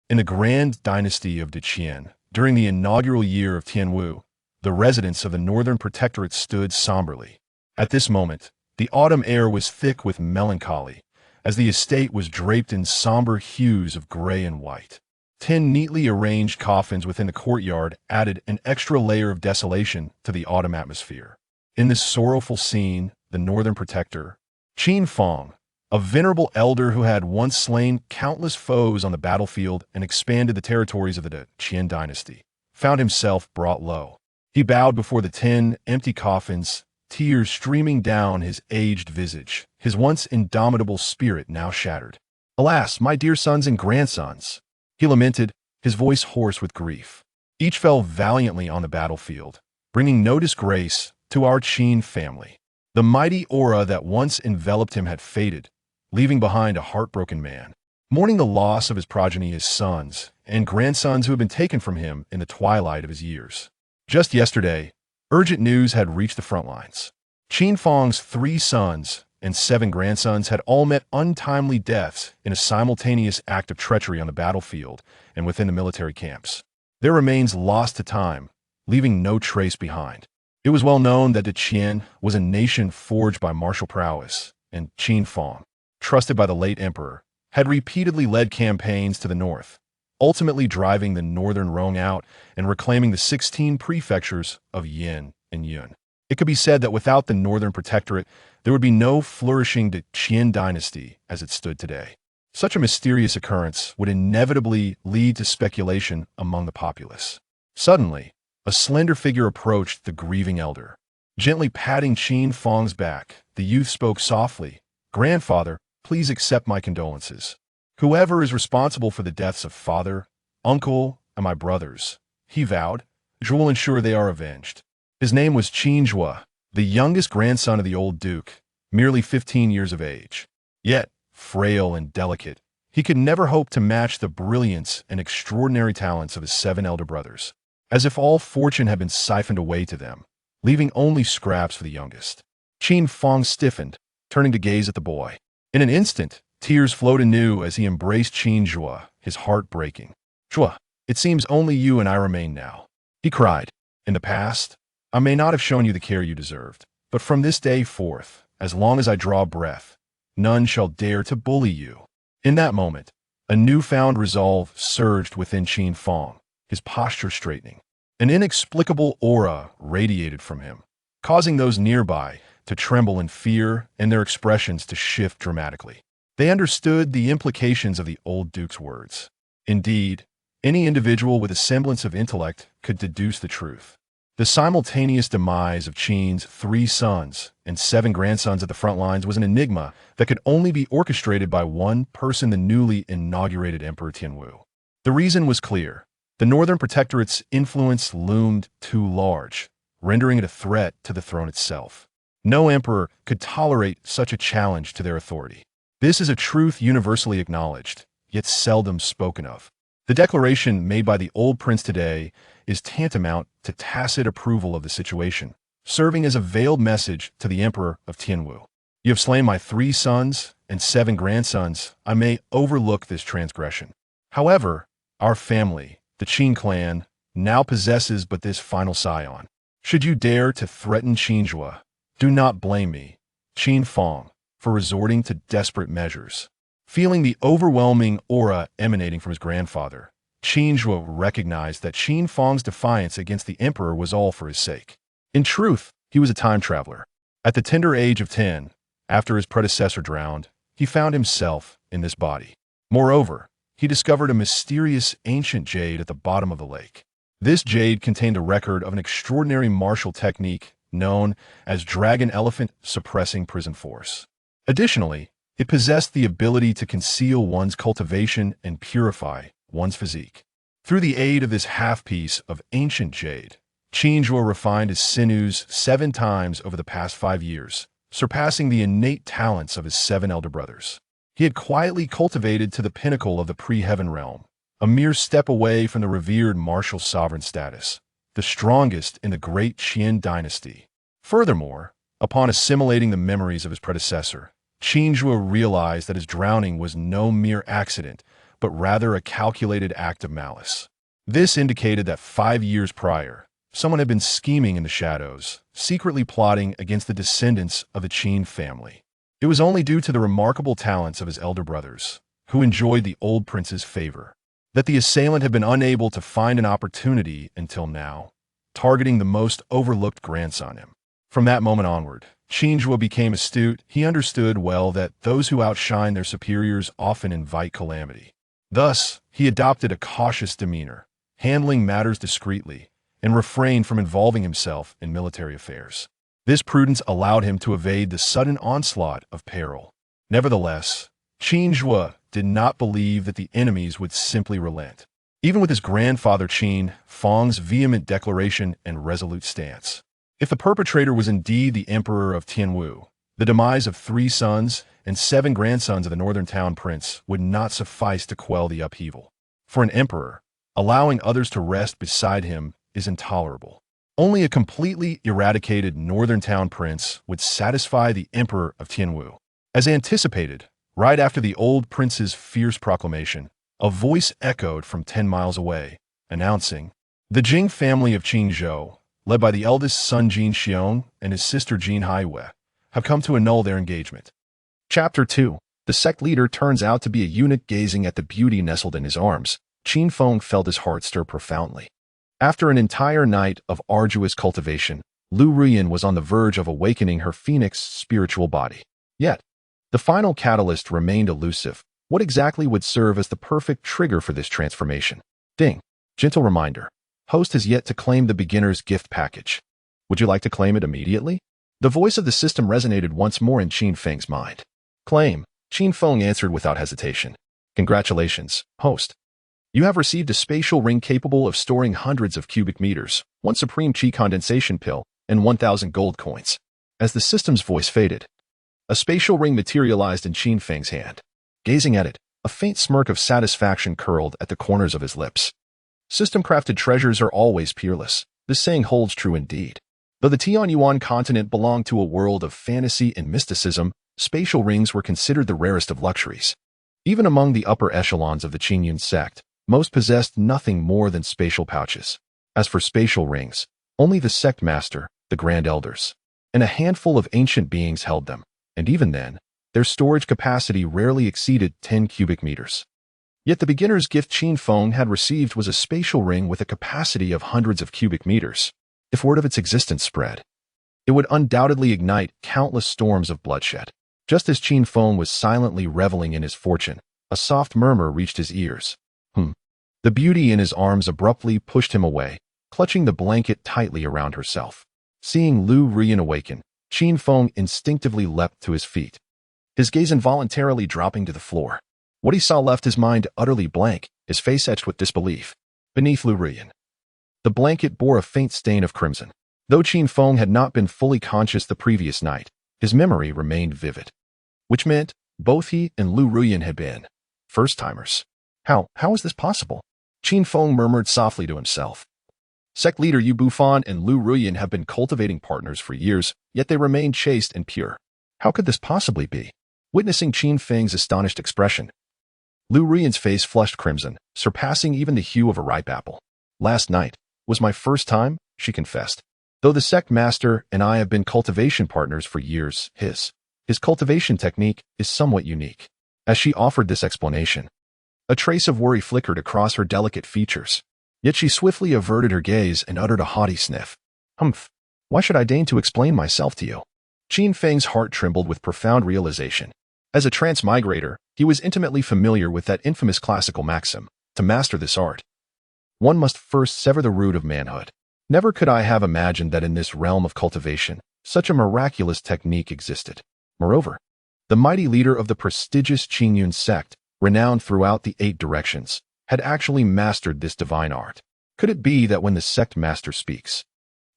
In the grand dynasty of Deqian, during the inaugural year of Tianwu, the residents of the Northern Protectorate stood somberly. At this moment, the autumn air was thick with melancholy, as the estate was draped in somber hues of gray and white. 10 neatly arranged coffins within the courtyard added an extra layer of desolation to the autumn atmosphere. In this sorrowful scene, the Northern Protector, Qin Fong, a venerable elder who had once slain countless foes on the battlefield and expanded the territories of the Qin dynasty, found himself brought low. He bowed before the 10 empty coffins, tears streaming down his aged visage, his once indomitable spirit now shattered. "Alas, my dear sons and grandsons!" he lamented, his voice hoarse with grief. "Each fell valiantly on the battlefield, bringing no disgrace to our Qin family." The mighty aura that once enveloped him had faded, leaving behind a heartbroken man, mourning the loss of his progeny, his sons and grandsons who had been taken from him in the twilight of his years. Just yesterday, urgent news had reached the front lines. Qin Fong's 3 sons and 7 grandsons had all met untimely deaths in a simultaneous act of treachery on the battlefield and within the military camps. Their remains lost to time, leaving no trace behind. It was well known that Deqian was a nation forged by martial prowess, and Qin Fong, trusted by the late emperor, had repeatedly led campaigns to the north, ultimately driving the northern Rong out and reclaiming the 16 prefectures of Yin and Yun. It could be said that without the Northern Protectorate, there would be no flourishing Qin dynasty as it stood today. Such a mysterious occurrence would inevitably lead to speculation among the populace. Suddenly, a slender figure approached the grieving elder. Gently patting Qin Fong's back, the youth spoke softly, "Grandfather, please accept my condolences. Whoever is responsible for the deaths of father, uncle, and my brothers," he vowed, "will ensure they are avenged." His name was Qin Zhua, the youngest grandson of the old duke, merely 15 years of age. Yet, frail and delicate, he could never hope to match the brilliance and extraordinary talents of his 7 elder brothers, as if all fortune had been siphoned away to them, leaving only scraps for the youngest. Qin Fong stiffened, turning to gaze at the boy. In an instant, tears flowed anew as he embraced Qin Zhua, his heart breaking. "Zhua, it seems only you and I remain now," he cried. "In the past, I may not have shown you the care you deserved, but from this day forth, as long as I draw breath, none shall dare to bully you." In that moment, a newfound resolve surged within Qin Fong, his posture straightening. An inexplicable aura radiated from him, causing those nearby to tremble in fear and their expressions to shift dramatically. They understood the implications of the old duke's words. Indeed, any individual with a semblance of intellect could deduce the truth. The simultaneous demise of Qin's 3 sons and 7 grandsons at the front lines was an enigma that could only be orchestrated by one person, the newly inaugurated Emperor Tianwu. The reason was clear. The Northern Protectorate's influence loomed too large, rendering it a threat to the throne itself. No emperor could tolerate such a challenge to their authority. This is a truth universally acknowledged, yet seldom spoken of. The declaration made by the old prince today is tantamount to tacit approval of the situation, serving as a veiled message to the emperor of Tianwu. "You have slain my 3 sons and 7 grandsons. I may overlook this transgression. However, our family, the Qin clan, now possesses but this final scion. Should you dare to threaten Qin Zhua, do not blame me, Qin Fong, for resorting to desperate measures." Feeling the overwhelming aura emanating from his grandfather, Qin Zhua recognized that Qin Fong's defiance against the emperor was all for his sake. In truth, he was a time traveler. At the tender age of 10, after his predecessor drowned, he found himself in this body. Moreover, he discovered a mysterious ancient jade at the bottom of the lake. This jade contained a record of an extraordinary martial technique known as Dragon Elephant Suppressing Prison Force. Additionally, it possessed the ability to conceal one's cultivation and purify one's physique. Through the aid of this half-piece of ancient jade, Qin Zhua refined his sinews 7 times over the past 5 years, surpassing the innate talents of his 7 elder brothers. He had quietly cultivated to the pinnacle of the pre-heaven realm, a mere step away from the revered martial sovereign status, the strongest in the great Qin dynasty. Furthermore, upon assimilating the memories of his predecessor, Qin Zhua realized that his drowning was no mere accident, but rather a calculated act of malice. This indicated that 5 years prior, someone had been scheming in the shadows, secretly plotting against the descendants of the Qin family. It was only due to the remarkable talents of his elder brothers, who enjoyed the old prince's favor, that the assailant had been unable to find an opportunity until now, targeting the most overlooked grandson him. From that moment onward, Qin Zhuo became astute. He understood well that those who outshine their superiors often invite calamity. Thus, he adopted a cautious demeanor, handling matters discreetly, and refrained from involving himself in military affairs. This prudence allowed him to evade the sudden onslaught of peril. Nevertheless, Qin Zhuo did not believe that the enemies would simply relent, even with his grandfather Qin Feng's vehement declaration and resolute stance. If the perpetrator was indeed the emperor of Tianwu, the demise of 3 sons and 7 grandsons of the northern town prince would not suffice to quell the upheaval. For an emperor, allowing others to rest beside him is intolerable. Only a completely eradicated northern town prince would satisfy the emperor of Tianwu. As anticipated, right after the old prince's fierce proclamation, a voice echoed from 10 miles away, announcing, "The Jing family of Qinzhou, led by the eldest son Jin Xiong and his sister Jin Haiwei, have come to annul their engagement." Chapter 2. The sect leader turns out to be a eunuch. Gazing at the beauty nestled in his arms, Qin Feng felt his heart stir profoundly. After an entire night of arduous cultivation, Lu Ruyan was on the verge of awakening her phoenix spiritual body. Yet, the final catalyst remained elusive. What exactly would serve as the perfect trigger for this transformation? Ding. Gentle reminder. Host has yet to claim the beginner's gift package. Would you like to claim it immediately? The voice of the system resonated once more in Qin Feng's mind. Claim. Qin Feng answered without hesitation. Congratulations, host. You have received a spatial ring capable of storing hundreds of cubic meters, 1 supreme qi condensation pill, and 1,000 gold coins. As the system's voice faded, a spatial ring materialized in Qin Feng's hand. Gazing at it, a faint smirk of satisfaction curled at the corners of his lips. System-crafted treasures are always peerless. This saying holds true indeed. Though the Tianyuan continent belonged to a world of fantasy and mysticism, spatial rings were considered the rarest of luxuries. Even among the upper echelons of the Qingyun sect, most possessed nothing more than spatial pouches. As for spatial rings, only the sect master, the Grand Elders, and a handful of ancient beings held them, and even then, their storage capacity rarely exceeded 10 cubic meters. Yet the beginner's gift Qin Feng had received was a spatial ring with a capacity of hundreds of cubic meters. If word of its existence spread, it would undoubtedly ignite countless storms of bloodshed. Just as Qin Feng was silently reveling in his fortune, a soft murmur reached his ears. The beauty in his arms abruptly pushed him away, clutching the blanket tightly around herself. Seeing Lu Ruyan awaken, Qin Feng instinctively leapt to his feet, his gaze involuntarily dropping to the floor. What he saw left his mind utterly blank, his face etched with disbelief. Beneath Lu Ruyan, the blanket bore a faint stain of crimson. Though Qin Feng had not been fully conscious the previous night, his memory remained vivid. Which meant both he and Lu Ruyan had been first-timers. How is this possible? Qin Feng murmured softly to himself. Sect leader Yu Bufan and Lu Ruyan have been cultivating partners for years, yet they remain chaste and pure. How could this possibly be? Witnessing Qin Feng's astonished expression, Lu Ruyan's face flushed crimson, surpassing even the hue of a ripe apple. Last night was my first time, she confessed. Though the sect master and I have been cultivation partners for years, his cultivation technique is somewhat unique. As she offered this explanation, a trace of worry flickered across her delicate features. Yet she swiftly averted her gaze and uttered a haughty sniff. Humph. Why should I deign to explain myself to you? Qin Feng's heart trembled with profound realization. As a transmigrator, he was intimately familiar with that infamous classical maxim, to master this art, one must first sever the root of manhood. Never could I have imagined that in this realm of cultivation, such a miraculous technique existed. Moreover, the mighty leader of the prestigious Qingyun sect, renowned throughout the 8 directions, had actually mastered this divine art. Could it be that when the sect master speaks,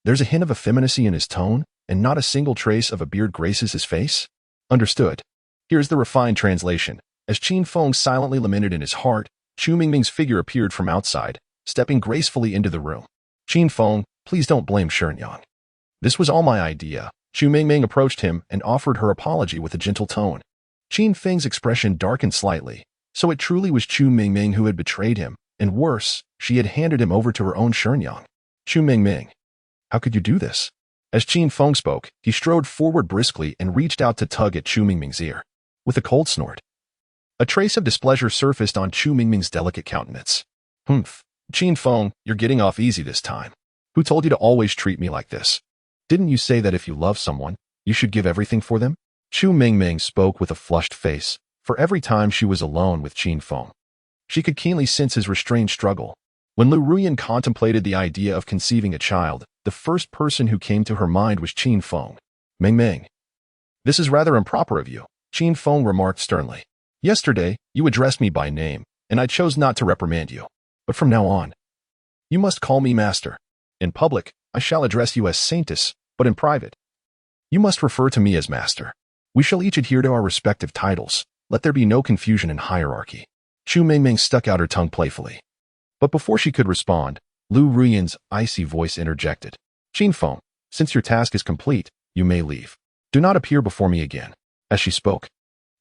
there's a hint of effeminacy in his tone, and not a single trace of a beard graces his face? Understood. Here's the refined translation. As Qin Feng silently lamented in his heart, Chu Mingming's figure appeared from outside, stepping gracefully into the room. Qin Feng, please don't blame Shenyang. This was all my idea. Chu Mingming approached him and offered her apology with a gentle tone. Qin Feng's expression darkened slightly, So it truly was Chu Mingming who had betrayed him, and worse, she had handed him over to her own Shenyang. Chu Mingming, how could you do this? As Qin Feng spoke, he strode forward briskly and reached out to tug at Chu Mingming's ear. With a cold snort, a trace of displeasure surfaced on Chu Mingming's delicate countenance. Humph. Qin Feng, you're getting off easy this time. Who told you to always treat me like this? Didn't you say that if you love someone, you should give everything for them? Chu Mingming spoke with a flushed face, for every time she was alone with Qin Feng, she could keenly sense his restrained struggle. When Lu Ruyan contemplated the idea of conceiving a child, the first person who came to her mind was Qin Feng. Mingming, this is rather improper of you, Qin Feng remarked sternly. Yesterday, you addressed me by name, and I chose not to reprimand you. But from now on, you must call me master. In public, I shall address you as Saintess, but in private, you must refer to me as master. We shall each adhere to our respective titles. Let there be no confusion in hierarchy. Chu Mingming stuck out her tongue playfully. But before she could respond, Lu Ruyan's icy voice interjected. Qin Feng, since your task is complete, you may leave. Do not appear before me again. As she spoke,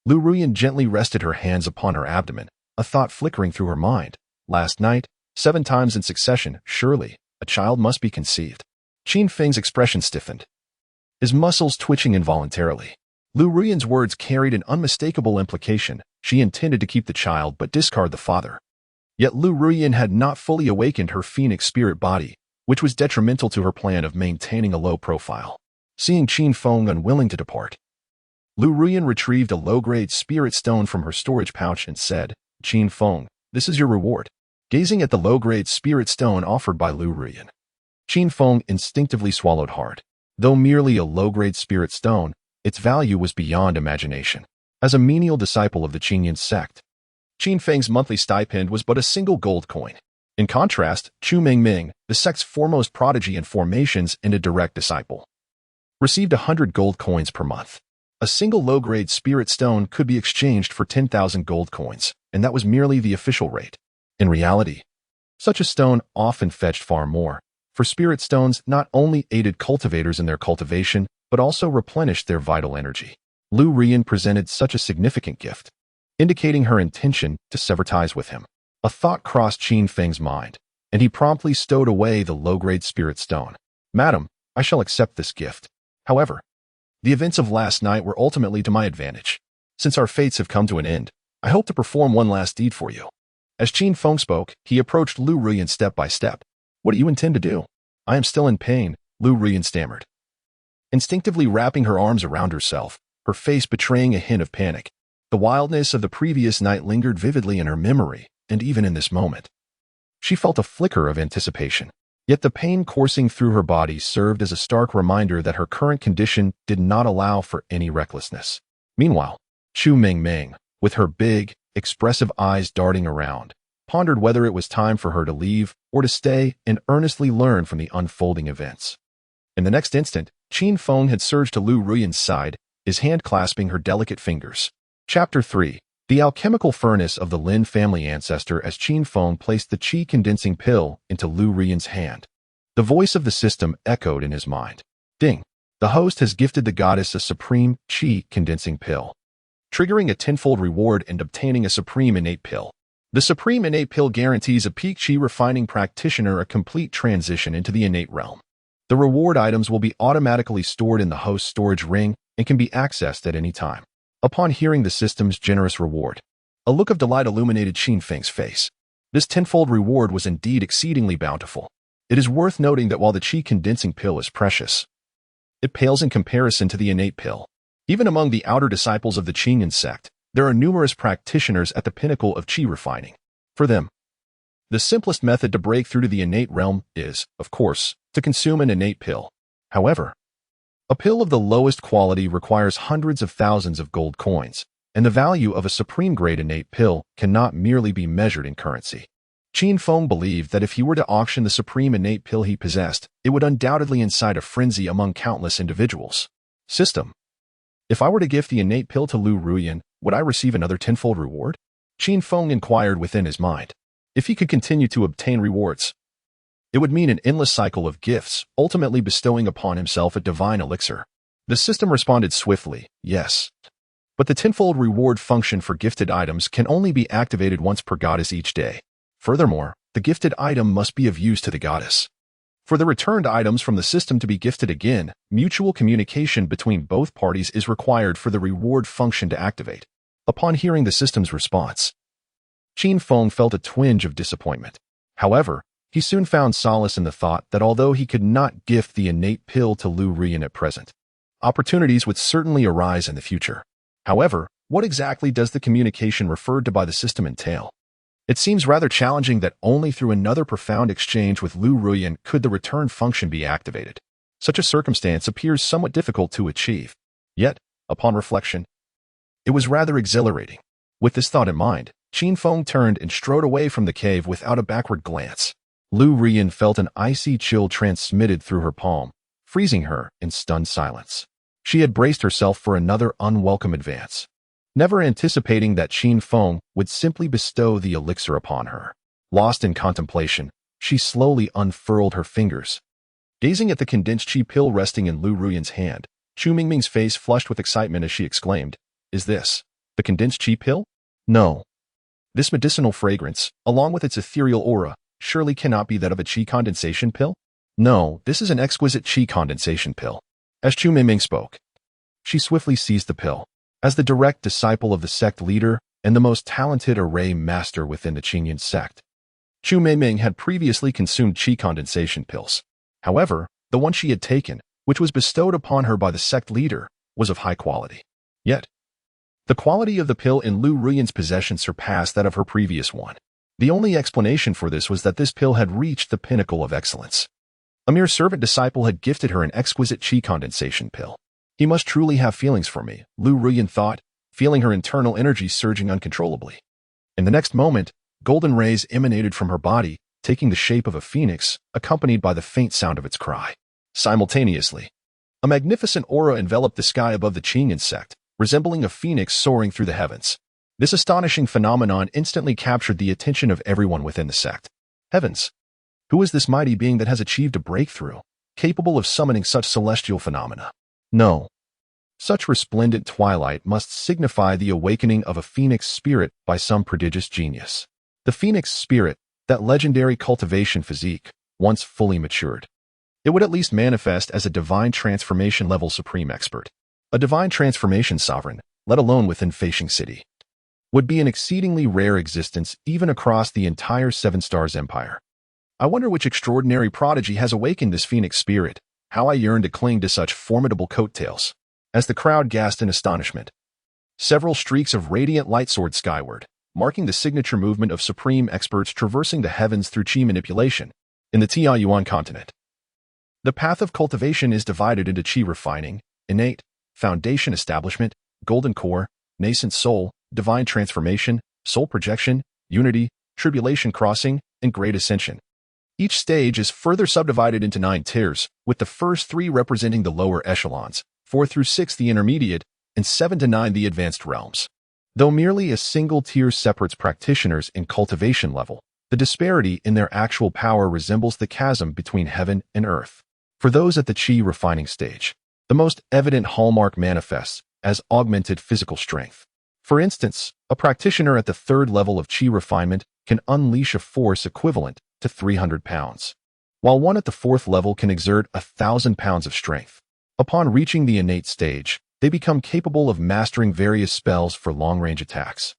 Lu Ruyan gently rested her hands upon her abdomen, a thought flickering through her mind. Last night, 7 times in succession, surely, a child must be conceived. Qin Feng's expression stiffened, his muscles twitching involuntarily. Lu Ruyan's words carried an unmistakable implication. She intended to keep the child but discard the father. Yet Lu Ruyan had not fully awakened her phoenix spirit body, which was detrimental to her plan of maintaining a low profile. Seeing Qin Feng unwilling to depart, Lu Ruyan retrieved a low-grade spirit stone from her storage pouch and said, Qin Feng, this is your reward. Gazing at the low-grade spirit stone offered by Lu Ruyan, Qin Feng instinctively swallowed hard. Though merely a low-grade spirit stone, its value was beyond imagination. As a menial disciple of the Qinyan sect, Qin Feng's monthly stipend was but a single gold coin. In contrast, Chu Mingming, the sect's foremost prodigy in formations and a direct disciple, received 100 gold coins per month. A single low-grade spirit stone could be exchanged for 10,000 gold coins, and that was merely the official rate. In reality, such a stone often fetched far more, for spirit stones not only aided cultivators in their cultivation, but also replenished their vital energy. Lu Ruyan presented such a significant gift, indicating her intention to sever ties with him. A thought crossed Qin Feng's mind, and he promptly stowed away the low-grade spirit stone. Madam, I shall accept this gift. However, the events of last night were ultimately to my advantage. Since our fates have come to an end, I hope to perform one last deed for you. As Qin Feng spoke, he approached Lu Ruyan step by step. What do you intend to do? I am still in pain, Lu Ruyan stammered, instinctively wrapping her arms around herself, her face betraying a hint of panic. The wildness of the previous night lingered vividly in her memory, and even in this moment, she felt a flicker of anticipation. Yet the pain coursing through her body served as a stark reminder that her current condition did not allow for any recklessness. Meanwhile, Chu Mingming, with her big, expressive eyes darting around, pondered whether it was time for her to leave or to stay and earnestly learn from the unfolding events. In the next instant, Qin Feng had surged to Lu Ruyan's side, his hand clasping her delicate fingers. Chapter 3. The alchemical furnace of the Lin family ancestor. As Qin Feng placed the qi condensing pill into Lu Ruyan's hand, the voice of the system echoed in his mind. Ding! The host has gifted the goddess a supreme qi condensing pill, triggering a tenfold reward and obtaining a supreme innate pill. The supreme innate pill guarantees a peak qi refining practitioner a complete transition into the innate realm. The reward items will be automatically stored in the host's storage ring and can be accessed at any time. Upon hearing the system's generous reward, a look of delight illuminated Qin Feng's face. This tenfold reward was indeed exceedingly bountiful. It is worth noting that while the qi condensing pill is precious, it pales in comparison to the innate pill. Even among the outer disciples of the Qinyan sect, there are numerous practitioners at the pinnacle of qi refining. For them, the simplest method to break through to the innate realm is, of course, to consume an innate pill. However, a pill of the lowest quality requires hundreds of thousands of gold coins, and the value of a supreme-grade innate pill cannot merely be measured in currency. Qin Feng believed that if he were to auction the supreme innate pill he possessed, it would undoubtedly incite a frenzy among countless individuals. System. If I were to gift the innate pill to Lu Ruyan, would I receive another tenfold reward? Qin Feng inquired within his mind. If he could continue to obtain rewards, it would mean an endless cycle of gifts, ultimately bestowing upon himself a divine elixir. The system responded swiftly, yes. But the tenfold reward function for gifted items can only be activated once per goddess each day. Furthermore, the gifted item must be of use to the goddess. For the returned items from the system to be gifted again, mutual communication between both parties is required for the reward function to activate. Upon hearing the system's response, Qin Feng felt a twinge of disappointment. However, he soon found solace in the thought that although he could not gift the innate pill to Lu Ruyan at present, opportunities would certainly arise in the future. However, what exactly does the communication referred to by the system entail? It seems rather challenging that only through another profound exchange with Lu Ruyan could the return function be activated. Such a circumstance appears somewhat difficult to achieve. Yet, upon reflection, it was rather exhilarating. With this thought in mind, Qin Feng turned and strode away from the cave without a backward glance. Lu Ruyan felt an icy chill transmitted through her palm, freezing her in stunned silence. She had braced herself for another unwelcome advance, never anticipating that Qin Feng would simply bestow the elixir upon her. Lost in contemplation, she slowly unfurled her fingers. Gazing at the condensed chi pill resting in Lu Ruyan's hand, Chu Mingming's face flushed with excitement as she exclaimed, "Is this the condensed chi pill?" "No. This medicinal fragrance, along with its ethereal aura, surely cannot be that of a chi condensation pill?" "No, this is an exquisite chi condensation pill." As Chu Mingming spoke, she swiftly seized the pill. As the direct disciple of the sect leader and the most talented array master within the Qingyan sect, Chu Mingming had previously consumed chi condensation pills. However, the one she had taken, which was bestowed upon her by the sect leader, was of high quality. Yet, the quality of the pill in Lu Ruyan's possession surpassed that of her previous one. The only explanation for this was that this pill had reached the pinnacle of excellence. A mere servant disciple had gifted her an exquisite chi condensation pill. He must truly have feelings for me, Lu Ruyan thought, feeling her internal energy surging uncontrollably. In the next moment, golden rays emanated from her body, taking the shape of a phoenix, accompanied by the faint sound of its cry. Simultaneously, a magnificent aura enveloped the sky above the Qingyan sect, resembling a phoenix soaring through the heavens. This astonishing phenomenon instantly captured the attention of everyone within the sect. Heavens! Who is this mighty being that has achieved a breakthrough, capable of summoning such celestial phenomena? No. Such resplendent twilight must signify the awakening of a phoenix spirit by some prodigious genius. The phoenix spirit, that legendary cultivation physique, once fully matured. It would at least manifest as a divine transformation level supreme expert. A divine transformation sovereign, let alone within Feishing City, would be an exceedingly rare existence even across the entire Seven Stars Empire. I wonder which extraordinary prodigy has awakened this phoenix spirit. How I yearn to cling to such formidable coattails. As the crowd gasped in astonishment, several streaks of radiant light soared skyward, marking the signature movement of supreme experts traversing the heavens through chi manipulation. In the Tianyuan continent, the path of cultivation is divided into chi refining, innate, foundation establishment, golden core, nascent soul, divine transformation, soul projection, unity, tribulation crossing, and great ascension. Each stage is further subdivided into 9 tiers, with the first 3 representing the lower echelons, 4 through 6 the intermediate, and 7 to 9 the advanced realms. Though merely a single tier separates practitioners in cultivation level, the disparity in their actual power resembles the chasm between heaven and earth. For those at the chi refining stage, the most evident hallmark manifests as augmented physical strength. For instance, a practitioner at the 3rd level of chi refinement can unleash a force equivalent to 300 pounds, while one at the 4th level can exert 1,000 pounds of strength. Upon reaching the innate stage, they become capable of mastering various spells for long-range attacks.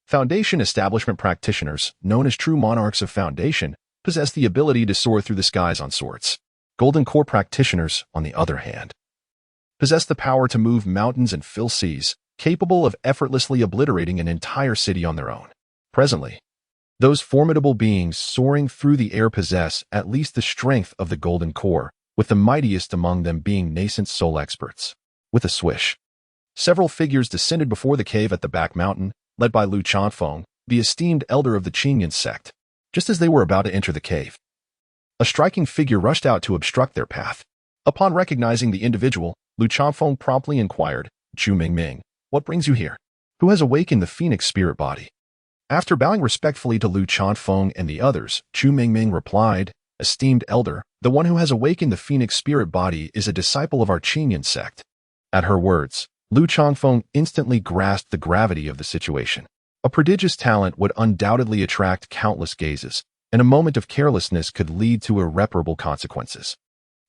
Foundation establishment practitioners, known as true monarchs of Foundation, possess the ability to soar through the skies on swords. Golden Core practitioners, on the other hand, possess the power to move mountains and fill seas, capable of effortlessly obliterating an entire city on their own. Presently, those formidable beings soaring through the air possess at least the strength of the Golden Core, with the mightiest among them being nascent soul experts. With a swish, several figures descended before the cave at the back mountain, led by Lu Chanfeng, the esteemed elder of the Qingyan sect. Just as they were about to enter the cave, a striking figure rushed out to obstruct their path. Upon recognizing the individual, Lu Chanfeng promptly inquired, "Chu Mingming, what brings you here? Who has awakened the phoenix spirit body?" After bowing respectfully to Lu Chanfeng and the others, Chu Mingming replied, "Esteemed elder, the one who has awakened the phoenix spirit body is a disciple of our Qingyan sect." At her words, Lu Changfeng instantly grasped the gravity of the situation. A prodigious talent would undoubtedly attract countless gazes, and a moment of carelessness could lead to irreparable consequences.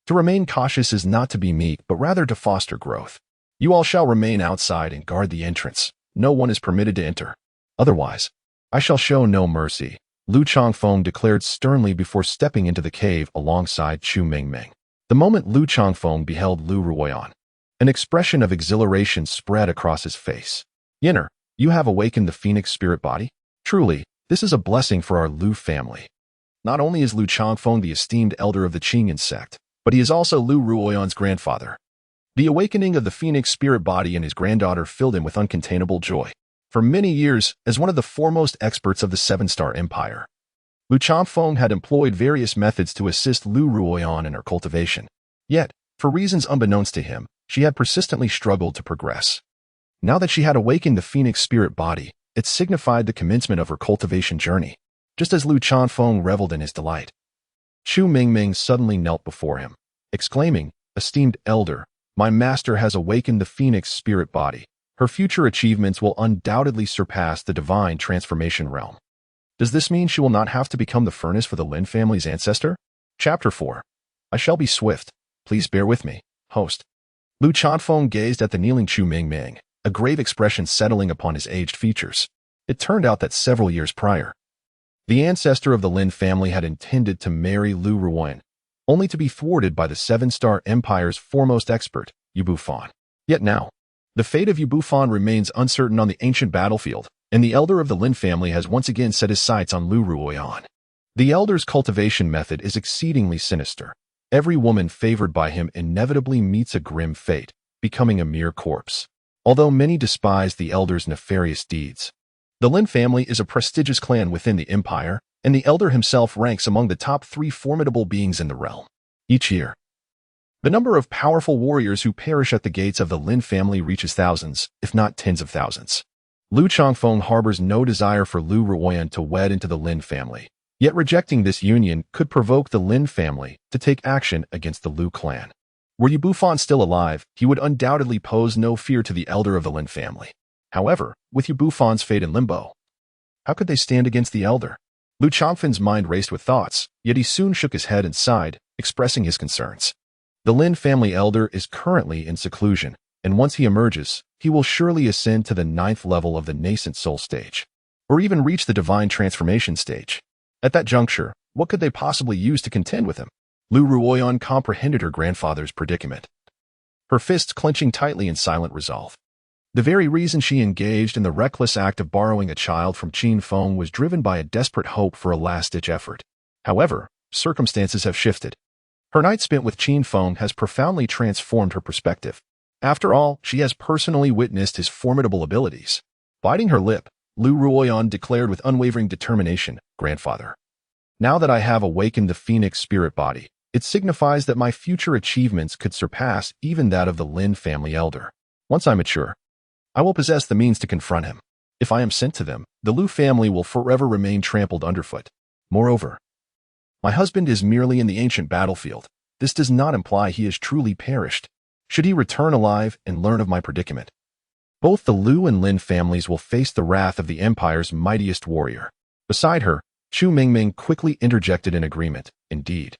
To remain cautious is not to be meek, but rather to foster growth. You all shall remain outside and guard the entrance. No one is permitted to enter. Otherwise, I shall show no mercy, Lu Changfeng declared sternly before stepping into the cave alongside Chu Mingming. The moment Lu Changfeng beheld Lu Ruoyan, an expression of exhilaration spread across his face. Yinner, you have awakened the phoenix spirit body? Truly, this is a blessing for our Lu family. Not only is Lu Changfeng the esteemed elder of the Qingyan sect, but he is also Lu Ruoyan's grandfather. The awakening of the phoenix spirit body in his granddaughter filled him with uncontainable joy. For many years, as one of the foremost experts of the Seven-Star Empire, Lu Changfeng had employed various methods to assist Lu Ruoyan in her cultivation. Yet, for reasons unbeknownst to him, she had persistently struggled to progress. Now that she had awakened the phoenix spirit body, it signified the commencement of her cultivation journey. Just as Lu Changfeng reveled in his delight, Chu Mingming suddenly knelt before him, exclaiming, "Esteemed elder, my master has awakened the phoenix spirit body. Her future achievements will undoubtedly surpass the divine transformation realm. Does this mean she will not have to become the furnace for the Lin family's ancestor?" Chapter 4. I shall be swift. Please bear with me, host. Lu Changfeng gazed at the kneeling Chu Mingming, a grave expression settling upon his aged features. It turned out that several years prior, the ancestor of the Lin family had intended to marry Lu Ruoyan, only to be thwarted by the Seven-Star Empire's foremost expert, Yu Bufan. Yet now, the fate of Yu Bufan remains uncertain on the ancient battlefield, and the elder of the Lin family has once again set his sights on Lu Ruoyan. The elder's cultivation method is exceedingly sinister. Every woman favored by him inevitably meets a grim fate, becoming a mere corpse. Although many despise the elder's nefarious deeds, the Lin family is a prestigious clan within the empire, and the elder himself ranks among the top 3 formidable beings in the realm. Each year, the number of powerful warriors who perish at the gates of the Lin family reaches thousands, if not tens of thousands. Lu Changfeng harbors no desire for Lu Ruoyan to wed into the Lin family, yet rejecting this union could provoke the Lin family to take action against the Lu clan. Were Yu Bufan still alive, he would undoubtedly pose no fear to the elder of the Lin family. However, with Yu Bufan's fate in limbo, how could they stand against the elder? Lu Changfeng's mind raced with thoughts, yet he soon shook his head and sighed, expressing his concerns. The Lin family elder is currently in seclusion, and once he emerges, he will surely ascend to the 9th level of the nascent soul stage, or even reach the divine transformation stage. At that juncture, what could they possibly use to contend with him? Lu Ruoyan comprehended her grandfather's predicament, her fists clenching tightly in silent resolve. The very reason she engaged in the reckless act of borrowing a child from Qin Feng was driven by a desperate hope for a last-ditch effort. However, circumstances have shifted. Her night spent with Qin Feng has profoundly transformed her perspective. After all, she has personally witnessed his formidable abilities. Biting her lip, Lu Ruoyan declared with unwavering determination, "Grandfather, now that I have awakened the phoenix spirit body, it signifies that my future achievements could surpass even that of the Lin family elder. Once I mature, I will possess the means to confront him. If I am sent to them, the Lu family will forever remain trampled underfoot. Moreover, my husband is merely in the ancient battlefield. This does not imply he has truly perished. Should he return alive and learn of my predicament, both the Lu and Lin families will face the wrath of the Empire's mightiest warrior." Beside her, Chu Mingming quickly interjected in agreement. "Indeed.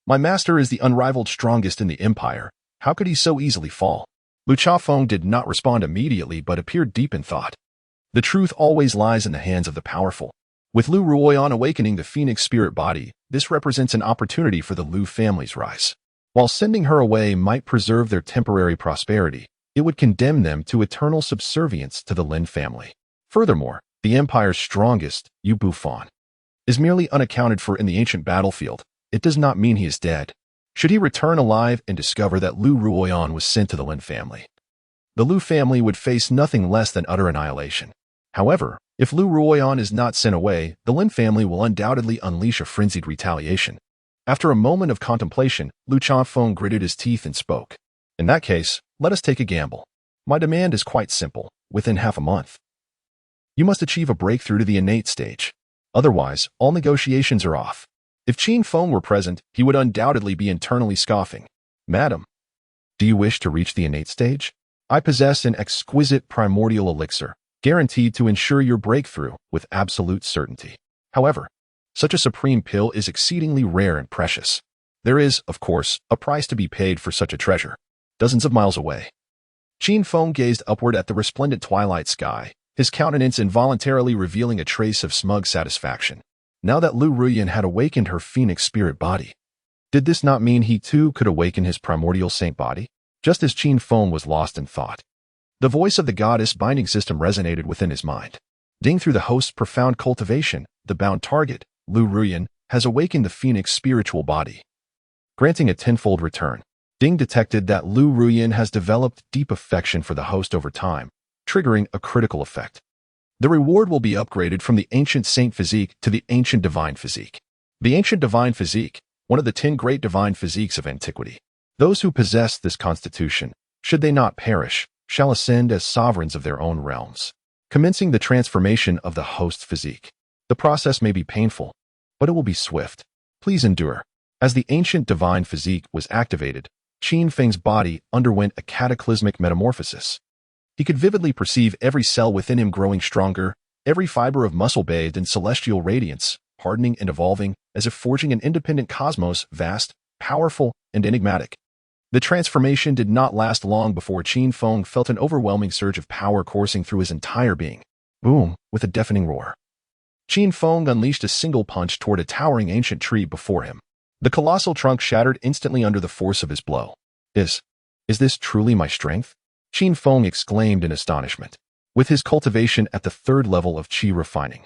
My master is the unrivaled strongest in the Empire. How could he so easily fall?" Lu Changfeng did not respond immediately but appeared deep in thought. The truth always lies in the hands of the powerful. With Lu Ruoyan awakening the phoenix spirit body, this represents an opportunity for the Lu family's rise. While sending her away might preserve their temporary prosperity, it would condemn them to eternal subservience to the Lin family. Furthermore, the Empire's strongest, Yu Bufan, is merely unaccounted for in the ancient battlefield. It does not mean he is dead. Should he return alive and discover that Lu Ruoyan was sent to the Lin family, the Lu family would face nothing less than utter annihilation. However, if Lu Ruoyan is not sent away, the Lin family will undoubtedly unleash a frenzied retaliation. After a moment of contemplation, Lu Changfeng gritted his teeth and spoke. "In that case, let us take a gamble. My demand is quite simple. Within half a month, you must achieve a breakthrough to the innate stage. Otherwise, all negotiations are off." If Qin Feng were present, he would undoubtedly be internally scoffing. "Madam, do you wish to reach the innate stage?" I possess an exquisite primordial elixir, guaranteed to ensure your breakthrough with absolute certainty. However, such a supreme pill is exceedingly rare and precious. There is, of course, a price to be paid for such a treasure, dozens of miles away. Qin Feng gazed upward at the resplendent twilight sky, his countenance involuntarily revealing a trace of smug satisfaction. Now that Lu Ruyan had awakened her phoenix spirit body, did this not mean he too could awaken his primordial saint body? Just as Qin Feng was lost in thought, the voice of the goddess binding system resonated within his mind. Ding, through the host's profound cultivation, the bound target, Lu Ruyan, has awakened the phoenix spiritual body, granting a tenfold return. Ding detected that Lu Ruyan has developed deep affection for the host over time, triggering a critical effect. The reward will be upgraded from the ancient saint physique to the ancient divine physique. The ancient divine physique, one of the 10 great divine physiques of antiquity. Those who possess this constitution, should they not perish, shall ascend as sovereigns of their own realms, commencing the transformation of the host's physique. The process may be painful, but it will be swift. Please endure. As the ancient divine physique was activated, Qin Feng's body underwent a cataclysmic metamorphosis. He could vividly perceive every cell within him growing stronger, every fiber of muscle bathed in celestial radiance, hardening and evolving, as if forging an independent cosmos, vast, powerful, and enigmatic. The transformation did not last long before Qin Feng felt an overwhelming surge of power coursing through his entire being. Boom, with a deafening roar. Qin Feng unleashed a single punch toward a towering ancient tree before him. The colossal trunk shattered instantly under the force of his blow. Is this truly my strength? Qin Feng exclaimed in astonishment. With his cultivation at the 3rd level of Qi refining,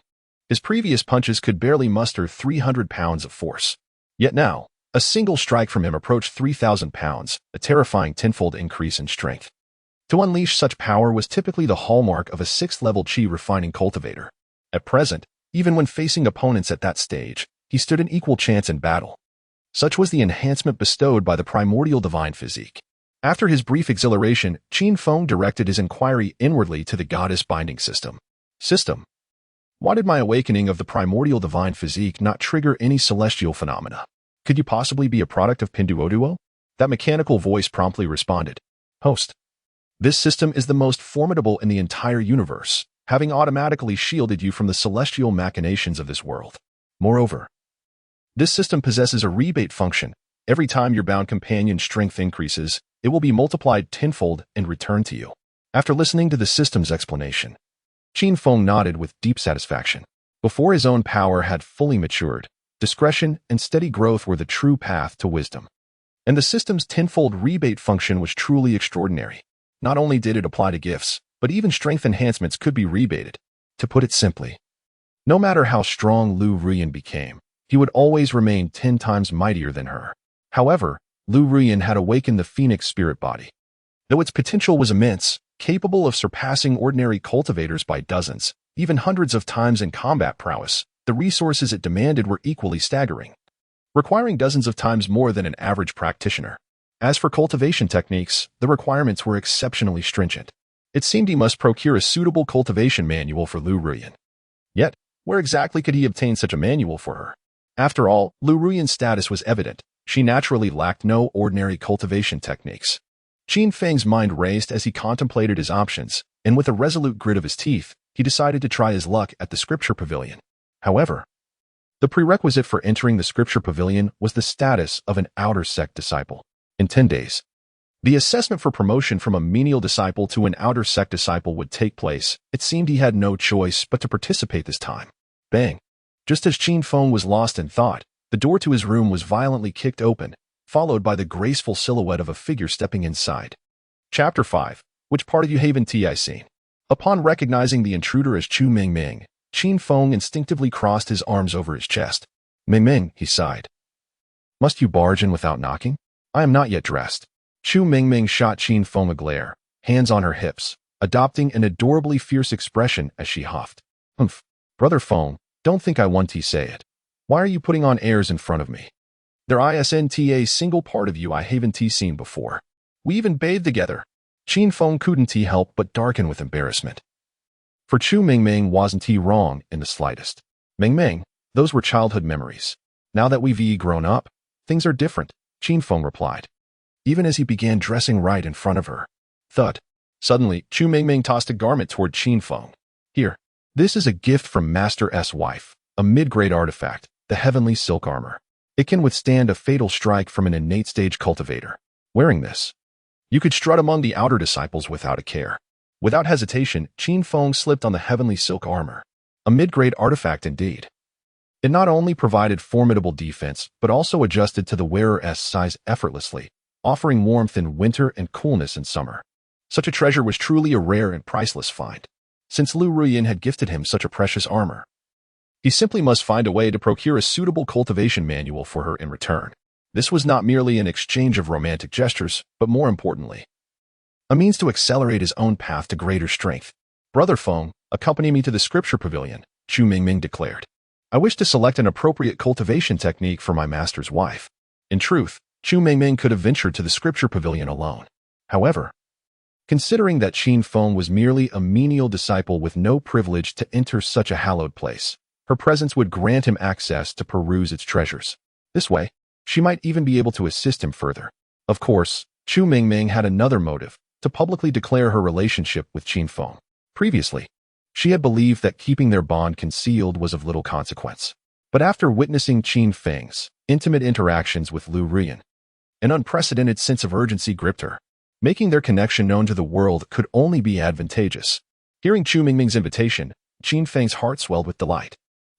his previous punches could barely muster 300 pounds of force. Yet now, a single strike from him approached 3,000 pounds, a terrifying tenfold increase in strength. To unleash such power was typically the hallmark of a 6th-level Qi refining cultivator. At present, even when facing opponents at that stage, he stood an equal chance in battle. Such was the enhancement bestowed by the primordial divine physique. After his brief exhilaration, Qin Feng directed his inquiry inwardly to the goddess binding system. Why did my awakening of the primordial divine physique not trigger any celestial phenomena? Could you possibly be a product of Pinduoduo? That mechanical voice promptly responded. Host. This system is the most formidable in the entire universe, having automatically shielded you from the celestial machinations of this world. Moreover, this system possesses a rebate function. Every time your bound companion's strength increases, it will be multiplied tenfold and returned to you. After listening to the system's explanation, Qin Feng nodded with deep satisfaction. Before his own power had fully matured, discretion and steady growth were the true path to wisdom. And the system's tenfold rebate function was truly extraordinary. Not only did it apply to gifts, but even strength enhancements could be rebated. To put it simply, no matter how strong Lu Ruyan became, he would always remain 10 times mightier than her. However, Lu Ruyan had awakened the phoenix spirit body. Though its potential was immense, capable of surpassing ordinary cultivators by dozens, even hundreds of times in combat prowess, the resources it demanded were equally staggering, requiring dozens of times more than an average practitioner. As for cultivation techniques, the requirements were exceptionally stringent. It seemed he must procure a suitable cultivation manual for Lu Ruyan. Yet, where exactly could he obtain such a manual for her? After all, Lu Ruyan's status was evident. She naturally lacked no ordinary cultivation techniques. Qin Feng's mind raced as he contemplated his options, and with a resolute grit of his teeth, he decided to try his luck at the Scripture Pavilion. However, the prerequisite for entering the Scripture Pavilion was the status of an outer sect disciple. In 10 days, the assessment for promotion from a menial disciple to an outer sect disciple would take place. It seemed he had no choice but to participate this time. Bang! Just as Qin Feng was lost in thought, the door to his room was violently kicked open, followed by the graceful silhouette of a figure stepping inside. Chapter 5. Which part of you haven't I seen? Upon recognizing the intruder as Chu Mingming, Qin Feng instinctively crossed his arms over his chest. Mingming, he sighed. Must you barge in without knocking? I am not yet dressed. Chu Mingming shot Qin Feng a glare, hands on her hips, adopting an adorably fierce expression as she huffed. Humph. Brother Feng, don't think I want to say it. Why are you putting on airs in front of me? There isn't a single part of you I haven't seen before. We even bathed together. Qin Feng couldn't help but darken with embarrassment. For Chu Mingming wasn't wrong in the slightest. Mingming, those were childhood memories. Now that we've grown up, things are different, Qin Feng replied. Even as he began dressing right in front of her. Thud. Suddenly, Chu Mingming tossed a garment toward Qin Feng. Here, this is a gift from Master S' wife, a mid-grade artifact, the Heavenly Silk Armor. It can withstand a fatal strike from an innate stage cultivator. Wearing this, you could strut among the outer disciples without a care. Without hesitation, Qin Feng slipped on the Heavenly Silk Armor. A mid-grade artifact indeed. It not only provided formidable defense, but also adjusted to the wearer's size effortlessly, offering warmth in winter and coolness in summer. Such a treasure was truly a rare and priceless find. Since Lu Ruyin had gifted him such a precious armor, he simply must find a way to procure a suitable cultivation manual for her in return. This was not merely an exchange of romantic gestures, but more importantly, a means to accelerate his own path to greater strength. Brother Feng, accompany me to the scripture pavilion, Chu Mingming declared. I wish to select an appropriate cultivation technique for my master's wife. In truth, Chu Mingming could have ventured to the scripture pavilion alone. However, considering that Qin Feng was merely a menial disciple with no privilege to enter such a hallowed place, her presence would grant him access to peruse its treasures. This way, she might even be able to assist him further. Of course, Chu Mingming had another motive, to publicly declare her relationship with Qin Feng. Previously, she had believed that keeping their bond concealed was of little consequence. But after witnessing Qin Feng's intimate interactions with Lu Ruyin, an unprecedented sense of urgency gripped her. Making their connection known to the world could only be advantageous. Hearing Chu Mingming's invitation, Qin Feng's heart swelled with delight.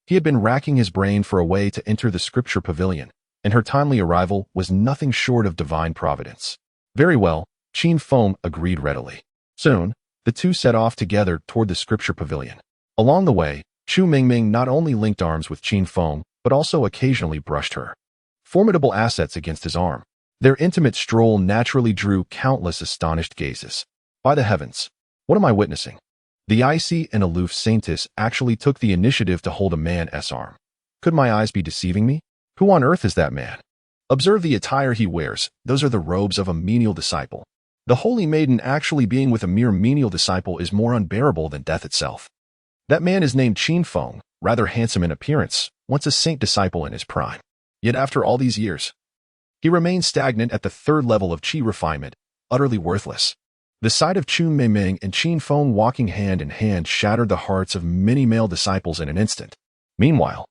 He had been racking his brain for a way to enter the scripture pavilion, and her timely arrival was nothing short of divine providence. Very well, Qin Feng agreed readily. Soon, the two set off together toward the scripture pavilion. Along the way, Chu Mingming not only linked arms with Qin Feng, but also occasionally brushed her formidable assets against his arm. Their intimate stroll naturally drew countless astonished gazes. By the heavens, what am I witnessing? The icy and aloof saintess actually took the initiative to hold a man's arm. Could my eyes be deceiving me? Who on earth is that man? Observe the attire he wears. Those are the robes of a menial disciple. The holy maiden actually being with a mere menial disciple is more unbearable than death itself. That man is named Qin Feng, rather handsome in appearance, once a saint disciple in his prime. Yet after all these years, he remains stagnant at the third level of qi refinement, utterly worthless. The sight of Chu Mingming and Qin Feng walking hand in hand shattered the hearts of many male disciples in an instant. Meanwhile,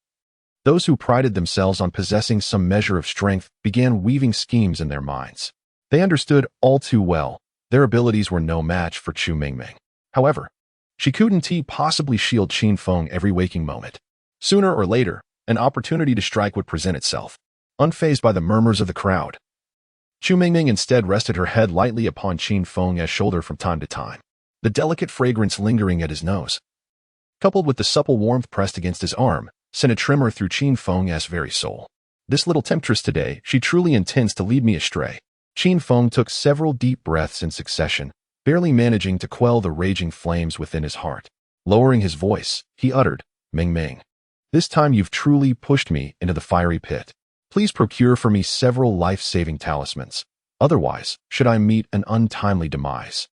those who prided themselves on possessing some measure of strength began weaving schemes in their minds. They understood all too well their abilities were no match for Chu Mingming. However, she couldn't possibly shield Qin Feng every waking moment. Sooner or later, an opportunity to strike would present itself. Unfazed by the murmurs of the crowd, Chu Mingming instead rested her head lightly upon Qin Feng's shoulder from time to time, the delicate fragrance lingering at his nose, coupled with the supple warmth pressed against his arm, sent a tremor through Qin Feng's very soul. This little temptress today, she truly intends to lead me astray. Qin Feng took several deep breaths in succession, barely managing to quell the raging flames within his heart. Lowering his voice, he uttered, Mingming, this time you've truly pushed me into the fiery pit. Please procure for me several life-saving talismans. Otherwise, should I meet an untimely demise,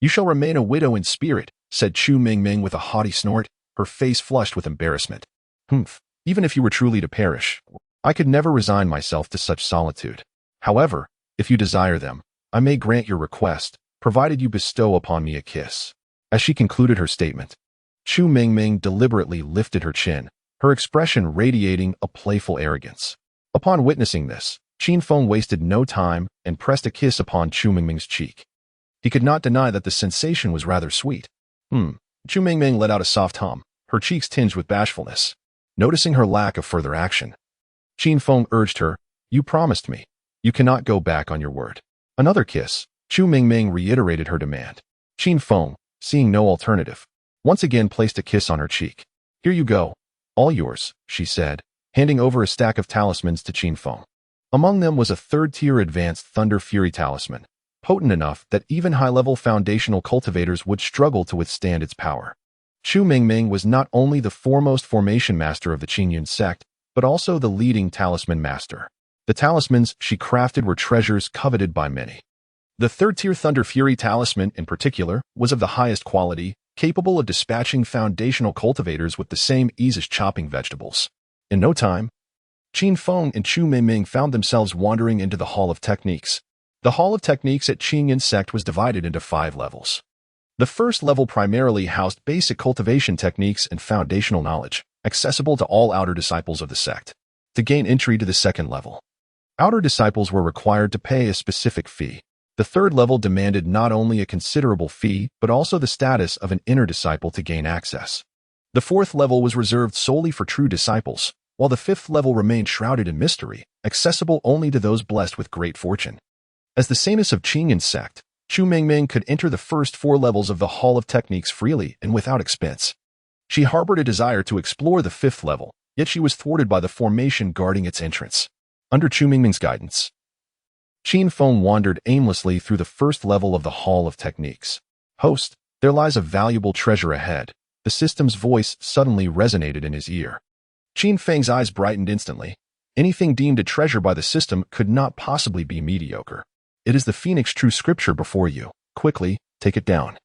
you shall remain a widow in spirit, said Chu Mingming with a haughty snort, her face flushed with embarrassment. Humph, even if you were truly to perish, I could never resign myself to such solitude. However, if you desire them, I may grant your request, provided you bestow upon me a kiss. As she concluded her statement, Chu Mingming deliberately lifted her chin, her expression radiating a playful arrogance. Upon witnessing this, Qin Feng wasted no time and pressed a kiss upon Chu Mingming's cheek. He could not deny that the sensation was rather sweet. Chu Mingming let out a soft hum, her cheeks tinged with bashfulness. Noticing her lack of further action, Qin Feng urged her, you promised me. You cannot go back on your word. Another kiss. Chu Mingming reiterated her demand. Qin Feng, seeing no alternative, once again placed a kiss on her cheek. Here you go. All yours, she said, handing over a stack of talismans to Qin Feng. Among them was a third-tier advanced Thunder Fury talisman, potent enough that even high-level foundational cultivators would struggle to withstand its power. Chu Mingming was not only the foremost formation master of the Qingyun sect, but also the leading talisman master. The talismans she crafted were treasures coveted by many. The third-tier Thunder Fury talisman, in particular, was of the highest quality, capable of dispatching foundational cultivators with the same ease as chopping vegetables. In no time, Qin Feng and Chu Mingming found themselves wandering into the Hall of Techniques. The Hall of Techniques at Qingyun sect was divided into 5 levels. The first level primarily housed basic cultivation techniques and foundational knowledge, accessible to all outer disciples of the sect. To gain entry to the second level, outer disciples were required to pay a specific fee. The third level demanded not only a considerable fee, but also the status of an inner disciple to gain access. The fourth level was reserved solely for true disciples, while the fifth level remained shrouded in mystery, accessible only to those blessed with great fortune. As the Saintess of Qingyun sect, Chu Mingming could enter the first 4 levels of the Hall of Techniques freely and without expense. She harbored a desire to explore the 5th level, yet she was thwarted by the formation guarding its entrance. Under Chu Mingming's guidance, Qin Feng wandered aimlessly through the first level of the Hall of Techniques. Host, there lies a valuable treasure ahead. The system's voice suddenly resonated in his ear. Qin Feng's eyes brightened instantly. Anything deemed a treasure by the system could not possibly be mediocre. It is the Phoenix True Scripture before you. Quickly, take it down.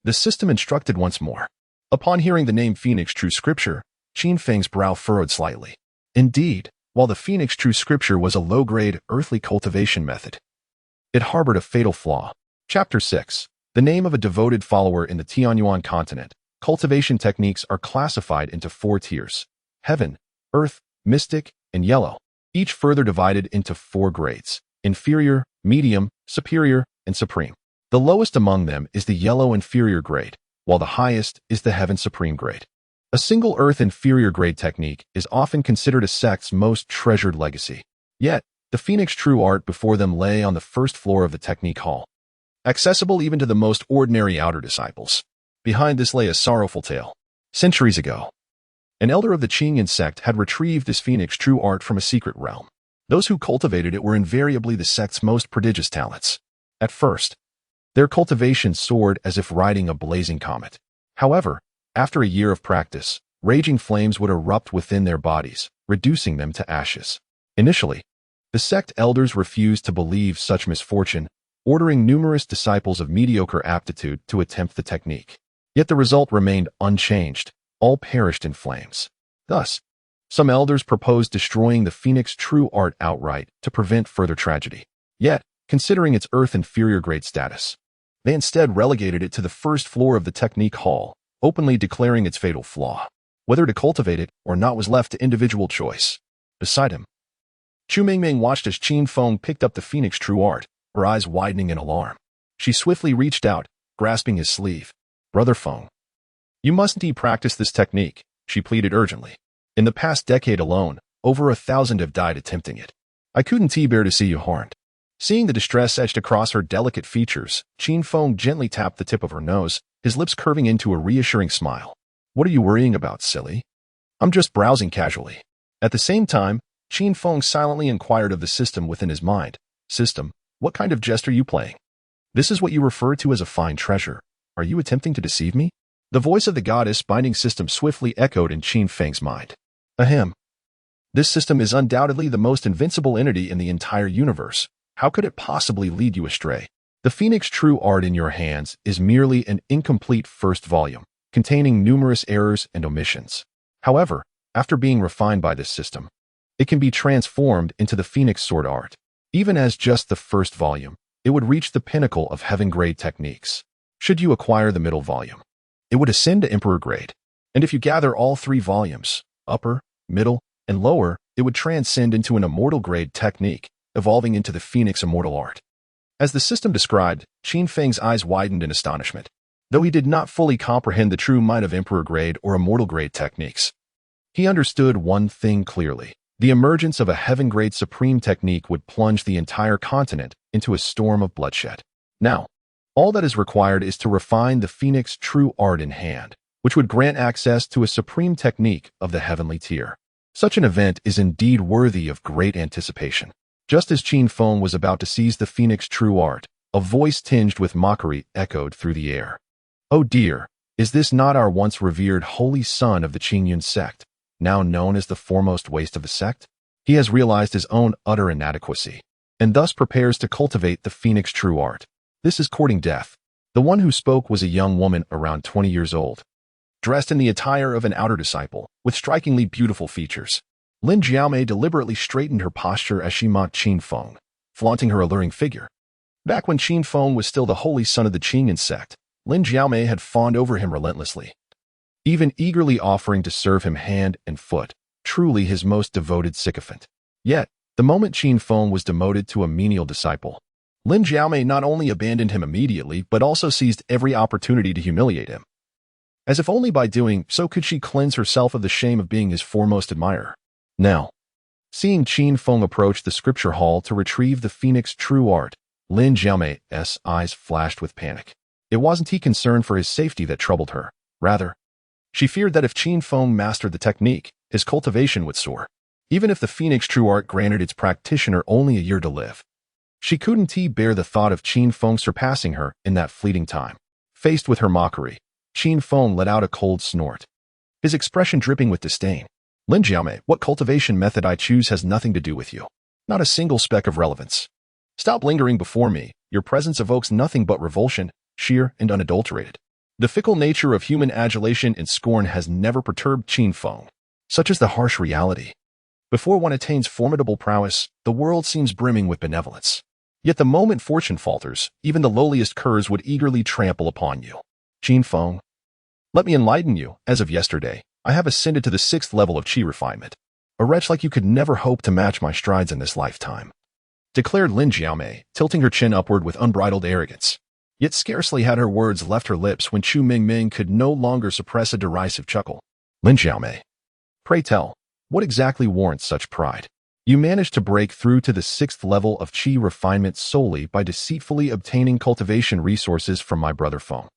The system instructed once more. Upon hearing the name Phoenix True Scripture, Qin Feng's brow furrowed slightly. Indeed, while the Phoenix True Scripture was a low-grade, earthly cultivation method, it harbored a fatal flaw. Chapter 6. The name of a devoted follower in the Tianyuan continent. Cultivation techniques are classified into 4 tiers: Heaven, Earth, Mystic, and Yellow, each further divided into 4 grades: Inferior, Medium, Superior, and Supreme. The lowest among them is the Yellow Inferior grade, while the highest is the Heaven Supreme grade. A single Earth Inferior grade technique is often considered a sect's most treasured legacy. Yet, the Phoenix True Art before them lay on the first floor of the Technique Hall, accessible even to the most ordinary outer disciples. Behind this lay a sorrowful tale. Centuries ago, an elder of the Qingyun sect had retrieved this Phoenix True Art from a secret realm. Those who cultivated it were invariably the sect's most prodigious talents. At first, their cultivation soared as if riding a blazing comet. However, after a year of practice, raging flames would erupt within their bodies, reducing them to ashes. Initially, the sect elders refused to believe such misfortune, ordering numerous disciples of mediocre aptitude to attempt the technique. Yet the result remained unchanged. All perished in flames. Thus, some elders proposed destroying the Phoenix True Art outright to prevent further tragedy. Yet, considering its Earth Inferior grade status, they instead relegated it to the first floor of the Technique Hall, openly declaring its fatal flaw. Whether to cultivate it or not was left to individual choice. Beside him, Chu Mingming watched as Qin Feng picked up the Phoenix True Art, her eyes widening in alarm. She swiftly reached out, grasping his sleeve. "Brother Feng, you mustn't practice this technique," she pleaded urgently. "In the past decade alone, over 1,000 have died attempting it. I couldn't bear to see you harmed." Seeing the distress etched across her delicate features, Qin Feng gently tapped the tip of her nose, his lips curving into a reassuring smile. "What are you worrying about, silly? I'm just browsing casually." At the same time, Qin Feng silently inquired of the system within his mind. "System, what kind of jest are you playing? This is what you refer to as a fine treasure. Are you attempting to deceive me?" The voice of the goddess binding system swiftly echoed in Qin Feng's mind. "Ahem. This system is undoubtedly the most invincible entity in the entire universe. How could it possibly lead you astray? The Phoenix True Art in your hands is merely an incomplete first volume, containing numerous errors and omissions. However, after being refined by this system, it can be transformed into the Phoenix Sword Art. Even as just the first volume, it would reach the pinnacle of heaven-grade techniques. Should you acquire the middle volume, it would ascend to Emperor grade. And if you gather all 3 volumes, upper, middle, and lower, it would transcend into an immortal grade technique, evolving into the Phoenix Immortal Art." As the system described, Qin Feng's eyes widened in astonishment. Though he did not fully comprehend the true might of Emperor grade or immortal grade techniques, he understood one thing clearly. The emergence of a heaven-grade supreme technique would plunge the entire continent into a storm of bloodshed. Now, all that is required is to refine the Phoenix True Art in hand, which would grant access to a supreme technique of the heavenly tier. Such an event is indeed worthy of great anticipation. Just as Qin Feng was about to seize the Phoenix True Art, a voice tinged with mockery echoed through the air. "Oh dear, is this not our once revered holy son of the Qingyun sect, now known as the foremost waste of the sect? He has realized his own utter inadequacy, and thus prepares to cultivate the Phoenix True Art. This is courting death." The one who spoke was a young woman around 20 years old, dressed in the attire of an outer disciple, with strikingly beautiful features. Lin Jiaomei deliberately straightened her posture as she mocked Qin Feng, flaunting her alluring figure. Back when Qin Feng was still the holy son of the Qingyun sect, Lin Jiaomei had fawned over him relentlessly, even eagerly offering to serve him hand and foot, truly his most devoted sycophant. Yet, the moment Qin Feng was demoted to a menial disciple, Lin Jiaomei not only abandoned him immediately, but also seized every opportunity to humiliate him. As if only by doing so could she cleanse herself of the shame of being his foremost admirer. Now, seeing Qin Feng approach the scripture hall to retrieve the phoenix true art, Lin Jiaomei's eyes flashed with panic. It wasn't he concern for his safety that troubled her. Rather, she feared that if Qin Feng mastered the technique, his cultivation would soar. Even if the phoenix true art granted its practitioner only a year to live, she couldn't bear the thought of Qin Feng surpassing her in that fleeting time. Faced with her mockery, Qin Feng let out a cold snort, his expression dripping with disdain. Lin Jiaomei, what cultivation method I choose has nothing to do with you. Not a single speck of relevance. Stop lingering before me. Your presence evokes nothing but revulsion, sheer and unadulterated. The fickle nature of human adulation and scorn has never perturbed Qin Feng. Such is the harsh reality. Before one attains formidable prowess, the world seems brimming with benevolence. Yet the moment fortune falters, even the lowliest curs would eagerly trample upon you. Qin Feng, let me enlighten you. As of yesterday, I have ascended to the 6th level of qi refinement. A wretch like you could never hope to match my strides in this lifetime, declared Lin Jiaomei, tilting her chin upward with unbridled arrogance. Yet scarcely had her words left her lips when Chu Mingming could no longer suppress a derisive chuckle. Lin Jiaomei, pray tell, what exactly warrants such pride? You managed to break through to the 6th level of qi refinement solely by deceitfully obtaining cultivation resources from my brother Feng.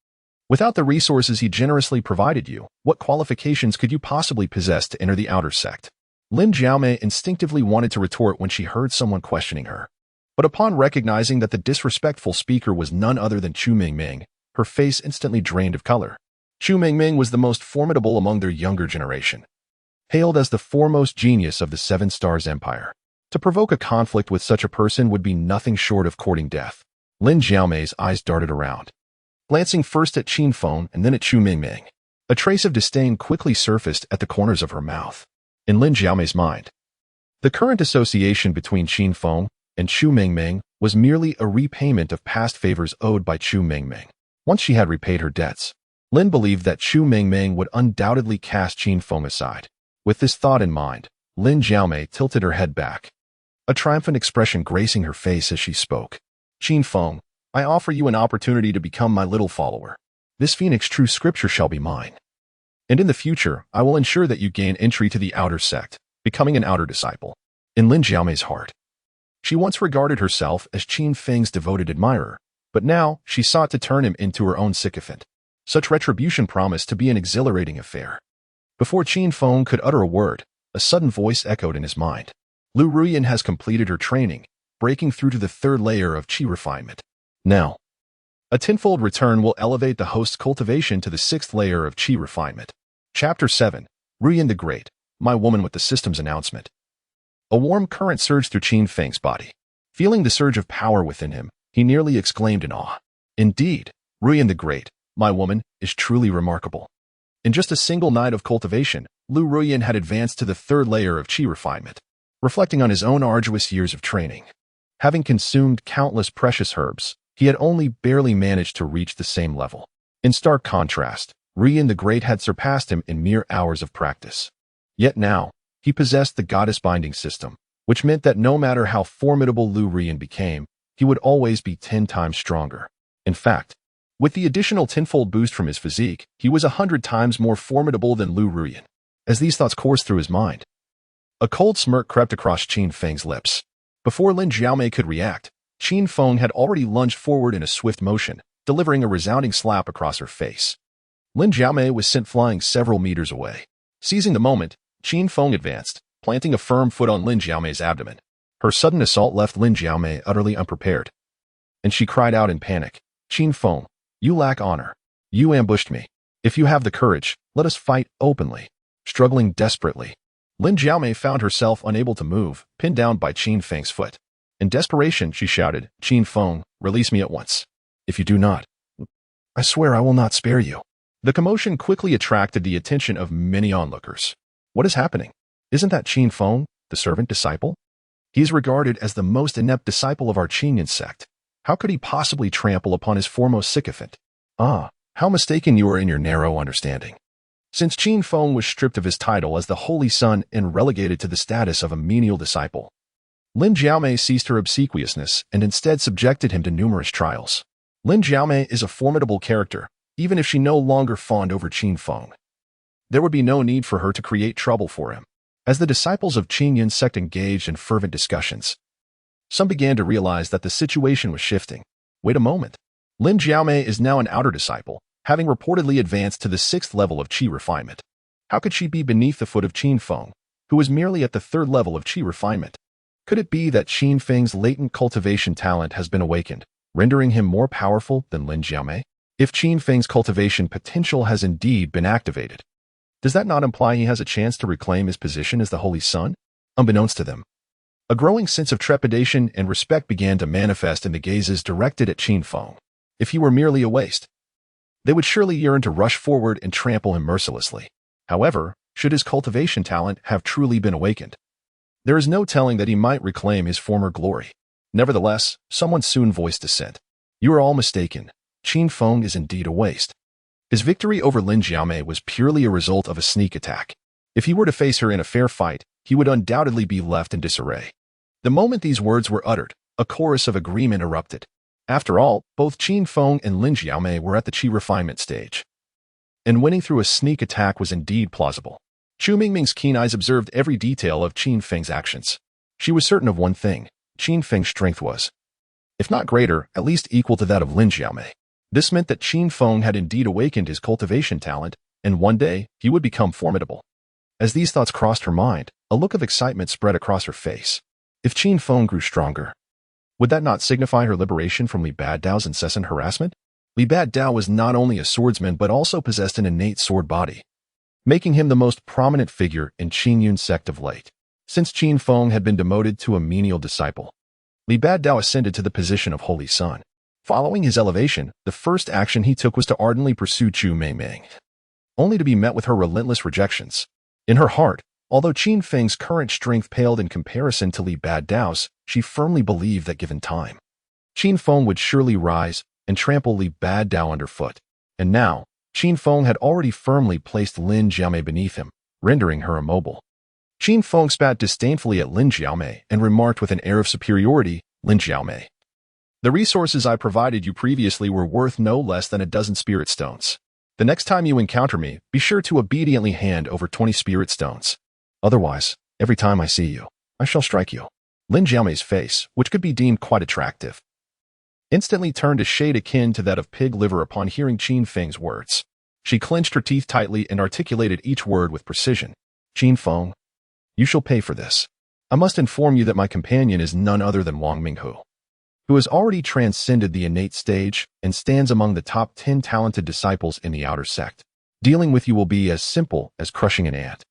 Without the resources he generously provided you, what qualifications could you possibly possess to enter the outer sect? Lin Jiaomei instinctively wanted to retort when she heard someone questioning her. But upon recognizing that the disrespectful speaker was none other than Chu Mingming, her face instantly drained of color. Chu Mingming was the most formidable among their younger generation, hailed as the foremost genius of the Seven Stars Empire. To provoke a conflict with such a person would be nothing short of courting death. Lin Jiaomei's eyes darted around, glancing first at Qin Feng and then at Chu Mingming. A trace of disdain quickly surfaced at the corners of her mouth. In Lin Jiaomei's mind, the current association between Qin Feng and Chu Mingming was merely a repayment of past favors owed by Chu Mingming. Once she had repaid her debts, Lin believed that Chu Mingming would undoubtedly cast Qin Feng aside. With this thought in mind, Lin Jiaomei tilted her head back, a triumphant expression gracing her face as she spoke. Qin Feng, I offer you an opportunity to become my little follower. This phoenix true scripture shall be mine. And in the future, I will ensure that you gain entry to the outer sect, becoming an outer disciple. In Lin Jiaomei's heart, she once regarded herself as Qin Feng's devoted admirer, but now she sought to turn him into her own sycophant. Such retribution promised to be an exhilarating affair. Before Qin Feng could utter a word, a sudden voice echoed in his mind. Lu Ruyan has completed her training, breaking through to the 3rd layer of qi refinement. Now, a tenfold return will elevate the host's cultivation to the 6th layer of qi refinement. Chapter 7, Ruyan the Great, My Woman with the Systems Announcement. A warm current surged through Qin Feng's body. Feeling the surge of power within him, he nearly exclaimed in awe. Indeed, Ruyan the Great, my woman, is truly remarkable. In just a single night of cultivation, Lu Ruyan had advanced to the 3rd layer of qi refinement. Reflecting on his own arduous years of training, having consumed countless precious herbs, he had only barely managed to reach the same level. In stark contrast, Ruyan the Great had surpassed him in mere hours of practice. Yet now, he possessed the goddess binding system, which meant that no matter how formidable Lu Ruyan became, he would always be 10 times stronger. In fact, with the additional tenfold boost from his physique, he was 100 times more formidable than Lu Ruyan. As these thoughts coursed through his mind, a cold smirk crept across Qin Feng's lips. Before Lin Jiaomei could react, Qin Feng had already lunged forward in a swift motion, delivering a resounding slap across her face. Lin Jiaomei was sent flying several meters away. Seizing the moment, Qin Feng advanced, planting a firm foot on Lin Jiaomei's abdomen. Her sudden assault left Lin Jiaomei utterly unprepared, and she cried out in panic, Qin Feng, you lack honor. You ambushed me. If you have the courage, let us fight openly. Struggling desperately, Lin Jiaomei found herself unable to move, pinned down by Qin Feng's foot. In desperation, she shouted, Qin Feng, release me at once. If you do not, I swear I will not spare you. The commotion quickly attracted the attention of many onlookers. What is happening? Isn't that Qin Feng, the servant disciple? He is regarded as the most inept disciple of our Qinyan sect. How could he possibly trample upon his foremost sycophant? Ah, How mistaken you are in your narrow understanding. Since Qin Feng was stripped of his title as the Holy Son and relegated to the status of a menial disciple, Lin Jiamei ceased her obsequiousness and instead subjected him to numerous trials. Lin Jiamei is a formidable character, even if she no longer fawned over Qin Feng. There would be no need for her to create trouble for him. As the disciples of Qin Yun's sect engaged in fervent discussions, some began to realize that the situation was shifting. Wait a moment. Lin Jiamei is now an outer disciple, having reportedly advanced to the 6th level of Qi refinement. How could she be beneath the foot of Qin Feng, who was merely at the 3rd level of Qi refinement? Could it be that Qin Feng's latent cultivation talent has been awakened, rendering him more powerful than Lin Jiamei? If Qin Feng's cultivation potential has indeed been activated, does that not imply he has a chance to reclaim his position as the Holy Son? Unbeknownst to them, a growing sense of trepidation and respect began to manifest in the gazes directed at Qin Feng. If he were merely a waste, they would surely yearn to rush forward and trample him mercilessly. However, should his cultivation talent have truly been awakened, there is no telling that he might reclaim his former glory. Nevertheless, someone soon voiced dissent. You are all mistaken. Qin Feng is indeed a waste. His victory over Lin Jiamei was purely a result of a sneak attack. If he were to face her in a fair fight, he would undoubtedly be left in disarray. The moment these words were uttered, a chorus of agreement erupted. After all, both Qin Feng and Lin Jiamei were at the Qi refinement stage, and winning through a sneak attack was indeed plausible. Chu Mingming's keen eyes observed every detail of Qin Feng's actions. She was certain of one thing: Qin Feng's strength was, if not greater, at least equal to that of Lin Jiamei. This meant that Qin Feng had indeed awakened his cultivation talent, and one day he would become formidable. As these thoughts crossed her mind, a look of excitement spread across her face. If Qin Feng grew stronger, would that not signify her liberation from Li Badao's incessant harassment? Li Badao was not only a swordsman but also possessed an innate sword body, making him the most prominent figure in Qin Yun's sect of late. Since Qin Feng had been demoted to a menial disciple, Li Badao ascended to the position of Holy Son. Following his elevation, the first action he took was to ardently pursue Chu Mingming, only to be met with her relentless rejections. In her heart, although Qin Feng's current strength paled in comparison to Li Badao's, she firmly believed that given time, Qin Feng would surely rise and trample Li Badao underfoot. And now, Qin Feng had already firmly placed Lin Jiamei beneath him, rendering her immobile. Qin Feng spat disdainfully at Lin Jiamei and remarked with an air of superiority, Lin Jiamei, the resources I provided you previously were worth no less than a dozen spirit stones. The next time you encounter me, be sure to obediently hand over 20 spirit stones. Otherwise, every time I see you, I shall strike you. Lin Jiamei's face, which could be deemed quite attractive, instantly turned a shade akin to that of pig liver upon hearing Qin Feng's words. She clenched her teeth tightly and articulated each word with precision. Qin Feng, you shall pay for this. I must inform you that my companion is none other than Wang Minghu, who has already transcended the innate stage and stands among the top 10 talented disciples in the outer sect. Dealing with you will be as simple as crushing an ant.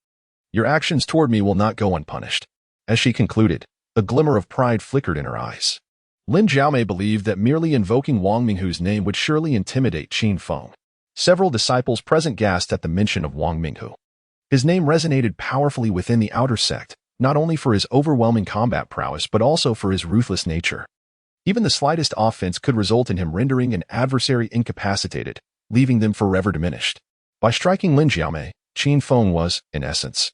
Your actions toward me will not go unpunished. As she concluded, a glimmer of pride flickered in her eyes. Lin Jiamei believed that merely invoking Wang Minghu's name would surely intimidate Qin Feng. Several disciples present gasped at the mention of Wang Minghu. His name resonated powerfully within the outer sect, not only for his overwhelming combat prowess but also for his ruthless nature. Even the slightest offense could result in him rendering an adversary incapacitated, leaving them forever diminished. By striking Lin Jiamei, Qin Feng was, in essence,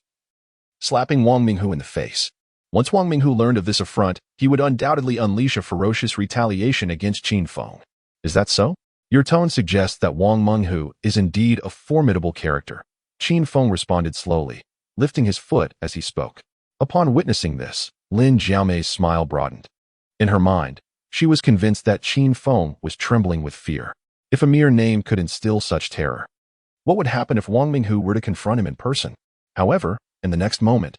slapping Wang Minghu in the face. Once Wang Minghu learned of this affront, he would undoubtedly unleash a ferocious retaliation against Qin Feng. Is that so? Your tone suggests that Wang Minghu is indeed a formidable character. Qin Feng responded slowly, lifting his foot as he spoke. Upon witnessing this, Lin Jiamei's smile broadened. In her mind, she was convinced that Qin Feng was trembling with fear. If a mere name could instill such terror, what would happen if Wang Minghu were to confront him in person? However, in the next moment,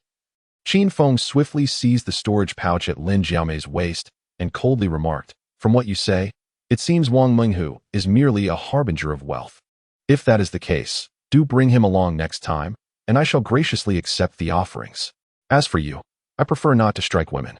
Qin Feng swiftly seized the storage pouch at Lin Jiamei's waist and coldly remarked, from what you say, it seems Wang Minghu is merely a harbinger of wealth. If that is the case, do bring him along next time, and I shall graciously accept the offerings. As for you, I prefer not to strike women,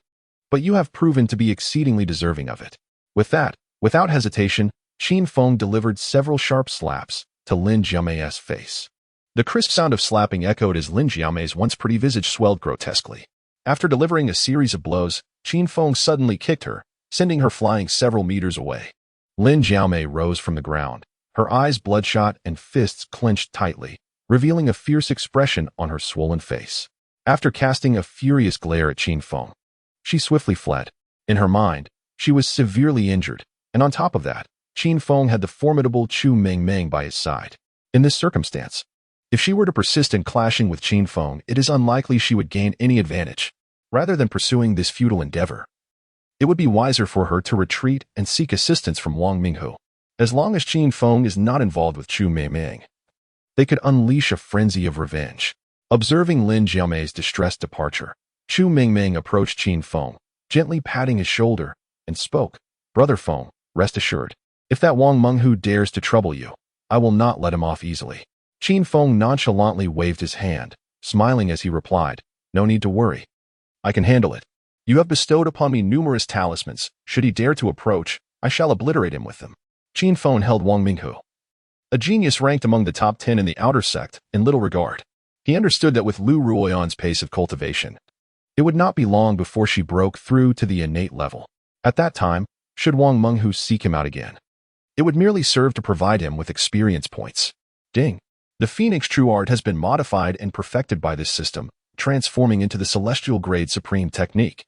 but you have proven to be exceedingly deserving of it. With that, without hesitation, Qin Feng delivered several sharp slaps to Lin Jiamei's face. The crisp sound of slapping echoed as Lin Jiamei's once pretty visage swelled grotesquely. After delivering a series of blows, Qin Feng suddenly kicked her, sending her flying several meters away. Lin Jiamei rose from the ground, her eyes bloodshot and fists clenched tightly, revealing a fierce expression on her swollen face. After casting a furious glare at Qin Feng, she swiftly fled. In her mind, she was severely injured, and on top of that, Qin Feng had the formidable Chu Mengmeng by his side. In this circumstance, if she were to persist in clashing with Qin Feng, it is unlikely she would gain any advantage. Rather than pursuing this futile endeavor, it would be wiser for her to retreat and seek assistance from Wang Minghu. As long as Qin Feng is not involved with Chu Mengmeng, they could unleash a frenzy of revenge. Observing Lin Jiamei's distressed departure, Chu Mengmeng approached Qin Feng, gently patting his shoulder, and spoke, "Brother Feng, rest assured, if that Wang Menghu dares to trouble you, I will not let him off easily." Qin Feng nonchalantly waved his hand, smiling as he replied, "No need to worry. I can handle it. You have bestowed upon me numerous talismans. Should he dare to approach, I shall obliterate him with them." Qin Feng held Wang Minghu, a genius ranked among the top 10 in the outer sect, in little regard. He understood that with Lu Ruoyan's pace of cultivation, it would not be long before she broke through to the innate level. At that time, should Wang Menghu seek him out again, it would merely serve to provide him with experience points. Ding! The Phoenix True Art has been modified and perfected by this system, transforming into the Celestial Grade Supreme Technique.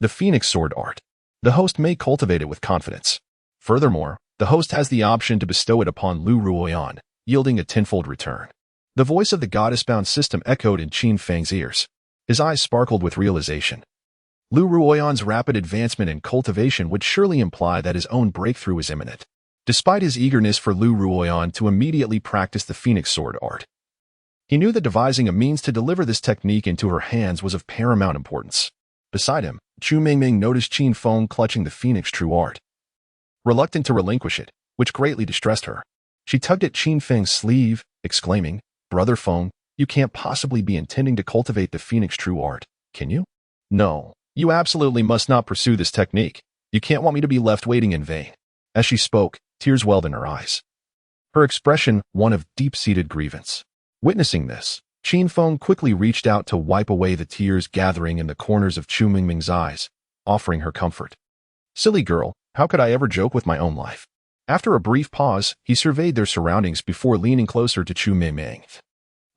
The Phoenix Sword Art. The host may cultivate it with confidence. Furthermore, the host has the option to bestow it upon Lu Ruoyan, yielding a tenfold return. The voice of the goddess-bound system echoed in Qin Feng's ears. His eyes sparkled with realization. Lu Ruoyan's rapid advancement in cultivation would surely imply that his own breakthrough is imminent. Despite his eagerness for Lu Ruoyan to immediately practice the Phoenix Sword Art, he knew that devising a means to deliver this technique into her hands was of paramount importance. Beside him, Chu Mengmeng noticed Qin Feng clutching the Phoenix True Art, reluctant to relinquish it, which greatly distressed her. She tugged at Qin Feng's sleeve, exclaiming, "Brother Feng, you can't possibly be intending to cultivate the Phoenix True Art, can you? No, you absolutely must not pursue this technique. You can't want me to be left waiting in vain." As she spoke, tears welled in her eyes, her expression one of deep-seated grievance. Witnessing this, Qin Feng quickly reached out to wipe away the tears gathering in the corners of Chu Mengmeng's eyes, offering her comfort. "Silly girl, how could I ever joke with my own life?" After a brief pause, he surveyed their surroundings before leaning closer to Chu Mengmeng.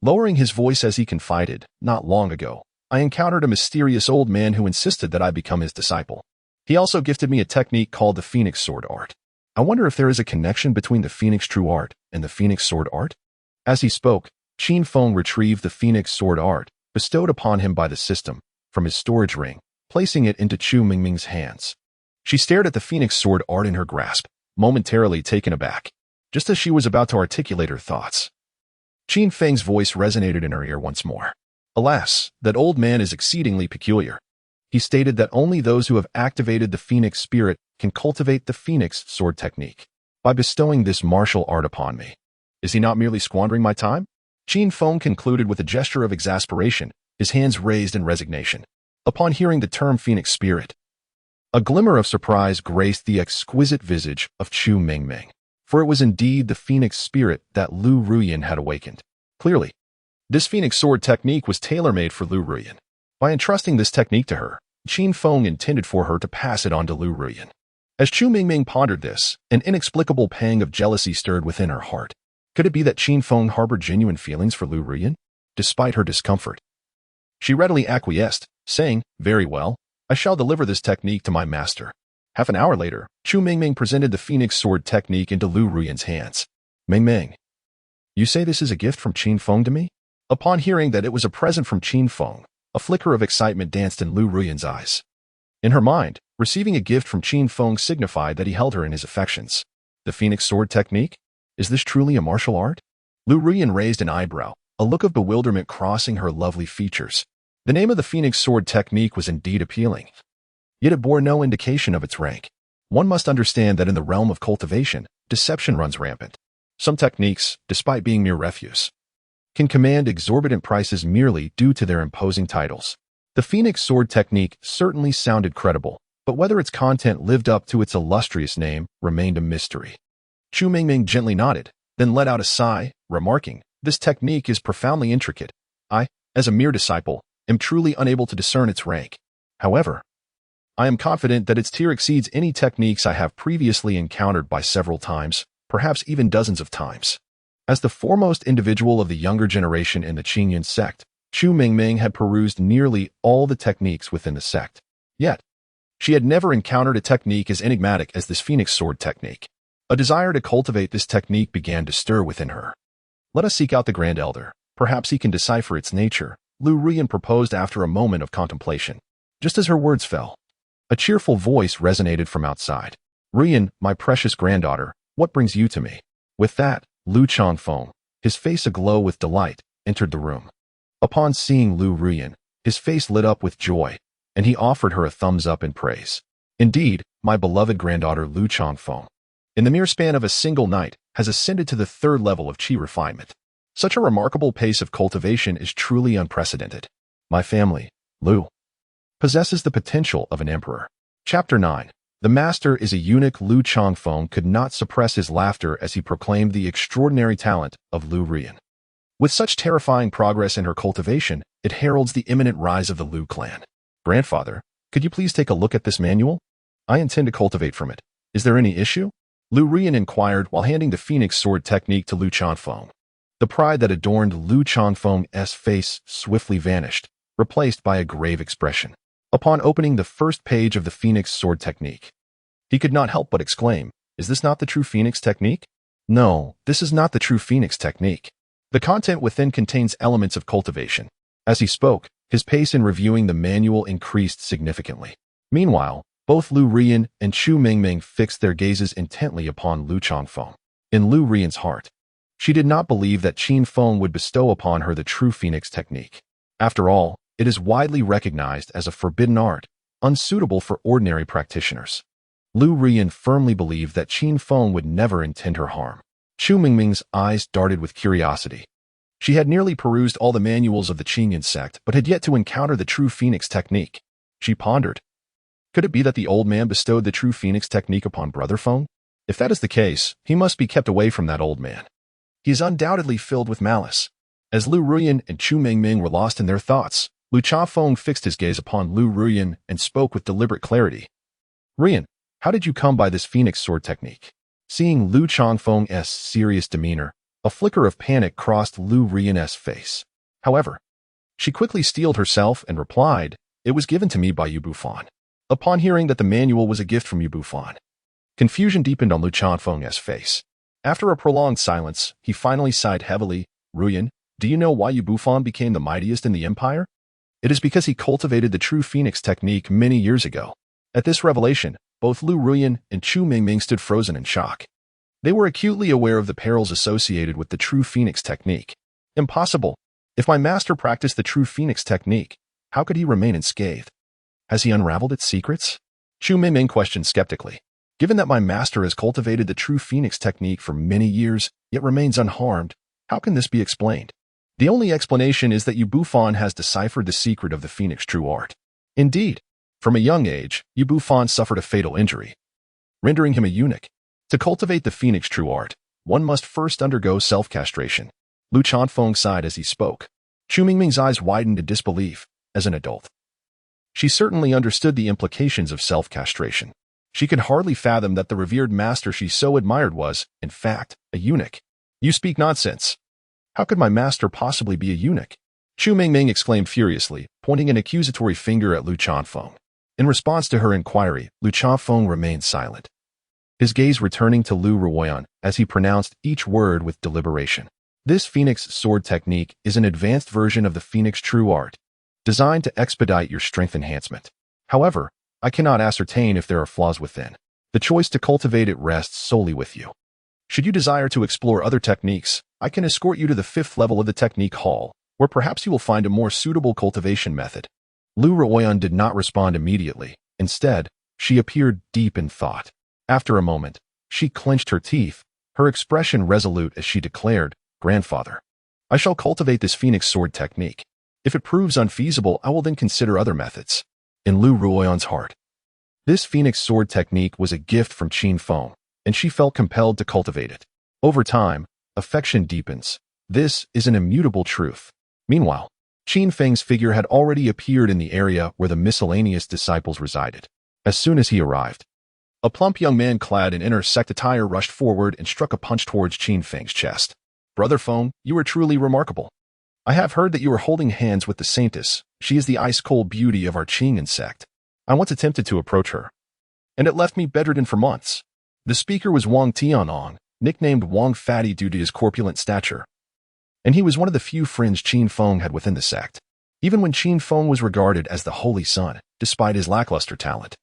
Lowering his voice as he confided, "Not long ago, I encountered a mysterious old man who insisted that I become his disciple. He also gifted me a technique called the Phoenix Sword Art. I wonder if there is a connection between the Phoenix True Art and the Phoenix Sword Art?" As he spoke, Qin Feng retrieved the Phoenix Sword Art, bestowed upon him by the system, from his storage ring, placing it into Chu Mengmeng's hands. She stared at the Phoenix Sword Art in her grasp, momentarily taken aback. Just as she was about to articulate her thoughts, Qin Feng's voice resonated in her ear once more. "Alas, that old man is exceedingly peculiar. He stated that only those who have activated the Phoenix spirit can cultivate the Phoenix Sword technique. By bestowing this martial art upon me, is he not merely squandering my time?" Qin Feng concluded with a gesture of exasperation, his hands raised in resignation. Upon hearing the term Phoenix spirit, a glimmer of surprise graced the exquisite visage of Chu Mengmeng, for it was indeed the Phoenix spirit that Lu Ruyan had awakened. Clearly, this Phoenix Sword technique was tailor-made for Lu Ruyan. By entrusting this technique to her, Qin Feng intended for her to pass it on to Lu Ruyan. As Chu Mengmeng pondered this, an inexplicable pang of jealousy stirred within her heart. Could it be that Qin Feng harbored genuine feelings for Lu Ruyan? Despite her discomfort, she readily acquiesced, saying, "Very well, I shall deliver this technique to my master." Half an hour later, Chu Mengmeng presented the Phoenix Sword technique into Lu Ruyan's hands. "Mengmeng, you say this is a gift from Qin Feng to me?" Upon hearing that it was a present from Qin Feng, a flicker of excitement danced in Lu Ruyan's eyes. In her mind, receiving a gift from Qin Feng signified that he held her in his affections. The Phoenix Sword technique? Is this truly a martial art? Lu Ruyan raised an eyebrow, a look of bewilderment crossing her lovely features. The name of the Phoenix Sword technique was indeed appealing, yet it bore no indication of its rank. One must understand that in the realm of cultivation, deception runs rampant. Some techniques, despite being mere refuse, can command exorbitant prices merely due to their imposing titles. The Phoenix Sword technique certainly sounded credible, but whether its content lived up to its illustrious name remained a mystery. Chu Mengmeng gently nodded, then let out a sigh, remarking, "This technique is profoundly intricate. I, as a mere disciple, am truly unable to discern its rank. However, I am confident that its tier exceeds any techniques I have previously encountered by several times, perhaps even dozens of times. As the foremost individual of the younger generation in the Qingyun sect, Chu Mingming had perused nearly all the techniques within the sect. Yet, she had never encountered a technique as enigmatic as this Phoenix Sword technique. A desire to cultivate this technique began to stir within her. "Let us seek out the Grand Elder. Perhaps he can decipher its nature," Lu Ruyan proposed after a moment of contemplation. Just as her words fell, a cheerful voice resonated from outside. "Ruyan, my precious granddaughter, what brings you to me?" With that, Lu Changfeng, his face aglow with delight, entered the room. Upon seeing Lu Ruyan, his face lit up with joy, and he offered her a thumbs up in praise. "Indeed, my beloved granddaughter Lu Changfeng, in the mere span of a single night, has ascended to the 3rd level of qi refinement. Such a remarkable pace of cultivation is truly unprecedented. My family, Lu, possesses the potential of an emperor." Chapter 9. The master is a eunuch. Lu Changfeng could not suppress his laughter as he proclaimed the extraordinary talent of Lu Ruyan. With such terrifying progress in her cultivation, it heralds the imminent rise of the Lu clan. "Grandfather, could you please take a look at this manual? I intend to cultivate from it. Is there any issue?" Lu Ruyan inquired while handing the Phoenix Sword technique to Lu Changfeng. The pride that adorned Lu Changfeng's face swiftly vanished, replaced by a grave expression. Upon opening the first page of the Phoenix Sword technique, he could not help but exclaim, "Is this not the true Phoenix technique?" "No, this is not the true Phoenix technique. The content within contains elements of cultivation." As he spoke, his pace in reviewing the manual increased significantly. Meanwhile, both Lu Ruyan and Chu Mingming fixed their gazes intently upon Lu Changfeng. In Lu Ruyan's heart, she did not believe that Qin Feng would bestow upon her the true Phoenix technique. After all, it is widely recognized as a forbidden art, unsuitable for ordinary practitioners. Lu Ruyan firmly believed that Qin Feng would never intend her harm. Chu Mingming's eyes darted with curiosity. She had nearly perused all the manuals of the Qingyun sect, but had yet to encounter the true Phoenix technique. She pondered. Could it be that the old man bestowed the true Phoenix technique upon Brother Feng? If that is the case, he must be kept away from that old man. He is undoubtedly filled with malice. As Lu Ruyan and Chu Mingming were lost in their thoughts, Lu Changfeng fixed his gaze upon Lu Ruyan and spoke with deliberate clarity. "Ruyan, how did you come by this Phoenix Sword technique?" Seeing Lu Changfeng's serious demeanor, a flicker of panic crossed Lu Ruyan's face. However, she quickly steeled herself and replied, "It was given to me by Yu Bufan." Upon hearing that the manual was a gift from Yu Bufan, confusion deepened on Lu Changfeng's face. After a prolonged silence, he finally sighed heavily. "Ruyan, do you know why Yu Bufan became the mightiest in the empire? It is because he cultivated the true Phoenix technique many years ago." At this revelation, both Lu Ruyan and Chu Mingming stood frozen in shock. They were acutely aware of the perils associated with the true Phoenix technique. Impossible. If my master practiced the true Phoenix technique, how could he remain unscathed? Has he unraveled its secrets? Chu Mingming questioned skeptically. Given that my master has cultivated the true Phoenix technique for many years, yet remains unharmed, how can this be explained? The only explanation is that Yu Bufan has deciphered the secret of the Phoenix true art. Indeed, from a young age, Yu Bufan suffered a fatal injury, rendering him a eunuch. To cultivate the Phoenix true art, one must first undergo self-castration. Lu Changfeng sighed as he spoke. Chu Mingming's eyes widened in disbelief. As an adult, she certainly understood the implications of self-castration. She could hardly fathom that the revered master she so admired was, in fact, a eunuch. "You speak nonsense. How could my master possibly be a eunuch?" Chu Mingming exclaimed furiously, pointing an accusatory finger at Lu Changfeng. In response to her inquiry, Lu Changfeng remained silent, his gaze returning to Lu Ruyan as he pronounced each word with deliberation. This Phoenix Sword technique is an advanced version of the Phoenix true art, designed to expedite your strength enhancement. However, I cannot ascertain if there are flaws within. The choice to cultivate it rests solely with you. Should you desire to explore other techniques, I can escort you to the 5th level of the technique hall, where perhaps you will find a more suitable cultivation method. Lu Ruyan did not respond immediately. Instead, she appeared deep in thought. After a moment, she clenched her teeth, her expression resolute as she declared, "Grandfather, I shall cultivate this Phoenix Sword technique. If it proves unfeasible, I will then consider other methods." In Lu Ruyan's heart, this Phoenix Sword technique was a gift from Qin Feng, and she felt compelled to cultivate it. Over time, affection deepens. This is an immutable truth. Meanwhile, Qin Feng's figure had already appeared in the area where the miscellaneous disciples resided. As soon as he arrived, A plump young man clad in inner sect attire rushed forward and struck a punch towards Qin Feng's chest. "Brother Feng, you are truly remarkable. I have heard that you are holding hands with the Saintess. She is the ice-cold beauty of our Qing sect. I once attempted to approach her, and it left me bedridden for months." The speaker was Wang Tianong, nicknamed Wang Fatty due to his corpulent stature, and he was one of the few friends Qin Feng had within the sect. Even when Qin Feng was regarded as the Holy Son, despite his lackluster talent,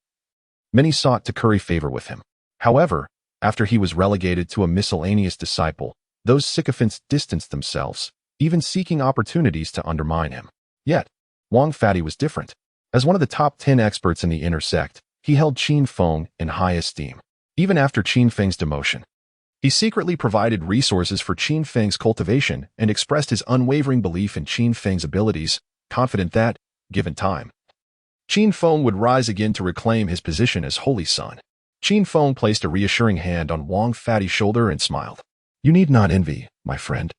many sought to curry favor with him. However, after he was relegated to a miscellaneous disciple, those sycophants distanced themselves, even seeking opportunities to undermine him. Yet, Wang Fatty was different. As one of the top 10 experts in the inner sect, he held Qin Feng in high esteem. Even after Qin Feng's demotion, he secretly provided resources for Qin Feng's cultivation and expressed his unwavering belief in Qin Feng's abilities, confident that, given time, Qin Feng would rise again to reclaim his position as Holy Son. Qin Feng placed a reassuring hand on Wang Fatty's shoulder and smiled. "You need not envy, my friend.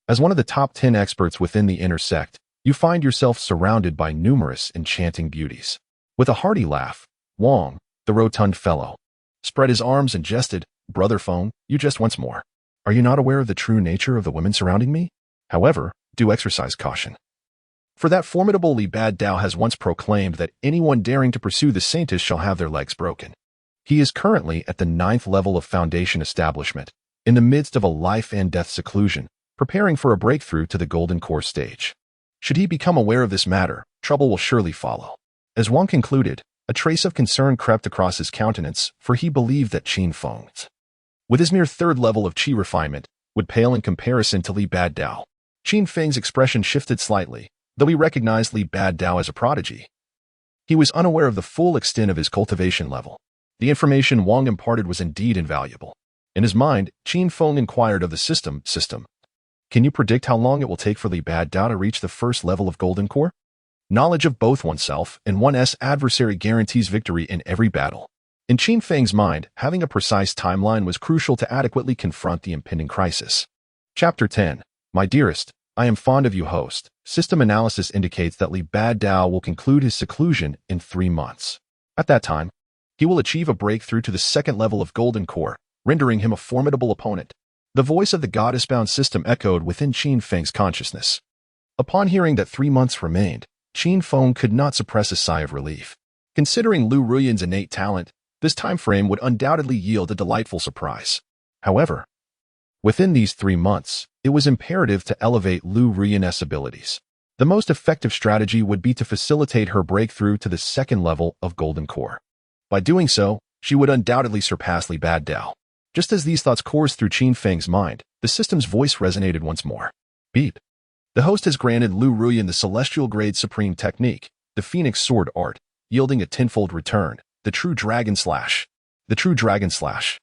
As one of the top 10 experts within the inner sect, you find yourself surrounded by numerous enchanting beauties." With a hearty laugh, Wang, the rotund fellow, spread his arms and jested, "Brother Feng, you jest once more. Are you not aware of the true nature of the women surrounding me? However, do exercise caution. For that formidable Li Bad Dao has once proclaimed that anyone daring to pursue the Saintess shall have their legs broken. He is currently at the 9th level of Foundation establishment, in the midst of a life and death seclusion, preparing for a breakthrough to the Golden Core stage. Should he become aware of this matter, trouble will surely follow." As Wang concluded, a trace of concern crept across his countenance, for he believed that Qin Feng, with his mere 3rd level of qi refinement, would pale in comparison to Li Bad Dao. Qin Feng's expression shifted slightly, though he recognized Li Bad Dao as a prodigy. He was unaware of the full extent of his cultivation level. The information Wang imparted was indeed invaluable. In his mind, Qin Feng inquired of the system, "Can you predict how long it will take for Li Bad Dao to reach the 1st level of Golden Core?" Knowledge of both oneself and one's adversary guarantees victory in every battle. In Qin Feng's mind, having a precise timeline was crucial to adequately confront the impending crisis. Chapter 10. My dearest, I am fond of you, host. System analysis indicates that Li Bad Dao will conclude his seclusion in 3 months. At that time, he will achieve a breakthrough to the 2nd level of Golden Core, rendering him a formidable opponent. The voice of the goddess-bound system echoed within Qin Feng's consciousness. Upon hearing that 3 months remained, Qin Feng could not suppress a sigh of relief. Considering Lu Ruyan's innate talent, this time frame would undoubtedly yield a delightful surprise. However, within these 3 months, it was imperative to elevate Lu Ruyan's abilities. The most effective strategy would be to facilitate her breakthrough to the 2nd level of Golden Core. By doing so, she would undoubtedly surpass Li Bad Dao. Just as these thoughts coursed through Qin Feng's mind, the system's voice resonated once more. "Beep. The host has granted Lu Ruyan the celestial grade supreme technique, the Phoenix Sword Art, yielding a tenfold return, the True Dragon Slash. The True Dragon Slash,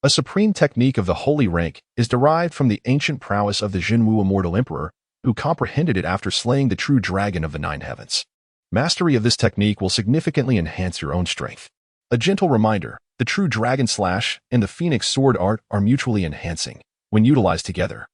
a supreme technique of the holy rank, is derived from the ancient prowess of the Jinwu Immortal Emperor, who comprehended it after slaying the true dragon of the 9 heavens. Mastery of this technique will significantly enhance your own strength. A gentle reminder, the True Dragon Slash and the Phoenix Sword Art are mutually enhancing. When utilized together,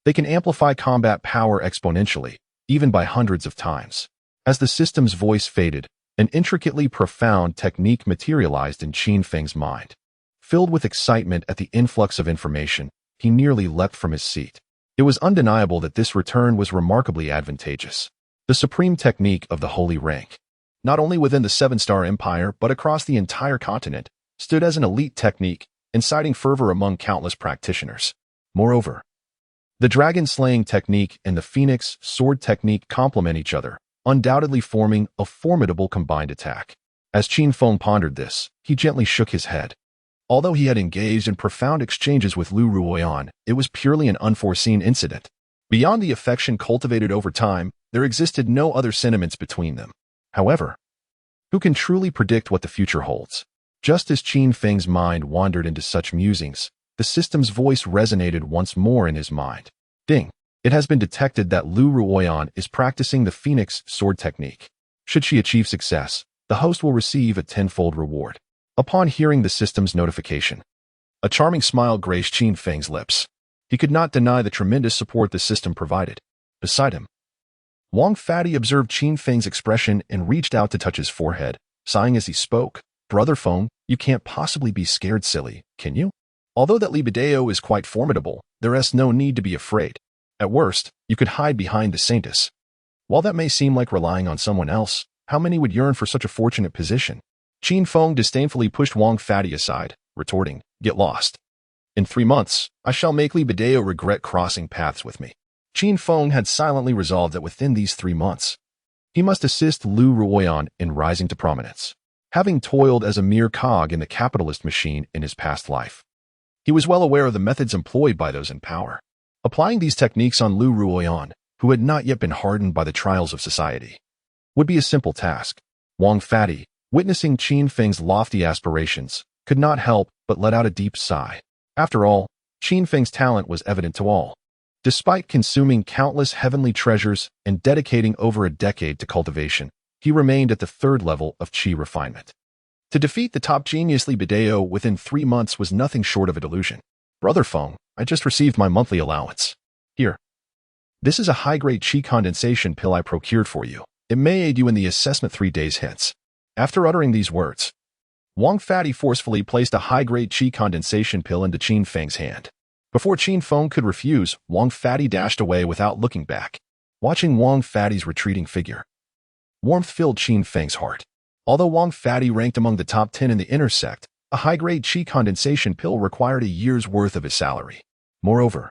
they can amplify combat power exponentially, even by hundreds of times." As the system's voice faded, an intricately profound technique materialized in Qin Feng's mind. Filled with excitement at the influx of information, he nearly leapt from his seat. It was undeniable that this return was remarkably advantageous. The supreme technique of the holy rank, not only within the 7-star empire but across the entire continent, stood as an elite technique, inciting fervor among countless practitioners. Moreover, the dragon-slaying technique and the Phoenix Sword technique complement each other, undoubtedly forming a formidable combined attack. As Qin Feng pondered this, he gently shook his head. Although he had engaged in profound exchanges with Lu Ruoyan, it was purely an unforeseen incident. Beyond the affection cultivated over time, there existed no other sentiments between them. However, who can truly predict what the future holds? Just as Qin Feng's mind wandered into such musings, the system's voice resonated once more in his mind. "Ding! It has been detected that Lu Ruoyan is practicing the Phoenix Sword technique. Should she achieve success, the host will receive a tenfold reward." Upon hearing the system's notification, a charming smile graced Qin Feng's lips. He could not deny the tremendous support the system provided. Beside him, Wang Fatty observed Qin Feng's expression and reached out to touch his forehead, sighing as he spoke, Brother Feng, you can't possibly be scared, silly, can you? Although that Li Bideo is quite formidable, there is no need to be afraid. At worst, you could hide behind the Saintess. While that may seem like relying on someone else, how many would yearn for such a fortunate position? Qin Feng disdainfully pushed Wang Fatty aside, retorting, get lost. In 3 months, I shall make Li Bideo regret crossing paths with me. Qin Feng had silently resolved that within these 3 months, he must assist Lu Ruoyan in rising to prominence. Having toiled as a mere cog in the capitalist machine in his past life, he was well aware of the methods employed by those in power. Applying these techniques on Lu Ruoyan, who had not yet been hardened by the trials of society, would be a simple task. Wang Fatty, witnessing Qin Feng's lofty aspirations, could not help but let out a deep sigh. After all, Qin Feng's talent was evident to all. Despite consuming countless heavenly treasures and dedicating over a decade to cultivation, he remained at the 3rd level of qi refinement. To defeat the top genius Li Bideo within 3 months was nothing short of a delusion. Brother Feng, I just received my monthly allowance. Here. This is a high-grade qi condensation pill I procured for you. It may aid you in the assessment 3 days hence. After uttering these words, Wang Fatty forcefully placed a high-grade qi condensation pill into Qin Feng's hand. Before Qin Feng could refuse, Wang Fatty dashed away without looking back. Watching Wang Fatty's retreating figure, warmth filled Qin Feng's heart. Although Wang Fatty ranked among the top 10 in the inner sect, a high-grade qi condensation pill required a year's worth of his salary. Moreover,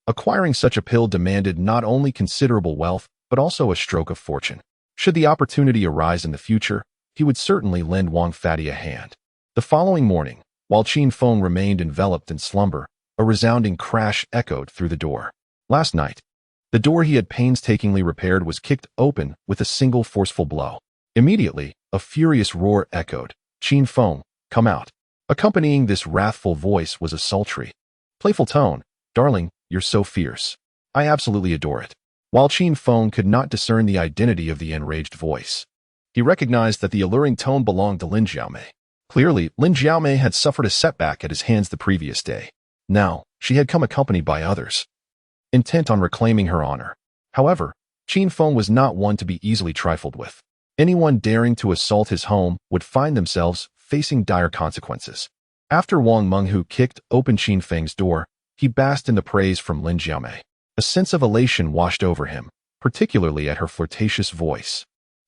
acquiring such a pill demanded not only considerable wealth, but also a stroke of fortune. Should the opportunity arise in the future, he would certainly lend Wang Fatty a hand. The following morning, while Qin Feng remained enveloped in slumber, a resounding crash echoed through the door. Last night, the door he had painstakingly repaired was kicked open with a single forceful blow. Immediately, a furious roar echoed. Qin Feng, come out. Accompanying this wrathful voice was a sultry, playful tone. Darling, you're so fierce. I absolutely adore it. While Qin Feng could not discern the identity of the enraged voice, he recognized that the alluring tone belonged to Lin Jiaomei. Clearly, Lin Jiaomei had suffered a setback at his hands the previous day. Now, she had come accompanied by others, intent on reclaiming her honor. However, Qin Feng was not one to be easily trifled with. Anyone daring to assault his home would find themselves facing dire consequences. After Wang Menghu kicked open Qin Feng's door, he basked in the praise from Lin Jiaomei. A sense of elation washed over him, particularly at her flirtatious voice,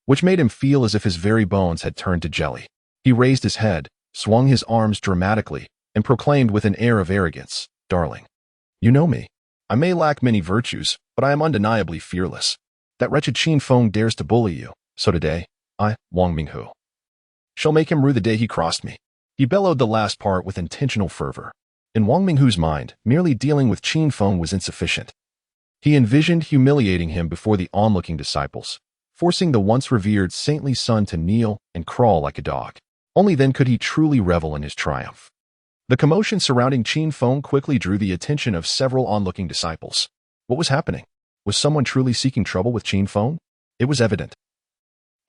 which made him feel as if his very bones had turned to jelly. He raised his head, swung his arms dramatically, and proclaimed with an air of arrogance, Darling, you know me. I may lack many virtues, but I am undeniably fearless. That wretched Qin Feng dares to bully you, so today, I, Wang Menghu, shall make him rue the day he crossed me. He bellowed the last part with intentional fervor. In Wang Menghu's mind, merely dealing with Qin Feng was insufficient. He envisioned humiliating him before the onlooking disciples, forcing the once revered saintly son to kneel and crawl like a dog. Only then could he truly revel in his triumph. The commotion surrounding Qin Feng quickly drew the attention of several onlooking disciples. What was happening? Was someone truly seeking trouble with Qin Feng? It was evident.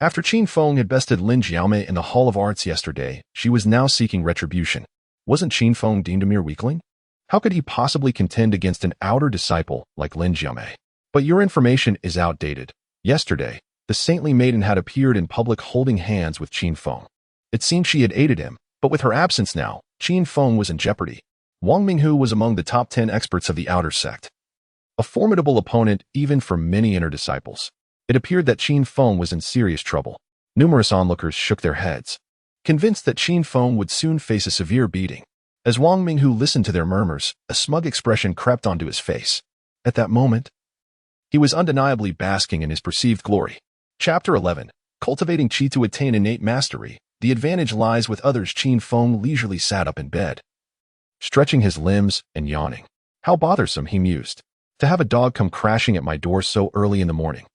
After Qin Feng had bested Lin Jiaomei in the Hall of Arts yesterday, she was now seeking retribution. Wasn't Qin Feng deemed a mere weakling? How could he possibly contend against an outer disciple like Lin Jiaomei? But your information is outdated. Yesterday, the saintly maiden had appeared in public holding hands with Qin Feng. It seemed she had aided him, but with her absence now, Qin Feng was in jeopardy. Wang Menghu was among the top 10 experts of the outer sect, a formidable opponent even for many inner disciples. It appeared that Qin Feng was in serious trouble. Numerous onlookers shook their heads, convinced that Qin Feng would soon face a severe beating. As Wang Menghu listened to their murmurs, a smug expression crept onto his face. At that moment, he was undeniably basking in his perceived glory. Chapter 11. Cultivating Qi to attain innate mastery. The advantage lies with others. Qin Feng leisurely sat up in bed, stretching his limbs and yawning. How bothersome, he mused, to have a dog come crashing at my door so early in the morning.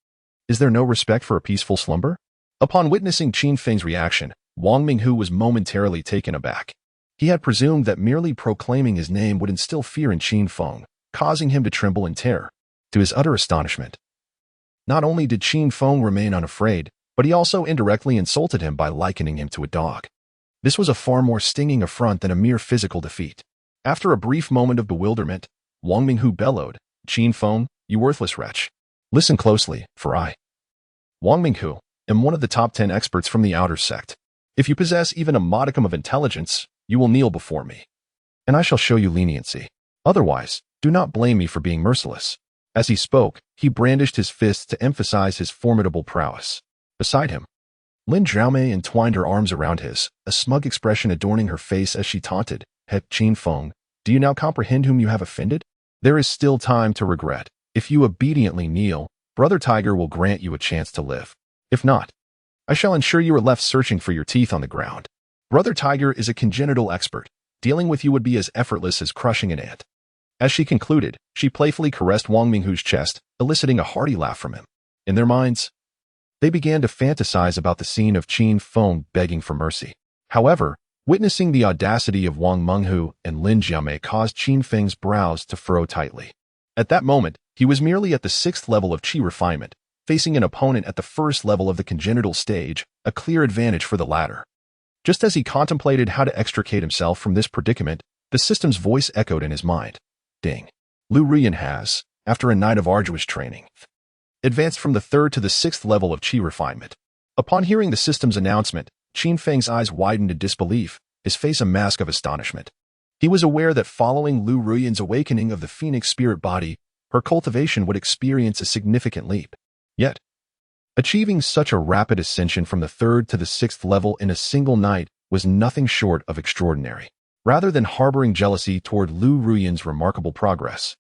Is there no respect for a peaceful slumber? Upon witnessing Qin Feng's reaction, Wang Menghu was momentarily taken aback. He had presumed that merely proclaiming his name would instill fear in Qin Feng, causing him to tremble in terror. To his utter astonishment, not only did Qin Feng remain unafraid, but he also indirectly insulted him by likening him to a dog. This was a far more stinging affront than a mere physical defeat. After a brief moment of bewilderment, Wang Menghu bellowed, Qin Feng, you worthless wretch. Listen closely, for I, Wang Menghu, am one of the top 10 experts from the outer sect. If you possess even a modicum of intelligence, you will kneel before me, and I shall show you leniency. Otherwise, do not blame me for being merciless." As he spoke, he brandished his fists to emphasize his formidable prowess. Beside him, Lin Zhaomei entwined her arms around his, a smug expression adorning her face as she taunted, "He Qin Feng, do you now comprehend whom you have offended? There is still time to regret. If you obediently kneel, Brother Tiger will grant you a chance to live. If not, I shall ensure you are left searching for your teeth on the ground. Brother Tiger is a congenital expert. Dealing with you would be as effortless as crushing an ant." As she concluded, she playfully caressed Wang Minghu's chest, eliciting a hearty laugh from him. In their minds, they began to fantasize about the scene of Qin Feng begging for mercy. However, witnessing the audacity of Wang Minghu and Lin Zhaomei caused Qin Feng's brows to furrow tightly. At that moment, he was merely at the 6th level of qi refinement, facing an opponent at the 1st level of the congenital stage, a clear advantage for the latter. Just as he contemplated how to extricate himself from this predicament, the system's voice echoed in his mind. Ding. Lu Ruyan has, after a night of arduous training, advanced from the 3rd to the 6th level of qi refinement. Upon hearing the system's announcement, Qin Feng's eyes widened in disbelief, his face a mask of astonishment. He was aware that following Lu Ruyan's awakening of the phoenix spirit body, her cultivation would experience a significant leap. Yet, achieving such a rapid ascension from the 3rd to the 6th level in a single night was nothing short of extraordinary. Rather than harboring jealousy toward Lu Ruyan's remarkable progress,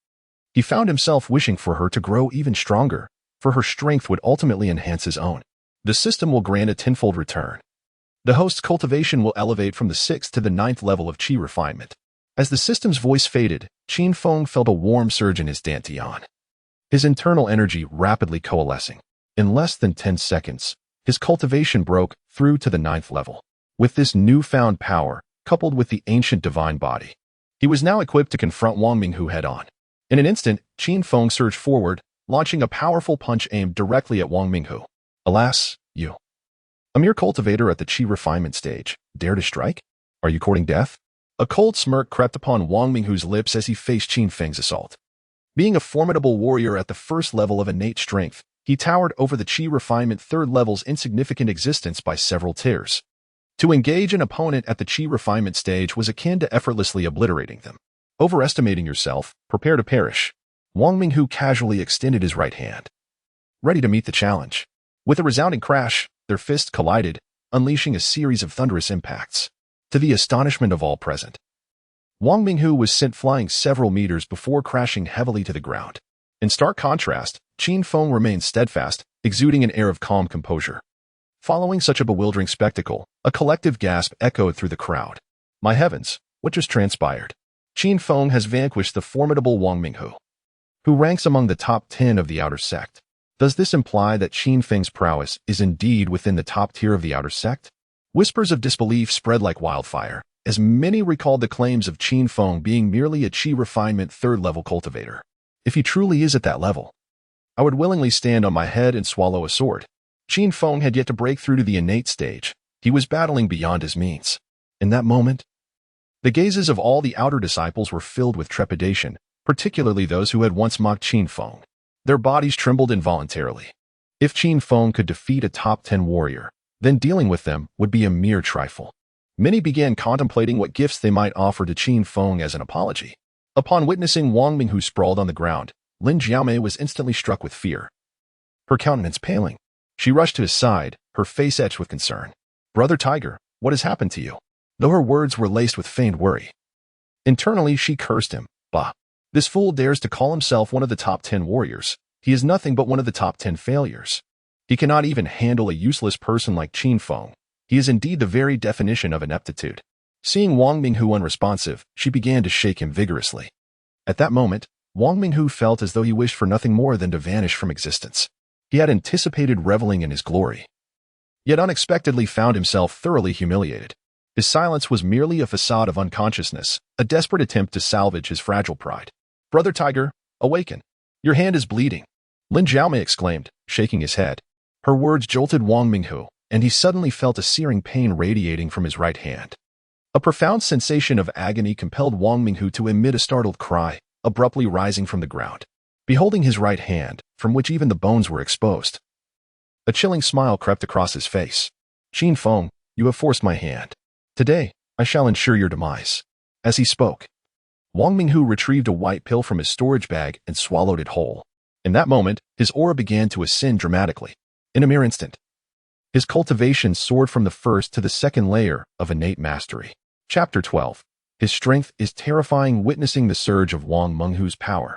he found himself wishing for her to grow even stronger, for her strength would ultimately enhance his own. The system will grant a tenfold return. The host's cultivation will elevate from the 6th to the 9th level of qi refinement. As the system's voice faded, Qin Feng felt a warm surge in his dantian, his internal energy rapidly coalescing. In less than 10 seconds, his cultivation broke through to the 9th level. With this newfound power, coupled with the ancient divine body, he was now equipped to confront Wang Minghu head-on. In an instant, Qin Feng surged forward, launching a powerful punch aimed directly at Wang Minghu. "Alas, you, a mere cultivator at the qi refinement stage, dare to strike? Are you courting death?" A cold smirk crept upon Wang Minghu's lips as he faced Qin Feng's assault. Being a formidable warrior at the 1st level of innate strength, he towered over the qi refinement 3rd level's insignificant existence by several tiers. To engage an opponent at the qi refinement stage was akin to effortlessly obliterating them. Overestimating yourself, prepare to perish. Wang Minghu casually extended his right hand, ready to meet the challenge. With a resounding crash, their fists collided, unleashing a series of thunderous impacts. To the astonishment of all present, Wang Minghu was sent flying several meters before crashing heavily to the ground. In stark contrast, Qin Feng remained steadfast, exuding an air of calm composure. Following such a bewildering spectacle, a collective gasp echoed through the crowd. My heavens, what just transpired? Qin Feng has vanquished the formidable Wang Minghu, who ranks among the top 10 of the outer sect. Does this imply that Qin Feng's prowess is indeed within the top tier of the outer sect? Whispers of disbelief spread like wildfire, as many recalled the claims of Qin Feng being merely a qi refinement 3rd level cultivator. If he truly is at that level, I would willingly stand on my head and swallow a sword. Qin Feng had yet to break through to the innate stage. He was battling beyond his means. In that moment, the gazes of all the outer disciples were filled with trepidation, particularly those who had once mocked Qin Feng. Their bodies trembled involuntarily. If Qin Feng could defeat a top 10 warrior, then dealing with them would be a mere trifle. Many began contemplating what gifts they might offer to Qin Feng as an apology. Upon witnessing Wang Minghu sprawled on the ground, Lin Zhaomei was instantly struck with fear, her countenance paling. She rushed to his side, her face etched with concern. Brother Tiger, what has happened to you? Though her words were laced with feigned worry, internally she cursed him. Bah! This fool dares to call himself one of the top 10 warriors. He is nothing but one of the top 10 failures. He cannot even handle a useless person like Qin Feng. He is indeed the very definition of ineptitude. Seeing Wang Minghu unresponsive, she began to shake him vigorously. At that moment, Wang Minghu felt as though he wished for nothing more than to vanish from existence. He had anticipated reveling in his glory, yet unexpectedly found himself thoroughly humiliated. His silence was merely a facade of unconsciousness, a desperate attempt to salvage his fragile pride. Brother Tiger, awaken. Your hand is bleeding, Lin Zhaomei exclaimed, shaking his head. Her words jolted Wang Minghu, and he suddenly felt a searing pain radiating from his right hand. A profound sensation of agony compelled Wang Minghu to emit a startled cry, abruptly rising from the ground. Beholding his right hand, from which even the bones were exposed, a chilling smile crept across his face. Qin Feng, You have forced my hand. Today, I shall ensure your demise." As he spoke, Wang Minghu retrieved a white pill from his storage bag and swallowed it whole. In that moment, his aura began to ascend dramatically. In a mere instant, his cultivation soared from the first to the second layer of innate mastery. Chapter 12. His strength is terrifying. Witnessing the surge of Wang Minghu's power,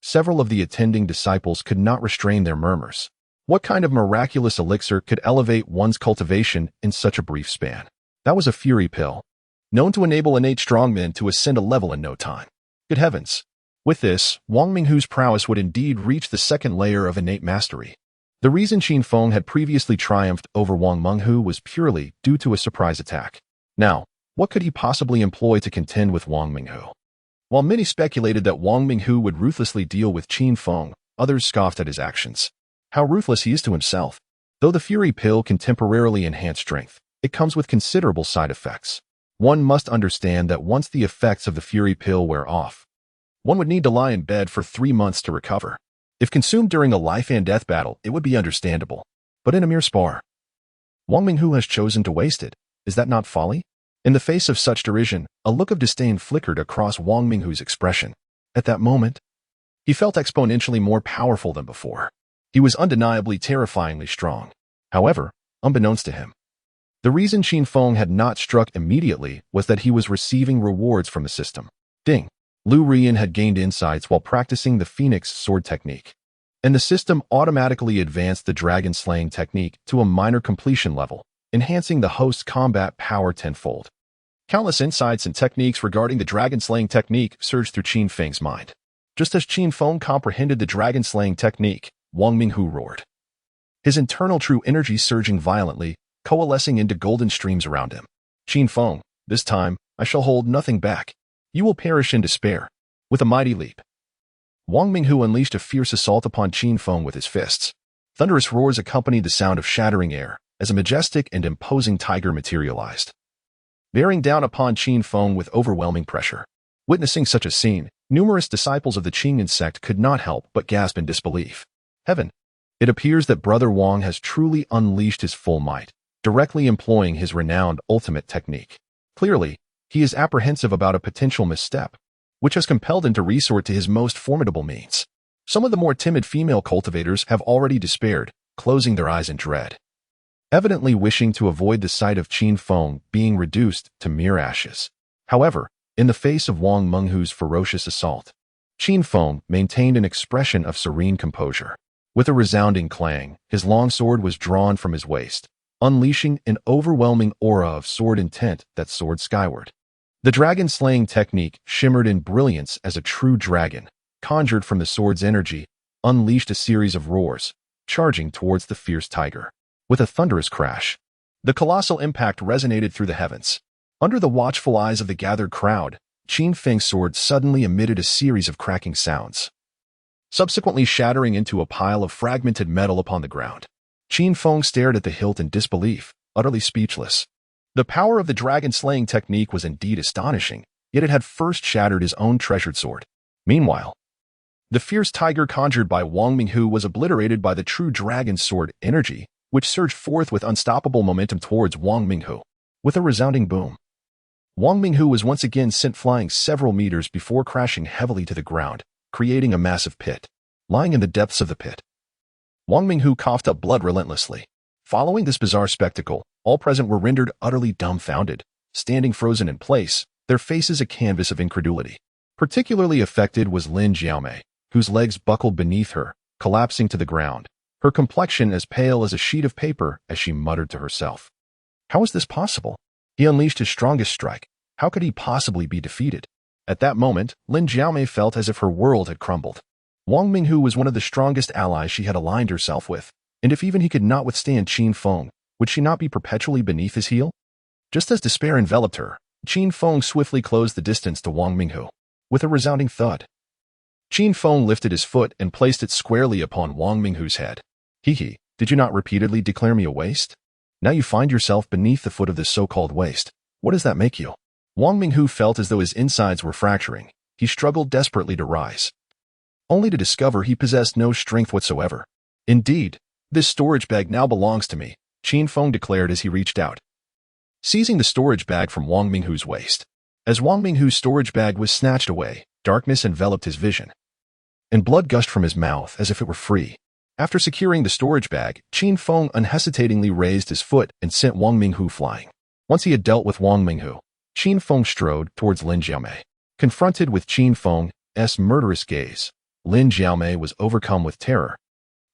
several of the attending disciples could not restrain their murmurs. What kind of miraculous elixir could elevate one's cultivation in such a brief span? That was a fury pill, known to enable innate strongmen to ascend a level in no time. Good heavens! With this, Wang Minghu's prowess would indeed reach the second layer of innate mastery. The reason Qin Feng had previously triumphed over Wang Minghu was purely due to a surprise attack. Now, what could he possibly employ to contend with Wang Minghu? While many speculated that Wang Minghu would ruthlessly deal with Qin Feng, others scoffed at his actions. How ruthless he is to himself. Though the fury pill can temporarily enhance strength, it comes with considerable side effects. One must understand that once the effects of the fury pill wear off, one would need to lie in bed for 3 months to recover. If consumed during a life-and-death battle, it would be understandable. But in a mere spar, Wang Minghu has chosen to waste it. Is that not folly? In the face of such derision, a look of disdain flickered across Wang Minghu's expression. At that moment, he felt exponentially more powerful than before. He was undeniably terrifyingly strong. However, unbeknownst to him, the reason Qin Feng had not struck immediately was that he was receiving rewards from the system. Ding! Lu Rian had gained insights while practicing the Phoenix Sword technique, and the system automatically advanced the dragon slaying technique to a minor completion level, enhancing the host's combat power tenfold. Countless insights and techniques regarding the dragon slaying technique surged through Qin Feng's mind. Just as Qin Feng comprehended the dragon slaying technique, Wang Minghu roared, his internal true energy surging violently, coalescing into golden streams around him. "Qin Feng, this time, I shall hold nothing back. You will perish in despair." With a mighty leap, Wang Minghu unleashed a fierce assault upon Qin Feng with his fists. Thunderous roars accompanied the sound of shattering air as a majestic and imposing tiger materialized, bearing down upon Qin Feng with overwhelming pressure. Witnessing such a scene, numerous disciples of the Qingyan sect could not help but gasp in disbelief. Heaven! It appears that Brother Wang has truly unleashed his full might, directly employing his renowned ultimate technique. Clearly, he is apprehensive about a potential misstep, which has compelled him to resort to his most formidable means. Some of the more timid female cultivators have already despaired, closing their eyes in dread, evidently wishing to avoid the sight of Qin Feng being reduced to mere ashes. However, in the face of Wang Minghu's ferocious assault, Qin Feng maintained an expression of serene composure. With a resounding clang, his long sword was drawn from his waist, unleashing an overwhelming aura of sword intent that soared skyward. The dragon-slaying technique shimmered in brilliance as a true dragon, conjured from the sword's energy, unleashed a series of roars, charging towards the fierce tiger. With a thunderous crash, the colossal impact resonated through the heavens. Under the watchful eyes of the gathered crowd, Qin Feng's sword suddenly emitted a series of cracking sounds, subsequently shattering into a pile of fragmented metal upon the ground. Qin Feng stared at the hilt in disbelief, utterly speechless. The power of the dragon-slaying technique was indeed astonishing, yet it had first shattered his own treasured sword. Meanwhile, the fierce tiger conjured by Wang Minghu was obliterated by the true dragon sword energy, which surged forth with unstoppable momentum towards Wang Minghu. With a resounding boom, Wang Minghu was once again sent flying several meters before crashing heavily to the ground, creating a massive pit. Lying in the depths of the pit, Wang Minghu coughed up blood relentlessly. Following this bizarre spectacle, all present were rendered utterly dumbfounded, standing frozen in place, their faces a canvas of incredulity. Particularly affected was Lin Jiaomei, whose legs buckled beneath her, collapsing to the ground, her complexion as pale as a sheet of paper as she muttered to herself. How is this possible? He unleashed his strongest strike. How could he possibly be defeated? At that moment, Lin Jiaomei felt as if her world had crumbled. Wang Minghu was one of the strongest allies she had aligned herself with, and if even he could not withstand Qin Feng, would she not be perpetually beneath his heel? Just as despair enveloped her, Qin Feng swiftly closed the distance to Wang Minghu. With a resounding thud, Qin Feng lifted his foot and placed it squarely upon Wang Minghu's head. He, did you not repeatedly declare me a waste? Now you find yourself beneath the foot of this so-called waste. What does that make you? Wang Minghu felt as though his insides were fracturing. He struggled desperately to rise, only to discover he possessed no strength whatsoever. Indeed, this storage bag now belongs to me, Qin Feng declared as he reached out, seizing the storage bag from Wang Minghu's waist. As Wang Minghu's storage bag was snatched away, darkness enveloped his vision, and blood gushed from his mouth as if it were free. After securing the storage bag, Qin Feng unhesitatingly raised his foot and sent Wang Minghu flying. Once he had dealt with Wang Minghu, Qin Feng strode towards Lin Jiamei. Confronted with Qin Feng's murderous gaze, Lin Jiamei was overcome with terror.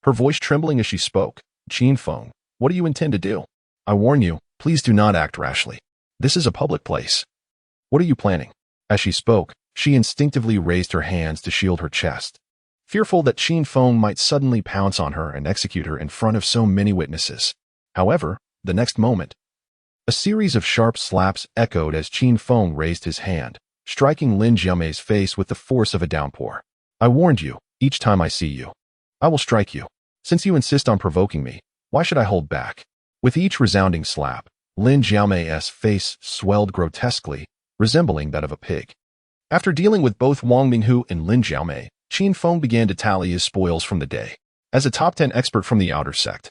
Her voice trembling as she spoke, "Qin Feng, what do you intend to do? I warn you, please do not act rashly. This is a public place. What are you planning?" As she spoke, she instinctively raised her hands to shield her chest, fearful that Qin Feng might suddenly pounce on her and execute her in front of so many witnesses. However, the next moment, a series of sharp slaps echoed as Qin Feng raised his hand, striking Lin Jiamei's face with the force of a downpour. "I warned you, each time I see you, I will strike you. Since you insist on provoking me, why should I hold back?" With each resounding slap, Lin Jiamei's face swelled grotesquely, resembling that of a pig. After dealing with both Wang Minghu and Lin Jiamei, Qin Feng began to tally his spoils from the day. As a top 10 expert from the outer sect,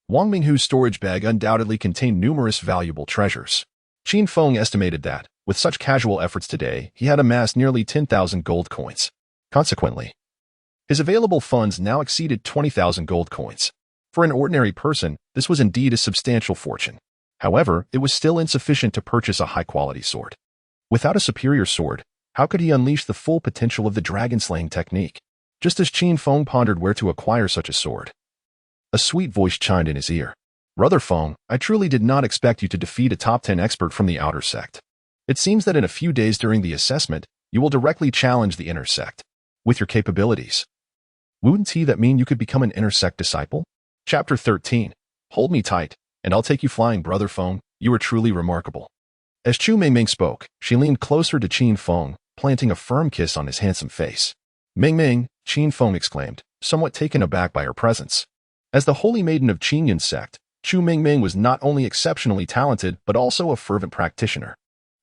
Wang Minghu's storage bag undoubtedly contained numerous valuable treasures. Qin Feng estimated that, with such casual efforts today, he had amassed nearly 10,000 gold coins. Consequently, his available funds now exceeded 20,000 gold coins. For an ordinary person, this was indeed a substantial fortune. However, it was still insufficient to purchase a high-quality sword. Without a superior sword, how could he unleash the full potential of the dragon-slaying technique? Just as Qin Feng pondered where to acquire such a sword, a sweet voice chimed in his ear. "Brother Feng, I truly did not expect you to defeat a top 10 expert from the outer sect. It seems that in a few days during the assessment, you will directly challenge the inner sect. With your capabilities, wouldn't that mean you could become an inner sect disciple?" Chapter 13. Hold me tight, and I'll take you flying, Brother Feng. You are truly remarkable. As Chu Mingming spoke, she leaned closer to Qin Feng, planting a firm kiss on his handsome face. "Mingming," Qin Feng exclaimed, somewhat taken aback by her presence. As the holy maiden of Qingyun sect, Chu Mingming was not only exceptionally talented but also a fervent practitioner.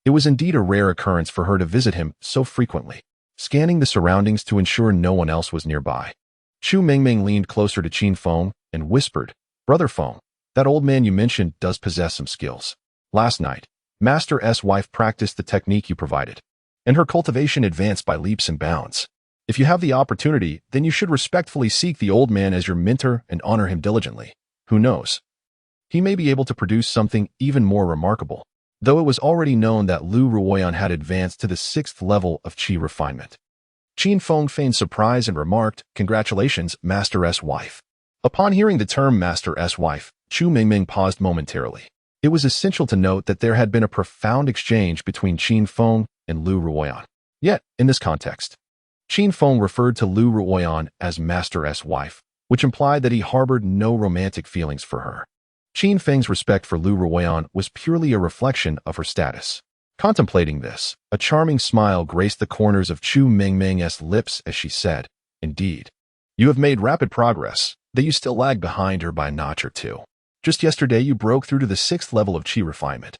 It was indeed a rare occurrence for her to visit him so frequently, scanning the surroundings to ensure no one else was nearby. Chu Mingming leaned closer to Qin Feng and whispered, "Brother Feng, that old man you mentioned does possess some skills. Last night, Master S' wife practiced the technique you provided, and her cultivation advanced by leaps and bounds. If you have the opportunity, then you should respectfully seek the old man as your mentor and honor him diligently. Who knows? He may be able to produce something even more remarkable." Though it was already known that Lu Ruoyan had advanced to the 6th level of qi refinement, Qin Feng feigned surprise and remarked, "Congratulations, Master S' wife." Upon hearing the term Master S' wife, Chu Mingming paused momentarily. It was essential to note that there had been a profound exchange between Qin Feng and Lu Ruoyan. Yet, in this context, Qin Feng referred to Lu Ruoyan as Master S' wife, which implied that he harbored no romantic feelings for her. Qin Feng's respect for Lu Ruoyan was purely a reflection of her status. Contemplating this, a charming smile graced the corners of Chu Mingming's lips as she said, "Indeed, you have made rapid progress, though you still lag behind her by a notch or two. Just yesterday you broke through to the 6th level of qi refinement.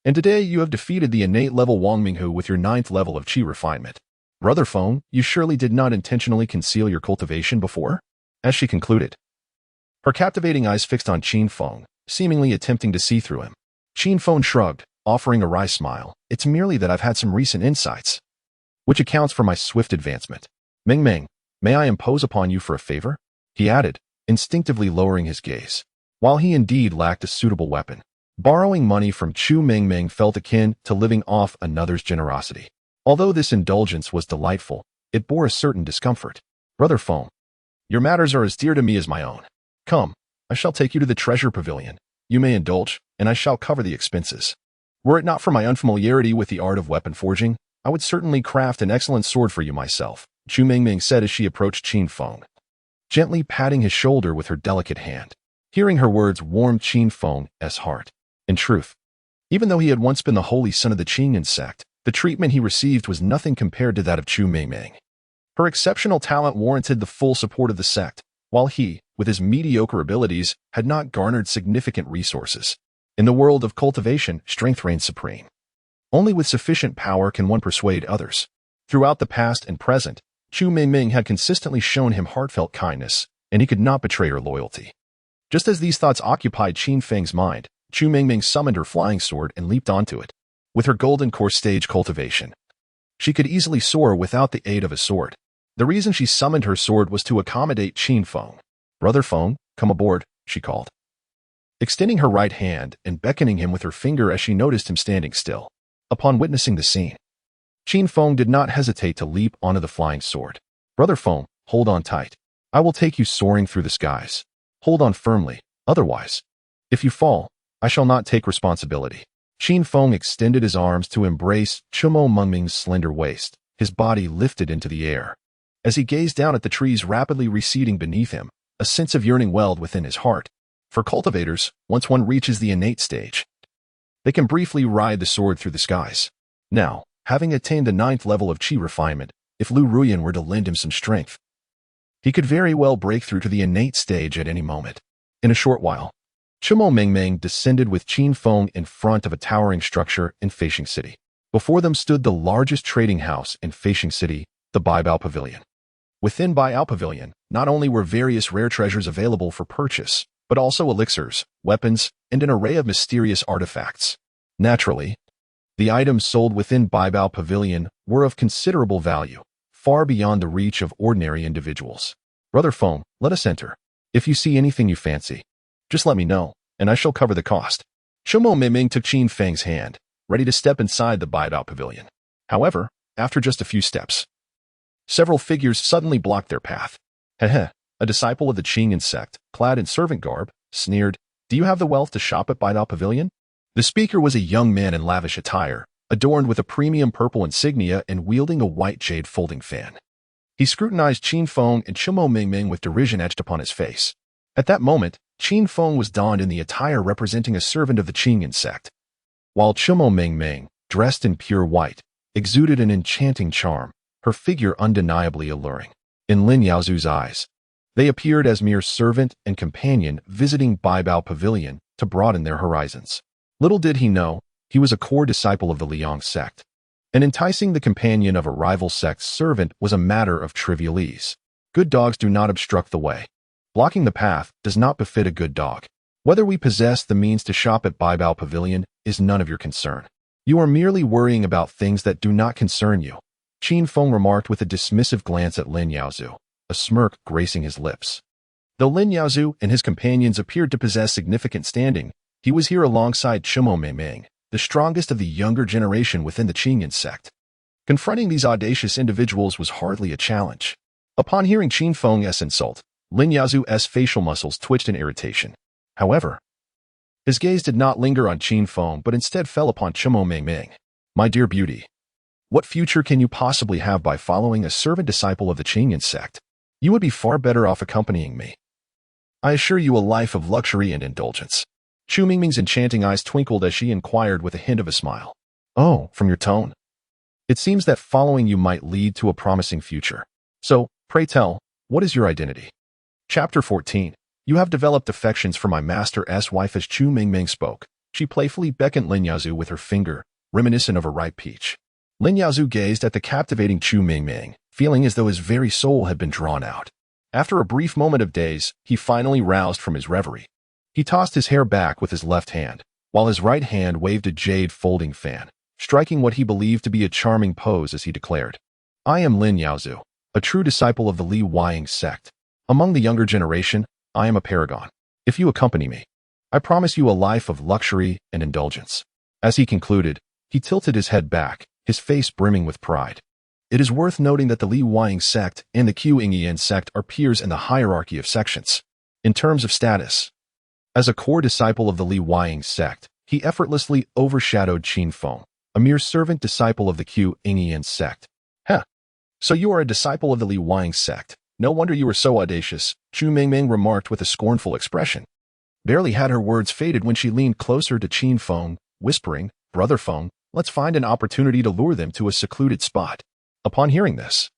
And today you have defeated the innate level Wang Minghu with your 9th level of qi refinement. Brother Feng, you surely did not intentionally conceal your cultivation before?" As she concluded, her captivating eyes fixed on Qin Feng, seemingly attempting to see through him. Qin Feng shrugged, offering a wry smile. "It's merely that I've had some recent insights, which accounts for my swift advancement. Mingming, may I impose upon you for a favor?" he added, instinctively lowering his gaze. While he indeed lacked a suitable weapon, borrowing money from Chu Mingming felt akin to living off another's generosity. Although this indulgence was delightful, it bore a certain discomfort. "Brother Feng, your matters are as dear to me as my own. Come, I shall take you to the treasure pavilion. You may indulge, and I shall cover the expenses. Were it not for my unfamiliarity with the art of weapon forging, I would certainly craft an excellent sword for you myself," Chu Mingming said as she approached Qin Feng, gently patting his shoulder with her delicate hand. Hearing her words warmed Qin Feng's heart. In truth, even though he had once been the holy son of the Qingyun sect, the treatment he received was nothing compared to that of Chu Mingming. Her exceptional talent warranted the full support of the sect, while he, with his mediocre abilities, had not garnered significant resources. In the world of cultivation, strength reigns supreme. Only with sufficient power can one persuade others. Throughout the past and present, Chu Mingming had consistently shown him heartfelt kindness, and he could not betray her loyalty. Just as these thoughts occupied Qin Feng's mind, Chu Mingming summoned her flying sword and leaped onto it. With her golden core stage cultivation, she could easily soar without the aid of a sword. The reason she summoned her sword was to accommodate Qin Feng. "Brother Feng, come aboard," she called, extending her right hand and beckoning him with her finger as she noticed him standing still. Upon witnessing the scene, Qin Feng did not hesitate to leap onto the flying sword. "Brother Feng, hold on tight. I will take you soaring through the skies. Hold on firmly, otherwise, if you fall, I shall not take responsibility." Qin Feng extended his arms to embrace Chumo Mengming's slender waist. His body lifted into the air. As he gazed down at the trees rapidly receding beneath him, a sense of yearning welled within his heart. For cultivators, once one reaches the innate stage, they can briefly ride the sword through the skies. Now, having attained the 9th level of Qi refinement, if Lu Ruyan were to lend him some strength, he could very well break through to the innate stage at any moment. In a short while, Chumo Mengming descended with Qin Feng in front of a towering structure in Feishing City. Before them stood the largest trading house in Feishing City, the Baibao Pavilion. Within Baibao Pavilion, not only were various rare treasures available for purchase, but also elixirs, weapons, and an array of mysterious artifacts. Naturally, the items sold within Baibao Pavilion were of considerable value, far beyond the reach of ordinary individuals. "Brother Feng, let us enter. If you see anything you fancy, just let me know, and I shall cover the cost." Chumo Mengming took Qin Feng's hand, ready to step inside the Baibao Pavilion. However, after just a few steps, several figures suddenly blocked their path. "Heh, a disciple of the Qing sect, clad in servant garb, sneered, 'Do you have the wealth to shop at Baibao Pavilion?'" The speaker was a young man in lavish attire, adorned with a premium purple insignia and wielding a white jade folding fan. He scrutinized Qin Feng and Chumo Mengming with derision etched upon his face. At that moment, Qin Feng was donned in the attire representing a servant of the Qing sect, while Chumo Mengming, dressed in pure white, exuded an enchanting charm, her figure undeniably alluring. In Lin Yaozu's eyes, they appeared as mere servant and companion visiting Baibao Pavilion to broaden their horizons. Little did he know, he was a core disciple of the Liang sect, and enticing the companion of a rival sect's servant was a matter of trivial ease. Good dogs do not obstruct the way. Blocking the path does not befit a good dog. Whether we possess the means to shop at Baibao Pavilion is none of your concern. You are merely worrying about things that do not concern you, Qin Feng remarked with a dismissive glance at Lin Yaozu, a smirk gracing his lips. Though Lin Yaozu and his companions appeared to possess significant standing, he was here alongside Chumo Mengming, the strongest of the younger generation within the Qing sect. Confronting these audacious individuals was hardly a challenge. Upon hearing Qin Feng's insult, Lin Yaozu's facial muscles twitched in irritation. However, his gaze did not linger on Qin Feng but instead fell upon Chumo Mengming. "My dear beauty, what future can you possibly have by following a servant disciple of the Qing sect? You would be far better off accompanying me. I assure you a life of luxury and indulgence." Chu Mingming's enchanting eyes twinkled as she inquired with a hint of a smile. "Oh, from your tone, it seems that following you might lead to a promising future. So, pray tell, what is your identity?" Chapter 14. You have developed affections for my master's wife. As Chu Mingming spoke, she playfully beckoned Lin Yaozu with her finger, reminiscent of a ripe peach. Lin Yaozu gazed at the captivating Chu Mingming, feeling as though his very soul had been drawn out. After a brief moment of daze, he finally roused from his reverie. He tossed his hair back with his left hand, while his right hand waved a jade folding fan, striking what he believed to be a charming pose as he declared, "I am Lin Yaozu, a true disciple of the Li Huaying sect. Among the younger generation, I am a paragon. If you accompany me, I promise you a life of luxury and indulgence." As he concluded, he tilted his head back, his face brimming with pride. It is worth noting that the Li Huaying sect and the Qingyan sect are peers in the hierarchy of sections. In terms of status, as a core disciple of the Li Huaying sect, he effortlessly overshadowed Qin Feng, a mere servant disciple of the Qingyan sect. "Huh. So you are a disciple of the Li Huaying sect. No wonder you were so audacious," Chu Mingming remarked with a scornful expression. Barely had her words faded when she leaned closer to Qin Feng, whispering, "Brother Feng, let's find an opportunity to lure them to a secluded spot." Upon hearing this,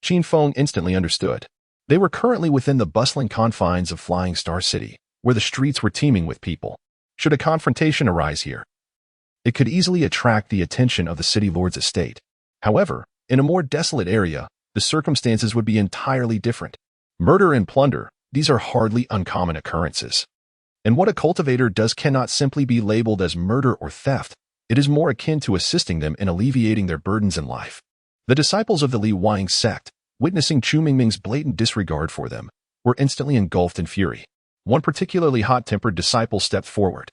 Qin Feng instantly understood. They were currently within the bustling confines of Flying Star City, where the streets were teeming with people. Should a confrontation arise here, it could easily attract the attention of the city lord's estate. However, in a more desolate area, the circumstances would be entirely different. Murder and plunder, these are hardly uncommon occurrences. And what a cultivator does cannot simply be labeled as murder or theft. It is more akin to assisting them in alleviating their burdens in life. The disciples of the Li Wang sect, witnessing Chu Mingming's blatant disregard for them, were instantly engulfed in fury. One particularly hot-tempered disciple stepped forward,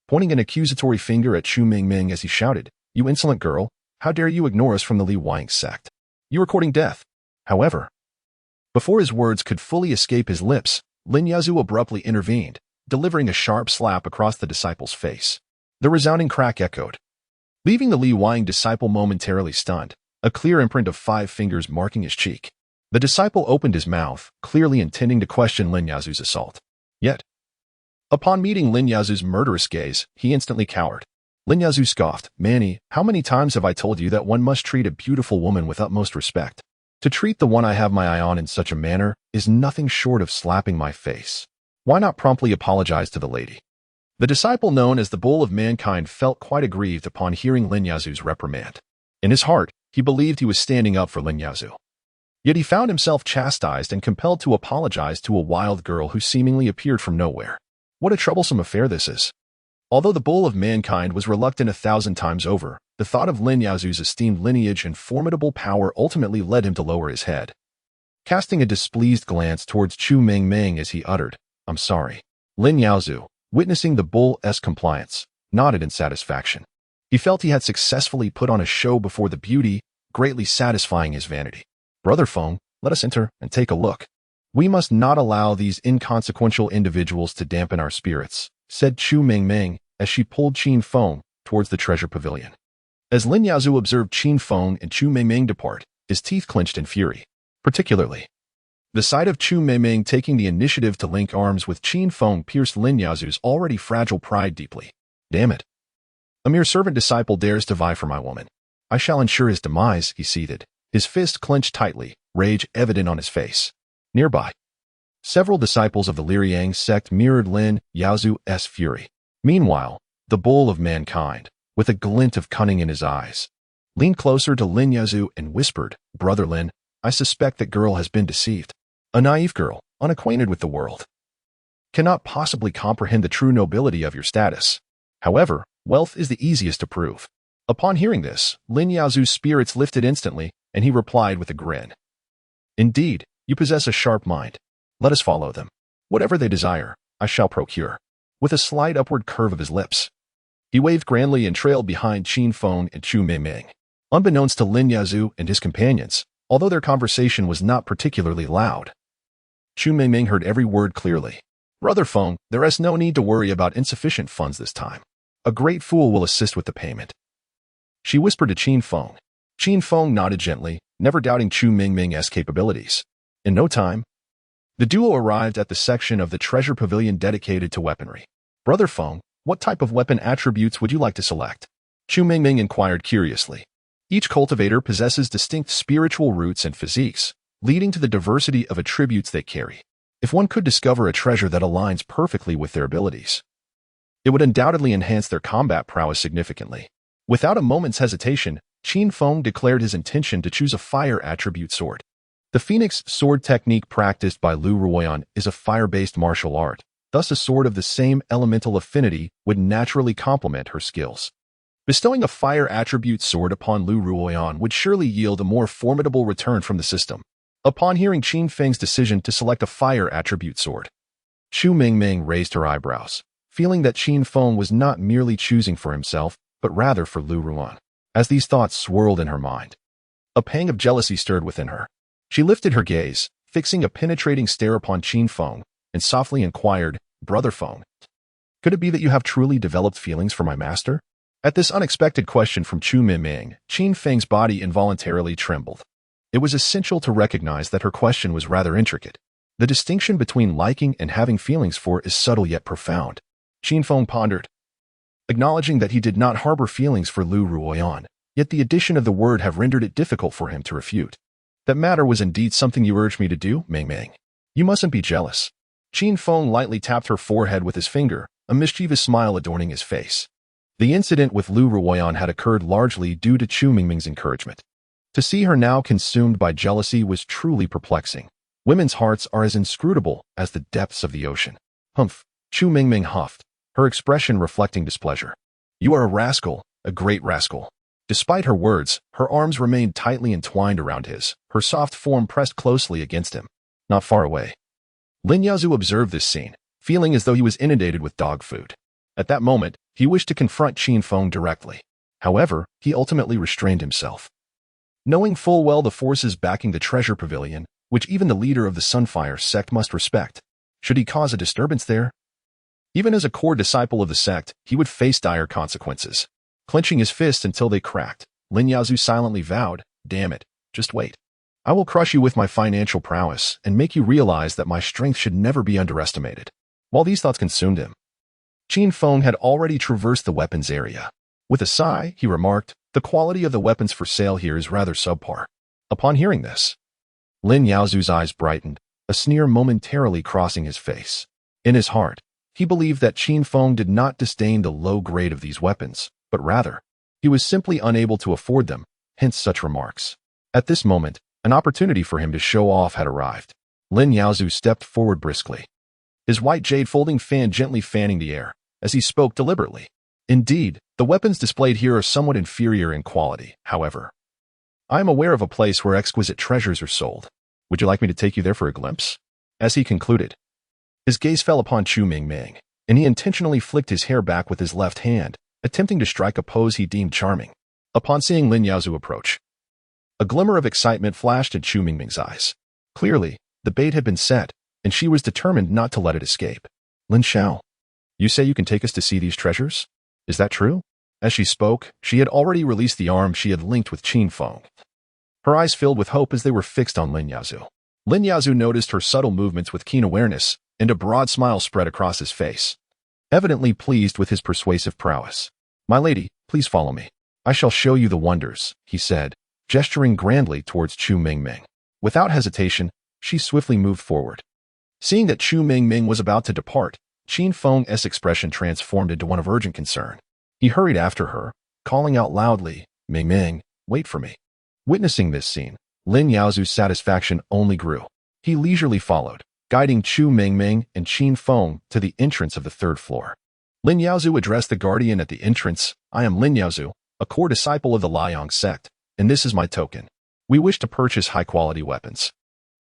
pointing an accusatory finger at Chu Mingming as he shouted, "You insolent girl, how dare you ignore us from the Li Wang sect? You are courting death." However, before his words could fully escape his lips, Lin Yazoo abruptly intervened, delivering a sharp slap across the disciple's face. The resounding crack echoed, leaving the Li Wang disciple momentarily stunned, a clear imprint of 5 fingers marking his cheek. The disciple opened his mouth, clearly intending to question Lin Yazoo's assault. Yet, upon meeting Lin Yazoo's murderous gaze, he instantly cowered. Lin Yazoo scoffed, "Manny, how many times have I told you that one must treat a beautiful woman with utmost respect? To treat the one I have my eye on in such a manner is nothing short of slapping my face. Why not promptly apologize to the lady?" The disciple known as the Bull of Mankind felt quite aggrieved upon hearing Lin Yazoo's reprimand. In his heart, he believed he was standing up for Lin Yazoo. Yet he found himself chastised and compelled to apologize to a wild girl who seemingly appeared from nowhere. What a troublesome affair this is. Although the Bull of Mankind was reluctant 1,000 times over, the thought of Lin Yazoo's esteemed lineage and formidable power ultimately led him to lower his head, casting a displeased glance towards Chu Mingming as he uttered, "I'm sorry." Lin Yazoo, witnessing the Bull's compliance, nodded in satisfaction. He felt he had successfully put on a show before the beauty, greatly satisfying his vanity. "Brother Feng, let us enter and take a look. We must not allow these inconsequential individuals to dampen our spirits," said Chu Mingming as she pulled Qin Feng towards the treasure pavilion. As Lin Yazoo observed Qin Feng and Chu Mingming depart, his teeth clenched in fury. Particularly, the sight of Chu Mingming taking the initiative to link arms with Qin Feng pierced Lin Yazoo's already fragile pride deeply. "Damn it. A mere servant disciple dares to vie for my woman. I shall ensure his demise," he seethed, his fist clenched tightly, rage evident on his face. Nearby, several disciples of the Liang sect mirrored Lin Yazoo's fury. Meanwhile, the Bull of Mankind, with a glint of cunning in his eyes, leaned closer to Lin Yazoo and whispered, "Brother Lin, I suspect that girl has been deceived. A naive girl, unacquainted with the world, cannot possibly comprehend the true nobility of your status. However, wealth is the easiest to prove." Upon hearing this, Lin Yazoo's spirits lifted instantly, and he replied with a grin, "Indeed, you possess a sharp mind. Let us follow them. Whatever they desire, I shall procure." With a slight upward curve of his lips, he waved grandly and trailed behind Qin Feng and Chu Mingming. Unbeknownst to Lin Yazoo and his companions, although their conversation was not particularly loud, Chu Mingming heard every word clearly. "Brother Feng, there is no need to worry about insufficient funds this time. A great fool will assist with the payment," she whispered to Qin Feng. Qin Feng nodded gently, never doubting Chu Mingming's capabilities. In no time, the duo arrived at the section of the treasure pavilion dedicated to weaponry. "Brother Feng, what type of weapon attributes would you like to select?" Chu Mingming inquired curiously. Each cultivator possesses distinct spiritual roots and physiques, leading to the diversity of attributes they carry. If one could discover a treasure that aligns perfectly with their abilities, it would undoubtedly enhance their combat prowess significantly. Without a moment's hesitation, Qin Feng declared his intention to choose a fire attribute sword. The Phoenix sword technique practiced by Lu Ruoyan is a fire-based martial art. Thus, a sword of the same elemental affinity would naturally complement her skills. Bestowing a fire attribute sword upon Lu Ruoyan would surely yield a more formidable return from the system. Upon hearing Qin Feng's decision to select a fire attribute sword, Chu Mingming raised her eyebrows, feeling that Qin Feng was not merely choosing for himself, but rather for Lu Ruoyan. As these thoughts swirled in her mind, a pang of jealousy stirred within her. She lifted her gaze, fixing a penetrating stare upon Qin Feng, and softly inquired, "Brother Feng, could it be that you have truly developed feelings for my master?" At this unexpected question from Chu Mingming, Qin Feng's body involuntarily trembled. It was essential to recognize that her question was rather intricate. The distinction between liking and having feelings for is subtle yet profound. Qin Feng pondered, acknowledging that he did not harbor feelings for Lu Ruoyan, yet the addition of the word have rendered it difficult for him to refute. "That matter was indeed something you urged me to do, Mingming. You mustn't be jealous." Qin Feng lightly tapped her forehead with his finger, a mischievous smile adorning his face. The incident with Lu Ruoyan had occurred largely due to Chu Mingming's encouragement. To see her now consumed by jealousy was truly perplexing. Women's hearts are as inscrutable as the depths of the ocean. "Humph," Chu Mingming huffed, her expression reflecting displeasure. You are a rascal, a great rascal. Despite her words, her arms remained tightly entwined around his, her soft form pressed closely against him, not far away. Lin Yaozu observed this scene, feeling as though he was inundated with dog food. At that moment, he wished to confront Qin Feng directly. However, he ultimately restrained himself. Knowing full well the forces backing the treasure pavilion, which even the leader of the Sunfire sect must respect, should he cause a disturbance there? Even as a core disciple of the sect, he would face dire consequences. Clenching his fists until they cracked, Lin Yaozu silently vowed, "Damn it, just wait. I will crush you with my financial prowess and make you realize that my strength should never be underestimated." While these thoughts consumed him, Qin Feng had already traversed the weapons area. With a sigh, he remarked, "The quality of the weapons for sale here is rather subpar." Upon hearing this, Lin Yaozu's eyes brightened, a sneer momentarily crossing his face. In his heart, he believed that Qin Feng did not disdain the low grade of these weapons, but rather, he was simply unable to afford them, hence such remarks. At this moment, an opportunity for him to show off had arrived. Lin Yaozu stepped forward briskly, his white jade folding fan gently fanning the air, as he spoke deliberately. Indeed, the weapons displayed here are somewhat inferior in quality, however. I am aware of a place where exquisite treasures are sold. Would you like me to take you there for a glimpse? As he concluded, his gaze fell upon Chu Mingming, and he intentionally flicked his hair back with his left hand, attempting to strike a pose he deemed charming. Upon seeing Lin Yaozu approach, a glimmer of excitement flashed in Chu Mingming's eyes. Clearly, the bait had been set, and she was determined not to let it escape. "Lin Xiao, you say you can take us to see these treasures? Is that true?" As she spoke, she had already released the arm she had linked with Qin Feng. Her eyes filled with hope as they were fixed on Lin Yaozu. Lin Yaozu noticed her subtle movements with keen awareness, and a broad smile spread across his face, evidently pleased with his persuasive prowess. "My lady, please follow me. I shall show you the wonders," he said, gesturing grandly towards Chu Mingming. Without hesitation, she swiftly moved forward. Seeing that Chu Mingming was about to depart, Qin Feng's expression transformed into one of urgent concern. He hurried after her, calling out loudly, "Mingming, wait for me." Witnessing this scene, Lin Yaozu's satisfaction only grew. He leisurely followed, guiding Chu Mingming and Qin Feng to the entrance of the third floor. Lin Yaozu addressed the guardian at the entrance, "I am Lin Yaozu, a core disciple of the Liang sect, and this is my token. We wish to purchase high-quality weapons."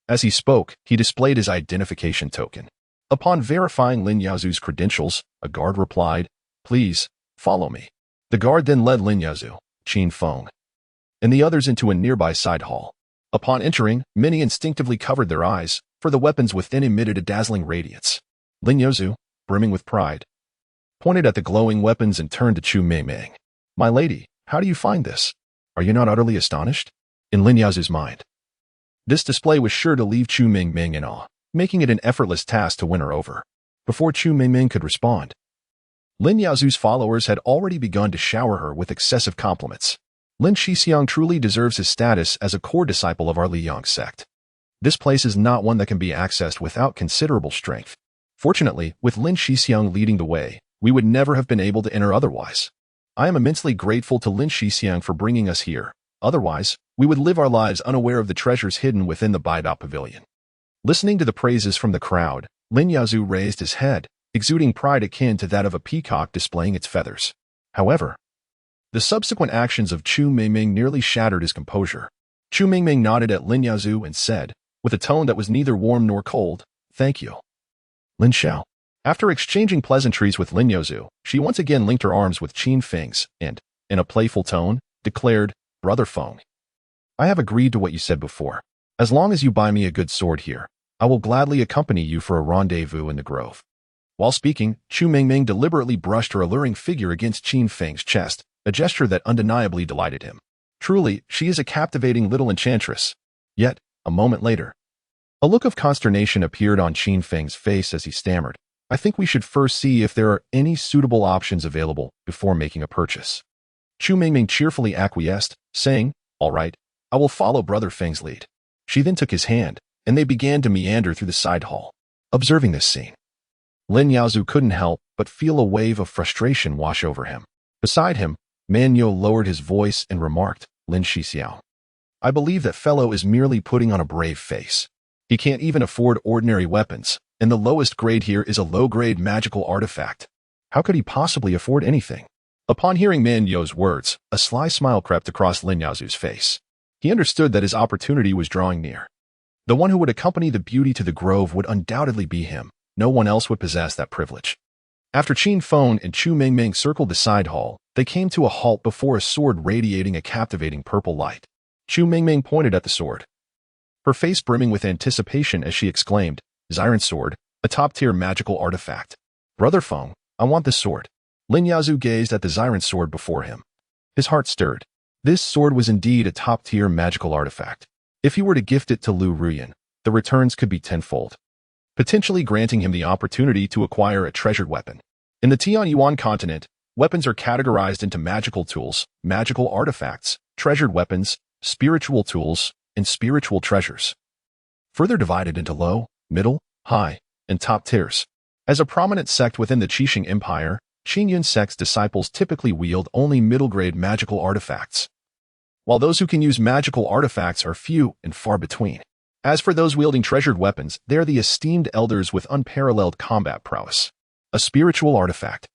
As he spoke, he displayed his identification token. Upon verifying Lin Yaozu's credentials, a guard replied, "Please, follow me." The guard then led Lin Yaozu, Qin Feng, and the others into a nearby side hall. Upon entering, many instinctively covered their eyes, for the weapons within emitted a dazzling radiance. Lin Yaozu, brimming with pride, pointed at the glowing weapons and turned to Chu Mingming. "My lady, how do you find this? Are you not utterly astonished?" In Lin Yaozu's mind, this display was sure to leave Chu Mingming in awe, making it an effortless task to win her over. Before Chu Mingming could respond, Lin Yaozu's followers had already begun to shower her with excessive compliments. Lin Shixiang truly deserves his status as a core disciple of our Liang sect. This place is not one that can be accessed without considerable strength. Fortunately, with Lin Shixiang leading the way, we would never have been able to enter otherwise. I am immensely grateful to Lin Shixiang for bringing us here. Otherwise, we would live our lives unaware of the treasures hidden within the Baidao Pavilion. Listening to the praises from the crowd, Lin Yaozu raised his head, exuding pride akin to that of a peacock displaying its feathers. However, the subsequent actions of Chu Mingming nearly shattered his composure. Chu Mingming nodded at Lin Yaozu and said, with a tone that was neither warm nor cold, "Thank you, Lin Xiao." After exchanging pleasantries with Lin Yaozu, she once again linked her arms with Qin Feng's and, in a playful tone, declared, "Brother Feng, I have agreed to what you said before. As long as you buy me a good sword here, I will gladly accompany you for a rendezvous in the grove." While speaking, Chu Mingming deliberately brushed her alluring figure against Qin Feng's chest, a gesture that undeniably delighted him. Truly, she is a captivating little enchantress. Yet, a moment later, a look of consternation appeared on Qin Feng's face as he stammered, "I think we should first see if there are any suitable options available before making a purchase." Chu Mingming cheerfully acquiesced, saying, "All right, I will follow Brother Feng's lead." She then took his hand, and they began to meander through the side hall. Observing this scene, Lin Yaozu couldn't help but feel a wave of frustration wash over him. Beside him, Man Yo lowered his voice and remarked, "Lin Shixiao, I believe that fellow is merely putting on a brave face. He can't even afford ordinary weapons, and the lowest grade here is a low-grade magical artifact. How could he possibly afford anything? Upon hearing Min Yo's words, a sly smile crept across Lin Yaozu's face. He understood that his opportunity was drawing near. The one who would accompany the beauty to the grove would undoubtedly be him. No one else would possess that privilege. After Qin Feng and Chu Mingming circled the side hall, they came to a halt before a sword radiating a captivating purple light. Chu Mingming pointed at the sword, her face brimming with anticipation as she exclaimed, "Xiren sword, a top-tier magical artifact. Brother Feng, I want this sword." Lin Yaozu gazed at the Xiren sword before him. His heart stirred. This sword was indeed a top-tier magical artifact. If he were to gift it to Lu Ruyan, the returns could be tenfold, potentially granting him the opportunity to acquire a treasured weapon. In the Tianyuan continent, weapons are categorized into magical tools, magical artifacts, treasured weapons, spiritual tools, and spiritual treasures, further divided into low, middle, high, and top tiers. As a prominent sect within the Qixing Empire, Qingyun sect's disciples typically wield only middle-grade magical artifacts, while those who can use magical artifacts are few and far between. As for those wielding treasured weapons, they are the esteemed elders with unparalleled combat prowess. A spiritual artifact,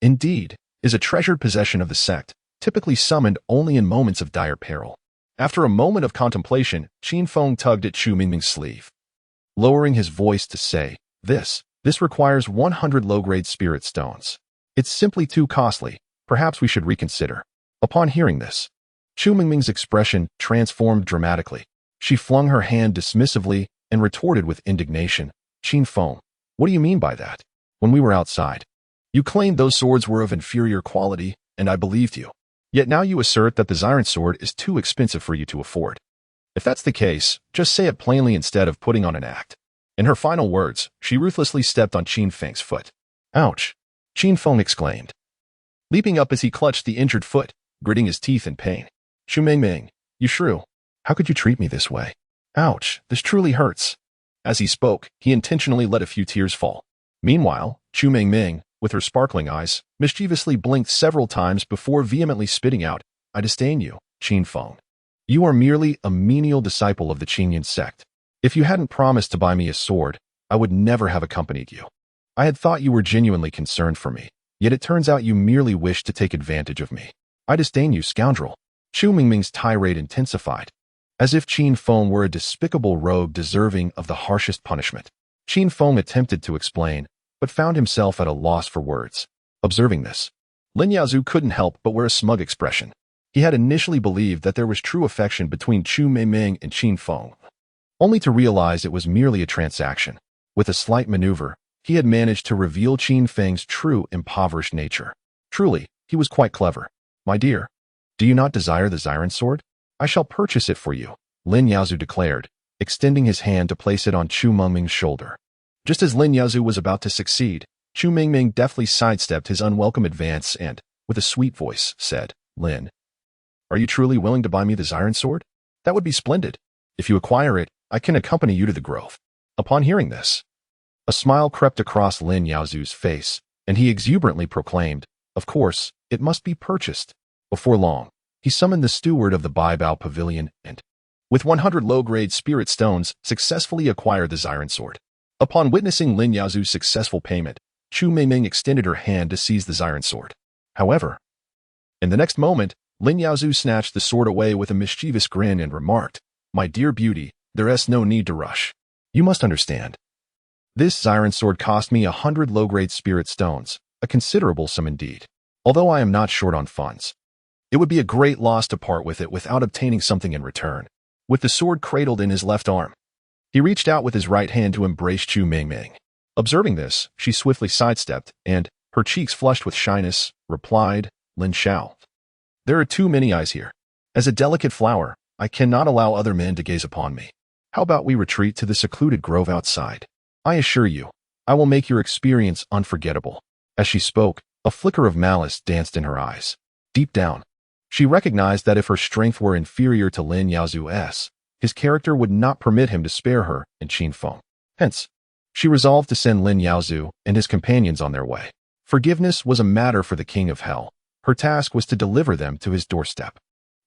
indeed, is a treasured possession of the sect, typically summoned only in moments of dire peril. After a moment of contemplation, Qin Feng tugged at Chu Mingming's sleeve, lowering his voice to say, This requires 100 low-grade spirit stones. It's simply too costly. Perhaps we should reconsider." Upon hearing this, Chu Mingming's expression transformed dramatically. She flung her hand dismissively and retorted with indignation, "Qin Feng, what do you mean by that? When we were outside, you claimed those swords were of inferior quality, and I believed you. Yet now you assert that the Xiren sword is too expensive for you to afford. If that's the case, just say it plainly instead of putting on an act." In her final words, she ruthlessly stepped on Qin Feng's foot. "Ouch!" Qin Feng exclaimed, leaping up as he clutched the injured foot, gritting his teeth in pain. "Chu Mingming, you shrew! How could you treat me this way? Ouch, this truly hurts." As he spoke, he intentionally let a few tears fall. Meanwhile, Chu Mingming, with her sparkling eyes, mischievously blinked several times before vehemently spitting out, "I disdain you, Qin Feng. You are merely a menial disciple of the Qingyun sect. If you hadn't promised to buy me a sword, I would never have accompanied you. I had thought you were genuinely concerned for me, yet it turns out you merely wished to take advantage of me. I disdain you, scoundrel." Chu Mingming's tirade intensified, as if Qin Feng were a despicable rogue deserving of the harshest punishment. Qin Feng attempted to explain, but found himself at a loss for words. Observing this, Lin Yaozu couldn't help but wear a smug expression. He had initially believed that there was true affection between Chu Mingming and Qin Feng, only to realize it was merely a transaction. With a slight maneuver, he had managed to reveal Qin Feng's true impoverished nature. Truly, he was quite clever. "My dear, do you not desire the Xiren sword? I shall purchase it for you," Lin Yaozu declared, extending his hand to place it on Chu Mingming's shoulder. Just as Lin Yaozu was about to succeed, Chu Mingming deftly sidestepped his unwelcome advance and, with a sweet voice, said, "Lin, are you truly willing to buy me the Xiren sword? That would be splendid. If you acquire it, I can accompany you to the grove." Upon hearing this, a smile crept across Lin Yaozu's face, and he exuberantly proclaimed, "Of course, it must be purchased." Before long, he summoned the steward of the Baibao Pavilion and, with 100 low-grade spirit stones, successfully acquired the Xiren sword. Upon witnessing Lin Yaozu's successful payment, Chu Mingming extended her hand to seize the Xiren sword. However, in the next moment, Lin Yaozu snatched the sword away with a mischievous grin and remarked, "My dear beauty, there's no need to rush. You must understand. This Xiren sword cost me 100 low-grade spirit stones, a considerable sum indeed. Although I am not short on funds, it would be a great loss to part with it without obtaining something in return." With the sword cradled in his left arm, he reached out with his right hand to embrace Chu Mingming. Observing this, she swiftly sidestepped and, her cheeks flushed with shyness, replied, "Lin Shao, there are too many eyes here. As a delicate flower, I cannot allow other men to gaze upon me. How about we retreat to the secluded grove outside? I assure you, I will make your experience unforgettable." As she spoke, a flicker of malice danced in her eyes. Deep down, she recognized that if her strength were inferior to Lin Yaozu's, his character would not permit him to spare her and Qin Feng. Hence, she resolved to send Lin Yaozu and his companions on their way. Forgiveness was a matter for the King of Hell. Her task was to deliver them to his doorstep.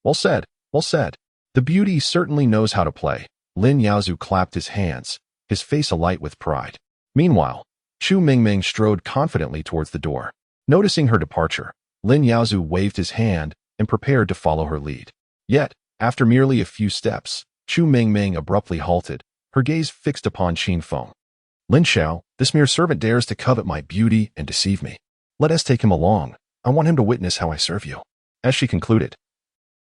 Well said, well said. The beauty certainly knows how to play. Lin Yaozu clapped his hands, his face alight with pride. Meanwhile, Chu Mingming strode confidently towards the door. Noticing her departure, Lin Yaozu waved his hand and prepared to follow her lead. Yet, after merely a few steps, Chu Mingming abruptly halted, her gaze fixed upon Qin Feng. Lin Xiao, this mere servant dares to covet my beauty and deceive me. Let us take him along. I want him to witness how I serve you. As she concluded,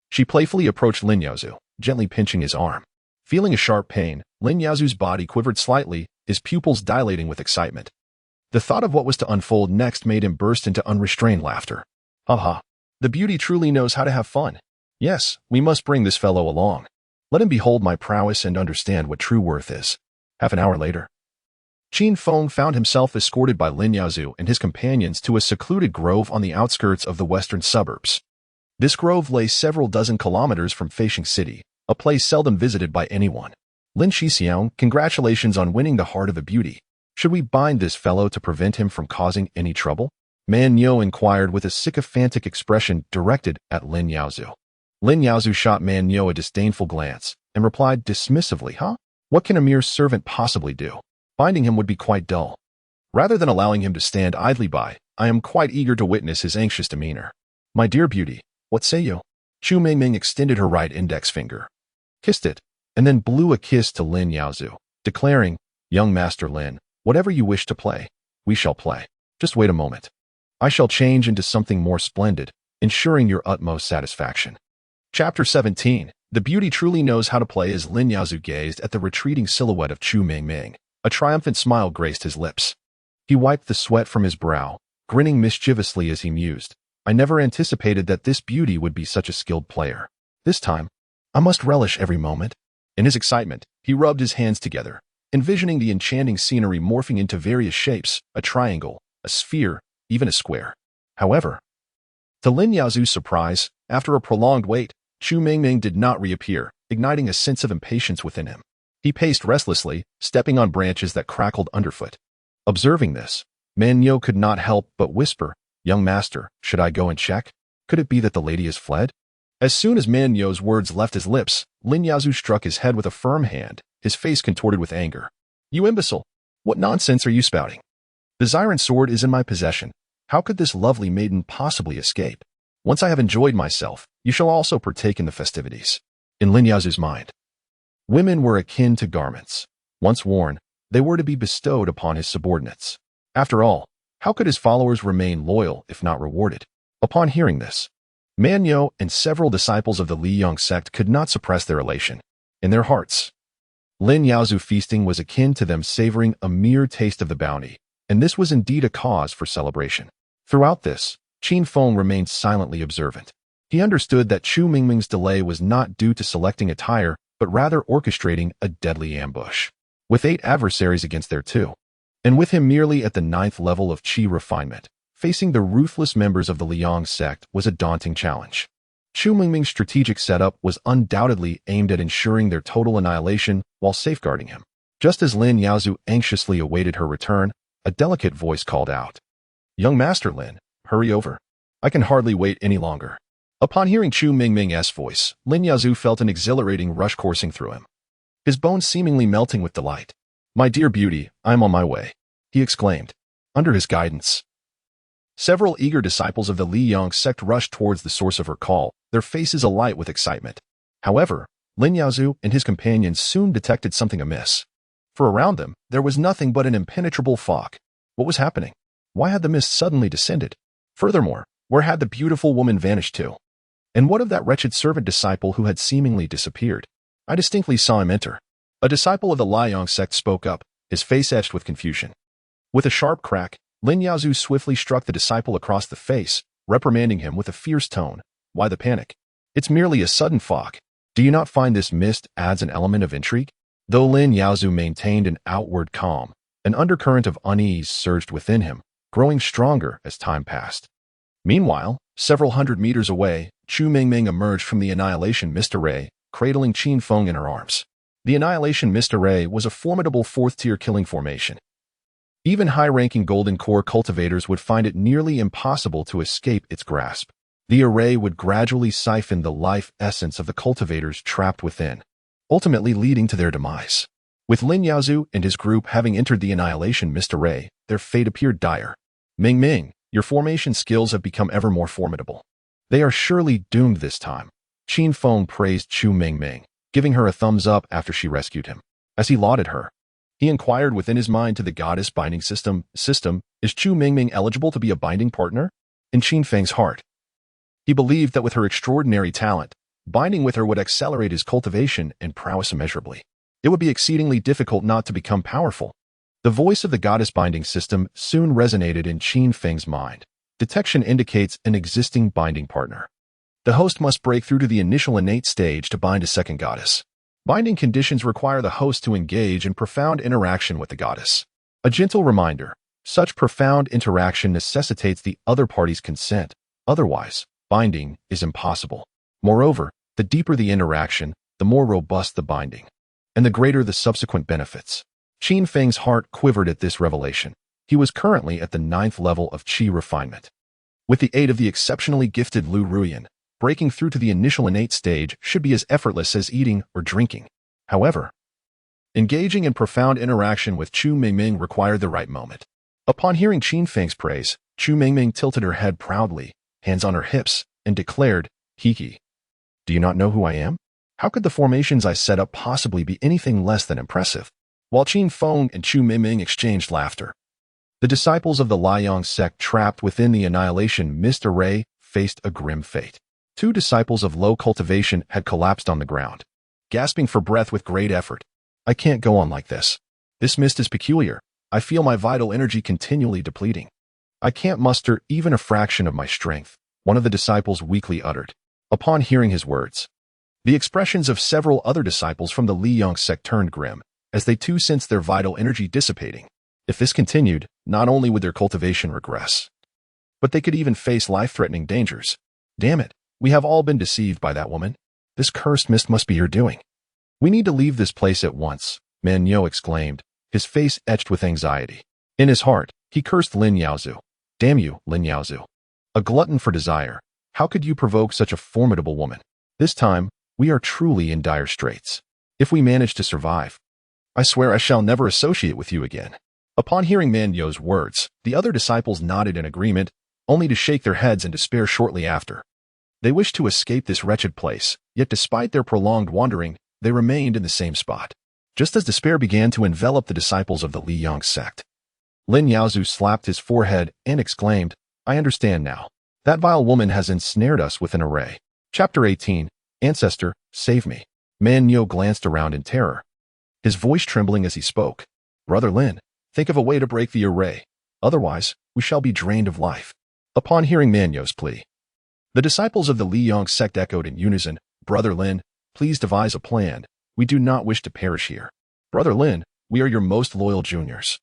she playfully approached Lin Yaozu, gently pinching his arm. Feeling a sharp pain, Lin Yaozu's body quivered slightly, his pupils dilating with excitement. The thought of what was to unfold next made him burst into unrestrained laughter. Ha ha. The beauty truly knows how to have fun. Yes, we must bring this fellow along. Let him behold my prowess and understand what true worth is. Half an hour later, Qin Feng found himself escorted by Lin Yaozu and his companions to a secluded grove on the outskirts of the western suburbs. This grove lay several dozen kilometers from Feixing City, a place seldom visited by anyone. Lin Shixiang, congratulations on winning the heart of a beauty. Should we bind this fellow to prevent him from causing any trouble? Man Yo inquired with a sycophantic expression directed at Lin Yaozu. Lin Yaozu shot Man Yo a disdainful glance and replied dismissively, Huh? What can a mere servant possibly do? Binding him would be quite dull. Rather than allowing him to stand idly by, I am quite eager to witness his anxious demeanor. My dear beauty, what say you? Chu Mingming extended her right index finger, kissed it, and then blew a kiss to Lin Yaozu, declaring, Young Master Lin, whatever you wish to play, we shall play. Just wait a moment. I shall change into something more splendid, ensuring your utmost satisfaction. Chapter 17. The beauty truly knows how to play. As Lin Yaozu gazed at the retreating silhouette of Chu Mingming, a triumphant smile graced his lips. He wiped the sweat from his brow, grinning mischievously as he mused, I never anticipated that this beauty would be such a skilled player. This time, I must relish every moment. In his excitement, he rubbed his hands together, envisioning the enchanting scenery morphing into various shapes, a triangle, a sphere, even a square. However, to Lin Yaozu's surprise, after a prolonged wait, Chu Mingming did not reappear, igniting a sense of impatience within him. He paced restlessly, stepping on branches that crackled underfoot. Observing this, Man Yo could not help but whisper, Young master, should I go and check? Could it be that the lady has fled? As soon as Man Yo's words left his lips, Lin Yaozu struck his head with a firm hand, his face contorted with anger. You imbecile! What nonsense are you spouting? The Xiren sword is in my possession. How could this lovely maiden possibly escape? Once I have enjoyed myself, you shall also partake in the festivities. In Lin Yaozu's mind, women were akin to garments. Once worn, they were to be bestowed upon his subordinates. After all, how could his followers remain loyal if not rewarded? Upon hearing this, Man Yo and several disciples of the Li Yong sect could not suppress their elation. In their hearts, Lin Yaozu feasting was akin to them savoring a mere taste of the bounty, and this was indeed a cause for celebration. Throughout this, Qin Feng remained silently observant. He understood that Chu Mingming's delay was not due to selecting attire, but rather orchestrating a deadly ambush. With 8 adversaries against their 2, and with him merely at the 9th level of Qi refinement, facing the ruthless members of the Liang sect was a daunting challenge. Chu Mingming's strategic setup was undoubtedly aimed at ensuring their total annihilation while safeguarding him. Just as Lin Yaozu anxiously awaited her return, a delicate voice called out, Young Master Lin, hurry over. I can hardly wait any longer. Upon hearing Chu Mingming's voice, Lin Yaozu felt an exhilarating rush coursing through him, his bones seemingly melting with delight. My dear beauty, I am on my way, he exclaimed. Under his guidance, several eager disciples of the Li Yong sect rushed towards the source of her call, their faces alight with excitement. However, Lin Yaozu and his companions soon detected something amiss. For around them, there was nothing but an impenetrable fog. What was happening? Why had the mist suddenly descended? Furthermore, where had the beautiful woman vanished to? And what of that wretched servant disciple who had seemingly disappeared? I distinctly saw him enter. A disciple of the Liang sect spoke up, his face etched with confusion. With a sharp crack, Lin Yaozu swiftly struck the disciple across the face, reprimanding him with a fierce tone. Why the panic? It's merely a sudden fog. Do you not find this mist adds an element of intrigue? Though Lin Yaozu maintained an outward calm, an undercurrent of unease surged within him, growing stronger as time passed. Meanwhile, several hundred meters away, Chu Mingming emerged from the Annihilation Mist Array, cradling Qin Feng in her arms. The Annihilation Mist Array was a formidable 4th-tier killing formation. Even high-ranking Golden Core cultivators would find it nearly impossible to escape its grasp. The array would gradually siphon the life essence of the cultivators trapped within, ultimately leading to their demise. With Lin Yaozu and his group having entered the Annihilation Mist Array, their fate appeared dire. Ming Ming, your formation skills have become ever more formidable. They are surely doomed this time. Qin Feng praised Chu Ming Ming, giving her a thumbs up after she rescued him. As he lauded her, he inquired within his mind to the goddess binding system, is Chu Ming Ming eligible to be a binding partner? In Qin Feng's heart, he believed that with her extraordinary talent, binding with her would accelerate his cultivation and prowess immeasurably. It would be exceedingly difficult not to become powerful. The voice of the goddess binding system soon resonated in Qin Feng's mind. Detection indicates an existing binding partner. The host must break through to the initial innate stage to bind a second goddess. Binding conditions require the host to engage in profound interaction with the goddess. A gentle reminder, such profound interaction necessitates the other party's consent. Otherwise, binding is impossible. Moreover, the deeper the interaction, the more robust the binding, and the greater the subsequent benefits. Qin Feng's heart quivered at this revelation. He was currently at the 9th level of Qi refinement. With the aid of the exceptionally gifted Lu Ruyan, breaking through to the initial innate stage should be as effortless as eating or drinking. However, engaging in profound interaction with Chu Mingming required the right moment. Upon hearing Qin Feng's praise, Chu Mingming tilted her head proudly, hands on her hips, and declared, "Hiki, do you not know who I am? How could the formations I set up possibly be anything less than impressive?" While Qin Feng and Chu Mingming exchanged laughter, the disciples of the Liang sect trapped within the Annihilation Mist Array faced a grim fate. 2 disciples of low cultivation had collapsed on the ground, gasping for breath with great effort. "I can't go on like this. This mist is peculiar. I feel my vital energy continually depleting. I can't muster even a fraction of my strength," one of the disciples weakly uttered. Upon hearing his words, the expressions of several other disciples from the Liang sect turned grim, as they too sensed their vital energy dissipating. If this continued, not only would their cultivation regress, but they could even face life-threatening dangers. "Damn it, we have all been deceived by that woman. This cursed mist must be her doing. We need to leave this place at once," Man Yo exclaimed, his face etched with anxiety. In his heart, he cursed Lin Yaozu. "Damn you, Lin Yaozu. A glutton for desire. How could you provoke such a formidable woman? This time, we are truly in dire straits. If we manage to survive, I swear I shall never associate with you again." Upon hearing Man Yo's words, the other disciples nodded in agreement, only to shake their heads in despair shortly after. They wished to escape this wretched place, yet despite their prolonged wandering, they remained in the same spot. Just as despair began to envelop the disciples of the Liang sect, Lin Yaozu slapped his forehead and exclaimed, "I understand now. That vile woman has ensnared us with an array." Chapter 18, Ancestor, Save Me. Man Yo glanced around in terror, his voice trembling as he spoke. "Brother Lin, think of a way to break the array. Otherwise, we shall be drained of life." Upon hearing Man Yo's plea, the disciples of the Liang sect echoed in unison, "Brother Lin, please devise a plan. We do not wish to perish here. Brother Lin, we are your most loyal juniors.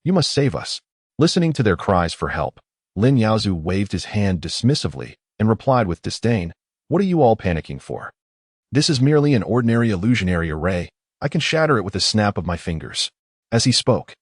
You must save us." Listening to their cries for help, Lin Yaozu waved his hand dismissively and replied with disdain, "What are you all panicking for? This is merely an ordinary illusionary array. I can shatter it with a snap of my fingers." As he spoke,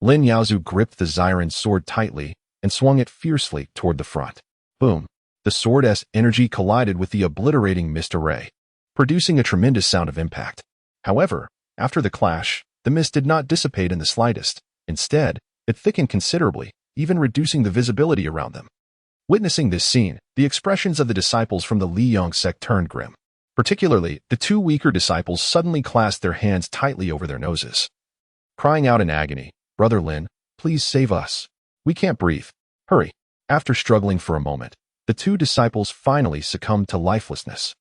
Lin Yaozu gripped the Xiren sword tightly and swung it fiercely toward the front. Boom! The sword's energy collided with the obliterating mist array, producing a tremendous sound of impact. However, after the clash, the mist did not dissipate in the slightest. Instead, it thickened considerably, even reducing the visibility around them. Witnessing this scene, the expressions of the disciples from the Liang sect turned grim. Particularly, the 2 weaker disciples suddenly clasped their hands tightly over their noses, crying out in agony, "Brother Lin, please save us. We can't breathe. Hurry." After struggling for a moment, the 2 disciples finally succumbed to lifelessness.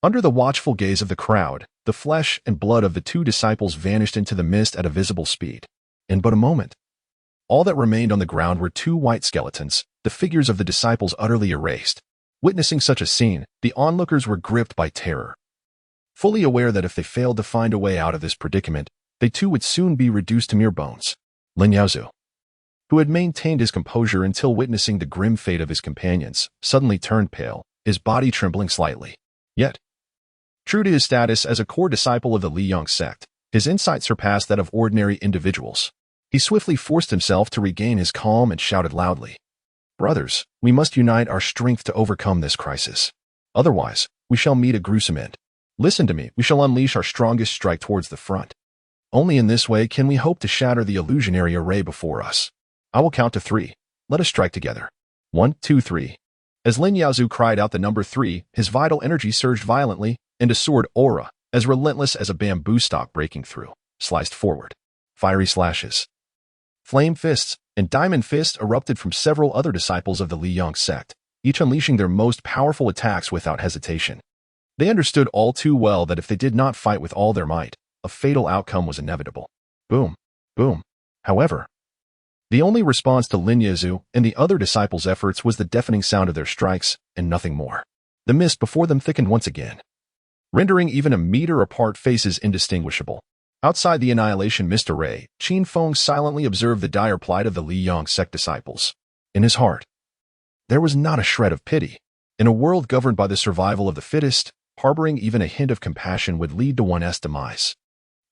Under the watchful gaze of the crowd, the flesh and blood of the 2 disciples vanished into the mist at a visible speed. In but a moment, all that remained on the ground were 2 white skeletons, the figures of the disciples utterly erased. Witnessing such a scene, the onlookers were gripped by terror, fully aware that if they failed to find a way out of this predicament, they too would soon be reduced to mere bones. Lin Yaozu, who had maintained his composure until witnessing the grim fate of his companions, suddenly turned pale, his body trembling slightly. Yet, true to his status as a core disciple of the Liang sect, his insight surpassed that of ordinary individuals. He swiftly forced himself to regain his calm and shouted loudly, "Brothers, we must unite our strength to overcome this crisis. Otherwise, we shall meet a gruesome end. Listen to me, we shall unleash our strongest strike towards the front." Only in this way can we hope to shatter the illusionary array before us. I will count to 3. Let us strike together. 1, 2, 3. As Lin Yaozu cried out the number 3, his vital energy surged violently, and a sword aura, as relentless as a bamboo stalk breaking through, sliced forward. Fiery slashes, flame fists, and diamond fists erupted from several other disciples of the Liyang sect, each unleashing their most powerful attacks without hesitation. They understood all too well that if they did not fight with all their might, a fatal outcome was inevitable. Boom, boom. However, the only response to Lin Yaozu and the other disciples' efforts was the deafening sound of their strikes, and nothing more. The mist before them thickened once again, rendering even a meter apart faces indistinguishable. Outside the Annihilation Mist Array, Qin Feng silently observed the dire plight of the Liyang sect disciples. In his heart, there was not a shred of pity. In a world governed by the survival of the fittest, harboring even a hint of compassion would lead to one's demise.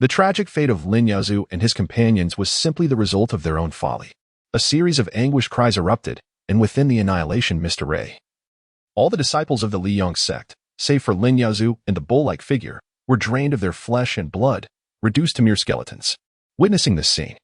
The tragic fate of Lin Yaozu and his companions was simply the result of their own folly. A series of anguished cries erupted, and within the Annihilation Mist Array, all the disciples of the Liyang sect, save for Lin Yaozu and the bull-like figure, were drained of their flesh and blood, reduced to mere skeletons. Witnessing this scene,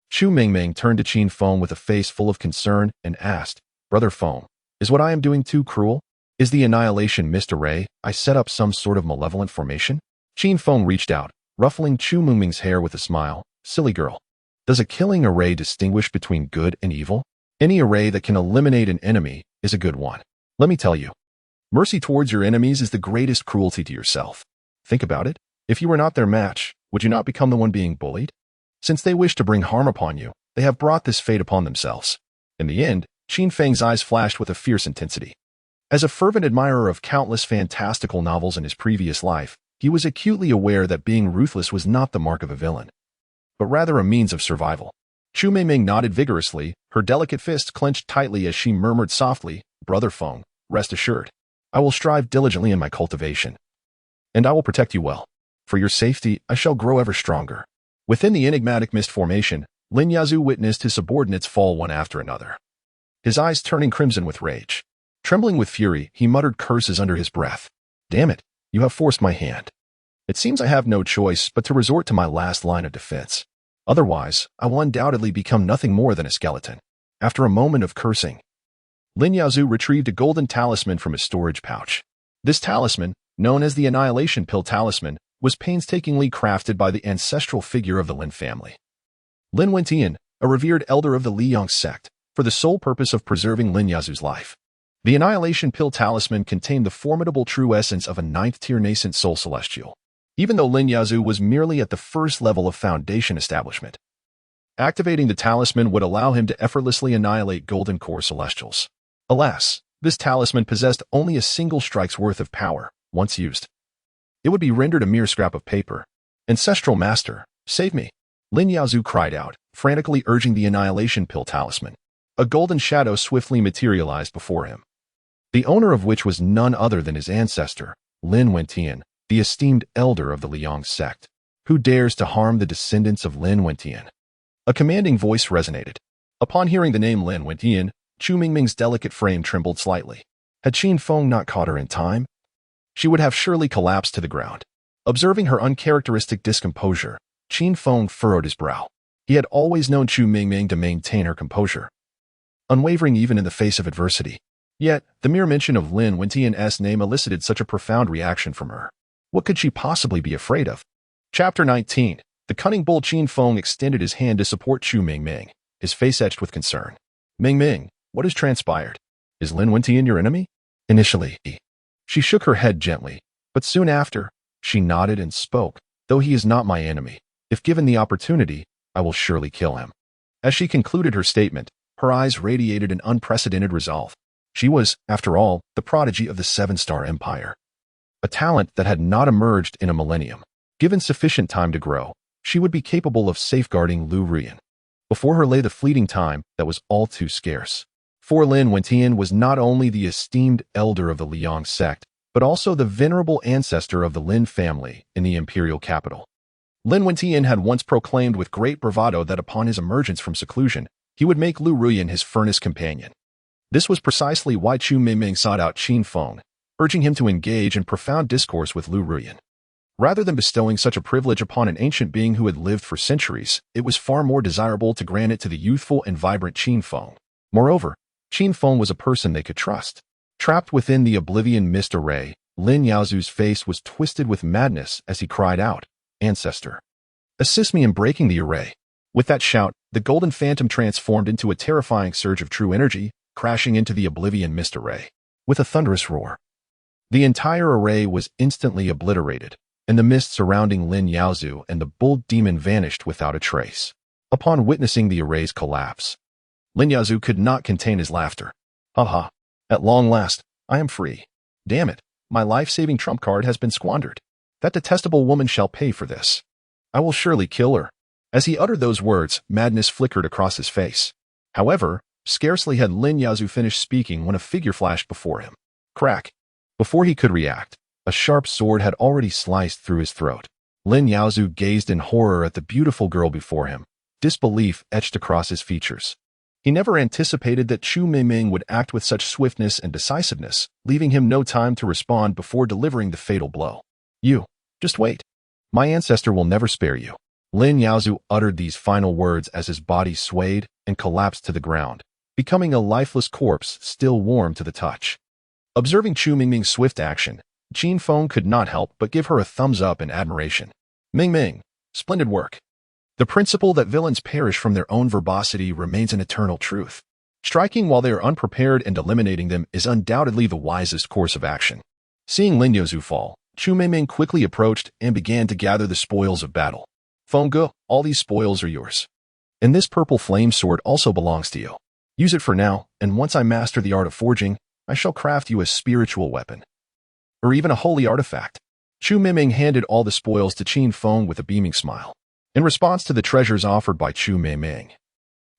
Chu Mingming turned to Qin Feng with a face full of concern and asked, "Brother Feng, is what I am doing too cruel? Is the Annihilation Mist Array I set up some sort of malevolent formation?" Qin Feng reached out, ruffling Chu Mingming's hair with a smile. "Silly girl. Does a killing array distinguish between good and evil? Any array that can eliminate an enemy is a good one. Let me tell you, mercy towards your enemies is the greatest cruelty to yourself. Think about it. If you were not their match, would you not become the one being bullied? Since they wish to bring harm upon you, they have brought this fate upon themselves." In the end, Qin Feng's eyes flashed with a fierce intensity. As a fervent admirer of countless fantastical novels in his previous life, he was acutely aware that being ruthless was not the mark of a villain, but rather a means of survival. Chu Mingming nodded vigorously, her delicate fists clenched tightly as she murmured softly, "Brother Feng, rest assured. I will strive diligently in my cultivation, and I will protect you well. For your safety, I shall grow ever stronger." Within the enigmatic mist formation, Lin Yaozu witnessed his subordinates fall one after another, his eyes turning crimson with rage. Trembling with fury, he muttered curses under his breath. "Damn it, you have forced my hand. It seems I have no choice but to resort to my last line of defense. Otherwise, I will undoubtedly become nothing more than a skeleton." After a moment of cursing, Lin Yaozu retrieved a golden talisman from his storage pouch. This talisman, known as the Annihilation Pill Talisman, was painstakingly crafted by the ancestral figure of the Lin family, Lin Wentian, a revered elder of the Liyang sect, for the sole purpose of preserving Lin Yaozu's life. The Annihilation Pill Talisman contained the formidable true essence of a 9th-tier nascent soul celestial, even though Lin Yaozu was merely at the first level of foundation establishment. Activating the talisman would allow him to effortlessly annihilate golden core celestials. Alas, this talisman possessed only a single strike's worth of power. Once used, it would be rendered a mere scrap of paper. "Ancestral Master, save me!" Lin Yaozu cried out, frantically urging the Annihilation Pill Talisman. A golden shadow swiftly materialized before him, the owner of which was none other than his ancestor, Lin Wentian, the esteemed elder of the Liyang sect. "Who dares to harm the descendants of Lin Wentian?" A commanding voice resonated. Upon hearing the name Lin Wentian, Chu Mingming's delicate frame trembled slightly. Had Qin Feng not caught her in time, she would have surely collapsed to the ground. Observing her uncharacteristic discomposure, Qin Feng furrowed his brow. He had always known Chu Mingming to maintain her composure, unwavering even in the face of adversity. Yet, the mere mention of Lin Wentian's name elicited such a profound reaction from her. What could she possibly be afraid of? Chapter 19. The cunning bull Qin Feng extended his hand to support Chu Mingming, his face etched with concern. "Mingming, what has transpired? Is Lin Wentian your enemy?" Initially, she shook her head gently, but soon after, she nodded and spoke. "Though he is not my enemy, if given the opportunity, I will surely kill him." As she concluded her statement, her eyes radiated an unprecedented resolve. She was, after all, the prodigy of the Seven-Star Empire, a talent that had not emerged in a millennium. Given sufficient time to grow, she would be capable of safeguarding Lu Ruyan. Before her lay the fleeting time that was all too scarce. For Lin Wentian was not only the esteemed elder of the Liyang sect, but also the venerable ancestor of the Lin family in the imperial capital. Lin Wentian had once proclaimed with great bravado that upon his emergence from seclusion, he would make Lu Ruyan his furnace companion. This was precisely why Chu Mingming sought out Qin Feng, urging him to engage in profound discourse with Lu Ruyan. Rather than bestowing such a privilege upon an ancient being who had lived for centuries, it was far more desirable to grant it to the youthful and vibrant Qin Feng. Moreover, Qin Feng was a person they could trust. Trapped within the oblivion mist array, Lin Yaozu's face was twisted with madness as he cried out, "Ancestor, assist me in breaking the array." With that shout, the golden phantom transformed into a terrifying surge of true energy, crashing into the oblivion mist array. With a thunderous roar, the entire array was instantly obliterated, and the mist surrounding Lin Yaozu and the bull demon vanished without a trace. Upon witnessing the array's collapse, Lin Yaozu could not contain his laughter. "Ha! At long last, I am free. Damn it, my life-saving trump card has been squandered. That detestable woman shall pay for this. I will surely kill her." As he uttered those words, madness flickered across his face. However, scarcely had Lin Yaozu finished speaking when a figure flashed before him. Crack! Before he could react, a sharp sword had already sliced through his throat. Lin Yaozu gazed in horror at the beautiful girl before him, disbelief etched across his features. He never anticipated that Chu Mingming would act with such swiftness and decisiveness, leaving him no time to respond before delivering the fatal blow. "You, just wait. My ancestor will never spare you." Lin Yaozu uttered these final words as his body swayed and collapsed to the ground, becoming a lifeless corpse still warm to the touch. Observing Chu Mingming's swift action, Qin Feng could not help but give her a thumbs up in admiration. "Mingming, splendid work." The principle that villains perish from their own verbosity remains an eternal truth. Striking while they are unprepared and eliminating them is undoubtedly the wisest course of action. Seeing Lin Yaozu fall, Chu Mingming quickly approached and began to gather the spoils of battle. "Fengge, all these spoils are yours. And this purple flame sword also belongs to you. Use it for now, and once I master the art of forging, I shall craft you a spiritual weapon. Or even a holy artifact." Chu Mingming handed all the spoils to Qin Feng with a beaming smile. In response to the treasures offered by Chu Mingming,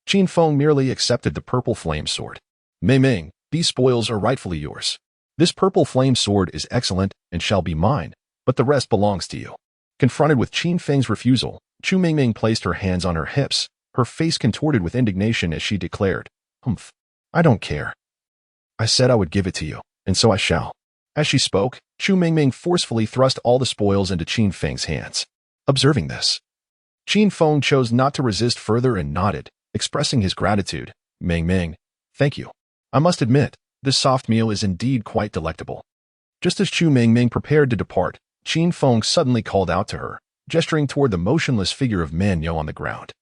Qin Feng merely accepted the purple flame sword. "Mingming, these spoils are rightfully yours. This purple flame sword is excellent and shall be mine, but the rest belongs to you." Confronted with Qin Feng's refusal, Chu Mingming placed her hands on her hips, her face contorted with indignation as she declared, "Humph, I don't care. I said I would give it to you, and so I shall." As she spoke, Chu Mingming forcefully thrust all the spoils into Qin Feng's hands. Observing this, Qin Feng chose not to resist further and nodded, expressing his gratitude. "Mingming, thank you. I must admit, this soft meal is indeed quite delectable." Just as Chu Mingming prepared to depart, Qin Feng suddenly called out to her, gesturing toward the motionless figure of Man Yo on the ground.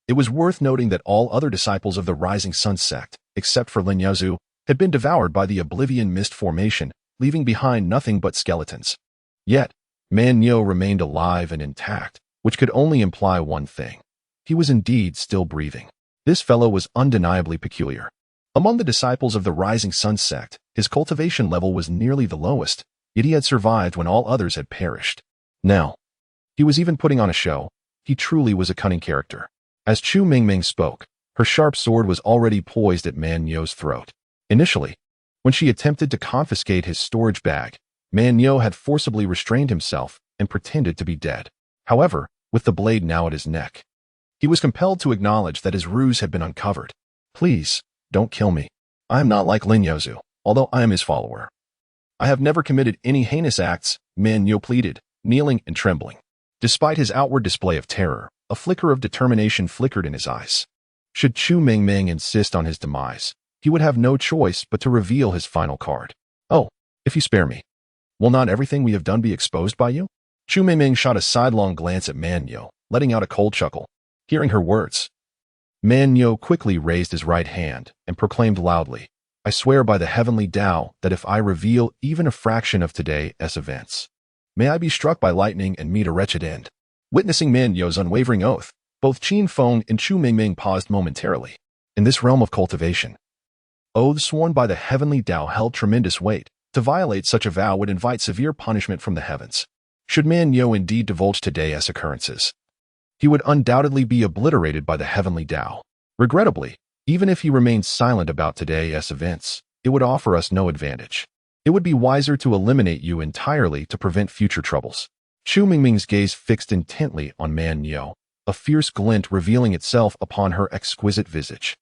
It was worth noting that all other disciples of the Rising Sun sect, except for Lin Yaozu, had been devoured by the Oblivion Mist formation, leaving behind nothing but skeletons. Yet, Man Yo remained alive and intact, which could only imply one thing. He was indeed still breathing. This fellow was undeniably peculiar. Among the disciples of the Rising Sun sect, his cultivation level was nearly the lowest, yet he had survived when all others had perished. Now, he was even putting on a show. He truly was a cunning character. As Chu Mingming spoke, her sharp sword was already poised at Man Yo's throat. Initially, when she attempted to confiscate his storage bag, Man Yo had forcibly restrained himself and pretended to be dead. However, with the blade now at his neck, he was compelled to acknowledge that his ruse had been uncovered. "Please, don't kill me. I am not like Lin Yaozu, although I am his follower. I have never committed any heinous acts," Man Yo pleaded, kneeling and trembling. Despite his outward display of terror, a flicker of determination flickered in his eyes. Should Chu Mingming insist on his demise, he would have no choice but to reveal his final card. "Oh, if you spare me, will not everything we have done be exposed by you?" Chu Mingming shot a sidelong glance at Man Yo, letting out a cold chuckle. Hearing her words, Man Yo quickly raised his right hand and proclaimed loudly, "I swear by the heavenly Tao that if I reveal even a fraction of today's events, may I be struck by lightning and meet a wretched end." Witnessing Man Yo's unwavering oath, both Qin Feng and Chu Mingming paused momentarily. In this realm of cultivation, oaths sworn by the heavenly Tao held tremendous weight. To violate such a vow would invite severe punishment from the heavens. Should Man Yo indeed divulge today's occurrences, he would undoubtedly be obliterated by the heavenly Tao. Regrettably, even if he remained silent about today's events, it would offer us no advantage. It would be wiser to eliminate you entirely to prevent future troubles. Chu Mingming's gaze fixed intently on Man Yo, a fierce glint revealing itself upon her exquisite visage.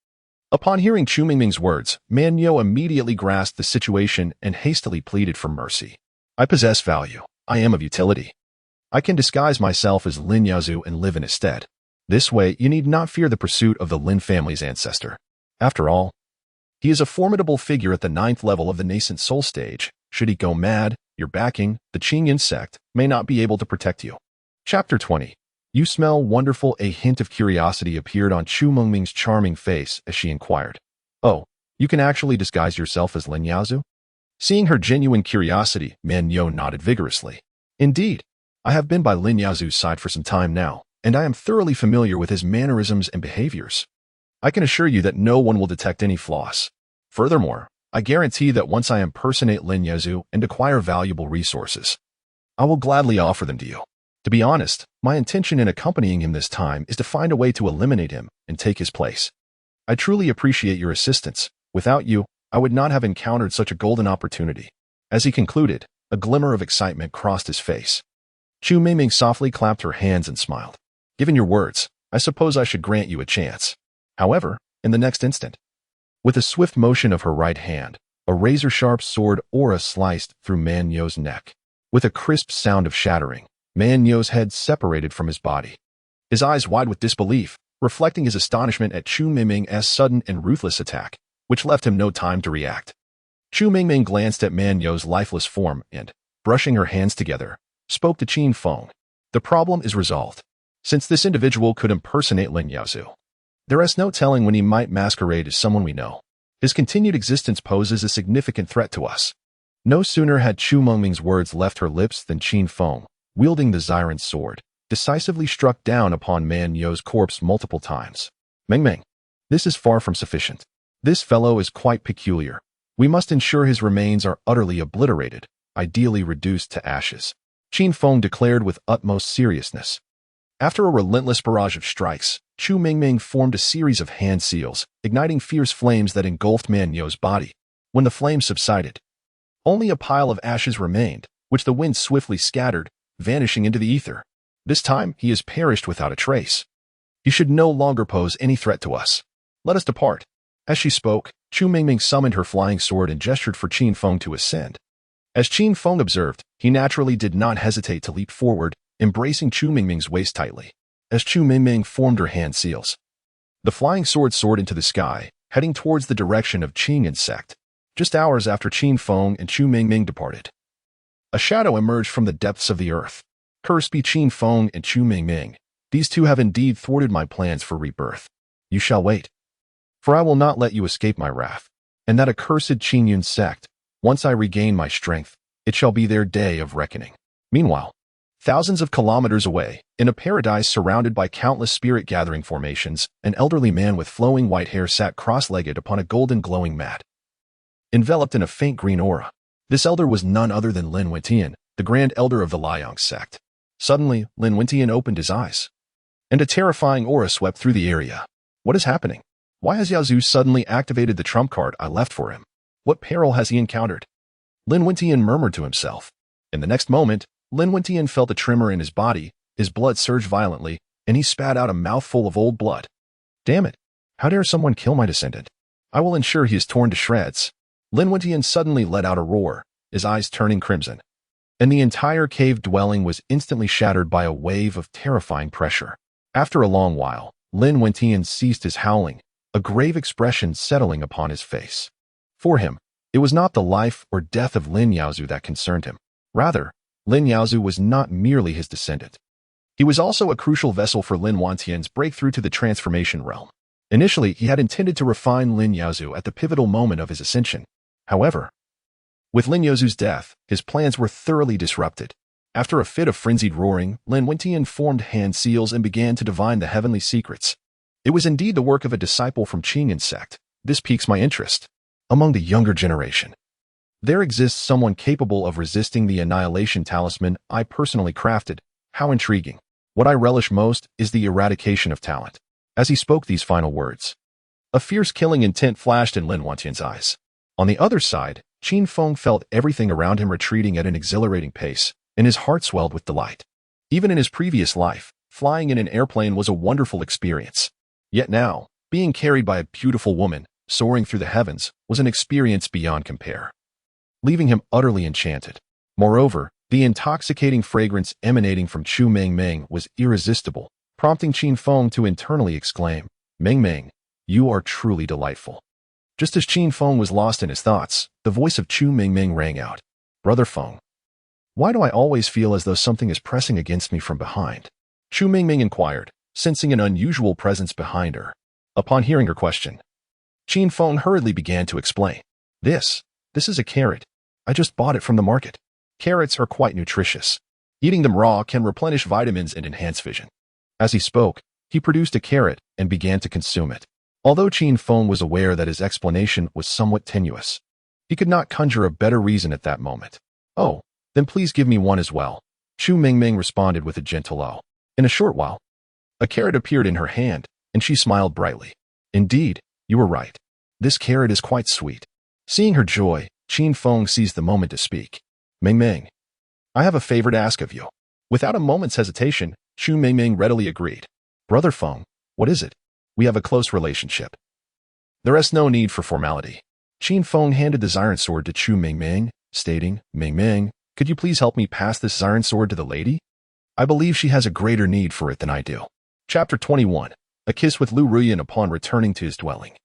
Upon hearing Chu Mingming's words, Man Yo immediately grasped the situation and hastily pleaded for mercy. "I possess value. I am of utility. I can disguise myself as Lin Yaozu and live in his stead. This way, you need not fear the pursuit of the Lin family's ancestor. After all, he is a formidable figure at the 9th level of the nascent soul stage. Should he go mad, your backing, the Qingyan sect, may not be able to protect you. Chapter 20. You smell wonderful. A hint of curiosity appeared on Chu Mengming's charming face as she inquired. Oh, you can actually disguise yourself as Lin Yaozu? Seeing her genuine curiosity, Man Yo nodded vigorously. Indeed, I have been by Lin Yaozu's side for some time now, and I am thoroughly familiar with his mannerisms and behaviors. I can assure you that no one will detect any flaws. Furthermore, I guarantee that once I impersonate Lin Yaozu and acquire valuable resources, I will gladly offer them to you. To be honest, my intention in accompanying him this time is to find a way to eliminate him and take his place. I truly appreciate your assistance. Without you, I would not have encountered such a golden opportunity. As he concluded, a glimmer of excitement crossed his face. Chu Mengming softly clapped her hands and smiled. Given your words, I suppose I should grant you a chance. However, in the next instant, with a swift motion of her right hand, a razor-sharp sword aura sliced through Man Yo's neck. With a crisp sound of shattering, Man Yo's head separated from his body. His eyes wide with disbelief, reflecting his astonishment at Chu Mengming's sudden and ruthless attack, which left him no time to react. Chu Mengming glanced at Man Yo's lifeless form and, brushing her hands together, spoke to Qin Feng. The problem is resolved. Since this individual could impersonate Lin Yaozu, there is no telling when he might masquerade as someone we know. His continued existence poses a significant threat to us. No sooner had Chu Mengming's words left her lips than Qin Feng, wielding the Xiren sword, decisively struck down upon Man Yo's corpse multiple times. Mengming, this is far from sufficient. This fellow is quite peculiar. We must ensure his remains are utterly obliterated, ideally reduced to ashes. Qin Feng declared with utmost seriousness. After a relentless barrage of strikes, Chu Mengming formed a series of hand seals, igniting fierce flames that engulfed Man Yo's body. When the flames subsided, only a pile of ashes remained, which the wind swiftly scattered, vanishing into the ether. This time, he has perished without a trace. He should no longer pose any threat to us. Let us depart. As she spoke, Chu Mengming summoned her flying sword and gestured for Qin Feng to ascend. As Qin Feng observed, he naturally did not hesitate to leap forward, embracing Chu Mengming's waist tightly. As Chu Mengming formed her hand seals, the flying sword soared into the sky, heading towards the direction of Qingyan sect. Just hours after Qin Feng and Chu Mengming departed, a shadow emerged from the depths of the earth. Cursed be Qin Feng and Chu Mengming. These two have indeed thwarted my plans for rebirth. You shall wait, for I will not let you escape my wrath. And that accursed Qingyan sect, once I regain my strength, it shall be their day of reckoning. Meanwhile, thousands of kilometers away, in a paradise surrounded by countless spirit-gathering formations, an elderly man with flowing white hair sat cross-legged upon a golden glowing mat, enveloped in a faint green aura. This elder was none other than Lin Wentian, the Grand Elder of the Liang sect. Suddenly, Lin Wentian opened his eyes, and a terrifying aura swept through the area. What is happening? Why has Yaozu suddenly activated the trump card I left for him? What peril has he encountered? Lin Wentian murmured to himself. In the next moment, Lin Wentian felt a tremor in his body, his blood surged violently, and he spat out a mouthful of old blood. Damn it! How dare someone kill my descendant? I will ensure he is torn to shreds. Lin Wentian suddenly let out a roar, his eyes turning crimson, and the entire cave dwelling was instantly shattered by a wave of terrifying pressure. After a long while, Lin Wentian ceased his howling, a grave expression settling upon his face. For him, it was not the life or death of Lin Yaozu that concerned him. Rather, Lin Yaozu was not merely his descendant. He was also a crucial vessel for Lin Wentian's breakthrough to the transformation realm. Initially, he had intended to refine Lin Yaozu at the pivotal moment of his ascension. However, with Lin Yaozu's death, his plans were thoroughly disrupted. After a fit of frenzied roaring, Lin Wentian formed hand seals and began to divine the heavenly secrets. It was indeed the work of a disciple from Qingyan sect. This piques my interest. Among the younger generation, there exists someone capable of resisting the annihilation talisman I personally crafted. How intriguing. What I relish most is the eradication of talent. As he spoke these final words, a fierce killing intent flashed in Lin Wentian's eyes. On the other side, Qin Feng felt everything around him retreating at an exhilarating pace, and his heart swelled with delight. Even in his previous life, flying in an airplane was a wonderful experience. Yet now, being carried by a beautiful woman, soaring through the heavens, was an experience beyond compare, leaving him utterly enchanted. Moreover, The intoxicating fragrance emanating from Chu Mingming was irresistible, prompting Qin Feng to internally exclaim, "Mingming, you are truly delightful." Just as Qin Feng was lost in his thoughts, the voice of Chu Mingming rang out. "Brother Feng, why do I always feel as though something is pressing against me from behind?" Chu Mingming inquired, sensing an unusual presence behind her. Upon hearing her question, Qin Feng hurriedly began to explain. This is a carrot. I just bought it from the market. Carrots are quite nutritious. Eating them raw can replenish vitamins and enhance vision." As he spoke, he produced a carrot and began to consume it. Although Qin Feng was aware that his explanation was somewhat tenuous, he could not conjure a better reason at that moment. "Oh, then please give me one as well," Chu Mingming responded with a gentle "oh." In a short while, a carrot appeared in her hand, and she smiled brightly. "Indeed, you were right. This carrot is quite sweet." Seeing her joy, Qin Feng seized the moment to speak. "Mingming, I have a favor to ask of you." Without a moment's hesitation, Chu Mingming readily agreed. "Brother Feng, what is it? We have a close relationship. There is no need for formality." Qin Feng handed the Xiran sword to Chu Mingming, stating, "Mingming, could you please help me pass this Xiran sword to the lady? I believe she has a greater need for it than I do." Chapter 21. A Kiss with Lu Ruyan. Upon returning to his dwelling,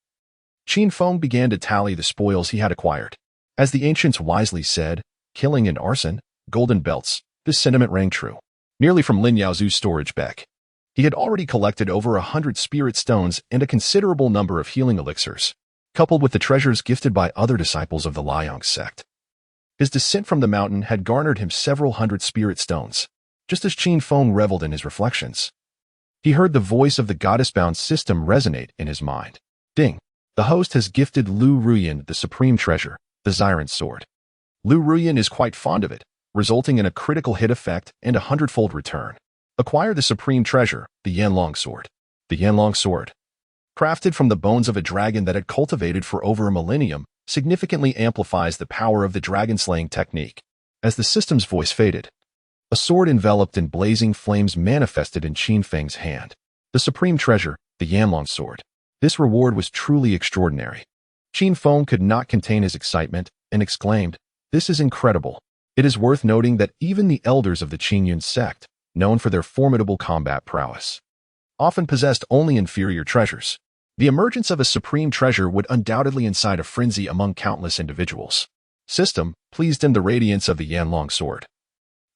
Qin Feng began to tally the spoils he had acquired. As the ancients wisely said, killing and arson, golden belts, this sentiment rang true. Nearly from Lin Yaozu's storage beck, he had already collected over 100 spirit stones and a considerable number of healing elixirs, coupled with the treasures gifted by other disciples of the Liang sect. His descent from the mountain had garnered him several hundred spirit stones. Just as Qin Feng reveled in his reflections, he heard the voice of the goddess-bound system resonate in his mind. "Ding! The host has gifted Lu Ruyan the supreme treasure, the Xiran sword. Lu Ruyan is quite fond of it, resulting in a critical hit effect and a 100-fold return. Acquire the supreme treasure, the Yanlong sword." The Yanlong sword, crafted from the bones of a dragon that had cultivated for over a millennium, significantly amplifies the power of the dragon-slaying technique. As the system's voice faded, a sword enveloped in blazing flames manifested in Qin Feng's hand. The supreme treasure, the Yanlong sword. This reward was truly extraordinary. Qin Feng could not contain his excitement and exclaimed, "This is incredible." It is worth noting that even the elders of the Qingyun sect, known for their formidable combat prowess, often possessed only inferior treasures. The emergence of a supreme treasure would undoubtedly incite a frenzy among countless individuals. System, pleased in the radiance of the Yanlong sword,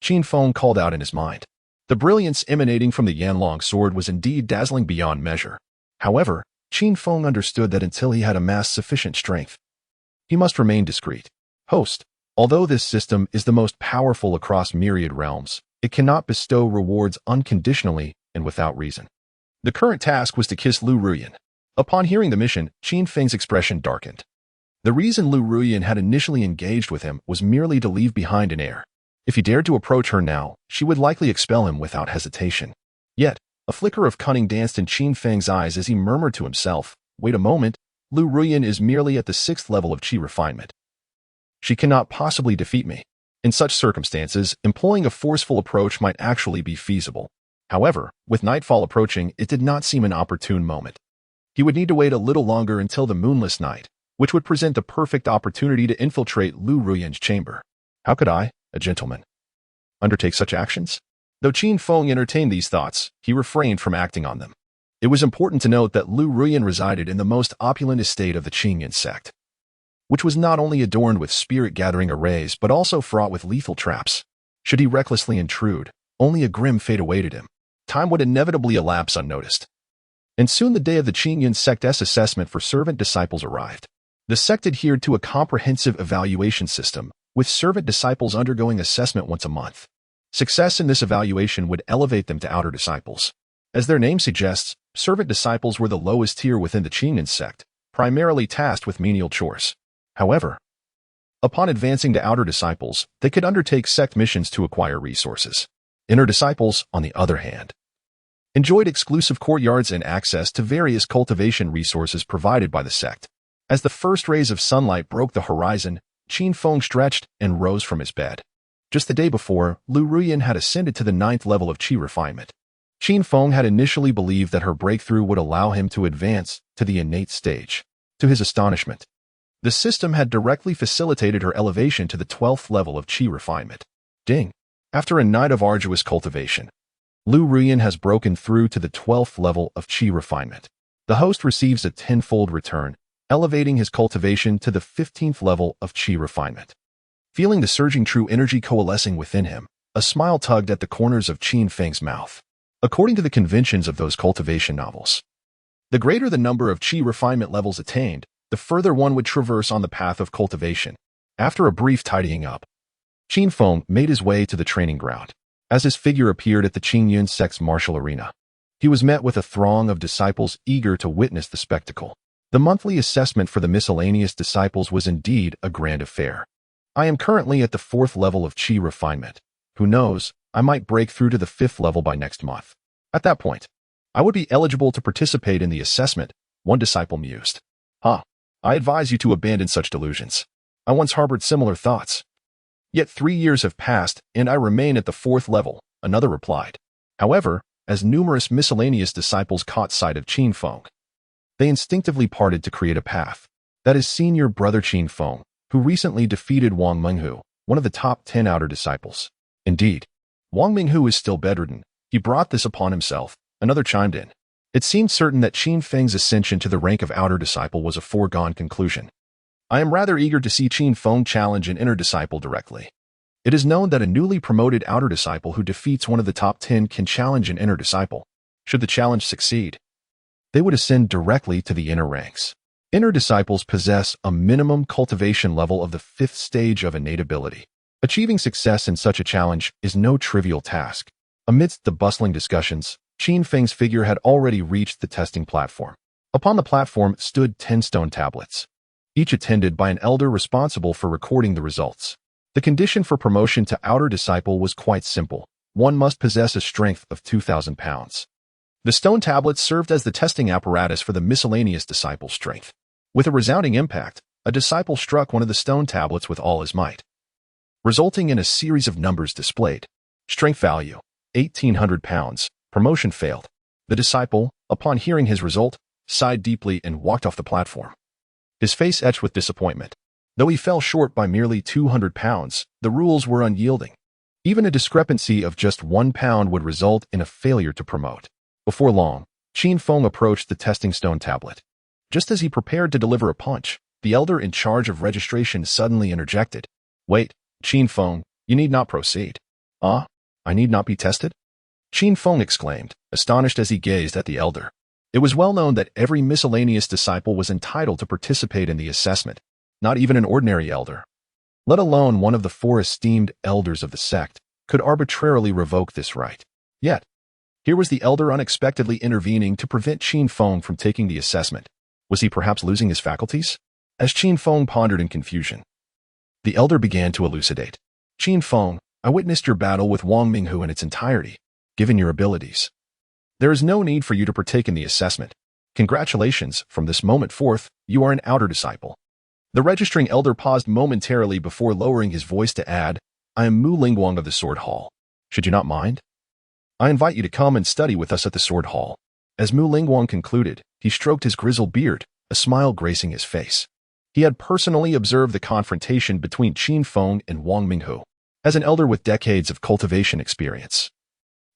Qin Feng called out in his mind. The brilliance emanating from the Yanlong sword was indeed dazzling beyond measure. However, Qin Feng understood that until he had amassed sufficient strength, he must remain discreet. "Host, although this system is the most powerful across myriad realms, it cannot bestow rewards unconditionally and without reason. The current task was to kiss Lu Ruyan." Upon hearing the mission, Qin Feng's expression darkened. The reason Lu Ruyan had initially engaged with him was merely to leave behind an heir. If he dared to approach her now, she would likely expel him without hesitation. Yet, a flicker of cunning danced in Qin Feng's eyes as he murmured to himself, "Wait a moment, Lu Ruyan is merely at the 6th level of qi refinement. She cannot possibly defeat me." In such circumstances, employing a forceful approach might actually be feasible. However, with nightfall approaching, it did not seem an opportune moment. He would need to wait a little longer until the moonless night, which would present a perfect opportunity to infiltrate Lu Ruyan's chamber. How could I, a gentleman, undertake such actions? Though Qin Feng entertained these thoughts, he refrained from acting on them. It was important to note that Lu Ruyan resided in the most opulent estate of the Qingyun sect, which was not only adorned with spirit-gathering arrays but also fraught with lethal traps. Should he recklessly intrude, only a grim fate awaited him. Time would inevitably elapse unnoticed. And soon the day of the Qingyun sect's assessment for servant disciples arrived. The sect adhered to a comprehensive evaluation system, with servant disciples undergoing assessment once a month. Success in this evaluation would elevate them to outer disciples. As their name suggests, servant disciples were the lowest tier within the Qingyun sect, primarily tasked with menial chores. However, upon advancing to outer disciples, they could undertake sect missions to acquire resources. Inner disciples, on the other hand, enjoyed exclusive courtyards and access to various cultivation resources provided by the sect. As the first rays of sunlight broke the horizon, Qin Feng stretched and rose from his bed. Just the day before, Lu Ruyan had ascended to the 9th level of qi refinement. Qin Feng had initially believed that her breakthrough would allow him to advance to the innate stage. To his astonishment, the system had directly facilitated her elevation to the 12th level of qi refinement. Ding! After a night of arduous cultivation, Lu Ruyan has broken through to the 12th level of Qi refinement. The host receives a tenfold return, elevating his cultivation to the 15th level of Qi refinement. Feeling the surging true energy coalescing within him, a smile tugged at the corners of Qin Feng's mouth. According to the conventions of those cultivation novels, the greater the number of Qi refinement levels attained, the further one would traverse on the path of cultivation. After a brief tidying up, Qin Feng made his way to the training ground. As his figure appeared at the Qingyun sect's martial arena, he was met with a throng of disciples eager to witness the spectacle. The monthly assessment for the miscellaneous disciples was indeed a grand affair. I am currently at the 4th level of Qi refinement. Who knows, I might break through to the 5th level by next month. At that point, I would be eligible to participate in the assessment, one disciple mused. I advise you to abandon such delusions. I once harbored similar thoughts. Yet 3 years have passed, and I remain at the 4th level, another replied. However, as numerous miscellaneous disciples caught sight of Qin Feng, they instinctively parted to create a path. That is senior brother Qin Feng, who recently defeated Wang Minghu, one of the top 10 outer disciples. Indeed, Wang Minghu is still bedridden. He brought this upon himself, another chimed in. It seemed certain that Qin Feng's ascension to the rank of outer disciple was a foregone conclusion. I am rather eager to see Qin Feng challenge an inner disciple directly. It is known that a newly promoted outer disciple who defeats one of the top 10 can challenge an inner disciple. Should the challenge succeed, they would ascend directly to the inner ranks. Inner disciples possess a minimum cultivation level of the 5th stage of innate ability. Achieving success in such a challenge is no trivial task. Amidst the bustling discussions, Qin Feng's figure had already reached the testing platform. Upon the platform stood 10 stone tablets, each attended by an elder responsible for recording the results. The condition for promotion to outer disciple was quite simple. One must possess a strength of 2,000 pounds. The stone tablets served as the testing apparatus for the miscellaneous disciple's strength. With a resounding impact, a disciple struck one of the stone tablets with all his might, resulting in a series of numbers displayed. Strength value, 1,800 pounds. Promotion failed. The disciple, upon hearing his result, sighed deeply and walked off the platform. His face etched with disappointment. Though he fell short by merely 200 pounds, the rules were unyielding. Even a discrepancy of just 1 pound would result in a failure to promote. Before long, Qin Feng approached the testing stone tablet. Just as he prepared to deliver a punch, the elder in charge of registration suddenly interjected. Wait, Qin Feng, you need not proceed. I need not be tested? Qin Feng exclaimed, astonished as he gazed at the elder. It was well known that every miscellaneous disciple was entitled to participate in the assessment. Not even an ordinary elder, let alone one of the 4 esteemed elders of the sect, could arbitrarily revoke this right. Yet, here was the elder unexpectedly intervening to prevent Qin Feng from taking the assessment. Was he perhaps losing his faculties? As Qin Feng pondered in confusion, the elder began to elucidate. Qin Feng, I witnessed your battle with Wang Minghu in its entirety. Given your abilities, there is no need for you to partake in the assessment. Congratulations, from this moment forth, you are an outer disciple. The registering elder paused momentarily before lowering his voice to add, I am Mu Lingguang of the Sword Hall. Should you not mind? I invite you to come and study with us at the Sword Hall. As Mu Lingguang concluded, he stroked his grizzled beard, a smile gracing his face. He had personally observed the confrontation between Qin Feng and Wang Minghu. As an elder with decades of cultivation experience,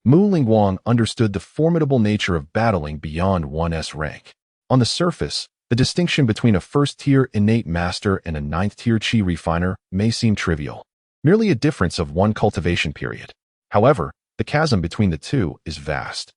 Mu Lingguang understood the formidable nature of battling beyond 1's rank. On the surface, the distinction between a first-tier innate master and a 9th-tier Qi refiner may seem trivial, merely a difference of 1 cultivation period. However, the chasm between the two is vast.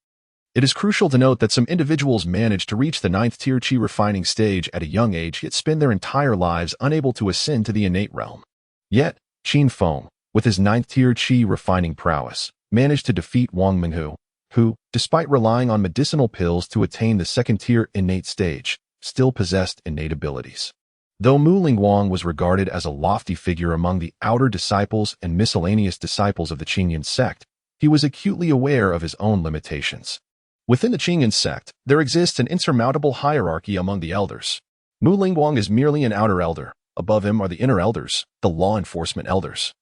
It is crucial to note that some individuals manage to reach the 9th-tier Qi refining stage at a young age yet spend their entire lives unable to ascend to the innate realm. Yet, Qin Feng, with his 9th-tier Qi refining prowess, managed to defeat Wang Minghu, who, despite relying on medicinal pills to attain the 2nd-tier innate stage, still possessed innate abilities. Though Mu Lingguang was regarded as a lofty figure among the outer disciples and miscellaneous disciples of the Qingyun sect, he was acutely aware of his own limitations. Within the Qingyun sect, there exists an insurmountable hierarchy among the elders. Mu Lingguang is merely an outer elder. Above him are the inner elders, the law enforcement elders,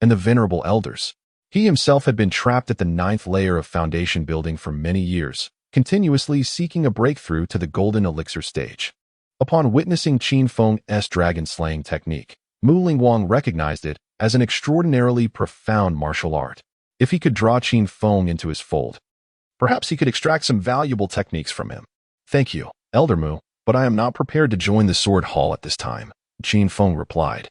and the venerable elders. He himself had been trapped at the 9th layer of foundation building for many years, continuously seeking a breakthrough to the golden elixir stage. Upon witnessing Qin Feng's dragon-slaying technique, Mu Lingguang recognized it as an extraordinarily profound martial art. If he could draw Qin Feng into his fold, perhaps he could extract some valuable techniques from him. Thank you, Elder Mu, but I am not prepared to join the Sword Hall at this time, Qin Feng replied,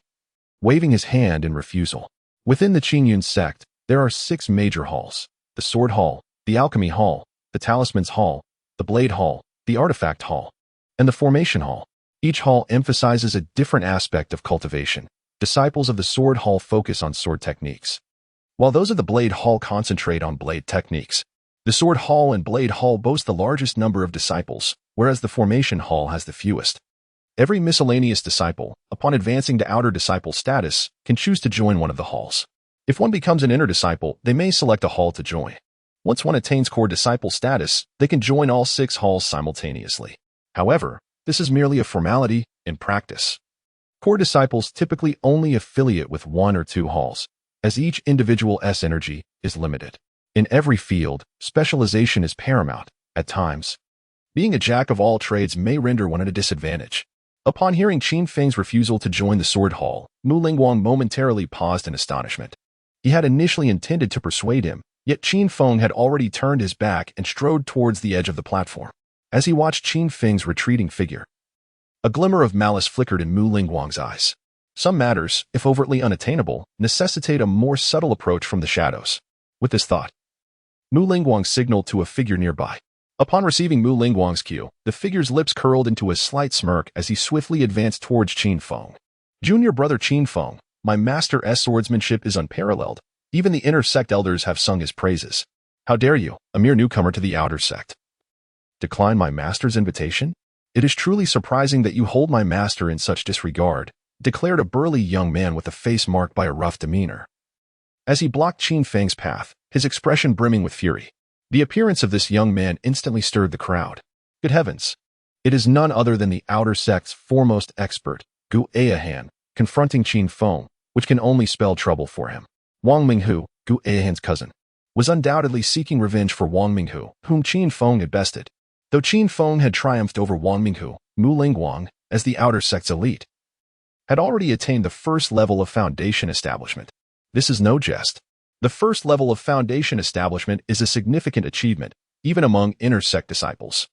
waving his hand in refusal. Within the Qingyun sect, there are 6 major halls: the Sword Hall, the Alchemy Hall, the Talismans Hall, the Blade Hall, the Artifact Hall, and the Formation Hall. Each hall emphasizes a different aspect of cultivation. Disciples of the Sword Hall focus on sword techniques, while those of the Blade Hall concentrate on blade techniques. The Sword Hall and Blade Hall boast the largest number of disciples, whereas the Formation Hall has the fewest. Every miscellaneous disciple, upon advancing to outer disciple status, can choose to join one of the halls. If one becomes an inner disciple, they may select a hall to join. Once one attains core disciple status, they can join all 6 halls simultaneously. However, this is merely a formality. In practice, core disciples typically only affiliate with 1 or 2 halls, as each individual S energy is limited. In every field, specialization is paramount. At times, being a jack of all trades may render one at a disadvantage. Upon hearing Qin Feng's refusal to join the Sword Hall, Mu Lingguang momentarily paused in astonishment. He had initially intended to persuade him, yet Qin Feng had already turned his back and strode towards the edge of the platform. As he watched Qin Feng's retreating figure, a glimmer of malice flickered in Mu Lingguang's eyes. Some matters, if overtly unattainable, necessitate a more subtle approach from the shadows. With this thought, Mu Lingguang signaled to a figure nearby. Upon receiving Mu Lingguang's cue, the figure's lips curled into a slight smirk as he swiftly advanced towards Qin Feng. Junior brother Qin Feng, my master S swordsmanship is unparalleled. Even the inner sect elders have sung his praises. How dare you, a mere newcomer to the outer sect, decline my master's invitation? It is truly surprising that you hold my master in such disregard, declared a burly young man with a face marked by a rough demeanor. As he blocked Qin Feng's path, his expression brimming with fury. The appearance of this young man instantly stirred the crowd. Good heavens! It is none other than the outer sect's foremost expert, Gu Ayahan, confronting Qin Feng, which can only spell trouble for him. Wang Minghu, Gu Ayahan's cousin, was undoubtedly seeking revenge for Wang Minghu, whom Qin Feng had bested. Though Qin Feng had triumphed over Wang Minghu, Mu Lingguang, as the outer sect's elite, had already attained the first level of foundation establishment. This is no jest. The first level of foundation establishment is a significant achievement, even among inner sect disciples.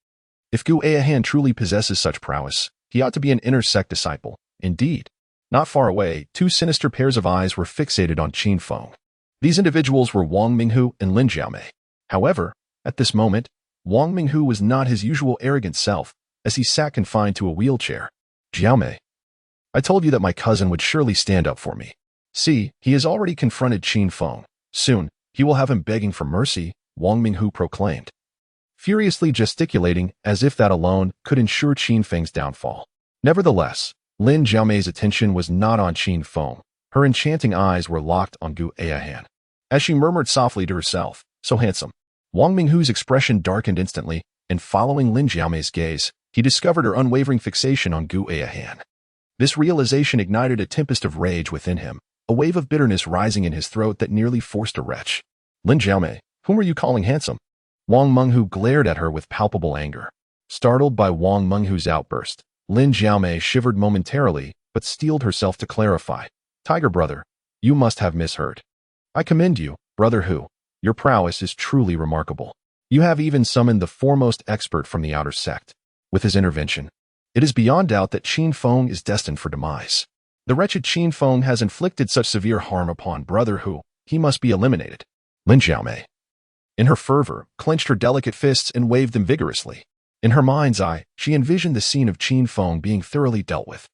If Gu Ayahan truly possesses such prowess, he ought to be an inner sect disciple. Indeed, not far away, 2 sinister pairs of eyes were fixated on Qin Feng. These individuals were Wang Minghu and Lin Jiamei. However, at this moment, Wang Minghu was not his usual arrogant self, as he sat confined to a wheelchair. Jiamei, I told you that my cousin would surely stand up for me. See, he has already confronted Qin Feng. Soon, he will have him begging for mercy, Wang Minghu proclaimed, furiously gesticulating as if that alone could ensure Qin Feng's downfall. Nevertheless, Lin Jiamei's attention was not on Qin Feng. Her enchanting eyes were locked on Gu Ayahan. As she murmured softly to herself, so handsome. Wang Minghu's expression darkened instantly, and following Lin Jiamei's gaze, he discovered her unwavering fixation on Gu Ayahan. This realization ignited a tempest of rage within him, a wave of bitterness rising in his throat that nearly forced a retch. Lin Jiamei, whom are you calling handsome? Wang Minghu glared at her with palpable anger. Startled by Wang Minghu's outburst, Lin Jiamei shivered momentarily, but steeled herself to clarify. Tiger brother, you must have misheard. I commend you, brother Hu. Your prowess is truly remarkable. You have even summoned the foremost expert from the outer sect. With his intervention, it is beyond doubt that Qin Feng is destined for demise. The wretched Qin Feng has inflicted such severe harm upon brother Hu, he must be eliminated. Lin Jiamei, in her fervor, clenched her delicate fists and waved them vigorously. In her mind's eye, she envisioned the scene of Qin Feng being thoroughly dealt with.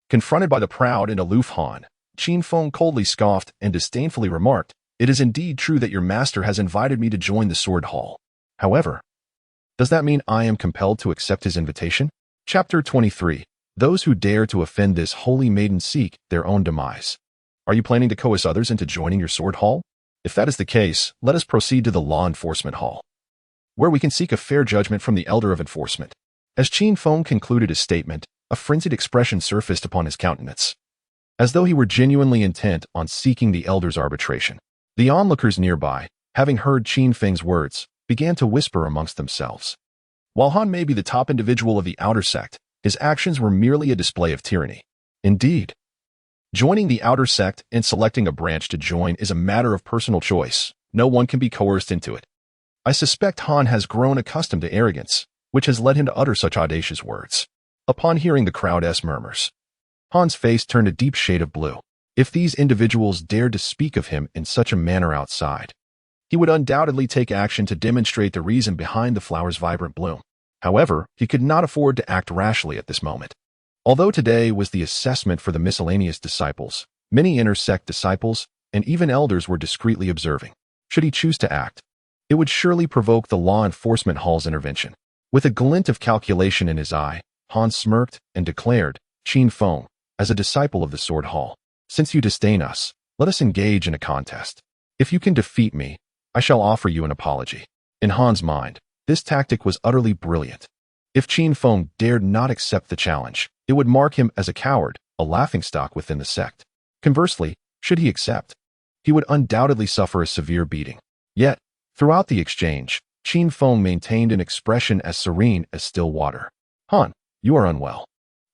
Confronted by the proud and aloof Han, Qin Feng coldly scoffed and disdainfully remarked, It is indeed true that your master has invited me to join the Sword Hall. However, does that mean I am compelled to accept his invitation? Chapter 23. Those who dare to offend this holy maiden seek their own demise. Are you planning to coerce others into joining your Sword Hall? If that is the case, let us proceed to the Law Enforcement Hall, where we can seek a fair judgment from the Elder of Enforcement. As Qin Feng concluded his statement, a frenzied expression surfaced upon his countenance, as though he were genuinely intent on seeking the Elder's arbitration. The onlookers nearby, having heard Qin Feng's words, began to whisper amongst themselves. While Han may be the top individual of the outer sect, his actions were merely a display of tyranny. Indeed, Joining the outer sect and selecting a branch to join is a matter of personal choice. No one can be coerced into it. I suspect Han has grown accustomed to arrogance, which has led him to utter such audacious words. Upon hearing the crowd's murmurs, Han's face turned a deep shade of blue. If these individuals dared to speak of him in such a manner outside, he would undoubtedly take action to demonstrate the reason behind the flower's vibrant bloom. However, he could not afford to act rashly at this moment. Although today was the assessment for the miscellaneous disciples, many inner-sect disciples and even elders were discreetly observing. Should he choose to act, it would surely provoke the law enforcement hall's intervention. With a glint of calculation in his eye, Han smirked and declared, "Qin Feng, as a disciple of the Sword Hall, since you disdain us, let us engage in a contest. If you can defeat me, I shall offer you an apology." In Han's mind, this tactic was utterly brilliant. If Qin Feng dared not accept the challenge, it would mark him as a coward, a laughingstock within the sect. Conversely, should he accept, he would undoubtedly suffer a severe beating. Yet, throughout the exchange, Qin Feng maintained an expression as serene as still water. "Han, you are unwell.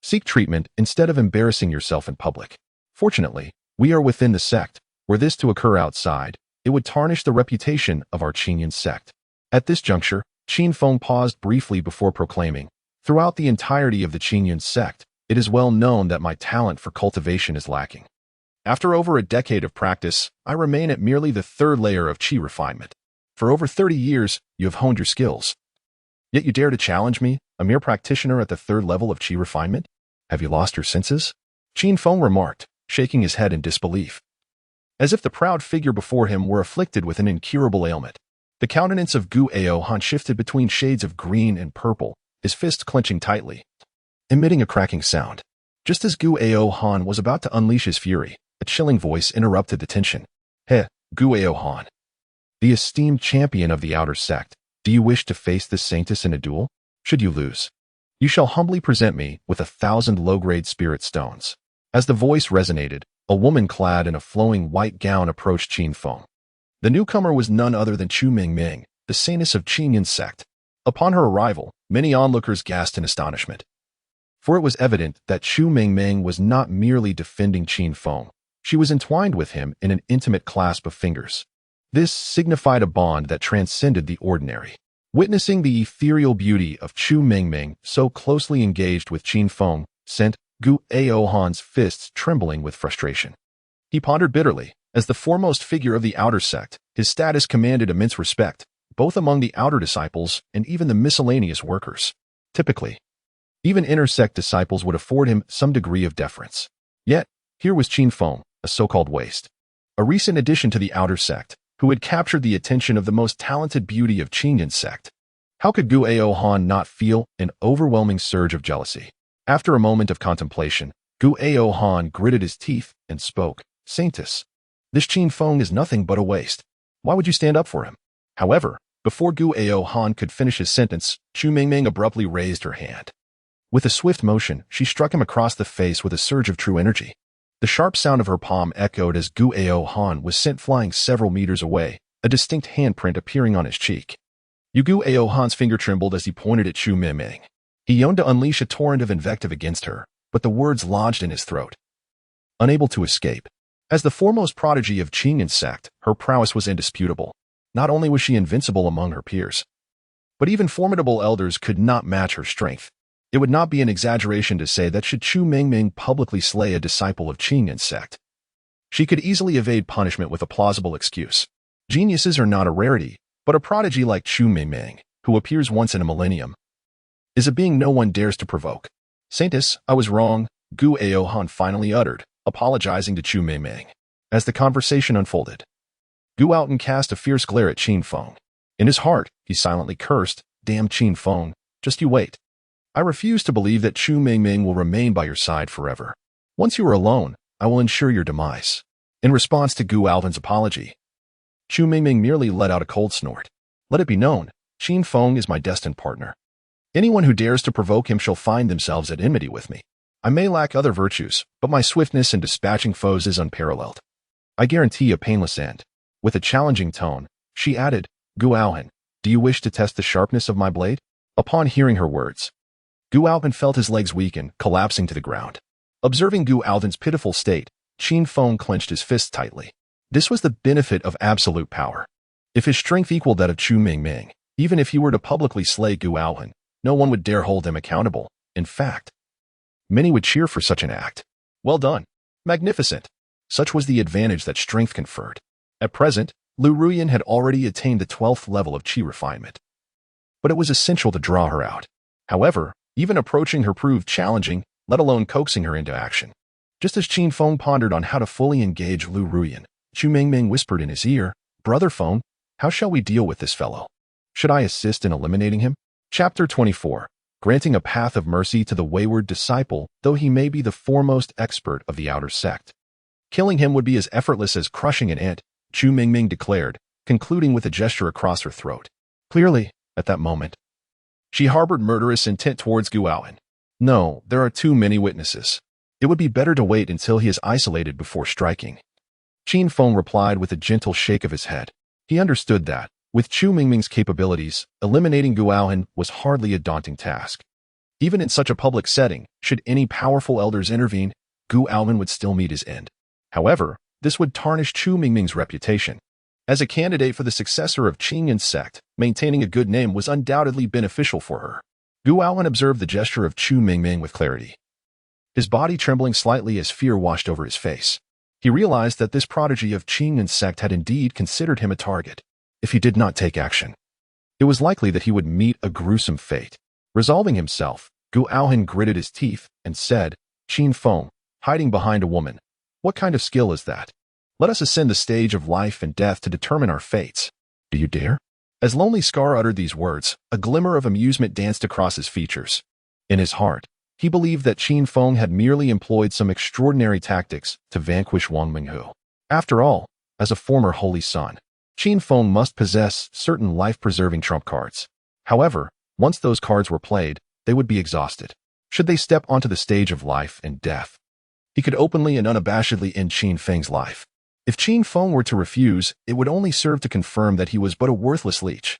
Seek treatment instead of embarrassing yourself in public. Fortunately, we are within the sect. Were this to occur outside, it would tarnish the reputation of our Qinyan sect." At this juncture, Qin Feng paused briefly before proclaiming, "Throughout the entirety of the Qinyan sect, it is well known that my talent for cultivation is lacking. After over a decade of practice, I remain at merely the third layer of qi refinement. For over 30 years, you have honed your skills. Yet you dare to challenge me, a mere practitioner at the third level of qi refinement? Have you lost your senses?" Qin Feng remarked, shaking his head in disbelief. As if the proud figure before him were afflicted with an incurable ailment. The countenance of Gu Ao Han shifted between shades of green and purple, his fists clenching tightly, emitting a cracking sound. Just as Gu Ao Han was about to unleash his fury, a chilling voice interrupted the tension. "Heh, Gu Ao Han, the esteemed champion of the outer sect, do you wish to face this saintess in a duel? Should you lose, you shall humbly present me with 1,000 low-grade spirit stones." As the voice resonated, a woman clad in a flowing white gown approached Qin Feng. The newcomer was none other than Chu Mingming, the saintess of Qinyan sect. Upon her arrival, many onlookers gasped in astonishment. For it was evident that Chu Mingming was not merely defending Qin Feng, she was entwined with him in an intimate clasp of fingers. This signified a bond that transcended the ordinary. Witnessing the ethereal beauty of Chu Mingming so closely engaged with Qin Feng sent Gu Ao Han's fists trembling with frustration. He pondered bitterly. As the foremost figure of the outer sect, his status commanded immense respect, both among the outer disciples and even the miscellaneous workers. Typically, even inner sect disciples would afford him some degree of deference. Yet, here was Qin Feng, a so-called waste, a recent addition to the outer sect, who had captured the attention of the most talented beauty of Qinyan sect. How could Gu Ao Han not feel an overwhelming surge of jealousy? After a moment of contemplation, Gu Ao Han gritted his teeth and spoke, "Saintess, this Qin Feng is nothing but a waste. Why would you stand up for him?" However, before Gu Ao Han could finish his sentence, Chu Mingming abruptly raised her hand. With a swift motion, she struck him across the face with a surge of true energy. The sharp sound of her palm echoed as Gu Ao Han was sent flying several meters away, a distinct handprint appearing on his cheek. Gu Ao Han's finger trembled as he pointed at Chu Mingming. He yearned to unleash a torrent of invective against her, but the words lodged in his throat, unable to escape. As the foremost prodigy of Qinyan sect, her prowess was indisputable. Not only was she invincible among her peers, but even formidable elders could not match her strength. It would not be an exaggeration to say that should Chu Mingming publicly slay a disciple of Qinyan sect, she could easily evade punishment with a plausible excuse. Geniuses are not a rarity, but a prodigy like Chu Mingming, who appears once in a millennium, is a being no one dares to provoke. "Saintess, I was wrong," Gu Ao Han finally uttered, apologizing to Chu Mingming. As the conversation unfolded, Gu Aoten cast a fierce glare at Qin Feng. In his heart, he silently cursed, "Damn Qin Feng, just you wait. I refuse to believe that Chu Mingming will remain by your side forever. Once you are alone, I will ensure your demise." In response to Gu Aoten's apology, Chu Mingming merely let out a cold snort. "Let it be known, Qin Feng is my destined partner. Anyone who dares to provoke him shall find themselves at enmity with me. I may lack other virtues, but my swiftness in dispatching foes is unparalleled. I guarantee a painless end." With a challenging tone, she added, "Gu Aohen, do you wish to test the sharpness of my blade?" Upon hearing her words, Gu Aohen felt his legs weaken, collapsing to the ground. Observing Gu Aohen's pitiful state, Qin Feng clenched his fist tightly. This was the benefit of absolute power. If his strength equaled that of Chu Mingming, even if he were to publicly slay Gu Aohan, no one would dare hold him accountable. In fact, many would cheer for such an act. Well done. Magnificent. Such was the advantage that strength conferred. At present, Lu Ruyan had already attained the 12th level of qi refinement. But it was essential to draw her out. However, even approaching her proved challenging, let alone coaxing her into action. Just as Qin Feng pondered on how to fully engage Lu Ruyan, Chu Mingming whispered in his ear, "Brother Feng, how shall we deal with this fellow? Should I assist in eliminating him?" Chapter 24. Granting a path of mercy to the wayward disciple, though he may be the foremost expert of the outer sect. Killing him would be as effortless as crushing an ant, Chu Mingming declared, concluding with a gesture across her throat. Clearly, at that moment, she harbored murderous intent towards Gu Aohan. No, there are too many witnesses. It would be better to wait until he is isolated before striking. Qin Feng replied with a gentle shake of his head. He understood that, with Chu Mingming's capabilities, eliminating Gu Aohan was hardly a daunting task. Even in such a public setting, should any powerful elders intervene, Gu Aohan would still meet his end. However, this would tarnish Chu Mingming's reputation. As a candidate for the successor of Qingyun's sect, maintaining a good name was undoubtedly beneficial for her. Gu Aohan observed the gesture of Chu Mingming with clarity, his body trembling slightly as fear washed over his face. He realized that this prodigy of Qingyun's sect had indeed considered him a target. If he did not take action, it was likely that he would meet a gruesome fate. Resolving himself, Gu Aohan gritted his teeth and said, "Qin Feng, hiding behind a woman. What kind of skill is that? Let us ascend the stage of life and death to determine our fates. Do you dare?" As Lonely Scar uttered these words, a glimmer of amusement danced across his features. In his heart, he believed that Qin Feng had merely employed some extraordinary tactics to vanquish Wang Minghu. After all, as a former Holy Son, Qin Feng must possess certain life-preserving trump cards. However, once those cards were played, they would be exhausted. Should they step onto the stage of life and death, he could openly and unabashedly end Qin Feng's life. If Qin Feng were to refuse, it would only serve to confirm that he was but a worthless leech,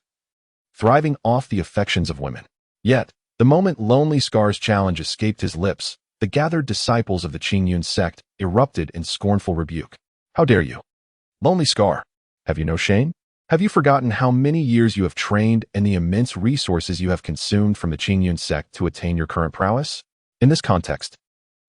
thriving off the affections of women. Yet, the moment Lonely Scar's challenge escaped his lips, the gathered disciples of the Qingyun sect erupted in scornful rebuke. "How dare you? Lonely Scar, have you no shame? Have you forgotten how many years you have trained and the immense resources you have consumed from the Qingyun sect to attain your current prowess?" In this context,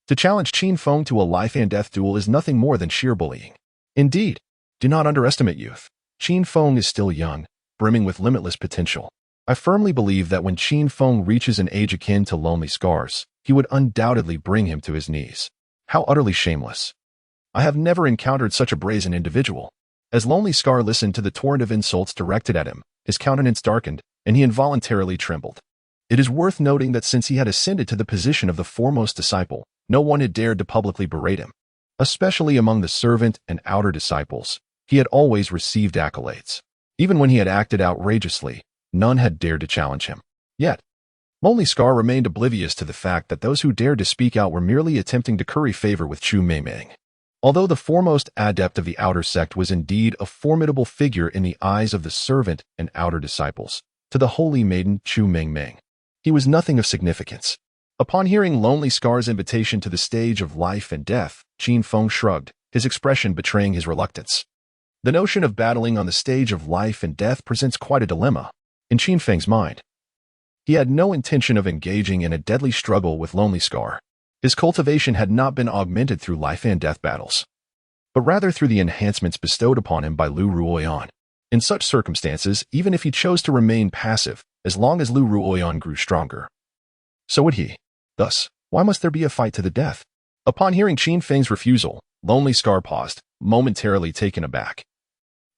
to challenge Qin Feng to a life and death duel is nothing more than sheer bullying. Indeed, do not underestimate youth. Qin Feng is still young, brimming with limitless potential. I firmly believe that when Qin Feng reaches an age akin to Lonely Scar's, he would undoubtedly bring him to his knees. How utterly shameless. I have never encountered such a brazen individual. As Lonely Scar listened to the torrent of insults directed at him, his countenance darkened, and he involuntarily trembled. It is worth noting that since he had ascended to the position of the foremost disciple, no one had dared to publicly berate him. Especially among the servant and outer disciples, he had always received accolades. Even when he had acted outrageously, none had dared to challenge him. Yet, Lonely Scar remained oblivious to the fact that those who dared to speak out were merely attempting to curry favor with Chu Mingming. Although the foremost adept of the outer sect was indeed a formidable figure in the eyes of the servant and outer disciples, to the holy maiden Chu Mingming, he was nothing of significance. Upon hearing Lonely Scar's invitation to the stage of life and death, Qin Feng shrugged, his expression betraying his reluctance. The notion of battling on the stage of life and death presents quite a dilemma. In Qin Feng's mind, he had no intention of engaging in a deadly struggle with Lonely Scar. His cultivation had not been augmented through life and death battles, but rather through the enhancements bestowed upon him by Lu Ruoyan. In such circumstances, even if he chose to remain passive, as long as Lu Ruoyan grew stronger, so would he. Thus, why must there be a fight to the death? Upon hearing Qin Feng's refusal, Lonely Scar paused, momentarily taken aback,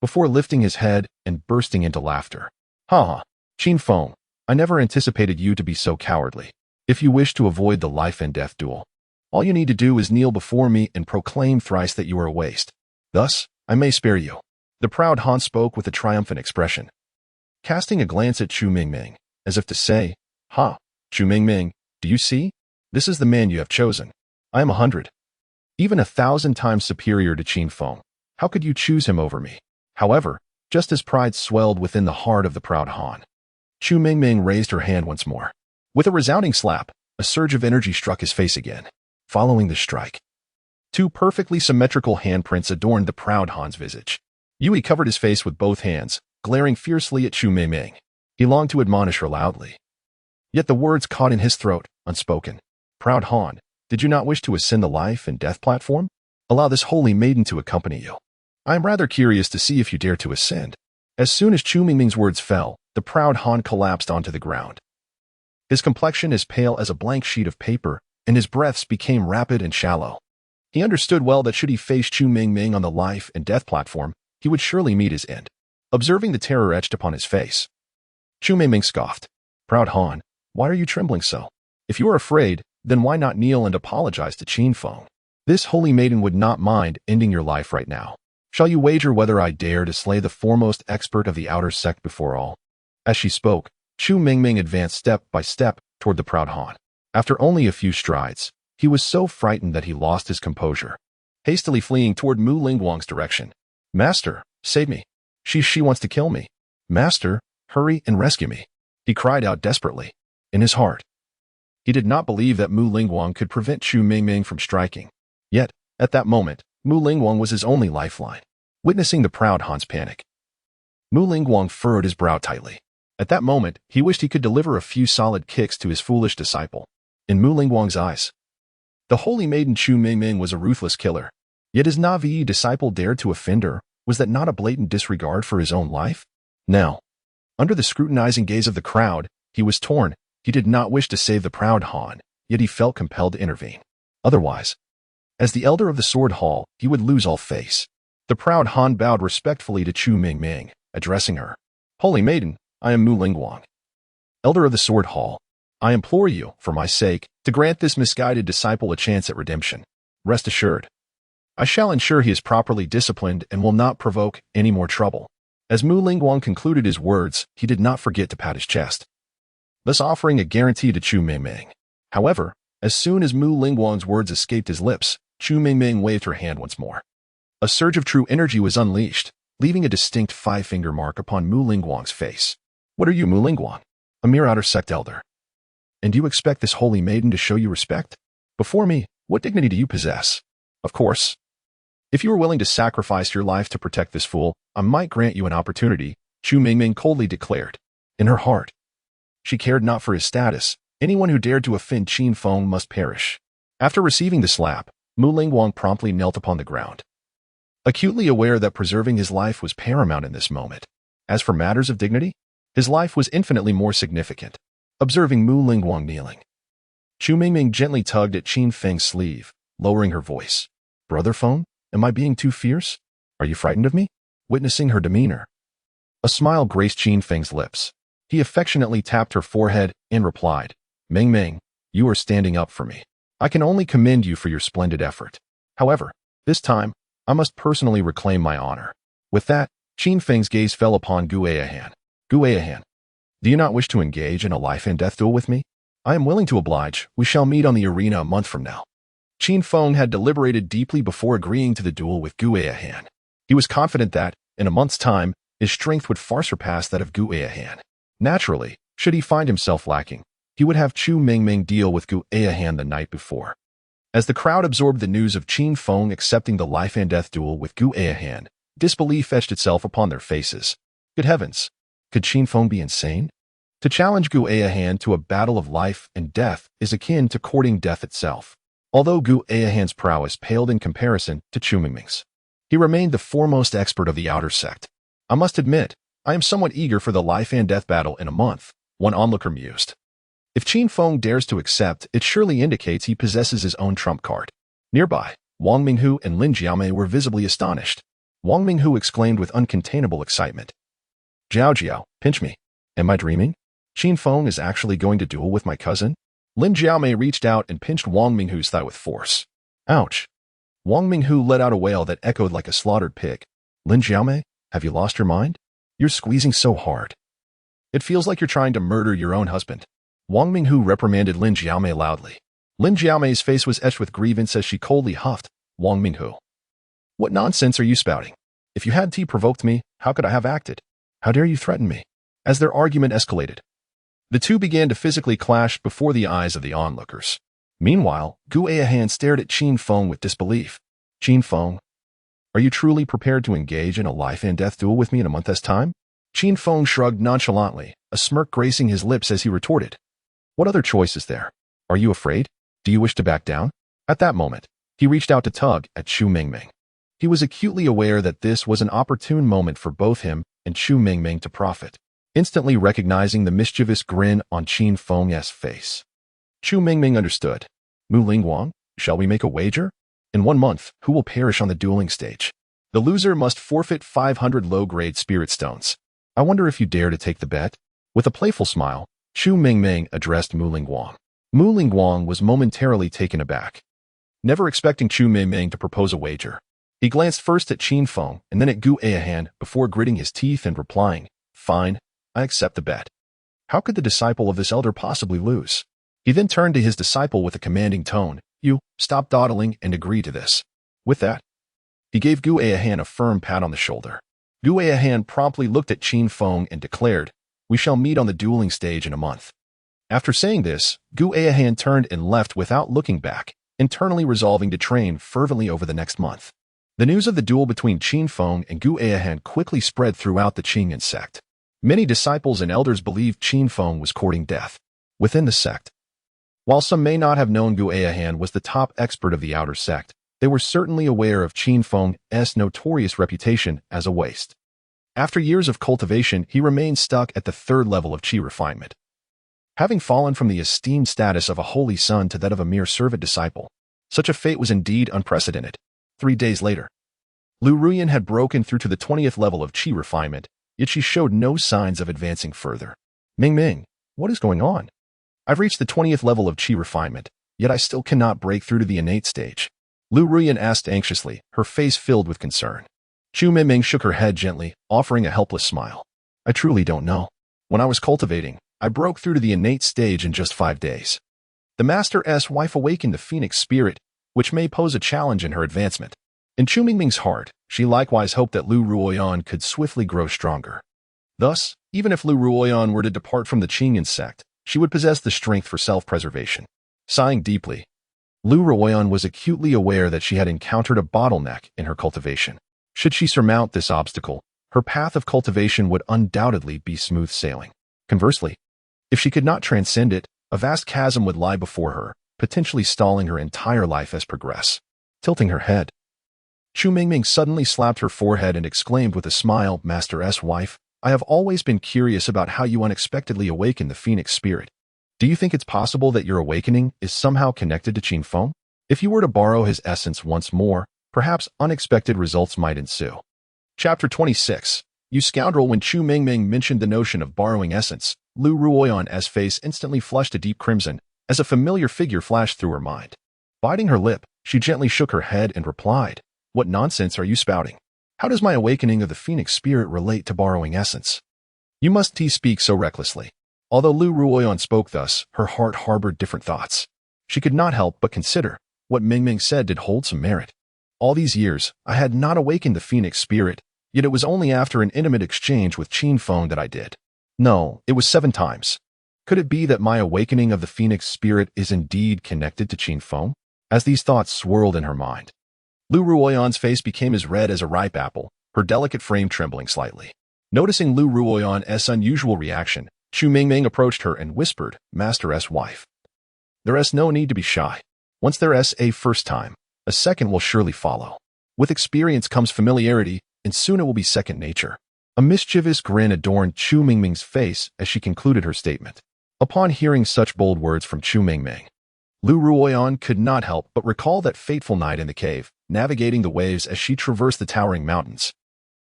before lifting his head and bursting into laughter. "Ha! Qin Feng, I never anticipated you to be so cowardly. If you wish to avoid the life and death duel, all you need to do is kneel before me and proclaim thrice that you are a waste. Thus, I may spare you." The proud Han spoke with a triumphant expression, casting a glance at Chu Mingming, as if to say, "Ha, Chu Mingming, do you see? This is the man you have chosen. I am 100, even 1,000 times superior to Qin Feng. How could you choose him over me?" However, just as pride swelled within the heart of the proud Han, Chu Mingming raised her hand once more. With a resounding slap, a surge of energy struck his face again. Following the strike, Two perfectly symmetrical handprints adorned the proud Han's visage. Yui covered his face with both hands, glaring fiercely at Chu Mingming. He longed to admonish her loudly. Yet the words caught in his throat, unspoken. Proud Han, did you not wish to ascend the life and death platform? Allow this holy maiden to accompany you. I am rather curious to see if you dare to ascend. As soon as Chu Mingming's words fell, the proud Han collapsed onto the ground. His complexion as pale as a blank sheet of paper, and his breaths became rapid and shallow. He understood well that should he face Chu Mingming on the life and death platform, he would surely meet his end. Observing the terror etched upon his face, Chu Mingming scoffed. Proud Han, why are you trembling so? If you are afraid, then why not kneel and apologize to Qin Feng? This holy maiden would not mind ending your life right now. Shall you wager whether I dare to slay the foremost expert of the outer sect before all? As she spoke, Chu Mingming advanced step by step toward the proud Han. After only a few strides, he was so frightened that he lost his composure, hastily fleeing toward Mu Lingguang's direction. Master, save me. She wants to kill me. Master, hurry and rescue me. He cried out desperately. In his heart, he did not believe that Mu Lingguang could prevent Chu Mingming from striking. Yet, at that moment, Mu Lingguang was his only lifeline. Witnessing the proud Han's panic, Mu Lingguang furrowed his brow tightly. At that moment, he wished he could deliver a few solid kicks to his foolish disciple. In Mu Lingguang's eyes, the holy maiden Chu Mingming was a ruthless killer. Yet his Na'vi disciple dared to offend her. Was that not a blatant disregard for his own life? Now, under the scrutinizing gaze of the crowd, he was torn. He did not wish to save the proud Han, yet he felt compelled to intervene. Otherwise, as the elder of the Sword Hall, he would lose all face. The proud Han bowed respectfully to Chu Mingming, addressing her. Holy maiden, I am Mu Lingguang, elder of the Sword Hall. I implore you, for my sake, to grant this misguided disciple a chance at redemption. Rest assured, I shall ensure he is properly disciplined and will not provoke any more trouble. As Mu Lingguang concluded his words, he did not forget to pat his chest, thus offering a guarantee to Chu Mingming. However, as soon as Mu Lingguang's words escaped his lips, Chu Mingming waved her hand once more. A surge of true energy was unleashed, leaving a distinct five-finger mark upon Mu Lingguang's face. What are you, Mu Lingguang? A mere outer sect elder. And do you expect this holy maiden to show you respect? Before me, what dignity do you possess? Of course, if you are willing to sacrifice your life to protect this fool, I might grant you an opportunity, Chu Mingming coldly declared. In her heart, she cared not for his status. Anyone who dared to offend Qin Feng must perish. After receiving the slap, Mu Lingguang promptly knelt upon the ground, acutely aware that preserving his life was paramount in this moment. As for matters of dignity, his life was infinitely more significant. Observing Mu Lingguang kneeling, Chu Mingming gently tugged at Qin Feng's sleeve, lowering her voice. Brother Feng, am I being too fierce? Are you frightened of me? Witnessing her demeanor, a smile graced Qin Feng's lips. He affectionately tapped her forehead and replied, Mingming, you are standing up for me. I can only commend you for your splendid effort. However, this time, I must personally reclaim my honor. With that, Qin Feng's gaze fell upon Gu Ahan. Gu Ahan, do you not wish to engage in a life and death duel with me? I am willing to oblige. We shall meet on the arena a month from now. Qin Feng had deliberated deeply before agreeing to the duel with Gu Ahan. He was confident that, in a month's time, his strength would far surpass that of Gu Ahan. Naturally, should he find himself lacking, he would have Chu Mingming deal with Gu Ahan the night before. As the crowd absorbed the news of Qin Feng accepting the life and death duel with Gu Ahan, disbelief etched itself upon their faces. Good heavens! Could Qin Feng be insane? To challenge Gu Ahan to a battle of life and death is akin to courting death itself. Although Gu Ahan's prowess paled in comparison to Chu Mingming's, he remained the foremost expert of the outer sect. I must admit, I am somewhat eager for the life and death battle in a month, one onlooker mused. If Qin Feng dares to accept, it surely indicates he possesses his own trump card. Nearby, Wang Minghu and Lin Jiamei were visibly astonished. Wang Minghu exclaimed with uncontainable excitement. Jiao Jiao, pinch me. Am I dreaming? Qin Feng is actually going to duel with my cousin? Lin Jiamei reached out and pinched Wang Minghu's thigh with force. Ouch. Wang Minghu let out a wail that echoed like a slaughtered pig. Lin Jiamei, have you lost your mind? You're squeezing so hard. It feels like you're trying to murder your own husband. Wang Minghu reprimanded Lin Jiamei loudly. Lin Jiamei's face was etched with grievance as she coldly huffed. Wang Minghu, what nonsense are you spouting? If you hadn't provoked me, how could I have acted? How dare you threaten me? As their argument escalated, the two began to physically clash before the eyes of the onlookers. Meanwhile, Gu Ayahan stared at Qin Feng with disbelief. Qin Feng, are you truly prepared to engage in a life and death duel with me in a month's time? Qin Feng shrugged nonchalantly, a smirk gracing his lips as he retorted. What other choice is there? Are you afraid? Do you wish to back down? At that moment, he reached out to tug at Chu Mingming. He was acutely aware that this was an opportune moment for both him and Chu Mingming to profit, instantly recognizing the mischievous grin on Qin Feng's face. Chu Mingming understood. Mu Lingguang, shall we make a wager? In 1 month, who will perish on the dueling stage? The loser must forfeit 500 low-grade spirit stones. I wonder if you dare to take the bet? With a playful smile, Chu Mingming addressed Mu Lingguang. Mu Lingguang was momentarily taken aback, never expecting Chu Mingming to propose a wager. He glanced first at Qin Feng and then at Gu Ayahan before gritting his teeth and replying, Fine, I accept the bet. How could the disciple of this elder possibly lose? He then turned to his disciple with a commanding tone. You, stop dawdling and agree to this. With that, he gave Gu Ayahan a firm pat on the shoulder. Gu Ayahan promptly looked at Qin Feng and declared, We shall meet on the dueling stage in a month. After saying this, Gu Ayahan turned and left without looking back, internally resolving to train fervently over the next month. The news of the duel between Qin Feng and Gu Ayahan quickly spread throughout the Qingyan sect. Many disciples and elders believed Qin Feng was courting death. Within the sect, while some may not have known Gu Ayahan was the top expert of the outer sect, they were certainly aware of Qin Feng's notorious reputation as a waste. After years of cultivation, he remained stuck at the 3rd level of qi refinement, having fallen from the esteemed status of a holy son to that of a mere servant disciple. Such a fate was indeed unprecedented. 3 days later, Lu Ruyan had broken through to the 20th level of qi refinement, yet she showed no signs of advancing further. Ming, what is going on? I've reached the 20th level of qi refinement, yet I still cannot break through to the innate stage. Lu Ruyan asked anxiously, her face filled with concern. Chu Mingming shook her head gently, offering a helpless smile. I truly don't know. When I was cultivating, I broke through to the innate stage in just 5 days. The Master's wife awakened the phoenix spirit, which may pose a challenge in her advancement. In Chu Mingming's heart, she likewise hoped that Lu Ruoyan could swiftly grow stronger. Thus, even if Lu Ruoyan were to depart from the Qingyan sect, she would possess the strength for self-preservation. Sighing deeply, Lu Ruoyan was acutely aware that she had encountered a bottleneck in her cultivation. Should she surmount this obstacle, her path of cultivation would undoubtedly be smooth sailing. Conversely, if she could not transcend it, a vast chasm would lie before her, potentially stalling her entire life as progress. Tilting her head, Chu Mingming suddenly slapped her forehead and exclaimed with a smile, Master's wife, I have always been curious about how you unexpectedly awakened the phoenix spirit. Do you think it's possible that your awakening is somehow connected to Qin Feng? If you were to borrow his essence once more, perhaps unexpected results might ensue. Chapter 26. You scoundrel. When Chu Mingming mentioned the notion of borrowing essence, Lu Ruoyan's face instantly flushed a deep crimson, as a familiar figure flashed through her mind. Biting her lip, she gently shook her head and replied, What nonsense are you spouting? How does my awakening of the phoenix spirit relate to borrowing essence? You must speak so recklessly. Although Lu Ruoyan spoke thus, her heart harbored different thoughts. She could not help but consider, what Mingming said did hold some merit. All these years, I had not awakened the phoenix spirit, yet it was only after an intimate exchange with Qin Feng that I did. No, it was 7 times. Could it be that my awakening of the phoenix spirit is indeed connected to Qin Feng? As these thoughts swirled in her mind, Lu Ruoyan's face became as red as a ripe apple, her delicate frame trembling slightly. Noticing Lu Ruoyan's unusual reaction, Chu Mingming approached her and whispered, Master's wife. There's no need to be shy. Once there's a first time, a second will surely follow. With experience comes familiarity, and soon it will be second nature. A mischievous grin adorned Chu Mingming's face as she concluded her statement. Upon hearing such bold words from Chu Mingming, Lu Ruoyan could not help but recall that fateful night in the cave, navigating the waves as she traversed the towering mountains.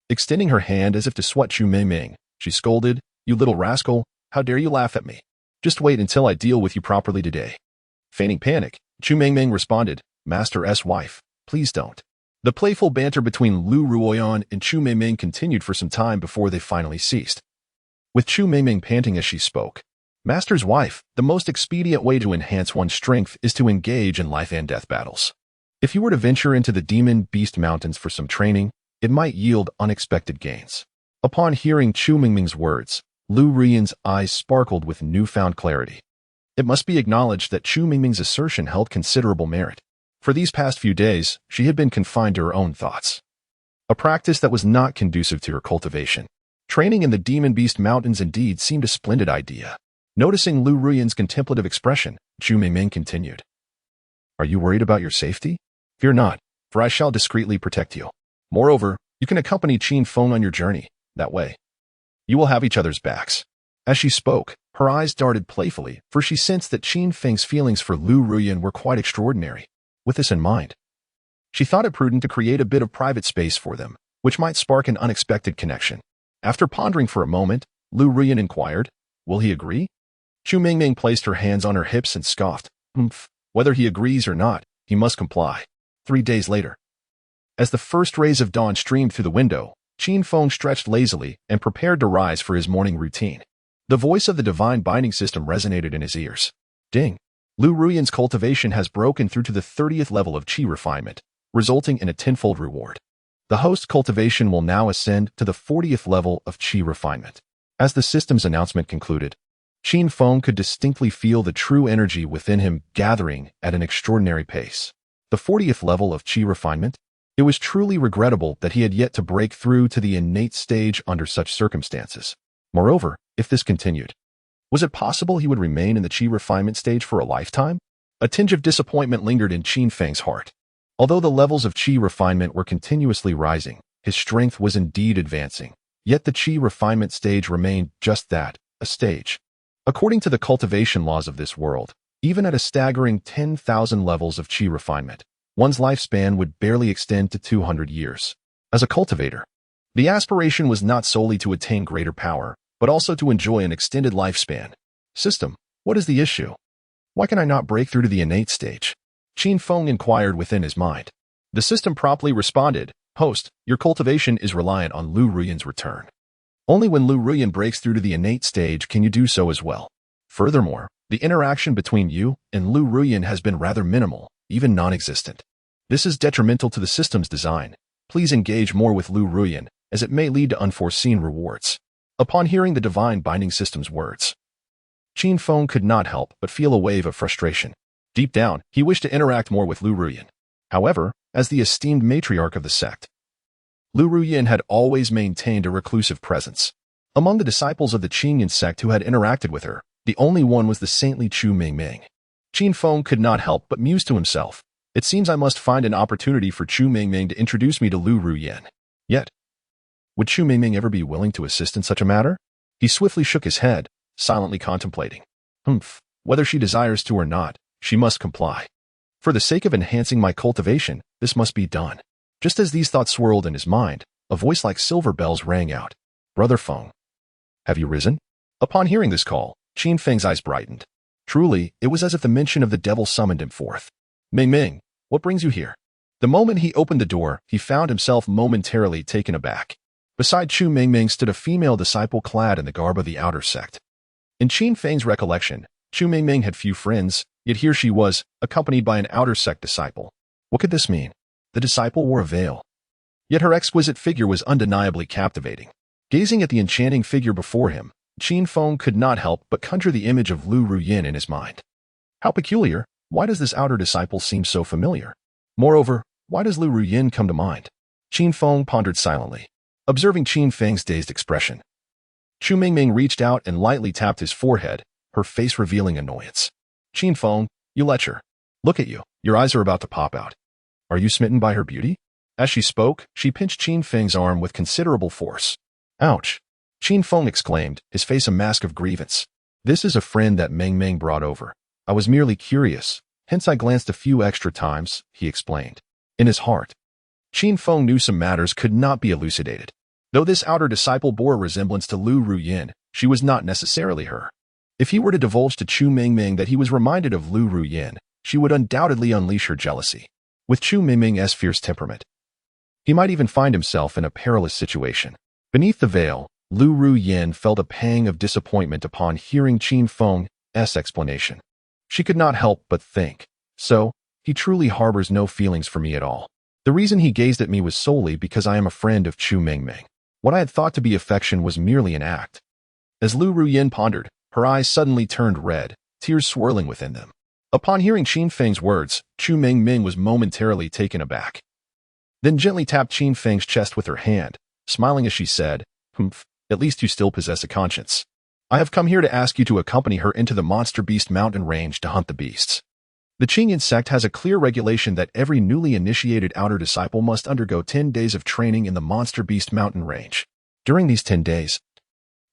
Extending her hand as if to swat Chu Mingming, she scolded, You little rascal, how dare you laugh at me? Just wait until I deal with you properly today. Feigning panic, Chu Mingming responded, Master's wife, please don't. The playful banter between Lu Ruoyan and Chu Mingming continued for some time before they finally ceased. With Chu Mingming panting as she spoke, Master's wife, the most expedient way to enhance one's strength is to engage in life and death battles. If you were to venture into the Demon Beast Mountains for some training, it might yield unexpected gains. Upon hearing Chu Mingming's words, Lu Ruoyan's eyes sparkled with newfound clarity. It must be acknowledged that Chu Mingming's assertion held considerable merit. For these past few days, she had been confined to her own thoughts, a practice that was not conducive to her cultivation. Training in the Demon Beast Mountains indeed seemed a splendid idea. Noticing Lu Ruyan's contemplative expression, Chu Mingming continued. Are you worried about your safety? Fear not, for I shall discreetly protect you. Moreover, you can accompany Qin Feng on your journey. That way, you will have each other's backs. As she spoke, her eyes darted playfully, for she sensed that Qin Feng's feelings for Lu Ruyan were quite extraordinary. With this in mind, she thought it prudent to create a bit of private space for them, which might spark an unexpected connection. After pondering for a moment, Lu Ruyan inquired, will he agree? Chu Mingming placed her hands on her hips and scoffed. Whether he agrees or not, he must comply. 3 days later, as the first rays of dawn streamed through the window, Qin Feng stretched lazily and prepared to rise for his morning routine. The voice of the divine binding system resonated in his ears. Ding! Lu Ruyan's cultivation has broken through to the 30th level of qi refinement, resulting in a tenfold reward. The host's cultivation will now ascend to the 40th level of qi refinement. As the system's announcement concluded, Qin Feng could distinctly feel the true energy within him gathering at an extraordinary pace. The 40th level of qi refinement? It was truly regrettable that he had yet to break through to the innate stage under such circumstances. Moreover, if this continued, was it possible he would remain in the qi refinement stage for a lifetime? A tinge of disappointment lingered in Qin Feng's heart. Although the levels of qi refinement were continuously rising, his strength was indeed advancing. Yet the qi refinement stage remained just that, a stage. According to the cultivation laws of this world, even at a staggering 10,000 levels of qi refinement, one's lifespan would barely extend to 200 years. As a cultivator, the aspiration was not solely to attain greater power, but also to enjoy an extended lifespan. System, what is the issue? Why can I not break through to the innate stage? Qin Feng inquired within his mind. The system promptly responded, Host, your cultivation is reliant on Lu Ruyan's return. Only when Lu Ruyan breaks through to the innate stage can you do so as well. Furthermore, the interaction between you and Lu Ruyan has been rather minimal, even non-existent. This is detrimental to the system's design. Please engage more with Lu Ruyan, as it may lead to unforeseen rewards. Upon hearing the divine binding system's words, Qin Feng could not help but feel a wave of frustration. Deep down, he wished to interact more with Lu Ruyan. However, as the esteemed matriarch of the sect, Lu Ruyan had always maintained a reclusive presence. Among the disciples of the Qingyan sect who had interacted with her, the only one was the saintly Chu Mingming. Qin Feng could not help but muse to himself, it seems I must find an opportunity for Chu Mingming to introduce me to Lu Ruyan. Yet, would Chu Mingming ever be willing to assist in such a matter? He swiftly shook his head, silently contemplating. Whether she desires to or not, she must comply. For the sake of enhancing my cultivation, this must be done. Just as these thoughts swirled in his mind, a voice like silver bells rang out. Brother Feng, have you risen? Upon hearing this call, Qin Feng's eyes brightened. Truly, it was as if the mention of the devil summoned him forth. Mingming, what brings you here? The moment he opened the door, he found himself momentarily taken aback. Beside Chu Mingming stood a female disciple clad in the garb of the outer sect. In Qin Feng's recollection, Chu Mingming had few friends, yet here she was, accompanied by an outer sect disciple. What could this mean? The disciple wore a veil. Yet her exquisite figure was undeniably captivating. Gazing at the enchanting figure before him, Qin Feng could not help but conjure the image of Lu Ruyan in his mind. How peculiar! Why does this outer disciple seem so familiar? Moreover, why does Lu Ruyan come to mind? Qin Feng pondered silently, observing Qin Feng's dazed expression. Chu Mingming reached out and lightly tapped his forehead, her face revealing annoyance. Qin Feng, you lecher. Look at you, your eyes are about to pop out. Are you smitten by her beauty? As she spoke, she pinched Qin Feng's arm with considerable force. Ouch! Qin Feng exclaimed, his face a mask of grievance. This is a friend that Mingming brought over. I was merely curious, hence I glanced a few extra times, he explained. In his heart, Qin Feng knew some matters could not be elucidated. Though this outer disciple bore a resemblance to Lu Ruyan, she was not necessarily her. If he were to divulge to Chu Mingming that he was reminded of Lu Ruyan, she would undoubtedly unleash her jealousy. With Chu Mingming's fierce temperament, he might even find himself in a perilous situation. Beneath the veil, Lu Ruyan felt a pang of disappointment upon hearing Qin Feng's explanation. She could not help but think, so, he truly harbors no feelings for me at all. The reason he gazed at me was solely because I am a friend of Chu Mingming. What I had thought to be affection was merely an act. As Lu Ruyan pondered, her eyes suddenly turned red, tears swirling within them. Upon hearing Qin Feng's words, Chu Mingming was momentarily taken aback. Then gently tapped Qin Feng's chest with her hand, smiling as she said, "Humph, at least you still possess a conscience. I have come here to ask you to accompany her into the Monster Beast mountain range to hunt the beasts." The Qingyan sect has a clear regulation that every newly initiated outer disciple must undergo 10 days of training in the Monster Beast mountain range. During these 10 days,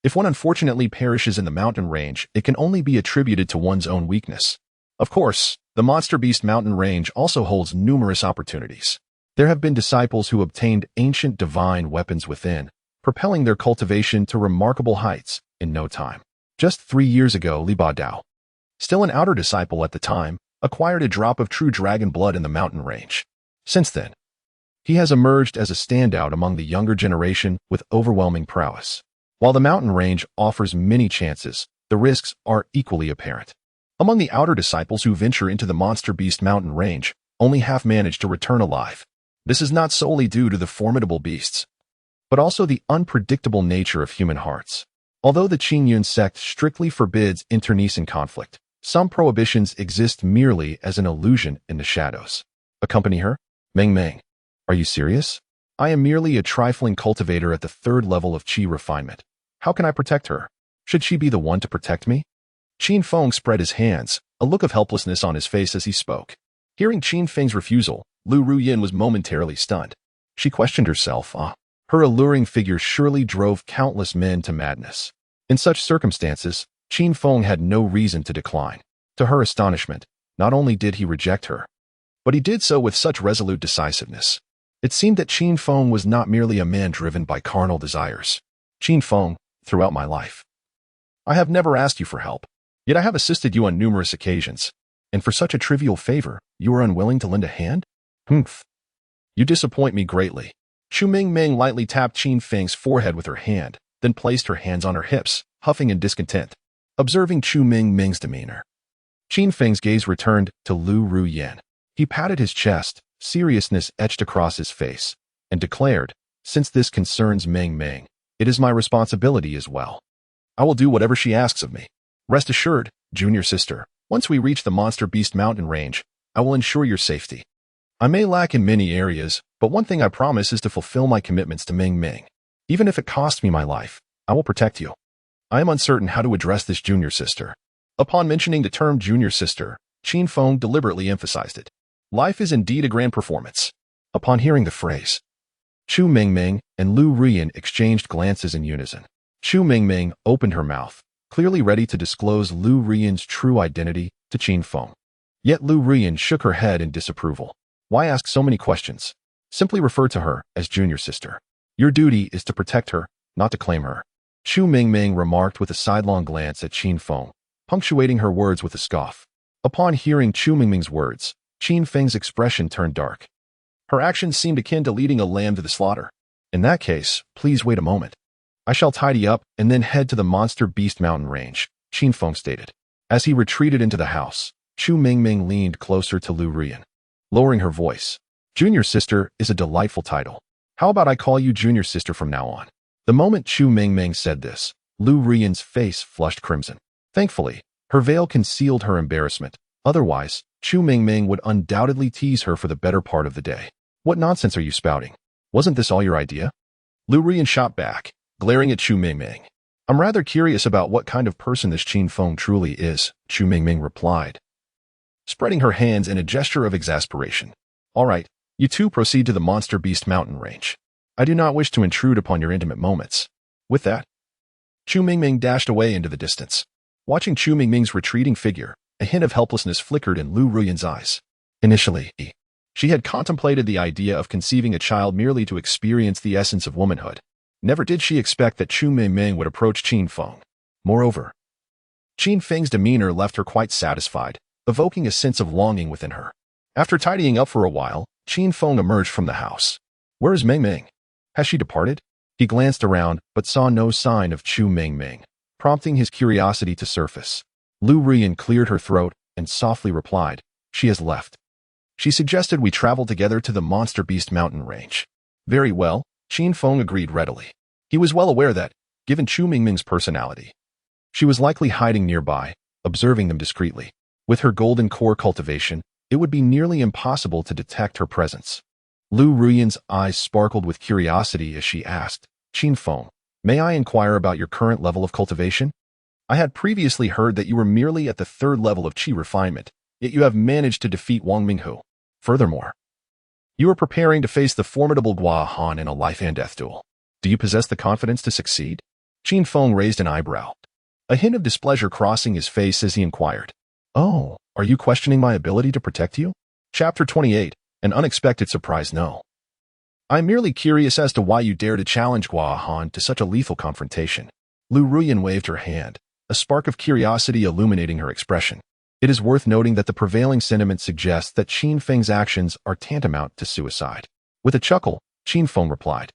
if one unfortunately perishes in the mountain range, it can only be attributed to one's own weakness. Of course, the Monster Beast mountain range also holds numerous opportunities. There have been disciples who obtained ancient divine weapons within, propelling their cultivation to remarkable heights in no time. Just 3 years ago, Li Badao, still an outer disciple at the time, acquired a drop of true dragon blood in the mountain range. Since then, he has emerged as a standout among the younger generation with overwhelming prowess. While the mountain range offers many chances, the risks are equally apparent. Among the outer disciples who venture into the Monster Beast mountain range, only half manage to return alive. This is not solely due to the formidable beasts, but also the unpredictable nature of human hearts. Although the Qingyun sect strictly forbids internecine conflict, some prohibitions exist merely as an illusion in the shadows. Accompany her? Ming. Are you serious? I am merely a trifling cultivator at the 3rd level of qi refinement. How can I protect her? Should she be the one to protect me? Qin Feng spread his hands, a look of helplessness on his face as he spoke. Hearing Qin Feng's refusal, Lu Ruyin was momentarily stunned. She questioned herself. Her alluring figure surely drove countless men to madness. In such circumstances, Qin Feng had no reason to decline. To her astonishment, not only did he reject her, but he did so with such resolute decisiveness. It seemed that Qin Feng was not merely a man driven by carnal desires. Qin Feng, throughout my life, I have never asked you for help, yet I have assisted you on numerous occasions, and for such a trivial favor, you are unwilling to lend a hand? Humph. You disappoint me greatly. Chu Mingming lightly tapped Qin Feng's forehead with her hand, then placed her hands on her hips, huffing in discontent. Observing Chu Mingming's demeanor, Qin Feng's gaze returned to Lu Ruyin. He patted his chest, seriousness etched across his face, and declared, "Since this concerns Ming, it is my responsibility as well. I will do whatever she asks of me. Rest assured, junior sister, once we reach the Monster Beast mountain range, I will ensure your safety. I may lack in many areas, but one thing I promise is to fulfill my commitments to Ming. Even if it costs me my life, I will protect you." I am uncertain how to address this junior sister. Upon mentioning the term junior sister, Qin Feng deliberately emphasized it. Life is indeed a grand performance. Upon hearing the phrase, Chu Mingming and Lu Ruyin exchanged glances in unison. Chu Mingming opened her mouth, clearly ready to disclose Lu Ruyin's true identity to Qin Feng. Yet Lu Ruyin shook her head in disapproval. Why ask so many questions? Simply refer to her as junior sister. Your duty is to protect her, not to claim her. Chu Mingming remarked with a sidelong glance at Qin Feng, punctuating her words with a scoff. Upon hearing Chu Mingming's words, Qin Feng's expression turned dark. Her actions seemed akin to leading a lamb to the slaughter. In that case, please wait a moment. I shall tidy up and then head to the Monster Beast mountain range, Qin Feng stated. As he retreated into the house, Chu Mingming leaned closer to Lu Ruyin, lowering her voice. Junior sister is a delightful title. How about I call you junior sister from now on? The moment Chu Mingming said this, Lu Ruyin's face flushed crimson. Thankfully, her veil concealed her embarrassment. Otherwise, Chu Mingming would undoubtedly tease her for the better part of the day. What nonsense are you spouting? Wasn't this all your idea? Lu Ruyin shot back, glaring at Chu Mingming. I'm rather curious about what kind of person this Qin Feng truly is, Chu Mingming replied, spreading her hands in a gesture of exasperation. All right, you two proceed to the Monster Beast mountain range. I do not wish to intrude upon your intimate moments. With that, Chu Mingming dashed away into the distance. Watching Chu Mingming's retreating figure, a hint of helplessness flickered in Lu Ruyin's eyes. Initially, she had contemplated the idea of conceiving a child merely to experience the essence of womanhood. Never did she expect that Chu Mingming would approach Qin Feng. Moreover, Qin Feng's demeanor left her quite satisfied, evoking a sense of longing within her. After tidying up for a while, Qin Feng emerged from the house. Where is Ming? Has she departed? He glanced around, but saw no sign of Chu Mingming, prompting his curiosity to surface. Lu Ruyin cleared her throat and softly replied, She has left. She suggested we travel together to the Monster Beast mountain range. Very well, Qin Feng agreed readily. He was well aware that, given Chu Mingming's personality, she was likely hiding nearby, observing them discreetly. With her golden core cultivation, it would be nearly impossible to detect her presence. Lu Ruyan's eyes sparkled with curiosity as she asked, Qin Feng, may I inquire about your current level of cultivation? I had previously heard that you were merely at the 3rd level of qi refinement, yet you have managed to defeat Wang Minghu. Furthermore, you are preparing to face the formidable Gua Han in a life and death duel. Do you possess the confidence to succeed? Qin Feng raised an eyebrow, a hint of displeasure crossing his face as he inquired. Oh, are you questioning my ability to protect you? Chapter 28, An Unexpected Surprise. No. I'm merely curious as to why you dare to challenge Gua Han to such a lethal confrontation. Lu Ruyan waved her hand, a spark of curiosity illuminating her expression. It is worth noting that the prevailing sentiment suggests that Qin Feng's actions are tantamount to suicide. With a chuckle, Qin Feng replied,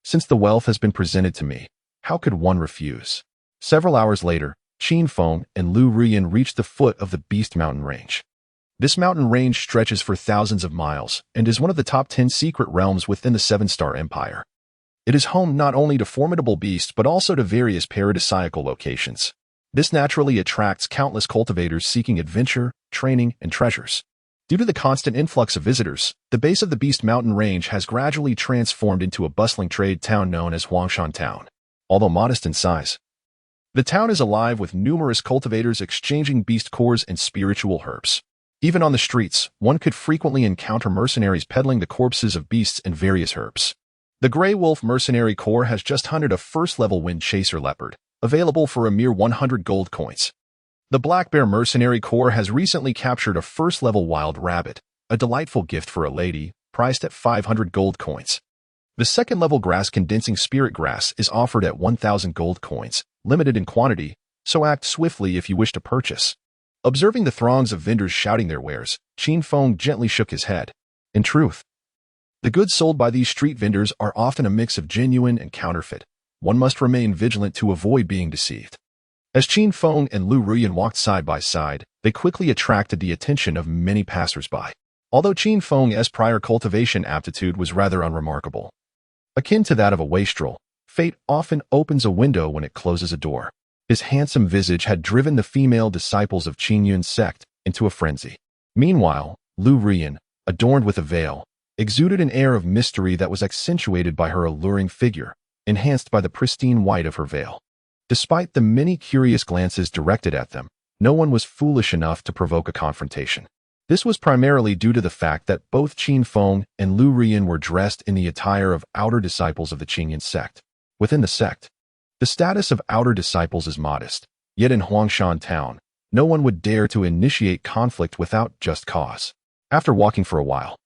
Since the wealth has been presented to me, how could one refuse? Several hours later, Qin Feng and Lu Ruyan reached the foot of the Beast Mountain Range. This mountain range stretches for thousands of miles and is one of the top 10 secret realms within the Seven-Star Empire. It is home not only to formidable beasts but also to various paradisiacal locations. This naturally attracts countless cultivators seeking adventure, training, and treasures. Due to the constant influx of visitors, the base of the Beast Mountain Range has gradually transformed into a bustling trade town known as Huangshan Town. Although modest in size, the town is alive with numerous cultivators exchanging beast cores and spiritual herbs. Even on the streets, one could frequently encounter mercenaries peddling the corpses of beasts and various herbs. The Grey Wolf Mercenary Core has just hunted a first-level Wind Chaser leopard, available for a mere 100 gold coins. The Black Bear Mercenary Core has recently captured a first-level wild rabbit, a delightful gift for a lady, priced at 500 gold coins. The second-level grass-condensing spirit grass is offered at 1,000 gold coins, limited in quantity, so act swiftly if you wish to purchase. Observing the throngs of vendors shouting their wares, Qin Feng gently shook his head. In truth, the goods sold by these street vendors are often a mix of genuine and counterfeit. One must remain vigilant to avoid being deceived. As Qin Feng and Lu Ruyan walked side by side, they quickly attracted the attention of many passers-by. Although Qin Feng's prior cultivation aptitude was rather unremarkable, akin to that of a wastrel, fate often opens a window when it closes a door. His handsome visage had driven the female disciples of Qin Yun's sect into a frenzy. Meanwhile, Lu Ruyan, adorned with a veil, exuded an air of mystery that was accentuated by her alluring figure, enhanced by the pristine white of her veil. Despite the many curious glances directed at them, no one was foolish enough to provoke a confrontation. This was primarily due to the fact that both Qin Feng and Lu Ruyan were dressed in the attire of outer disciples of the Qin Yun sect. Within the sect, the status of outer disciples is modest, yet in Huangshan Town, no one would dare to initiate conflict without just cause. After walking for a while,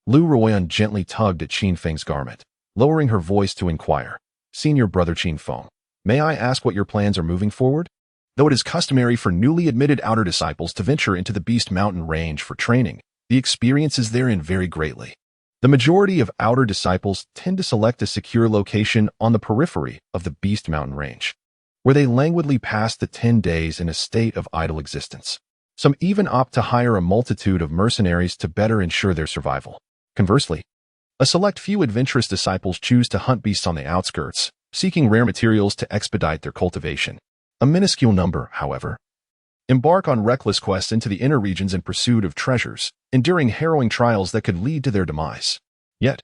Lu Ruyan gently tugged at Qin Feng's garment, lowering her voice to inquire, Senior Brother Qin Feng, may I ask what your plans are moving forward? Though it is customary for newly admitted outer disciples to venture into the Beast Mountain Range for training, the experiences therein vary greatly. The majority of outer disciples tend to select a secure location on the periphery of the Beast Mountain Range, where they languidly pass the 10 days in a state of idle existence. Some even opt to hire a multitude of mercenaries to better ensure their survival. Conversely, a select few adventurous disciples choose to hunt beasts on the outskirts, seeking rare materials to expedite their cultivation. A minuscule number, however, embark on reckless quests into the inner regions in pursuit of treasures, enduring harrowing trials that could lead to their demise. Yet,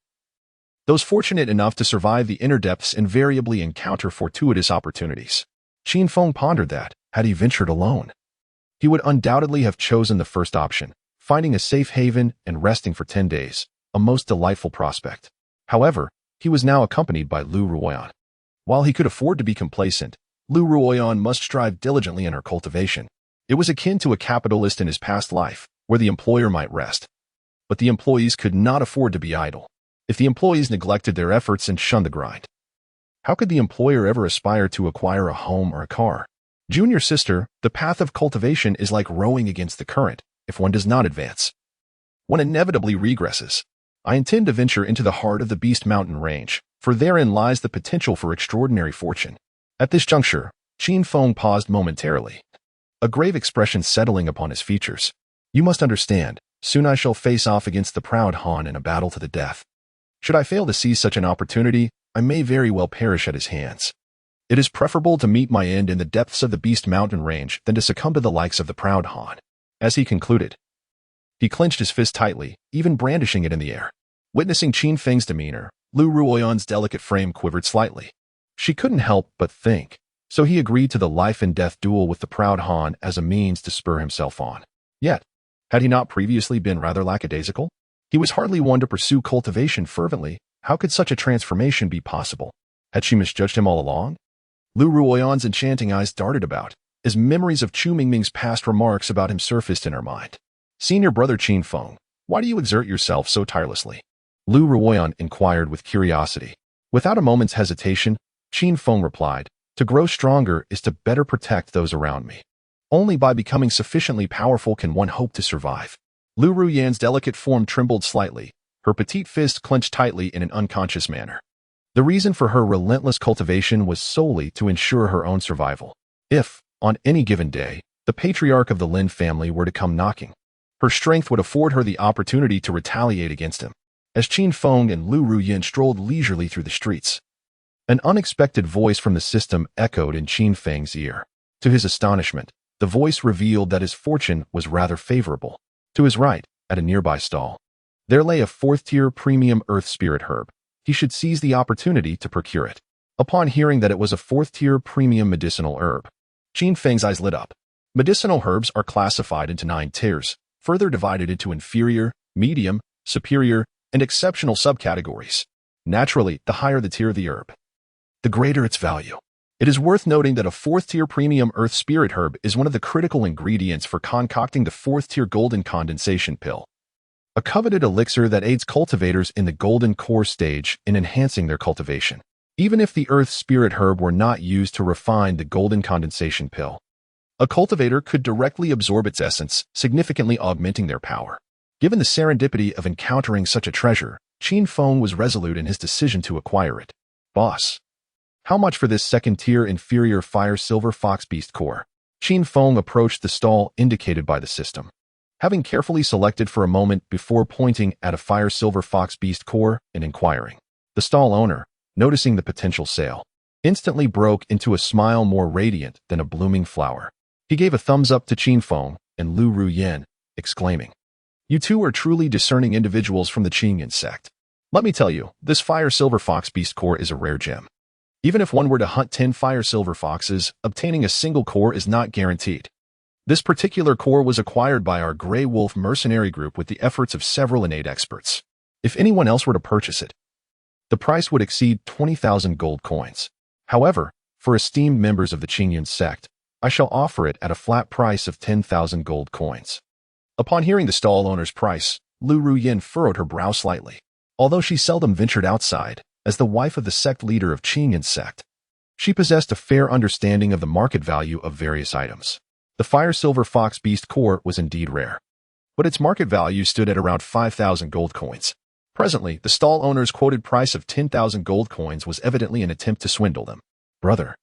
those fortunate enough to survive the inner depths invariably encounter fortuitous opportunities. Qin Feng pondered that, had he ventured alone, he would undoubtedly have chosen the first option, finding a safe haven and resting for 10 days, a most delightful prospect. However, he was now accompanied by Lu Ruyan. While he could afford to be complacent, Lu Ruyan must strive diligently in her cultivation. It was akin to a capitalist in his past life, where the employer might rest, but the employees could not afford to be idle. If the employees neglected their efforts and shunned the grind, how could the employer ever aspire to acquire a home or a car? Junior sister, the path of cultivation is like rowing against the current. If one does not advance, one inevitably regresses. I intend to venture into the heart of the Beast Mountain Range, for therein lies the potential for extraordinary fortune. At this juncture, Qin Feng paused momentarily, a grave expression settling upon his features. You must understand, soon I shall face off against the proud Han in a battle to the death. Should I fail to seize such an opportunity, I may very well perish at his hands. It is preferable to meet my end in the depths of the Beast Mountain range than to succumb to the likes of the proud Han. As he concluded, he clenched his fist tightly, even brandishing it in the air. Witnessing Qin Feng's demeanor, Lu Ruoyan's delicate frame quivered slightly. She couldn't help but think, so he agreed to the life-and-death duel with the proud Han as a means to spur himself on. Yet, had he not previously been rather lackadaisical? He was hardly one to pursue cultivation fervently. How could such a transformation be possible? Had she misjudged him all along? Lu Ruoyan's enchanting eyes darted about, as memories of Chu Mingming's past remarks about him surfaced in her mind. Senior brother Qin Feng, why do you exert yourself so tirelessly? Lu Ruoyan inquired with curiosity. Without a moment's hesitation, Qin Feng replied, to grow stronger is to better protect those around me. Only by becoming sufficiently powerful can one hope to survive. Lu Ruoyan's delicate form trembled slightly, her petite fist clenched tightly in an unconscious manner. The reason for her relentless cultivation was solely to ensure her own survival. If, on any given day, the patriarch of the Lin family were to come knocking, her strength would afford her the opportunity to retaliate against him. As Qin Feng and Lu Ruoyan strolled leisurely through the streets, an unexpected voice from the system echoed in Qin Feng's ear. To his astonishment, the voice revealed that his fortune was rather favorable. To his right, at a nearby stall, there lay a fourth-tier premium earth spirit herb. He should seize the opportunity to procure it. Upon hearing that it was a fourth-tier premium medicinal herb, Qin Feng's eyes lit up. Medicinal herbs are classified into 9 tiers, further divided into inferior, medium, superior, and exceptional subcategories. Naturally, the higher the tier of the herb, the greater its value. It is worth noting that a 4th-tier premium earth spirit herb is one of the critical ingredients for concocting the 4th-tier golden condensation pill, a coveted elixir that aids cultivators in the golden core stage in enhancing their cultivation. Even if the earth spirit herb were not used to refine the golden condensation pill, a cultivator could directly absorb its essence, significantly augmenting their power. Given the serendipity of encountering such a treasure, Qin Feng was resolute in his decision to acquire it. Boss, how much for this 2nd-tier inferior fire silver fox beast core? Qin Feng approached the stall indicated by the system, having carefully selected for a moment before pointing at a fire silver fox beast core and inquiring. The stall owner, noticing the potential sale, instantly broke into a smile more radiant than a blooming flower. He gave a thumbs up to Qin Feng and Lu Ruoyan, exclaiming, "You two are truly discerning individuals from the Qingyan sect. Let me tell you, this fire silver fox beast core is a rare gem. Even if one were to hunt 10 fire silver foxes, obtaining a single core is not guaranteed. This particular core was acquired by our Grey Wolf mercenary group with the efforts of several innate experts. If anyone else were to purchase it, the price would exceed 20,000 gold coins. However, for esteemed members of the Qingyan sect, I shall offer it at a flat price of 10,000 gold coins." Upon hearing the stall owner's price, Lu Ruoyan furrowed her brow slightly. Although she seldom ventured outside, as the wife of the sect leader of Qingyan sect, she possessed a fair understanding of the market value of various items. The fire silver fox beast core was indeed rare, but its market value stood at around 5,000 gold coins. Presently, the stall owner's quoted price of 10,000 gold coins was evidently an attempt to swindle them. "Brother,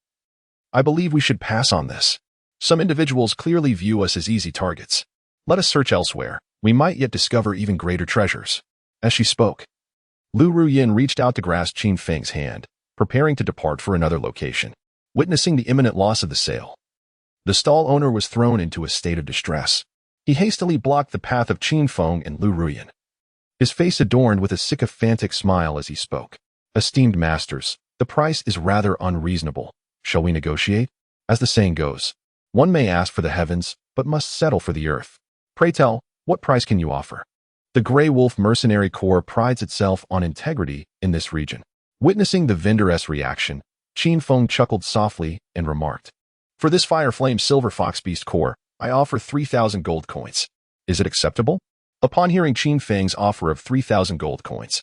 I believe we should pass on this. Some individuals clearly view us as easy targets. Let us search elsewhere. We might yet discover even greater treasures." As she spoke, Lu Ruoyan reached out to grasp Qin Feng's hand, preparing to depart for another location. Witnessing the imminent loss of the sale, the stall owner was thrown into a state of distress. He hastily blocked the path of Qin Feng and Lu Ruoyan, his face adorned with a sycophantic smile as he spoke. "Esteemed masters, the price is rather unreasonable. Shall we negotiate? As the saying goes, one may ask for the heavens, but must settle for the earth. Pray tell, what price can you offer?" The Grey Wolf Mercenary Corps prides itself on integrity in this region. Witnessing the vendor's reaction, Qin Feng chuckled softly and remarked, "For this Fire Flame Silver Fox Beast Core, I offer 3,000 gold coins. Is it acceptable?" Upon hearing Qin Feng's offer of 3,000 gold coins,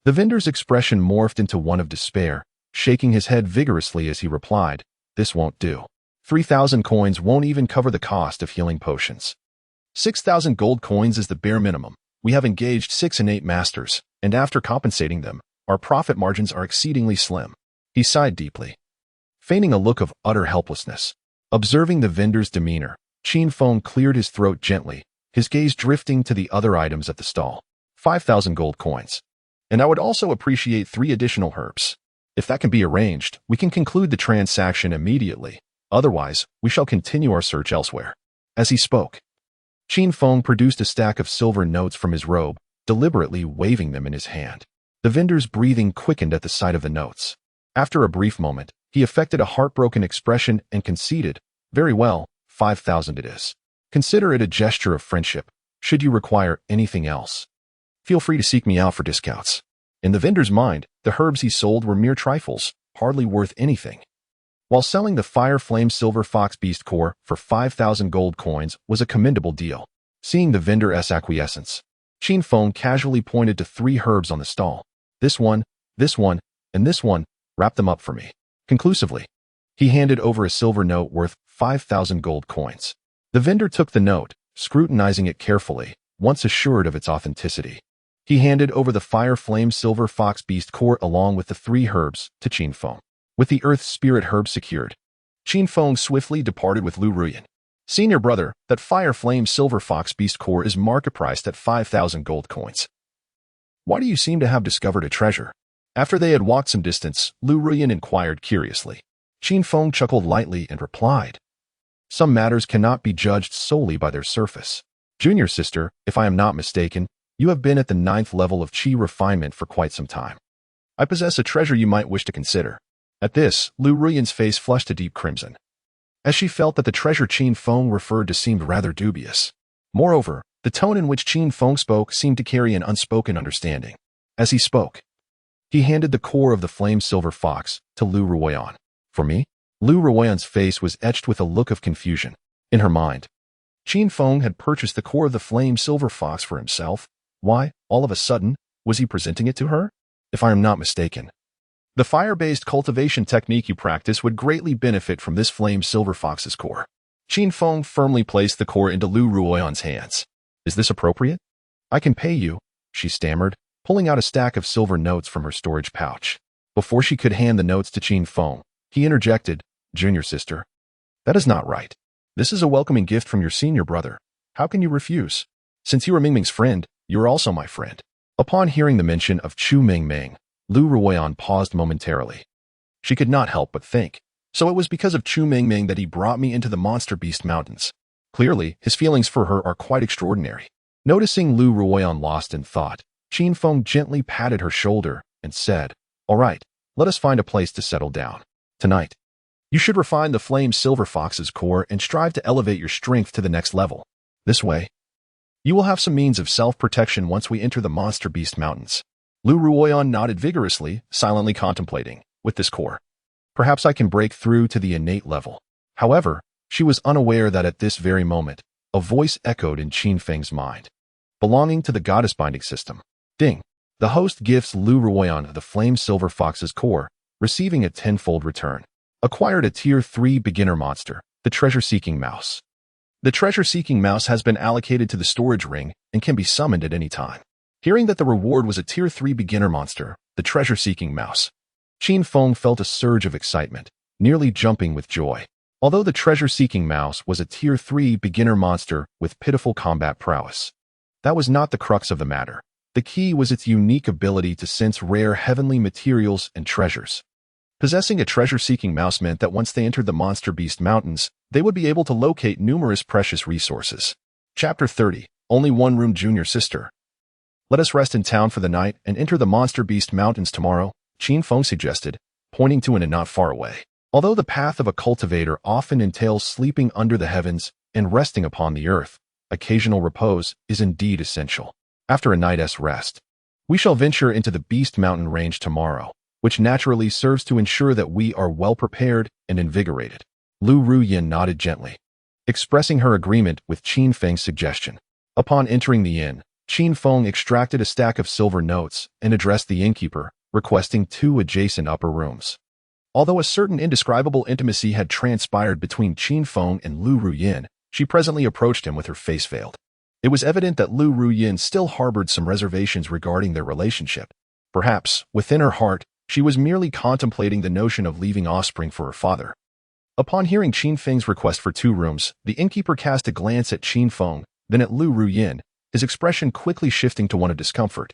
the vendor's expression morphed into one of despair, shaking his head vigorously as he replied, "This won't do. 3,000 coins won't even cover the cost of healing potions. 6,000 gold coins is the bare minimum. We have engaged 6 innate masters, and after compensating them, our profit margins are exceedingly slim." He sighed deeply, feigning a look of utter helplessness. Observing the vendor's demeanor, Qin Feng cleared his throat gently, his gaze drifting to the other items at the stall. 5,000 gold coins. And I would also appreciate 3 additional herbs. If that can be arranged, we can conclude the transaction immediately. Otherwise, we shall continue our search elsewhere. As he spoke, Qin Feng produced a stack of silver notes from his robe, deliberately waving them in his hand. The vendor's breathing quickened at the sight of the notes. After a brief moment, he affected a heartbroken expression and conceded, "Very well, 5,000 it is. Consider it a gesture of friendship. Should you require anything else, feel free to seek me out for discounts." In the vendor's mind, the herbs he sold were mere trifles, hardly worth anything. While selling the Fire Flame Silver Fox Beast Core for 5,000 gold coins was a commendable deal. Seeing the vendor's acquiescence, Qin Feng casually pointed to 3 herbs on the stall. This one, and this one, wrap them up for me. Conclusively, he handed over a silver note worth 5,000 gold coins. The vendor took the note, scrutinizing it carefully, once assured of its authenticity. He handed over the Fire Flame Silver Fox Beast Core along with the 3 herbs to Qin Feng. With the Earth Spirit herb secured, Qin Feng swiftly departed with Lu Ruyan. "Senior brother, that Fire Flame Silver Fox Beast Core is market priced at 5,000 gold coins. Why do you seem to have discovered a treasure?" After they had walked some distance, Lu Ruyan inquired curiously. Qin Feng chuckled lightly and replied, "Some matters cannot be judged solely by their surface. Junior sister, if I am not mistaken, you have been at the 9th level of Qi refinement for quite some time. I possess a treasure you might wish to consider." At this, Lu Ruyan's face flushed a deep crimson, as she felt that the treasure Qin Feng referred to seemed rather dubious. Moreover, the tone in which Qin Feng spoke seemed to carry an unspoken understanding. As he spoke, he handed the core of the Flame Silver Fox to Lu Ruyan. "For me?" Lu Ruyan's face was etched with a look of confusion. In her mind, Qin Feng had purchased the core of the Flame Silver Fox for himself. Why, all of a sudden, was he presenting it to her? "If I am not mistaken, the fire-based cultivation technique you practice would greatly benefit from this Flame Silver Fox's core." Qin Feng firmly placed the core into Lu Ruyan's hands. "Is this appropriate?" "I can pay you," she stammered, pulling out a stack of silver notes from her storage pouch. Before she could hand the notes to Qin Feng, he interjected, "Junior sister, that is not right. This is a welcoming gift from your senior brother. How can you refuse? Since you are Mingming's friend, you are also my friend." Upon hearing the mention of Chu Mingming, Lu Ruyan paused momentarily. She could not help but think, so it was because of Chu Mingming that he brought me into the Monster Beast Mountains. Clearly, his feelings for her are quite extraordinary. Noticing Lu Ruyan lost in thought, Qin Feng gently patted her shoulder and said, "All right, let us find a place to settle down. Tonight, you should refine the Flame Silver Fox's core and strive to elevate your strength to the next level. This way, you will have some means of self-protection once we enter the Monster Beast Mountains." Lu Ruyan nodded vigorously, silently contemplating, "With this core, perhaps I can break through to the innate level." However, she was unaware that at this very moment, a voice echoed in Qin Feng's mind. Belonging to the Goddess Binding System. Ding. The host gifts Lu Ruyan the Flame Silver Fox's core, receiving a tenfold return. Acquired a Tier 3 beginner monster, the Treasure-Seeking Mouse. The Treasure-Seeking Mouse has been allocated to the storage ring and can be summoned at any time. Hearing that the reward was a Tier 3 beginner monster, the Treasure-Seeking Mouse, Qin Feng felt a surge of excitement, nearly jumping with joy. Although the Treasure-Seeking Mouse was a Tier 3 beginner monster with pitiful combat prowess, that was not the crux of the matter. The key was its unique ability to sense rare heavenly materials and treasures. Possessing a treasure-seeking mouse meant that once they entered the Monster Beast Mountains, they would be able to locate numerous precious resources. Chapter 30. Only One Room Junior Sister. "Let us rest in town for the night and enter the Monster Beast Mountains tomorrow," Qin Feng suggested, pointing to an inn not far away. Although the path of a cultivator often entails sleeping under the heavens and resting upon the earth, occasional repose is indeed essential. After a night's rest, we shall venture into the Beast Mountain range tomorrow, which naturally serves to ensure that we are well prepared and invigorated. Lu Ruyan nodded gently, expressing her agreement with Qin Feng's suggestion. Upon entering the inn, Qin Feng extracted a stack of silver notes and addressed the innkeeper, requesting 2 adjacent upper rooms. Although a certain indescribable intimacy had transpired between Qin Feng and Lu Ruyan, she presently approached him with her face veiled. It was evident that Lu Ruyan still harbored some reservations regarding their relationship. Perhaps, within her heart, she was merely contemplating the notion of leaving offspring for her father. Upon hearing Qin Feng's request for 2 rooms, the innkeeper cast a glance at Qin Feng, then at Lu Ruyan, his expression quickly shifting to one of discomfort.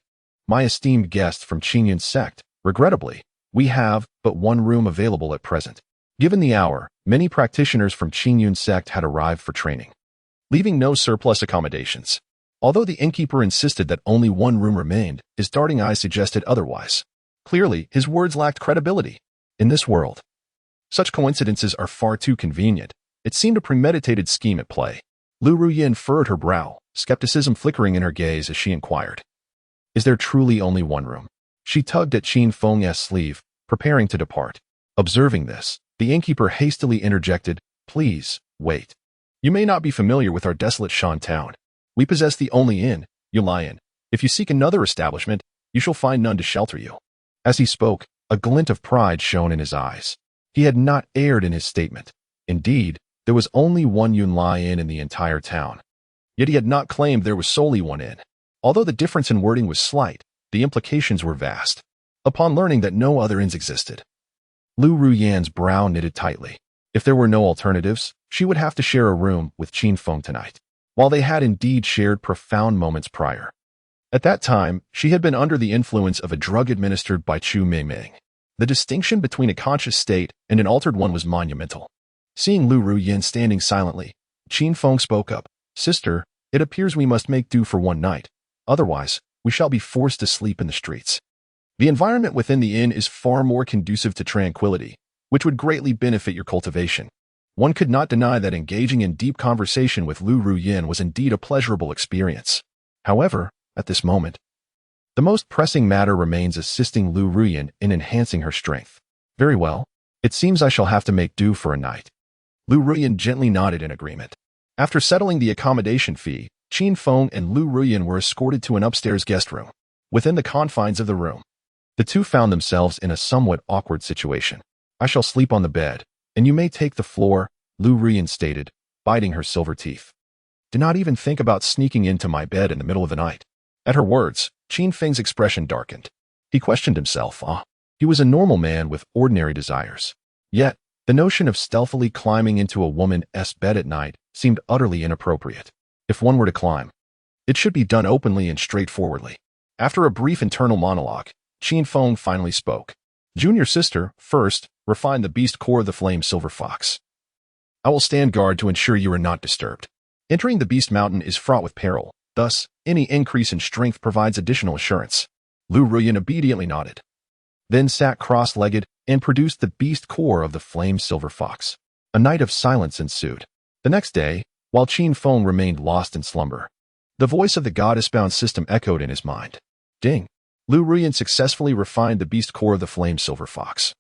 "My esteemed guest from Qinyan sect, regrettably, We have but one room available at present. Given the hour, many practitioners from Qingyun sect had arrived for training, leaving no surplus accommodations. Although the innkeeper insisted that only one room remained, his darting eyes suggested otherwise. Clearly, his words lacked credibility. In this world, such coincidences are far too convenient. It seemed a premeditated scheme at play. Lu Ruyin furrowed her brow, skepticism flickering in her gaze as she inquired, "Is there truly only one room?" She tugged at Qin Feng's sleeve, preparing to depart. Observing this, the innkeeper hastily interjected, "Please, wait. You may not be familiar with our desolate Shan town. We possess the only inn, Yulian. If you seek another establishment, you shall find none to shelter you." As he spoke, a glint of pride shone in his eyes. He had not erred in his statement. Indeed, there was only one Yunlai inn in the entire town. Yet he had not claimed there was solely one inn. Although the difference in wording was slight, the implications were vast. Upon learning that no other inns existed, Lu Ruyan's brow knitted tightly. If there were no alternatives, she would have to share a room with Qin Feng tonight, while they had indeed shared profound moments prior. At that time, she had been under the influence of a drug administered by Chu Meiming. The distinction between a conscious state and an altered one was monumental. Seeing Lu Ruyin standing silently, Qin Feng spoke up, "Sister, it appears we must make do for one night. Otherwise, we shall be forced to sleep in the streets. The environment within the inn is far more conducive to tranquility, which would greatly benefit your cultivation." One could not deny that engaging in deep conversation with Lu Ruyin was indeed a pleasurable experience. However, at this moment, the most pressing matter remains assisting Lu Ruyin in enhancing her strength. "Very well. It seems I shall have to make do for a night." Lu Ruyin gently nodded in agreement. After settling the accommodation fee, Qin Feng and Lu Ruyin were escorted to an upstairs guest room. Within the confines of the room, the two found themselves in a somewhat awkward situation. "I shall sleep on the bed, and you may take the floor," Lu Ruyin stated, biting her silver teeth. "Do not even think about sneaking into my bed in the middle of the night." At her words, Qin Feng's expression darkened. He questioned himself. He was a normal man with ordinary desires. Yet, the notion of stealthily climbing into a woman's bed at night seemed utterly inappropriate. If one were to climb, it should be done openly and straightforwardly. After a brief internal monologue, Qin Feng finally spoke. "Junior sister, first, refine the beast core of the flame silver fox. I will stand guard to ensure you are not disturbed. Entering the beast mountain is fraught with peril. Thus, any increase in strength provides additional assurance." Lu Ruyin obediently nodded, then sat cross-legged and produced the beast core of the flame silver fox. A night of silence ensued. The next day, while Qin Feng remained lost in slumber, the voice of the goddess-bound system echoed in his mind. Ding! Lu Ruyin successfully refined the beast core of the flame silver fox,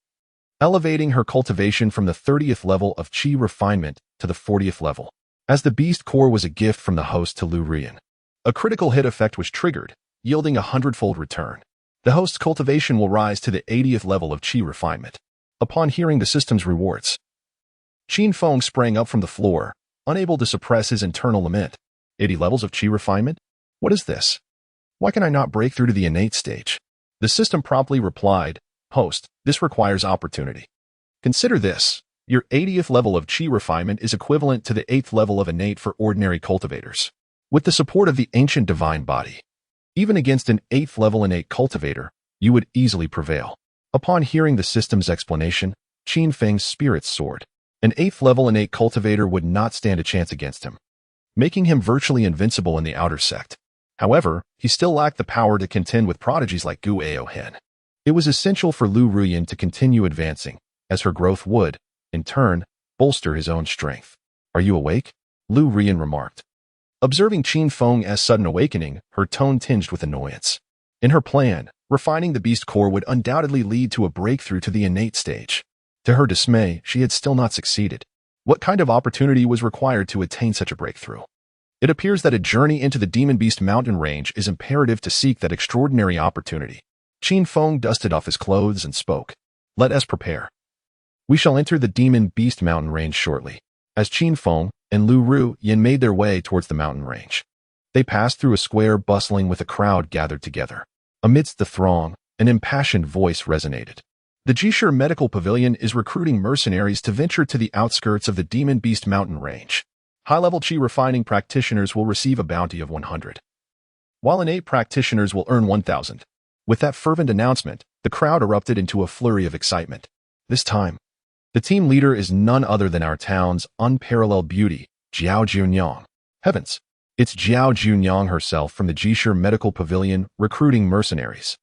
elevating her cultivation from the 30th level of Qi refinement to the 40th level. As the beast core was a gift from the host to Lu Ruyin, a critical hit effect was triggered, yielding a 100-fold return. The host's cultivation will rise to the 80th level of Qi refinement. Upon hearing the system's rewards, Qin Feng sprang up from the floor, unable to suppress his internal lament. 80 levels of Qi refinement? What is this? Why can I not break through to the innate stage? The system promptly replied, "Host, this requires opportunity. Consider this. Your 80th level of Qi refinement is equivalent to the 8th level of innate for ordinary cultivators. With the support of the ancient divine body, even against an 8th level innate cultivator, you would easily prevail." Upon hearing the system's explanation, Qin Feng's spirits soared. An 8th level innate cultivator would not stand a chance against him, making him virtually invincible in the outer sect. However, he still lacked the power to contend with prodigies like Gu Aohen. It was essential for Lu Ruyin to continue advancing, as her growth would, in turn, bolster his own strength. "Are you awake?" Lu Ruyin remarked. Observing Qin Feng's sudden awakening, her tone tinged with annoyance. In her plan, refining the beast core would undoubtedly lead to a breakthrough to the innate stage. To her dismay, she had still not succeeded. What kind of opportunity was required to attain such a breakthrough? It appears that a journey into the Demon Beast mountain range is imperative to seek that extraordinary opportunity. Qin Feng dusted off his clothes and spoke. "Let us prepare. We shall enter the Demon Beast mountain range shortly." As Qin Feng and Lu Ruyin made their way towards the mountain range, they passed through a square bustling with a crowd gathered together. Amidst the throng, an impassioned voice resonated. "The Jishur Medical Pavilion is recruiting mercenaries to venture to the outskirts of the Demon Beast mountain range. High-level Qi refining practitioners will receive a bounty of 100, while innate practitioners will earn 1,000. With that fervent announcement, the crowd erupted into a flurry of excitement. This time, the team leader is none other than our town's unparalleled beauty, Jiao Junyang. Heavens! It's Jiao Junyang herself from the Jishir Medical Pavilion recruiting mercenaries.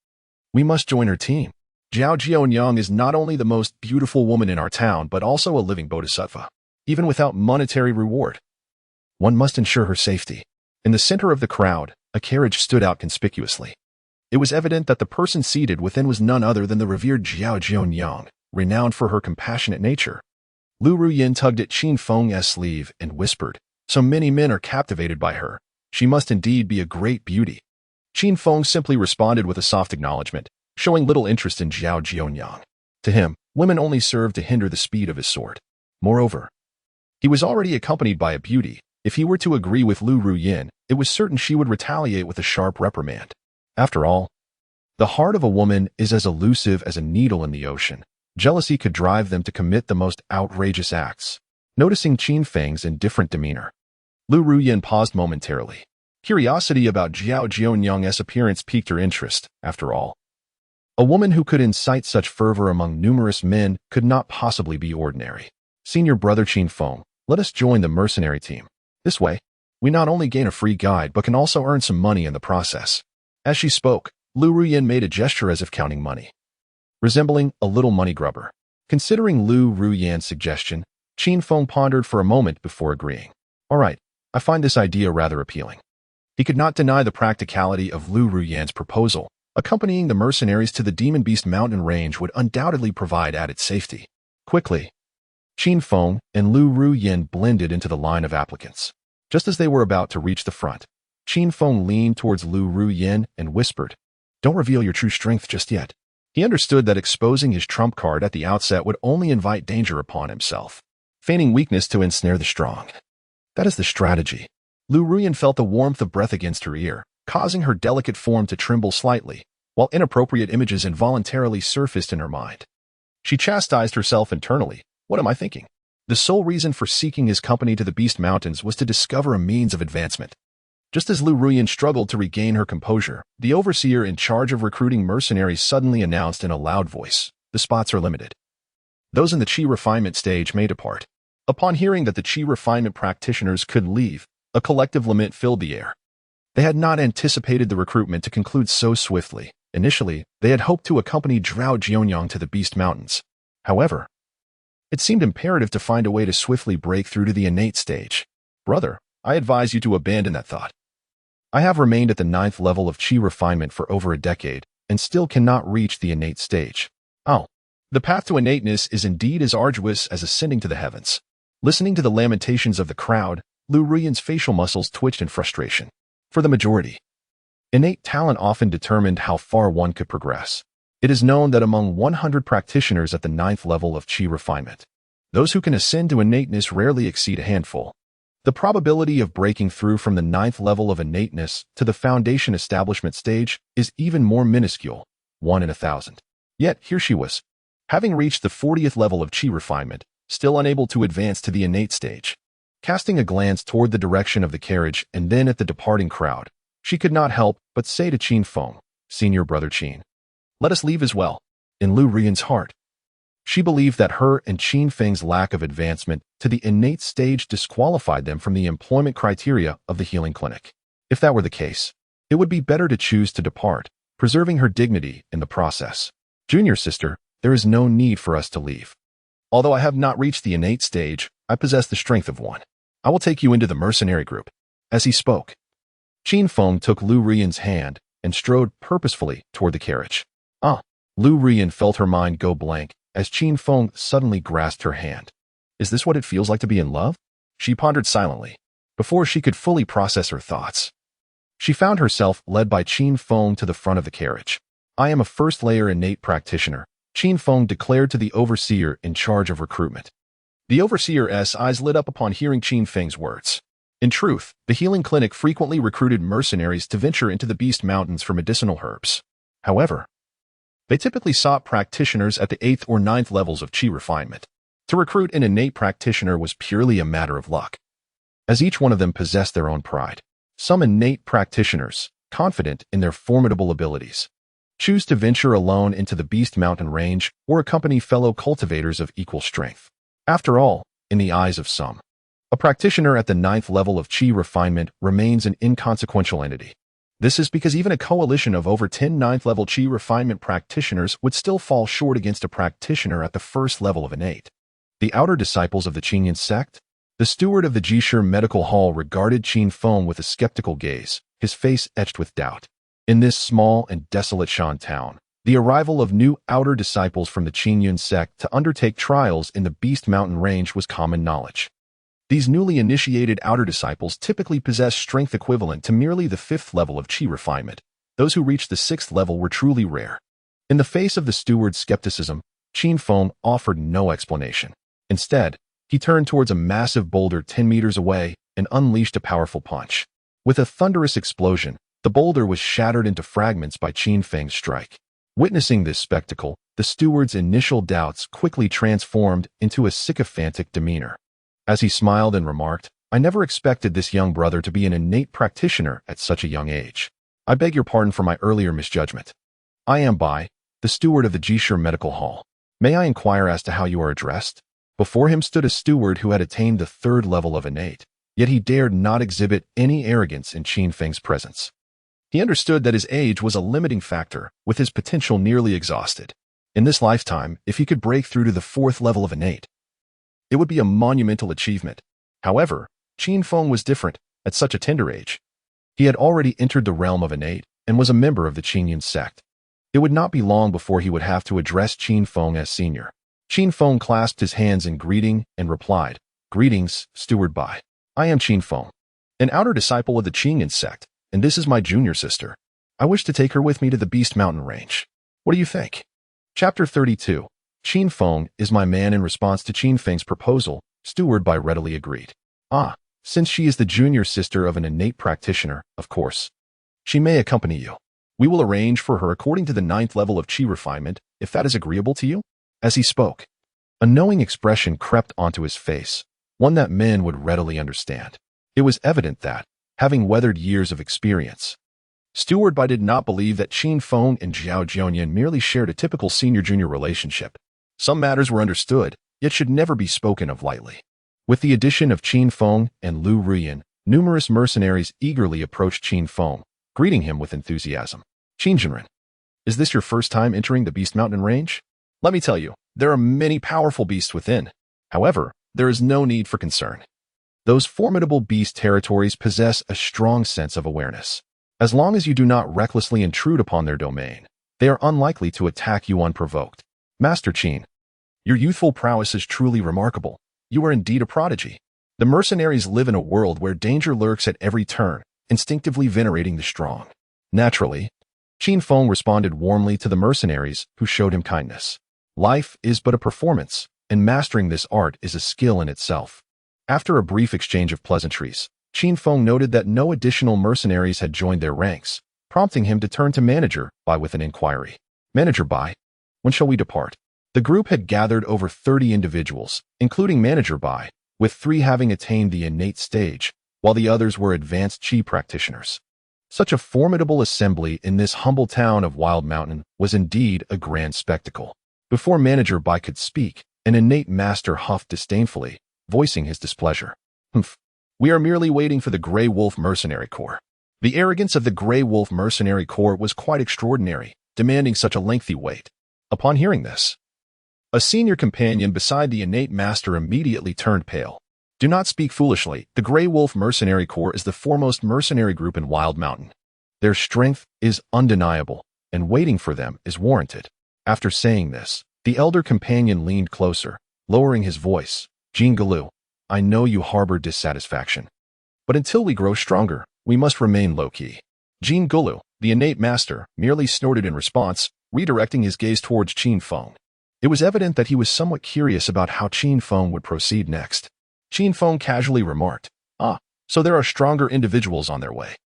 We must join her team. Jiao Junyang is not only the most beautiful woman in our town, but also a living bodhisattva. Even without monetary reward, one must ensure her safety. In the center of the crowd, a carriage stood out conspicuously. It was evident that the person seated within was none other than the revered Jiao Junyang, renowned for her compassionate nature. Lu Ruyin tugged at Qin Feng's sleeve and whispered, "So many men are captivated by her. She must indeed be a great beauty." Qin Feng simply responded with a soft acknowledgement, showing little interest in Jiao Junyang. To him, women only served to hinder the speed of his sword. Moreover, he was already accompanied by a beauty. If he were to agree with Lu Ruyin, it was certain she would retaliate with a sharp reprimand. After all, the heart of a woman is as elusive as a needle in the ocean. Jealousy could drive them to commit the most outrageous acts. Noticing Qin Feng's indifferent demeanor, Lu Ruyin paused momentarily. Curiosity about Jiao Junyang's appearance piqued her interest. After all, a woman who could incite such fervor among numerous men could not possibly be ordinary. Senior brother Qin Feng, let us join the mercenary team. This way, we not only gain a free guide but can also earn some money in the process. As she spoke, Lu Ruyin made a gesture as if counting money, resembling a little money grubber. Considering Lu Ruyin's suggestion, Qin Feng pondered for a moment before agreeing. All right, I find this idea rather appealing. He could not deny the practicality of Lu Ruyin's proposal. Accompanying the mercenaries to the Demon Beast mountain range would undoubtedly provide added safety. Quickly, Qin Feng and Lu Ruyin blended into the line of applicants. Just as they were about to reach the front, Qin Feng leaned towards Lu Ruyin and whispered, "Don't reveal your true strength just yet." He understood that exposing his trump card at the outset would only invite danger upon himself, feigning weakness to ensnare the strong. That is the strategy. Lu Ruyin felt the warmth of breath against her ear, causing her delicate form to tremble slightly, while inappropriate images involuntarily surfaced in her mind. She chastised herself internally. What am I thinking? The sole reason for seeking his company to the Beast Mountains was to discover a means of advancement. Just as Lu Ruyin struggled to regain her composure, the overseer in charge of recruiting mercenaries suddenly announced in a loud voice, "The spots are limited. Those in the Qi refinement stage may depart." Upon hearing that the Qi refinement practitioners could leave, a collective lament filled the air. They had not anticipated the recruitment to conclude so swiftly. Initially, they had hoped to accompany Jiao Junyang to the Beast Mountains. However, it seemed imperative to find a way to swiftly break through to the innate stage. Brother, I advise you to abandon that thought. I have remained at the 9th level of Qi refinement for over a decade, and still cannot reach the innate stage. Oh, the path to innateness is indeed as arduous as ascending to the heavens. Listening to the lamentations of the crowd, Lu Ruyin's facial muscles twitched in frustration. For the majority, innate talent often determined how far one could progress. It is known that among 100 practitioners at the 9th level of Qi refinement, those who can ascend to innateness rarely exceed a handful. The probability of breaking through from the 9th level of innateness to the foundation establishment stage is even more minuscule, 1 in 1,000. Yet here she was, having reached the 40th level of Qi refinement, still unable to advance to the innate stage. Casting a glance toward the direction of the carriage and then at the departing crowd, she could not help but say to Qin Feng, "Senior brother Qin, let us leave as well." In Lu Ruyin's heart, she believed that her and Qin Feng's lack of advancement to the innate stage disqualified them from the employment criteria of the healing clinic. If that were the case, it would be better to choose to depart, preserving her dignity in the process. Junior sister, there is no need for us to leave. Although I have not reached the innate stage, I possess the strength of one. I will take you into the mercenary group. As he spoke, Qin Feng took Lu Ruyin's hand and strode purposefully toward the carriage. Lu Ruyin felt her mind go blank as Qin Feng suddenly grasped her hand. Is this what it feels like to be in love? She pondered silently, before she could fully process her thoughts. She found herself led by Qin Feng to the front of the carriage. "I am a first-layer innate practitioner," Qin Feng declared to the overseer in charge of recruitment. The overseer's eyes lit up upon hearing Qin Feng's words. In truth, the healing clinic frequently recruited mercenaries to venture into the Beast Mountains for medicinal herbs. However, they typically sought practitioners at the 8th or 9th levels of Qi refinement. To recruit an innate practitioner was purely a matter of luck, as each one of them possessed their own pride. Some innate practitioners, confident in their formidable abilities, Choose to venture alone into the Beast Mountain range or accompany fellow cultivators of equal strength. After all, in the eyes of some, a practitioner at the 9th level of Qi refinement remains an inconsequential entity. This is because even a coalition of over 10 9th-level Qi refinement practitioners would still fall short against a practitioner at the 1st level of innate. The outer disciples of the Qinyan sect? The steward of the Jishir Medical Hall regarded Qin Feng with a skeptical gaze, his face etched with doubt. In this small and desolate Shan town, the arrival of new outer disciples from the Qinyan sect to undertake trials in the Beast Mountain range was common knowledge. These newly initiated outer disciples typically possess strength equivalent to merely the 5th level of Qi refinement. Those who reached the 6th level were truly rare. In the face of the steward's skepticism, Qin Feng offered no explanation. Instead, he turned towards a massive boulder 10 meters away and unleashed a powerful punch. With a thunderous explosion, the boulder was shattered into fragments by Qin Feng's strike. Witnessing this spectacle, the steward's initial doubts quickly transformed into a sycophantic demeanor. As he smiled and remarked, "I never expected this young brother to be an innate practitioner at such a young age. I beg your pardon for my earlier misjudgment. I am Bai, the steward of the Jishir Medical Hall. May I inquire as to how you are addressed?" Before him stood a steward who had attained the 3rd level of innate, yet he dared not exhibit any arrogance in Qin Feng's presence. He understood that his age was a limiting factor, with his potential nearly exhausted. In this lifetime, if he could break through to the 4th level of innate, it would be a monumental achievement. However, Qin Feng was different at such a tender age. He had already entered the realm of innate and was a member of the Qinyan sect. It would not be long before he would have to address Qin Feng as senior. Qin Feng clasped his hands in greeting and replied, "Greetings, Steward Bai. I am Qin Feng, an outer disciple of the Qinyan sect, and this is my junior sister. I wish to take her with me to the Beast Mountain range. What do you think?" Chapter 32. Qin Feng is my man. In response to Qin Feng's proposal, Steward Bai readily agreed. Since she is the junior sister of an innate practitioner, of course, she may accompany you. We will arrange for her according to the 9th level of Qi refinement, if that is agreeable to you." As he spoke, a knowing expression crept onto his face, one that men would readily understand. It was evident that, having weathered years of experience, Steward Bai did not believe that Qin Feng and Zhao Jianyan merely shared a typical senior-junior relationship. Some matters were understood, yet should never be spoken of lightly. With the addition of Qin Feng and Lu Ruyan, numerous mercenaries eagerly approached Qin Feng, greeting him with enthusiasm. "Qin Jinren, is this your first time entering the Beast Mountain range? Let me tell you, there are many powerful beasts within. However, there is no need for concern. Those formidable beast territories possess a strong sense of awareness. As long as you do not recklessly intrude upon their domain, they are unlikely to attack you unprovoked. Master Qin, your youthful prowess is truly remarkable. You are indeed a prodigy." The mercenaries live in a world where danger lurks at every turn, instinctively venerating the strong. Naturally, Qin Feng responded warmly to the mercenaries who showed him kindness. Life is but a performance, and mastering this art is a skill in itself. After a brief exchange of pleasantries, Qin Feng noted that no additional mercenaries had joined their ranks, prompting him to turn to Manager Bai with an inquiry. "Manager Bai, when shall we depart?" The group had gathered over 30 individuals, including Manager Bai, with 3 having attained the innate stage, while the others were advanced Qi practitioners. Such a formidable assembly in this humble town of Wild Mountain was indeed a grand spectacle. Before Manager Bai could speak, an innate master huffed disdainfully, voicing his displeasure. "Humph. We are merely waiting for the Grey Wolf Mercenary Corps." The arrogance of the Grey Wolf Mercenary Corps was quite extraordinary, demanding such a lengthy wait. Upon hearing this, a senior companion beside the innate master immediately turned pale. "Do not speak foolishly. The Grey Wolf Mercenary Corps is the foremost mercenary group in Wild Mountain. Their strength is undeniable, and waiting for them is warranted." After saying this, the elder companion leaned closer, lowering his voice. "Jin Galu, I know you harbor dissatisfaction. But until we grow stronger, we must remain low-key." Jin Galu, the innate master, merely snorted in response, redirecting his gaze towards Qin Feng. It was evident that he was somewhat curious about how Qin Feng would proceed next. Qin Feng casually remarked, "So there are stronger individuals on their way.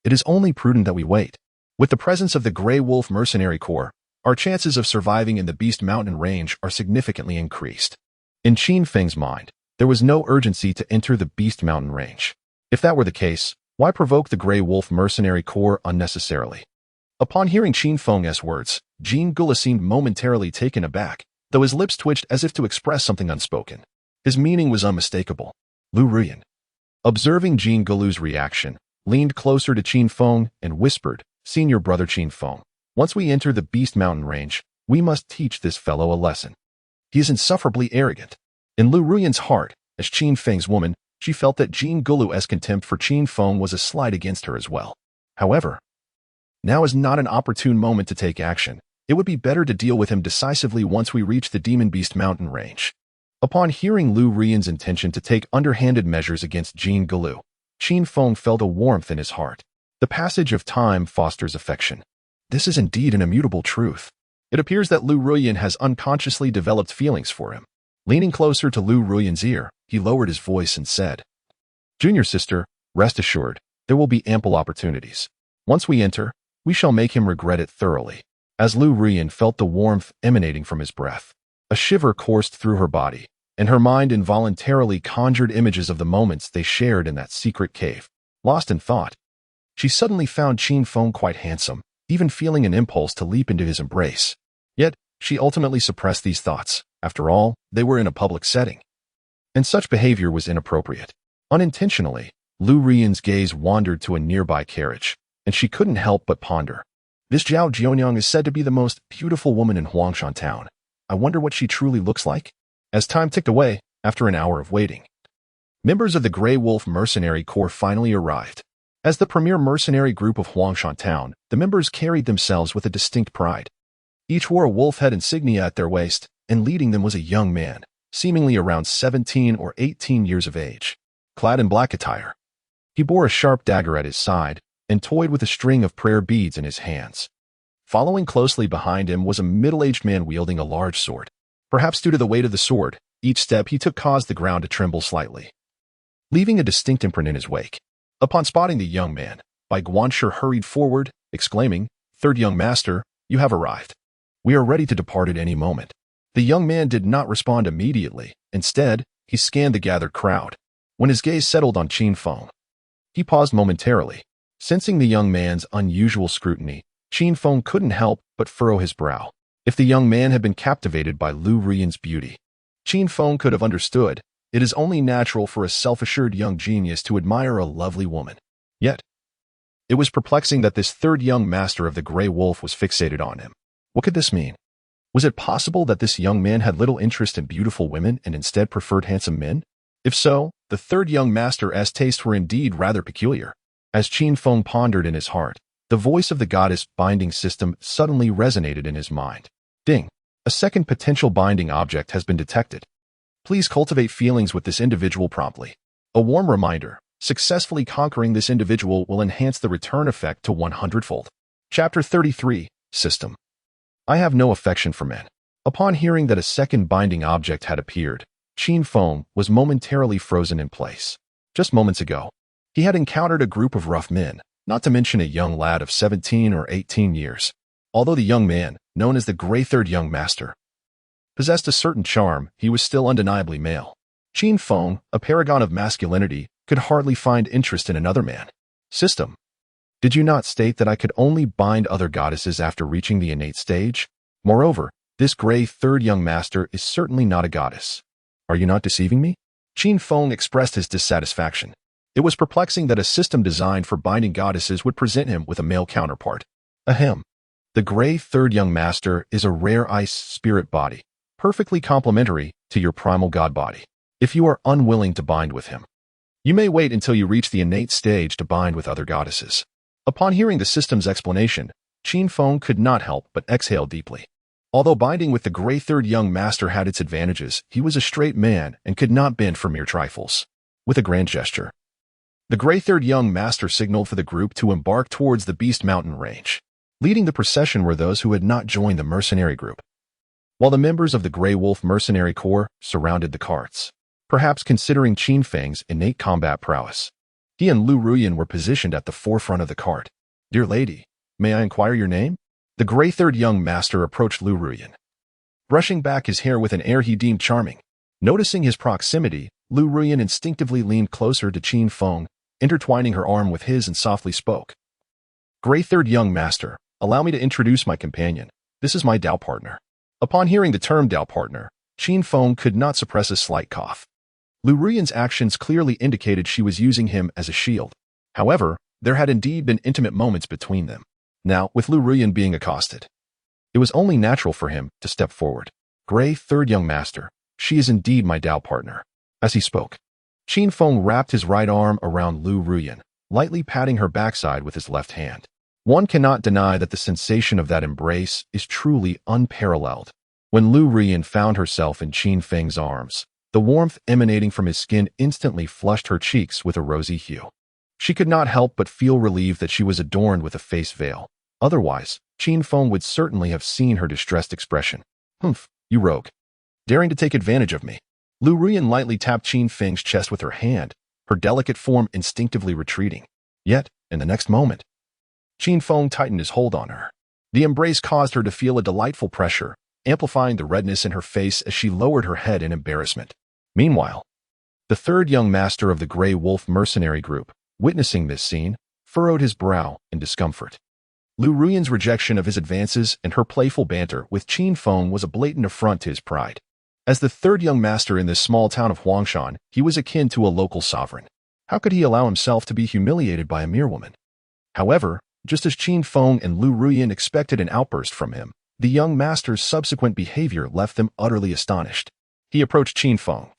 It is only prudent that we wait. With the presence of the Grey Wolf Mercenary Corps, our chances of surviving in the Beast Mountain range are significantly increased." In Qin Feng's mind, there was no urgency to enter the Beast Mountain range. If that were the case, why provoke the Grey Wolf Mercenary Corps unnecessarily? Upon hearing Qin Feng's words, Jean Gula seemed momentarily taken aback, though his lips twitched as if to express something unspoken. His meaning was unmistakable. Lu Ruyan, observing Jean Gulu's reaction, leaned closer to Qin Feng and whispered, "Senior brother Qin Feng, once we enter the Beast Mountain range, we must teach this fellow a lesson. He is insufferably arrogant." In Lu Ruyan's heart, as Qin Feng's woman, she felt that Jean Gulu's contempt for Qin Feng was a slight against her as well. However, now is not an opportune moment to take action. It would be better to deal with him decisively once we reach the Demon Beast Mountain range. Upon hearing Lu Ruyan's intention to take underhanded measures against Jean Gulu, Qin Feng felt a warmth in his heart. The passage of time fosters affection. This is indeed an immutable truth. It appears that Lu Ruyan has unconsciously developed feelings for him. Leaning closer to Lu Ruyan's ear, he lowered his voice and said, "Junior sister, rest assured, there will be ample opportunities. Once we enter, we shall make him regret it thoroughly." As Lu Ruyan felt the warmth emanating from his breath, a shiver coursed through her body, and her mind involuntarily conjured images of the moments they shared in that secret cave. Lost in thought, she suddenly found Qin Feng quite handsome, even feeling an impulse to leap into his embrace. Yet, she ultimately suppressed these thoughts. After all, they were in a public setting, and such behavior was inappropriate. Unintentionally, Lu Ruyan's gaze wandered to a nearby carriage, and she couldn't help but ponder. This Zhao Jianyang is said to be the most beautiful woman in Huangshan town. I wonder what she truly looks like? As time ticked away, after an hour of waiting, members of the Grey Wolf Mercenary Corps finally arrived. As the premier mercenary group of Huangshan town, the members carried themselves with a distinct pride. Each wore a wolf head insignia at their waist, and leading them was a young man, seemingly around 17 or 18 years of age, clad in black attire. He bore a sharp dagger at his side and toyed with a string of prayer beads in his hands. Following closely behind him was a middle-aged man wielding a large sword. Perhaps due to the weight of the sword, each step he took caused the ground to tremble slightly, leaving a distinct imprint in his wake. Upon spotting the young man, Bai Guanshi hurried forward, exclaiming, "Third young master, you have arrived. We are ready to depart at any moment." The young man did not respond immediately. Instead, he scanned the gathered crowd. When his gaze settled on Qin Feng, he paused momentarily. Sensing the young man's unusual scrutiny, Qin Feng couldn't help but furrow his brow. If the young man had been captivated by Lu Ruyan's beauty, Qin Feng could have understood. It is only natural for a self-assured young genius to admire a lovely woman. Yet, it was perplexing that this third young master of the Grey Wolf was fixated on him. What could this mean? Was it possible that this young man had little interest in beautiful women and instead preferred handsome men? If so, the third young master's tastes were indeed rather peculiar. As Qin Feng pondered in his heart, the voice of the goddess binding system suddenly resonated in his mind. Ding! A second potential binding object has been detected. Please cultivate feelings with this individual promptly. A warm reminder, successfully conquering this individual will enhance the return effect to 100-fold. Chapter 33, System. I have no affection for men. Upon hearing that a second binding object had appeared, Qin Feng was momentarily frozen in place. Just moments ago, he had encountered a group of rough men, not to mention a young lad of 17 or 18 years. Although the young man, known as the Grey Third Young Master, possessed a certain charm, he was still undeniably male. Qin Feng, a paragon of masculinity, could hardly find interest in another man. System. Did you not state that I could only bind other goddesses after reaching the innate stage? Moreover, this Grey Third Young Master is certainly not a goddess. Are you not deceiving me? Qin Feng expressed his dissatisfaction. It was perplexing that a system designed for binding goddesses would present him with a male counterpart. Ahem. The Grey Third Young Master is a rare ice spirit body, perfectly complementary to your primal god body. If you are unwilling to bind with him, you may wait until you reach the innate stage to bind with other goddesses. Upon hearing the system's explanation, Qin Feng could not help but exhale deeply. Although binding with the Grey Third Young Master had its advantages, he was a straight man and could not bend for mere trifles. With a grand gesture, the Grey Third Young Master signaled for the group to embark towards the Beast Mountain range. Leading the procession were those who had not joined the mercenary group, while the members of the Grey Wolf Mercenary Corps surrounded the carts. Perhaps considering Qin Feng's innate combat prowess, he and Lu Ruyan were positioned at the forefront of the cart. "Dear lady, may I inquire your name?" The Grey Third Young Master approached Lu Ruyan, brushing back his hair with an air he deemed charming. Noticing his proximity, Lu Ruyan instinctively leaned closer to Qin Feng, intertwining her arm with his and softly spoke. "Grey Third Young Master, allow me to introduce my companion. This is my Dao partner. Upon hearing the term Dao partner, Qin Feng could not suppress a slight cough. Lu Ruyan's actions clearly indicated she was using him as a shield. However, there had indeed been intimate moments between them. Now, with Lu Ruyan being accosted, it was only natural for him to step forward. Gray, third young master, she is indeed my Dao partner. As he spoke, Qin Feng wrapped his right arm around Lu Ruyan, lightly patting her backside with his left hand. One cannot deny that the sensation of that embrace is truly unparalleled. When Lu Ruyan found herself in Qin Feng's arms, the warmth emanating from his skin instantly flushed her cheeks with a rosy hue. She could not help but feel relieved that she was adorned with a face veil. Otherwise, Qin Feng would certainly have seen her distressed expression. Humph, you rogue. Daring to take advantage of me. Lu Ruyan lightly tapped Qin Feng's chest with her hand, her delicate form instinctively retreating. Yet, in the next moment, Qin Feng tightened his hold on her. The embrace caused her to feel a delightful pressure, amplifying the redness in her face as she lowered her head in embarrassment. Meanwhile, the third young master of the Grey Wolf mercenary group, witnessing this scene, furrowed his brow in discomfort. Lu Ruyan's rejection of his advances and her playful banter with Qin Feng was a blatant affront to his pride. As the third young master in this small town of Huangshan, he was akin to a local sovereign. How could he allow himself to be humiliated by a mere woman? However, just as Qin Feng and Lu Ruyan expected an outburst from him, the young master's subsequent behavior left them utterly astonished. He approached Qin Feng,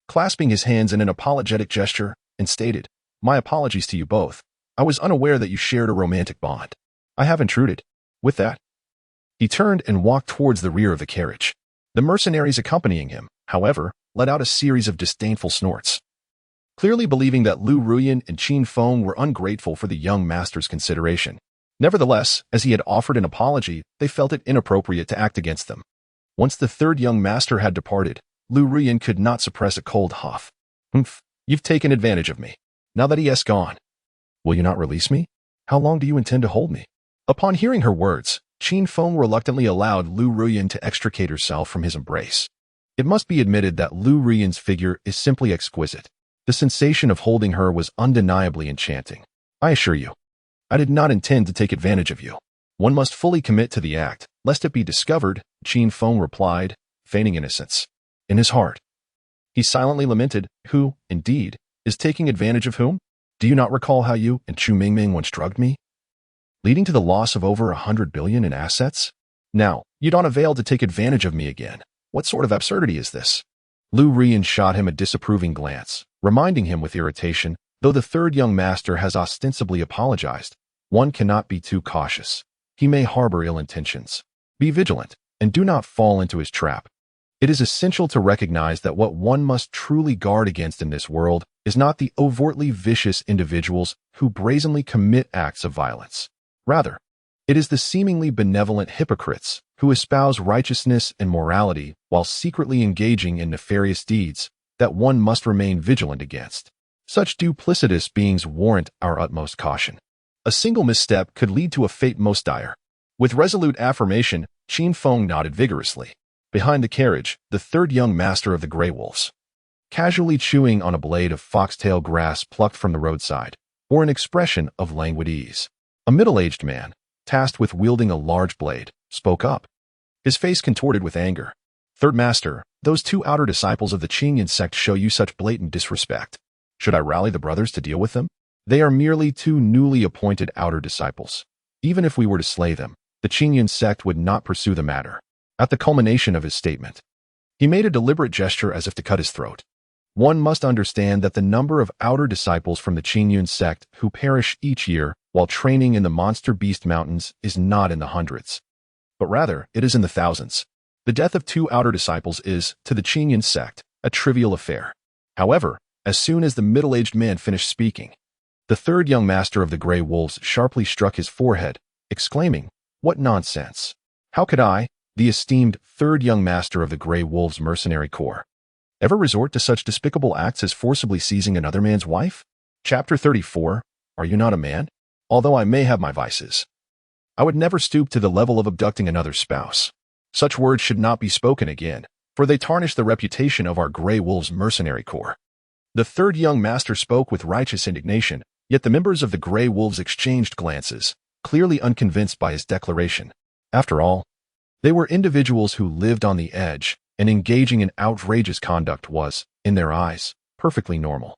clasping his hands in an apologetic gesture, and stated, "My apologies to you both. I was unaware that you shared a romantic bond. I have intruded." With that, he turned and walked towards the rear of the carriage. The mercenaries accompanying him, however, let out a series of disdainful snorts, clearly believing that Lu Ruyan and Qin Feng were ungrateful for the young master's consideration. Nevertheless, as he had offered an apology, they felt it inappropriate to act against them. Once the third young master had departed, Lu Ruyan could not suppress a cold huff. "Humph, you've taken advantage of me. Now that he has gone, will you not release me? How long do you intend to hold me?" Upon hearing her words, Qin Feng reluctantly allowed Lu Ruyan to extricate herself from his embrace. It must be admitted that Lu Ruyan's figure is simply exquisite. The sensation of holding her was undeniably enchanting. "I assure you, I did not intend to take advantage of you. One must fully commit to the act, lest it be discovered," Qin Feng replied, feigning innocence. In his heart, he silently lamented, who, indeed, is taking advantage of whom? Do you not recall how you and Chu Mingming once drugged me, leading to the loss of over 100 billion in assets? Now, you don't avail to take advantage of me again. What sort of absurdity is this? Lu Ruyan shot him a disapproving glance, reminding him with irritation, though the third young master has ostensibly apologized, one cannot be too cautious. He may harbor ill intentions. Be vigilant, and do not fall into his trap. It is essential to recognize that what one must truly guard against in this world is not the overtly vicious individuals who brazenly commit acts of violence. Rather, it is the seemingly benevolent hypocrites who espouse righteousness and morality while secretly engaging in nefarious deeds that one must remain vigilant against. Such duplicitous beings warrant our utmost caution. A single misstep could lead to a fate most dire. With resolute affirmation, Qin Feng nodded vigorously. Behind the carriage, the third young master of the Grey Wolves, casually chewing on a blade of foxtail grass plucked from the roadside, bore an expression of languid ease. A middle-aged man, tasked with wielding a large blade, spoke up, his face contorted with anger. "Third master, those two outer disciples of the Qingyun sect show you such blatant disrespect. Should I rally the brothers to deal with them? They are merely two newly appointed outer disciples. Even if we were to slay them, the Qingyun sect would not pursue the matter." At the culmination of his statement, he made a deliberate gesture as if to cut his throat. One must understand that the number of outer disciples from the Qingyun sect who perish each year while training in the Monster Beast Mountains is not in the hundreds, but rather it is in the thousands. The death of two outer disciples is, to the Qingyun sect, a trivial affair. However, as soon as the middle-aged man finished speaking, the third young master of the Grey Wolves sharply struck his forehead, exclaiming, "What nonsense! How could I, the esteemed third young master of the Grey Wolves mercenary corps, ever resort to such despicable acts as forcibly seizing another man's wife?" Chapter 34, Are You Not a Man? Although I may have my vices, I would never stoop to the level of abducting another's spouse. Such words should not be spoken again, for they tarnish the reputation of our Grey Wolves mercenary corps. The third young master spoke with righteous indignation, yet the members of the Grey Wolves exchanged glances, clearly unconvinced by his declaration. After all, they were individuals who lived on the edge, and engaging in outrageous conduct was, in their eyes, perfectly normal.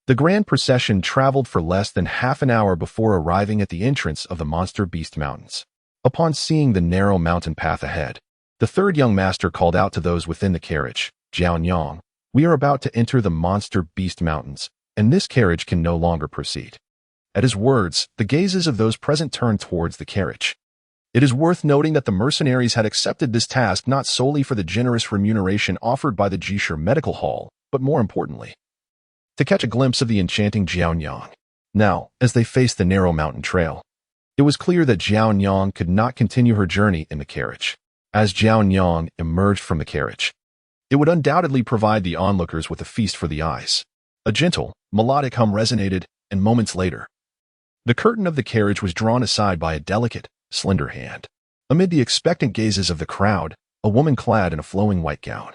The grand procession traveled for less than half an hour before arriving at the entrance of the Monster Beast Mountains. Upon seeing the narrow mountain path ahead, the third young master called out to those within the carriage, "Jianyang, we are about to enter the Monster Beast Mountains, and this carriage can no longer proceed." At his words, the gazes of those present turned towards the carriage. It is worth noting that the mercenaries had accepted this task not solely for the generous remuneration offered by the Jishur Medical Hall, but more importantly, to catch a glimpse of the enchanting Jianyang. Now, as they faced the narrow mountain trail, it was clear that Jianyang could not continue her journey in the carriage. As Jianyang emerged from the carriage, it would undoubtedly provide the onlookers with a feast for the eyes. A gentle, melodic hum resonated, and moments later, the curtain of the carriage was drawn aside by a delicate, slender hand. Amid the expectant gazes of the crowd, a woman clad in a flowing white gown,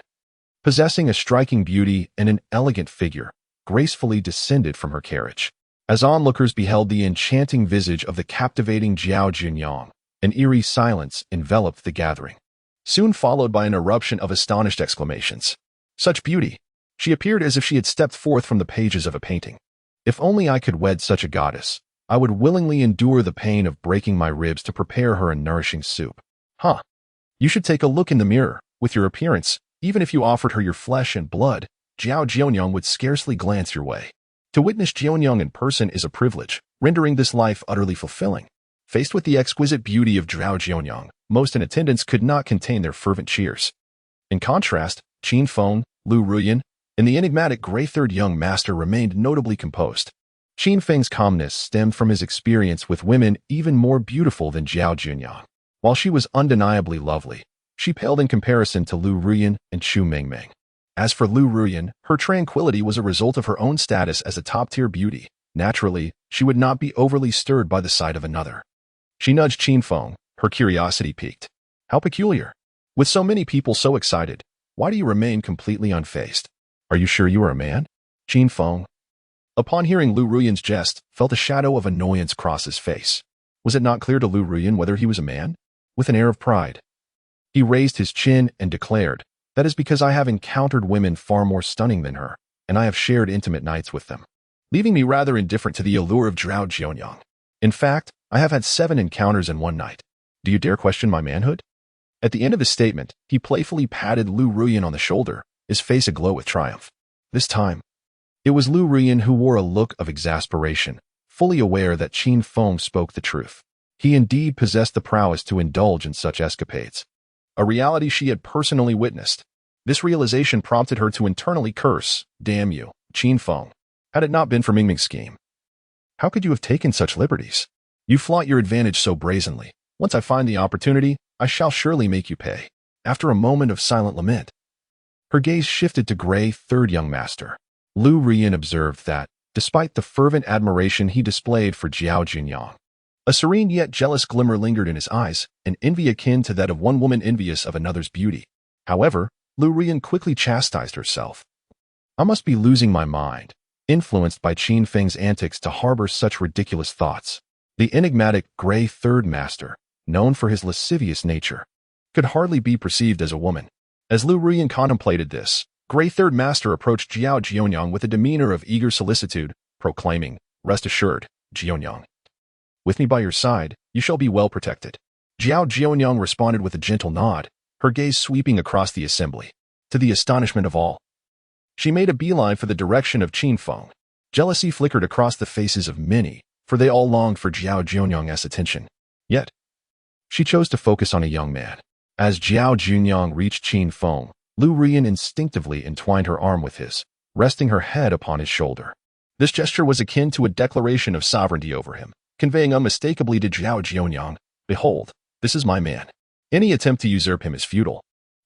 possessing a striking beauty and an elegant figure, gracefully descended from her carriage. As onlookers beheld the enchanting visage of the captivating Jiao Junyang, an eerie silence enveloped the gathering, soon followed by an eruption of astonished exclamations. Such beauty! She appeared as if she had stepped forth from the pages of a painting. If only I could wed such a goddess, I would willingly endure the pain of breaking my ribs to prepare her a nourishing soup. Huh. You should take a look in the mirror. With your appearance, even if you offered her your flesh and blood, Jiao Jionyang would scarcely glance your way. To witness Jionyang in person is a privilege, rendering this life utterly fulfilling. Faced with the exquisite beauty of Jiao Jionyang, most in attendance could not contain their fervent cheers. In contrast, Qin Feng, Lu Ruyan, and the enigmatic Gray Third young master remained notably composed. Qin Feng's calmness stemmed from his experience with women even more beautiful than Jiao Junyang. While she was undeniably lovely, she paled in comparison to Lu Ruyan and Chu Mengmeng. As for Lu Ruyan, her tranquility was a result of her own status as a top-tier beauty. Naturally, she would not be overly stirred by the sight of another. She nudged Qin Feng, her curiosity piqued. How peculiar. With so many people so excited, why do you remain completely unfazed? Are you sure you are a man? Qin Feng, upon hearing Lu Ruyan's jest, felt a shadow of annoyance cross his face. Was it not clear to Lu Ruyan whether he was a man? With an air of pride, he raised his chin and declared, "That is because I have encountered women far more stunning than her, and I have shared intimate nights with them, leaving me rather indifferent to the allure of Jiao Jionyang. In fact, I have had 7 encounters in one night. Do you dare question my manhood?" At the end of his statement, he playfully patted Lu Ruyan on the shoulder, his face aglow with triumph. This time, it was Lu Ruyan who wore a look of exasperation, fully aware that Qin Feng spoke the truth. He indeed possessed the prowess to indulge in such escapades, a reality she had personally witnessed. This realization prompted her to internally curse, "Damn you, Qin Feng, had it not been for Mingming's scheme. How could you have taken such liberties? You flaunt your advantage so brazenly. Once I find the opportunity, I shall surely make you pay." After a moment of silent lament, her gaze shifted to Gray Third young master. Lu Ruyan observed that, despite the fervent admiration he displayed for Jiao Junyang, a serene yet jealous glimmer lingered in his eyes, an envy akin to that of one woman envious of another's beauty. However, Lu Ruyan quickly chastised herself. I must be losing my mind, influenced by Qin Feng's antics to harbor such ridiculous thoughts. The enigmatic Gray Third master, known for his lascivious nature, could hardly be perceived as a woman. As Lu Ruyan contemplated this, Gray Third master approached Jiao Jionyang with a demeanor of eager solicitude, proclaiming, "Rest assured, Jionyang, with me by your side, you shall be well protected." Jiao Jionyang responded with a gentle nod, her gaze sweeping across the assembly. To the astonishment of all, she made a beeline for the direction of Qin Feng. Jealousy flickered across the faces of many, for they all longed for Jiao Jionyang's attention. Yet, she chose to focus on a young man. As Jiao Junyang reached Qin Feng, Lu Ruyan instinctively entwined her arm with his, resting her head upon his shoulder. This gesture was akin to a declaration of sovereignty over him, conveying unmistakably to Jiao Jionyang, "Behold, this is my man. Any attempt to usurp him is futile."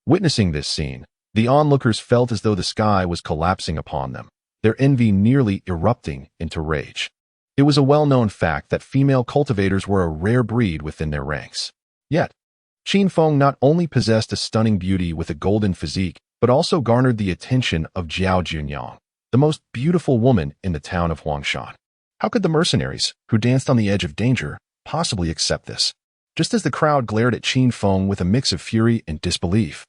Witnessing this scene, the onlookers felt as though the sky was collapsing upon them, their envy nearly erupting into rage. It was a well-known fact that female cultivators were a rare breed within their ranks. Yet, Qin Feng not only possessed a stunning beauty with a golden physique, but also garnered the attention of Jiao Junyang, the most beautiful woman in the town of Huangshan. How could the mercenaries, who danced on the edge of danger, possibly accept this? Just as the crowd glared at Qin Feng with a mix of fury and disbelief,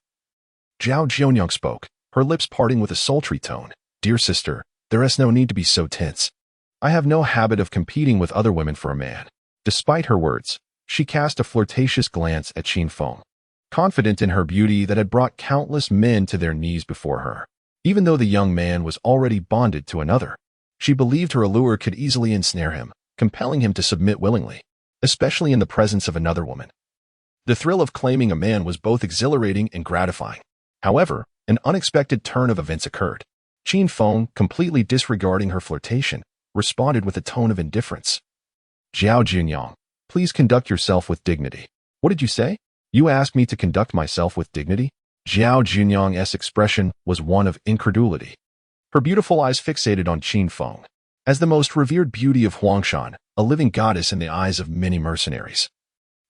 Zhao Jianyang spoke, her lips parting with a sultry tone. Dear sister, there is no need to be so tense. I have no habit of competing with other women for a man. Despite her words, she cast a flirtatious glance at Qin Feng, confident in her beauty that had brought countless men to their knees before her. Even though the young man was already bonded to another, she believed her allure could easily ensnare him, compelling him to submit willingly, especially in the presence of another woman. The thrill of claiming a man was both exhilarating and gratifying. However, an unexpected turn of events occurred. Qin Feng, completely disregarding her flirtation, responded with a tone of indifference. Zhao Jianyang, please conduct yourself with dignity. What did you say? You asked me to conduct myself with dignity? Zhao Jianyang's expression was one of incredulity. Her beautiful eyes fixated on Qin Feng, as the most revered beauty of Huangshan, a living goddess in the eyes of many mercenaries.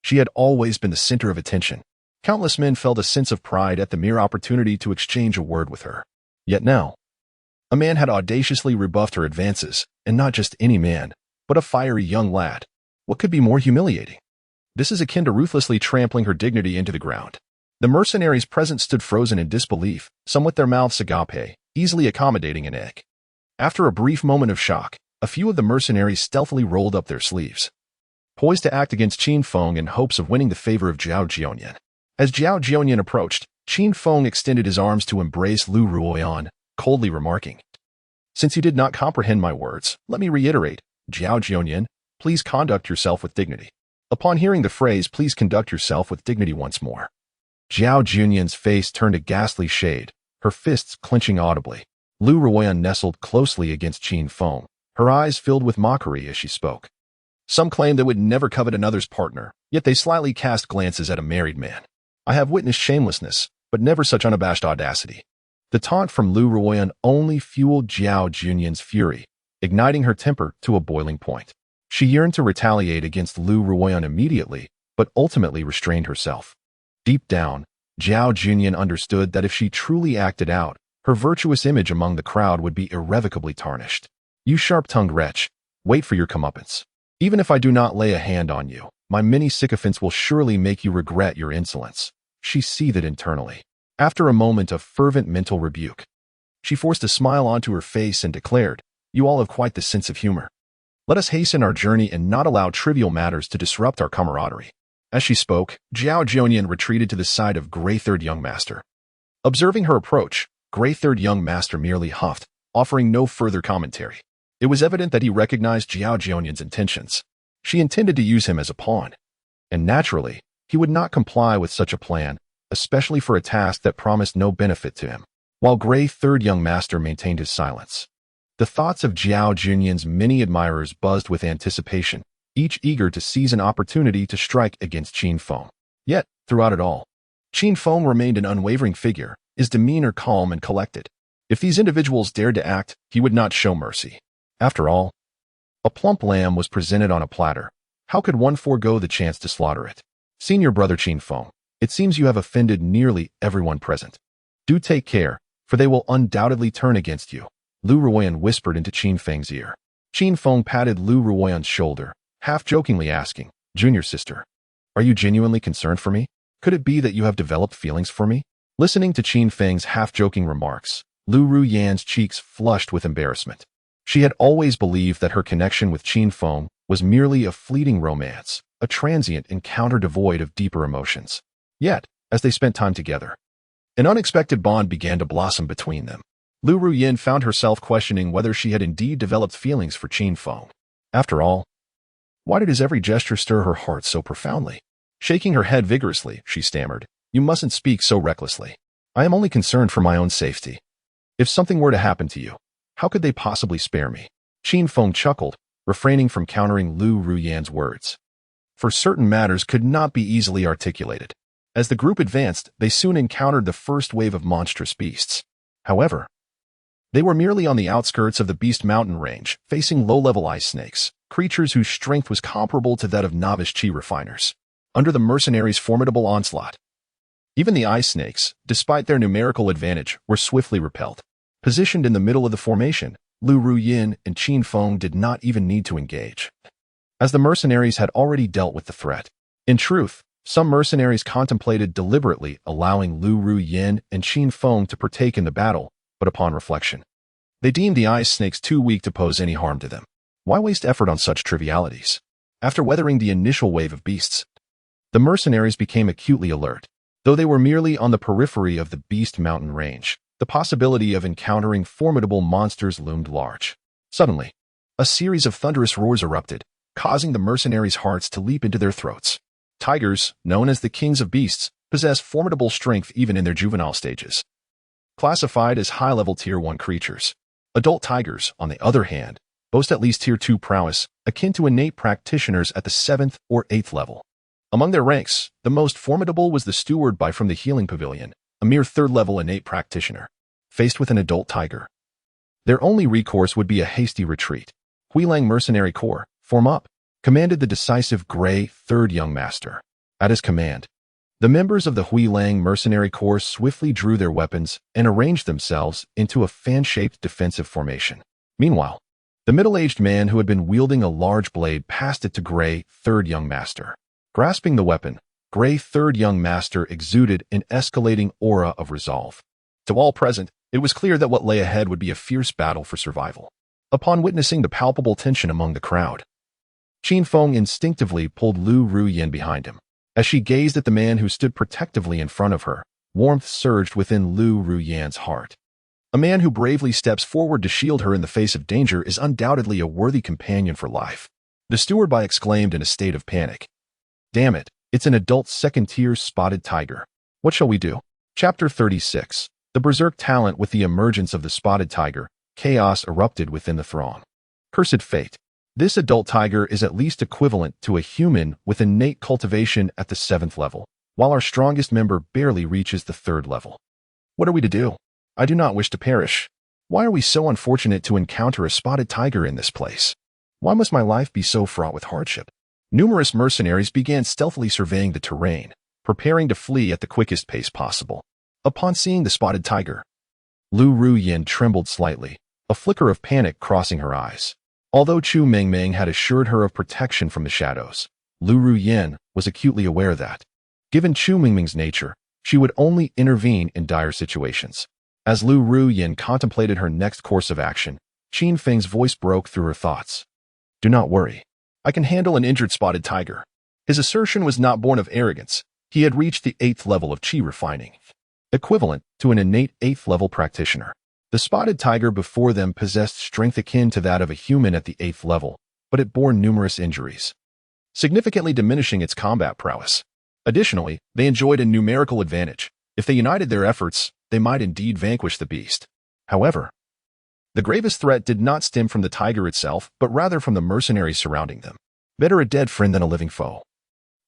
She had always been the center of attention. Countless men felt a sense of pride at the mere opportunity to exchange a word with her. Yet now, a man had audaciously rebuffed her advances, and not just any man, but a fiery young lad. What could be more humiliating? This is akin to ruthlessly trampling her dignity into the ground. The mercenaries present stood frozen in disbelief, some with their mouths agape, easily accommodating an egg. After a brief moment of shock, a few of the mercenaries stealthily rolled up their sleeves, poised to act against Qin Feng in hopes of winning the favor of Zhao Jianyang. As Zhao Jianyang approached, Qin Feng extended his arms to embrace Lu Ruoyan, coldly remarking, Since you did not comprehend my words, let me reiterate, Zhao Jianyang, please conduct yourself with dignity. Upon hearing the phrase, please conduct yourself with dignity once more, Zhao Jianyang's face turned a ghastly shade, her fists clenching audibly. Lu Ruoyan nestled closely against Qin Feng, her eyes filled with mockery as she spoke. Some claimed they would never covet another's partner, yet they slyly cast glances at a married man. I have witnessed shamelessness, but never such unabashed audacity. The taunt from Lu Ruoyan only fueled Zhao Jianyang's fury, igniting her temper to a boiling point. She yearned to retaliate against Lu Ruoyan immediately, but ultimately restrained herself. Deep down, Zhao Jianyang understood that if she truly acted out, her virtuous image among the crowd would be irrevocably tarnished. You sharp-tongued wretch, wait for your comeuppance. Even if I do not lay a hand on you, my many sycophants will surely make you regret your insolence. She seethed internally. After a moment of fervent mental rebuke, she forced a smile onto her face and declared, You all have quite the sense of humor. Let us hasten our journey and not allow trivial matters to disrupt our camaraderie. As she spoke, Zhao Jianyang retreated to the side of Grey Third Young Master. Observing her approach, Grey Third Young Master merely huffed, offering no further commentary. It was evident that he recognized Zhao Jianyang's intentions. She intended to use him as a pawn. And naturally, he would not comply with such a plan, especially for a task that promised no benefit to him. While Grey Third Young Master maintained his silence, the thoughts of Zhao Jianyang's many admirers buzzed with anticipation, each eager to seize an opportunity to strike against Qin Feng. Yet, throughout it all, Qin Feng remained an unwavering figure, his demeanor calm and collected. If these individuals dared to act, he would not show mercy. After all, a plump lamb was presented on a platter. How could one forego the chance to slaughter it? Senior brother Qin Feng, it seems you have offended nearly everyone present. Do take care, for they will undoubtedly turn against you, Lu Ruoyan whispered into Qin Feng's ear. Qin Feng patted Lu Ruoyan's shoulder, half-jokingly asking, Junior sister, are you genuinely concerned for me? Could it be that you have developed feelings for me? Listening to Qin Feng's half-joking remarks, Lu Ruoyan's cheeks flushed with embarrassment. She had always believed that her connection with Qin Feng was merely a fleeting romance, a transient encounter devoid of deeper emotions. Yet, as they spent time together, an unexpected bond began to blossom between them. Lu Ruoyan found herself questioning whether she had indeed developed feelings for Qin Feng. After all, why did his every gesture stir her heart so profoundly? Shaking her head vigorously, she stammered, You mustn't speak so recklessly. I am only concerned for my own safety. If something were to happen to you, how could they possibly spare me? Qin Feng chuckled, refraining from countering Lu Ruoyan's words. For certain matters could not be easily articulated. As the group advanced, they soon encountered the first wave of monstrous beasts. However, they were merely on the outskirts of the Beast Mountain range, facing low-level ice snakes, creatures whose strength was comparable to that of novice chi refiners. Under the mercenaries' formidable onslaught, even the ice snakes, despite their numerical advantage, were swiftly repelled. Positioned in the middle of the formation, Lu Ruoyan and Qin Feng did not even need to engage. as the mercenaries had already dealt with the threat. In truth, some mercenaries contemplated deliberately allowing Lu Ruyin and Qin Feng to partake in the battle, but upon reflection, they deemed the ice snakes too weak to pose any harm to them. Why waste effort on such trivialities? After weathering the initial wave of beasts, the mercenaries became acutely alert. Though they were merely on the periphery of the Beast Mountain range, the possibility of encountering formidable monsters loomed large. Suddenly, a series of thunderous roars erupted, causing the mercenaries' hearts to leap into their throats. Tigers, known as the kings of beasts, possess formidable strength even in their juvenile stages. Classified as high-level Tier 1 creatures, adult tigers, on the other hand, boast at least Tier 2 prowess, akin to innate practitioners at the 7th or 8th level. Among their ranks, the most formidable was the steward from the Healing Pavilion, a mere 3rd-level innate practitioner. Faced with an adult tiger, their only recourse would be a hasty retreat. Huilang Mercenary Corps, form up, commanded the decisive Gray 3rd Young Master. At his command, the members of the Huilang Mercenary Corps swiftly drew their weapons and arranged themselves into a fan-shaped defensive formation. Meanwhile, the middle-aged man who had been wielding a large blade passed it to Gray 3rd Young Master. Grasping the weapon, Gray 3rd Young Master exuded an escalating aura of resolve. To all present, it was clear that what lay ahead would be a fierce battle for survival. Upon witnessing the palpable tension among the crowd, Qin Feng instinctively pulled Lu Ruyin behind him. As she gazed at the man who stood protectively in front of her, warmth surged within Lu Ruyin's heart. A man who bravely steps forward to shield her in the face of danger is undoubtedly a worthy companion for life. The steward exclaimed in a state of panic. Damn it, it's an adult 2nd-tier spotted tiger. What shall we do? Chapter 36. The berserk talent. With the emergence of the spotted tiger, chaos erupted within the throng. Cursed fate. This adult tiger is at least equivalent to a human with innate cultivation at the 7th level, while our strongest member barely reaches the 3rd level. What are we to do? I do not wish to perish. Why are we so unfortunate to encounter a spotted tiger in this place? Why must my life be so fraught with hardship? Numerous mercenaries began stealthily surveying the terrain, preparing to flee at the quickest pace possible. Upon seeing the spotted tiger, Lu Ruyin trembled slightly, a flicker of panic crossing her eyes. Although Chu Mingming had assured her of protection from the shadows, Lu Ruyin was acutely aware that, given Chu Mingming's nature, she would only intervene in dire situations. As Lu Ruyin contemplated her next course of action, Qin Feng's voice broke through her thoughts. Do not worry. I can handle an injured spotted tiger. His assertion was not born of arrogance. He had reached the 8th level of qi refining, equivalent to an innate 8th level practitioner. The spotted tiger before them possessed strength akin to that of a human at the 8th level, but it bore numerous injuries, significantly diminishing its combat prowess. Additionally, they enjoyed a numerical advantage. If they united their efforts, they might indeed vanquish the beast. However, the gravest threat did not stem from the tiger itself, but rather from the mercenaries surrounding them. Better a dead friend than a living foe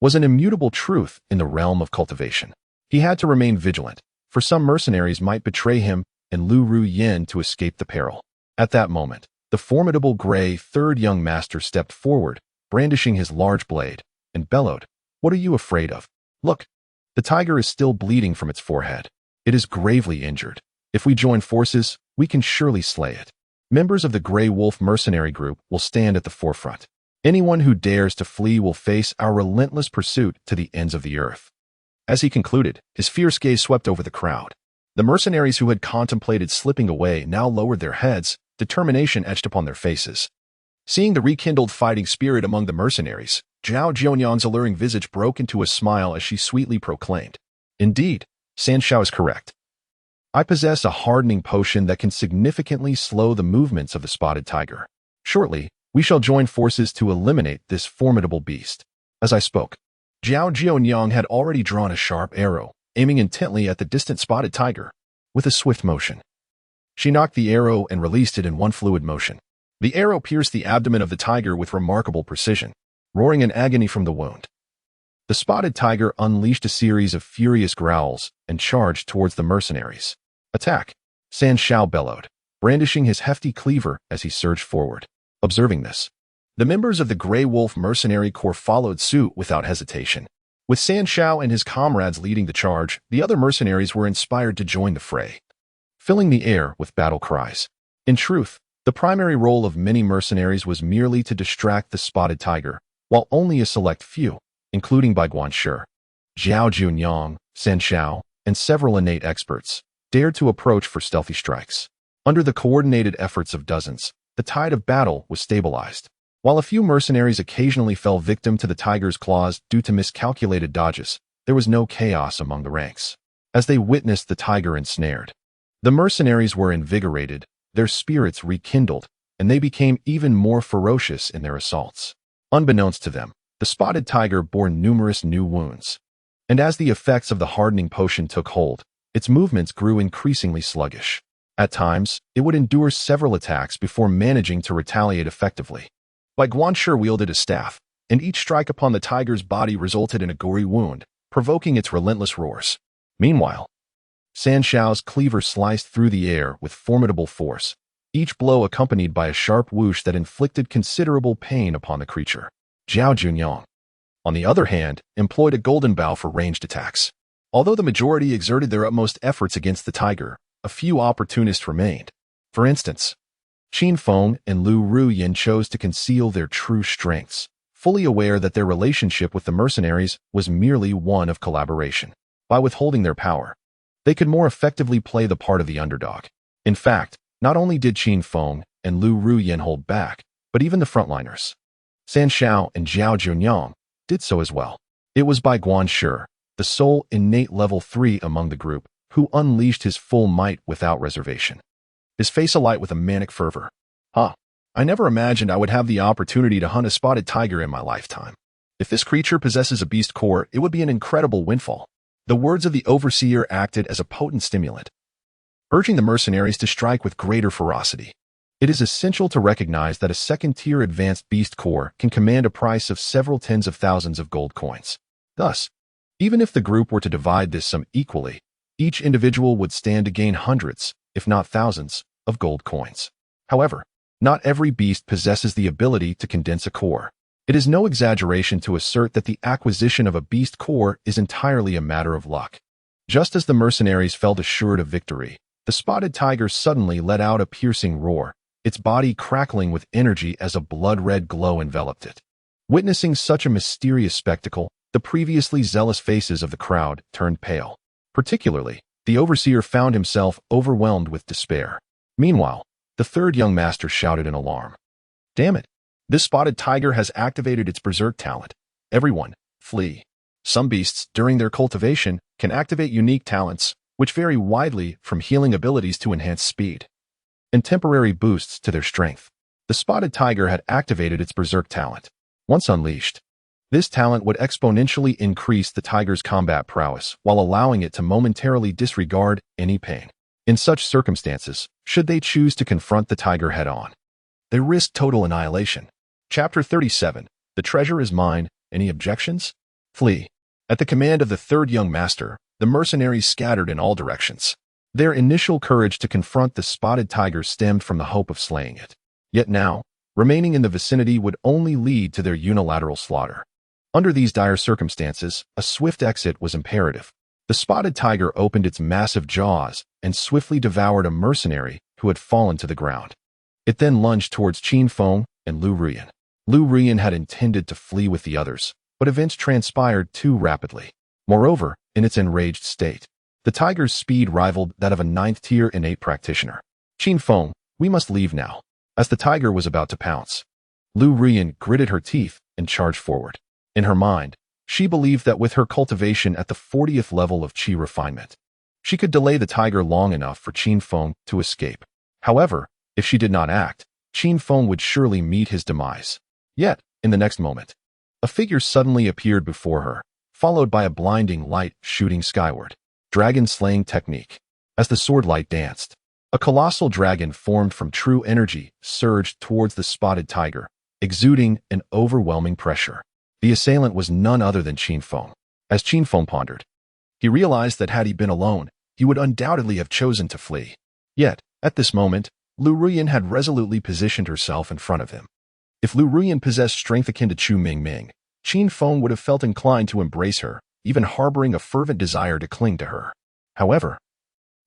was an immutable truth in the realm of cultivation. He had to remain vigilant, for some mercenaries might betray him and Lu Ruyin to escape the peril. At that moment, the formidable Gray 3rd Young Master stepped forward, brandishing his large blade, and bellowed, "What are you afraid of? Look, the tiger is still bleeding from its forehead. It is gravely injured. If we join forces, we can surely slay it. Members of the Grey Wolf mercenary group will stand at the forefront. Anyone who dares to flee will face our relentless pursuit to the ends of the earth." As he concluded, his fierce gaze swept over the crowd. The mercenaries who had contemplated slipping away now lowered their heads, determination etched upon their faces. Seeing the rekindled fighting spirit among the mercenaries, Zhao Jianyang's alluring visage broke into a smile as she sweetly proclaimed, "Indeed, Sanshao is correct. I possess a hardening potion that can significantly slow the movements of the spotted tiger. Shortly, we shall join forces to eliminate this formidable beast." As I spoke, Zhao Jianyang had already drawn a sharp arrow, aiming intently at the distant spotted tiger. With a swift motion, she knocked the arrow and released it in one fluid motion. The arrow pierced the abdomen of the tiger with remarkable precision, roaring in agony from the wound. The spotted tiger unleashed a series of furious growls and charged towards the mercenaries. "Attack!" Sanshao bellowed, brandishing his hefty cleaver as he surged forward. Observing this, the members of the Grey Wolf Mercenary Corps followed suit without hesitation. With Sanshao and his comrades leading the charge, the other mercenaries were inspired to join the fray, filling the air with battle cries. In truth, The primary role of many mercenaries was merely to distract the spotted tiger, while only a select few, including Bai Guanshi, Zhao Junyang, San Shao, and several innate experts, dared to approach for stealthy strikes. Under the coordinated efforts of dozens, the tide of battle was stabilized. While a few mercenaries occasionally fell victim to the tiger's claws due to miscalculated dodges, there was no chaos among the ranks. As they witnessed the tiger ensnared, the mercenaries were invigorated, their spirits rekindled, and they became even more ferocious in their assaults. Unbeknownst to them, the spotted tiger bore numerous new wounds. And as the effects of the hardening potion took hold, its movements grew increasingly sluggish. At times, it would endure several attacks before managing to retaliate effectively. Bai Guanshi wielded a staff, and each strike upon the tiger's body resulted in a gory wound, provoking its relentless roars. Meanwhile, San Shao's cleaver sliced through the air with formidable force, each blow accompanied by a sharp whoosh that inflicted considerable pain upon the creature. Zhao Junyang, on the other hand, employed a golden bow for ranged attacks. Although the majority exerted their utmost efforts against the tiger, a few opportunists remained. For instance, Qin Feng and Lu Ruyin chose to conceal their true strengths, fully aware that their relationship with the mercenaries was merely one of collaboration. By withholding their power, they could more effectively play the part of the underdog. In fact, not only did Qin Feng and Lu Ruyin hold back, but even the frontliners, San Shao and Zhao Junyang, did so as well. It was Bai Guanshi, the sole innate level 3 among the group, who unleashed his full might without reservation, his face alight with a manic fervor. I never imagined I would have the opportunity to hunt a spotted tiger in my lifetime. If this creature possesses a beast core, it would be an incredible windfall. The words of the overseer acted as a potent stimulant, urging the mercenaries to strike with greater ferocity. It is essential to recognize that a second-tier advanced beast core can command a price of several tens of thousands of gold coins. Thus, even if the group were to divide this sum equally, each individual would stand to gain hundreds, if not thousands, of gold coins. However, not every beast possesses the ability to condense a core. It is no exaggeration to assert that the acquisition of a beast core is entirely a matter of luck. Just as the mercenaries felt assured of victory, the spotted tiger suddenly let out a piercing roar, its body crackling with energy as a blood-red glow enveloped it. Witnessing such a mysterious spectacle, the previously zealous faces of the crowd turned pale. Particularly, the overseer found himself overwhelmed with despair. Meanwhile, the third young master shouted in alarm. "Damn it! This spotted tiger has activated its berserk talent. Everyone, flee." Some beasts, during their cultivation, can activate unique talents, which vary widely from healing abilities to enhance speed and temporary boosts to their strength. The spotted tiger had activated its berserk talent. Once unleashed, this talent would exponentially increase the tiger's combat prowess while allowing it to momentarily disregard any pain. In such circumstances, should they choose to confront the tiger head-on, they risk total annihilation. Chapter 37. The treasure is mine. Any objections? Flee. At the command of the third young master, the mercenaries scattered in all directions. Their initial courage to confront the spotted tiger stemmed from the hope of slaying it. Yet now, remaining in the vicinity would only lead to their unilateral slaughter. Under these dire circumstances, a swift exit was imperative. The spotted tiger opened its massive jaws and swiftly devoured a mercenary who had fallen to the ground. It then lunged towards Qin Feng and Lu Ruyin. Lu Ruyin had intended to flee with the others, but events transpired too rapidly. Moreover, in its enraged state, the tiger's speed rivaled that of a 9th-tier innate practitioner. "Qin Feng, we must leave now." As the tiger was about to pounce, Lu Ruyin gritted her teeth and charged forward. In her mind, she believed that with her cultivation at the 40th level of qi refinement, she could delay the tiger long enough for Qin Feng to escape. However, if she did not act, Qin Feng would surely meet his demise. Yet, in the next moment, a figure suddenly appeared before her, followed by a blinding light shooting skyward. Dragon-slaying technique. As the sword light danced, a colossal dragon formed from true energy surged towards the spotted tiger, exuding an overwhelming pressure. The assailant was none other than Qin Feng. As Qin Feng pondered, he realized that had he been alone, he would undoubtedly have chosen to flee. Yet, at this moment, Lu Ruyin had resolutely positioned herself in front of him. If Lu Ruyin possessed strength akin to Chu Mingming, Qin Feng would have felt inclined to embrace her, even harboring a fervent desire to cling to her. However,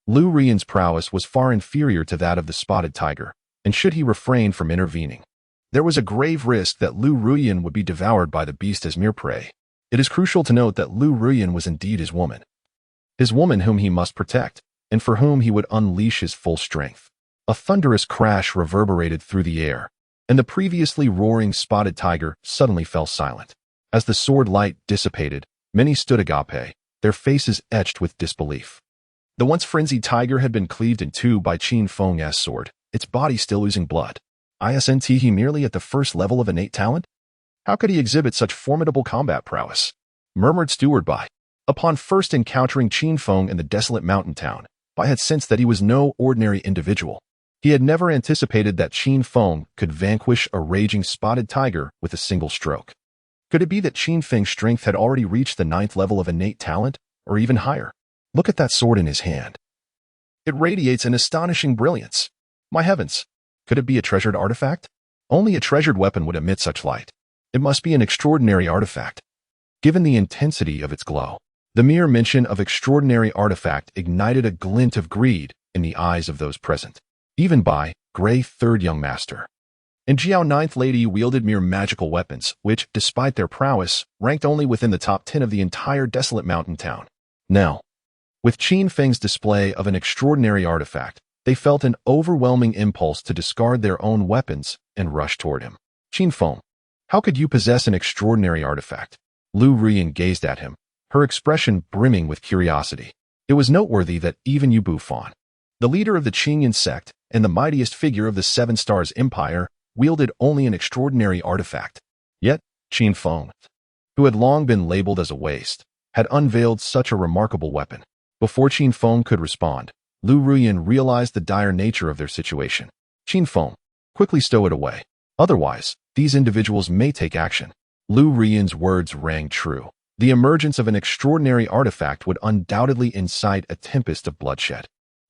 Lu Ruyin's prowess was far inferior to that of the spotted tiger, and should he refrain from intervening, there was a grave risk that Lu Ruyan would be devoured by the beast as mere prey. It is crucial to note that Lu Ruyan was indeed his woman whom he must protect, and for whom he would unleash his full strength. A thunderous crash reverberated through the air, and the previously roaring spotted tiger suddenly fell silent. As the sword light dissipated, many stood agape, their faces etched with disbelief. The once frenzied tiger had been cleaved in two by Qin Feng's sword, its body still oozing blood. Isn't he merely at the first level of innate talent? How could he exhibit such formidable combat prowess? Murmured Steward Bai. Upon first encountering Qin Feng in the desolate mountain town, Bai had sensed that he was no ordinary individual. He had never anticipated that Qin Feng could vanquish a raging spotted tiger with a single stroke. Could it be that Qin Feng's strength had already reached the 9th level of innate talent, or even higher? Look at that sword in his hand. It radiates an astonishing brilliance. My heavens! Could it be a treasured artifact? Only a treasured weapon would emit such light. It must be an extraordinary artifact. Given the intensity of its glow, the mere mention of extraordinary artifact ignited a glint of greed in the eyes of those present. Even Bai, Gray Third Young Master, and Jiao Ninth Lady wielded mere magical weapons, which, despite their prowess, ranked only within the top 10 of the entire desolate mountain town. Now, with Qin Feng's display of an extraordinary artifact, they felt an overwhelming impulse to discard their own weapons and rush toward him. Qin Feng, how could you possess an extraordinary artifact? Lu Ruyan gazed at him, her expression brimming with curiosity. It was noteworthy that even Yu Bufan, the leader of the Qingyan sect and the mightiest figure of the Seven Stars Empire, wielded only an extraordinary artifact. Yet, Qin Feng, who had long been labeled as a waste, had unveiled such a remarkable weapon. Before Qin Feng could respond, Lu Ruyan realized the dire nature of their situation. Qin Feng, quickly stow it away. Otherwise, these individuals may take action. Lu Ruyan's words rang true. The emergence of an extraordinary artifact would undoubtedly incite a tempest of bloodshed.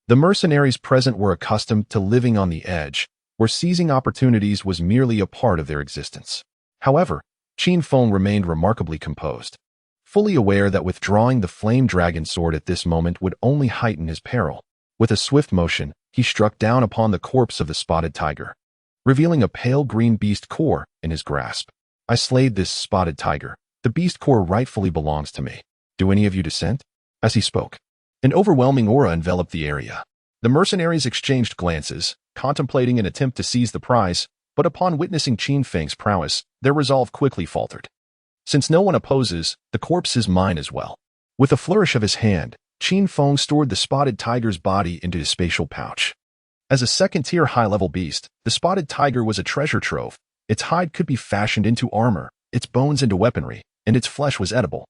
The mercenaries present were accustomed to living on the edge, where seizing opportunities was merely a part of their existence. However, Qin Feng remained remarkably composed, fully aware that withdrawing the flame dragon sword at this moment would only heighten his peril. With a swift motion, he struck down upon the corpse of the spotted tiger, revealing a pale green beast core in his grasp. I slayed this spotted tiger. The beast core rightfully belongs to me. Do any of you dissent? As he spoke, an overwhelming aura enveloped the area. The mercenaries exchanged glances, contemplating an attempt to seize the prize, but upon witnessing Qin Feng's prowess, their resolve quickly faltered. Since no one opposes, the corpse is mine as well. With a flourish of his hand, Qin Feng stored the spotted tiger's body into his spatial pouch. As a second-tier high-level beast, the spotted tiger was a treasure trove. Its hide could be fashioned into armor, its bones into weaponry, and its flesh was edible.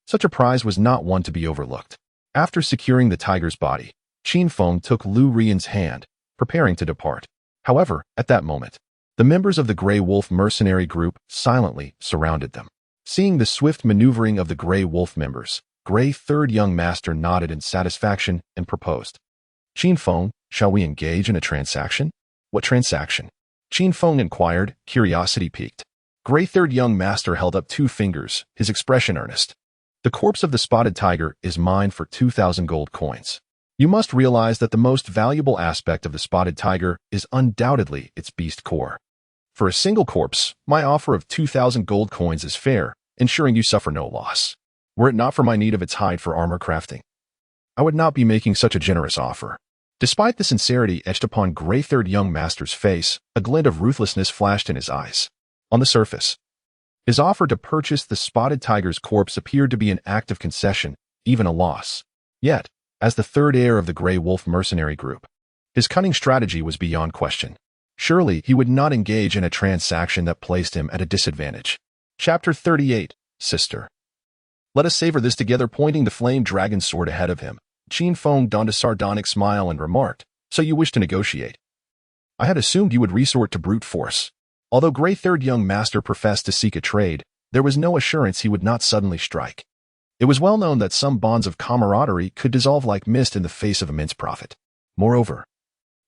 Such a prize was not one to be overlooked. After securing the tiger's body, Qin Feng took Lu Ruyan's hand, preparing to depart. However, at that moment, the members of the Grey Wolf mercenary group silently surrounded them. Seeing the swift maneuvering of the Grey Wolf members, Gray Third Young Master nodded in satisfaction and proposed. Qin Feng, shall we engage in a transaction? What transaction? Qin Feng inquired, curiosity piqued. Gray Third Young Master held up 2 fingers, his expression earnest. The corpse of the spotted tiger is mine for 2,000 gold coins. You must realize that the most valuable aspect of the spotted tiger is undoubtedly its beast core. For a single corpse, my offer of 2,000 gold coins is fair, ensuring you suffer no loss. Were it not for my need of its hide for armor crafting, I would not be making such a generous offer. Despite the sincerity etched upon Gray Third Young Master's face, a glint of ruthlessness flashed in his eyes. On the surface, his offer to purchase the spotted tiger's corpse appeared to be an act of concession, even a loss. Yet, as the third heir of the Grey Wolf mercenary group, his cunning strategy was beyond question. Surely he would not engage in a transaction that placed him at a disadvantage. Chapter 38, Sister. Let us savor this together. Pointing the flame dragon sword ahead of him, Qin Feng donned a sardonic smile and remarked, so you wish to negotiate? I had assumed you would resort to brute force. Although Gray Third Young Master professed to seek a trade, there was no assurance he would not suddenly strike. It was well known that some bonds of camaraderie could dissolve like mist in the face of immense profit. Moreover,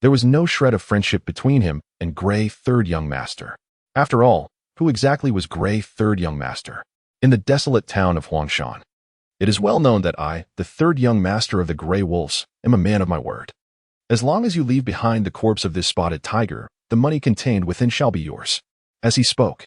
there was no shred of friendship between him and Gray Third Young Master. After all, who exactly was Gray Third Young Master? In the desolate town of Huangshan, it is well known that I, the third young master of the Grey Wolves, am a man of my word. As long as you leave behind the corpse of this spotted tiger, the money contained within shall be yours." As he spoke,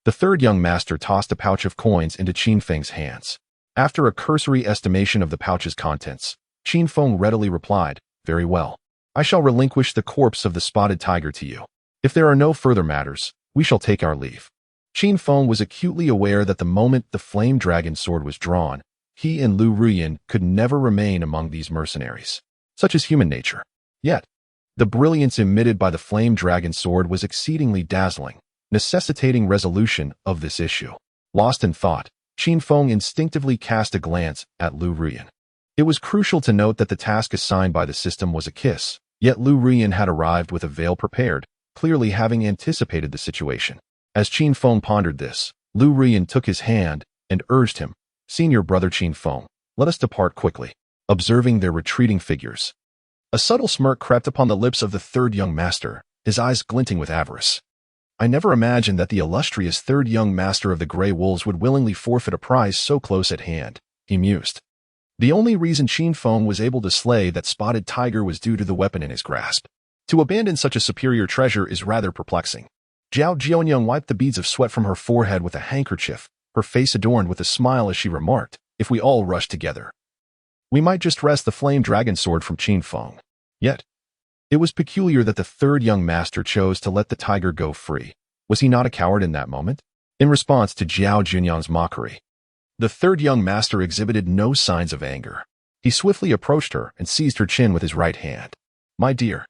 the third young master tossed a pouch of coins into Qin Feng's hands. After a cursory estimation of the pouch's contents, Qin Feng readily replied, "Very well. I shall relinquish the corpse of the spotted tiger to you. If there are no further matters, we shall take our leave." Qin Feng was acutely aware that the moment the flame dragon sword was drawn, he and Lu Ruyin could never remain among these mercenaries. Such is human nature. Yet, the brilliance emitted by the flame dragon sword was exceedingly dazzling, necessitating resolution of this issue. Lost in thought, Qin Feng instinctively cast a glance at Lu Ruyin. It was crucial to note that the task assigned by the system was a kiss, yet Lu Ruyin had arrived with a veil prepared, clearly having anticipated the situation. As Qin Feng pondered this, Lu Ruyin took his hand and urged him, "Senior brother Qin Feng, let us depart quickly." Observing their retreating figures, a subtle smirk crept upon the lips of the third young master, his eyes glinting with avarice. "I never imagined that the illustrious third young master of the Grey Wolves would willingly forfeit a prize so close at hand," he mused. The only reason Qin Feng was able to slay that spotted tiger was due to the weapon in his grasp. To abandon such a superior treasure is rather perplexing. Zhao Jianyang wiped the beads of sweat from her forehead with a handkerchief, her face adorned with a smile as she remarked, "If we all rush together, we might just wrest the flame dragon sword from Qin Feng." Yet, it was peculiar that the third young master chose to let the tiger go free. Was he not a coward in that moment? In response to Zhao Jianyang's mockery, the third young master exhibited no signs of anger. He swiftly approached her and seized her chin with his right hand. "My dear,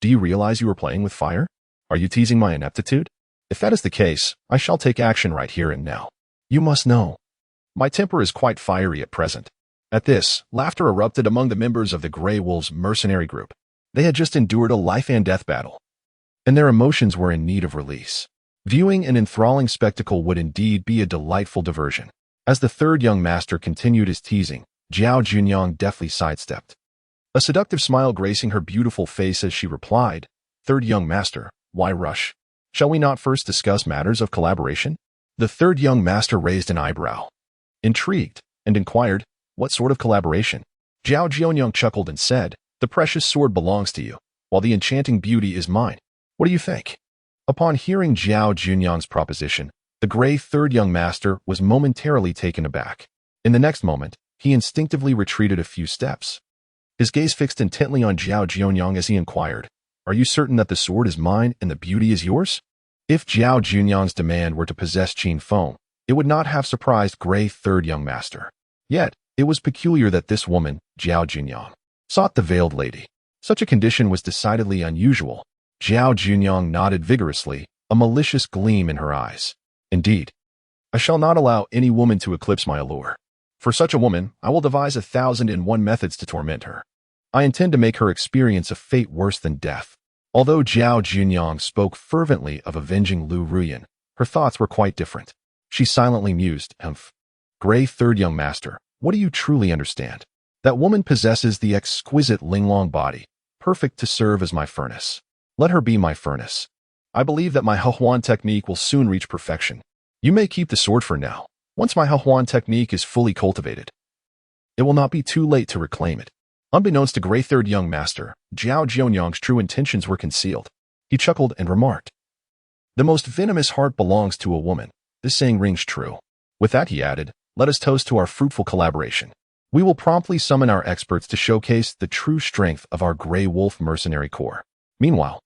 do you realize you are playing with fire? Are you teasing my ineptitude? If that is the case, I shall take action right here and now. You must know, my temper is quite fiery at present." At this, laughter erupted among the members of the Grey Wolves mercenary group. They had just endured a life-and-death battle, and their emotions were in need of release. Viewing an enthralling spectacle would indeed be a delightful diversion. As the third young master continued his teasing, Zhao Junyang deftly sidestepped, a seductive smile gracing her beautiful face as she replied, "Third young master, why rush? Shall we not first discuss matters of collaboration?" The third young master raised an eyebrow, intrigued, and inquired, "What sort of collaboration?" Zhao Jianyang chuckled and said, "The precious sword belongs to you, while the enchanting beauty is mine. What do you think?" Upon hearing Zhao Junyang's proposition, the gray third young master was momentarily taken aback. In the next moment, he instinctively retreated a few steps. His gaze fixed intently on Zhao Jianyang as he inquired, "Are you certain that the sword is mine and the beauty is yours?" If Zhao Junyang's demand were to possess Qin Feng, it would not have surprised gray third young master. Yet, it was peculiar that this woman, Zhao Junyang, sought the veiled lady. Such a condition was decidedly unusual. Zhao Junyang nodded vigorously, a malicious gleam in her eyes. "Indeed, I shall not allow any woman to eclipse my allure. For such a woman, I will devise 1,001 methods to torment her. I intend to make her experience a fate worse than death." Although Zhao Junyang spoke fervently of avenging Lu Ruyin, her thoughts were quite different. She silently mused, "Gray third young master, what do you truly understand? That woman possesses the exquisite Linglong body, perfect to serve as my furnace. Let her be my furnace. I believe that my Hehuan technique will soon reach perfection. You may keep the sword for now. Once my Hehuan technique is fully cultivated, it will not be too late to reclaim it." Unbeknownst to Gray Third Young Master, Zhao Jianyang's true intentions were concealed. He chuckled and remarked, "The most venomous heart belongs to a woman. This saying rings true." With that, he added, "Let us toast to our fruitful collaboration. We will promptly summon our experts to showcase the true strength of our Grey Wolf mercenary corps." Meanwhile,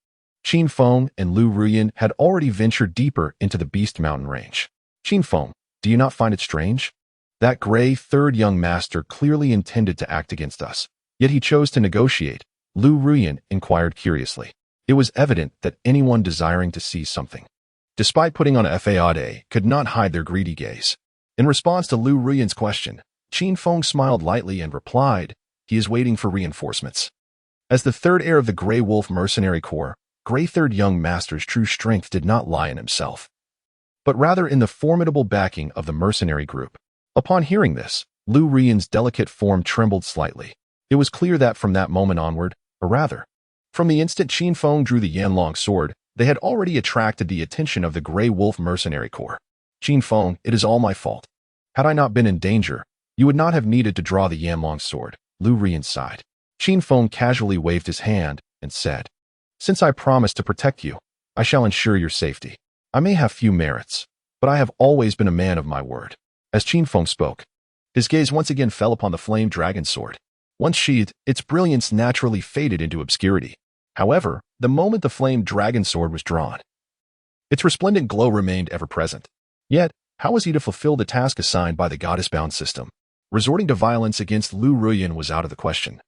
Qin Feng and Lu Ruyin had already ventured deeper into the Beast Mountain range. "Qin Feng, do you not find it strange? That Gray Third Young Master clearly intended to act against us, yet he chose to negotiate," Lu Ruyin inquired curiously. It was evident that anyone desiring to see something, despite putting on a facade, could not hide their greedy gaze. In response to Lu Ruyin's question, Qin Feng smiled lightly and replied, "He is waiting for reinforcements." As the third heir of the Grey Wolf Mercenary Corps, Gray Third Young Master's true strength did not lie in himself, but rather in the formidable backing of the mercenary group. Upon hearing this, Lu Ruyin's delicate form trembled slightly. It was clear that from that moment onward, or rather, from the instant Qin Feng drew the Yanlong sword, they had already attracted the attention of the Grey Wolf Mercenary Corps. "Qin Feng, it is all my fault. Had I not been in danger, you would not have needed to draw the Yanlong sword," Lu Ruyin sighed. Qin Feng casually waved his hand and said, Since I promised to protect you, I shall ensure your safety. I may have few merits, but I have always been a man of my word." As Qin Feng spoke, his gaze once again fell upon the flame dragon sword. Once sheathed, its brilliance naturally faded into obscurity. However, the moment the flame dragon sword was drawn, its resplendent glow remained ever present. Yet, how was he to fulfill the task assigned by the goddess-bound system? Resorting to violence against Lu Ruyin was out of the question.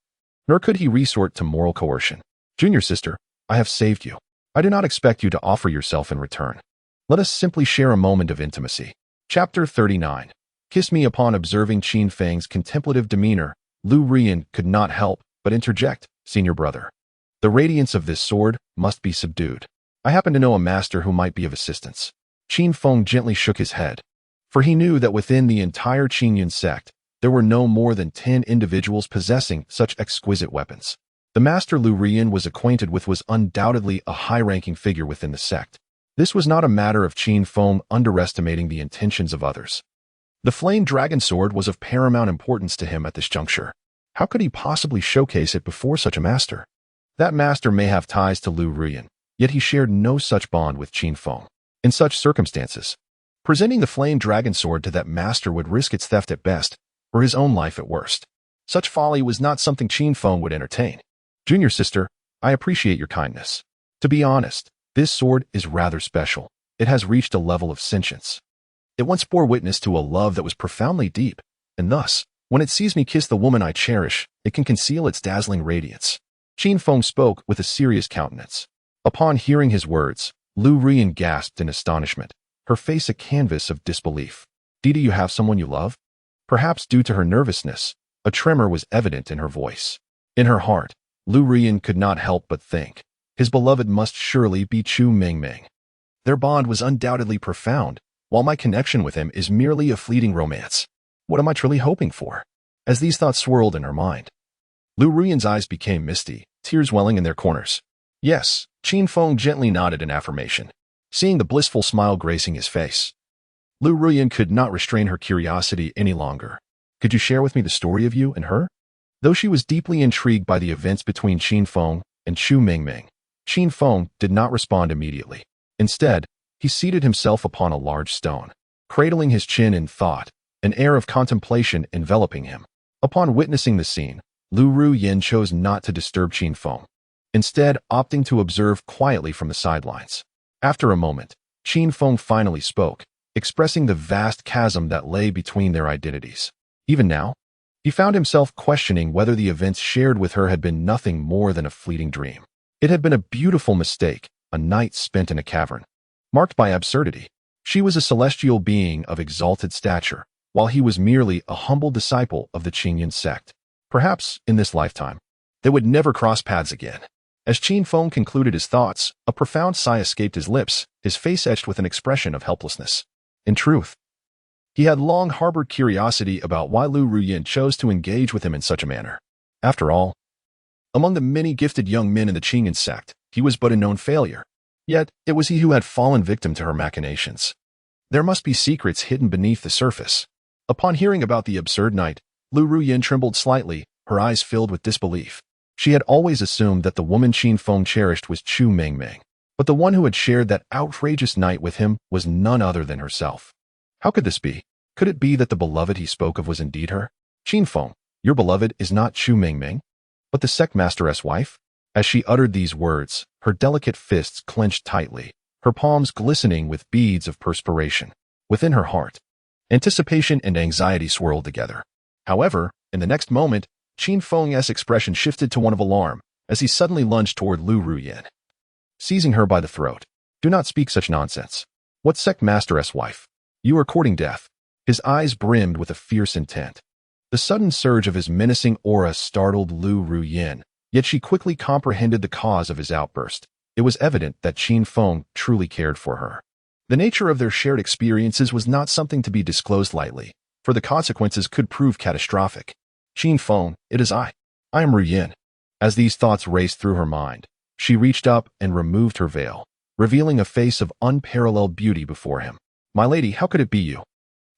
Nor could he resort to moral coercion. "Junior sister, I have saved you. I do not expect you to offer yourself in return. Let us simply share a moment of intimacy." Chapter 39. Kiss me. Upon observing Qin Feng's contemplative demeanor, Lu Ruyin could not help but interject, "Senior brother, the radiance of this sword must be subdued. I happen to know a master who might be of assistance." Qin Feng gently shook his head, for he knew that within the entire Qingyun sect, there were no more than 10 individuals possessing such exquisite weapons. The master Lu Ruyin was acquainted with was undoubtedly a high-ranking figure within the sect. This was not a matter of Qin Feng underestimating the intentions of others. The flame dragon sword was of paramount importance to him at this juncture. How could he possibly showcase it before such a master? That master may have ties to Lu Ruyin, yet he shared no such bond with Qin Feng. In such circumstances, presenting the flame dragon sword to that master would risk its theft at best, or his own life at worst. Such folly was not something Qin Feng would entertain. "Junior sister, I appreciate your kindness. To be honest, this sword is rather special. It has reached a level of sentience. It once bore witness to a love that was profoundly deep, and thus, when it sees me kiss the woman I cherish, it can conceal its dazzling radiance." Qin Feng spoke with a serious countenance. Upon hearing his words, Lu Ruyin gasped in astonishment, her face a canvas of disbelief. "Do you have someone you love?" Perhaps due to her nervousness, a tremor was evident in her voice. In her heart, Lu Ruyin could not help but think, his beloved must surely be Chu Mengmeng. Their bond was undoubtedly profound, while my connection with him is merely a fleeting romance. What am I truly hoping for? As these thoughts swirled in her mind, Lu Ruyin's eyes became misty, tears welling in their corners. "Yes," Qin Feng gently nodded in affirmation, seeing the blissful smile gracing his face. Lu Ruyin could not restrain her curiosity any longer. "Could you share with me the story of you and her?" Though she was deeply intrigued by the events between Qin Feng and Chu Mengmeng, Qin Feng did not respond immediately. Instead, he seated himself upon a large stone, cradling his chin in thought, an air of contemplation enveloping him. Upon witnessing the scene, Lu Ruyin chose not to disturb Qin Feng, instead opting to observe quietly from the sidelines. After a moment, Qin Feng finally spoke, expressing the vast chasm that lay between their identities. Even now, he found himself questioning whether the events shared with her had been nothing more than a fleeting dream. It had been a beautiful mistake, a night spent in a cavern, marked by absurdity. She was a celestial being of exalted stature, while he was merely a humble disciple of the Qingyun sect. Perhaps, in this lifetime, they would never cross paths again. As Qin Feng concluded his thoughts, a profound sigh escaped his lips, his face etched with an expression of helplessness. In truth, he had long harbored curiosity about why Lu Ruyin chose to engage with him in such a manner. After all, among the many gifted young men in the Qingyun sect, he was but a known failure. Yet, it was he who had fallen victim to her machinations. There must be secrets hidden beneath the surface. Upon hearing about the absurd night, Lu Ruyin trembled slightly, her eyes filled with disbelief. She had always assumed that the woman Qin Feng cherished was Chu Mengmeng, but the one who had shared that outrageous night with him was none other than herself. How could this be? Could it be that the beloved he spoke of was indeed her? "Qin Feng, your beloved is not Chu Mengmeng, but the sect masteress' wife?" As she uttered these words, her delicate fists clenched tightly, her palms glistening with beads of perspiration. Within her heart, anticipation and anxiety swirled together. However, in the next moment, Qin Feng's expression shifted to one of alarm as he suddenly lunged toward Lu Ruyin, seizing her by the throat. "Do not speak such nonsense. What sect masteress' wife? You are courting death." His eyes brimmed with a fierce intent. The sudden surge of his menacing aura startled Lu Ruyin, yet she quickly comprehended the cause of his outburst. It was evident that Qin Feng truly cared for her. The nature of their shared experiences was not something to be disclosed lightly, for the consequences could prove catastrophic. "Qin Feng, it is I. I am Ruyin." As these thoughts raced through her mind, she reached up and removed her veil, revealing a face of unparalleled beauty before him. "My lady, how could it be you?"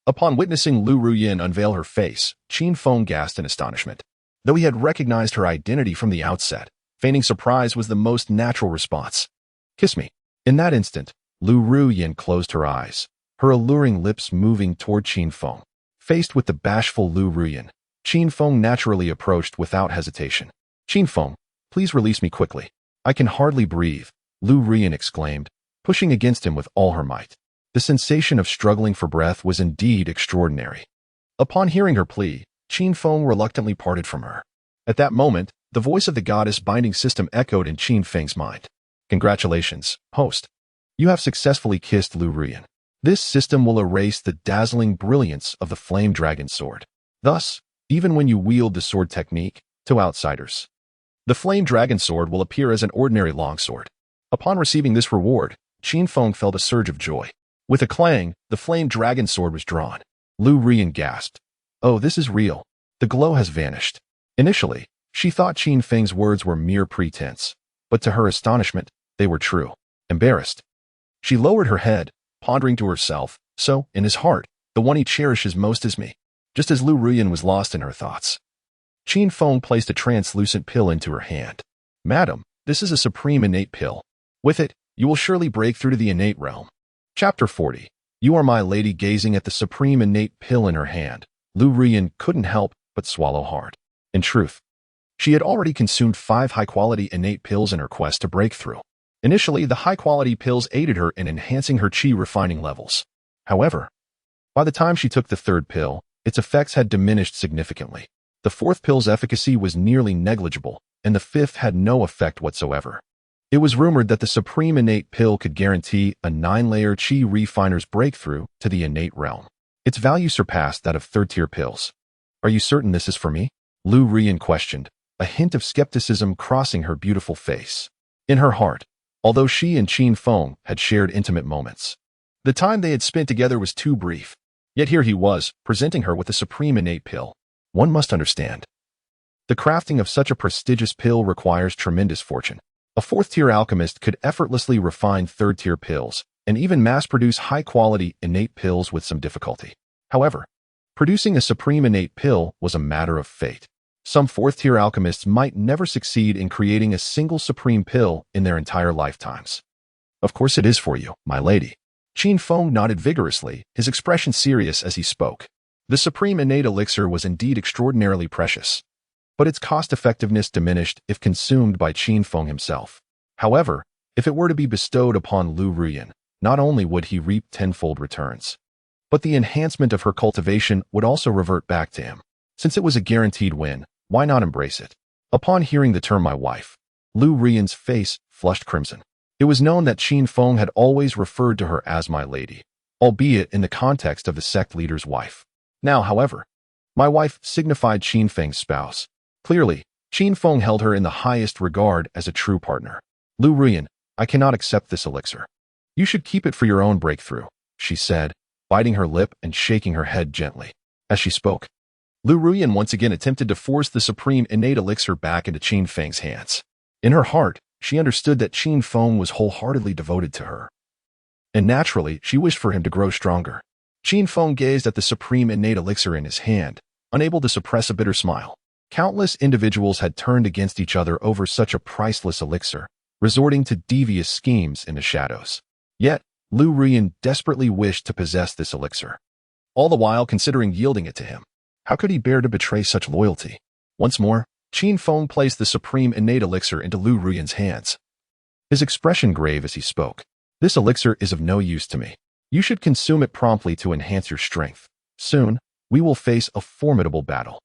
Upon witnessing Lu Ruyin unveil her face, Qin Feng gasped in astonishment. Though he had recognized her identity from the outset, Feigning surprise was the most natural response. Kiss me. In that instant, Lu Ruyin closed her eyes, her alluring lips moving toward Qin Feng. Faced with the bashful Lu Ruyin, Qin Feng naturally approached without hesitation. Qin Feng, please release me quickly. I can hardly breathe, Lu Ruyin exclaimed, pushing against him with all her might. The sensation of struggling for breath was indeed extraordinary. Upon hearing her plea, Qin Feng reluctantly parted from her. At that moment, the voice of the goddess binding system echoed in Qin Feng's mind. Congratulations, host. You have successfully kissed Lu Ruyin. This system will erase the dazzling brilliance of the Flame Dragon Sword. Thus, even when you wield the sword technique, to outsiders, the Flame Dragon Sword will appear as an ordinary longsword. Upon receiving this reward, Qin Feng felt a surge of joy. With a clang, the Flame Dragon Sword was drawn. Lu Ruyin gasped. Oh, this is real. The glow has vanished. Initially, she thought Qin Feng's words were mere pretense, but to her astonishment, they were true. Embarrassed, she lowered her head, pondering to herself, so, in his heart, the one he cherishes most is me. Just as Lu Ruyin was lost in her thoughts, Qin Feng placed a translucent pill into her hand. Madam, this is a supreme innate pill. With it, you will surely break through to the innate realm. Chapter 40. You are my lady. Gazing at the supreme innate pill in her hand, Lu Ruyin couldn't help but swallow hard. In truth, she had already consumed 5 high-quality innate pills in her quest to break through. Initially, the high-quality pills aided her in enhancing her qi refining levels. However, by the time she took the 3rd pill, its effects had diminished significantly. The 4th pill's efficacy was nearly negligible, and the 5th had no effect whatsoever. It was rumored that the supreme innate pill could guarantee a 9-layer qi refiner's breakthrough to the innate realm. Its value surpassed that of 3rd-tier pills. Are you certain this is for me? Lu Ruyin questioned, a hint of skepticism crossing her beautiful face. In her heart, although she and Qin Feng had shared intimate moments, the time they had spent together was too brief. Yet here he was, presenting her with the supreme innate pill. One must understand. The crafting of such a prestigious pill requires tremendous fortune. A 4th-tier alchemist could effortlessly refine 3rd-tier pills, and even mass-produce high-quality innate pills with some difficulty. However, producing a supreme innate pill was a matter of fate. Some 4th-tier alchemists might never succeed in creating a single supreme pill in their entire lifetimes. Of course it is for you, my lady. Qin Feng nodded vigorously, his expression serious as he spoke. The supreme innate elixir was indeed extraordinarily precious, but its cost-effectiveness diminished if consumed by Qin Feng himself. However, if it were to be bestowed upon Lu Ruyin, not only would he reap tenfold returns, but the enhancement of her cultivation would also revert back to him. Since it was a guaranteed win, why not embrace it? Upon hearing the term my wife, Lu Ruyin's face flushed crimson. It was known that Qin Feng had always referred to her as my lady, albeit in the context of the sect leader's wife. Now, however, my wife signified Qin Feng's spouse. Clearly, Qin Feng held her in the highest regard as a true partner. Lu Ruyin, I cannot accept this elixir. You should keep it for your own breakthrough, she said, biting her lip and shaking her head gently. As she spoke, Lu Ruyin once again attempted to force the supreme innate elixir back into Qin Feng's hands. In her heart, she understood that Qin Feng was wholeheartedly devoted to her, and naturally, she wished for him to grow stronger. Qin Feng gazed at the supreme innate elixir in his hand, unable to suppress a bitter smile. Countless individuals had turned against each other over such a priceless elixir, resorting to devious schemes in the shadows. Yet, Lu Ruyin desperately wished to possess this elixir, all the while considering yielding it to him. How could he bear to betray such loyalty? Once more, Qin Feng placed the supreme innate elixir into Lu Ruyin's hands, his expression grave as he spoke. This elixir is of no use to me. You should consume it promptly to enhance your strength. Soon, we will face a formidable battle.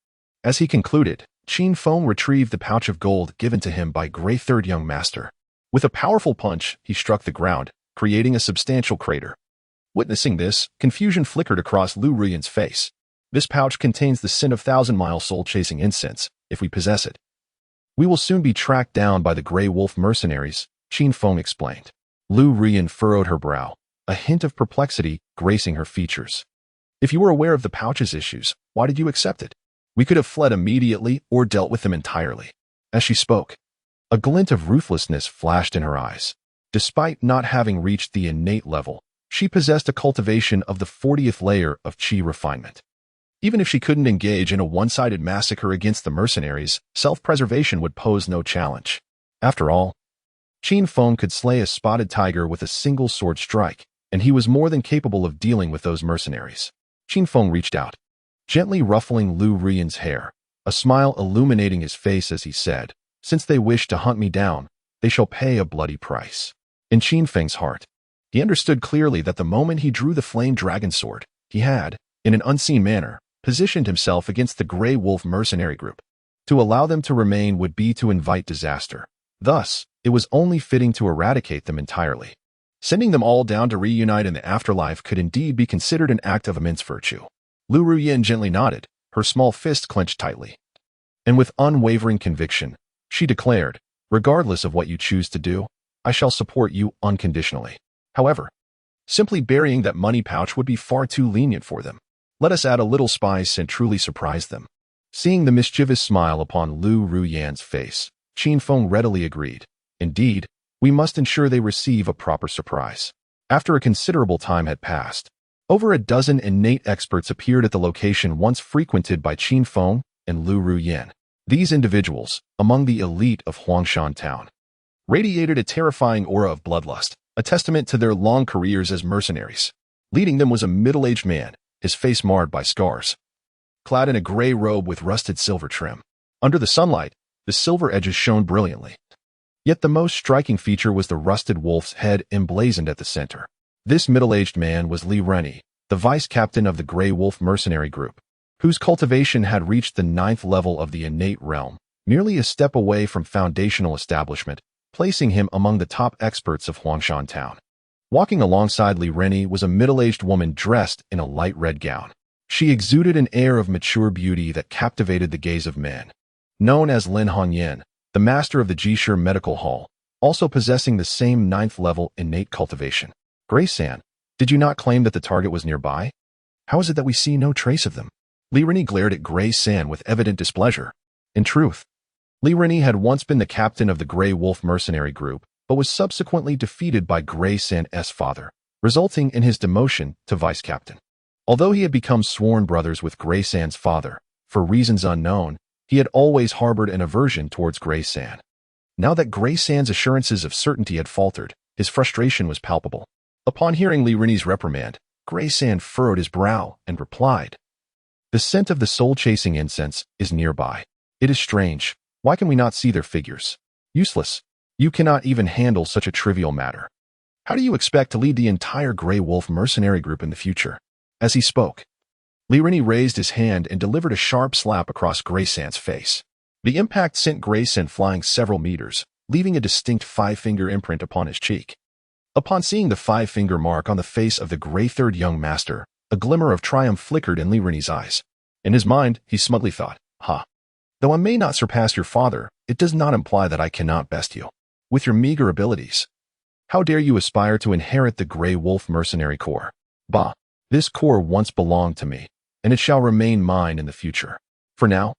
As he concluded, Qin Feng retrieved the pouch of gold given to him by Grey Third Young Master. With a powerful punch, he struck the ground, creating a substantial crater. Witnessing this, confusion flickered across Lu Ruyin's face. This pouch contains the sin of thousand-mile soul-chasing incense. If we possess it, we will soon be tracked down by the Grey Wolf mercenaries, Qin Feng explained. Lu Ruyin furrowed her brow, a hint of perplexity gracing her features. If you were aware of the pouch's issues, why did you accept it? We could have fled immediately or dealt with them entirely. As she spoke, a glint of ruthlessness flashed in her eyes. Despite not having reached the innate level, she possessed a cultivation of the 40th layer of qi refinement. Even if she couldn't engage in a one-sided massacre against the mercenaries, self-preservation would pose no challenge. After all, Qin Feng could slay a spotted tiger with a single sword strike, and he was more than capable of dealing with those mercenaries. Qin Feng reached out, gently ruffling Lu Ruyan's hair, a smile illuminating his face as he said, "Since they wish to hunt me down, they shall pay a bloody price." In Qin Feng's heart, he understood clearly that the moment he drew the flame dragon sword, he had, in an unseen manner, positioned himself against the Grey Wolf mercenary group. To allow them to remain would be to invite disaster. Thus, it was only fitting to eradicate them entirely. Sending them all down to reunite in the afterlife could indeed be considered an act of immense virtue. Lu Ruyan gently nodded, her small fist clenched tightly. And with unwavering conviction, she declared, "Regardless of what you choose to do, I shall support you unconditionally." However, simply burying that money pouch would be far too lenient for them. Let us add a little spice and truly surprise them. Seeing the mischievous smile upon Lu Ruyan's face, Qin Feng readily agreed. Indeed, we must ensure they receive a proper surprise. After a considerable time had passed, over a dozen innate experts appeared at the location once frequented by Qin Feng and Lu Ruyan. These individuals, among the elite of Huangshan Town, radiated a terrifying aura of bloodlust, a testament to their long careers as mercenaries. Leading them was a middle-aged man, his face marred by scars, clad in a gray robe with rusted silver trim. Under the sunlight, the silver edges shone brilliantly. Yet the most striking feature was the rusted wolf's head emblazoned at the center. This middle-aged man was Li Rennie, the vice-captain of the Grey Wolf mercenary group, whose cultivation had reached the 9th level of the innate realm, merely a step away from foundational establishment, placing him among the top experts of Huangshan Town. Walking alongside Li Rennie was a middle-aged woman dressed in a light red gown. She exuded an air of mature beauty that captivated the gaze of men. Known as Lin Hongyan, the master of the Jishur Medical Hall, also possessing the same 9th level innate cultivation. "Gray-san, did you not claim that the target was nearby? How is it that we see no trace of them?" Li Rennie glared at Gray-san with evident displeasure. In truth, Li Rennie had once been the captain of the Grey Wolf mercenary group, but was subsequently defeated by Gray-san's father, resulting in his demotion to vice-captain. Although he had become sworn brothers with Gray-san's father, for reasons unknown, he had always harbored an aversion towards Gray-san. Now that Gray-san's assurances of certainty had faltered, his frustration was palpable. Upon hearing Li Rennie's reprimand, Gray-san furrowed his brow and replied, "The scent of the soul-chasing incense is nearby. It is strange. Why can we not see their figures? Useless. You cannot even handle such a trivial matter. How do you expect to lead the entire Grey Wolf mercenary group in the future?" As he spoke, Li Rennie raised his hand and delivered a sharp slap across Gray-san's face. The impact sent Gray-san flying several meters, leaving a distinct 5-finger imprint upon his cheek. Upon seeing the 5-finger mark on the face of the gray-third young master, a glimmer of triumph flickered in Li Rennie's eyes. In his mind, he smugly thought, Though I may not surpass your father, it does not imply that I cannot best you. With your meager abilities, how dare you aspire to inherit the Grey Wolf mercenary corps? Bah, this corps once belonged to me, and it shall remain mine in the future. For now,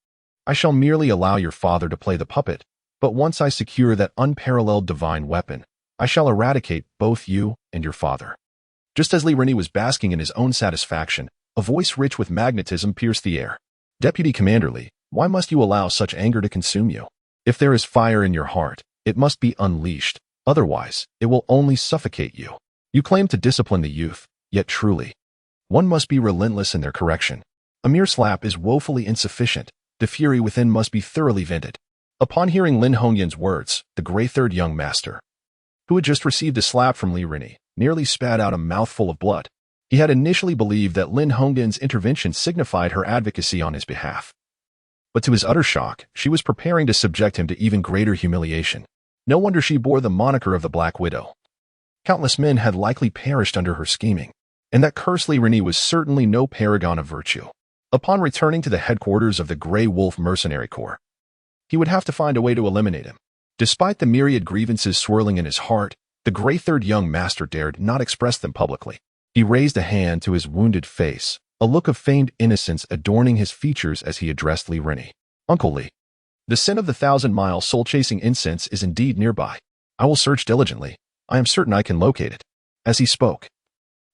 I shall merely allow your father to play the puppet, but once I secure that unparalleled divine weapon, I shall eradicate both you and your father." Just as Li Rennie was basking in his own satisfaction, a voice rich with magnetism pierced the air. "Deputy Commander Li, why must you allow such anger to consume you? If there is fire in your heart, it must be unleashed, otherwise, it will only suffocate you. You claim to discipline the youth, yet truly, one must be relentless in their correction. A mere slap is woefully insufficient. The fury within must be thoroughly vented." Upon hearing Lin Hongyan's words, the gray-third young master, who had just received a slap from Li Rennie, nearly spat out a mouthful of blood. He had initially believed that Lin Hongyan's intervention signified her advocacy on his behalf. But to his utter shock, she was preparing to subject him to even greater humiliation. No wonder she bore the moniker of the Black Widow. Countless men had likely perished under her scheming, and that cursed Li Rennie was certainly no paragon of virtue. Upon returning to the headquarters of the Grey Wolf Mercenary Corps, he would have to find a way to eliminate him. Despite the myriad grievances swirling in his heart, the gray-third young master dared not express them publicly. He raised a hand to his wounded face, a look of feigned innocence adorning his features as he addressed Li Rennie. "Uncle Li, the scent of the 1,000-mile soul-chasing incense is indeed nearby. I will search diligently. I am certain I can locate it." As he spoke,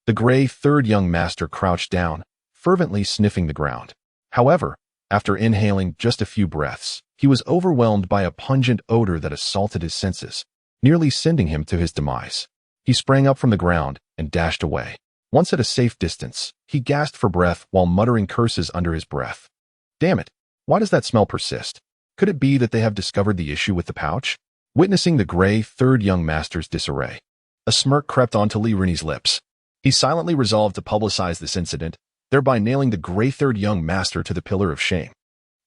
the gray third young master crouched down, fervently sniffing the ground. However, After inhaling just a few breaths, he was overwhelmed by a pungent odor that assaulted his senses, nearly sending him to his demise. He sprang up from the ground and dashed away. Once at a safe distance, he gasped for breath while muttering curses under his breath. Damn it, why does that smell persist? Could it be that they have discovered the issue with the pouch? Witnessing the gray third young master's disarray, a smirk crept onto Li Rennie's lips. He silently resolved to publicize this incident, thereby nailing the gray third young master to the pillar of shame.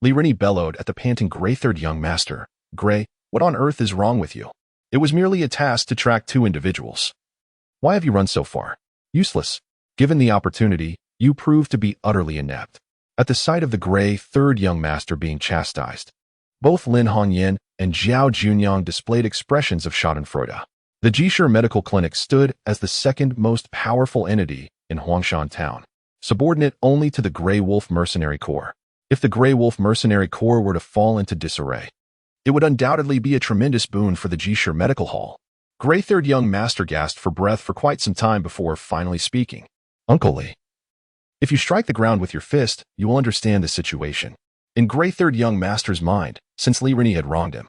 Li Rennie bellowed at the panting gray third young master. Gray, what on earth is wrong with you? It was merely a task to track two individuals. Why have you run so far? Useless. Given the opportunity, you proved to be utterly inept. At the sight of the gray third young master being chastised, both Lin Hongyan and Zhao Junyang displayed expressions of schadenfreude. The Jishur Medical Clinic stood as the second most powerful entity in Huangshan Town, subordinate only to the Grey Wolf Mercenary Corps. If the Grey Wolf Mercenary Corps were to fall into disarray, it would undoubtedly be a tremendous boon for the Jishur Medical Hall. Gray third young master gasped for breath for quite some time before finally speaking. Uncle Li, if you strike the ground with your fist, you will understand the situation. In Gray third young master's mind, since Li Rennie had wronged him,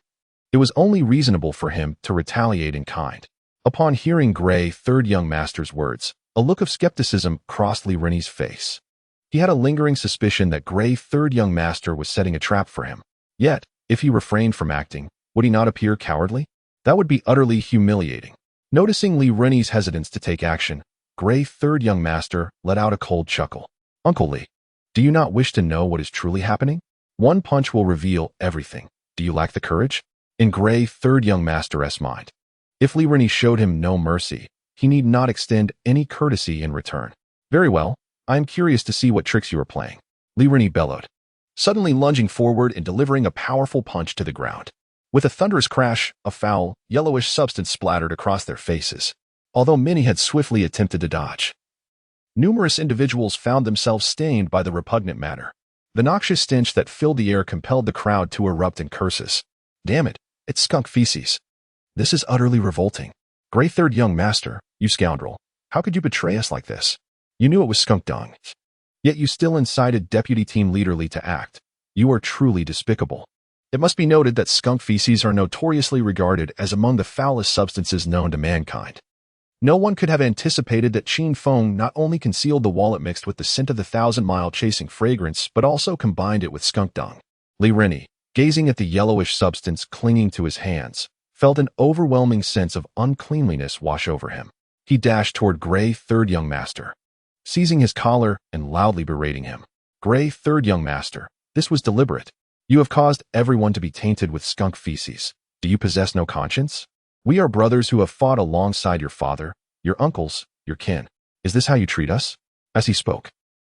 it was only reasonable for him to retaliate in kind. Upon hearing Gray third young master's words, a look of skepticism crossed Li Rennie's face. He had a lingering suspicion that Gray third young master was setting a trap for him. Yet, if he refrained from acting, would he not appear cowardly? That would be utterly humiliating. Noticing Li Rennie's hesitance to take action, Gray third young master let out a cold chuckle. Uncle Li, do you not wish to know what is truly happening? One punch will reveal everything. Do you lack the courage? In Gray third young master's mind, if Li Rennie showed him no mercy, he need not extend any courtesy in return. Very well, I am curious to see what tricks you are playing. Li Rennie bellowed, suddenly lunging forward and delivering a powerful punch to the ground. With a thunderous crash, a foul, yellowish substance splattered across their faces, although many had swiftly attempted to dodge. Numerous individuals found themselves stained by the repugnant matter. The noxious stench that filled the air compelled the crowd to erupt in curses. Damn it, it's skunk feces. This is utterly revolting. Gray third young master, you scoundrel, how could you betray us like this? You knew it was skunk dung. Yet you still incited Deputy Team Leader Li to act. You are truly despicable. It must be noted that skunk feces are notoriously regarded as among the foulest substances known to mankind. No one could have anticipated that Qin Feng not only concealed the wallet mixed with the scent of the 1,000-mile chasing fragrance, but also combined it with skunk dung. Li Rennie, gazing at the yellowish substance clinging to his hands, felt an overwhelming sense of uncleanliness wash over him. He dashed toward Gray third young master, seizing his collar and loudly berating him. Gray third young master, this was deliberate. You have caused everyone to be tainted with skunk feces. Do you possess no conscience? We are brothers who have fought alongside your father, your uncles, your kin. Is this how you treat us? As he spoke,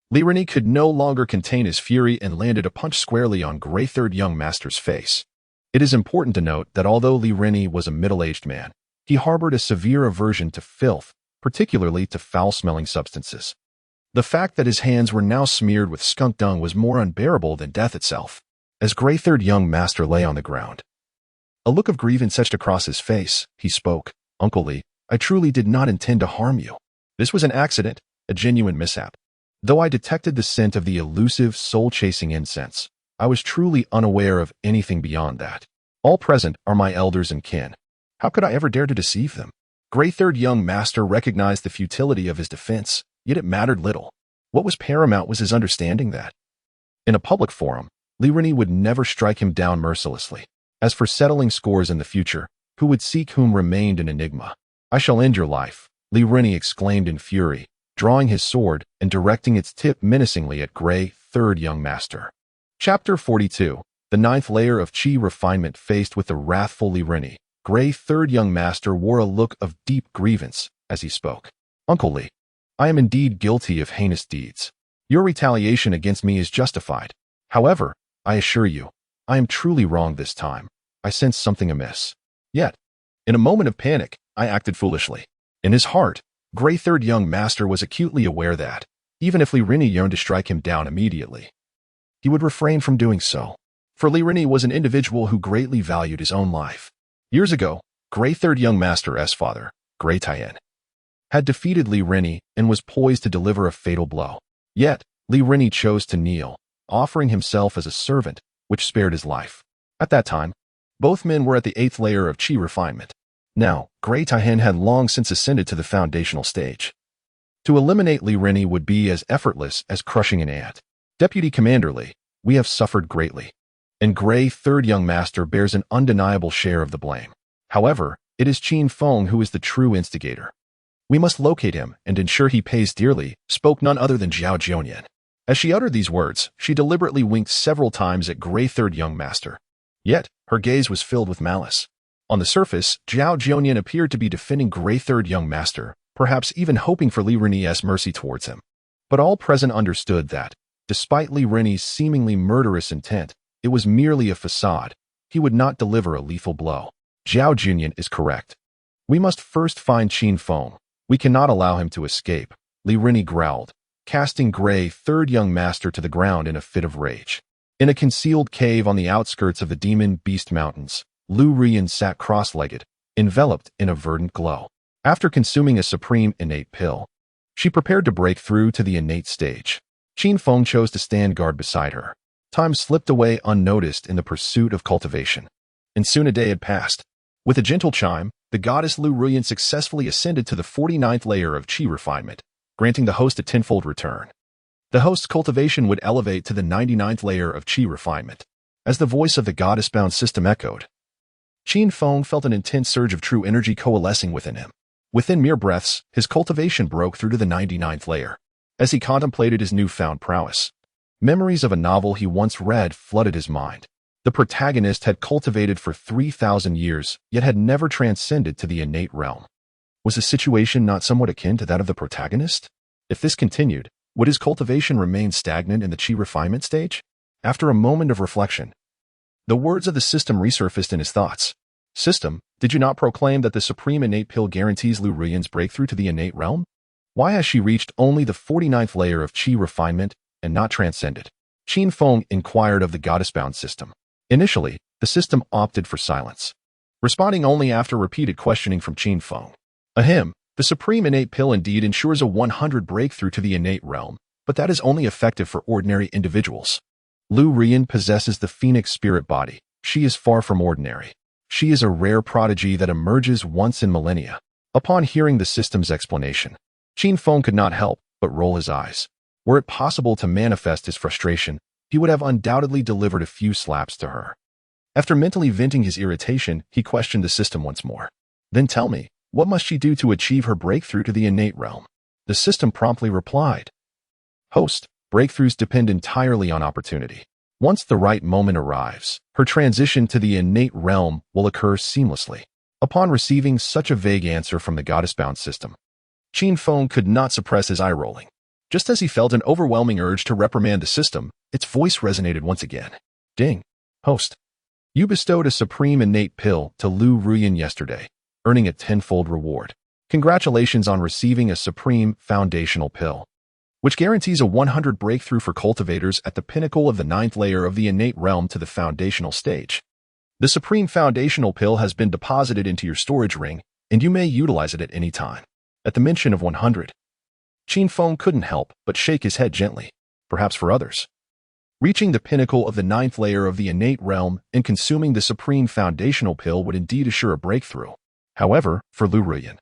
Li Rennie could no longer contain his fury and landed a punch squarely on Gray third young master's face. It is important to note that although Li Rennie was a middle-aged man, he harbored a severe aversion to filth, particularly to foul-smelling substances. The fact that his hands were now smeared with skunk dung was more unbearable than death itself. As Gray third young master lay on the ground, a look of grievance etched across his face, he spoke. Uncle Li, I truly did not intend to harm you. This was an accident, a genuine mishap. Though I detected the scent of the elusive, soul-chasing incense, I was truly unaware of anything beyond that. All present are my elders and kin. How could I ever dare to deceive them? Gray third young master recognized the futility of his defense, yet it mattered little. What was paramount was his understanding that, in a public forum, Li Rennie would never strike him down mercilessly. As for settling scores in the future, who would seek whom remained an enigma. I shall end your life, Li Rennie exclaimed in fury, drawing his sword and directing its tip menacingly at Gray third young master. Chapter 42. The ninth layer of Qi refinement. Faced with the wrathful Li Rennie, Gray third young master wore a look of deep grievance as he spoke. Uncle Li, I am indeed guilty of heinous deeds. Your retaliation against me is justified. However, I assure you, I am truly wrong this time. I sense something amiss. Yet, in a moment of panic, I acted foolishly. In his heart, Gray third young master was acutely aware that, even if Li Rennie yearned to strike him down immediately, he would refrain from doing so. For Li Rennie was an individual who greatly valued his own life. Years ago, Gray third young master's father, Gray Tian, had defeated Li Rennie and was poised to deliver a fatal blow. Yet, Li Rennie chose to kneel, offering himself as a servant, which spared his life. At that time, both men were at the 8th layer of Qi refinement. Now, Gray Taihen had long since ascended to the foundational stage. To eliminate Li Rini would be as effortless as crushing an ant. Deputy Commander Li, we have suffered greatly. And Gray, third young master, bears an undeniable share of the blame. However, it is Qin Feng who is the true instigator. We must locate him and ensure he pays dearly, spoke none other than Zhao Jianyan. As she uttered these words, she deliberately winked several times at Gray third young master. Yet, her gaze was filled with malice. On the surface, Zhao Jianyan appeared to be defending Gray third young master, perhaps even hoping for Li Rini's mercy towards him. But all present understood that, despite Li Rini's seemingly murderous intent, it was merely a facade. He would not deliver a lethal blow. Zhao Jianyan is correct. We must first find Qin Feng. We cannot allow him to escape, Li Rini growled, casting Gray third young master to the ground in a fit of rage. In a concealed cave on the outskirts of the Demon Beast Mountains, Lu Ruyan sat cross-legged, enveloped in a verdant glow. After consuming a supreme innate pill, she prepared to break through to the innate stage. Qin Feng chose to stand guard beside her. Time slipped away unnoticed in the pursuit of cultivation. And soon a day had passed. With a gentle chime, the goddess Lu Ruyan successfully ascended to the 49th layer of Qi refinement, granting the host a tenfold return. The host's cultivation would elevate to the 99th layer of Qi refinement. As the voice of the goddess-bound system echoed, Qin Feng felt an intense surge of true energy coalescing within him. Within mere breaths, his cultivation broke through to the 99th layer. As he contemplated his newfound prowess, memories of a novel he once read flooded his mind. The protagonist had cultivated for 3,000 years, yet had never transcended to the innate realm. Was the situation not somewhat akin to that of the protagonist? If this continued, would his cultivation remain stagnant in the Qi refinement stage? After a moment of reflection, the words of the system resurfaced in his thoughts. System, did you not proclaim that the supreme innate pill guarantees Lu Ruyan's breakthrough to the innate realm? Why has she reached only the 49th layer of Qi refinement and not transcended? Qin Feng inquired of the goddess-bound system. Initially, the system opted for silence, responding only after repeated questioning from Qin Feng. Ahem, the supreme innate pill indeed ensures a 100 breakthrough to the innate realm, but that is only effective for ordinary individuals. Lu Ruyan possesses the phoenix spirit body. She is far from ordinary. She is a rare prodigy that emerges once in millennia. Upon hearing the system's explanation, Qin Feng could not help but roll his eyes. Were it possible to manifest his frustration, he would have undoubtedly delivered a few slaps to her. After mentally venting his irritation, he questioned the system once more. Then tell me, what must she do to achieve her breakthrough to the innate realm? The system promptly replied. Host, breakthroughs depend entirely on opportunity. Once the right moment arrives, her transition to the innate realm will occur seamlessly. Upon receiving such a vague answer from the goddess-bound system, Qin Feng could not suppress his eye-rolling. Just as he felt an overwhelming urge to reprimand the system, its voice resonated once again. Ding. Host. You bestowed a supreme innate pill to Lu Ruyan yesterday, earning a tenfold reward. Congratulations on receiving a supreme foundational pill, which guarantees a 100 breakthrough for cultivators at the pinnacle of the 9th layer of the innate realm to the foundational stage. The supreme foundational pill has been deposited into your storage ring, and you may utilize it at any time. At the mention of 100, Qin Feng couldn't help but shake his head gently, perhaps for others. Reaching the pinnacle of the 9th layer of the innate realm and consuming the supreme foundational pill would indeed assure a breakthrough. However, for Lu Ruyan,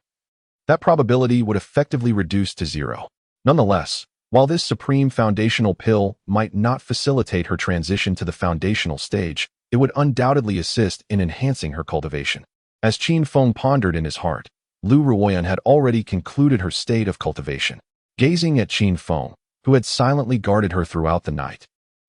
that probability would effectively reduce to zero. Nonetheless, while this supreme foundational pill might not facilitate her transition to the foundational stage, it would undoubtedly assist in enhancing her cultivation. As Qin Feng pondered in his heart, Lu Ruyan had already concluded her state of cultivation. Gazing at Qin Feng, who had silently guarded her throughout the night,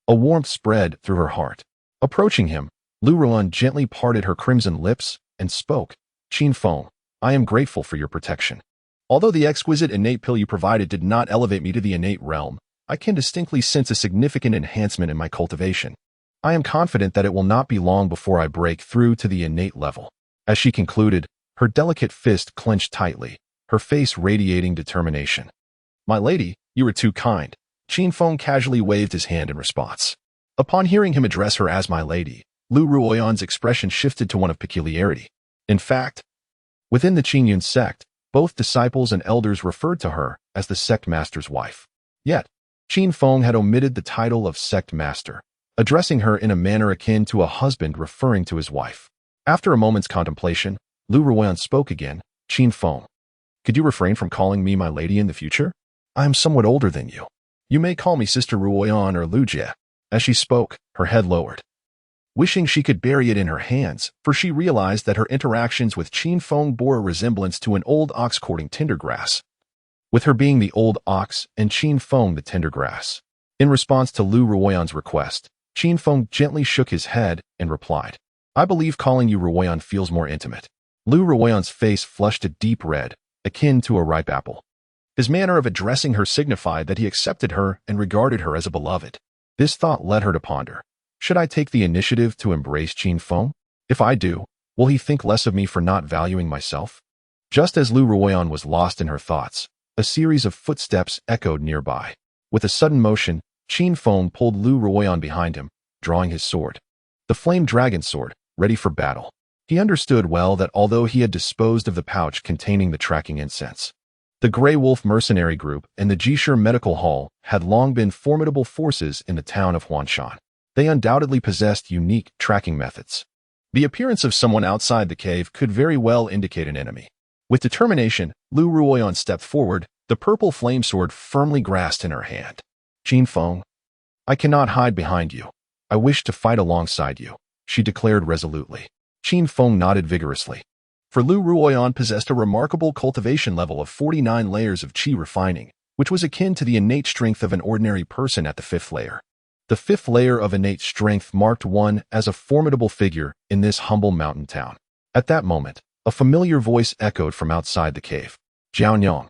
a warmth spread through her heart. Approaching him, Lu Ruyan gently parted her crimson lips and spoke. Qin Feng, I am grateful for your protection. Although the exquisite innate pill you provided did not elevate me to the innate realm, I can distinctly sense a significant enhancement in my cultivation. I am confident that it will not be long before I break through to the innate level. As she concluded, her delicate fist clenched tightly, her face radiating determination. My lady, you were too kind. Qin Feng casually waved his hand in response. Upon hearing him address her as my lady, Lu Ruoyan's expression shifted to one of peculiarity. In fact, within the Qingyun sect, both disciples and elders referred to her as the sect master's wife. Yet, Qin Feng had omitted the title of sect master, addressing her in a manner akin to a husband referring to his wife. After a moment's contemplation, Lu Ruoyan spoke again. Qin Feng, could you refrain from calling me my lady in the future? I am somewhat older than you. You may call me Sister Ruoyan or Lu Jie. As she spoke, her head lowered, wishing she could bury it in her hands, for she realized that her interactions with Qin Feng bore a resemblance to an old ox courting tender grass, with her being the old ox and Qin Feng the tender grass. In response to Lu Ruoyan's request, Qin Feng gently shook his head and replied, I believe calling you Ruoyan feels more intimate. Lu Ruoyan's face flushed a deep red, akin to a ripe apple. His manner of addressing her signified that he accepted her and regarded her as a beloved. This thought led her to ponder. Should I take the initiative to embrace Qin Feng? If I do, will he think less of me for not valuing myself? Just as Lu Ruoyan was lost in her thoughts, a series of footsteps echoed nearby. With a sudden motion, Qin Feng pulled Lu Ruoyan behind him, drawing his sword. The flame dragon sword, ready for battle. He understood well that although he had disposed of the pouch containing the tracking incense, the Grey Wolf Mercenary Group and the Jishur Medical Hall had long been formidable forces in the town of Huanshan. They undoubtedly possessed unique tracking methods. The appearance of someone outside the cave could very well indicate an enemy. With determination, Lu Ruoyan stepped forward, the purple flame sword firmly grasped in her hand. Qin Feng, I cannot hide behind you. I wish to fight alongside you, she declared resolutely. Qin Feng nodded vigorously. For Lu Ruoyan possessed a remarkable cultivation level of 49 layers of qi refining, which was akin to the innate strength of an ordinary person at the 5th layer. The 5th layer of innate strength marked one as a formidable figure in this humble mountain town. At that moment, a familiar voice echoed from outside the cave. Jiaonyang,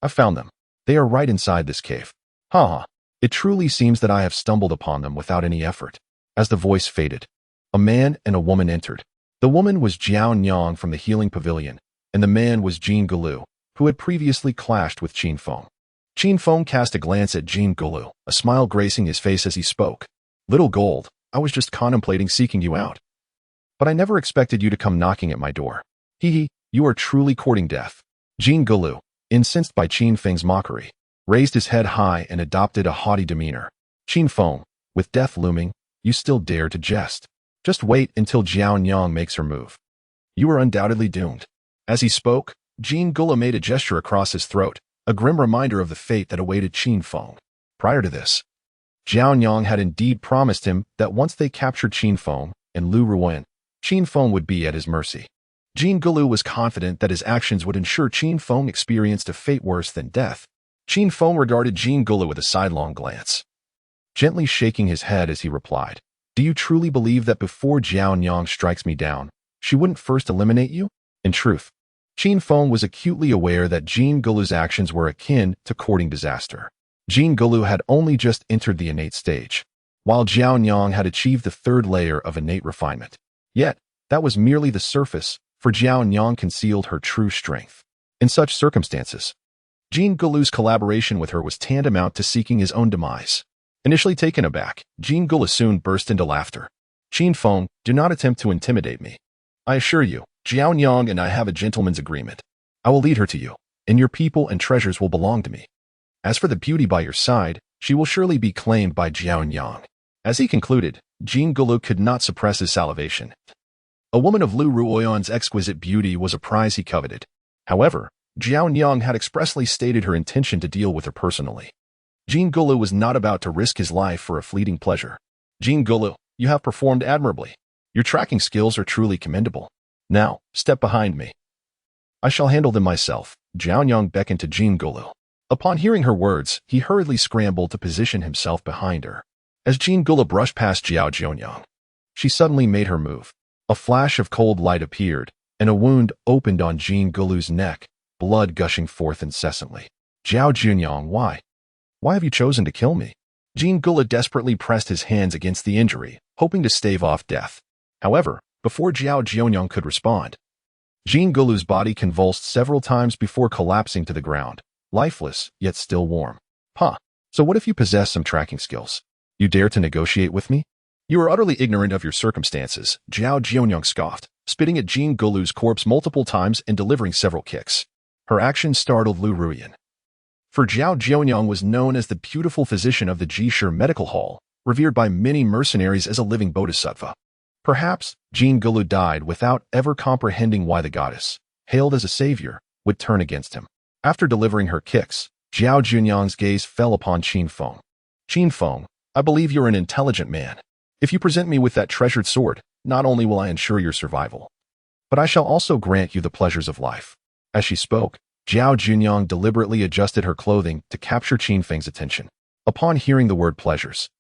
I found them. They are right inside this cave. Ha! It truly seems that I have stumbled upon them without any effort. As the voice faded, a man and a woman entered. The woman was Jiaonyang from the Healing Pavilion, and the man was Jin Gulu, who had previously clashed with Qin Feng. Qin Feng cast a glance at Jin Gulu, a smile gracing his face as he spoke. Little Gold, I was just contemplating seeking you out. But I never expected you to come knocking at my door. Hee, you are truly courting death. Jin Gulu, incensed by Qin Feng's mockery, raised his head high and adopted a haughty demeanor. Qin Feng, with death looming, you still dare to jest. Just wait until Jiaonyang makes her move. You are undoubtedly doomed. As he spoke, Jin Gulu made a gesture across his throat, a grim reminder of the fate that awaited Qin Feng. Prior to this, Jiaonyang had indeed promised him that once they captured Qin Feng and Lu Ruoyan, Qin Feng would be at his mercy. Jin Gulu was confident that his actions would ensure Qin Feng experienced a fate worse than death. Qin Feng regarded Jin Gulu with a sidelong glance, gently shaking his head as he replied, Do you truly believe that before Jiaonyang strikes me down, she wouldn't first eliminate you? In truth, Qin Feng was acutely aware that Jin Gulu's actions were akin to courting disaster. Jin Gulu had only just entered the innate stage, while Jiaonyang had achieved the 3rd layer of innate refinement. Yet, that was merely the surface, for Jiaonyang concealed her true strength. In such circumstances, Jin Gulu's collaboration with her was tantamount to seeking his own demise. Initially taken aback, Jin Gulu soon burst into laughter. Qin Feng, do not attempt to intimidate me. I assure you, Jiaonyang and I have a gentleman's agreement. I will lead her to you, and your people and treasures will belong to me. As for the beauty by your side, she will surely be claimed by Jiaonyang. As he concluded, Jin Gulu could not suppress his salivation. A woman of Lu Ruoyan's exquisite beauty was a prize he coveted. However, Jiaonyang had expressly stated her intention to deal with her personally. Jin Gulu was not about to risk his life for a fleeting pleasure. Jin Gulu, you have performed admirably. Your tracking skills are truly commendable. Now, step behind me. I shall handle them myself. Jiaonyang beckoned to Jin Gulu. Upon hearing her words, he hurriedly scrambled to position himself behind her. As Jin Gulu brushed past Jiaonyang, she suddenly made her move. A flash of cold light appeared, and a wound opened on Jin Gulu's neck, blood gushing forth incessantly. Jiaonyang, why? Why have you chosen to kill me? Jin Gulu desperately pressed his hands against the injury, hoping to stave off death. However, before Jiaonyang could respond, Jin Gulu's body convulsed several times before collapsing to the ground, lifeless, yet still warm. So what if you possess some tracking skills? You dare to negotiate with me? You are utterly ignorant of your circumstances, Jiaonyang scoffed, spitting at Jin Gulu's corpse multiple times and delivering several kicks. Her action startled Lu Ruoyan. For Zhao Jianyang was known as the beautiful physician of the Jishur Medical Hall, revered by many mercenaries as a living bodhisattva. Perhaps Jean Gulu died without ever comprehending why the goddess, hailed as a savior, would turn against him. After delivering her kicks, Zhao Jianyang's gaze fell upon Qin Feng. Qin Feng, I believe you're an intelligent man. If you present me with that treasured sword, not only will I ensure your survival, but I shall also grant you the pleasures of life. As she spoke, Zhao Jianyang deliberately adjusted her clothing to capture Qin Feng's attention. Upon hearing the word pleasures,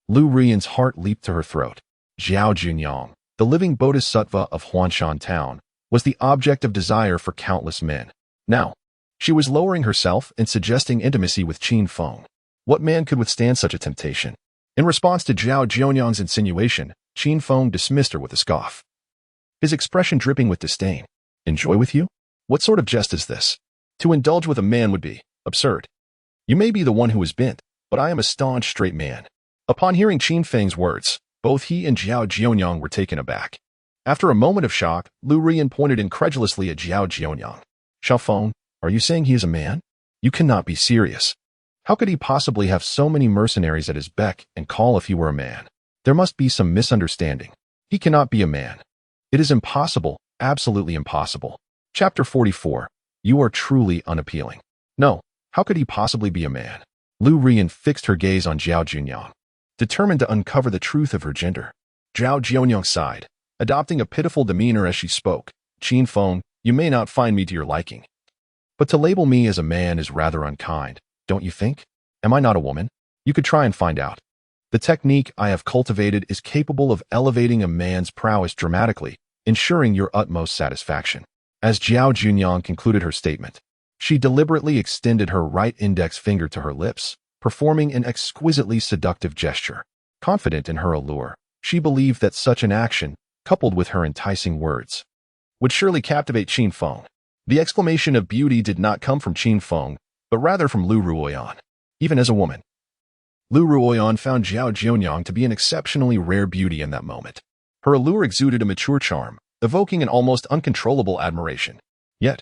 Lu Rian's heart leaped to her throat. Zhao Jianyang, the living bodhisattva of Huanshan town, was the object of desire for countless men. Now, she was lowering herself and suggesting intimacy with Qin Feng. What man could withstand such a temptation? In response to Zhao Jianyang's insinuation, Qin Feng dismissed her with a scoff, his expression dripping with disdain. Enjoy with you? What sort of jest is this? To indulge with a man would be absurd. You may be the one who is bent, but I am a staunch straight man. Upon hearing Qin Feng's words, both he and Zhao Jianyang were taken aback. After a moment of shock, Lu Rian pointed incredulously at Zhao Jianyang. Xiao Feng, are you saying he is a man? You cannot be serious. How could he possibly have so many mercenaries at his beck and call if he were a man? There must be some misunderstanding. He cannot be a man. It is impossible, absolutely impossible. Chapter 44. You are truly unappealing. No, how could he possibly be a man? Lu Rian fixed her gaze on Zhao Jianyang, determined to uncover the truth of her gender. Zhao Jianyang sighed, adopting a pitiful demeanor as she spoke. Qin Feng, you may not find me to your liking, but to label me as a man is rather unkind, don't you think? Am I not a woman? You could try and find out. The technique I have cultivated is capable of elevating a man's prowess dramatically, ensuring your utmost satisfaction. As Zhao Jianyang concluded her statement, she deliberately extended her right index finger to her lips, performing an exquisitely seductive gesture. Confident in her allure, she believed that such an action, coupled with her enticing words, would surely captivate Qin Feng. The exclamation of beauty did not come from Qin Feng, but rather from Lu Ruoyan. Even as a woman, Lu Ruoyan found Zhao Jianyang to be an exceptionally rare beauty in that moment. Her allure exuded a mature charm, evoking an almost uncontrollable admiration. Yet,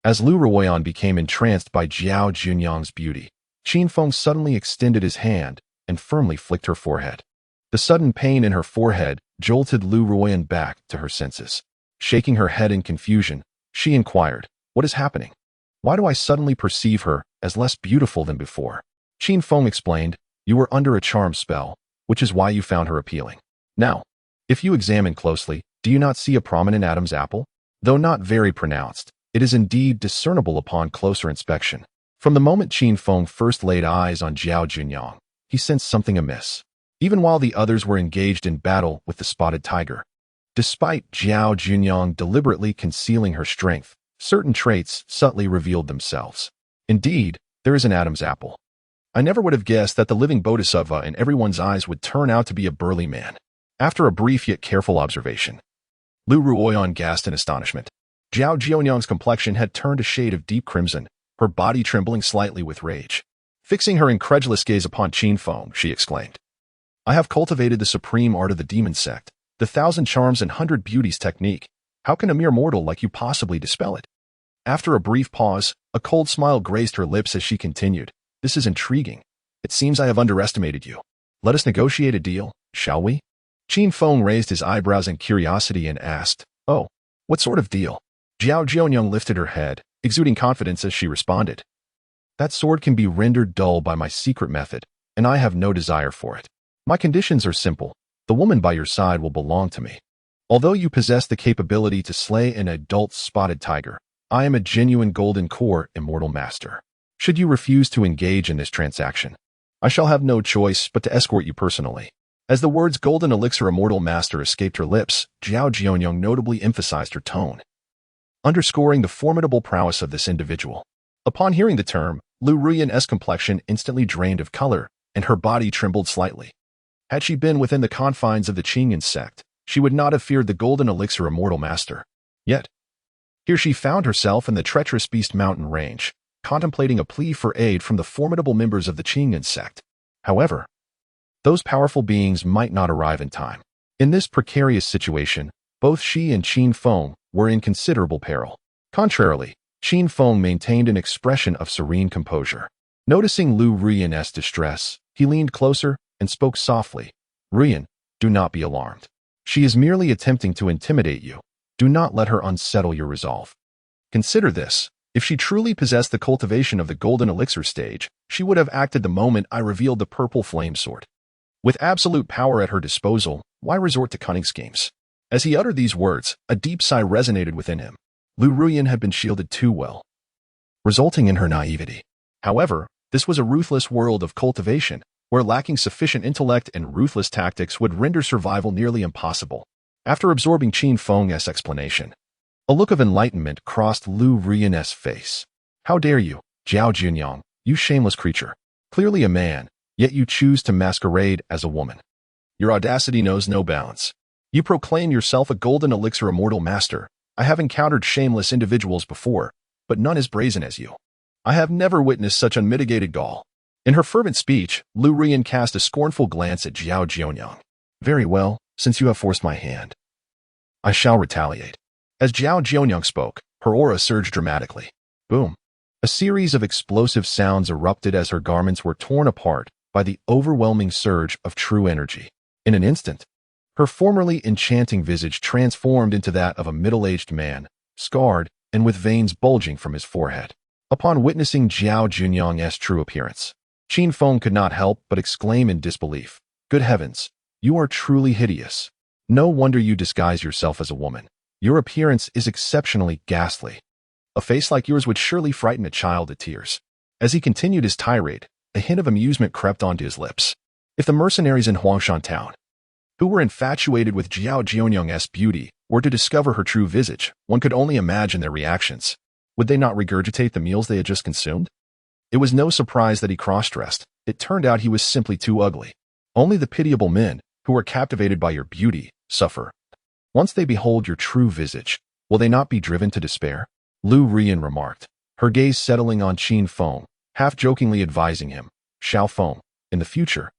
as Lu Ruoyan became entranced by Zhao Jianyang's beauty, Qin Feng suddenly extended his hand and firmly flicked her forehead. The sudden pain in her forehead jolted Lu Ruoyan back to her senses. Shaking her head in confusion, she inquired, "What is happening? Why do I suddenly perceive her as less beautiful than before?" Qin Feng explained, "You were under a charm spell, which is why you found her appealing. Now, if you examine closely, do you not see a prominent Adam's apple? Though not very pronounced, it is indeed discernible upon closer inspection." From the moment Qin Feng first laid eyes on Zhao Jianyang, he sensed something amiss. Even while the others were engaged in battle with the spotted tiger, despite Zhao Jianyang deliberately concealing her strength, certain traits subtly revealed themselves. Indeed, there is an Adam's apple. I never would have guessed that the living bodhisattva in everyone's eyes would turn out to be a burly man. After a brief yet careful observation, Lu Ruoyan gasped in astonishment. Zhao Jianyang's complexion had turned a shade of deep crimson, her body trembling slightly with rage. Fixing her incredulous gaze upon Qin Feng, she exclaimed, "I have cultivated the supreme art of the demon sect, the 1,000 charms and 100 beauties technique. How can a mere mortal like you possibly dispel it?" After a brief pause, a cold smile graced her lips as she continued, "This is intriguing. It seems I have underestimated you. Let us negotiate a deal, shall we?" Qin Feng raised his eyebrows in curiosity and asked, "Oh, what sort of deal?" Zhao Jianyang lifted her head, exuding confidence as she responded, "That sword can be rendered dull by my secret method, and I have no desire for it. My conditions are simple. The woman by your side will belong to me. Although you possess the capability to slay an adult spotted tiger, I am a genuine golden core immortal master. Should you refuse to engage in this transaction, I shall have no choice but to escort you personally." As the words golden elixir immortal master escaped her lips, Zhao Jianyang notably emphasized her tone, underscoring the formidable prowess of this individual. Upon hearing the term, Lu Ruyan's complexion instantly drained of color, and her body trembled slightly. Had she been within the confines of the Qingyan sect, she would not have feared the golden elixir immortal master. Yet, here she found herself in the treacherous Beast Mountain range, contemplating a plea for aid from the formidable members of the Qingyan sect. However, those powerful beings might not arrive in time. In this precarious situation, both she and Qin Feng were in considerable peril. Contrarily, Qin Feng maintained an expression of serene composure. Noticing Lu Ruyan's distress, he leaned closer and spoke softly. Ruyan, do not be alarmed. She is merely attempting to intimidate you. Do not let her unsettle your resolve. Consider this. If she truly possessed the cultivation of the golden elixir stage, she would have acted the moment I revealed the purple flame sword. With absolute power at her disposal, why resort to cunning schemes? As he uttered these words, a deep sigh resonated within him. Lu Ruyan had been shielded too well, resulting in her naivety. However, this was a ruthless world of cultivation, where lacking sufficient intellect and ruthless tactics would render survival nearly impossible. After absorbing Qin Feng's explanation, a look of enlightenment crossed Lu Ruyan's face. How dare you, Zhao Junyang, you shameless creature. Clearly a man, yet you choose to masquerade as a woman. Your audacity knows no bounds. You proclaim yourself a golden elixir immortal master. I have encountered shameless individuals before, but none as brazen as you. I have never witnessed such unmitigated gall. In her fervent speech, Lu Ruyan cast a scornful glance at Zhao Junyang. Very well, since you have forced my hand, I shall retaliate. As Zhao Junyang spoke, her aura surged dramatically. Boom. A series of explosive sounds erupted as her garments were torn apart by the overwhelming surge of true energy. In an instant, her formerly enchanting visage transformed into that of a middle-aged man, scarred and with veins bulging from his forehead. Upon witnessing Zhao Junyang's true appearance, Qin Feng could not help but exclaim in disbelief. Good heavens, you are truly hideous. No wonder you disguise yourself as a woman. Your appearance is exceptionally ghastly. A face like yours would surely frighten a child to tears. As he continued his tirade, a hint of amusement crept onto his lips. If the mercenaries in Huangshan town, who were infatuated with Zhao Junyang's beauty, were to discover her true visage, one could only imagine their reactions. Would they not regurgitate the meals they had just consumed? It was no surprise that he cross-dressed. It turned out he was simply too ugly. Only the pitiable men, who are captivated by your beauty, suffer. Once they behold your true visage, will they not be driven to despair? Lu Ruyan remarked, her gaze settling on Qin Feng, half-jokingly advising him, Xiao Feng, in the future,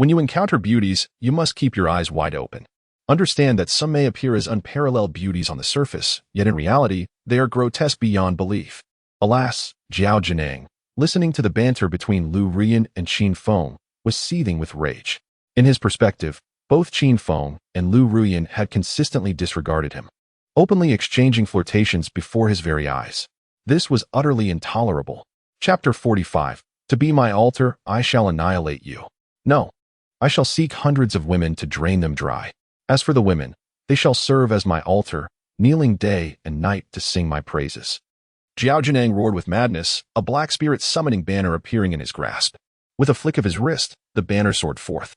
when you encounter beauties, you must keep your eyes wide open. Understand that some may appear as unparalleled beauties on the surface, yet in reality, they are grotesque beyond belief. Alas, Zhao Junyang, listening to the banter between Lu Ruyan and Qin Feng, was seething with rage. In his perspective, both Qin Feng and Lu Ruyan had consistently disregarded him, openly exchanging flirtations before his very eyes. This was utterly intolerable. Chapter 45. To be my altar, I shall annihilate you. No, I shall seek hundreds of women to drain them dry. As for the women, they shall serve as my altar, kneeling day and night to sing my praises. Zhao Junyang roared with madness, a black spirit summoning banner appearing in his grasp. With a flick of his wrist, the banner soared forth,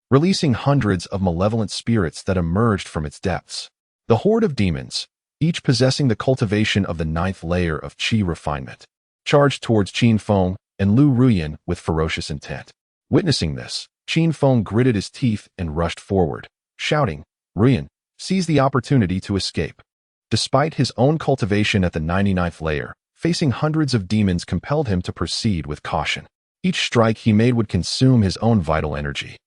releasing hundreds of malevolent spirits that emerged from its depths. The horde of demons, each possessing the cultivation of the 9th layer of qi refinement, charged towards Qin Feng and Lu Ruyan with ferocious intent. Witnessing this, Qin Feng gritted his teeth and rushed forward, shouting, Ruyan, seize the opportunity to escape. Despite his own cultivation at the 99th layer, facing hundreds of demons compelled him to proceed with caution. Each strike he made would consume his own vital energy.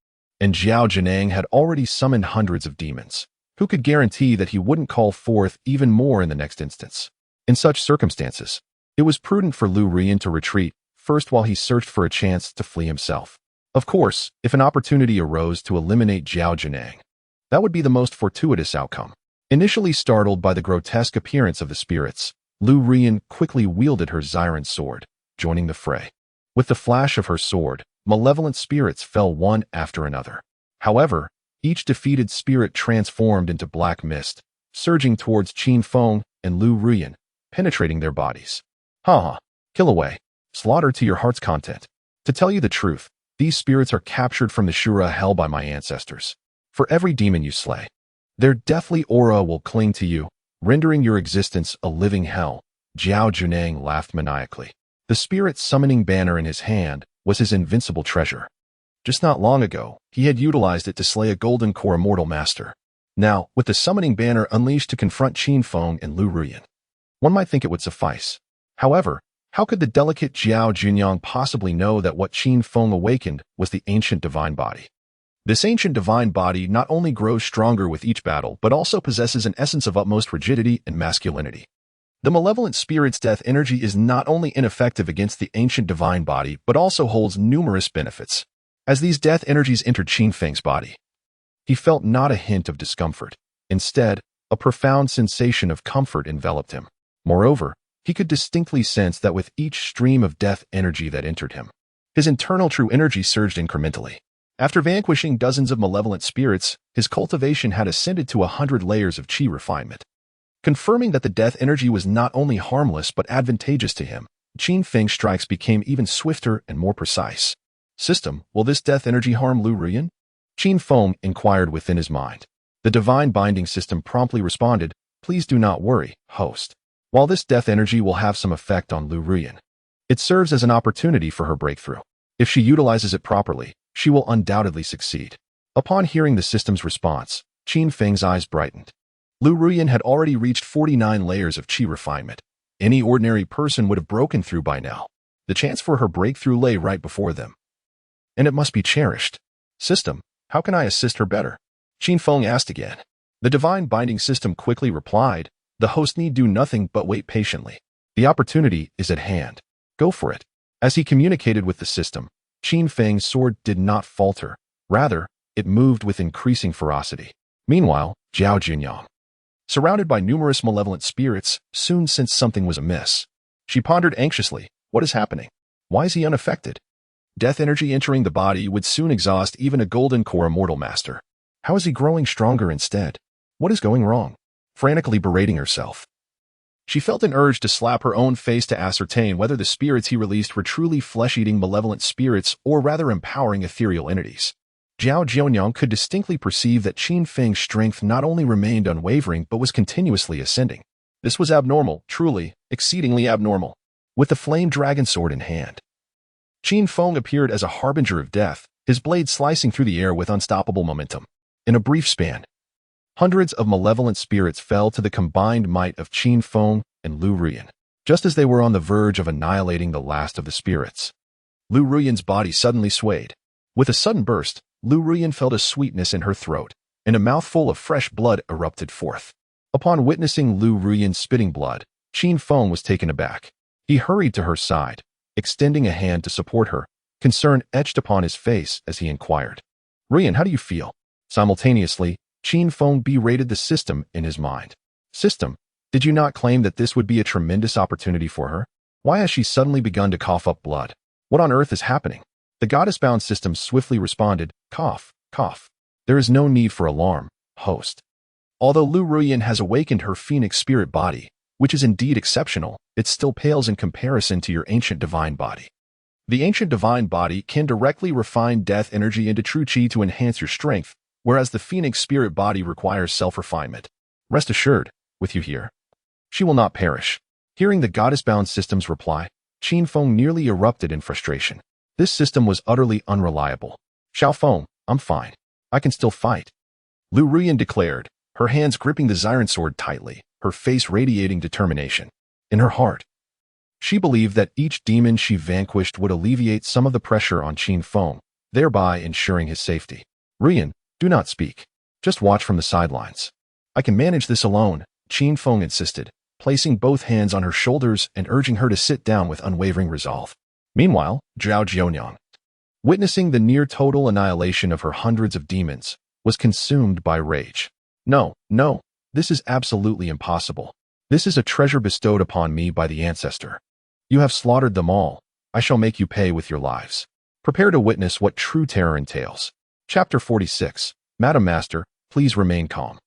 And Zhao Junyang had already summoned hundreds of demons. Who could guarantee that he wouldn't call forth even more in the next instance? In such circumstances, it was prudent for Lu Ruyan to retreat, first while he searched for a chance to flee himself. Of course, if an opportunity arose to eliminate Zhao Junyang, that would be the most fortuitous outcome. Initially startled by the grotesque appearance of the spirits, Lu Ruyan quickly wielded her Xiren sword, joining the fray. With the flash of her sword, malevolent spirits fell one after another. However, each defeated spirit transformed into black mist, surging towards Qin Feng and Lu Ruyan, penetrating their bodies. Ha! Kill away. Slaughter to your heart's content. To tell you the truth, these spirits are captured from the Shura hell by my ancestors. For every demon you slay, their deathly aura will cling to you, rendering your existence a living hell. Zhao Junyang laughed maniacally. The spirit summoning banner in his hand was his invincible treasure. Just not long ago, he had utilized it to slay a golden core immortal master. Now, with the summoning banner unleashed to confront Qin Feng and Lu Ruyan, one might think it would suffice. However, how could the delicate Zhao Junyang possibly know that what Qin Feng awakened was the ancient divine body? This ancient divine body not only grows stronger with each battle, but also possesses an essence of utmost rigidity and masculinity. The malevolent spirit's death energy is not only ineffective against the ancient divine body, but also holds numerous benefits. As these death energies entered Qin Feng's body, he felt not a hint of discomfort. Instead, a profound sensation of comfort enveloped him. Moreover, he could distinctly sense that with each stream of death energy that entered him, his internal true energy surged incrementally. After vanquishing dozens of malevolent spirits, his cultivation had ascended to 100 layers of qi refinement. Confirming that the death energy was not only harmless but advantageous to him, Qin Feng's strikes became even swifter and more precise. System, will this death energy harm Lu Ruyan? Qin Feng inquired within his mind. The divine binding system promptly responded, please do not worry, host. While this death energy will have some effect on Lu Ruyan, it serves as an opportunity for her breakthrough. If she utilizes it properly, she will undoubtedly succeed. Upon hearing the system's response, Qin Feng's eyes brightened. Lu Ruyan had already reached 49 layers of qi refinement. Any ordinary person would have broken through by now. The chance for her breakthrough lay right before them, and it must be cherished. System, how can I assist her better? Qin Feng asked again. The divine binding system quickly replied, the host need do nothing but wait patiently. The opportunity is at hand. Go for it. As he communicated with the system, Qin Feng's sword did not falter. Rather, it moved with increasing ferocity. Meanwhile, Zhao Junyang, surrounded by numerous malevolent spirits, soon sensed something was amiss. She pondered anxiously, what is happening? Why is he unaffected? Death energy entering the body would soon exhaust even a golden core immortal master. How is he growing stronger instead? What is going wrong? Frantically berating herself, she felt an urge to slap her own face to ascertain whether the spirits he released were truly flesh-eating malevolent spirits or rather empowering ethereal entities. Zhao Jianyang could distinctly perceive that Qin Feng's strength not only remained unwavering but was continuously ascending. This was abnormal, truly, exceedingly abnormal. With the flame dragon sword in hand, Qin Feng appeared as a harbinger of death, his blade slicing through the air with unstoppable momentum. In a brief span, hundreds of malevolent spirits fell to the combined might of Qin Feng and Lu Ruyan, just as they were on the verge of annihilating the last of the spirits. Lu Ruyan's body suddenly swayed. With a sudden burst, Lu Ruyan felt a sweetness in her throat, and a mouthful of fresh blood erupted forth. Upon witnessing Lu Ruyan spitting blood, Qin Feng was taken aback. He hurried to her side, extending a hand to support her, concern etched upon his face as he inquired, Ruyan, how do you feel? Simultaneously, Qin Feng berated the system in his mind. System, did you not claim that this would be a tremendous opportunity for her? Why has she suddenly begun to cough up blood? What on earth is happening? The goddess-bound system swiftly responded, cough, cough. There is no need for alarm, host. Although Lu Ruyan has awakened her phoenix spirit body, which is indeed exceptional, it still pales in comparison to your ancient divine body. The ancient divine body can directly refine death energy into true qi to enhance your strength, whereas the phoenix spirit body requires self-refinement. Rest assured, with you here, she will not perish. Hearing the goddess-bound system's reply, Qin Feng nearly erupted in frustration. This system was utterly unreliable. Xiao Feng, I'm fine. I can still fight. Lu Ruyan declared, her hands gripping the Xiren sword tightly, her face radiating determination. In her heart, she believed that each demon she vanquished would alleviate some of the pressure on Qin Feng, thereby ensuring his safety. Ruyan, do not speak. Just watch from the sidelines. I can manage this alone, Qin Feng insisted, placing both hands on her shoulders and urging her to sit down with unwavering resolve. Meanwhile, Zhao Jianyang, witnessing the near-total annihilation of her hundreds of demons, was consumed by rage. No, this is absolutely impossible. This is a treasure bestowed upon me by the ancestor. You have slaughtered them all. I shall make you pay with your lives. Prepare to witness what true terror entails. Chapter 46. Madam Master, please remain calm.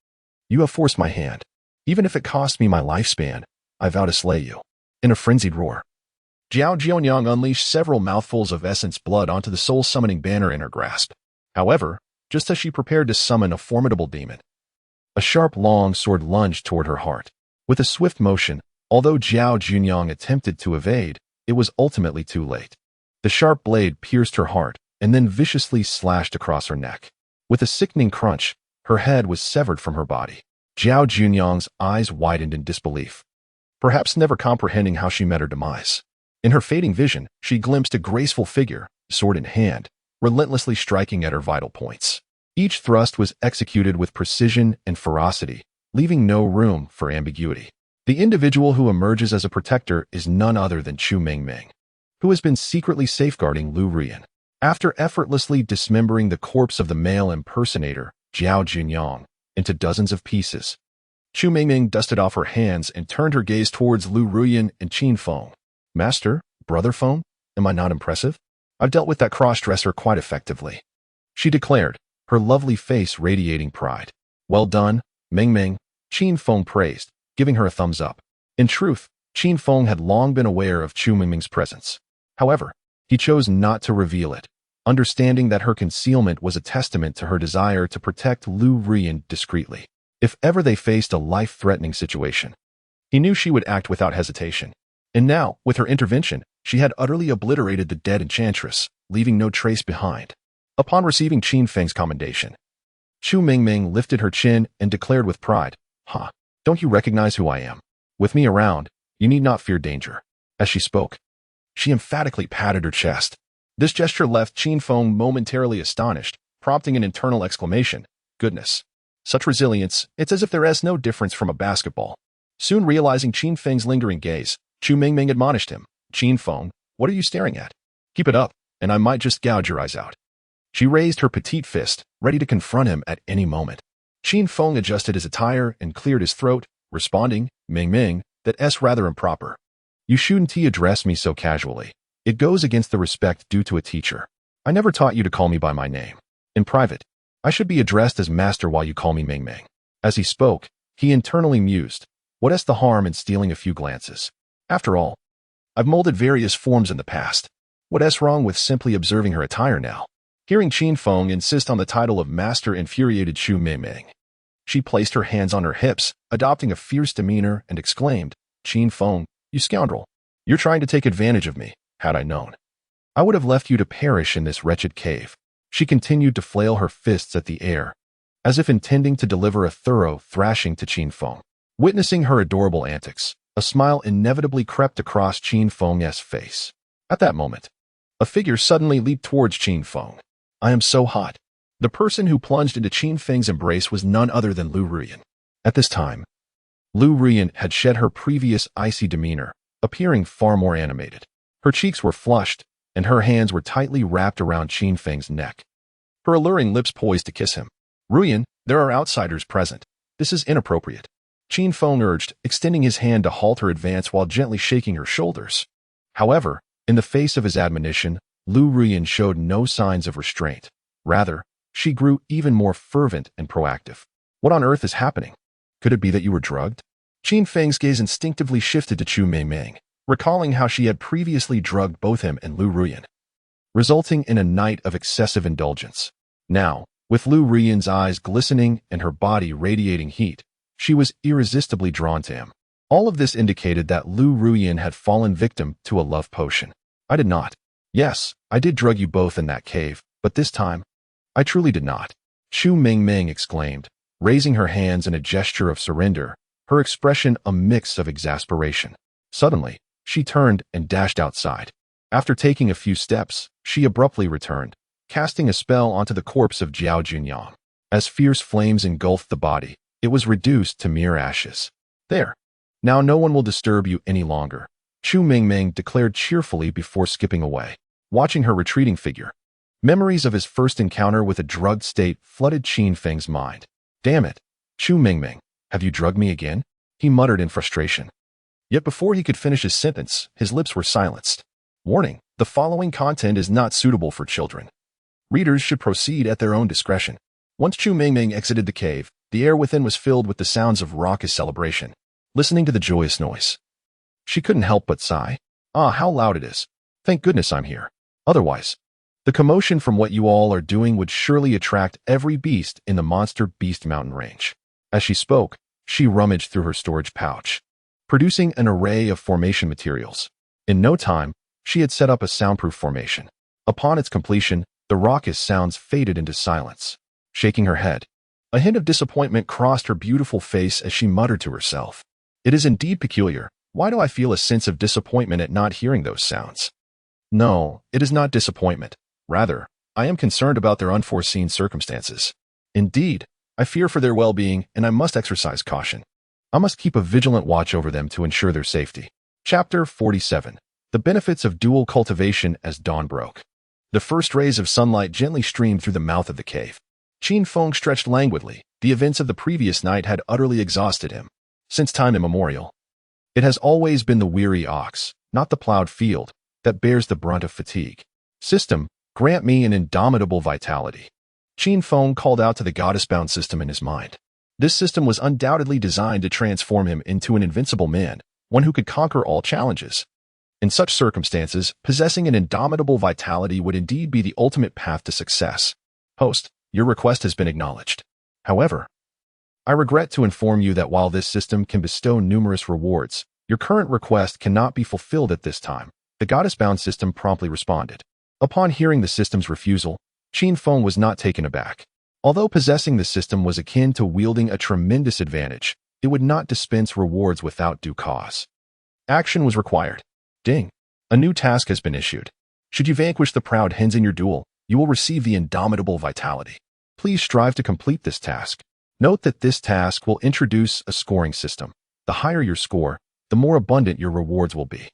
You have forced my hand. Even if it costs me my lifespan, I vow to slay you. In a frenzied roar, Zhao Jianyang unleashed several mouthfuls of essence blood onto the soul-summoning banner in her grasp. However, just as she prepared to summon a formidable demon, a sharp, long sword lunged toward her heart. With a swift motion, although Zhao Jianyang attempted to evade, it was ultimately too late. The sharp blade pierced her heart and then viciously slashed across her neck. With a sickening crunch, her head was severed from her body. Zhao Jianyang's eyes widened in disbelief, perhaps never comprehending how she met her demise. In her fading vision, she glimpsed a graceful figure, sword in hand, relentlessly striking at her vital points. Each thrust was executed with precision and ferocity, leaving no room for ambiguity. The individual who emerges as a protector is none other than Chu Mingming, who has been secretly safeguarding Lu Ruyan. After effortlessly dismembering the corpse of the male impersonator, Jiao Junyang, into dozens of pieces, Chu Mingming dusted off her hands and turned her gaze towards Lu Ruyan and Qin Feng. Master, Brother Feng, am I not impressive? I've dealt with that cross-dresser quite effectively, she declared, her lovely face radiating pride. Well done, Mingming, Qin Feng praised, giving her a thumbs up. In truth, Qin Feng had long been aware of Chu Mingming's presence. However, he chose not to reveal it, understanding that her concealment was a testament to her desire to protect Lu Ruyan discreetly. If ever they faced a life-threatening situation, he knew she would act without hesitation. And now, with her intervention, she had utterly obliterated the dead enchantress, leaving no trace behind. Upon receiving Qin Feng's commendation, Chu Mingming lifted her chin and declared with pride, Don't you recognize who I am? With me around, you need not fear danger. As she spoke, she emphatically patted her chest. This gesture left Qin Feng momentarily astonished, prompting an internal exclamation. Goodness. Such resilience, it's as if there is no difference from a basketball. Soon realizing Qin Feng's lingering gaze, Chu Mingming admonished him. Qin Feng, what are you staring at? Keep it up, and I might just gouge your eyes out. She raised her petite fist, ready to confront him at any moment. Qin Feng adjusted his attire and cleared his throat, responding, Mingming, that's rather improper. You shouldn't address me so casually. It goes against the respect due to a teacher. I never taught you to call me by my name. In private, I should be addressed as master while you call me Mingming. As he spoke, he internally mused, what's the harm in stealing a few glances? After all, I've molded various forms in the past. What's wrong with simply observing her attire now? Hearing Qin Feng insist on the title of master infuriated Chu Mingming. She placed her hands on her hips, adopting a fierce demeanor, and exclaimed, Qin Feng, you scoundrel. You're trying to take advantage of me. Had I known, I would have left you to perish in this wretched cave. She continued to flail her fists at the air, as if intending to deliver a thorough thrashing to Qin Feng. Witnessing her adorable antics, a smile inevitably crept across Qin Feng's face. At that moment, a figure suddenly leaped towards Qin Feng. I am so hot. The person who plunged into Qin Feng's embrace was none other than Lu Ruyan. At this time, Lu Ruyan had shed her previous icy demeanor, appearing far more animated. Her cheeks were flushed, and her hands were tightly wrapped around Qin Feng's neck. Her alluring lips poised to kiss him. Ruyan, there are outsiders present. This is inappropriate. Qin Feng urged, extending his hand to halt her advance while gently shaking her shoulders. However, in the face of his admonition, Lu Ruyan showed no signs of restraint. Rather, she grew even more fervent and proactive. What on earth is happening? Could it be that you were drugged? Qin Feng's gaze instinctively shifted to Chu Mingming, recalling how she had previously drugged both him and Lu Ruyan, resulting in a night of excessive indulgence. Now, with Lu Ruyan's eyes glistening and her body radiating heat, she was irresistibly drawn to him. All of this indicated that Lu Ruyan had fallen victim to a love potion. I did not. Yes, I did drug you both in that cave, but this time, I truly did not. Chu Mingming exclaimed, raising her hands in a gesture of surrender, her expression a mix of exasperation. Suddenly, she turned and dashed outside. After taking a few steps, she abruptly returned, casting a spell onto the corpse of Jiao Junyang. As fierce flames engulfed the body, it was reduced to mere ashes. There. Now no one will disturb you any longer, Chu Mingming declared cheerfully before skipping away. Watching her retreating figure, memories of his first encounter with a drugged state flooded Qin Feng's mind. Damn it, Chu Mingming, have you drugged me again? He muttered in frustration. Yet before he could finish his sentence, his lips were silenced. Warning, the following content is not suitable for children. Readers should proceed at their own discretion. Once Chu Mingming exited the cave, the air within was filled with the sounds of raucous celebration. Listening to the joyous noise, she couldn't help but sigh. Ah, how loud it is. Thank goodness I'm here. Otherwise, the commotion from what you all are doing would surely attract every beast in the Monster Beast mountain range. As she spoke, she rummaged through her storage pouch, producing an array of formation materials. In no time, she had set up a soundproof formation. Upon its completion, the raucous sounds faded into silence. Shaking her head, a hint of disappointment crossed her beautiful face as she muttered to herself. It is indeed peculiar. Why do I feel a sense of disappointment at not hearing those sounds? No, it is not disappointment. Rather, I am concerned about their unforeseen circumstances. Indeed, I fear for their well-being and I must exercise caution. I must keep a vigilant watch over them to ensure their safety. Chapter 47. The benefits of dual cultivation as dawn broke. The first rays of sunlight gently streamed through the mouth of the cave. Qin Feng stretched languidly. The events of the previous night had utterly exhausted him. Since time immemorial, it has always been the weary ox, not the plowed field, that bears the brunt of fatigue. System, grant me an indomitable vitality. Qin Feng called out to the goddess-bound system in his mind. This system was undoubtedly designed to transform him into an invincible man, one who could conquer all challenges. In such circumstances, possessing an indomitable vitality would indeed be the ultimate path to success. Host, your request has been acknowledged. However, I regret to inform you that while this system can bestow numerous rewards, your current request cannot be fulfilled at this time. The goddess-bound system promptly responded. Upon hearing the system's refusal, Qin Feng was not taken aback. Although possessing the system was akin to wielding a tremendous advantage, it would not dispense rewards without due cause. Action was required. Ding. A new task has been issued. Should you vanquish the proud hens in your duel, you will receive the indomitable vitality. Please strive to complete this task. Note that this task will introduce a scoring system. The higher your score, the more abundant your rewards will be.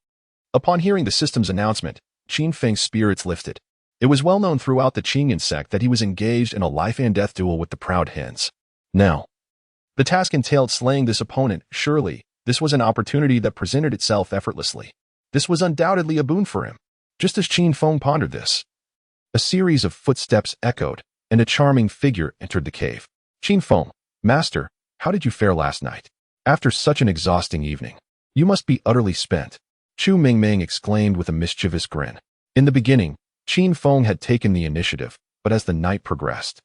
Upon hearing the system's announcement, Qin Feng's spirits lifted. It was well known throughout the Qingyan sect that he was engaged in a life-and-death duel with the proud hens. Now, the task entailed slaying this opponent. Surely, this was an opportunity that presented itself effortlessly. This was undoubtedly a boon for him. Just as Qin Feng pondered this, a series of footsteps echoed, and a charming figure entered the cave. Qin Feng, Master, how did you fare last night? After such an exhausting evening, you must be utterly spent. Chu Mingming exclaimed with a mischievous grin. In the beginning, Qin Feng had taken the initiative, but as the night progressed,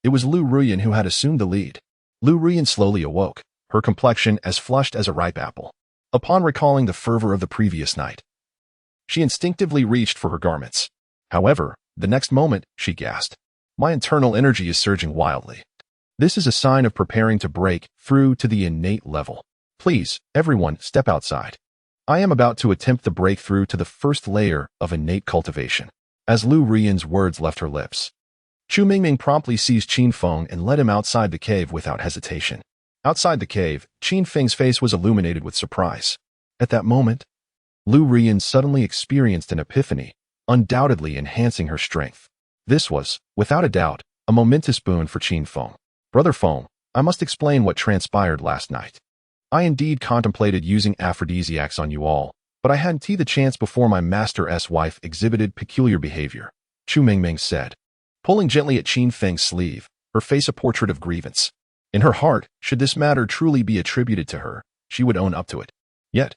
it was Lu Ruyan who had assumed the lead. Lu Ruyan slowly awoke, her complexion as flushed as a ripe apple. Upon recalling the fervor of the previous night, she instinctively reached for her garments. However, the next moment, she gasped. My internal energy is surging wildly. This is a sign of preparing to break through to the innate level. Please, everyone, step outside. I am about to attempt the breakthrough to the first layer of innate cultivation. As Lu Ruyan's words left her lips, Chu Mingming promptly seized Qin Feng and led him outside the cave without hesitation. Outside the cave, Qin Feng's face was illuminated with surprise. At that moment, Lu Ruyan suddenly experienced an epiphany, undoubtedly enhancing her strength. This was, without a doubt, a momentous boon for Qin Feng. Brother Feng, I must explain what transpired last night. I indeed contemplated using aphrodisiacs on you all, but I hadn't the chance before my master's wife exhibited peculiar behavior, Chu Mingming said, pulling gently at Qin Feng's sleeve, her face a portrait of grievance. In her heart, should this matter truly be attributed to her, she would own up to it. Yet,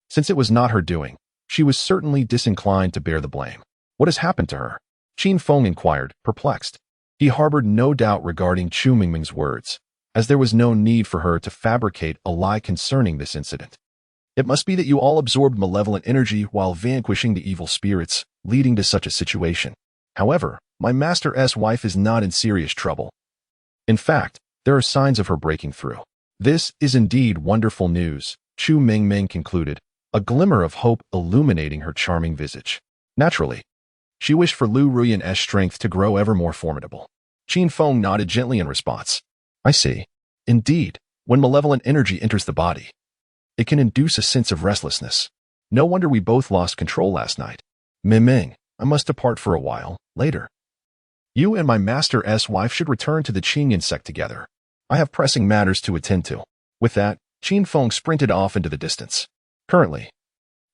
since it was not her doing, she was certainly disinclined to bear the blame. What has happened to her? Qin Feng inquired, perplexed. He harbored no doubt regarding Chu Mingming's words, as there was no need for her to fabricate a lie concerning this incident. It must be that you all absorbed malevolent energy while vanquishing the evil spirits, leading to such a situation. However, my master's wife is not in serious trouble. In fact, there are signs of her breaking through. This is indeed wonderful news, Chu Mingming concluded, a glimmer of hope illuminating her charming visage. Naturally, she wished for Lu Ruyan's strength to grow ever more formidable. Qin Feng nodded gently in response. I see. Indeed, when malevolent energy enters the body, it can induce a sense of restlessness. No wonder we both lost control last night. Mingming, I must depart for a while, later. You and my master's wife should return to the Qingyan sect together. I have pressing matters to attend to. With that, Qin Feng sprinted off into the distance. Currently,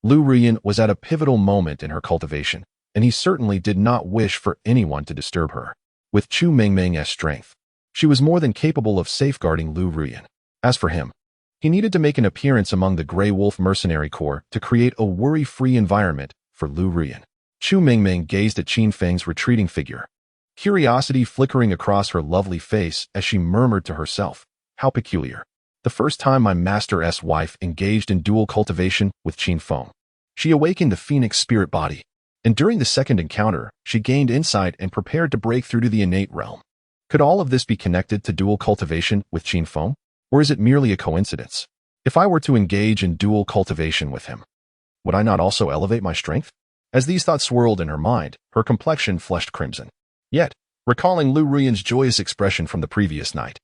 Lu Ruyan was at a pivotal moment in her cultivation, and he certainly did not wish for anyone to disturb her. With Chu Mingming's strength, she was more than capable of safeguarding Lu Ruyan. As for him, he needed to make an appearance among the Grey Wolf Mercenary Corps to create a worry-free environment for Lu Ruyan. Chu Mingming gazed at Qin Feng's retreating figure, curiosity flickering across her lovely face as she murmured to herself, how peculiar. The first time my master's wife engaged in dual cultivation with Qin Feng, she awakened the phoenix spirit body, and during the second encounter, she gained insight and prepared to break through to the innate realm. Could all of this be connected to dual cultivation with Qin Feng, or is it merely a coincidence? If I were to engage in dual cultivation with him, would I not also elevate my strength? As these thoughts swirled in her mind, her complexion flushed crimson. Yet, recalling Lu Ruyan's joyous expression from the previous night,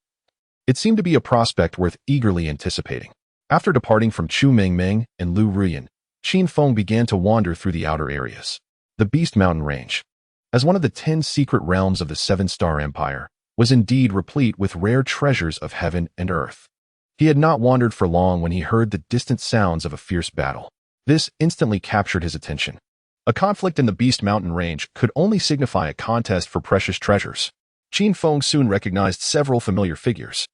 It seemed to be a prospect worth eagerly anticipating. After departing from Chu Mengmeng and Lu Ruyan, Qin Feng began to wander through the outer areas. The Beast Mountain Range, as one of the 10 secret realms of the Seven-Star Empire, was indeed replete with rare treasures of heaven and earth. He had not wandered for long when he heard the distant sounds of a fierce battle. This instantly captured his attention. A conflict in the Beast Mountain Range could only signify a contest for precious treasures. Qin Feng soon recognized several familiar figures.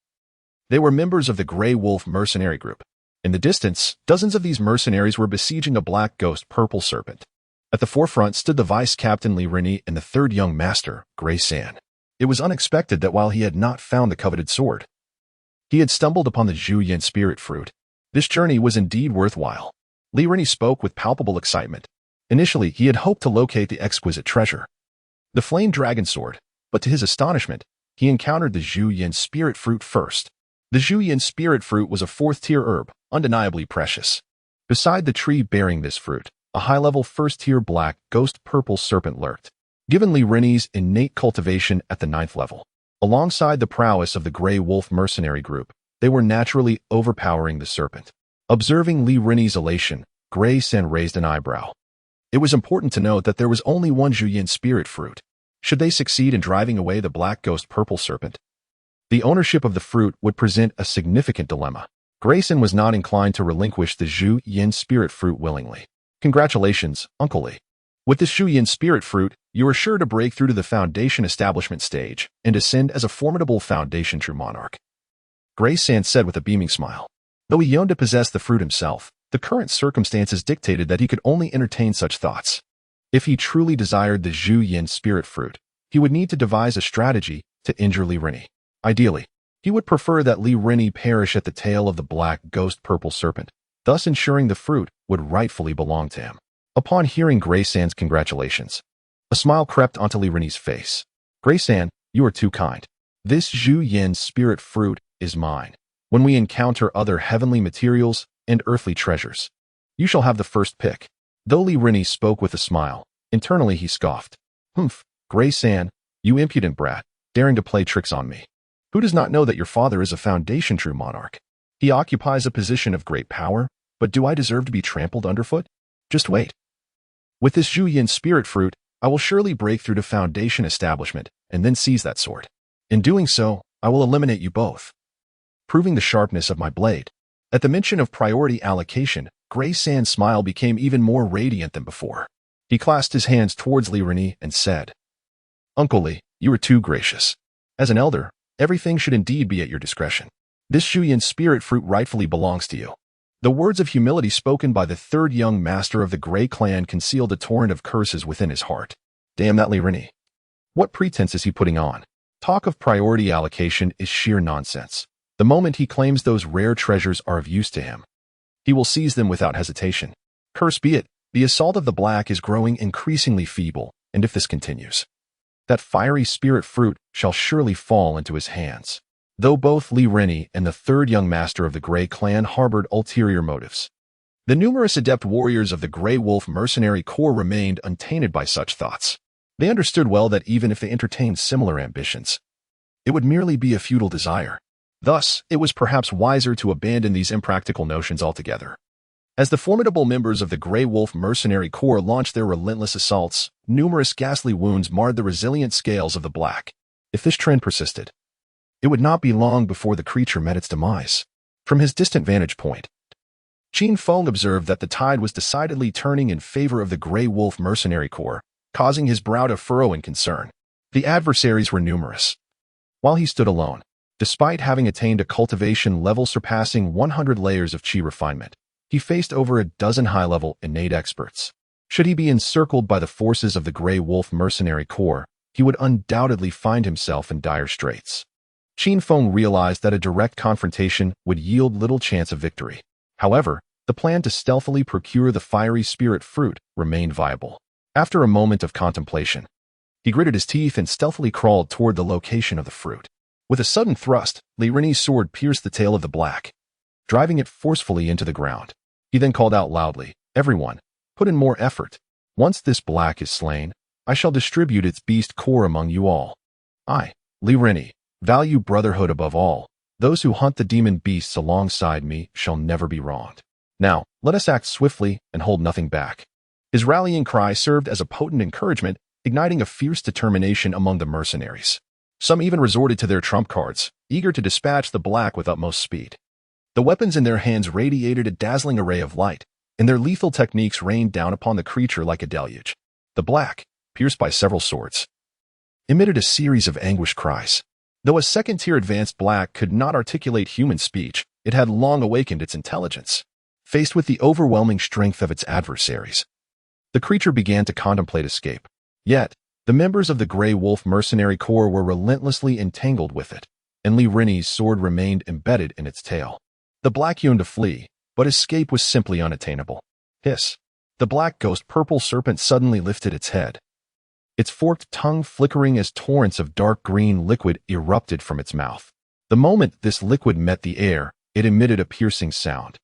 They were members of the Grey Wolf mercenary group. In the distance, dozens of these mercenaries were besieging a black ghost purple serpent. At the forefront stood the vice captain Li Rini and the third young master, Gray San. It was unexpected that while he had not found the coveted sword, he had stumbled upon the Zhu Yin spirit fruit. This journey was indeed worthwhile. Li Rini spoke with palpable excitement. Initially, he had hoped to locate the exquisite treasure, the flame dragon sword, but to his astonishment, he encountered the Zhu Yin spirit fruit first. The Zhu Yin spirit fruit was a 4th-tier herb, undeniably precious. Beside the tree bearing this fruit, a high-level 1st-tier black ghost purple serpent lurked. Given Li Rini's innate cultivation at the 9th level, alongside the prowess of the Grey Wolf mercenary group, they were naturally overpowering the serpent. Observing Li Rini's elation, Gray San raised an eyebrow. It was important to note that there was only one Zhu Yin spirit fruit. Should they succeed in driving away the black ghost purple serpent, the ownership of the fruit would present a significant dilemma. Grayson was not inclined to relinquish the Zhu Yin spirit fruit willingly. Congratulations, Uncle Li. With this Zhu Yin spirit fruit, you are sure to break through to the Foundation establishment stage and ascend as a formidable Foundation true monarch. Gray San said with a beaming smile. Though he yearned to possess the fruit himself, the current circumstances dictated that he could only entertain such thoughts. If he truly desired the Zhu Yin spirit fruit, he would need to devise a strategy to injure Li Rini. Ideally, he would prefer that Li Rini perish at the tail of the black ghost purple serpent, thus ensuring the fruit would rightfully belong to him. Upon hearing Gray San's congratulations, a smile crept onto Li Rini's face. Gray San, you are too kind. This Zhu Yin spirit fruit is mine. When we encounter other heavenly materials and earthly treasures, you shall have the first pick. Though Li Rini spoke with a smile, internally he scoffed. Humph, Gray San, you impudent brat, daring to play tricks on me. Who does not know that your father is a Foundation true monarch? He occupies a position of great power, but do I deserve to be trampled underfoot? Just wait. With this Zhu Yin spirit fruit, I will surely break through to Foundation establishment and then seize that sword. In doing so, I will eliminate you both, proving the sharpness of my blade. At the mention of priority allocation, Gray San's smile became even more radiant than before. He clasped his hands towards Li Rini and said, Uncle Li, you are too gracious. As an elder, everything should indeed be at your discretion. This Zhu Yin spirit fruit rightfully belongs to you. The words of humility spoken by the third young master of the Grey Clan concealed a torrent of curses within his heart. Damn that Li Rini. What pretense is he putting on? Talk of priority allocation is sheer nonsense. The moment he claims those rare treasures are of use to him, he will seize them without hesitation. Curse be it, the assault of the black is growing increasingly feeble, and if this continues, that fiery spirit fruit shall surely fall into his hands. Though both Li Rini and the third young master of the Grey Clan harbored ulterior motives, the numerous adept warriors of the Grey Wolf mercenary corps remained untainted by such thoughts. They understood well that even if they entertained similar ambitions, it would merely be a futile desire. Thus, it was perhaps wiser to abandon these impractical notions altogether. As the formidable members of the Grey Wolf mercenary corps launched their relentless assaults, numerous ghastly wounds marred the resilient scales of the black. If this trend persisted, it would not be long before the creature met its demise. From his distant vantage point, Qin Feng observed that the tide was decidedly turning in favor of the Grey Wolf mercenary corps, causing his brow to furrow in concern. The adversaries were numerous. While he stood alone, despite having attained a cultivation level surpassing 100 layers of qi refinement, he faced over a dozen high-level innate experts. Should he be encircled by the forces of the Grey Wolf mercenary corps, he would undoubtedly find himself in dire straits. Qin Feng realized that a direct confrontation would yield little chance of victory. However, the plan to stealthily procure the fiery spirit fruit remained viable. After a moment of contemplation, he gritted his teeth and stealthily crawled toward the location of the fruit. With a sudden thrust, Li Rini's sword pierced the tail of the black, driving it forcefully into the ground. He then called out loudly, "Everyone, put in more effort. Once this black is slain, I shall distribute its beast core among you all. I, Li Rini, value brotherhood above all. Those who hunt the demon beasts alongside me shall never be wronged. Now, let us act swiftly and hold nothing back." His rallying cry served as a potent encouragement, igniting a fierce determination among the mercenaries. Some even resorted to their trump cards, eager to dispatch the black with utmost speed. The weapons in their hands radiated a dazzling array of light, and their lethal techniques rained down upon the creature like a deluge. The black, pierced by several swords, emitted a series of anguished cries. Though a second-tier advanced black could not articulate human speech, it had long awakened its intelligence. Faced with the overwhelming strength of its adversaries, the creature began to contemplate escape. Yet, the members of the Grey Wolf Mercenary Corps were relentlessly entangled with it, and Li Rinni's sword remained embedded in its tail. The black yearned to flee, but escape was simply unattainable. Hiss! The black ghost purple serpent suddenly lifted its head, its forked tongue flickering as torrents of dark green liquid erupted from its mouth. The moment this liquid met the air, it emitted a piercing sound.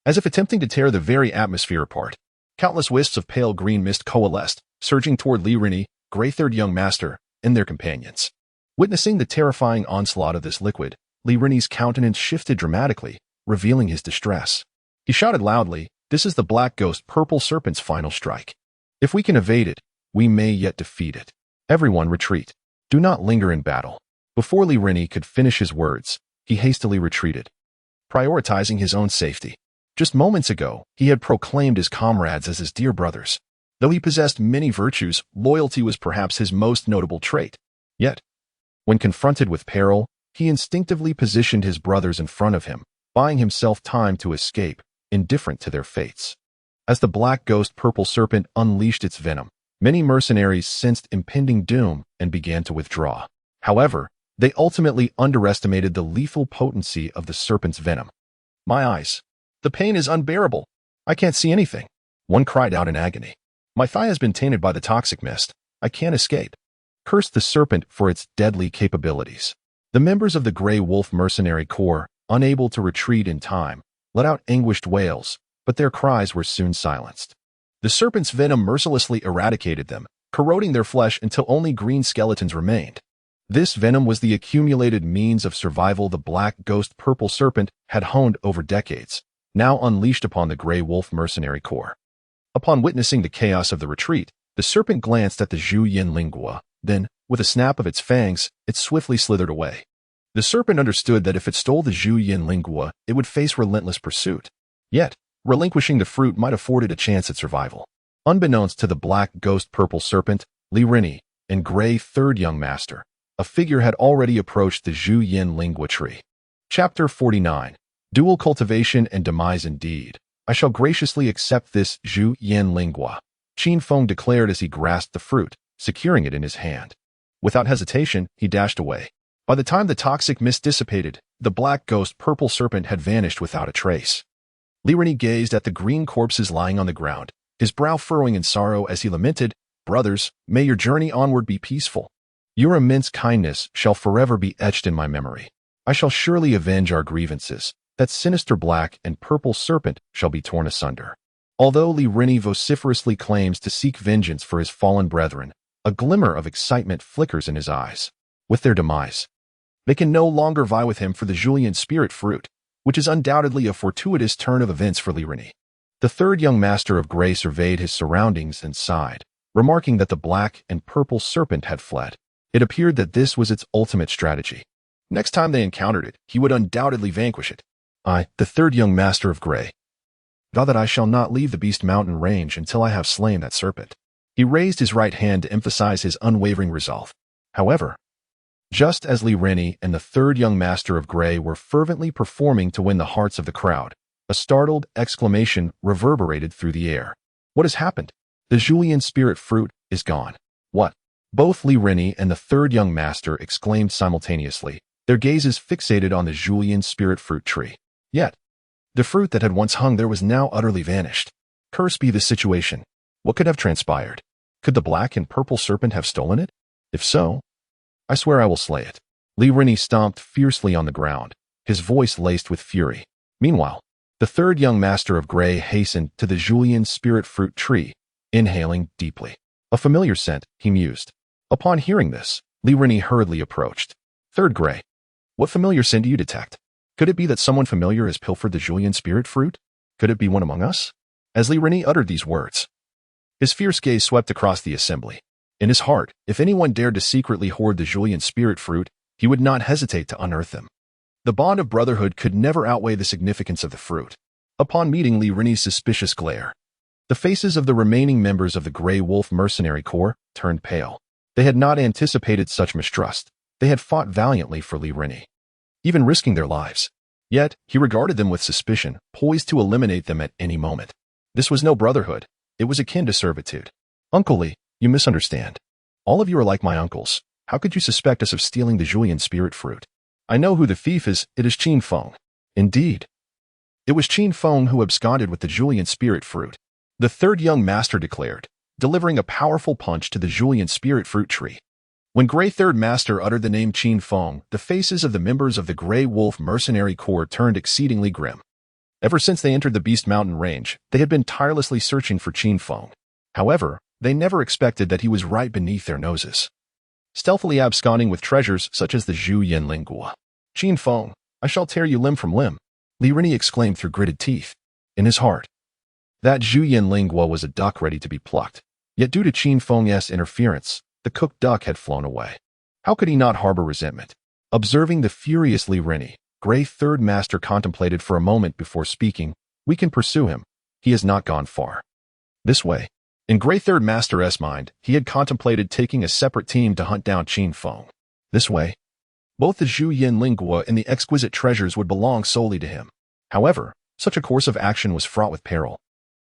As if attempting to tear the very atmosphere apart, countless wisps of pale green mist coalesced, surging toward Li Rinni, Grey Third Young Master, and their companions. Witnessing the terrifying onslaught of this liquid, Li Rinni's countenance shifted dramatically, revealing his distress. He shouted loudly, "This is the Black Ghost Purple Serpent's final strike. If we can evade it, we may yet defeat it. Everyone retreat. Do not linger in battle." Before Li Rinni could finish his words, he hastily retreated, prioritizing his own safety. Just moments ago, he had proclaimed his comrades as his dear brothers. Though he possessed many virtues, loyalty was perhaps his most notable trait. Yet, when confronted with peril, he instinctively positioned his brothers in front of him, buying himself time to escape, indifferent to their fates. As the Black Ghost Purple Serpent unleashed its venom, many mercenaries sensed impending doom and began to withdraw. However, they ultimately underestimated the lethal potency of the serpent's venom. "My eyes! The pain is unbearable. I can't see anything," one cried out in agony. "My thigh has been tainted by the toxic mist. I can't escape." Cursed the serpent for its deadly capabilities. The members of the Grey Wolf Mercenary Corps, unable to retreat in time, let out anguished wails, but their cries were soon silenced. The serpent's venom mercilessly eradicated them, corroding their flesh until only green skeletons remained. This venom was the accumulated means of survival the Black Ghost Purple Serpent had honed over decades, now unleashed upon the Grey Wolf Mercenary Corps. Upon witnessing the chaos of the retreat, the serpent glanced at the Zhu Yin Lingua, then, with a snap of its fangs, it swiftly slithered away. The serpent understood that if it stole the Zhu Yin Lingua, it would face relentless pursuit. Yet, relinquishing the fruit might afford it a chance at survival. Unbeknownst to the Black Ghost Purple Serpent, Li Rinni, and Grey Third Young Master, a figure had already approached the Zhu Yin Lingua tree. Chapter 49. Dual Cultivation and Demise Indeed. "I shall graciously accept this Zhu Yin Lingua," Qin Feng declared as he grasped the fruit, securing it in his hand. Without hesitation, he dashed away. By the time the toxic mist dissipated, the Black Ghost Purple Serpent had vanished without a trace. Li Rinni gazed at the green corpses lying on the ground, his brow furrowing in sorrow as he lamented, "Brothers, may your journey onward be peaceful. Your immense kindness shall forever be etched in my memory. I shall surely avenge our grievances. That sinister black and purple serpent shall be torn asunder." Although Li Rinni vociferously claims to seek vengeance for his fallen brethren, a glimmer of excitement flickers in his eyes. With their demise, they can no longer vie with him for the Julian Spirit Fruit, which is undoubtedly a fortuitous turn of events for Li Rinni. The Third Young Master of Grey surveyed his surroundings and sighed, remarking that the black and purple serpent had fled. It appeared that this was its ultimate strategy. Next time they encountered it, he would undoubtedly vanquish it. "I, the Third Young Master of Grey, vow that I shall not leave the Beast Mountain range until I have slain that serpent." He raised his right hand to emphasize his unwavering resolve. However, just as Li Rinni and the Third Young Master of Grey were fervently performing to win the hearts of the crowd, a startled exclamation reverberated through the air. "What has happened? The Julian Spirit Fruit is gone." "What?" Both Li Rinni and the Third Young Master exclaimed simultaneously, their gazes fixated on the Julian Spirit Fruit tree. Yet, the fruit that had once hung there was now utterly vanished. Cursed be the situation. What could have transpired? Could the black and purple serpent have stolen it? If so, I swear I will slay it. Li Rinni stomped fiercely on the ground, his voice laced with fury. Meanwhile, the Third Young Master of Grey hastened to the Julian Spirit Fruit tree, inhaling deeply. A familiar scent, he mused. Upon hearing this, Li Rinni hurriedly approached. "Third Grey, What familiar sin do you detect? Could it be that someone familiar has pilfered the Julian spirit fruit? Could it be one among us? As Li Rini uttered these words, his fierce gaze swept across the assembly. In his heart, if anyone dared to secretly hoard the Julian spirit fruit, he would not hesitate to unearth them. The bond of brotherhood could never outweigh the significance of the fruit. Upon meeting Li Rini's suspicious glare, the faces of the remaining members of the Grey Wolf Mercenary Corps turned pale. They had not anticipated such mistrust. They had fought valiantly for Li Rini, even risking their lives. Yet, he regarded them with suspicion, poised to eliminate them at any moment. This was no brotherhood. It was akin to servitude. Uncle Li, you misunderstand. All of you are like my uncles. How could you suspect us of stealing the Julian spirit fruit? I know who the thief is. It is Qin Feng. Indeed. It was Qin Feng who absconded with the Julian spirit fruit. The third young master declared, delivering a powerful punch to the Julian spirit fruit tree. When Grey Third Master uttered the name Qin Feng, the faces of the members of the Grey Wolf Mercenary Corps turned exceedingly grim. Ever since they entered the Beast Mountain range, they had been tirelessly searching for Qin Feng. However, they never expected that he was right beneath their noses, stealthily absconding with treasures such as the Zhu Yin Lingua. Qin Feng, I shall tear you limb from limb, Li Rini exclaimed through gritted teeth. In his heart, that Zhu Yin Lingua was a duck ready to be plucked. Yet due to Qin Feng's interference, the cooked duck had flown away. How could he not harbor resentment? Observing the furious Li Rini, Grey Third Master contemplated for a moment before speaking. We can pursue him. He has not gone far. This way. In Grey Third Master's mind, he had contemplated taking a separate team to hunt down Qin Feng. This way. Both the Zhu Yin Lingua and the exquisite treasures would belong solely to him. However, such a course of action was fraught with peril.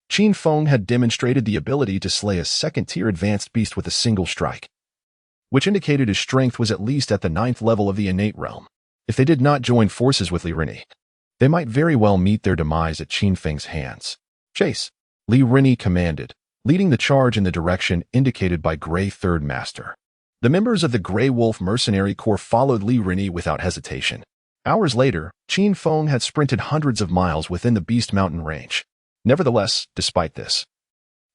Qin Feng had demonstrated the ability to slay a second-tier advanced beast with a single strike, which indicated his strength was at least at the 9th level of the innate realm. If they did not join forces with Li Rini, they might very well meet their demise at Qin Feng's hands. Chase, Li Rini commanded, leading the charge in the direction indicated by Grey Third Master. The members of the Grey Wolf Mercenary Corps followed Li Rini without hesitation. Hours later, Qin Feng had sprinted hundreds of miles within the Beast Mountain range. Nevertheless, despite this,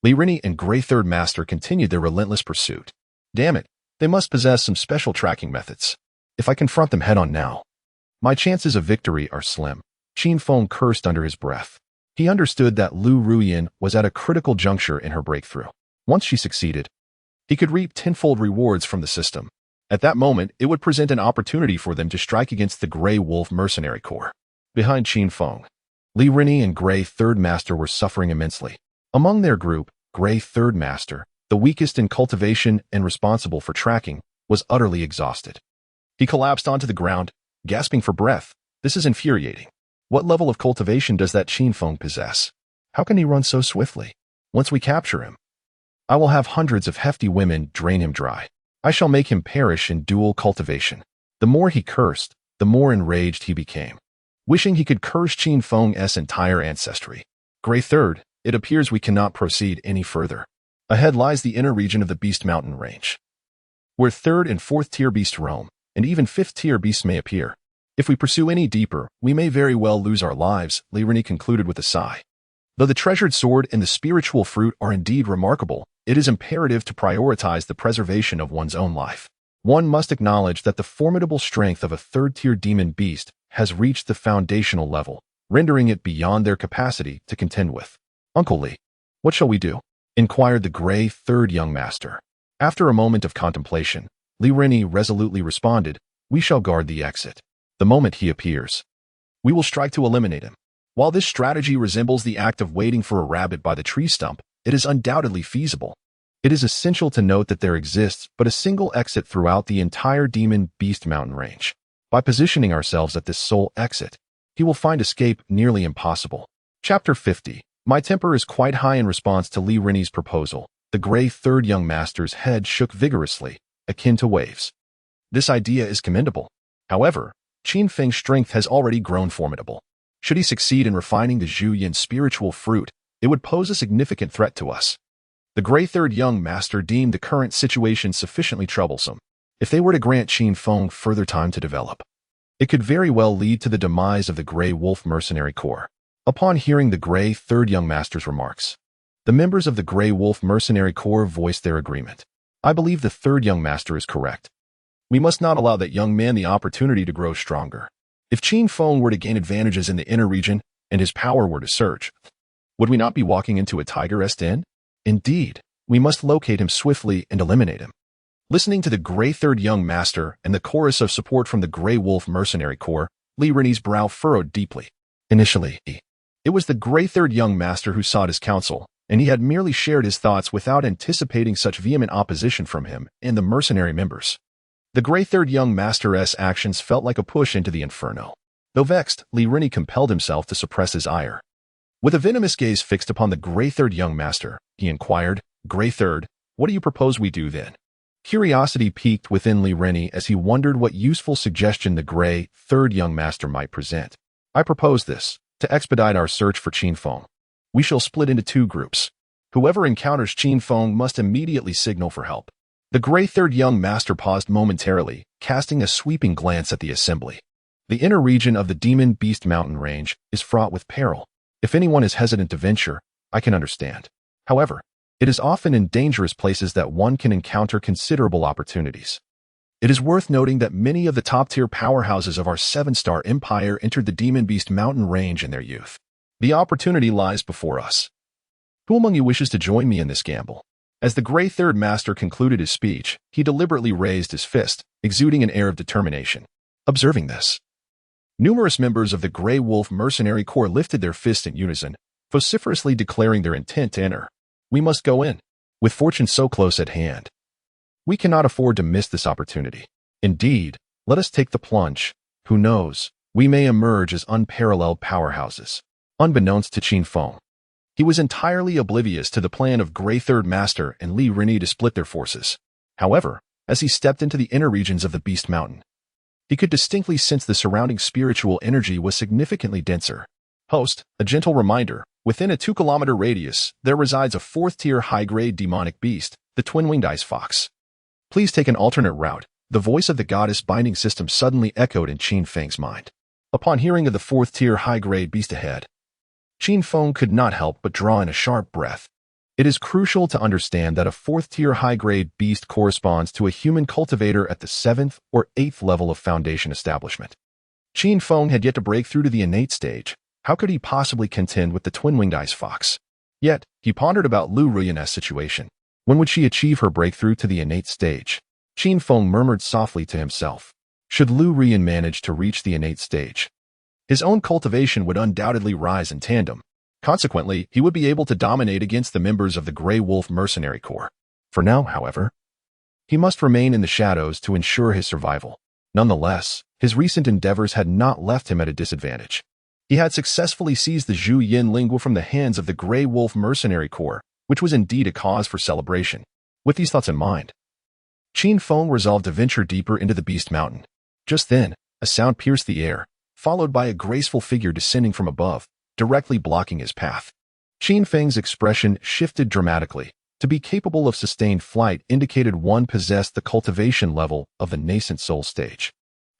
Li Rini and Grey Third Master continued their relentless pursuit. Damn it, they must possess some special tracking methods. If I confront them head-on now, my chances of victory are slim. Qin Feng cursed under his breath. He understood that Lu Ruyin was at a critical juncture in her breakthrough. Once she succeeded, he could reap tenfold rewards from the system. At that moment, it would present an opportunity for them to strike against the Grey Wolf Mercenary Corps. Behind Qin Feng, Li Rini and Grey Third Master were suffering immensely. Among their group, Grey Third Master, the weakest in cultivation and responsible for tracking, was utterly exhausted. He collapsed onto the ground, gasping for breath. This is infuriating. What level of cultivation does that Qin Feng possess? How can he run so swiftly? Once we capture him, I will have hundreds of hefty women drain him dry. I shall make him perish in dual cultivation. The more he cursed, the more enraged he became, wishing he could curse Qin Feng's entire ancestry. Grey Third, it appears we cannot proceed any further. Ahead lies the inner region of the Beast Mountain range, where 3rd and 4th tier beasts roam, and even 5th tier beasts may appear. If we pursue any deeper, we may very well lose our lives, Li Rini concluded with a sigh. Though the treasured sword and the spiritual fruit are indeed remarkable, it is imperative to prioritize the preservation of one's own life. One must acknowledge that the formidable strength of a 3rd-tier demon beast has reached the foundational level, rendering it beyond their capacity to contend with. Uncle Li, what shall we do? Inquired the Grey Third young master. After a moment of contemplation, Li Rini resolutely responded, we shall guard the exit. The moment he appears, we will strike to eliminate him. While this strategy resembles the act of waiting for a rabbit by the tree stump, it is undoubtedly feasible. It is essential to note that there exists but a single exit throughout the entire Demon Beast Mountain range. By positioning ourselves at this sole exit, he will find escape nearly impossible. Chapter 50. My temper is quite high in response to Li Rini's proposal. The Grey Third young master's head shook vigorously, akin to waves. This idea is commendable. However, Qin Feng's strength has already grown formidable. Should he succeed in refining the Zhu Yin spiritual fruit, it would pose a significant threat to us. The Grey Third young master deemed the current situation sufficiently troublesome. If they were to grant Qin Feng further time to develop, it could very well lead to the demise of the Grey Wolf Mercenary Corps. Upon hearing the Grey Third young master's remarks, the members of the Grey Wolf Mercenary Corps voiced their agreement. I believe the third young master is correct. We must not allow that young man the opportunity to grow stronger. If Qin Feng were to gain advantages in the inner region and his power were to surge, would we not be walking into a tiger's den? Indeed, we must locate him swiftly and eliminate him. Listening to the Grey Third Young Master and the chorus of support from the Grey Wolf Mercenary Corps, Li Rennie's brow furrowed deeply. Initially, it was the Grey Third Young Master who sought his counsel, and he had merely shared his thoughts without anticipating such vehement opposition from him and the mercenary members. The Grey Third Young Master's actions felt like a push into the inferno. Though vexed, Li Rennie compelled himself to suppress his ire. With a venomous gaze fixed upon the Grey Third Young Master, he inquired, "Grey Third, what do you propose we do then?" Curiosity piqued within Li Rennie as he wondered what useful suggestion the Grey Third Young Master might present. "I propose this, to expedite our search for Qin Feng. We shall split into 2 groups. Whoever encounters Qin Feng must immediately signal for help." The Grey Third Young Master paused momentarily, casting a sweeping glance at the assembly. The inner region of the Demon Beast Mountain Range is fraught with peril. If anyone is hesitant to venture, I can understand. However, it is often in dangerous places that one can encounter considerable opportunities. It is worth noting that many of the top-tier powerhouses of our 7-star empire entered the Demon Beast Mountain Range in their youth. The opportunity lies before us. Who among you wishes to join me in this gamble? As the Grey Third Master concluded his speech, he deliberately raised his fist, exuding an air of determination. Observing this, numerous members of the Grey Wolf Mercenary Corps lifted their fists in unison, vociferously declaring their intent to enter. We must go in. With fortune so close at hand, we cannot afford to miss this opportunity. Indeed, let us take the plunge. Who knows, we may emerge as unparalleled powerhouses. Unbeknownst to Qin Feng, he was entirely oblivious to the plan of Grey Third Master and Li Rennie to split their forces. However, as he stepped into the inner regions of the Beast Mountain, he could distinctly sense the surrounding spiritual energy was significantly denser. Host, a gentle reminder, within a 2-kilometer radius, there resides a 4th-tier high-grade demonic beast, the Twin-Winged Ice Fox. Please take an alternate route. The voice of the goddess binding system suddenly echoed in Qin Feng's mind. Upon hearing of the 4th-tier high-grade beast ahead, Qin Feng could not help but draw in a sharp breath. It is crucial to understand that a 4th-tier high-grade beast corresponds to a human cultivator at the 7th or 8th level of Foundation establishment. Qin Feng had yet to break through to the innate stage. How could he possibly contend with the Twin-Winged Ice Fox? Yet, he pondered about Lu Ruyan's situation. When would she achieve her breakthrough to the innate stage? Qin Feng murmured softly to himself. Should Lu Ruyan manage to reach the innate stage, his own cultivation would undoubtedly rise in tandem. Consequently, he would be able to dominate against the members of the Grey Wolf Mercenary Corps. For now, however, he must remain in the shadows to ensure his survival. Nonetheless, his recent endeavors had not left him at a disadvantage. He had successfully seized the Zhu Yin Lingua from the hands of the Grey Wolf Mercenary Corps, which was indeed a cause for celebration. With these thoughts in mind, Qin Feng resolved to venture deeper into the Beast Mountain. Just then, a sound pierced the air, followed by a graceful figure descending from above, directly blocking his path. Qin Feng's expression shifted dramatically. To be capable of sustained flight indicated one possessed the cultivation level of the nascent soul stage.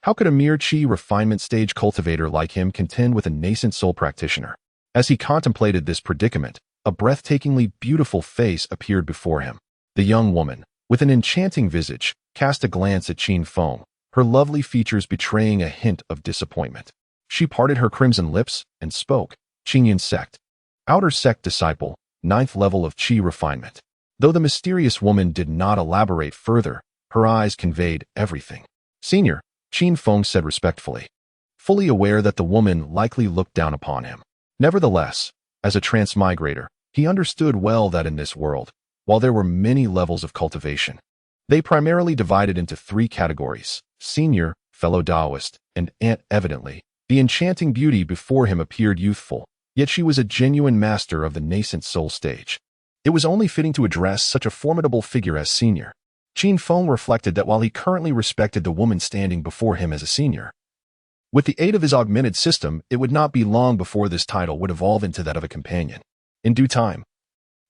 How could a mere Qi refinement stage cultivator like him contend with a nascent soul practitioner? As he contemplated this predicament, a breathtakingly beautiful face appeared before him. The young woman, with an enchanting visage, cast a glance at Qin Feng, her lovely features betraying a hint of disappointment. She parted her crimson lips and spoke. Qingyun Sect. Outer Sect Disciple, 9th level of Qi refinement. Though the mysterious woman did not elaborate further, her eyes conveyed everything. Senior, Qin Feng said respectfully, fully aware that the woman likely looked down upon him. Nevertheless, as a transmigrator, he understood well that in this world, while there were many levels of cultivation, they primarily divided into 3 categories: senior, fellow Taoist, and aunt. Evidently, the enchanting beauty before him appeared youthful, yet she was a genuine master of the nascent soul stage. It was only fitting to address such a formidable figure as senior. Qin Feng reflected that while he currently respected the woman standing before him as a senior, with the aid of his augmented system, it would not be long before this title would evolve into that of a companion. In due time,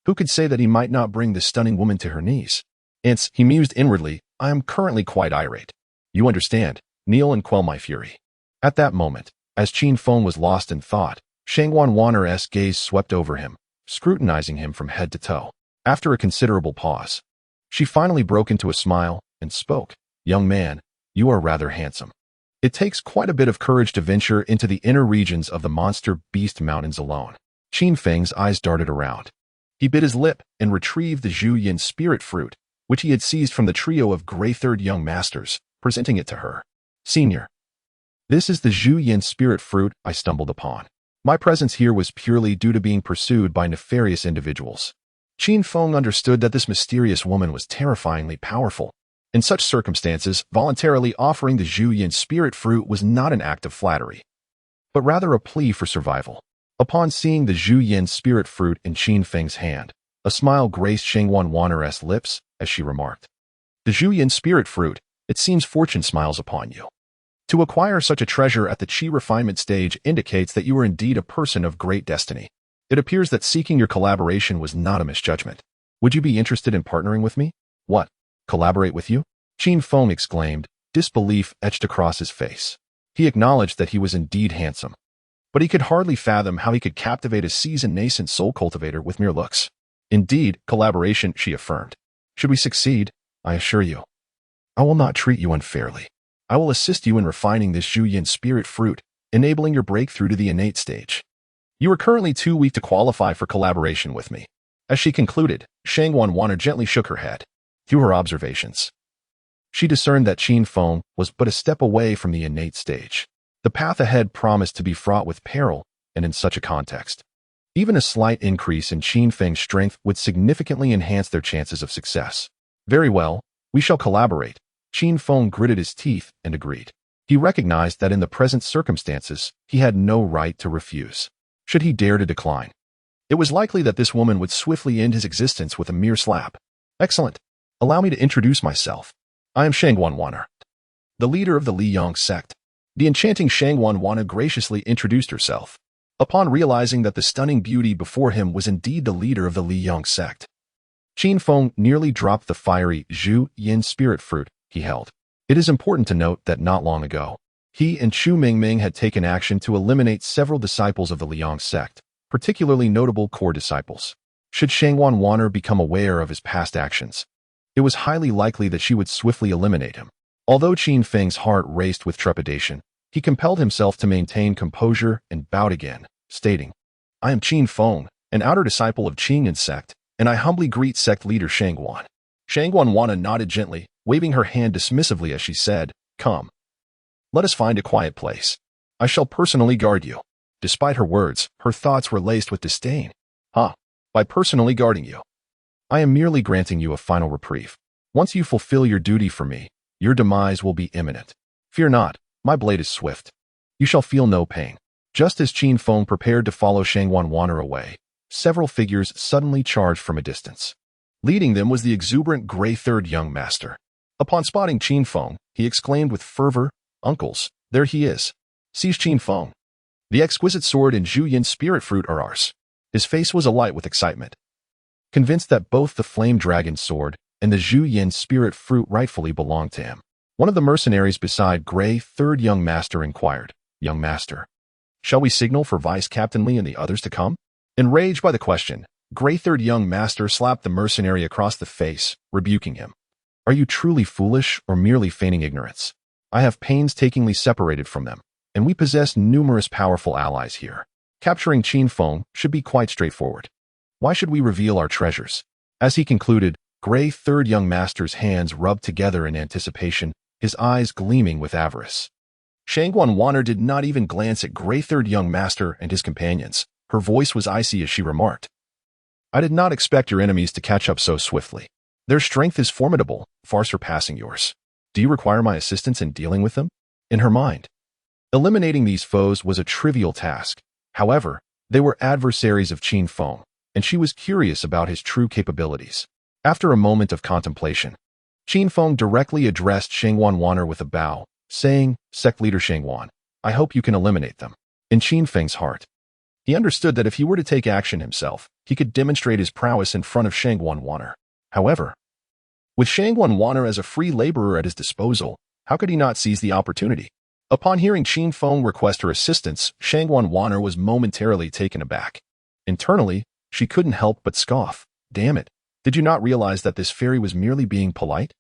who could say that he might not bring this stunning woman to her knees? Hence, he mused inwardly, I am currently quite irate. You understand, kneel and quell my fury. At that moment, as Qin Feng was lost in thought, Shangguan Wanner's gaze swept over him, scrutinizing him from head to toe. After a considerable pause, she finally broke into a smile and spoke. Young man, You are rather handsome. It takes quite a bit of courage to venture into the inner regions of the monster beast mountains alone. Qin Feng's eyes darted around. He bit his lip and retrieved the Zhu Yin spirit fruit, which he had seized from the trio of gray third young masters, presenting it to her. Senior, this is the Zhu Yin spirit fruit I stumbled upon. My presence here was purely due to being pursued by nefarious individuals. Qin Feng understood that this mysterious woman was terrifyingly powerful. In such circumstances, voluntarily offering the Zhu Yin spirit fruit was not an act of flattery, but rather a plea for survival. Upon seeing the Zhu Yin spirit fruit in Qin Feng's hand, a smile graced Shangguan Wanner's lips as she remarked, "The Zhu Yin spirit fruit, it seems fortune smiles upon you. To acquire such a treasure at the Qi refinement stage indicates that you are indeed a person of great destiny. It appears that seeking your collaboration was not a misjudgment. Would you be interested in partnering with me?" "What? Collaborate with you?" Qin Feng exclaimed, disbelief etched across his face. He acknowledged that he was indeed handsome, but he could hardly fathom how he could captivate a seasoned nascent soul cultivator with mere looks. "Indeed, collaboration," she affirmed. "Should we succeed, I assure you, I will not treat you unfairly. I will assist you in refining this Zhu Yin spirit fruit, enabling your breakthrough to the innate stage. You are currently too weak to qualify for collaboration with me." As she concluded, Shangguan Wanner gently shook her head. Through her observations, she discerned that Qin Feng was but a step away from the innate stage. The path ahead promised to be fraught with peril, and in such a context, even a slight increase in Qin Feng's strength would significantly enhance their chances of success. "Very well, we shall collaborate." Qin Feng gritted his teeth and agreed. He recognized that in the present circumstances, he had no right to refuse. Should he dare to decline, it was likely that this woman would swiftly end his existence with a mere slap. "Excellent. Allow me to introduce myself. I am Shangguan Wanner, the leader of the Liyang sect." The enchanting Shangguan Wanner graciously introduced herself. Upon realizing that the stunning beauty before him was indeed the leader of the Liyang sect, Qin Feng nearly dropped the fiery Zhu Yin spirit fruit he held. It is important to note that not long ago, he and Chu Mingming had taken action to eliminate several disciples of the Liyang sect, particularly notable core disciples. Should Shangguan Wanner become aware of his past actions, it was highly likely that she would swiftly eliminate him. Although Qin Feng's heart raced with trepidation, he compelled himself to maintain composure and bowed again, stating, "I am Qin Feng, an outer disciple of Qingyan sect, and I humbly greet sect leader Shangguan." Shangguan Wanner nodded gently, waving her hand dismissively as she said, "Come. Let us find a quiet place. I shall personally guard you." Despite her words, her thoughts were laced with disdain. By personally guarding you, I am merely granting you a final reprieve. Once you fulfill your duty for me, your demise will be imminent. Fear not, my blade is swift. You shall feel no pain." Just as Qin Feng prepared to follow Shangguan Wanner away, several figures suddenly charged from a distance. Leading them was the exuberant gray third young master. Upon spotting Qin Feng, he exclaimed with fervor, "Uncles, there he is. Seize Qin Feng. The exquisite sword and Zhu Yin spirit fruit are ours." His face was alight with excitement, convinced that both the flame dragon sword and the Zhu Yin spirit fruit rightfully belonged to him. One of the mercenaries beside Gray third young master inquired, "Young master, shall we signal for Vice Captain Li and the others to come?" Enraged by the question, Gray third young master slapped the mercenary across the face, rebuking him. "Are you truly foolish or merely feigning ignorance? I have painstakingly separated from them, and we possess numerous powerful allies here. Capturing Qin Feng should be quite straightforward. Why should we reveal our treasures?" As he concluded, Gray third young master's hands rubbed together in anticipation, his eyes gleaming with avarice. Shangguan Wanner did not even glance at Gray third young master and his companions. Her voice was icy as she remarked, "I did not expect your enemies to catch up so swiftly. Their strength is formidable, far surpassing yours. Do you require my assistance in dealing with them?" In her mind, eliminating these foes was a trivial task. However, they were adversaries of Qin Feng, and she was curious about his true capabilities. After a moment of contemplation, Qin Feng directly addressed Shangguan Wanner with a bow, saying, "Sect leader Shangguan, I hope you can eliminate them." In Qin Feng's heart, he understood that if he were to take action himself, he could demonstrate his prowess in front of Shangguan Wanner. However, with Shangguan Wanner as a free laborer at his disposal, how could he not seize the opportunity? Upon hearing Qin Feng request her assistance, Shangguan Wanner was momentarily taken aback. Internally, she couldn't help but scoff. "Damn it, did you not realize that this fairy was merely being polite?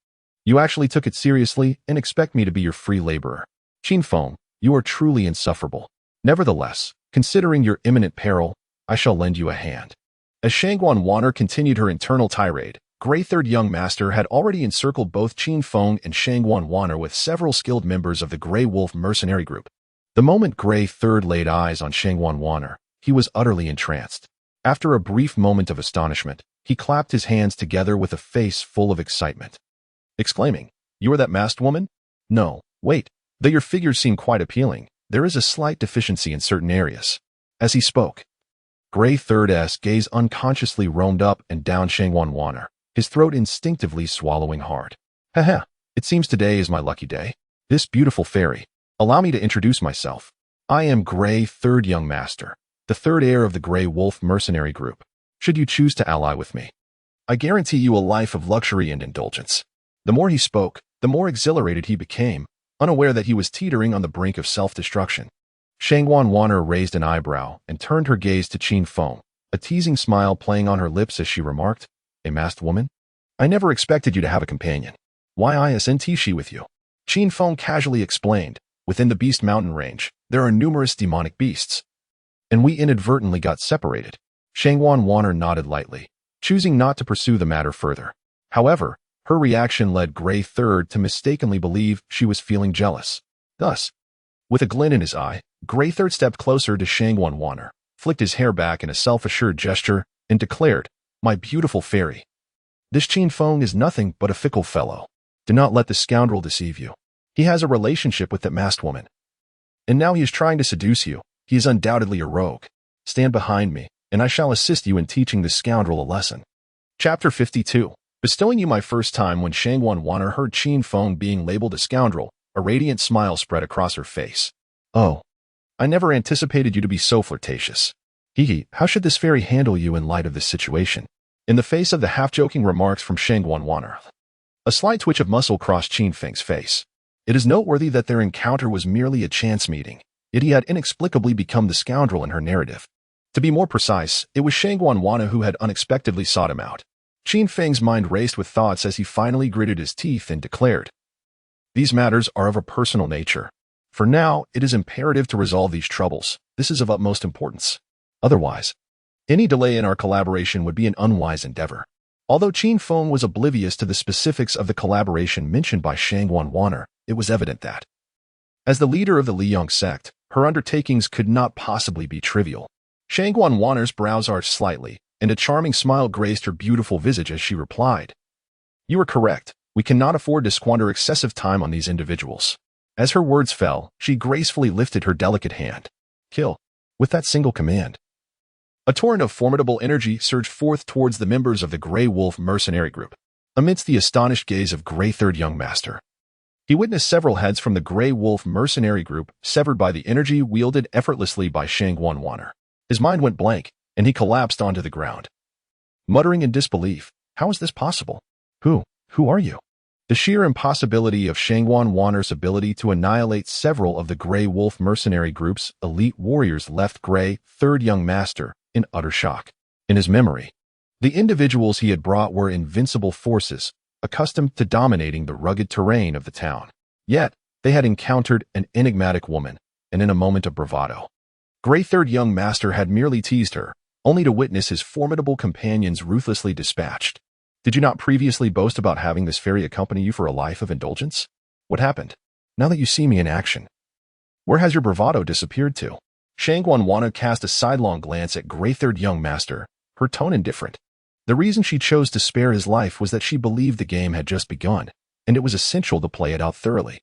You actually took it seriously and expect me to be your free laborer. Qin Feng, you are truly insufferable. Nevertheless, considering your imminent peril, I shall lend you a hand. As Shangguan Wanner continued her internal tirade, Grey Third Young Master had already encircled both Qin Feng and Shangguan Wanner with several skilled members of the Grey Wolf mercenary group. The moment Grey Third laid eyes on Shangguan Wanner, he was utterly entranced. After a brief moment of astonishment, he clapped his hands together with a face full of excitement, exclaiming, "You are that masked woman? No, wait. Though your figures seem quite appealing, there is a slight deficiency in certain areas." As he spoke, Grey Third's gaze unconsciously roamed up and down Shangguan Wanner, his throat instinctively swallowing hard. Haha, it seems today is my lucky day. This beautiful fairy. Allow me to introduce myself. I am Grey Third Young Master, the third heir of the Grey Wolf mercenary group. Should you choose to ally with me, I guarantee you a life of luxury and indulgence. The more he spoke, the more exhilarated he became, unaware that he was teetering on the brink of self-destruction. Shangguan Wanner raised an eyebrow and turned her gaze to Qin Feng, a teasing smile playing on her lips as she remarked, "A masked woman? I never expected you to have a companion. Why isn't she with you?" Qin Feng casually explained, "Within the Beast Mountain range, there are numerous demonic beasts, and we inadvertently got separated." Shangguan Wanner nodded lightly, choosing not to pursue the matter further. However, her reaction led Grey Third to mistakenly believe she was feeling jealous. Thus, with a glint in his eye, Grey Third stepped closer to Shangguan Wanner, flicked his hair back in a self-assured gesture, and declared, "My beautiful fairy, this Qin Feng is nothing but a fickle fellow. Do not let the scoundrel deceive you. He has a relationship with that masked woman, and now he is trying to seduce you. He is undoubtedly a rogue. Stand behind me, and I shall assist you in teaching this scoundrel a lesson." Chapter 52. Bestowing you my first time. When Shangguan Wanner heard Qin Feng being labeled a scoundrel, a radiant smile spread across her face. "Oh, I never anticipated you to be so flirtatious. Hee, how should this fairy handle you in light of this situation?" In the face of the half-joking remarks from Shangguan Wanner, a slight twitch of muscle crossed Qin Feng's face. It is noteworthy that their encounter was merely a chance meeting, yet he had inexplicably become the scoundrel in her narrative. To be more precise, it was Shangguan Wanner who had unexpectedly sought him out. Qin Feng's mind raced with thoughts as he finally gritted his teeth and declared, "These matters are of a personal nature. For now, it is imperative to resolve these troubles. This is of utmost importance. Otherwise, any delay in our collaboration would be an unwise endeavor." Although Qin Feng was oblivious to the specifics of the collaboration mentioned by Shangguan Wanner, it was evident that, as the leader of the Liyang sect, her undertakings could not possibly be trivial. Shangguan Wanner's brows arched slightly, and a charming smile graced her beautiful visage as she replied, "You are correct. We cannot afford to squander excessive time on these individuals." As her words fell, she gracefully lifted her delicate hand. "Kill." With that single command, a torrent of formidable energy surged forth towards the members of the Grey Wolf mercenary group. Amidst the astonished gaze of Grey Third Young Master, he witnessed several heads from the Grey Wolf mercenary group severed by the energy wielded effortlessly by Shangguan Wanner. His mind went blank, and he collapsed onto the ground, muttering in disbelief, "How is this possible? Who are you?" The sheer impossibility of Shangguan Wanner's ability to annihilate several of the Grey Wolf mercenary group's elite warriors left Grey Third Young Master in utter shock. In his memory, the individuals he had brought were invincible forces, accustomed to dominating the rugged terrain of the town. Yet, they had encountered an enigmatic woman, and in a moment of bravado, Grey Third Young Master had merely teased her, only to witness his formidable companions ruthlessly dispatched. "Did you not previously boast about having this fairy accompany you for a life of indulgence? What happened? Now that you see me in action, where has your bravado disappeared to?" Shangguan Wanner cast a sidelong glance at Grey Third Young Master, her tone indifferent. The reason she chose to spare his life was that she believed the game had just begun, and it was essential to play it out thoroughly.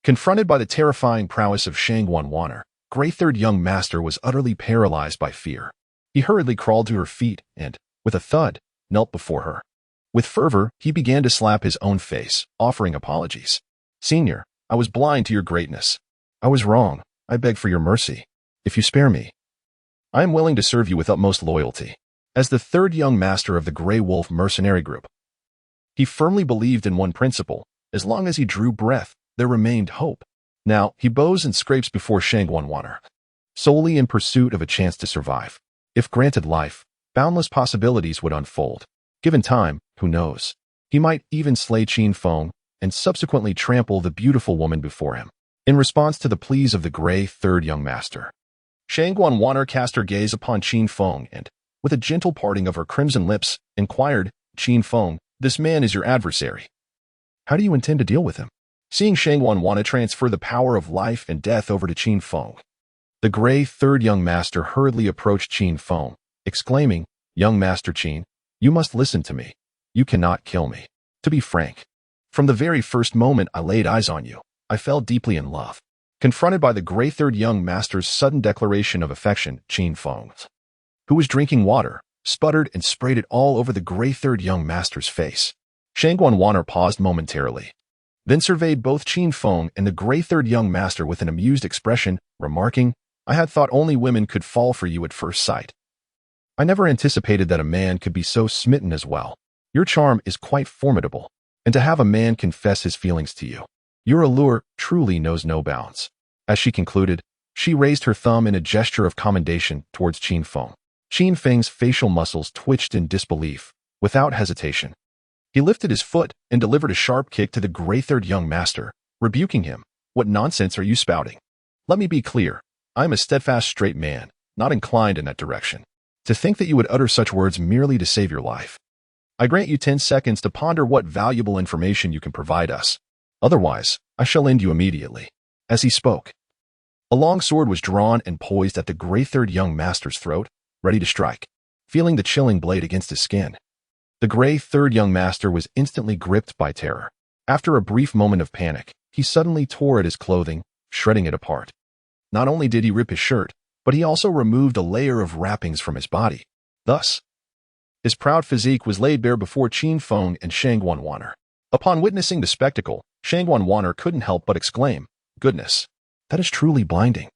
Confronted by the terrifying prowess of Shangguan Wanner, Grey Third Young Master was utterly paralyzed by fear. He hurriedly crawled to her feet and, with a thud, knelt before her. With fervor, he began to slap his own face, offering apologies. "Senior, I was blind to your greatness. I was wrong. I beg for your mercy. If you spare me, I am willing to serve you with utmost loyalty." As the third young master of the Grey Wolf mercenary group, he firmly believed in one principle: as long as he drew breath, there remained hope. Now, he bows and scrapes before Shangguan Wanner, solely in pursuit of a chance to survive. If granted life, boundless possibilities would unfold. Given time, who knows? He might even slay Qin Feng, and subsequently trample the beautiful woman before him. In response to the pleas of the gray third young master, Shang Guanwaner cast her gaze upon Qin Feng and, with a gentle parting of her crimson lips, inquired, "Qin Feng, this man is your adversary. How do you intend to deal with him?" Seeing Shang Guanwana transfer the power of life and death over to Qin Feng, the gray third young master hurriedly approached Qin Feng, exclaiming, "Young Master Qin, you must listen to me. You cannot kill me. To be frank, from the very first moment I laid eyes on you, I fell deeply in love." Confronted by the gray third young master's sudden declaration of affection, Qin Feng, who was drinking water, sputtered and sprayed it all over the gray third young master's face. Shang Guanwaner paused momentarily, then surveyed both Qin Feng and the gray third young master with an amused expression, remarking, "I had thought only women could fall for you at first sight. I never anticipated that a man could be so smitten as well. Your charm is quite formidable, and to have a man confess his feelings to you, your allure truly knows no bounds." As she concluded, she raised her thumb in a gesture of commendation towards Qin Feng. Qin Feng's facial muscles twitched in disbelief. Without hesitation, he lifted his foot and delivered a sharp kick to the gray third young master, rebuking him. "What nonsense are you spouting? Let me be clear. I am a steadfast straight man, not inclined in that direction. To think that you would utter such words merely to save your life. I grant you 10 seconds to ponder what valuable information you can provide us. Otherwise, I shall end you immediately." As he spoke, a long sword was drawn and poised at the gray third young master's throat, ready to strike. Feeling the chilling blade against his skin, the gray third young master was instantly gripped by terror. After a brief moment of panic, he suddenly tore at his clothing, shredding it apart. Not only did he rip his shirt, but he also removed a layer of wrappings from his body. Thus, his proud physique was laid bare before Qin Feng and Shang Guanwaner. Upon witnessing the spectacle, Shang Guanwaner couldn't help but exclaim, "Goodness, that is truly blinding.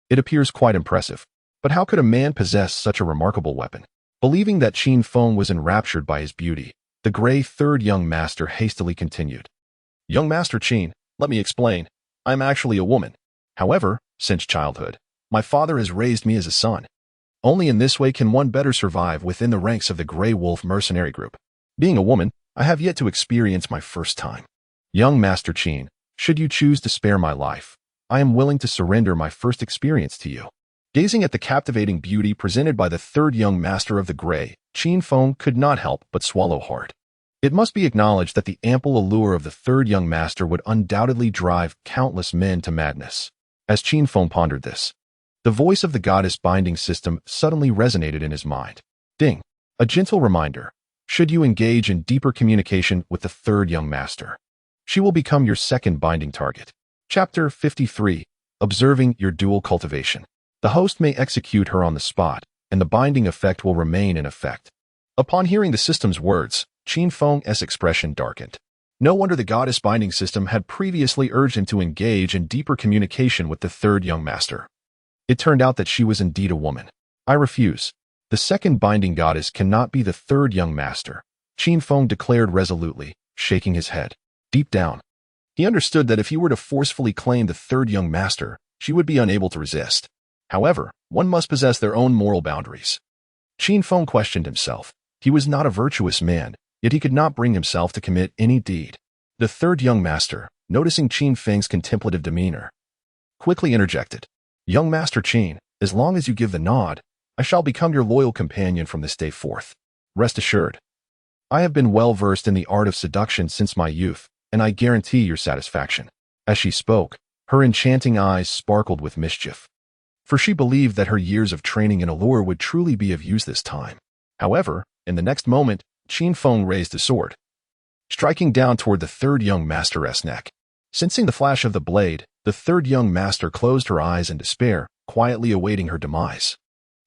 It appears quite impressive. But how could a man possess such a remarkable weapon?" Believing that Qin Feng was enraptured by his beauty, the gray third young master hastily continued, "Young Master Qin, let me explain. I am actually a woman. However, since childhood, my father has raised me as a son. Only in this way can one better survive within the ranks of the Grey Wolf mercenary group. Being a woman, I have yet to experience my first time. Young Master Qin, should you choose to spare my life, I am willing to surrender my first experience to you." Gazing at the captivating beauty presented by the third young master of the Grey, Qin Feng could not help but swallow hard. It must be acknowledged that the ample allure of the third young master would undoubtedly drive countless men to madness. As Qin Feng pondered this, the voice of the goddess binding system suddenly resonated in his mind. Ding! A gentle reminder. Should you engage in deeper communication with the third young master, she will become your second binding target. Chapter 53. Observing your dual cultivation. The host may execute her on the spot, and the binding effect will remain in effect. Upon hearing the system's words, Qin Feng's expression darkened. No wonder the goddess binding system had previously urged him to engage in deeper communication with the third young master. It turned out that she was indeed a woman. "I refuse. The second binding goddess cannot be the third young master," Qin Feng declared resolutely, shaking his head. Deep down, he understood that if he were to forcefully claim the third young master, she would be unable to resist. However, one must possess their own moral boundaries. Qin Feng questioned himself. He was not a virtuous man, yet he could not bring himself to commit any deed. The third young master, noticing Qin Feng's contemplative demeanor, quickly interjected, "Young Master Qin, as long as you give the nod, I shall become your loyal companion from this day forth. Rest assured, I have been well versed in the art of seduction since my youth, and I guarantee your satisfaction." As she spoke, her enchanting eyes sparkled with mischief, for she believed that her years of training in allure would truly be of use this time. However, in the next moment, Qin Feng raised his sword, striking down toward the third young master's neck. Sensing the flash of the blade, the third young master closed her eyes in despair, quietly awaiting her demise.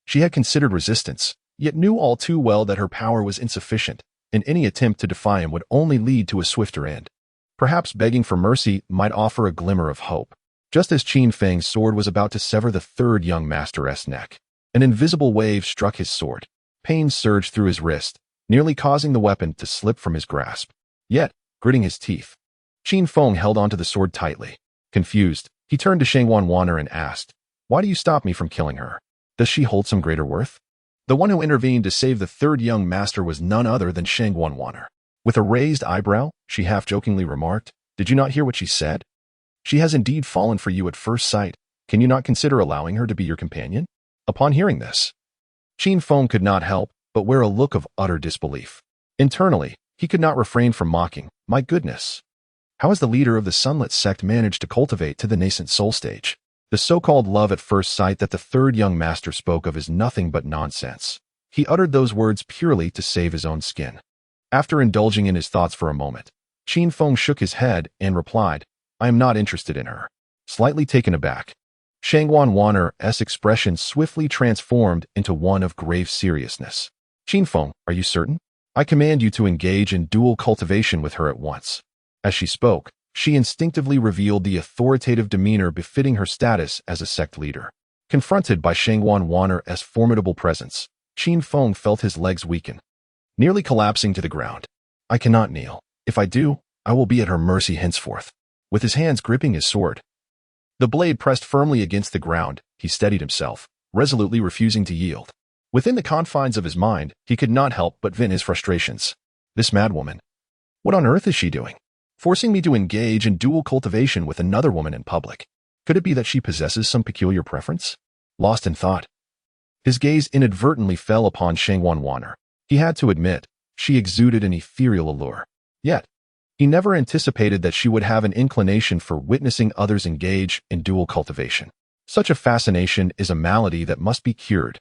She had considered resistance, yet knew all too well that her power was insufficient, and any attempt to defy him would only lead to a swifter end. Perhaps begging for mercy might offer a glimmer of hope. Just as Qin Feng's sword was about to sever the third young master's neck, an invisible wave struck his sword. Pain surged through his wrist, nearly causing the weapon to slip from his grasp. Yet, gritting his teeth, Qin Feng held onto the sword tightly. Confused, he turned to Shang Guanwaner and asked, "Why do you stop me from killing her? Does she hold some greater worth?" The one who intervened to save the third young master was none other than Shang Guanwaner. With a raised eyebrow, she half-jokingly remarked, "Did you not hear what she said? She has indeed fallen for you at first sight. Can you not consider allowing her to be your companion?" Upon hearing this, Qin Feng could not help but wear a look of utter disbelief. Internally, he could not refrain from mocking, "My goodness! How has the leader of the Sunlit sect managed to cultivate to the nascent soul stage? The so-called love at first sight that the third young master spoke of is nothing but nonsense." He uttered those words purely to save his own skin. After indulging in his thoughts for a moment, Qin Feng shook his head and replied, "I am not interested in her." Slightly taken aback, Shangguan Wanner's expression swiftly transformed into one of grave seriousness. "Qin Feng, are you certain? I command you to engage in dual cultivation with her at once." As she spoke, she instinctively revealed the authoritative demeanor befitting her status as a sect leader. Confronted by Shangguan Wanner's formidable presence, Qin Feng felt his legs weaken, nearly collapsing to the ground. "I cannot kneel. If I do, I will be at her mercy henceforth." With his hands gripping his sword, the blade pressed firmly against the ground, he steadied himself, resolutely refusing to yield. Within the confines of his mind, he could not help but vent his frustrations. This madwoman. What on earth is she doing? Forcing me to engage in dual cultivation with another woman in public. Could it be that she possesses some peculiar preference? Lost in thought, his gaze inadvertently fell upon Shangguan Wanner. He had to admit, she exuded an ethereal allure. Yet, he never anticipated that she would have an inclination for witnessing others engage in dual cultivation. Such a fascination is a malady that must be cured.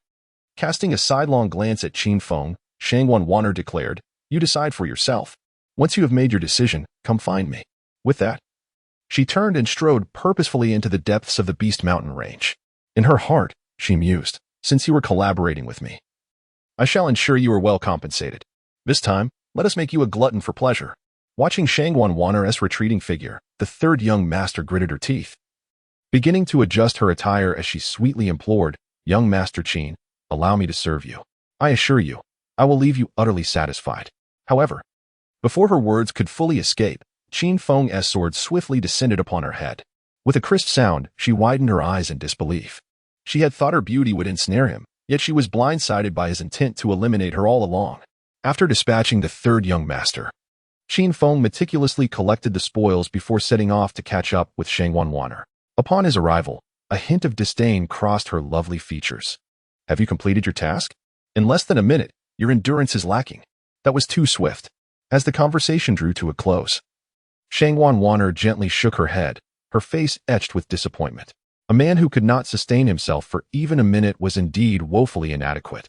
Casting a sidelong glance at Qin Feng, Shangguan Wanner declared, "You decide for yourself. Once you have made your decision, come find me." With that, she turned and strode purposefully into the depths of the Beast Mountain range. In her heart, she mused, "Since you are collaborating with me, I shall ensure you are well compensated. This time, let us make you a glutton for pleasure." Watching Shangguan Wanner's retreating figure, the third young master gritted her teeth, beginning to adjust her attire as she sweetly implored, "Young Master Qin, allow me to serve you. I assure you, I will leave you utterly satisfied." However, before her words could fully escape, Qin Feng's sword swiftly descended upon her head. With a crisp sound, she widened her eyes in disbelief. She had thought her beauty would ensnare him, yet she was blindsided by his intent to eliminate her all along. After dispatching the third young master, Qin Feng meticulously collected the spoils before setting off to catch up with Shangguan Wanner. Upon his arrival, a hint of disdain crossed her lovely features. "Have you completed your task? In less than a minute, your endurance is lacking." That was too swift. As the conversation drew to a close, Shangguan Wanner gently shook her head, her face etched with disappointment. A man who could not sustain himself for even a minute was indeed woefully inadequate.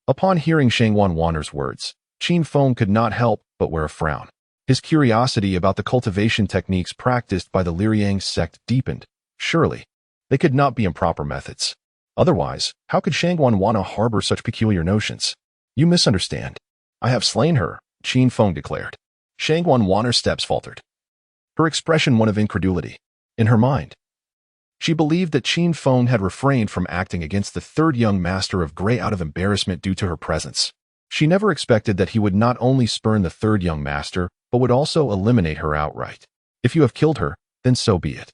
Upon hearing Shangguan Wanner's words, Qin Feng could not help but wear a frown. His curiosity about the cultivation techniques practiced by the Liuriang sect deepened. Surely, they could not be improper methods. Otherwise, how could Shangguan Wanner harbor such peculiar notions? "You misunderstand. I have slain her," Qin Feng declared. Shangguan Wanner's steps faltered, her expression one of incredulity. In her mind, she believed that Qin Feng had refrained from acting against the third young master of Grey out of embarrassment due to her presence. She never expected that he would not only spurn the third young master, but would also eliminate her outright. "If you have killed her, then so be it.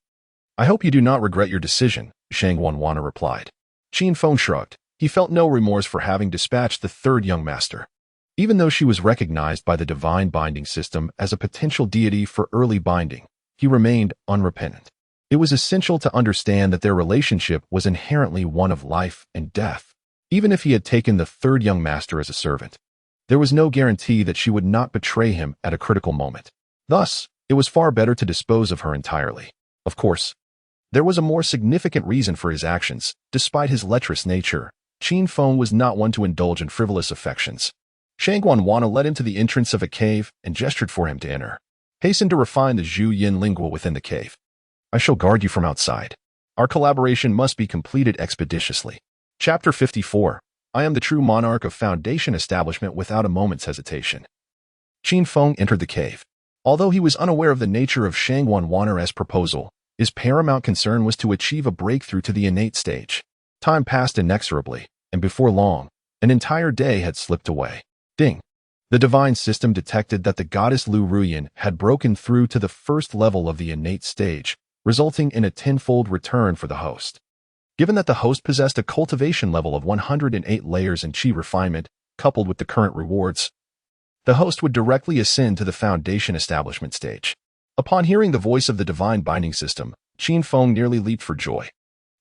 I hope you do not regret your decision," Shangguan Wanner replied. Qin Feng shrugged. He felt no remorse for having dispatched the third young master. Even though she was recognized by the divine binding system as a potential deity for early binding, he remained unrepentant. It was essential to understand that their relationship was inherently one of life and death. Even if he had taken the third young master as a servant, there was no guarantee that she would not betray him at a critical moment. Thus, it was far better to dispose of her entirely. Of course, there was a more significant reason for his actions. Despite his lecherous nature, Qin Feng was not one to indulge in frivolous affections. Shangguan Wanner led him to the entrance of a cave and gestured for him to enter. Hasten to refine the Zhu Yin lingua within the cave. I shall guard you from outside. Our collaboration must be completed expeditiously. Chapter 54. I am the true monarch of Foundation establishment without a moment's hesitation. Qin Feng entered the cave. Although he was unaware of the nature of Shangguan Wanner's proposal, his paramount concern was to achieve a breakthrough to the innate stage. Time passed inexorably, and before long, an entire day had slipped away. Ding! The divine system detected that the goddess Lu Ruyan had broken through to the first level of the innate stage, resulting in a tenfold return for the host. Given that the host possessed a cultivation level of 108 layers in Qi refinement, coupled with the current rewards, the host would directly ascend to the foundation establishment stage. Upon hearing the voice of the divine binding system, Qin Feng nearly leaped for joy.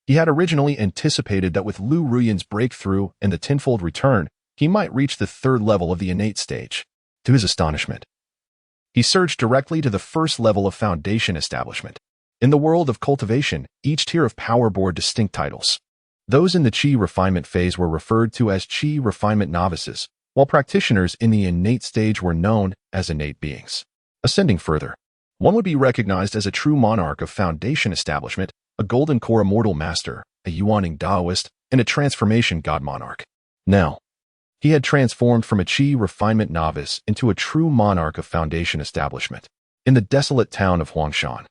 He had originally anticipated that with Lu Ruyan's breakthrough and the tenfold return, he might reach the third level of the innate stage. To his astonishment, he surged directly to the first level of foundation establishment. In the world of cultivation, each tier of power bore distinct titles. Those in the Qi refinement phase were referred to as Qi refinement novices, while practitioners in the innate stage were known as innate beings. Ascending further, one would be recognized as a true monarch of foundation establishment, a golden core immortal master, a Yuaning Daoist, and a transformation god monarch. Now, he had transformed from a Qi refinement novice into a true monarch of foundation establishment. In the desolate town of Huangshan,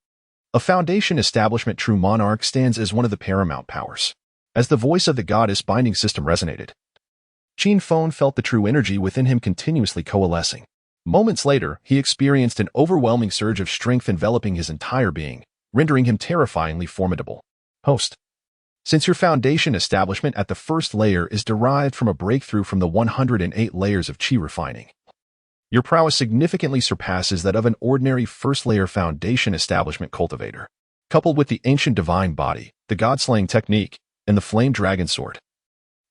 a foundation establishment true monarch stands as one of the paramount powers. As the voice of the goddess binding system resonated, Qin Feng felt the true energy within him continuously coalescing. Moments later, he experienced an overwhelming surge of strength enveloping his entire being, rendering him terrifyingly formidable. Host, since your foundation establishment at the first layer is derived from a breakthrough from the 108 layers of Qi refining, your prowess significantly surpasses that of an ordinary first-layer foundation establishment cultivator. Coupled with the ancient divine body, the god-slaying technique, and the flame dragon sword,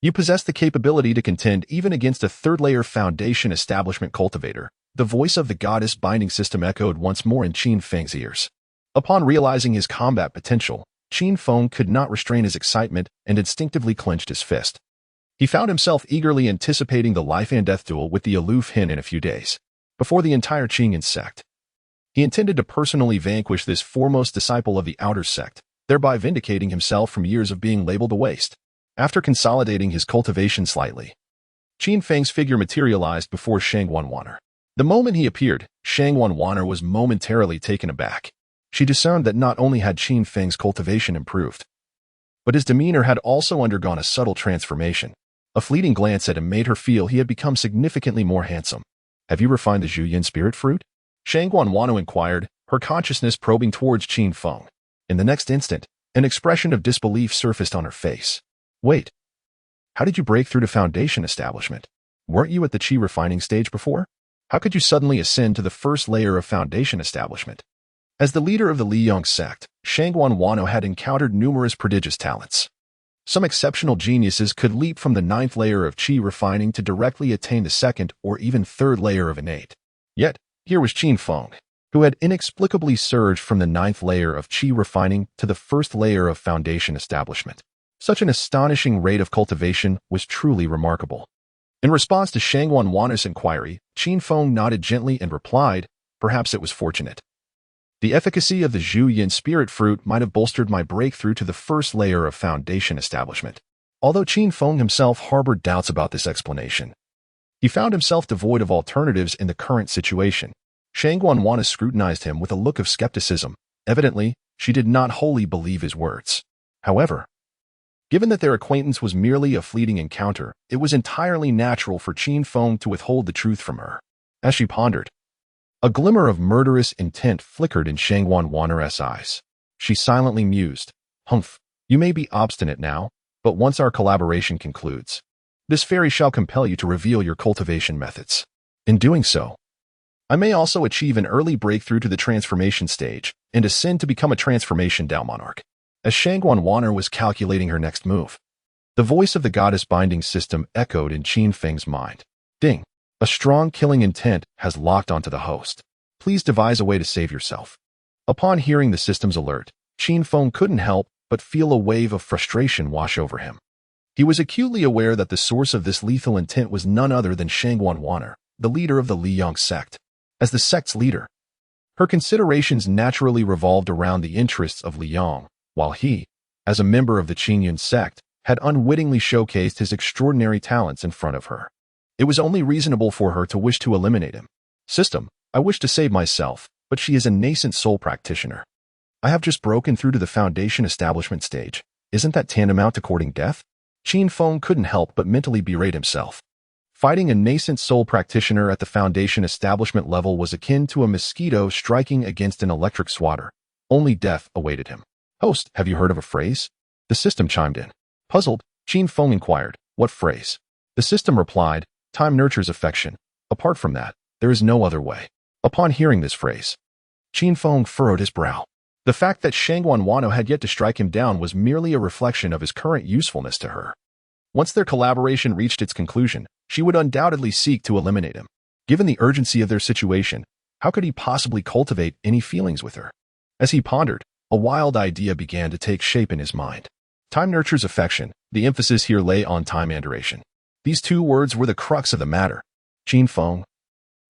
you possess the capability to contend even against a third-layer foundation establishment cultivator. The voice of the goddess binding system echoed once more in Qin Feng's ears. Upon realizing his combat potential, Qin Feng could not restrain his excitement and instinctively clenched his fist. He found himself eagerly anticipating the life and death duel with the aloof Hin in a few days. Before the entire Qingyan sect, he intended to personally vanquish this foremost disciple of the outer sect, thereby vindicating himself from years of being labeled a waste. After consolidating his cultivation slightly, Qin Feng's figure materialized before Shang Wanwaner. The moment he appeared, Shang Wanwaner was momentarily taken aback. She discerned that not only had Qin Feng's cultivation improved, but his demeanor had also undergone a subtle transformation. A fleeting glance at him made her feel he had become significantly more handsome. Have you refined the Zhuyin spirit fruit? Shang Wanwaner inquired, her consciousness probing towards Qin Feng. In the next instant, an expression of disbelief surfaced on her face. Wait, how did you break through to foundation establishment? Weren't you at the Qi refining stage before? How could you suddenly ascend to the first layer of foundation establishment? As the leader of the Liyang sect, Shang Wanwaner had encountered numerous prodigious talents. Some exceptional geniuses could leap from the 9th layer of Qi refining to directly attain the 2nd or even 3rd layer of innate. Yet, here was Qin Feng, who had inexplicably surged from the 9th layer of Qi refining to the 1st layer of foundation establishment. Such an astonishing rate of cultivation was truly remarkable. In response to Shang Wanwaner's inquiry, Qin Feng nodded gently and replied, perhaps it was fortunate. The efficacy of the Zhuyin spirit fruit might have bolstered my breakthrough to the 1st layer of foundation establishment. Although Qin Feng himself harbored doubts about this explanation, he found himself devoid of alternatives in the current situation. Shang Wanwaner scrutinized him with a look of skepticism. Evidently, she did not wholly believe his words. However, given that their acquaintance was merely a fleeting encounter, it was entirely natural for Qin Feng to withhold the truth from her. As she pondered, a glimmer of murderous intent flickered in Shang Wanwaner's eyes. She silently mused, "Humph, you may be obstinate now, but once our collaboration concludes, this fairy shall compel you to reveal your cultivation methods. In doing so, I may also achieve an early breakthrough to the transformation stage and ascend to become a transformation Dao monarch." As Shang Wanwaner was calculating her next move, the voice of the goddess binding system echoed in Qin Feng's mind. Ding! A strong killing intent has locked onto the host. Please devise a way to save yourself. Upon hearing the system's alert, Qin Feng couldn't help but feel a wave of frustration wash over him. He was acutely aware that the source of this lethal intent was none other than Shang Wanwaner, the leader of the Liyang sect. As the sect's leader, her considerations naturally revolved around the interests of Liyang, while he, as a member of the Qingyun sect, had unwittingly showcased his extraordinary talents in front of her. It was only reasonable for her to wish to eliminate him. System, I wish to save myself, but she is a nascent soul practitioner. I have just broken through to the foundation establishment stage. Isn't that tantamount to courting death? Qin Feng couldn't help but mentally berate himself. Fighting a nascent soul practitioner at the foundation establishment level was akin to a mosquito striking against an electric swatter. Only death awaited him. Host, have you heard of a phrase? The system chimed in. Puzzled, Qin Feng inquired, what phrase? The system replied, time nurtures affection. Apart from that, There is no other way. Upon hearing this phrase, Qin Feng furrowed his brow. The fact that Shangguan Wano had yet to strike him down was merely a reflection of his current usefulness to her. Once their collaboration reached its conclusion, she would undoubtedly seek to eliminate him. Given the urgency of their situation, how could he possibly cultivate any feelings with her? As he pondered, a wild idea began to take shape in his mind. Time nurtures affection. The emphasis here lay on time and duration. These two words were the crux of the matter. Qin Feng,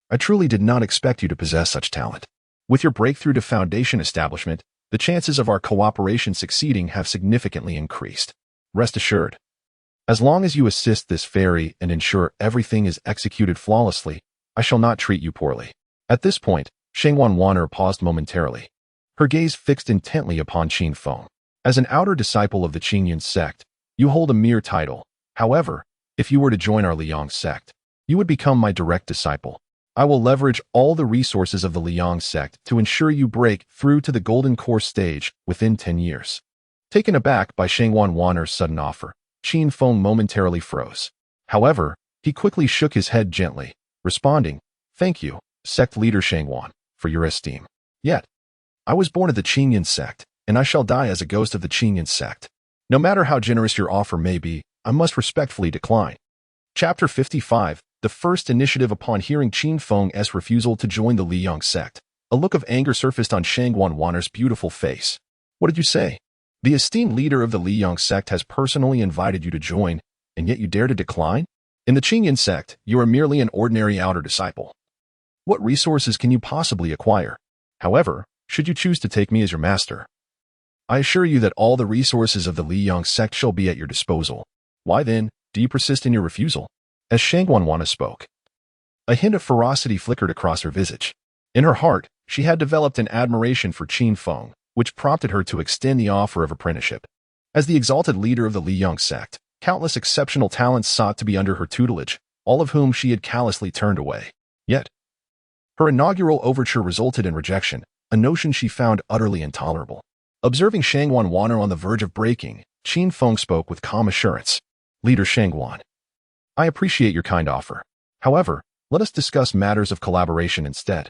I truly did not expect you to possess such talent. With your breakthrough to foundation establishment, the chances of our cooperation succeeding have significantly increased. Rest assured, as long as you assist this fairy and ensure everything is executed flawlessly, I shall not treat you poorly. At this point, Shangguan Wan'er paused momentarily, her gaze fixed intently upon Qin Feng. As an outer disciple of the Qingyun sect, you hold a mere title. However, if you were to join our Liang sect, you would become my direct disciple. I will leverage all the resources of the Liang sect to ensure you break through to the Golden Core stage within 10 years. Taken aback by Shangguan Wan'er's sudden offer, Qin Feng momentarily froze. However, he quickly shook his head gently, responding, Thank you, sect leader Shangguan, for your esteem. Yet, I was born of the Qingyun sect, and I shall die as a ghost of the Qingyun sect. No matter how generous your offer may be, I must respectfully decline. Chapter 55, the first initiative. Upon hearing Qin Feng's refusal to join the Liang sect, a look of anger surfaced on Shangguan Wan'er's beautiful face. What did you say? The esteemed leader of the Liang sect has personally invited you to join, and yet you dare to decline? In the Qingyun sect, you are merely an ordinary outer disciple. What resources can you possibly acquire? However, should you choose to take me as your master, I assure you that all the resources of the Liang sect shall be at your disposal. Why then, do you persist in your refusal? As Shangguan Wan'er spoke, a hint of ferocity flickered across her visage. In her heart, she had developed an admiration for Qin Feng, which prompted her to extend the offer of apprenticeship. As the exalted leader of the Liang sect, countless exceptional talents sought to be under her tutelage, all of whom she had callously turned away. Yet, her inaugural overture resulted in rejection, a notion she found utterly intolerable. Observing Shangguan Wan'er on the verge of breaking, Qin Feng spoke with calm assurance. Leader Shangguan, I appreciate your kind offer. However, let us discuss matters of collaboration instead.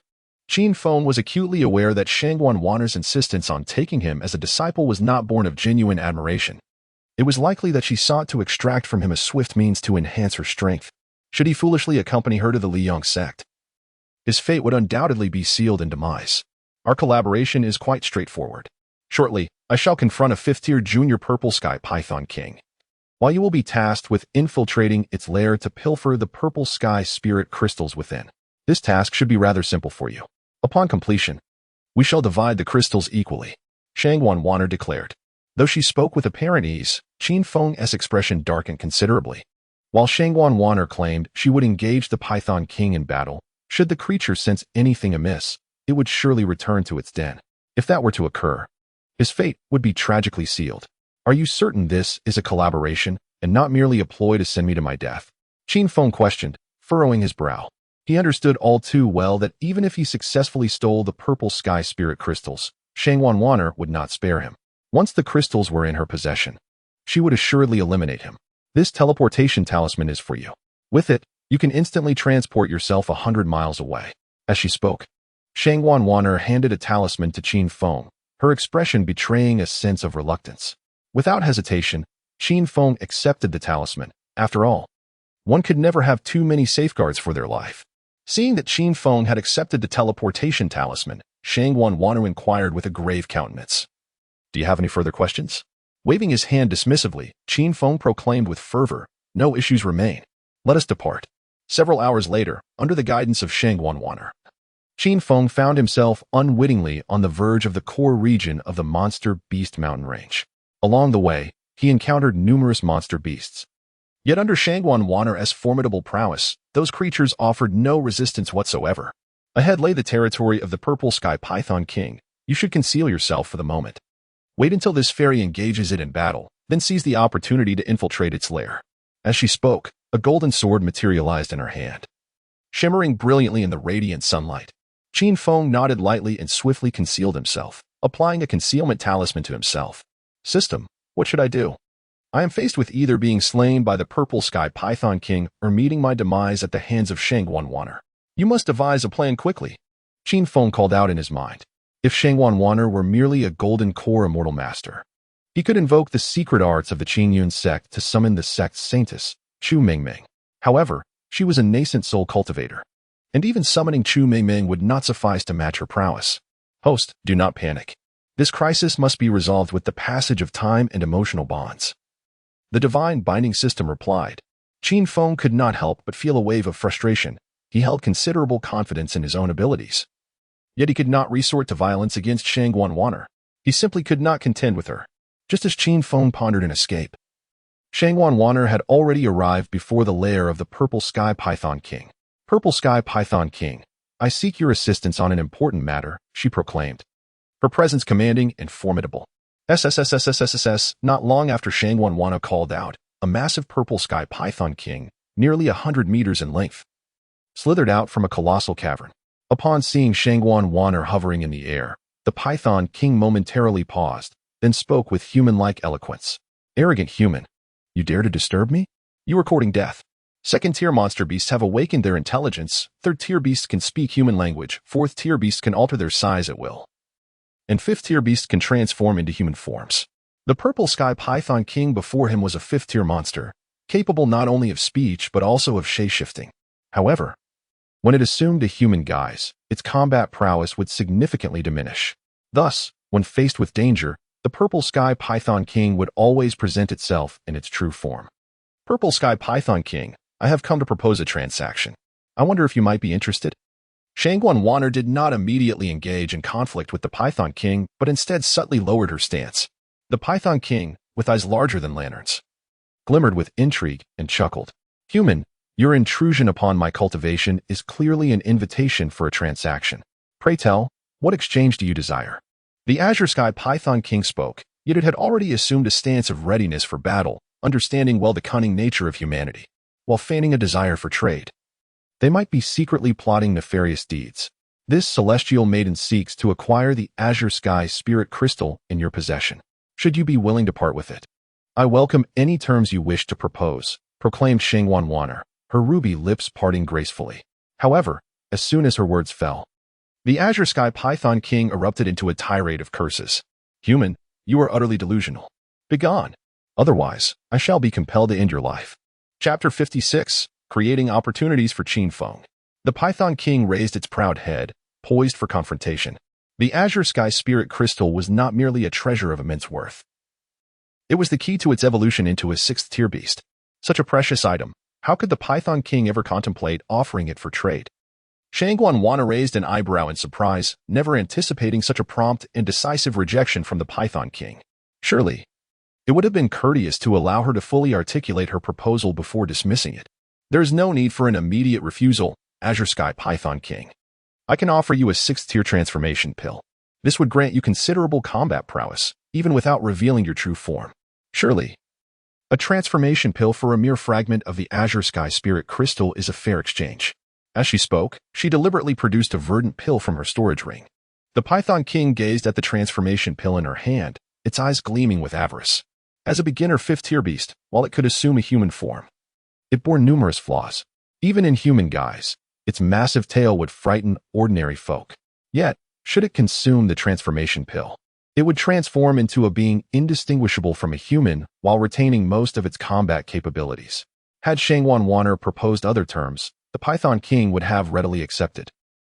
Qin Feng was acutely aware that Shangguan Wan'er's insistence on taking him as a disciple was not born of genuine admiration. It was likely that she sought to extract from him a swift means to enhance her strength. Should he foolishly accompany her to the Liang sect, his fate would undoubtedly be sealed in demise. Our collaboration is quite straightforward. Shortly, I shall confront a 5th-tier junior Purple Sky Python King, while you will be tasked with infiltrating its lair to pilfer the Purple Sky spirit crystals within. This task should be rather simple for you. Upon completion, we shall divide the crystals equally, Shangguan Wan'er declared. Though she spoke with apparent ease, Qin Feng's expression darkened considerably. While Shangguan Wan'er claimed she would engage the Python King in battle, should the creature sense anything amiss, it would surely return to its den. If that were to occur, his fate would be tragically sealed. Are you certain this is a collaboration, and not merely a ploy to send me to my death? Qin Feng questioned, furrowing his brow. He understood all too well that even if he successfully stole the Purple Sky spirit crystals, Shangguan Wan'er would not spare him. Once the crystals were in her possession, she would assuredly eliminate him. This teleportation talisman is for you. With it, you can instantly transport yourself 100 miles away. As she spoke, Shangguan Wan'er handed a talisman to Qin Feng, her expression betraying a sense of reluctance. Without hesitation, Qin Feng accepted the talisman. After all, one could never have too many safeguards for their life. Seeing that Qin Feng had accepted the teleportation talisman, Shangguan Wan'er inquired with a grave countenance. Do you have any further questions? Waving his hand dismissively, Qin Feng proclaimed with fervor, No issues remain. Let us depart. Several hours later, under the guidance of Shangguan Wan'er, Qin Feng found himself unwittingly on the verge of the core region of the Monster Beast mountain range. Along the way, he encountered numerous monster beasts. Yet under Shangguan Wan'er's formidable prowess, those creatures offered no resistance whatsoever. Ahead lay the territory of the Purple Sky Python King. You should conceal yourself for the moment. Wait until this fairy engages it in battle, then seize the opportunity to infiltrate its lair. As she spoke, a golden sword materialized in her hand. Shimmering brilliantly in the radiant sunlight, Qin Feng nodded lightly and swiftly concealed himself, applying a concealment talisman to himself. System, what should I do? I am faced with either being slain by the Purple Sky Python King or meeting my demise at the hands of Shangguan Wan'er. You must devise a plan quickly. Qin Feng called out in his mind. If Shangguan Wanner were merely a golden core immortal master, he could invoke the secret arts of the Qingyun sect to summon the sect's saintess, Chu Mingming. However, she was a nascent soul cultivator, and even summoning Chu Mingming would not suffice to match her prowess. Host, do not panic. This crisis must be resolved with the passage of time and emotional bonds. The divine binding system replied. Qin Feng could not help but feel a wave of frustration. He held considerable confidence in his own abilities. Yet he could not resort to violence against Shangguan Wanner. He simply could not contend with her. Just as Qin Feng pondered an escape, Shangguan Wanner had already arrived before the lair of the Purple Sky Python King. Purple Sky Python King, I seek your assistance on an important matter, she proclaimed. Her presence commanding and formidable. Not long after Shangguan Wanner called out, a massive Purple Sky Python King, nearly 100 meters in length, slithered out from a colossal cavern. Upon seeing Shangguan Wanner hovering in the air, the Python King momentarily paused, then spoke with human-like eloquence. Arrogant human, you dare to disturb me? You are courting death. Second-tier monster beasts have awakened their intelligence, third-tier beasts can speak human language, fourth-tier beasts can alter their size at will, and fifth-tier beasts can transform into human forms. The Purple Sky Python King before him was a fifth-tier monster, capable not only of speech but also of shape-shifting. However, when it assumed a human guise, its combat prowess would significantly diminish. Thus, when faced with danger, the Purple Sky Python King would always present itself in its true form. Purple Sky Python King, I have come to propose a transaction. I wonder if you might be interested? Shangguan Wanner did not immediately engage in conflict with the Python King, but instead subtly lowered her stance. The Python King, with eyes larger than lanterns, glimmered with intrigue and chuckled. Human, your intrusion upon my cultivation is clearly an invitation for a transaction. Pray tell, what exchange do you desire? The Azure Sky Python King spoke, yet it had already assumed a stance of readiness for battle, understanding well the cunning nature of humanity, while feigning a desire for trade. They might be secretly plotting nefarious deeds. This celestial maiden seeks to acquire the Azure Sky Spirit Crystal in your possession. Should you be willing to part with it? I welcome any terms you wish to propose, proclaimed Shangguan Wanner, her ruby lips parting gracefully. However, as soon as her words fell, the Azure Sky Python King erupted into a tirade of curses. Human, you are utterly delusional. Begone. Otherwise, I shall be compelled to end your life. Chapter 56, Creating Opportunities for Qin Feng. The Python King raised its proud head, poised for confrontation. The Azure Sky Spirit Crystal was not merely a treasure of immense worth. It was the key to its evolution into a sixth-tier beast. Such a precious item, how could the Python King ever contemplate offering it for trade? Shangguan Wanner raised an eyebrow in surprise, never anticipating such a prompt and decisive rejection from the Python King. Surely, it would have been courteous to allow her to fully articulate her proposal before dismissing it. There is no need for an immediate refusal, Azure Sky Python King. I can offer you a sixth-tier transformation pill. This would grant you considerable combat prowess, even without revealing your true form. Surely, a transformation pill for a mere fragment of the Azure Sky Spirit Crystal is a fair exchange. As she spoke, she deliberately produced a verdant pill from her storage ring. The Python King gazed at the transformation pill in her hand, its eyes gleaming with avarice. As a beginner fifth-tier beast, while it could assume a human form, it bore numerous flaws. Even in human guise, its massive tail would frighten ordinary folk. Yet, should it consume the transformation pill, it would transform into a being indistinguishable from a human while retaining most of its combat capabilities. Had Shangguan Wanner proposed other terms, the Python King would have readily accepted.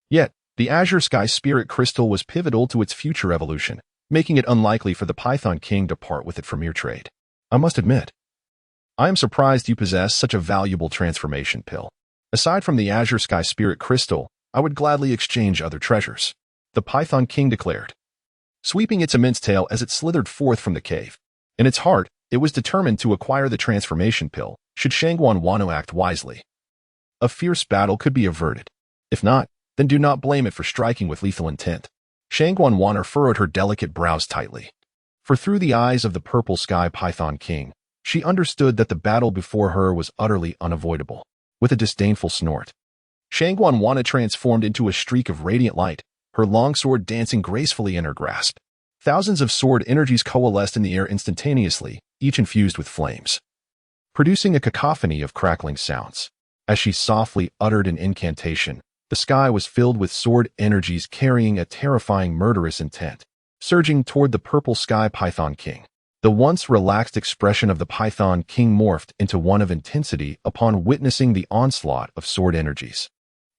Yet, the Azure Sky Spirit Crystal was pivotal to its future evolution, making it unlikely for the Python King to part with it for mere trade. I must admit, I am surprised you possess such a valuable transformation pill. Aside from the Azure Sky Spirit Crystal, I would gladly exchange other treasures, the Python King declared, sweeping its immense tail as it slithered forth from the cave. In its heart, it was determined to acquire the transformation pill, should Shangguan Wanner act wisely. A fierce battle could be averted. If not, then do not blame it for striking with lethal intent. Shangguan Wanner furrowed her delicate brows tightly. For through the eyes of the Purple Sky Python King, she understood that the battle before her was utterly unavoidable. With a disdainful snort, Shangguan Wanner transformed into a streak of radiant light, her longsword dancing gracefully in her grasp. Thousands of sword energies coalesced in the air instantaneously, each infused with flames, producing a cacophony of crackling sounds. As she softly uttered an incantation, The sky was filled with sword energies carrying a terrifying murderous intent, surging toward the purple sky Python King. The once relaxed expression of the Python King morphed into one of intensity upon witnessing the onslaught of sword energies.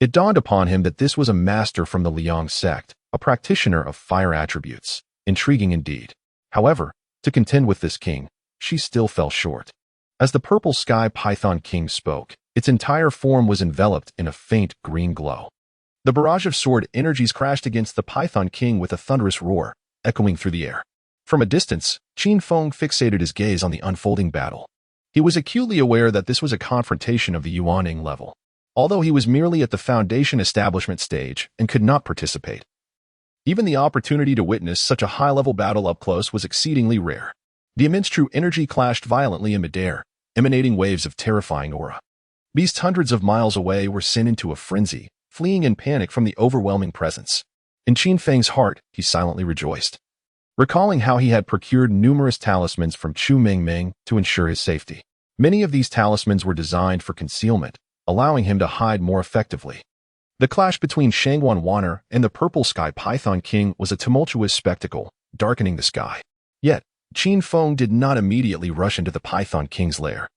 It dawned upon him that this was a master from the Liang sect, a practitioner of fire attributes. Intriguing indeed. However, to contend with this king, she still fell short. As the purple sky Python King spoke, its entire form was enveloped in a faint green glow. The barrage of sword energies crashed against the Python King with a thunderous roar, echoing through the air. From a distance, Qin Feng fixated his gaze on the unfolding battle. He was acutely aware that this was a confrontation of the Yuaning level, although he was merely at the Foundation establishment stage and could not participate. Even the opportunity to witness such a high-level battle up close was exceedingly rare. The immense true energy clashed violently in midair, emanating waves of terrifying aura. Beasts hundreds of miles away were sent into a frenzy, fleeing in panic from the overwhelming presence. In Qin Feng's heart, he silently rejoiced, recalling how he had procured numerous talismans from Chu Mengmeng to ensure his safety. Many of these talismans were designed for concealment, allowing him to hide more effectively. The clash between Shangguan Wanner and the purple sky Python King was a tumultuous spectacle, darkening the sky. Yet, Qin Feng did not immediately rush into the Python King's lair.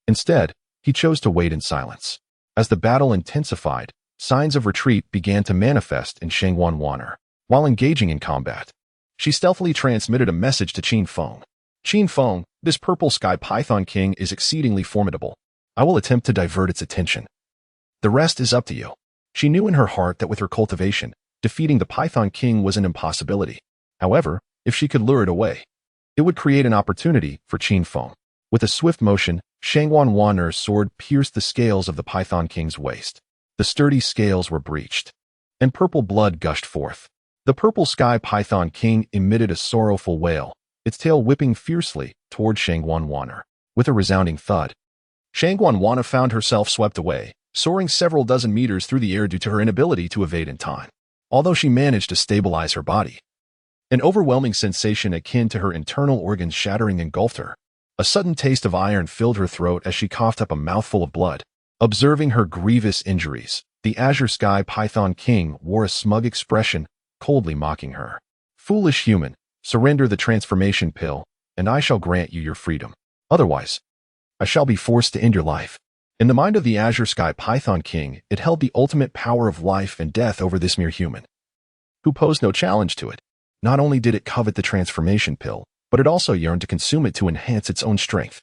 Instead, he chose to wait in silence. As the battle intensified, signs of retreat began to manifest in Shangguan Wanner. While engaging in combat, she stealthily transmitted a message to Qin Feng. Qin Feng, this purple sky Python King is exceedingly formidable. I will attempt to divert its attention. The rest is up to you. She knew in her heart that with her cultivation, defeating the Python King was an impossibility. However, if she could lure it away, it would create an opportunity for Qin Feng. With a swift motion, Shangguan Wanner's sword pierced the scales of the Python King's waist. The sturdy scales were breached, and purple blood gushed forth. The purple sky Python King emitted a sorrowful wail, its tail whipping fiercely toward Shangguan Wanner. With a resounding thud, Shangguan Wanner found herself swept away, soaring several dozen meters through the air due to her inability to evade in time. Although she managed to stabilize her body, an overwhelming sensation akin to her internal organs shattering engulfed her. A sudden taste of iron filled her throat as she coughed up a mouthful of blood. Observing her grievous injuries, the Azure Sky Python King wore a smug expression, coldly mocking her. Foolish human, surrender the transformation pill, and I shall grant you your freedom. Otherwise, I shall be forced to end your life. In the mind of the Azure Sky Python King, it held the ultimate power of life and death over this mere human, who posed no challenge to it. Not only did it covet the transformation pill, but it also yearned to consume it to enhance its own strength.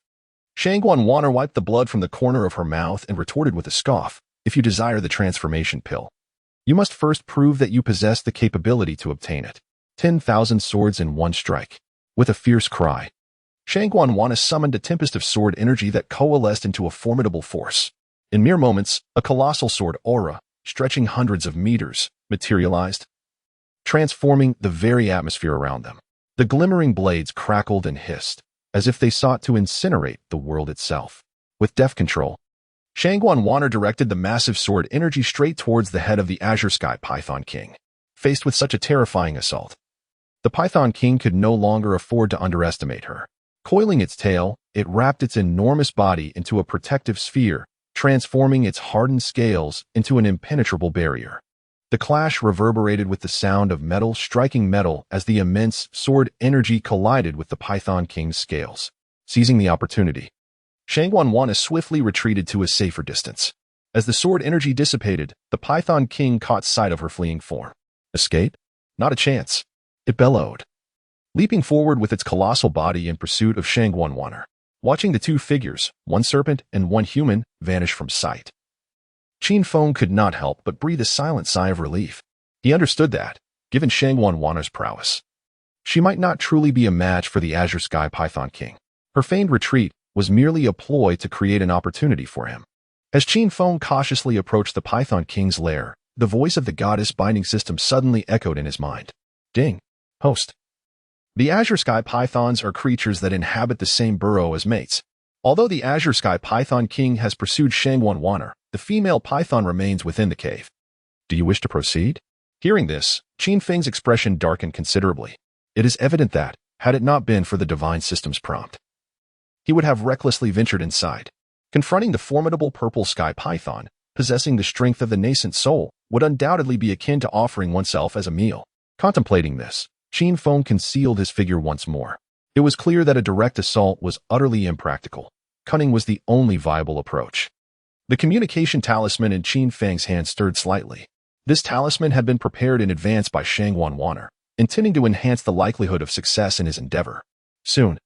Shangguan Wanner wiped the blood from the corner of her mouth and retorted with a scoff, if you desire the transformation pill, you must first prove that you possess the capability to obtain it. 10,000 swords in one strike. With a fierce cry, Shangguan Wanner summoned a tempest of sword energy that coalesced into a formidable force. In mere moments, a colossal sword aura, stretching hundreds of meters, materialized, transforming the very atmosphere around them. The glimmering blades crackled and hissed, as if they sought to incinerate the world itself. With deft control, Shangguan Wanner directed the massive sword energy straight towards the head of the Azure Sky Python King. Faced with such a terrifying assault, the Python King could no longer afford to underestimate her. Coiling its tail, it wrapped its enormous body into a protective sphere, transforming its hardened scales into an impenetrable barrier. The clash reverberated with the sound of metal striking metal as the immense sword energy collided with the Python King's scales. Seizing the opportunity, Shangguan Wanner swiftly retreated to a safer distance. As the sword energy dissipated, the Python King caught sight of her fleeing form. Escape? Not a chance. It bellowed, leaping forward with its colossal body in pursuit of Shangguan Wanner. Watching the two figures, one serpent and one human, vanish from sight, Qin Feng could not help but breathe a silent sigh of relief. He understood that, given Shangguan Wanner's prowess, she might not truly be a match for the Azure Sky Python King. Her feigned retreat was merely a ploy to create an opportunity for him. As Qin Feng cautiously approached the Python King's lair, the voice of the goddess binding system suddenly echoed in his mind. Ding. Host. The Azure Sky Pythons are creatures that inhabit the same burrow as mates. Although the Azure Sky Python King has pursued Shangguan Wanner, the female python remains within the cave. Do you wish to proceed? Hearing this, Qin Feng's expression darkened considerably. It is evident that, had it not been for the divine system's prompt, he would have recklessly ventured inside. Confronting the formidable purple sky python, possessing the strength of the nascent soul, would undoubtedly be akin to offering oneself as a meal. Contemplating this, Qin Feng concealed his figure once more. It was clear that a direct assault was utterly impractical. Cunning was the only viable approach. The communication talisman in Qin Feng's hand stirred slightly. This talisman had been prepared in advance by Shangguan Wanner, intending to enhance the likelihood of success in his endeavor. Soon,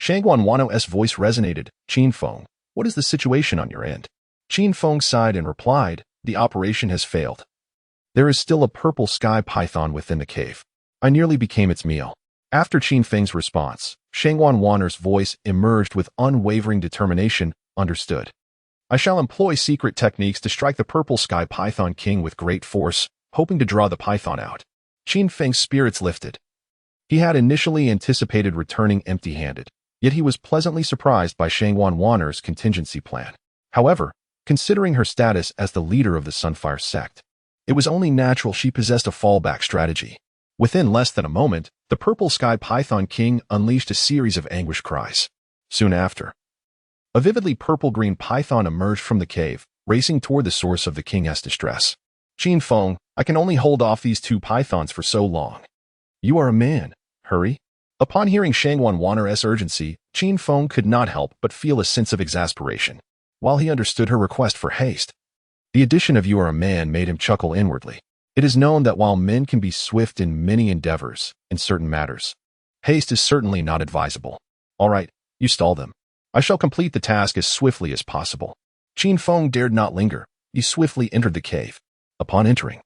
Shangguan Wanner's voice resonated. Qin Feng, what is the situation on your end? Qin Feng sighed and replied, the operation has failed. There is still a purple sky python within the cave. I nearly became its meal. After Qin Feng's response, Shangguan Wanner's voice emerged with unwavering determination. Understood. I shall employ secret techniques to strike the purple sky python king with great force, hoping to draw the python out. Qin Feng's spirits lifted. He had initially anticipated returning empty-handed, yet he was pleasantly surprised by Shangguan Wanner's contingency plan. However, considering her status as the leader of the Sunfire sect, it was only natural she possessed a fallback strategy. Within less than a moment, the purple sky python king unleashed a series of anguish cries. Soon after, a vividly purple-green python emerged from the cave, racing toward the source of the king's distress. Qin Feng, I can only hold off these two pythons for so long. You are a man. Hurry. Upon hearing Shangguan Wanner's urgency, Qin Feng could not help but feel a sense of exasperation. While he understood her request for haste, the addition of you are a man made him chuckle inwardly. It is known that while men can be swift in many endeavors, in certain matters, haste is certainly not advisable. All right, you stall them. I shall complete the task as swiftly as possible. Qin Feng dared not linger. He swiftly entered the cave. Upon entering,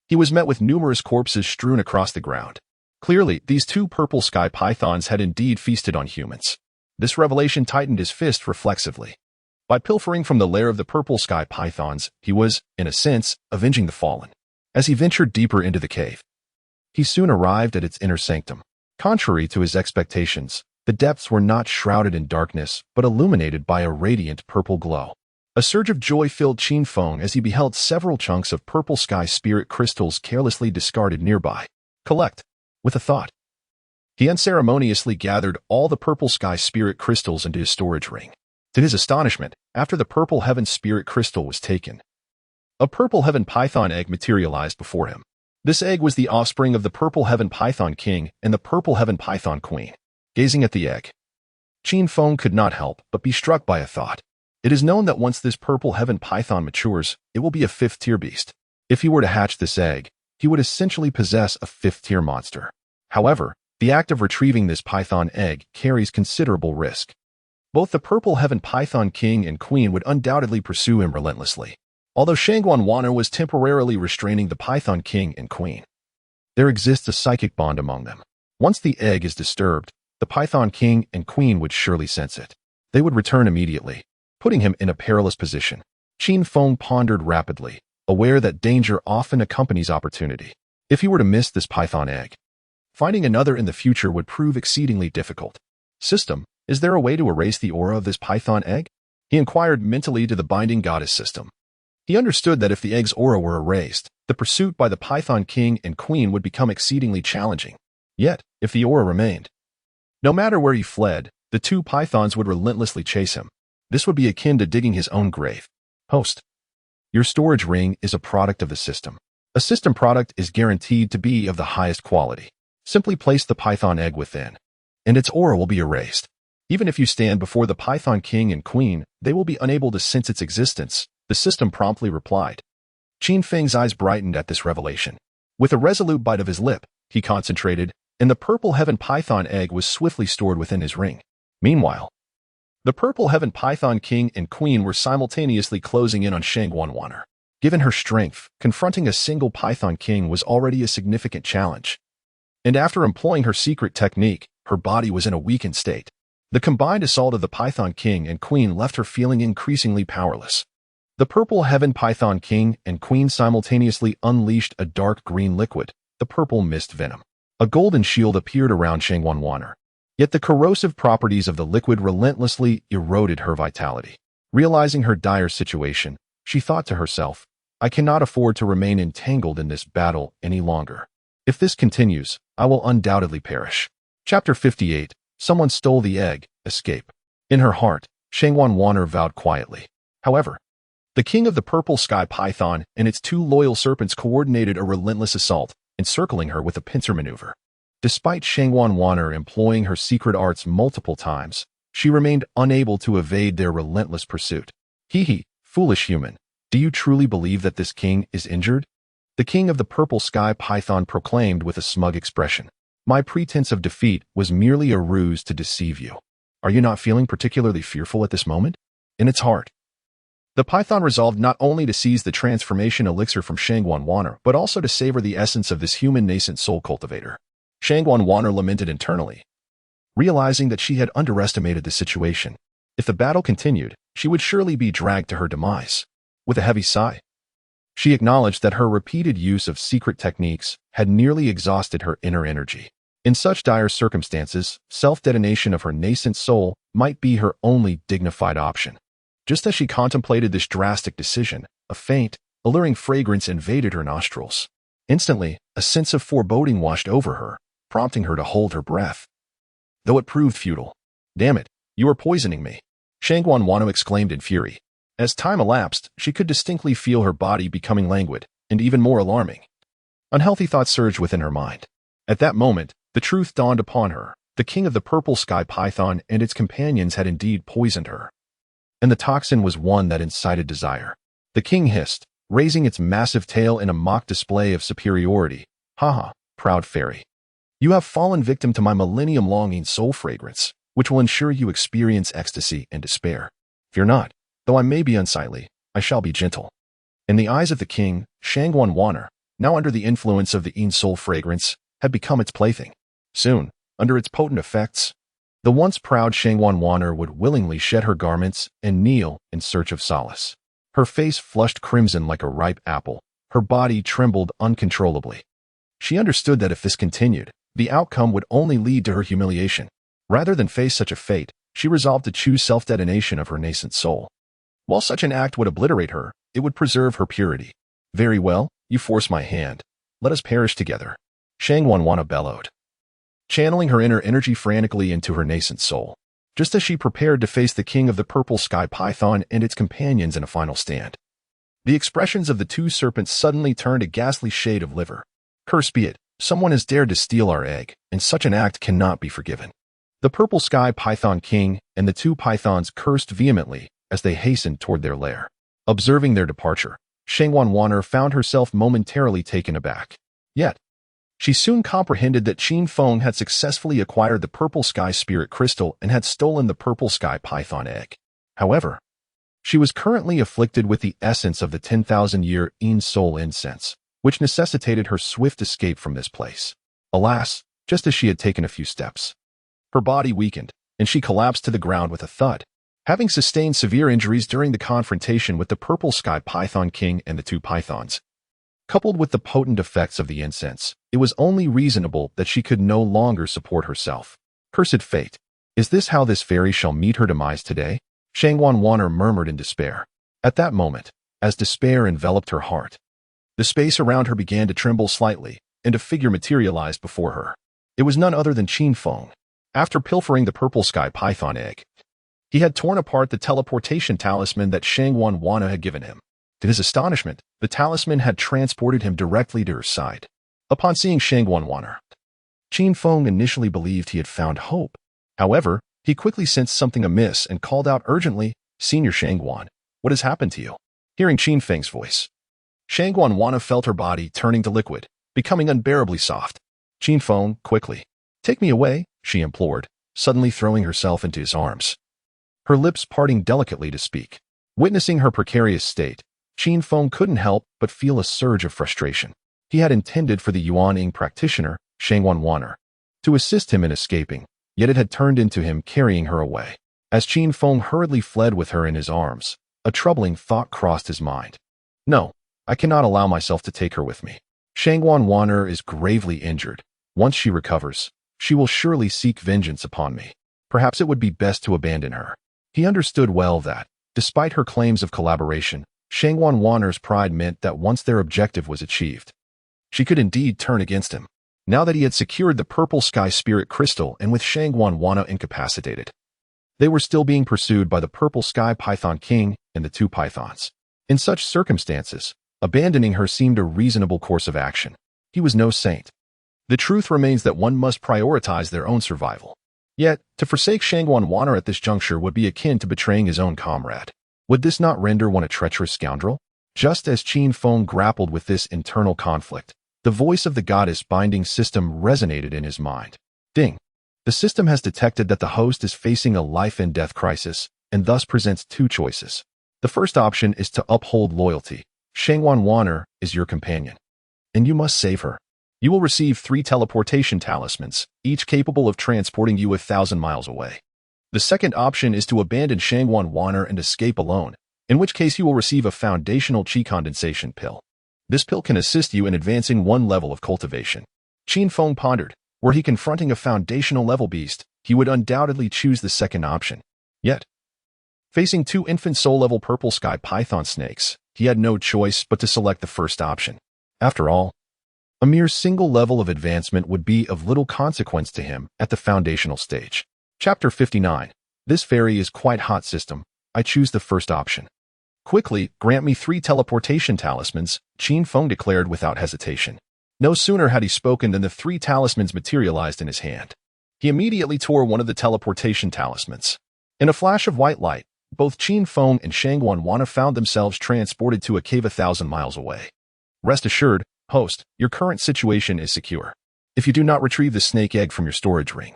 he was met with numerous corpses strewn across the ground. Clearly, these two purple sky pythons had indeed feasted on humans. This revelation tightened his fist reflexively. By pilfering from the lair of the purple sky pythons, he was, in a sense, avenging the fallen. As he ventured deeper into the cave, he soon arrived at its inner sanctum. Contrary to his expectations, the depths were not shrouded in darkness, but illuminated by a radiant purple glow. A surge of joy filled Qin Feng as he beheld several chunks of purple sky spirit crystals carelessly discarded nearby. Collect. With a thought, he unceremoniously gathered all the purple sky spirit crystals into his storage ring. To his astonishment, after the purple heaven spirit crystal was taken, a purple heaven python egg materialized before him. This egg was the offspring of the purple heaven python king and the purple heaven python queen. Gazing at the egg, Qin Feng could not help but be struck by a thought. It is known that once this purple heaven python matures, it will be a fifth-tier beast. If he were to hatch this egg, he would essentially possess a fifth-tier monster. However, the act of retrieving this python egg carries considerable risk. Both the purple heaven python king and queen would undoubtedly pursue him relentlessly. Although Shangguan Wanner was temporarily restraining the python king and queen, there exists a psychic bond among them. Once the egg is disturbed, the python king and queen would surely sense it. They would return immediately, putting him in a perilous position. Qin Feng pondered rapidly, aware that danger often accompanies opportunity. If he were to miss this python egg, finding another in the future would prove exceedingly difficult. System, is there a way to erase the aura of this python egg? He inquired mentally to the binding goddess system. He understood that if the egg's aura were erased, the pursuit by the python king and queen would become exceedingly challenging. Yet, if the aura remained, no matter where he fled, the two pythons would relentlessly chase him. This would be akin to digging his own grave. Host. Your storage ring is a product of the system. A system product is guaranteed to be of the highest quality. Simply place the python egg within, and its aura will be erased. Even if you stand before the python king and queen, they will be unable to sense its existence, the system promptly replied. Qin Feng's eyes brightened at this revelation. With a resolute bite of his lip, he concentrated, and the purple heaven python egg was swiftly stored within his ring. Meanwhile, the purple heaven python king and queen were simultaneously closing in on Shangguan Wanner. Given her strength, confronting a single python king was already a significant challenge. And after employing her secret technique, her body was in a weakened state. The combined assault of the python king and queen left her feeling increasingly powerless. The purple heaven python king and queen simultaneously unleashed a dark green liquid, the purple mist venom. A golden shield appeared around Shangguan Wanner. Yet the corrosive properties of the liquid relentlessly eroded her vitality. Realizing her dire situation, she thought to herself, I cannot afford to remain entangled in this battle any longer. If this continues, I will undoubtedly perish. Chapter 58. Someone stole the egg. Escape. In her heart, Shangguan Wanner vowed quietly. However, The king of the purple sky python and its two loyal serpents coordinated a relentless assault, encircling her with a pincer maneuver. Despite Shangguan Wan'er employing her secret arts multiple times, she remained unable to evade their relentless pursuit. Hee, foolish human, do you truly believe that this king is injured? The king of the purple sky python proclaimed with a smug expression. My pretense of defeat was merely a ruse to deceive you. Are you not feeling particularly fearful at this moment? In its heart, the python resolved not only to seize the transformation elixir from Shangguan Wan'er, but also to savor the essence of this human nascent soul cultivator. Shangguan Wan'er lamented internally, realizing that she had underestimated the situation. If the battle continued, she would surely be dragged to her demise. With a heavy sigh, she acknowledged that her repeated use of secret techniques had nearly exhausted her inner energy. In such dire circumstances, self-detonation of her nascent soul might be her only dignified option. Just as she contemplated this drastic decision, a faint, alluring fragrance invaded her nostrils. Instantly, a sense of foreboding washed over her, prompting her to hold her breath. Though it proved futile. Damn it, you are poisoning me, Shangguan Wan'er exclaimed in fury. As time elapsed, she could distinctly feel her body becoming languid, and even more alarming. Unhealthy thoughts surged within her mind. At that moment, the truth dawned upon her. The king of the purple sky python and its companions had indeed poisoned her. And the toxin was one that incited desire. The king hissed, raising its massive tail in a mock display of superiority. Haha, proud fairy. You have fallen victim to my millennium-longing soul fragrance, which will ensure you experience ecstasy and despair. Fear not, though I may be unsightly, I shall be gentle. In the eyes of the king, Shangguan Wan'er, now under the influence of the Yin soul fragrance, had become its plaything. Soon, under its potent effects, the once proud Shangguan Wan'er would willingly shed her garments and kneel in search of solace. Her face flushed crimson like a ripe apple. Her body trembled uncontrollably. She understood that if this continued, the outcome would only lead to her humiliation. Rather than face such a fate, she resolved to choose self-detonation of her nascent soul. While such an act would obliterate her, it would preserve her purity. Very well, you force my hand. Let us perish together, Shangguan Wan'er bellowed, channeling her inner energy frantically into her nascent soul. Just as she prepared to face the king of the purple sky python and its companions in a final stand, the expressions of the two serpents suddenly turned a ghastly shade of liver. Curse be it, someone has dared to steal our egg, and such an act cannot be forgiven. The purple sky python king and the two pythons cursed vehemently as they hastened toward their lair. Observing their departure, Shangguan Wan'er found herself momentarily taken aback. Yet, she soon comprehended that Qin Feng had successfully acquired the purple sky spirit crystal and had stolen the purple sky python egg. However, she was currently afflicted with the essence of the 10,000-year Yin soul incense, which necessitated her swift escape from this place. Alas, just as she had taken a few steps, her body weakened, and she collapsed to the ground with a thud. Having sustained severe injuries during the confrontation with the purple sky python king and the two pythons, coupled with the potent effects of the incense, it was only reasonable that she could no longer support herself. Cursed fate! Is this how this fairy shall meet her demise today? Shangguan Wan'er murmured in despair. At that moment, as despair enveloped her heart, the space around her began to tremble slightly, and a figure materialized before her. It was none other than Qin Feng. After pilfering the purple sky python egg, he had torn apart the teleportation talisman that Shangguan Wan'er had given him. To his astonishment, the talisman had transported him directly to her side. Upon seeing Shangguan Wan'er, Qin Feng initially believed he had found hope. However, he quickly sensed something amiss and called out urgently, "Senior Shangguan, what has happened to you?" Hearing Qin Feng's voice, Shangguan Wan'er felt her body turning to liquid, becoming unbearably soft. Qin Feng, quickly, "Take me away," she implored, suddenly throwing herself into his arms, her lips parting delicately to speak. Witnessing her precarious state, Qin Feng couldn't help but feel a surge of frustration. He had intended for the Yuan Ying practitioner, Shangguan Wan'er, to assist him in escaping, yet it had turned into him carrying her away. As Qin Feng hurriedly fled with her in his arms, a troubling thought crossed his mind. No, I cannot allow myself to take her with me. Shangguan Wan'er is gravely injured. Once she recovers, she will surely seek vengeance upon me. Perhaps it would be best to abandon her. He understood well that, despite her claims of collaboration, Shangguan Wan'er's pride meant that once their objective was achieved, she could indeed turn against him. Now that he had secured the purple sky spirit crystal and with Shangguan Wan'er incapacitated, they were still being pursued by the purple sky python king and the two pythons. In such circumstances, abandoning her seemed a reasonable course of action. He was no saint. The truth remains that one must prioritize their own survival. Yet, to forsake Shangguan Wan'er at this juncture would be akin to betraying his own comrade. Would this not render one a treacherous scoundrel? Just as Qin Feng grappled with this internal conflict, the voice of the goddess binding system resonated in his mind. Ding! The system has detected that the host is facing a life-and-death crisis, and thus presents two choices. The first option is to uphold loyalty. Shangguan Wan'er is your companion, and you must save her. You will receive 3 teleportation talismans, each capable of transporting you 1,000 miles away. The second option is to abandon Shangguan Wan'er and escape alone, in which case you will receive a foundational qi condensation pill. This pill can assist you in advancing one level of cultivation. Qin Feng pondered. Were he confronting a foundational level beast, he would undoubtedly choose the second option. Yet, facing 2 infant soul-level purple sky python snakes, he had no choice but to select the first option. After all, a mere single level of advancement would be of little consequence to him at the foundational stage. Chapter 59. This fairy is quite hot system. I choose the first option. Quickly, grant me 3 teleportation talismans, Qin Feng declared without hesitation. No sooner had he spoken than the 3 talismans materialized in his hand. He immediately tore one of the teleportation talismans. In a flash of white light, both Qin Feng and Shangguan Wan'er found themselves transported to a cave 1,000 miles away. Rest assured, host, your current situation is secure. If you do not retrieve the snake egg from your storage ring,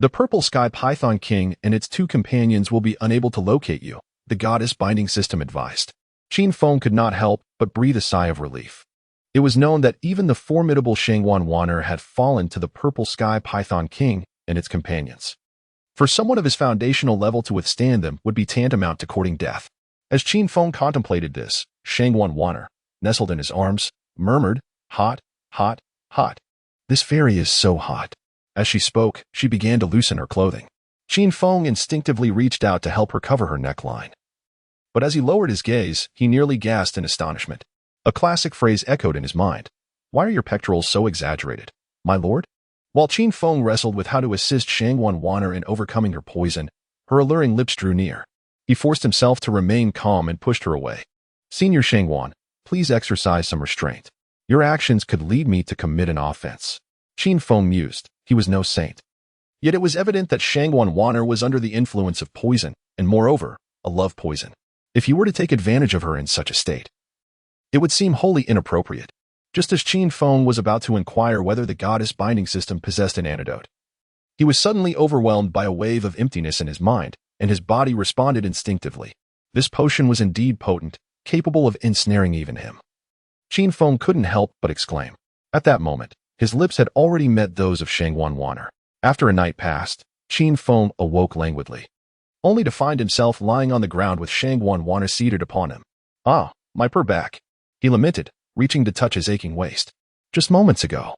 the purple sky python king and its 2 companions will be unable to locate you, the goddess binding system advised. Qin Feng could not help but breathe a sigh of relief. It was known that even the formidable Shangguan Wan'er had fallen to the purple sky python king and its companions. For someone of his foundational level to withstand them would be tantamount to courting death. As Qin Feng contemplated this, Shangguan Wan'er, nestled in his arms, murmured, "Hot, hot, hot. This fairy is so hot." As she spoke, she began to loosen her clothing. Qin Feng instinctively reached out to help her cover her neckline. But as he lowered his gaze, he nearly gasped in astonishment. A classic phrase echoed in his mind. "Why are your pectorals so exaggerated, my lord?" While Qin Feng wrestled with how to assist Shangguan Wan'er in overcoming her poison, her alluring lips drew near. He forced himself to remain calm and pushed her away. "Senior Shangguan, please exercise some restraint. Your actions could lead me to commit an offense." Qin Feng mused. He was no saint. Yet it was evident that Shangguan Wan'er was under the influence of poison, and moreover, a love poison. If he were to take advantage of her in such a state, it would seem wholly inappropriate. Just as Qin Feng was about to inquire whether the goddess binding system possessed an antidote, he was suddenly overwhelmed by a wave of emptiness in his mind, and his body responded instinctively. This potion was indeed potent, capable of ensnaring even him. Qin Feng couldn't help but exclaim. At that moment, his lips had already met those of Shangguan Wan'er. After a night passed, Qin Feng awoke languidly, only to find himself lying on the ground with Shangguan Wan'er seated upon him. "Ah, my poor back," he lamented, reaching to touch his aching waist. Just moments ago,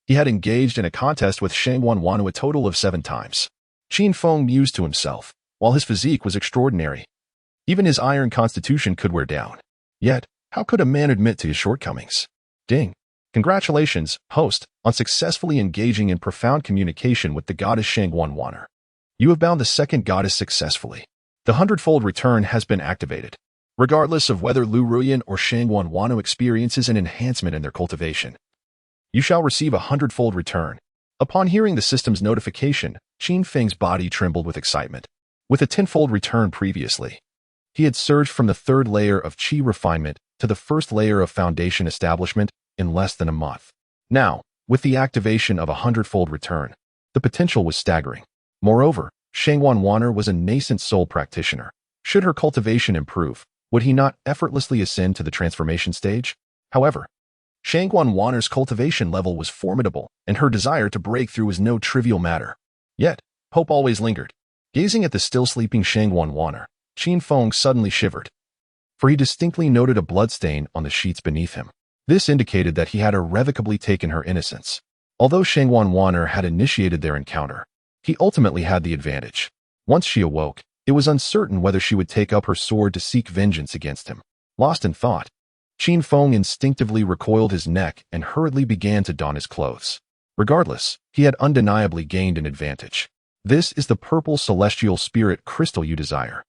he had engaged in a contest with Shangguan Wan'er a total of 7 times. Qin Feng mused to himself. While his physique was extraordinary, even his iron constitution could wear down. Yet, how could a man admit to his shortcomings? Ding! Congratulations, host, on successfully engaging in profound communication with the goddess Shangguan Wan'er. You have bound the second goddess successfully. The 100-fold return has been activated. Regardless of whether Lu Ruyan or Shangguan Wan'er experiences an enhancement in their cultivation, you shall receive a 100-fold return. Upon hearing the system's notification, Qin Feng's body trembled with excitement. With a 10-fold return previously, he had surged from the 3rd layer of qi refinement to the 1st layer of foundation establishment in less than a month. Now, with the activation of a 100-fold return, the potential was staggering. Moreover, Shangguan Wan'er was a nascent soul practitioner. Should her cultivation improve, would he not effortlessly ascend to the transformation stage? However, Shangguan Wan'er's cultivation level was formidable, and her desire to break through was no trivial matter. Yet, hope always lingered. Gazing at the still-sleeping Shangguan Wan'er, Qin Feng suddenly shivered, for he distinctly noted a bloodstain on the sheets beneath him. This indicated that he had irrevocably taken her innocence. Although Shangguan Wan'er had initiated their encounter, he ultimately had the advantage. Once she awoke, it was uncertain whether she would take up her sword to seek vengeance against him. Lost in thought, Qin Feng instinctively recoiled his neck and hurriedly began to don his clothes. Regardless, he had undeniably gained an advantage. "This is the purple celestial spirit crystal you desire.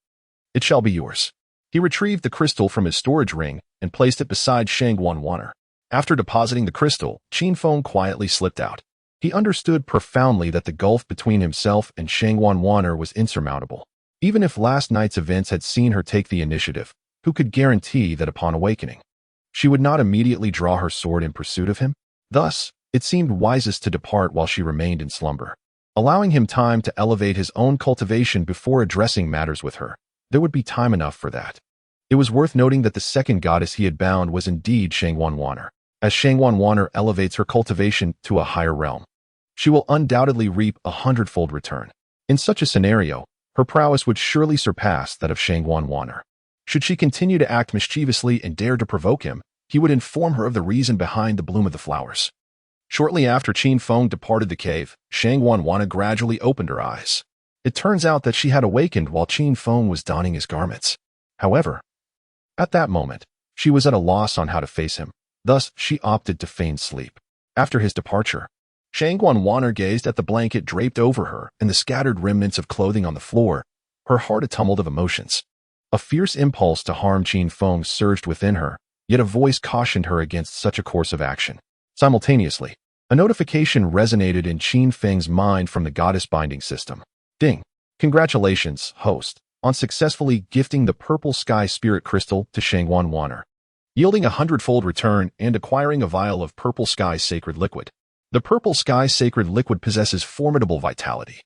It shall be yours." He He retrieved the crystal from his storage ring and placed it beside Shang Wanwaner. After depositing the crystal, Qin Feng quietly slipped out. He understood profoundly that the gulf between himself and Shang Wanwaner was insurmountable. Even if last night's events had seen her take the initiative, who could guarantee that upon awakening, she would not immediately draw her sword in pursuit of him? Thus, it seemed wisest to depart while she remained in slumber, allowing him time to elevate his own cultivation before addressing matters with her. There would be time enough for that. It was worth noting that the second goddess he had bound was indeed Shang Wanwaner. As Shang Wanwaner elevates her cultivation to a higher realm, she will undoubtedly reap a hundredfold return. In such a scenario, her prowess would surely surpass that of Shang Wanwaner. Should she continue to act mischievously and dare to provoke him, he would inform her of the reason behind the bloom of the flowers. Shortly after Qin Feng departed the cave, Shang Wanwaner gradually opened her eyes. It turns out that she had awakened while Qin Feng was donning his garments. However, at that moment, she was at a loss on how to face him. Thus, she opted to feign sleep. After his departure, Shang Wanwaner gazed at the blanket draped over her and the scattered remnants of clothing on the floor, her heart a tumult of emotions. A fierce impulse to harm Qin Feng surged within her, yet a voice cautioned her against such a course of action. Simultaneously, a notification resonated in Qin Feng's mind from the goddess binding system. Ding! Congratulations, host, on successfully gifting the Purple Sky Spirit Crystal to Shang Wanwaner, yielding a hundredfold return and acquiring a vial of Purple Sky Sacred Liquid. The Purple Sky Sacred Liquid possesses formidable vitality.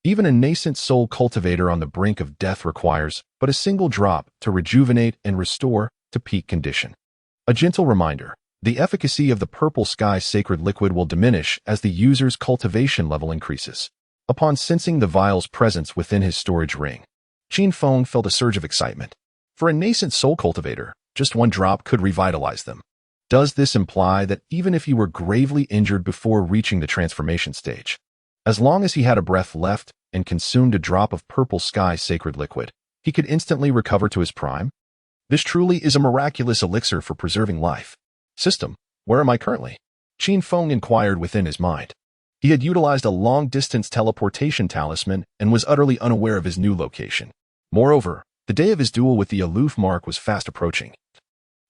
Even a nascent soul cultivator on the brink of death requires but a single drop to rejuvenate and restore to peak condition. A gentle reminder, the efficacy of the Purple Sky Sacred Liquid will diminish as the user's cultivation level increases. Upon sensing the vial's presence within his storage ring, Qin Feng felt a surge of excitement. For a nascent soul cultivator, just one drop could revitalize them. Does this imply that even if he were gravely injured before reaching the transformation stage, as long as he had a breath left and consumed a drop of Purple Sky Sacred Liquid, he could instantly recover to his prime? This truly is a miraculous elixir for preserving life. System, where am I currently? Qin Feng inquired within his mind. He had utilized a long-distance teleportation talisman and was utterly unaware of his new location. Moreover, the day of his duel with the aloof Mark was fast approaching,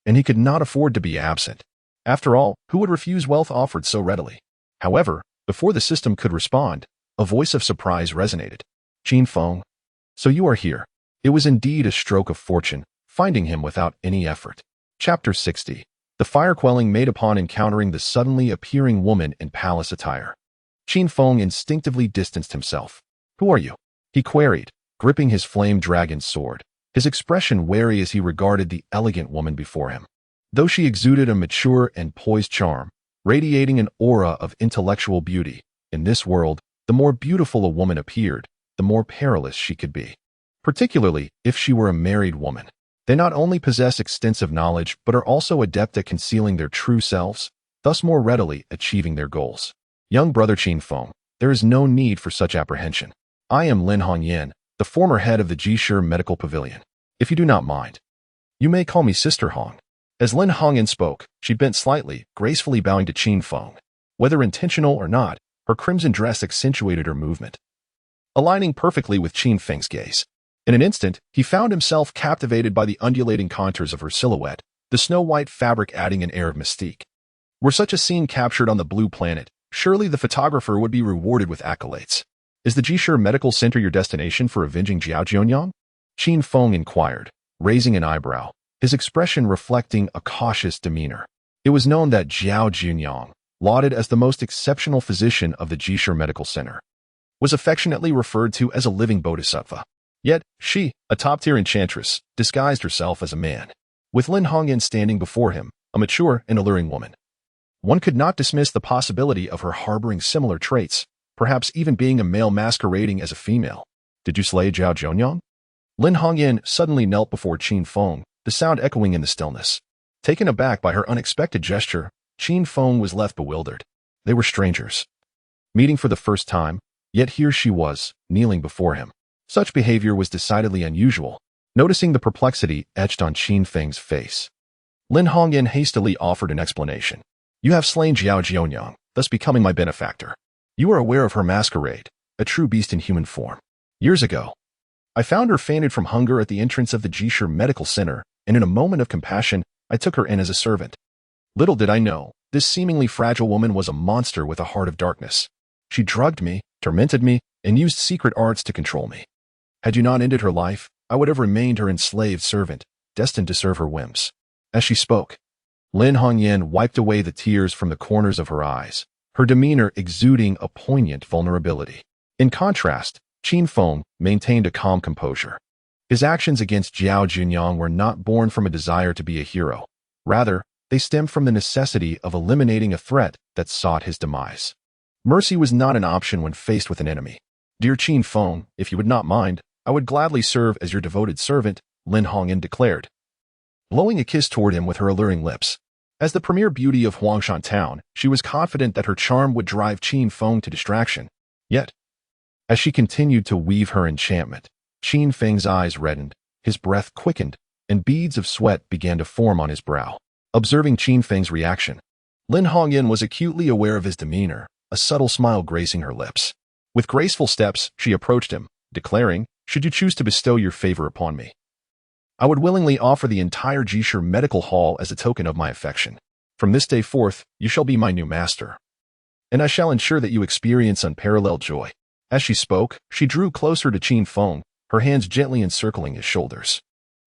and he could not afford to be absent. After all, who would refuse wealth offered so readily? However, before the system could respond, a voice of surprise resonated. Qin Feng, so you are here. It was indeed a stroke of fortune, finding him without any effort. Chapter 60. The fire quelling made upon encountering the suddenly appearing woman in palace attire. Qin Feng instinctively distanced himself. Who are you? He queried, gripping his flame dragon sword, his expression wary as he regarded the elegant woman before him. Though she exuded a mature and poised charm, radiating an aura of intellectual beauty, in this world, the more beautiful a woman appeared, the more perilous she could be. Particularly if she were a married woman. They not only possess extensive knowledge but are also adept at concealing their true selves, thus more readily achieving their goals. Young brother Qin Feng, there is no need for such apprehension. I am Lin Hongyan, the former head of the Jishur Medical Pavilion. If you do not mind, you may call me Sister Hong. As Lin Hongyan spoke, she bent slightly, gracefully bowing to Qin Feng. Whether intentional or not, her crimson dress accentuated her movement, aligning perfectly with Qin Feng's gaze. In an instant, he found himself captivated by the undulating contours of her silhouette, the snow-white fabric adding an air of mystique. Were such a scene captured on the blue planet, surely the photographer would be rewarded with accolades. Is the Jishur Medical Center your destination for avenging Jiao Jianyang? Qin Feng inquired, raising an eyebrow, his expression reflecting a cautious demeanor. It was known that Jiao Jianyang, lauded as the most exceptional physician of the Jishur Medical Center, was affectionately referred to as a living bodhisattva. Yet, she, a top-tier enchantress, disguised herself as a man, with Lin Hongyan standing before him, a mature and alluring woman. One could not dismiss the possibility of her harboring similar traits, perhaps even being a male masquerading as a female. Did you slay Jiao Jianyang? Lin Hongyan suddenly knelt before Qin Feng, the sound echoing in the stillness. Taken aback by her unexpected gesture, Qin Feng was left bewildered. They were strangers, meeting for the first time, yet here she was, kneeling before him. Such behavior was decidedly unusual. Noticing the perplexity etched on Qin Feng's face, Lin Hongyan hastily offered an explanation. You have slain Jiao Jianyang, thus becoming my benefactor. You are aware of her masquerade, a true beast in human form. Years ago, I found her fainted from hunger at the entrance of the Jishur Medical Center, and in a moment of compassion, I took her in as a servant. Little did I know, this seemingly fragile woman was a monster with a heart of darkness. She drugged me, tormented me, and used secret arts to control me. Had you not ended her life, I would have remained her enslaved servant, destined to serve her whims. As she spoke, Lin Hongyan wiped away the tears from the corners of her eyes, her demeanor exuding a poignant vulnerability. In contrast, Qin Feng maintained a calm composure. His actions against Zhao Junyang were not born from a desire to be a hero. Rather, they stemmed from the necessity of eliminating a threat that sought his demise. Mercy was not an option when faced with an enemy. Dear Qin Feng, if you would not mind, I would gladly serve as your devoted servant, Lin Hongyan declared, blowing a kiss toward him with her alluring lips. As the premier beauty of Huangshan town, she was confident that her charm would drive Qin Feng to distraction. Yet, as she continued to weave her enchantment, Qin Feng's eyes reddened, his breath quickened, and beads of sweat began to form on his brow. Observing Qin Feng's reaction, Lin Hongyan was acutely aware of his demeanor, a subtle smile gracing her lips. With graceful steps, she approached him, declaring, should you choose to bestow your favor upon me, I would willingly offer the entire Jishur Medical Hall as a token of my affection. From this day forth, you shall be my new master, and I shall ensure that you experience unparalleled joy. As she spoke, she drew closer to Qin Feng, her hands gently encircling his shoulders.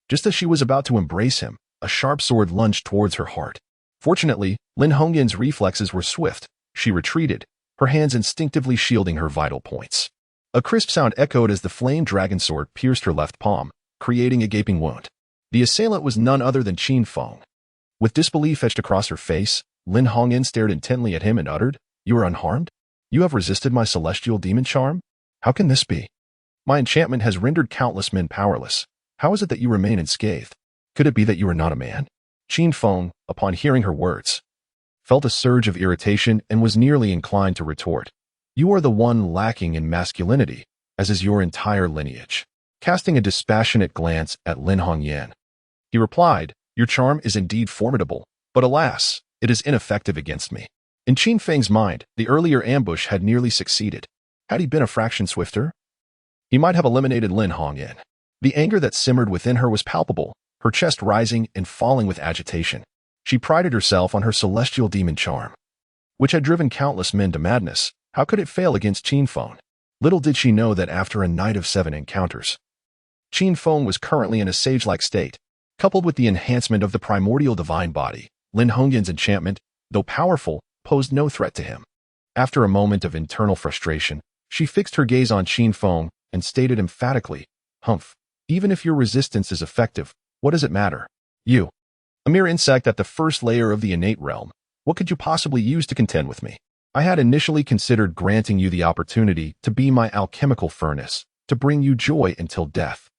Just as she was about to embrace him, a sharp sword lunged towards her heart. Fortunately, Lin Hongyan's reflexes were swift. She retreated, her hands instinctively shielding her vital points. A crisp sound echoed as the flame dragon sword pierced her left palm, creating a gaping wound. The assailant was none other than Qin Feng. With disbelief etched across her face, Lin Hongyan stared intently at him and uttered, "You are unharmed? You have resisted my celestial demon charm? How can this be? My enchantment has rendered countless men powerless. How is it that you remain unscathed? Could it be that you are not a man?" Qin Feng, upon hearing her words, felt a surge of irritation and was nearly inclined to retort, "You are the one lacking in masculinity, as is your entire lineage." Casting a dispassionate glance at Lin Hongyan, he replied, "Your charm is indeed formidable, but alas, it is ineffective against me." In Qin Feng's mind, the earlier ambush had nearly succeeded. Had he been a fraction swifter, he might have eliminated Lin Hongyan. The anger that simmered within her was palpable, her chest rising and falling with agitation. She prided herself on her celestial demon charm, which had driven countless men to madness. How could it fail against Qin Feng? Little did she know that after a night of 7 encounters, Qin Feng was currently in a sage-like state. Coupled with the enhancement of the primordial divine body, Lin Hongyan's enchantment, though powerful, posed no threat to him. After a moment of internal frustration, she fixed her gaze on Qin Feng and stated emphatically, "Humph, even if your resistance is effective, what does it matter? You, a mere insect at the first layer of the innate realm, what could you possibly use to contend with me? I had initially considered granting you the opportunity to be my alchemical furnace, to bring you joy until death.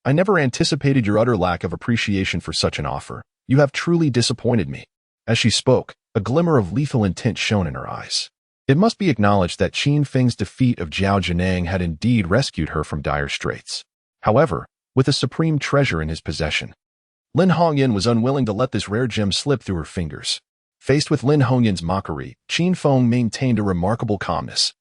I never anticipated your utter lack of appreciation for such an offer. You have truly disappointed me." As she spoke, a glimmer of lethal intent shone in her eyes. It must be acknowledged that Qin Feng's defeat of Zhao Junyang had indeed rescued her from dire straits. However, with a supreme treasure in his possession, Lin Hongyan was unwilling to let this rare gem slip through her fingers. Faced with Lin Hongyan's mockery, Qin Feng maintained a remarkable calmness.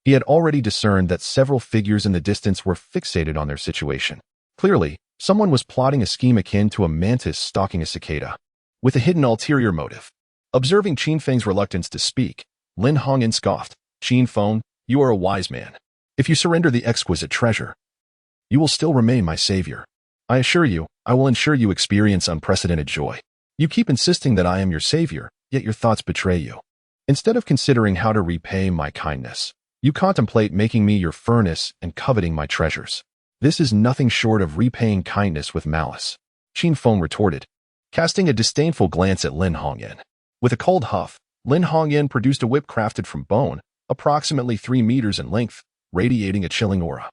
He had already discerned that several figures in the distance were fixated on their situation. Clearly, someone was plotting a scheme akin to a mantis stalking a cicada, with a hidden ulterior motive. Observing Qin Feng's reluctance to speak, Lin Hongyan scoffed, "Qin Feng, you are a wise man. If you surrender the exquisite treasure, you will still remain my savior. I assure you, I will ensure you experience unprecedented joy. You keep insisting that I am your savior, yet your thoughts betray you. Instead of considering how to repay my kindness, you contemplate making me your furnace and coveting my treasures. This is nothing short of repaying kindness with malice," Qin Feng retorted, casting a disdainful glance at Lin Hongyan. With a cold huff, Lin Hongyan produced a whip crafted from bone, approximately 3 meters in length, radiating a chilling aura.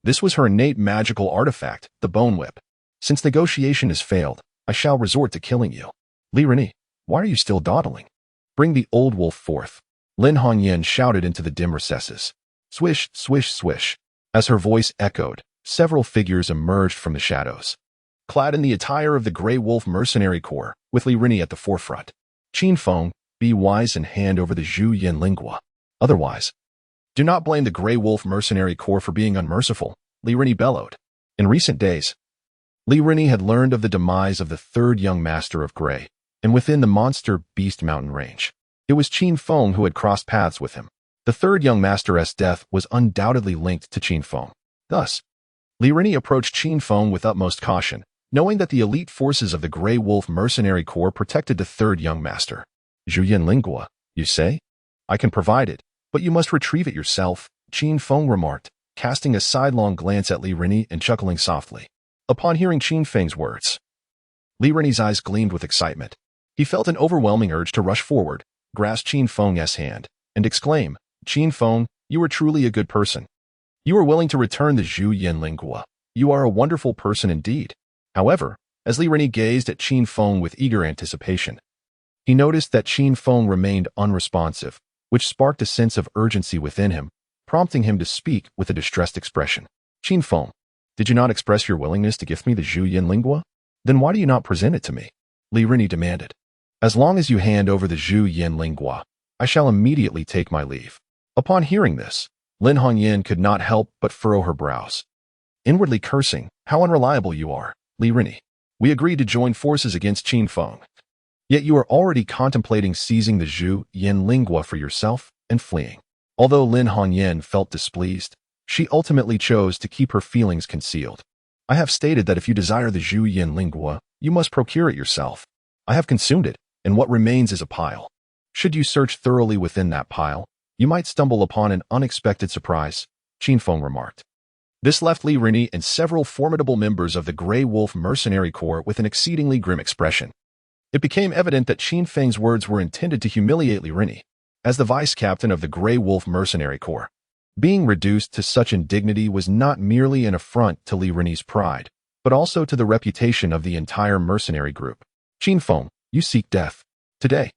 This was her innate magical artifact, the Bone Whip. "Since negotiation has failed, I shall resort to killing you. Li Rini, why are you still dawdling? Bring the old wolf forth," Lin Hongyan shouted into the dim recesses. Swish, swish, swish. As her voice echoed, several figures emerged from the shadows, clad in the attire of the Grey Wolf Mercenary Corps, with Li Rini at the forefront. "Qin Feng, be wise and hand over the Zhu Yin Lingua. Otherwise, do not blame the Grey Wolf Mercenary Corps for being unmerciful," Li Rini bellowed. In recent days, Li Rini had learned of the demise of the third young master of Gray, and within the monster Beast Mountain range. It was Qin Feng who had crossed paths with him. The third young master's death was undoubtedly linked to Qin Feng. Thus, Li Rini approached Qin Feng with utmost caution, knowing that the elite forces of the Grey Wolf Mercenary Corps protected the third young master. Zhu Yanlingua, you say? I can provide it, but you must retrieve it yourself, Qin Feng remarked, casting a sidelong glance at Li Rini and chuckling softly. Upon hearing Qin Feng's words, Li Rini's eyes gleamed with excitement. He felt an overwhelming urge to rush forward, grasp Qin Feng's hand, and exclaim, Qin Feng, you are truly a good person. You are willing to return the Zhu Yanlingua. You are a wonderful person indeed. However, as Li Rini gazed at Qin Feng with eager anticipation, he noticed that Qin Feng remained unresponsive, which sparked a sense of urgency within him, prompting him to speak with a distressed expression. Qin Feng, did you not express your willingness to gift me the Zhu Yanlingua? Then why do you not present it to me? Li Rini demanded. As long as you hand over the Zhu Yanlingua, I shall immediately take my leave. Upon hearing this, Lin Hongyan could not help but furrow her brows. Inwardly cursing, how unreliable you are, Li Rini. We agreed to join forces against Qin Feng. Yet you are already contemplating seizing the Zhu Yanlingua for yourself and fleeing. Although Lin Hongyan felt displeased, she ultimately chose to keep her feelings concealed. I have stated that if you desire the Zhu Yanlingua, you must procure it yourself. I have consumed it, and what remains is a pile. Should you search thoroughly within that pile, you might stumble upon an unexpected surprise, Qin Feng remarked. This left Li Rini and several formidable members of the Grey Wolf Mercenary Corps with an exceedingly grim expression. It became evident that Qin Feng's words were intended to humiliate Li Rini. As the vice-captain of the Grey Wolf Mercenary Corps, being reduced to such indignity was not merely an affront to Li Rini's pride, but also to the reputation of the entire mercenary group. Qin Feng, you seek death. Today,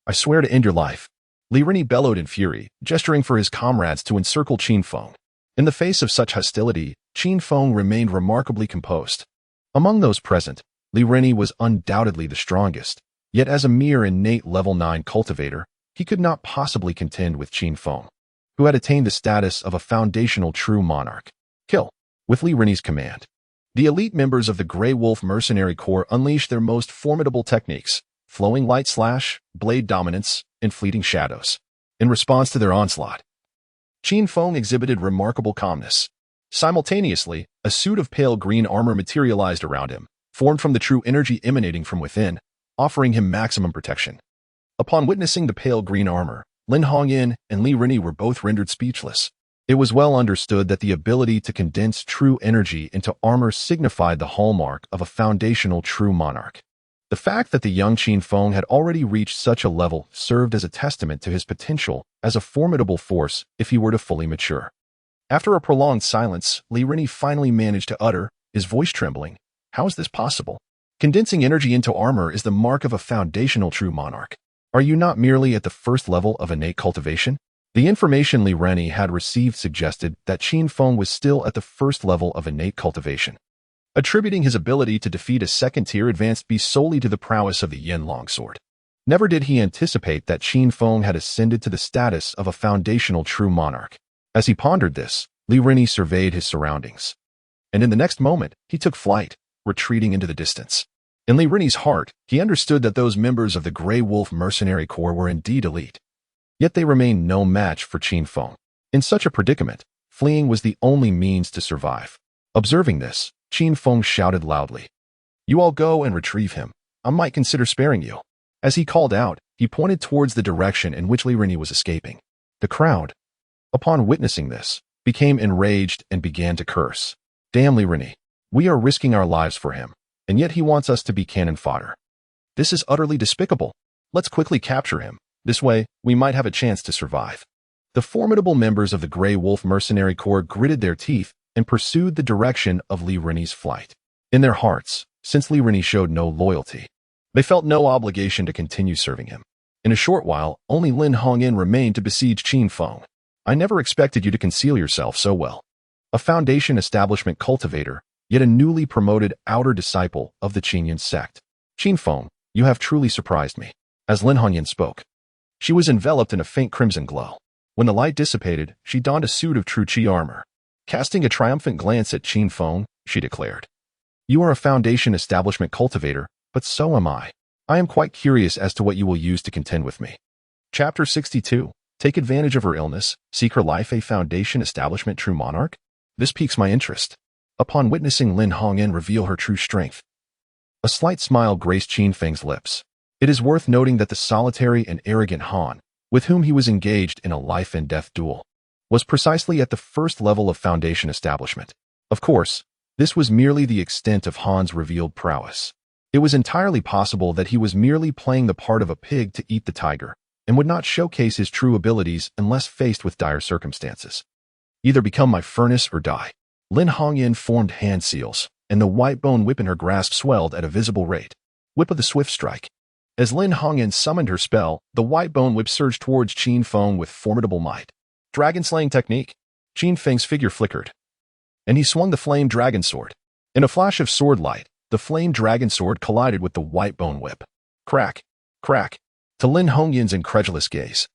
I swear to end your life. Li Rini bellowed in fury, gesturing for his comrades to encircle Qin Feng. In the face of such hostility, Qin Feng remained remarkably composed. Among those present, Li Rini was undoubtedly the strongest, yet as a mere innate level 9 cultivator, he could not possibly contend with Qin Feng, who had attained the status of a foundational true monarch. Kill. With Li Rini's command, the elite members of the Grey Wolf Mercenary Corps unleashed their most formidable techniques, flowing light slash, blade dominance, and fleeting shadows. In response to their onslaught, Qin Feng exhibited remarkable calmness. Simultaneously, a suit of pale green armor materialized around him, formed from the true energy emanating from within, offering him maximum protection. Upon witnessing the pale green armor, Lin Hongyan and Li Rini were both rendered speechless. It was well understood that the ability to condense true energy into armor signified the hallmark of a foundational true monarch. The fact that the young Qin Feng had already reached such a level served as a testament to his potential as a formidable force if he were to fully mature. After a prolonged silence, Li Rini finally managed to utter, his voice trembling, "How is this possible? Condensing energy into armor is the mark of a foundational true monarch. Are you not merely at the first level of innate cultivation?" The information Li Rini had received suggested that Qin Feng was still at the first level of innate cultivation, attributing his ability to defeat a second-tier advanced beast solely to the prowess of the Yin Longsword. Never did he anticipate that Qin Feng had ascended to the status of a foundational true monarch. As he pondered this, Li Rini surveyed his surroundings. And in the next moment, he took flight, retreating into the distance. In Li Rini's heart, he understood that those members of the Grey Wolf Mercenary Corps were indeed elite. Yet they remained no match for Qin Feng. In such a predicament, fleeing was the only means to survive. Observing this, Qin Feng shouted loudly, "You all go and retrieve him. I might consider sparing you." As he called out, he pointed towards the direction in which Li Rini was escaping. The crowd, upon witnessing this, became enraged and began to curse. "Damn Li Rini. We are risking our lives for him, and yet he wants us to be cannon fodder. This is utterly despicable. Let's quickly capture him. This way, we might have a chance to survive." The formidable members of the Grey Wolf Mercenary Corps gritted their teeth and pursued the direction of Li Rini's flight. In their hearts, since Li Rini showed no loyalty, they felt no obligation to continue serving him. In a short while, only Lin Hongyan remained to besiege Qin Feng. "I never expected you to conceal yourself so well. A foundation establishment cultivator, yet a newly promoted outer disciple of the Qinyan sect. Qin Feng, you have truly surprised me." As Lin Hongyan spoke, she was enveloped in a faint crimson glow. When the light dissipated, she donned a suit of true Qi armor. Casting a triumphant glance at Qin Feng, she declared. You are a Foundation establishment cultivator, but so am I. I am quite curious as to what you will use to contend with me. Chapter 62. Take advantage of her illness, seek her life a Foundation establishment true monarch? This piques my interest. Upon witnessing Lin Hongyan reveal her true strength, a slight smile graced Qin Feng's lips. It is worth noting that the solitary and arrogant Han, with whom he was engaged in a life-and-death duel, was precisely at the first level of Foundation establishment. Of course, this was merely the extent of Han's revealed prowess. It was entirely possible that he was merely playing the part of a pig to eat the tiger, and would not showcase his true abilities unless faced with dire circumstances. Either become my furnace or die. Lin Hongyan formed hand seals, and the white bone whip in her grasp swelled at a visible rate. Whip of the Swift Strike. As Lin Hongyan summoned her spell, the white bone whip surged towards Qin Feng with formidable might. Dragon-slaying technique. Qin Feng's figure flickered, and he swung the flame dragon sword. In a flash of sword light, the flame dragon sword collided with the white bone whip. Crack, crack. To Lin Hongyan's incredulous gaze,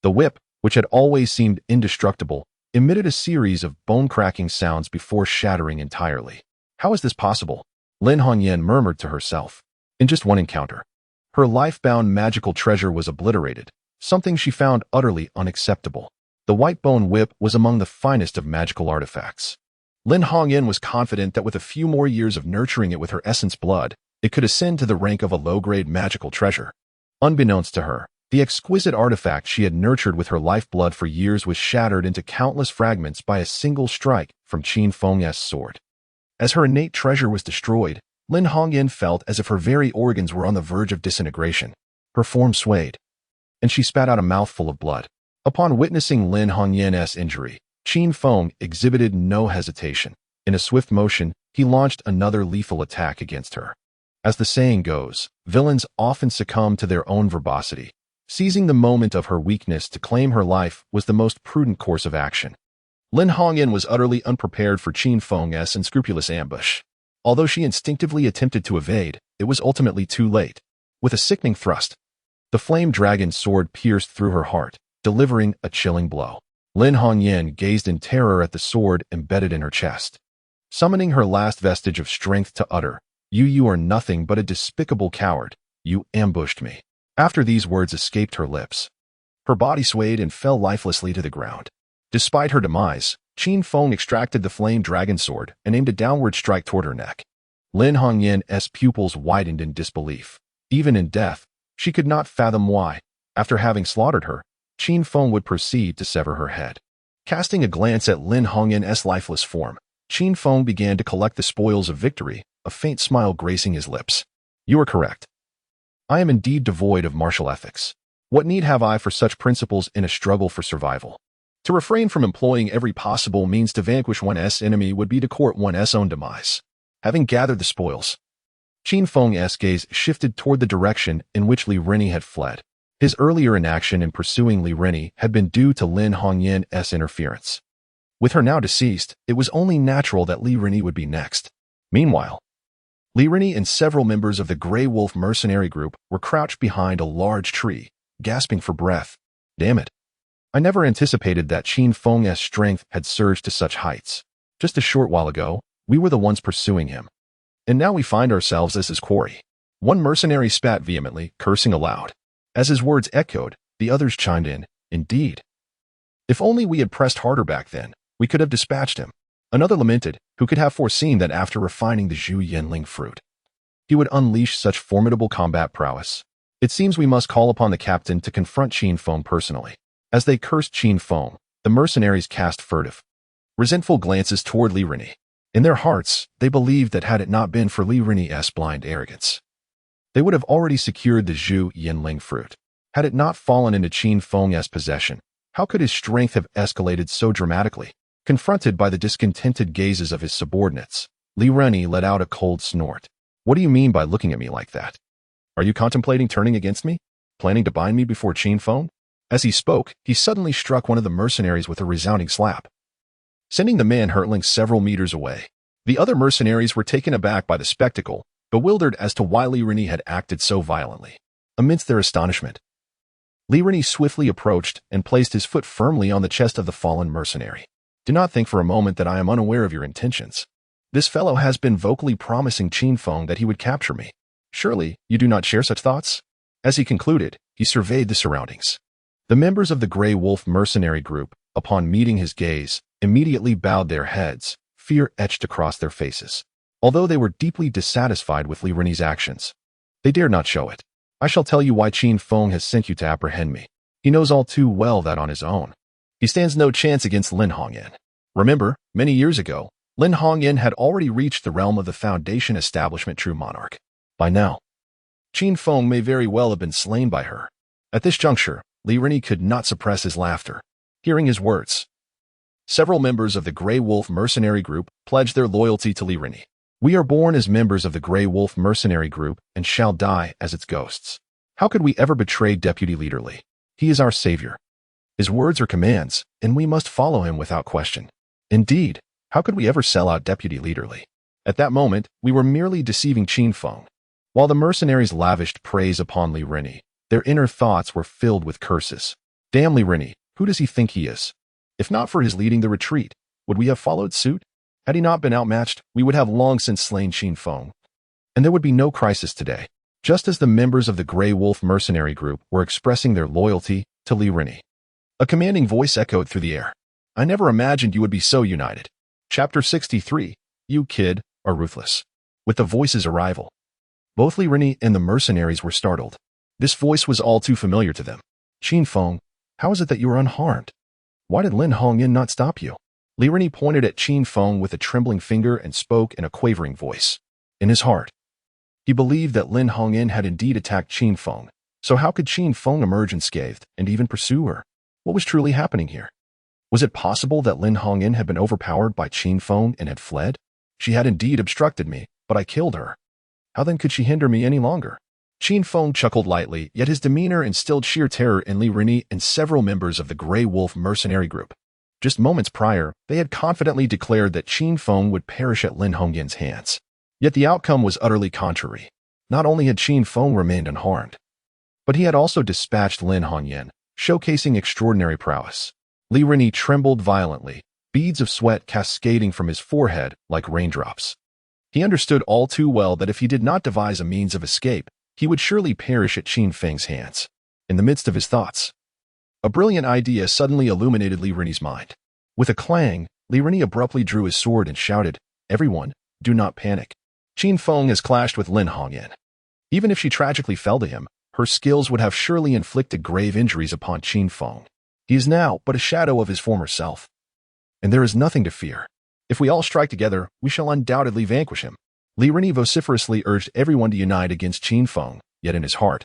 the whip, which had always seemed indestructible, emitted a series of bone-cracking sounds before shattering entirely. How is this possible? Lin Hongyan murmured to herself. In just one encounter, her life-bound magical treasure was obliterated, something she found utterly unacceptable. The white bone whip was among the finest of magical artifacts. Lin Hongyan was confident that with a few more years of nurturing it with her essence blood, it could ascend to the rank of a low-grade magical treasure. Unbeknownst to her, the exquisite artifact she had nurtured with her lifeblood for years was shattered into countless fragments by a single strike from Qin Feng's sword. As her innate treasure was destroyed, Lin Hongyan felt as if her very organs were on the verge of disintegration. Her form swayed, and she spat out a mouthful of blood. Upon witnessing Lin Hongyan's injury, Qin Feng exhibited no hesitation. In a swift motion, he launched another lethal attack against her. As the saying goes, villains often succumb to their own verbosity. Seizing the moment of her weakness to claim her life was the most prudent course of action. Lin Hongyan was utterly unprepared for Qin Feng's unscrupulous ambush. Although she instinctively attempted to evade, it was ultimately too late. With a sickening thrust, the flame dragon sword pierced through her heart, delivering a chilling blow. Lin Hongyan gazed in terror at the sword embedded in her chest. Summoning her last vestige of strength to utter, You are nothing but a despicable coward. You ambushed me." After these words escaped her lips, her body swayed and fell lifelessly to the ground. Despite her demise, Qin Feng extracted the flame dragon sword and aimed a downward strike toward her neck. Lin Hongyan's pupils widened in disbelief. Even in death, she could not fathom why, after having slaughtered her, Qin Feng would proceed to sever her head. Casting a glance at Lin Hongyan's lifeless form, Qin Feng began to collect the spoils of victory, a faint smile gracing his lips. "You are correct. I am indeed devoid of martial ethics. What need have I for such principles in a struggle for survival? To refrain from employing every possible means to vanquish one's enemy would be to court one's own demise." Having gathered the spoils, Qin Feng's gaze shifted toward the direction in which Li Rini had fled. His earlier inaction in pursuing Li Rini had been due to Lin Hongyan's interference. With her now deceased, it was only natural that Li Rini would be next. Meanwhile, Li Rini and several members of the Grey Wolf mercenary group were crouched behind a large tree, gasping for breath. Damn it. I never anticipated that Qin Feng's strength had surged to such heights. Just a short while ago, we were the ones pursuing him. And now we find ourselves as his quarry. One mercenary spat vehemently, cursing aloud. As his words echoed, the others chimed in. Indeed. If only we had pressed harder back then, we could have dispatched him. Another lamented, who could have foreseen that after refining the Zhu Yanling fruit, he would unleash such formidable combat prowess. It seems we must call upon the captain to confront Qin Feng personally. As they cursed Qin Feng, the mercenaries cast furtive, resentful glances toward Li Rini. In their hearts, they believed that had it not been for Li Rini's blind arrogance, they would have already secured the Zhu Yanling fruit. Had it not fallen into Qin Feng's possession, how could his strength have escalated so dramatically? Confronted by the discontented gazes of his subordinates, Li Rini let out a cold snort. "What do you mean by looking at me like that? Are you contemplating turning against me? Planning to bind me before Qin Feng?" As he spoke, he suddenly struck one of the mercenaries with a resounding slap, sending the man hurtling several meters away. The other mercenaries were taken aback by the spectacle, bewildered as to why Li Rini had acted so violently. Amidst their astonishment, Li Rini swiftly approached and placed his foot firmly on the chest of the fallen mercenary. "Do not think for a moment that I am unaware of your intentions. This fellow has been vocally promising Qin Feng that he would capture me. Surely, you do not share such thoughts? As he concluded, he surveyed the surroundings. The members of the Grey Wolf mercenary group, upon meeting his gaze, immediately bowed their heads, fear etched across their faces. Although they were deeply dissatisfied with Li Rennie's actions, they dared not show it. I shall tell you why Qin Feng has sent you to apprehend me. He knows all too well that on his own, he stands no chance against Lin Hongyan. Remember, many years ago, Lin Hongyan had already reached the realm of the Foundation establishment True Monarch. By now, Qin Feng may very well have been slain by her. At this juncture, Li Rennie could not suppress his laughter. Hearing his words, several members of the Grey Wolf mercenary group pledged their loyalty to Li Rennie. We are born as members of the Grey Wolf mercenary group and shall die as its ghosts. How could we ever betray Deputy Leader Li? He is our savior. His words are commands, and we must follow him without question. Indeed, how could we ever sell out Deputy Leader Li? At that moment, we were merely deceiving Qin Feng. While the mercenaries lavished praise upon Li Rennie, their inner thoughts were filled with curses. Damn Li Rennie, who does he think he is? If not for his leading the retreat, would we have followed suit? Had he not been outmatched, we would have long since slain Qin Feng. And there would be no crisis today. Just as the members of the Grey Wolf mercenary group were expressing their loyalty to Li Rennie, a commanding voice echoed through the air. I never imagined you would be so united. Chapter 63. You, kid, are ruthless. With the voice's arrival, both Li Rennie and the mercenaries were startled. This voice was all too familiar to them. Qin Feng, how is it that you are unharmed? Why did Lin Hongyan not stop you? Li Rennie pointed at Qin Feng with a trembling finger and spoke in a quavering voice. In his heart, he believed that Lin Hongyan had indeed attacked Qin Feng. So how could Qin Feng emerge unscathed and even pursue her? What was truly happening here? Was it possible that Lin Hongyan had been overpowered by Qin Feng and had fled? She had indeed obstructed me, but I killed her. How then could she hinder me any longer? Qin Feng chuckled lightly, yet his demeanor instilled sheer terror in Li Rennie and several members of the Grey Wolf mercenary group. Just moments prior, they had confidently declared that Qin Feng would perish at Lin Hongyan's hands. Yet the outcome was utterly contrary. Not only had Qin Feng remained unharmed, but he had also dispatched Lin Hongyan, showcasing extraordinary prowess. Li Rennie trembled violently, beads of sweat cascading from his forehead like raindrops. He understood all too well that if he did not devise a means of escape, he would surely perish at Qin Feng's hands. In the midst of his thoughts, a brilliant idea suddenly illuminated Li Rennie's mind. With a clang, Li Rennie abruptly drew his sword and shouted, "Everyone, do not panic. Qin Feng has clashed with Lin Hongyan. Even if she tragically fell to him, her skills would have surely inflicted grave injuries upon Qin Feng. He is now but a shadow of his former self. And there is nothing to fear. If we all strike together, we shall undoubtedly vanquish him." Li Rennie vociferously urged everyone to unite against Qin Feng, yet in his heart,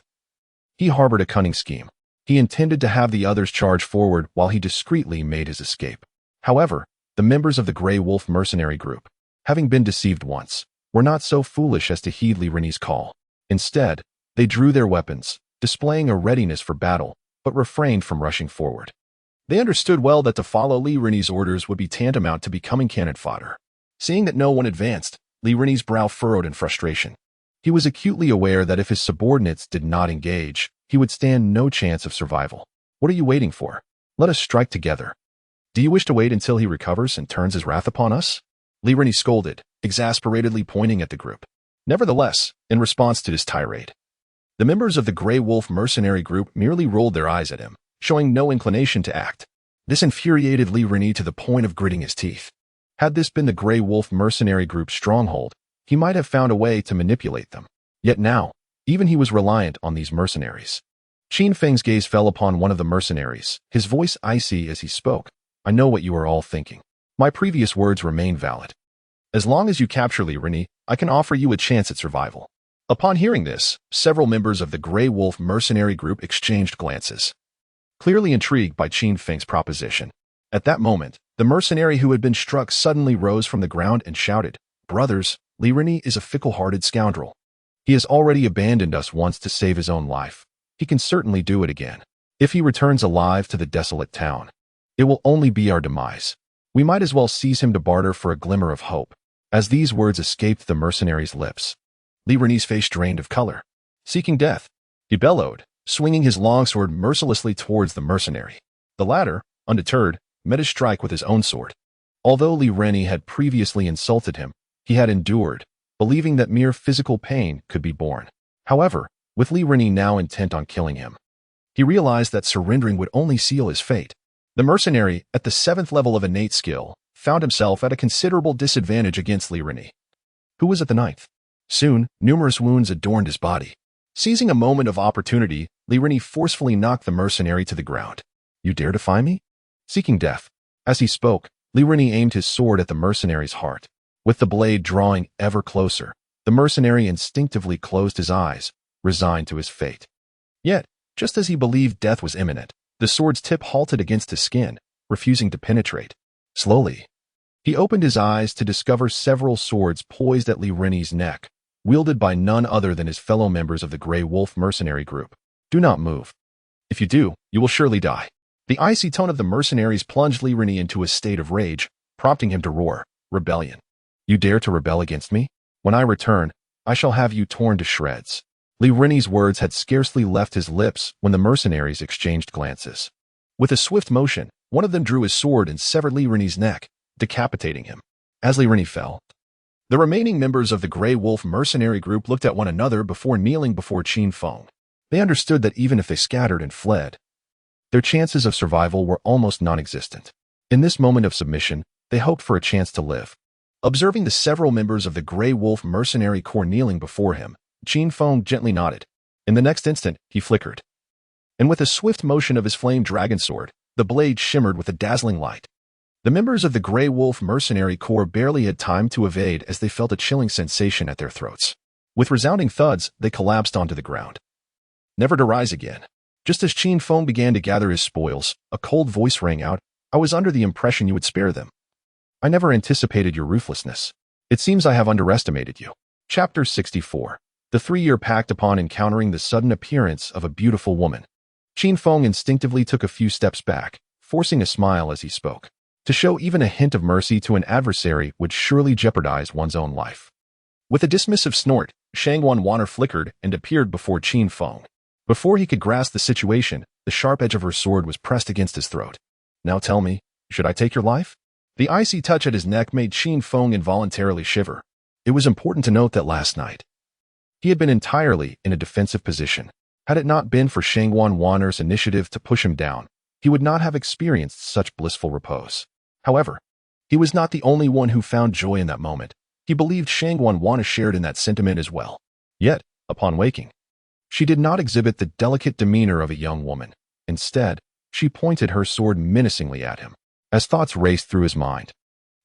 he harbored a cunning scheme. He intended to have the others charge forward while he discreetly made his escape. However, the members of the Grey Wolf mercenary group, having been deceived once, were not so foolish as to heed Li Rennie's call. Instead, they drew their weapons, displaying a readiness for battle, but refrained from rushing forward. They understood well that to follow Li Rennie's orders would be tantamount to becoming cannon fodder. Seeing that no one advanced, Li Rennie's brow furrowed in frustration. He was acutely aware that if his subordinates did not engage, he would stand no chance of survival. What are you waiting for? Let us strike together. Do you wish to wait until he recovers and turns his wrath upon us? Li Rennie scolded, exasperatedly pointing at the group. Nevertheless, in response to this tirade, the members of the Grey Wolf mercenary group merely rolled their eyes at him, showing no inclination to act. This infuriated Li Rennie to the point of gritting his teeth. Had this been the Grey Wolf mercenary group's stronghold, he might have found a way to manipulate them. Yet now, even he was reliant on these mercenaries. Qin Feng's gaze fell upon one of the mercenaries, his voice icy as he spoke. I know what you are all thinking. My previous words remain valid. As long as you capture Li Rennie, I can offer you a chance at survival. Upon hearing this, several members of the Grey Wolf mercenary group exchanged glances, clearly intrigued by Qin Feng's proposition. At that moment, the mercenary who had been struck suddenly rose from the ground and shouted, "Brothers, Li Rennie is a fickle-hearted scoundrel. He has already abandoned us once to save his own life. He can certainly do it again. If he returns alive to the desolate town, it will only be our demise. We might as well seize him to barter for a glimmer of hope." As these words escaped the mercenary's lips, Li Rennie's face drained of color. Seeking death, he bellowed, swinging his longsword mercilessly towards the mercenary. The latter, undeterred, met his strike with his own sword. Although Li Rennie had previously insulted him, he had endured, believing that mere physical pain could be borne. However, with Li Rini now intent on killing him, he realized that surrendering would only seal his fate. The mercenary, at the 7th level of innate skill, found himself at a considerable disadvantage against Li Rini, who was at the 9th. Soon, numerous wounds adorned his body. Seizing a moment of opportunity, Li Rini forcefully knocked the mercenary to the ground. "You dare defy me?" Seeking death. As he spoke, Li Rini aimed his sword at the mercenary's heart. With the blade drawing ever closer, the mercenary instinctively closed his eyes, resigned to his fate. Yet, just as he believed death was imminent, the sword's tip halted against his skin, refusing to penetrate. Slowly, he opened his eyes to discover several swords poised at Li Rini's neck, wielded by none other than his fellow members of the Grey Wolf mercenary group. "Do not move. If you do, you will surely die." The icy tone of the mercenaries plunged Li Rini into a state of rage, prompting him to roar, "Rebellion! You dare to rebel against me? When I return, I shall have you torn to shreds." Li Rini's words had scarcely left his lips when the mercenaries exchanged glances. With a swift motion, one of them drew his sword and severed Li Rini's neck, decapitating him. As Li Rini fell, the remaining members of the Grey Wolf mercenary group looked at one another before kneeling before Qin Feng. They understood that even if they scattered and fled, their chances of survival were almost non-existent. In this moment of submission, they hoped for a chance to live. Observing the several members of the Grey Wolf mercenary corps kneeling before him, Qin Feng gently nodded. In the next instant, he flickered. And with a swift motion of his flame dragon sword, the blade shimmered with a dazzling light. The members of the Grey Wolf mercenary corps barely had time to evade as they felt a chilling sensation at their throats. With resounding thuds, they collapsed onto the ground, never to rise again. Just as Qin Feng began to gather his spoils, a cold voice rang out, "I was under the impression you would spare them. I never anticipated your ruthlessness. It seems I have underestimated you." Chapter 64. The 3-year pact upon encountering the sudden appearance of a beautiful woman. Qin Feng instinctively took a few steps back, forcing a smile as he spoke. To show even a hint of mercy to an adversary would surely jeopardize one's own life. With a dismissive snort, Shangguan Wanner flickered and appeared before Qin Feng. Before he could grasp the situation, the sharp edge of her sword was pressed against his throat. "Now tell me, should I take your life?" The icy touch at his neck made Qin Feng involuntarily shiver. It was important to note that last night, he had been entirely in a defensive position. Had it not been for Shangguan Wanner's initiative to push him down, he would not have experienced such blissful repose. However, he was not the only one who found joy in that moment. He believed Shangguan Wanner shared in that sentiment as well. Yet, upon waking, she did not exhibit the delicate demeanor of a young woman. Instead, she pointed her sword menacingly at him. As thoughts raced through his mind,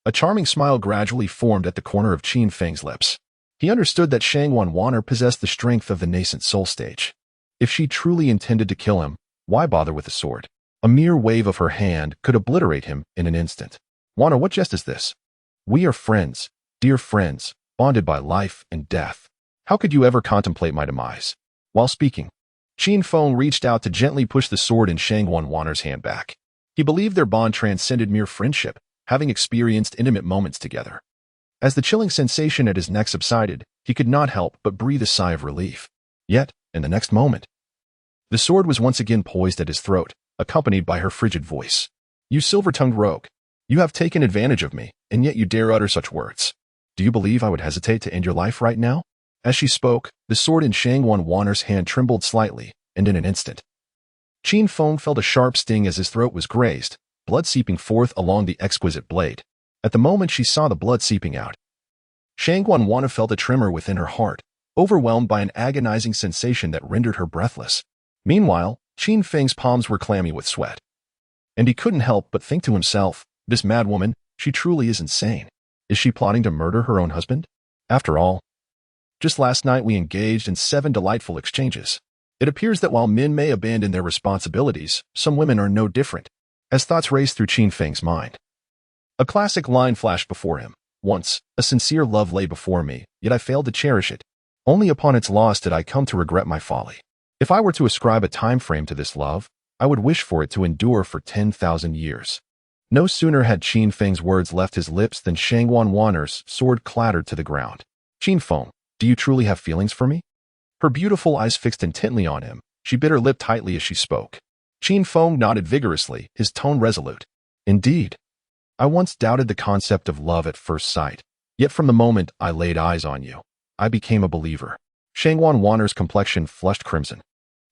a charming smile gradually formed at the corner of Qin Feng's lips. He understood that Shangguan Wanner possessed the strength of the nascent soul stage. If she truly intended to kill him, why bother with a sword? A mere wave of her hand could obliterate him in an instant. "Wanner, what jest is this? We are friends, dear friends, bonded by life and death. How could you ever contemplate my demise?" While speaking, Qin Feng reached out to gently push the sword in Shangguan Wanner's hand back. He believed their bond transcended mere friendship, having experienced intimate moments together. As the chilling sensation at his neck subsided, he could not help but breathe a sigh of relief. Yet, in the next moment, the sword was once again poised at his throat, accompanied by her frigid voice. "You silver-tongued rogue, you have taken advantage of me, and yet you dare utter such words. Do you believe I would hesitate to end your life right now?" As she spoke, the sword in Shangguan Wanner's hand trembled slightly, and in an instant, Qin Feng felt a sharp sting as his throat was grazed, blood seeping forth along the exquisite blade. At the moment she saw the blood seeping out, Shangguan Wanner felt a tremor within her heart, overwhelmed by an agonizing sensation that rendered her breathless. Meanwhile, Qin Feng's palms were clammy with sweat. And he couldn't help but think to himself, this mad woman, she truly is insane. Is she plotting to murder her own husband? After all, just last night we engaged in 7 delightful exchanges. It appears that while men may abandon their responsibilities, some women are no different. As thoughts raced through Qin Feng's mind, a classic line flashed before him. "Once, a sincere love lay before me, yet I failed to cherish it. Only upon its loss did I come to regret my folly. If I were to ascribe a time frame to this love, I would wish for it to endure for 10,000 years. No sooner had Qin Feng's words left his lips than Shangguan Wanner's sword clattered to the ground. "Qin Feng, do you truly have feelings for me?" Her beautiful eyes fixed intently on him. She bit her lip tightly as she spoke. Qin Feng nodded vigorously, his tone resolute. "Indeed. I once doubted the concept of love at first sight, Yet from the moment I laid eyes on you, I became a believer. Shangwan Wanner's complexion flushed crimson,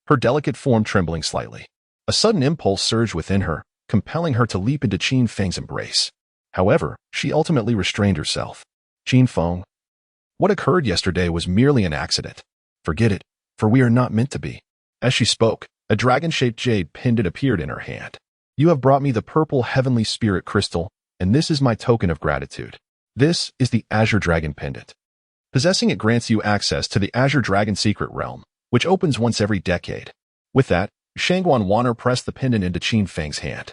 her delicate form trembling slightly. A sudden impulse surged within her, compelling her to leap into Qin Feng's embrace. However, she ultimately restrained herself. Qin Feng, what occurred yesterday was merely an accident. Forget it, for we are not meant to be. As she spoke, a dragon-shaped jade pendant appeared in her hand. You have brought me the purple heavenly spirit crystal, and this is my token of gratitude. This is the Azure Dragon Pendant. Possessing it grants you access to the Azure Dragon Secret Realm, which opens once every decade. With that, Shangwan Wanner pressed the pendant into Qin Feng's hand.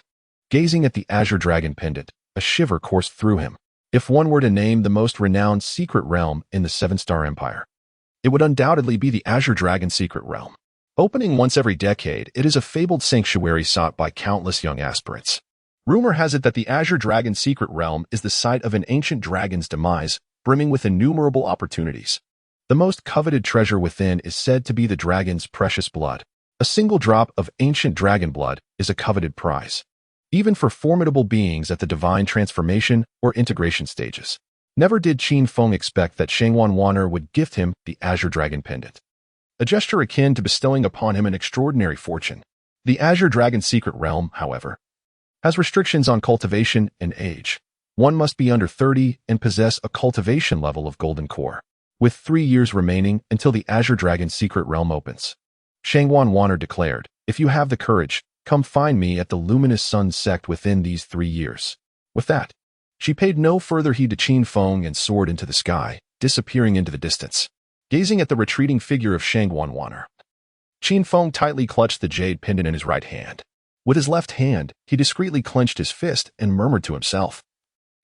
Gazing at the Azure Dragon Pendant, a shiver coursed through him. If one were to name the most renowned secret realm in the Seven-Star Empire, it would undoubtedly be the Azure Dragon Secret Realm. Opening once every decade, it is a fabled sanctuary sought by countless young aspirants. Rumor has it that the Azure Dragon Secret Realm is the site of an ancient dragon's demise, brimming with innumerable opportunities. The most coveted treasure within is said to be the dragon's precious blood. A single drop of ancient dragon blood is a coveted prize, even for formidable beings at the divine transformation or integration stages. Never did Qin Feng expect that Shangwan Wanner would gift him the Azure Dragon Pendant, a gesture akin to bestowing upon him an extraordinary fortune. The Azure Dragon Secret Realm, however, has restrictions on cultivation and age. One must be under 30 and possess a cultivation level of Golden Core, with 3 years remaining until the Azure Dragon Secret Realm opens. Shangwan Wanner declared, if you have the courage, come find me at the Luminous Sun sect within these 3 years. With that, she paid no further heed to Qin Feng and soared into the sky, disappearing into the distance. Gazing at the retreating figure of Shangwan Wanner, Qin Feng tightly clutched the jade pendant in his right hand. With his left hand, he discreetly clenched his fist and murmured to himself,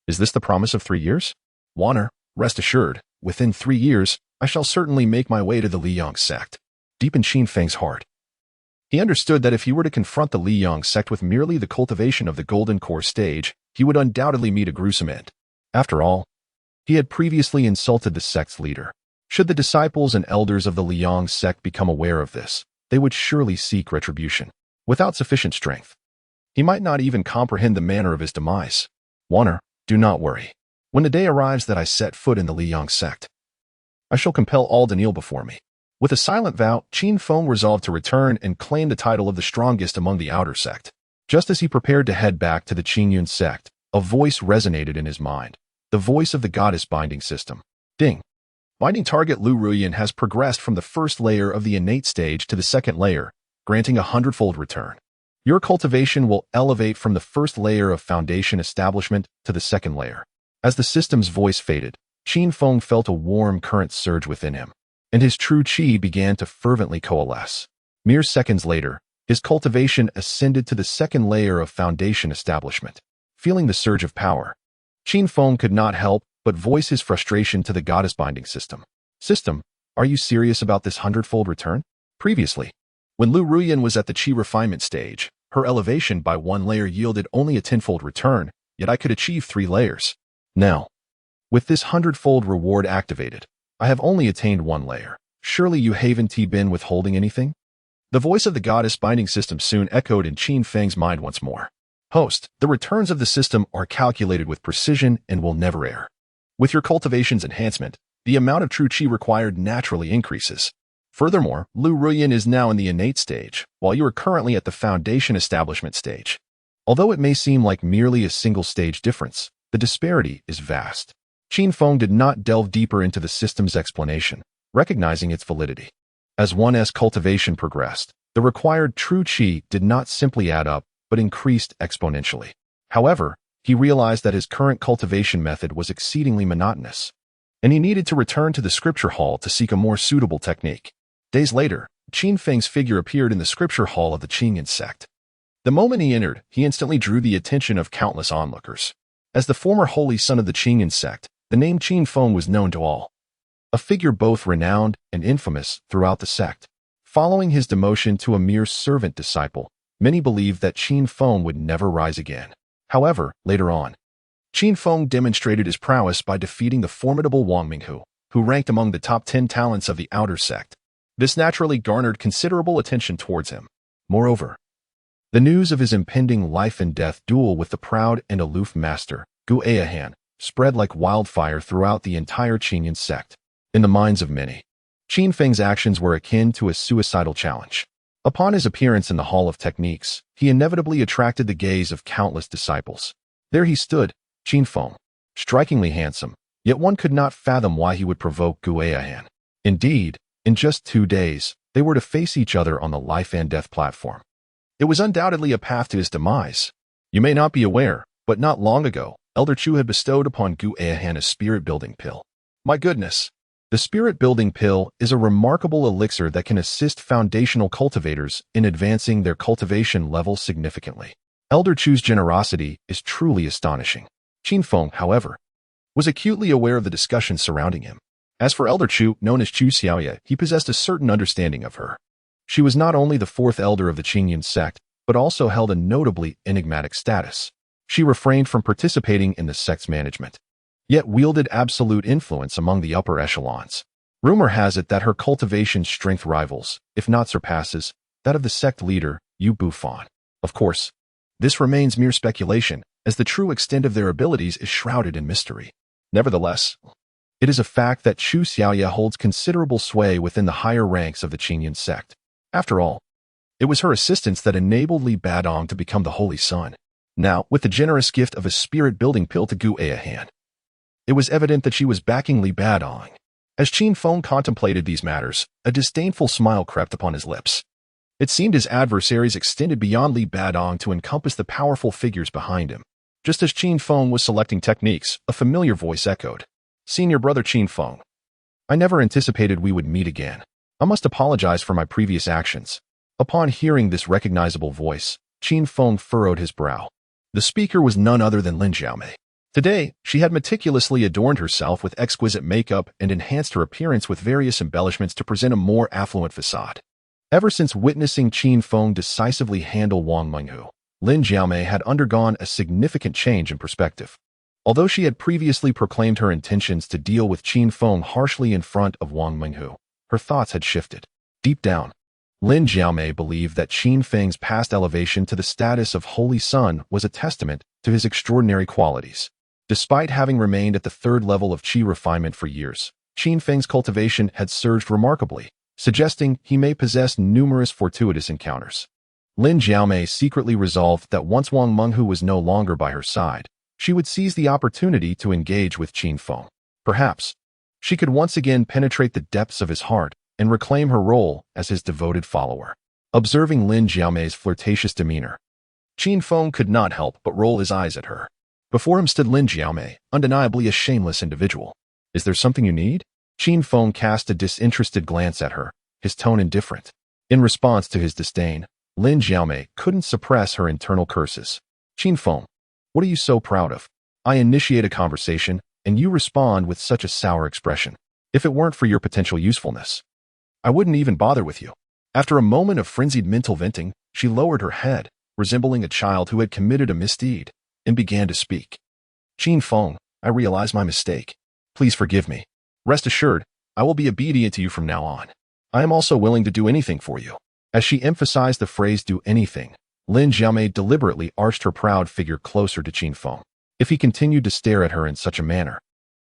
is this the promise of 3 years? Wanner, rest assured, within 3 years, I shall certainly make my way to the Liyang sect. Deep in Qin Feng's heart, he understood that if he were to confront the Liyang sect with merely the cultivation of the Golden Core stage, he would undoubtedly meet a gruesome end. After all, he had previously insulted the sect's leader. Should the disciples and elders of the Liyang sect become aware of this, they would surely seek retribution. Without sufficient strength, he might not even comprehend the manner of his demise. Wanner, do not worry. When the day arrives that I set foot in the Liyang sect, I shall compel all to kneel before me. With a silent vow, Qin Feng resolved to return and claim the title of the strongest among the outer sect. Just as he prepared to head back to the Qingyun sect, a voice resonated in his mind, the voice of the goddess binding system. Ding. Binding target Lu Ruyan has progressed from the first layer of the innate stage to the second layer, granting a 100-fold return. Your cultivation will elevate from the first layer of foundation establishment to the second layer. As the system's voice faded, Qin Feng felt a warm current surge within him, and his true qi began to fervently coalesce. Mere seconds later, his cultivation ascended to the second layer of foundation establishment. Feeling the surge of power, Qin Feng could not help but voice his frustration to the goddess binding system. System, are you serious about this 100-fold return? Previously, when Lu Ruyan was at the qi refinement stage, her elevation by 1 layer yielded only a 10-fold return, yet I could achieve 3 layers. Now, with this 100-fold reward activated, I have only attained 1 layer. Surely you haven't been withholding anything? The voice of the goddess binding system soon echoed in Qin Feng's mind once more. Host, the returns of the system are calculated with precision and will never err. With your cultivation's enhancement, the amount of true qi required naturally increases. Furthermore, Lu Ruyan is now in the innate stage, while you are currently at the foundation establishment stage. Although it may seem like merely a single stage difference, the disparity is vast. Qin Feng did not delve deeper into the system's explanation, recognizing its validity. As one's cultivation progressed, the required true qi did not simply add up, but increased exponentially. However, he realized that his current cultivation method was exceedingly monotonous, and he needed to return to the scripture hall to seek a more suitable technique. Days later, Qin Feng's figure appeared in the scripture hall of the Qingyun sect. The moment he entered, he instantly drew the attention of countless onlookers. As the former holy son of the Qingyun sect, the name Qin Feng was known to all, a figure both renowned and infamous throughout the sect. Following his demotion to a mere servant disciple, many believed that Qin Feng would never rise again. However, later on, Qin Feng demonstrated his prowess by defeating the formidable Wang Minghu, who ranked among the top 10 talents of the outer sect. This naturally garnered considerable attention towards him. Moreover, the news of his impending life and death duel with the proud and aloof master, Gu Ayahan, spread like wildfire throughout the entire Qinyan sect. In the minds of many, Qin Feng's actions were akin to a suicidal challenge. Upon his appearance in the Hall of Techniques, he inevitably attracted the gaze of countless disciples. There he stood, Qin Feng, strikingly handsome, yet one could not fathom why he would provoke Gu Eihan. Indeed, in just 2 days, they were to face each other on the life and death platform. It was undoubtedly a path to his demise. You may not be aware, but not long ago, Elder Chu had bestowed upon Gu Eihan a spirit-building pill. My goodness! The spirit-building pill is a remarkable elixir that can assist foundational cultivators in advancing their cultivation level significantly. Elder Chu's generosity is truly astonishing. Qin Feng, however, was acutely aware of the discussion surrounding him. As for Elder Chu, known as Chu Xiaoye, he possessed a certain understanding of her. She was not only the 4th elder of the Qinyan sect, but also held a notably enigmatic status. She refrained from participating in the sect's management, yet wielded absolute influence among the upper echelons. Rumor has it that her cultivation strength rivals, if not surpasses, that of the sect leader, Yu Bufan. Of course, this remains mere speculation, as the true extent of their abilities is shrouded in mystery. Nevertheless, it is a fact that Chu Xiaoye holds considerable sway within the higher ranks of the Qinyan sect. After all, it was her assistance that enabled Li Badong to become the Holy Sun. Now, with the generous gift of a spirit-building pill to Gu Eihan, it was evident that she was backing Li Badong. As Qin Feng contemplated these matters, a disdainful smile crept upon his lips. It seemed his adversaries extended beyond Li Badong to encompass the powerful figures behind him. Just as Qin Feng was selecting techniques, a familiar voice echoed. Senior brother Qin Feng, I never anticipated we would meet again. I must apologize for my previous actions. Upon hearing this recognizable voice, Qin Feng furrowed his brow. The speaker was none other than Lin Xiaomei. Today, she had meticulously adorned herself with exquisite makeup and enhanced her appearance with various embellishments to present a more affluent facade. Ever since witnessing Qin Feng decisively handle Wang Menghu, Lin Xiaomei had undergone a significant change in perspective. Although she had previously proclaimed her intentions to deal with Qin Feng harshly in front of Wang Menghu, her thoughts had shifted. Deep down, Lin Xiaomei believed that Qin Feng's past elevation to the status of Holy Sun was a testament to his extraordinary qualities. Despite having remained at the 3rd level of qi refinement for years, Qin Feng's cultivation had surged remarkably, suggesting he may possess numerous fortuitous encounters. Lin Xiaomei secretly resolved that once Wang Menghu was no longer by her side, she would seize the opportunity to engage with Qin Feng. Perhaps, she could once again penetrate the depths of his heart and reclaim her role as his devoted follower. Observing Lin Xiaomei's flirtatious demeanor, Qin Feng could not help but roll his eyes at her. Before him stood Lin Xiaomei, undeniably a shameless individual. Is there something you need? Qin Feng cast a disinterested glance at her, his tone indifferent. In response to his disdain, Lin Xiaomei couldn't suppress her internal curses. Qin Feng, what are you so proud of? I initiate a conversation, and you respond with such a sour expression. If it weren't for your potential usefulness, I wouldn't even bother with you. After a moment of frenzied mental venting, she lowered her head, resembling a child who had committed a misdeed, and began to speak. Qin Feng, I realize my mistake. Please forgive me. Rest assured, I will be obedient to you from now on. I am also willing to do anything for you. As she emphasized the phrase do anything, Lin Xiaomei deliberately arched her proud figure closer to Qin Feng. If he continued to stare at her in such a manner,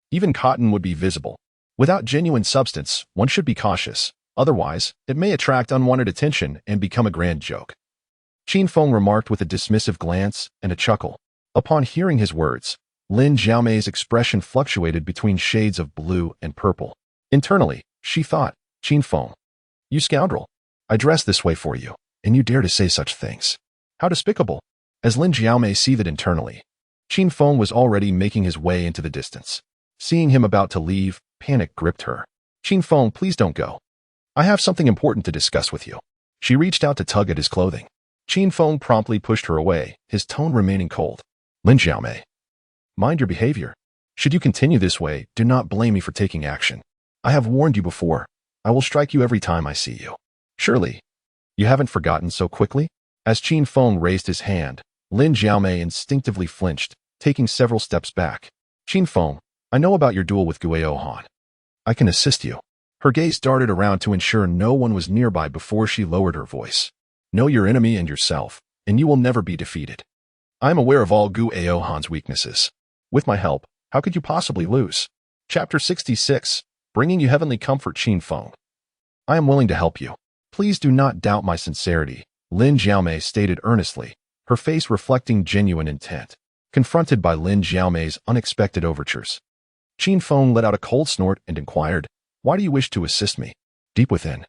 even cotton would be visible. Without genuine substance, one should be cautious. Otherwise, it may attract unwanted attention and become a grand joke. Qin Feng remarked with a dismissive glance and a chuckle. Upon hearing his words, Lin Xiaomei's expression fluctuated between shades of blue and purple. Internally, she thought, Qin Feng, you scoundrel. I dressed this way for you, and you dare to say such things. How despicable. As Lin Xiaomei seethed internally, Qin Feng was already making his way into the distance. Seeing him about to leave, panic gripped her. Qin Feng, please don't go. I have something important to discuss with you. She reached out to tug at his clothing. Qin Feng promptly pushed her away, his tone remaining cold. Lin Xiaomei, mind your behavior. Should you continue this way, do not blame me for taking action. I have warned you before. I will strike you every time I see you. Surely, you haven't forgotten so quickly? As Qin Feng raised his hand, Lin Xiaomei instinctively flinched, taking several steps back. Qin Feng, I know about your duel with Gu Eihan. I can assist you. Her gaze darted around to ensure no one was nearby before she lowered her voice. Know your enemy and yourself, and you will never be defeated. I am aware of all Gu Eihan's weaknesses. With my help, How could you possibly lose? Chapter 66, Bringing You Heavenly Comfort, Qin Feng. I am willing to help you. Please do not doubt my sincerity, Lin Xiaomei stated earnestly, her face reflecting genuine intent. Confronted by Lin Xiaomei's unexpected overtures, Qin Feng let out a cold snort and inquired, "Why do you wish to assist me?" Deep within,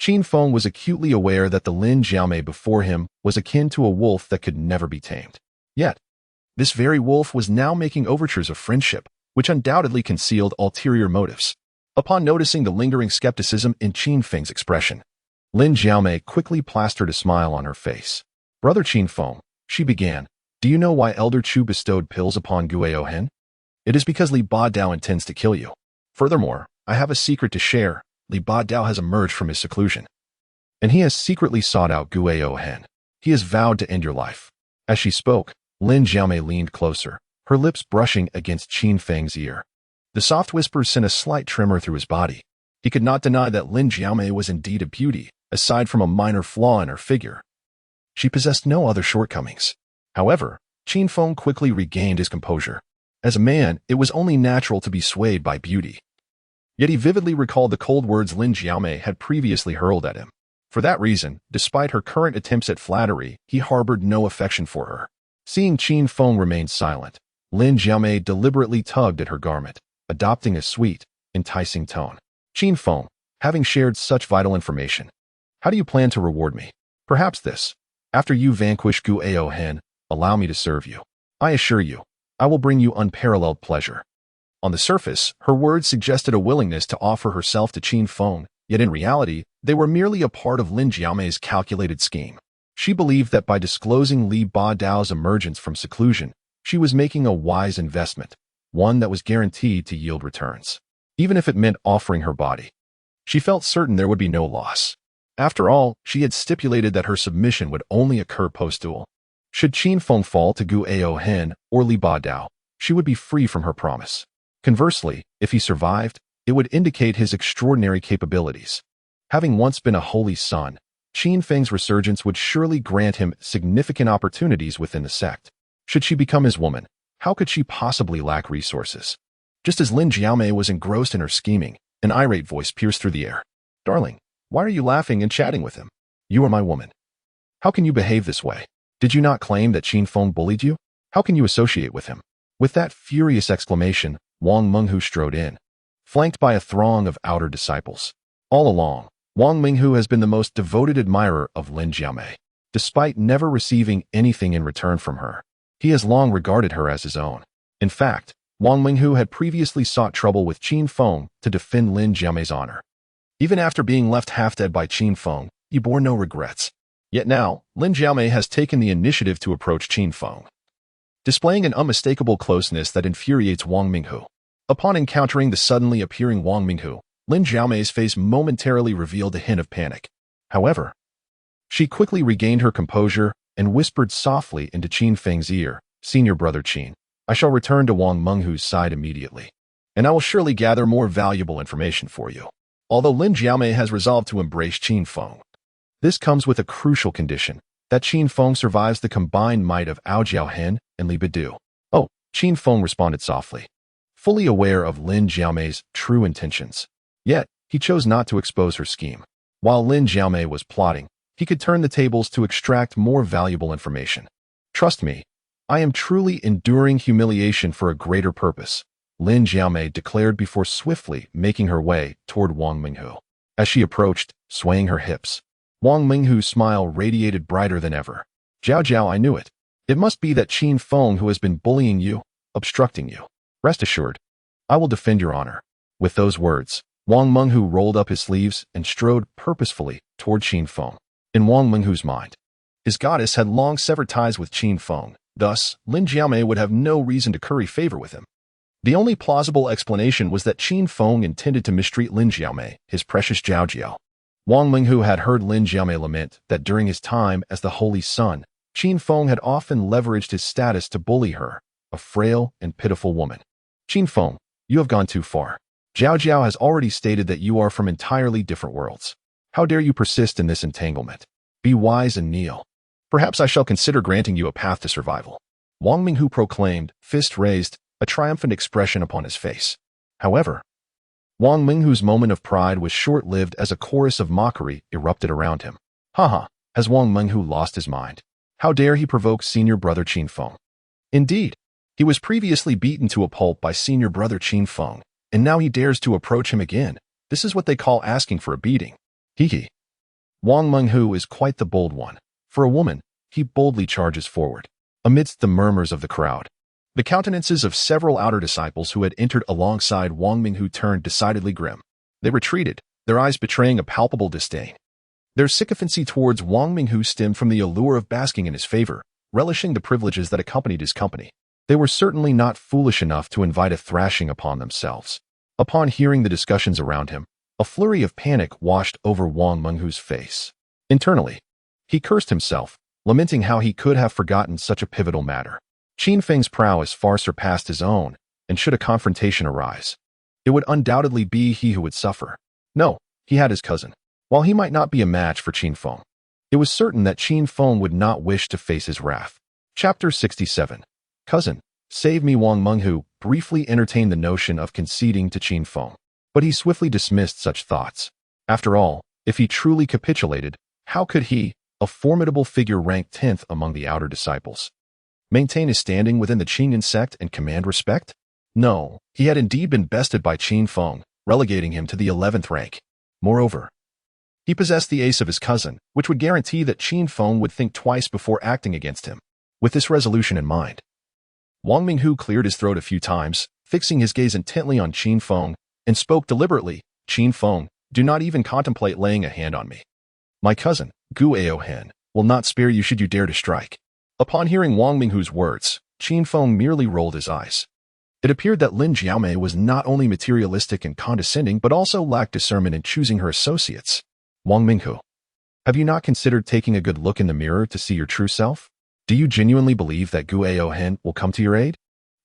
Qin Feng was acutely aware that the Lin Xiaomei before him was akin to a wolf that could never be tamed. Yet, this very wolf was now making overtures of friendship, which undoubtedly concealed ulterior motives. Upon noticing the lingering skepticism in Qin Feng's expression, Lin Xiaomei quickly plastered a smile on her face. "Brother Qin Feng," she began, "do you know why Elder Chu bestowed pills upon Guo Hen? It is because Li Ba Dao intends to kill you. Furthermore, I have a secret to share. Li Ba Dao has emerged from his seclusion, and he has secretly sought out Guo Hen. He has vowed to end your life." As she spoke, Lin Xiaomei leaned closer, her lips brushing against Qin Feng's ear. The soft whispers sent a slight tremor through his body. He could not deny that Lin Xiaomei was indeed a beauty, aside from a minor flaw in her figure. She possessed no other shortcomings. However, Qin Feng quickly regained his composure. As a man, it was only natural to be swayed by beauty. Yet he vividly recalled the cold words Lin Xiaomei had previously hurled at him. For that reason, despite her current attempts at flattery, he harbored no affection for her. Seeing Qin Feng remain silent, Lin Xiaomei deliberately tugged at her garment, adopting a sweet, enticing tone. "Qin Feng, having shared such vital information, how do you plan to reward me? Perhaps this. After you vanquish Guo Hen, allow me to serve you. I assure you, I will bring you unparalleled pleasure." On the surface, her words suggested a willingness to offer herself to Qin Feng, yet in reality, they were merely a part of Lin Xiaomei's calculated scheme. She believed that by disclosing Li Ba Dao's emergence from seclusion, she was making a wise investment, one that was guaranteed to yield returns, even if it meant offering her body. She felt certain there would be no loss. After all, she had stipulated that her submission would only occur post-duel. Should Qin Feng fall to Guo Hen or Li Ba Dao, she would be free from her promise. Conversely, if he survived, it would indicate his extraordinary capabilities. Having once been a holy son, Qin Feng's resurgence would surely grant him significant opportunities within the sect. Should she become his woman, how could she possibly lack resources? Just as Lin Xiaomei was engrossed in her scheming, an irate voice pierced through the air. "Darling, why are you laughing and chatting with him? You are my woman. How can you behave this way? Did you not claim that Qin Feng bullied you? How can you associate with him?" With that furious exclamation, Wang Menghu strode in, flanked by a throng of outer disciples. All along, Wang Menghu has been the most devoted admirer of Lin Xiaomei. Despite never receiving anything in return from her, he has long regarded her as his own. In fact, Wang Menghu had previously sought trouble with Qin Feng to defend Lin Xiaomei's honor. Even after being left half-dead by Qin Feng, he bore no regrets. Yet now, Lin Xiaomei has taken the initiative to approach Qin Feng, displaying an unmistakable closeness that infuriates Wang Menghu. Upon encountering the suddenly appearing Wang Menghu, Lin Xiaomei's face momentarily revealed a hint of panic. However, she quickly regained her composure and whispered softly into Qin Feng's ear, "Senior brother Qin, I shall return to Wang Menghu's side immediately, and I will surely gather more valuable information for you." Although Lin Xiaomei has resolved to embrace Qin Feng, this comes with a crucial condition, that Qin Feng survives the combined might of Ao Hen and Li Badu. "Oh," Qin Feng responded softly, fully aware of Lin Xiaomei's true intentions. Yet, he chose not to expose her scheme. While Lin Xiaomei was plotting, he could turn the tables to extract more valuable information. "Trust me, I am truly enduring humiliation for a greater purpose," Lin Xiaomei declared before swiftly making her way toward Wang Menghu. As she approached, swaying her hips, Wang Menghu's smile radiated brighter than ever. "Jiao, I knew it. It must be that Qin Feng who has been bullying you, obstructing you. Rest assured, I will defend your honor." With those words, Wang Menghu rolled up his sleeves and strode purposefully toward Qin Feng. In Wang Menghu's mind, his goddess had long severed ties with Qin Feng, thus Lin Xiaomei would have no reason to curry favor with him. The only plausible explanation was that Qin Feng intended to mistreat Lin Xiaomei, his precious Jiao. Wang Menghu had heard Lin Xiaomei lament that during his time as the holy son, Qin Feng had often leveraged his status to bully her, a frail and pitiful woman. "Qin Feng, you have gone too far. Jiao has already stated that you are from entirely different worlds. How dare you persist in this entanglement? Be wise and kneel. Perhaps I shall consider granting you a path to survival." Wang Menghu proclaimed, fist raised, a triumphant expression upon his face. However, Wang Minghu's moment of pride was short-lived as a chorus of mockery erupted around him. Haha, has Wang Minghu lost his mind? How dare he provoke senior brother Qin Feng? Indeed, he was previously beaten to a pulp by senior brother Qin Feng, and now he dares to approach him again. This is what they call asking for a beating. Hee. Wang Minghu is quite the bold one. For a woman, he boldly charges forward. Amidst the murmurs of the crowd, the countenances of several outer disciples who had entered alongside Wang Minghu turned decidedly grim. They retreated, their eyes betraying a palpable disdain. Their sycophancy towards Wang Minghu stemmed from the allure of basking in his favor, relishing the privileges that accompanied his company. They were certainly not foolish enough to invite a thrashing upon themselves. Upon hearing the discussions around him, a flurry of panic washed over Wang Minghu's face. Internally, he cursed himself, lamenting how he could have forgotten such a pivotal matter. Qin Feng's prowess far surpassed his own, and should a confrontation arise, it would undoubtedly be he who would suffer. No, he had his cousin. While he might not be a match for Qin Feng, it was certain that Qin Feng would not wish to face his wrath. Chapter 67. Cousin, save me. Wang Minghu briefly entertained the notion of conceding to Qin Feng, but he swiftly dismissed such thoughts. After all, if he truly capitulated, how could he, a formidable figure ranked 10th among the outer disciples, maintain his standing within the Qinyan sect and command respect? No, he had indeed been bested by Qin Feng, relegating him to the 11th rank. Moreover, he possessed the ace of his cousin, which would guarantee that Qin Feng would think twice before acting against him. With this resolution in mind, Wang Minghu cleared his throat a few times, fixing his gaze intently on Qin Feng, and spoke deliberately. Qin Feng, do not even contemplate laying a hand on me. My cousin, Gu Aohen, will not spare you should you dare to strike. Upon hearing Wang Minghu's words, Qin Feng merely rolled his eyes. It appeared that Lin Jiaomei was not only materialistic and condescending but also lacked discernment in choosing her associates. Wang Minghu, have you not considered taking a good look in the mirror to see your true self? Do you genuinely believe that Gu Aohen will come to your aid?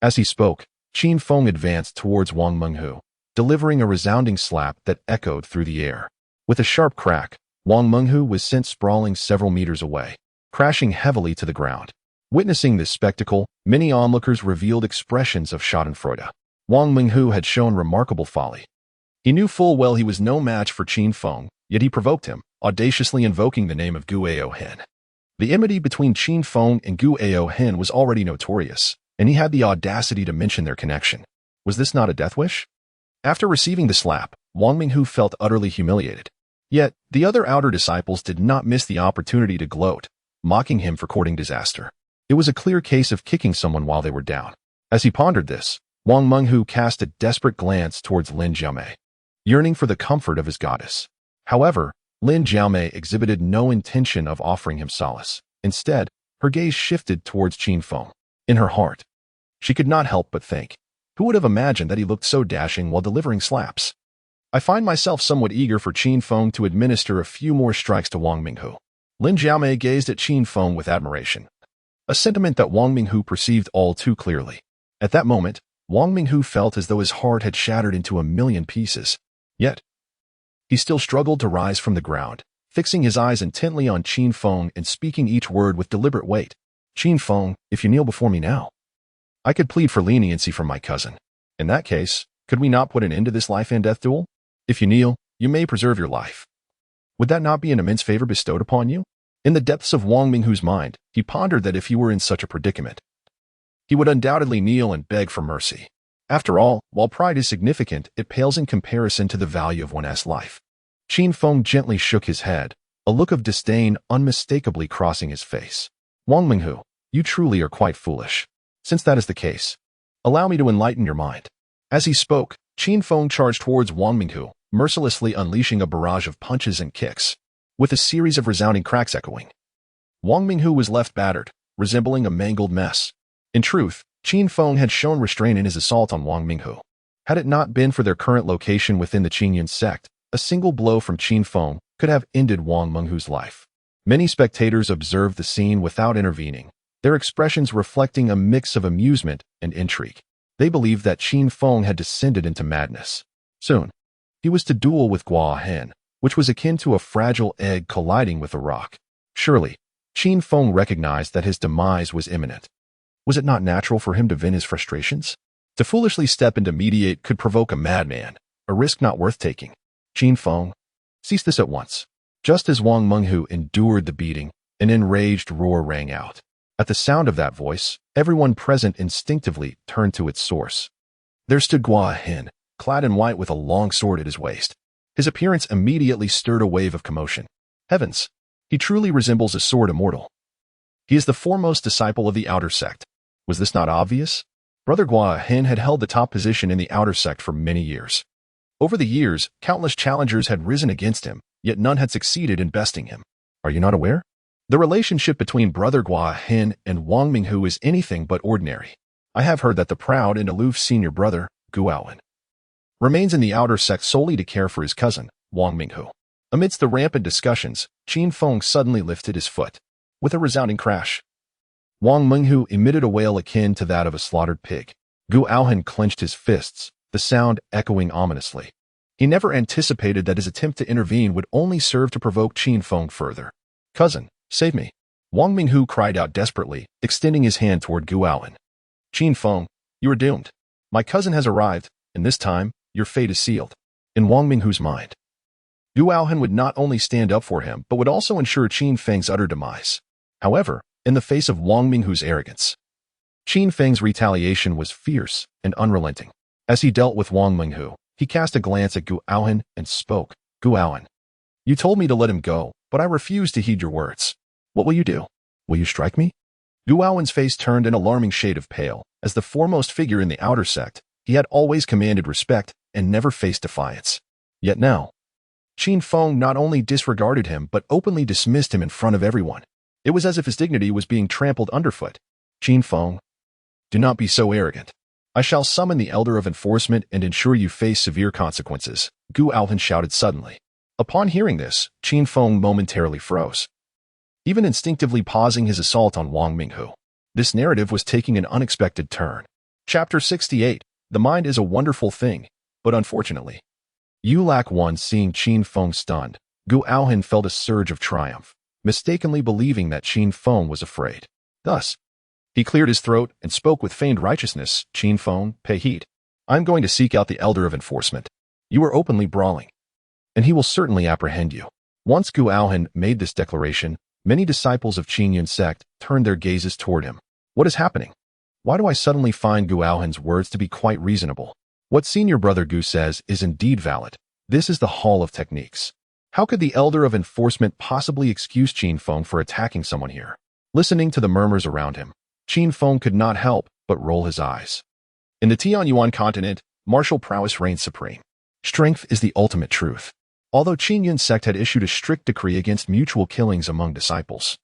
As he spoke, Qin Feng advanced towards Wang Minghu, delivering a resounding slap that echoed through the air. With a sharp crack, Wang Minghu was sent sprawling several meters away, crashing heavily to the ground. Witnessing this spectacle, many onlookers revealed expressions of schadenfreude. Wang Minghu had shown remarkable folly. He knew full well he was no match for Qin Feng, yet he provoked him, audaciously invoking the name of Gu Aohen. The enmity between Qin Feng and Gu Aohen was already notorious, and he had the audacity to mention their connection. Was this not a death wish? After receiving the slap, Wang Minghu felt utterly humiliated. Yet, the other outer disciples did not miss the opportunity to gloat, mocking him for courting disaster. It was a clear case of kicking someone while they were down. As he pondered this, Wang Minghu cast a desperate glance towards Lin Jiaomei, yearning for the comfort of his goddess. However, Lin Jiaomei exhibited no intention of offering him solace. Instead, her gaze shifted towards Qin Feng. In her heart, she could not help but think, who would have imagined that he looked so dashing while delivering slaps? I find myself somewhat eager for Qin Feng to administer a few more strikes to Wang Minghu. Lin Jiaomei gazed at Qin Feng with admiration, a sentiment that Wang Minghu perceived all too clearly. At that moment, Wang Minghu felt as though his heart had shattered into a million pieces. Yet, he still struggled to rise from the ground, fixing his eyes intently on Qin Feng and speaking each word with deliberate weight. Qin Feng, if you kneel before me now, I could plead for leniency from my cousin. In that case, could we not put an end to this life and death duel? If you kneel, you may preserve your life. Would that not be an immense favor bestowed upon you? In the depths of Wang Minghu's mind, he pondered that if he were in such a predicament, he would undoubtedly kneel and beg for mercy. After all, while pride is significant, it pales in comparison to the value of one's life. Qin Feng gently shook his head, a look of disdain unmistakably crossing his face. Wang Minghu, you truly are quite foolish. Since that is the case, allow me to enlighten your mind. As he spoke, Qin Feng charged towards Wang Minghu, mercilessly unleashing a barrage of punches and kicks, with a series of resounding cracks echoing. Wang Minghu was left battered, resembling a mangled mess. In truth, Qin Feng had shown restraint in his assault on Wang Minghu. Had it not been for their current location within the Qinyan sect, a single blow from Qin Feng could have ended Wang Minghu's life. Many spectators observed the scene without intervening, their expressions reflecting a mix of amusement and intrigue. They believed that Qin Feng had descended into madness. Soon, he was to duel with Gua Hen, which was akin to a fragile egg colliding with a rock. Surely, Qin Feng recognized that his demise was imminent. Was it not natural for him to vent his frustrations? To foolishly step in to mediate could provoke a madman, a risk not worth taking. Qin Feng, cease this at once. Just as Wang Menghu endured the beating, an enraged roar rang out. At the sound of that voice, everyone present instinctively turned to its source. There stood Gua Hin, clad in white with a long sword at his waist. His appearance immediately stirred a wave of commotion. Heavens! He truly resembles a sword immortal. He is the foremost disciple of the outer sect. Was this not obvious? Brother Gua Hin had held the top position in the outer sect for many years. Over the years, countless challengers had risen against him, yet none had succeeded in besting him. Are you not aware? The relationship between Brother Gua Hin and Wang Menghu is anything but ordinary. I have heard that the proud and aloof senior brother, Gu Aowen, remains in the outer sect solely to care for his cousin, Wang Menghu. Amidst the rampant discussions, Qin Feng suddenly lifted his foot. With a resounding crash, Wang Menghu emitted a wail akin to that of a slaughtered pig. Gu Aowen clenched his fists, the sound echoing ominously. He never anticipated that his attempt to intervene would only serve to provoke Qin Feng further. Cousin, save me. Wang Menghu cried out desperately, extending his hand toward Gu Aowen. Qin Feng, you are doomed. My cousin has arrived, and this time, your fate is sealed. In Wang Menghu's mind, Gu Aowen would not only stand up for him, but would also ensure Qin Feng's utter demise. However, in the face of Wang Menghu's arrogance, Qin Feng's retaliation was fierce and unrelenting. As he dealt with Wang Menghu, he cast a glance at Gu Aowen and spoke. Gu Aowen, you told me to let him go, but I refuse to heed your words. What will you do? Will you strike me? Gu Aowen's face turned an alarming shade of pale. As the foremost figure in the outer sect, he had always commanded respect and never faced defiance. Yet now, Qin Feng not only disregarded him but openly dismissed him in front of everyone. It was as if his dignity was being trampled underfoot. Qin Feng, do not be so arrogant. I shall summon the Elder of Enforcement and ensure you face severe consequences, Gu Aowen shouted suddenly. Upon hearing this, Qin Feng momentarily froze, even instinctively pausing his assault on Wang Menghu. This narrative was taking an unexpected turn. Chapter 68. The mind is a wonderful thing, but unfortunately, you lack one. Seeing Qin Feng stunned, Gu Aowen felt a surge of triumph, mistakenly believing that Qin Feng was afraid. Thus, he cleared his throat and spoke with feigned righteousness. Qin Feng, pay heed. I'm going to seek out the Elder of Enforcement. You are openly brawling, and he will certainly apprehend you. Once Gu Aowen made this declaration, many disciples of Qin Yun sect turned their gazes toward him. What is happening? Why do I suddenly find Gu Aowen's words to be quite reasonable? What senior brother Gu says is indeed valid. This is the Hall of Techniques. How could the Elder of Enforcement possibly excuse Qin Feng for attacking someone here? Listening to the murmurs around him, Qin Feng could not help but roll his eyes. In the Tianyuan continent, martial prowess reigns supreme. Strength is the ultimate truth. Although Qin Yun sect had issued a strict decree against mutual killings among disciples,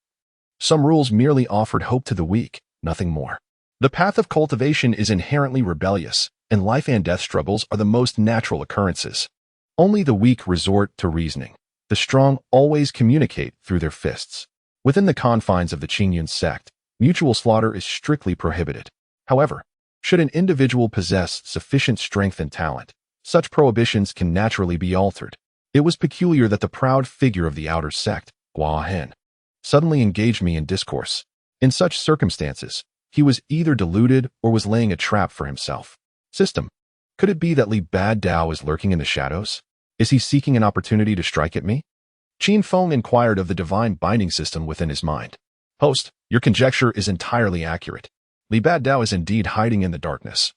some rules merely offered hope to the weak, nothing more. The path of cultivation is inherently rebellious, and life and death struggles are the most natural occurrences. Only the weak resort to reasoning. The strong always communicate through their fists. Within the confines of the Qin Yun sect, mutual slaughter is strictly prohibited. However, should an individual possess sufficient strength and talent, such prohibitions can naturally be altered. It was peculiar that the proud figure of the outer sect, Gua Hin, suddenly engaged me in discourse. In such circumstances, he was either deluded or was laying a trap for himself. System. Could it be that Li Bad Dao is lurking in the shadows? Is he seeking an opportunity to strike at me? Qin Feng inquired of the divine binding system within his mind. Host, your conjecture is entirely accurate. Li Bad Dao is indeed hiding in the darkness,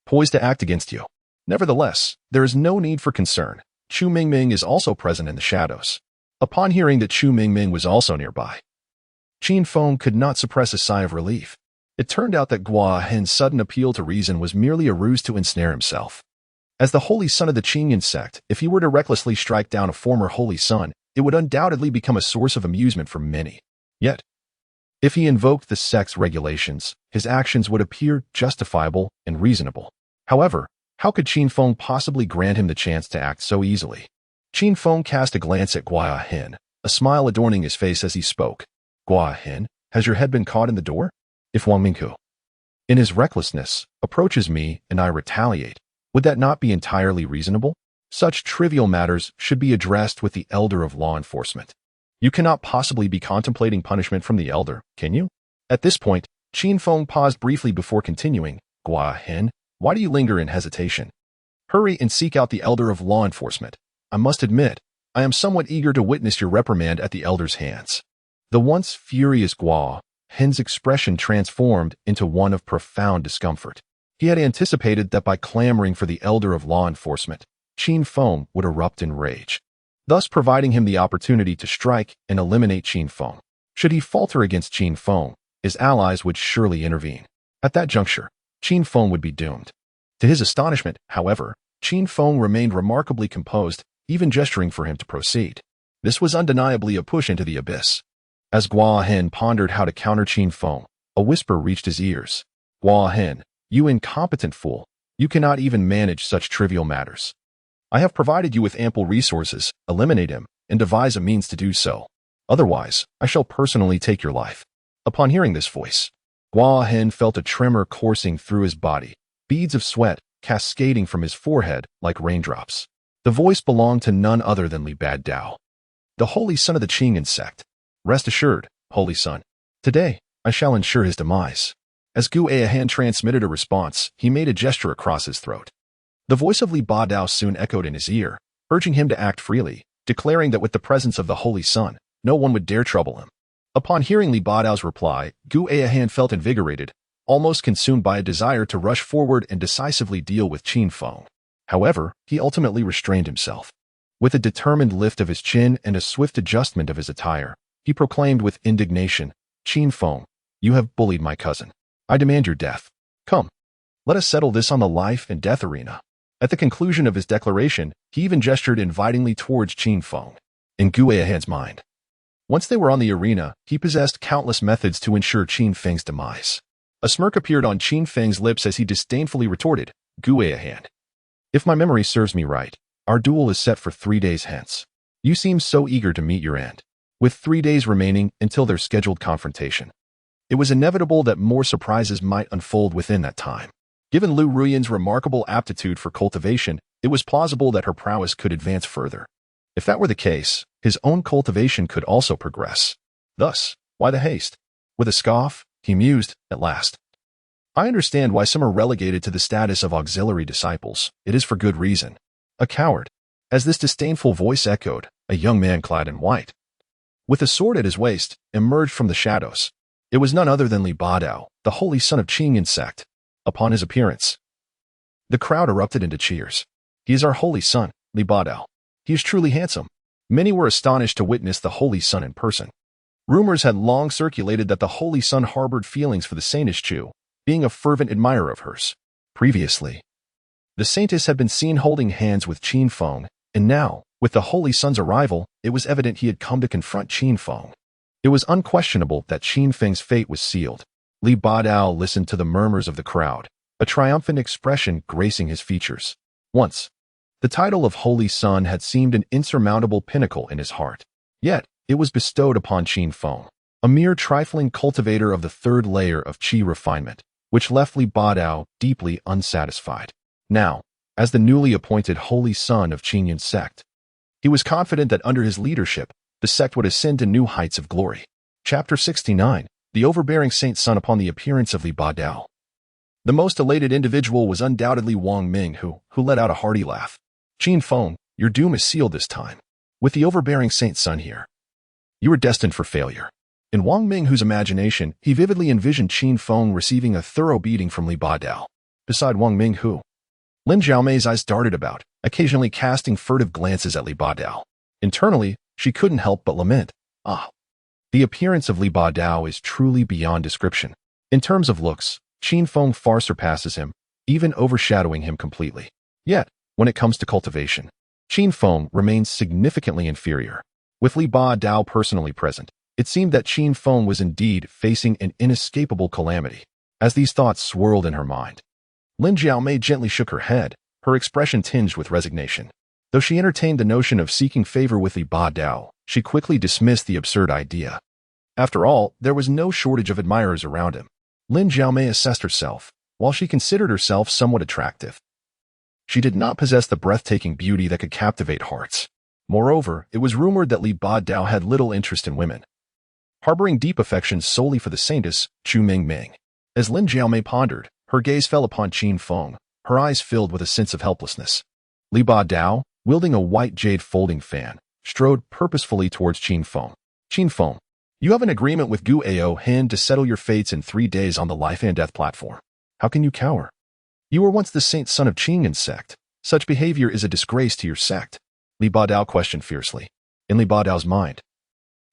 poised to act against you. Nevertheless, there is no need for concern. Chu Mingming is also present in the shadows. Upon hearing that Chu Mingming was also nearby, Qin Feng could not suppress a sigh of relief. It turned out that Gua Hin's sudden appeal to reason was merely a ruse to ensnare himself. As the holy son of the Qin Yun sect, if he were to recklessly strike down a former holy son, it would undoubtedly become a source of amusement for many. Yet, if he invoked the sect's regulations, his actions would appear justifiable and reasonable. However, how could Qin Feng possibly grant him the chance to act so easily? Qin Feng cast a glance at Gua Hin, a smile adorning his face as he spoke. Gua Hin, has your head been caught in the door? If Wang Menghu, in his recklessness, approaches me and I retaliate, would that not be entirely reasonable? Such trivial matters should be addressed with the Elder of Law Enforcement. You cannot possibly be contemplating punishment from the Elder, can you? At this point, Qin Feng paused briefly before continuing. Gua Hin, Why do you linger in hesitation? Hurry and seek out the elder of law enforcement. I must admit, I am somewhat eager to witness your reprimand at the elder's hands. The once furious Guo Hen's expression transformed into one of profound discomfort. He had anticipated that by clamoring for the elder of law enforcement, Qin Feng would erupt in rage, thus providing him the opportunity to strike and eliminate Qin Feng. Should he falter against Qin Feng, his allies would surely intervene. At that juncture, Qin Feng would be doomed. To his astonishment, however, Qin Feng remained remarkably composed, even gesturing for him to proceed. This was undeniably a push into the abyss. As Guo Hen pondered how to counter Qin Feng, a whisper reached his ears. Guo Hen, you incompetent fool, you cannot even manage such trivial matters. I have provided you with ample resources, eliminate him, and devise a means to do so. Otherwise, I shall personally take your life. Upon hearing this voice, Guo Hen felt a tremor coursing through his body, beads of sweat cascading from his forehead like raindrops. The voice belonged to none other than Li Badao, the holy son of the Qing sect. Rest assured, holy son, today I shall ensure his demise. As Gu Aihan transmitted a response, he made a gesture across his throat. The voice of Li Badao soon echoed in his ear, urging him to act freely, declaring that with the presence of the holy son, no one would dare trouble him. Upon hearing Li Badao's reply, Gu Aihan felt invigorated, almost consumed by a desire to rush forward and decisively deal with Qin Feng. However, he ultimately restrained himself. With a determined lift of his chin and a swift adjustment of his attire, he proclaimed with indignation, Qin Feng, you have bullied my cousin. I demand your death. Come, let us settle this on the life and death arena. At the conclusion of his declaration, he even gestured invitingly towards Qin Feng. In Gu Aihan's mind, once they were on the arena, he possessed countless methods to ensure Qin Feng's demise. A smirk appeared on Qin Feng's lips as he disdainfully retorted, Gu Aihan, if my memory serves me right, our duel is set for 3 days hence. You seem so eager to meet your end, with 3 days remaining until their scheduled confrontation. It was inevitable that more surprises might unfold within that time. Given Lu Ruyan's remarkable aptitude for cultivation, it was plausible that her prowess could advance further. If that were the case, his own cultivation could also progress. Thus, why the haste? With a scoff, he mused, at last. I understand why some are relegated to the status of auxiliary disciples. It is for good reason. A coward. As this disdainful voice echoed, a young man clad in white, with a sword at his waist, emerged from the shadows. It was none other than Li Badao, the holy son of Qing sect. Upon his appearance, the crowd erupted into cheers. He is our holy son, Li Badao. He is truly handsome. Many were astonished to witness the holy son in person. Rumors had long circulated that the holy son harbored feelings for the saintess Chu, being a fervent admirer of hers. Previously, the saintess had been seen holding hands with Qin Feng, and now, with the holy son's arrival, it was evident he had come to confront Qin Feng. It was unquestionable that Qin Feng's fate was sealed. Li Badao listened to the murmurs of the crowd, a triumphant expression gracing his features. Once, the title of Holy Son had seemed an insurmountable pinnacle in his heart. Yet, it was bestowed upon Qin Feng, a mere trifling cultivator of the third layer of qi refinement, which left Li Badao deeply unsatisfied. Now, as the newly appointed Holy Son of Qingyun sect, he was confident that under his leadership, the sect would ascend to new heights of glory. Chapter 69. The overbearing saint's son. Upon the appearance of Li Badao, the most elated individual was undoubtedly Wang Ming, who let out a hearty laugh. Qin Feng, your doom is sealed this time. With the overbearing saint's son here, you are destined for failure. In Wang Ming, whose imagination, he vividly envisioned Qin Feng receiving a thorough beating from Li Badao. Beside Wang Ming, Lin Zhaomei's eyes darted about, occasionally casting furtive glances at Li Badao. Internally, she couldn't help but lament, the appearance of Li Badao is truly beyond description. In terms of looks, Qin Feng far surpasses him, even overshadowing him completely. Yet, when it comes to cultivation, Qin Feng remains significantly inferior. With Li Badao personally present, it seemed that Qin Feng was indeed facing an inescapable calamity. As these thoughts swirled in her mind, Lin Zhaomei gently shook her head, her expression tinged with resignation. Though she entertained the notion of seeking favor with Li Badao, she quickly dismissed the absurd idea. After all, there was no shortage of admirers around him. Lin Zhaomei assessed herself. While she considered herself somewhat attractive, she did not possess the breathtaking beauty that could captivate hearts. Moreover, it was rumored that Li Badao had little interest in women, harboring deep affection solely for the saintess, Chu Mingming. As Lin Zhaomei pondered, her gaze fell upon Qin Feng, her eyes filled with a sense of helplessness. Li Ba Dao, wielding a white jade folding fan, strode purposefully towards Qin Feng. Qin Feng, you have an agreement with Gu Ao Hin to settle your fates in 3 days on the life and death platform. How can you cower? You were once the saint son of Qingyan sect. Such behavior is a disgrace to your sect. Li Ba Dao questioned fiercely. In Li Ba Dao's mind,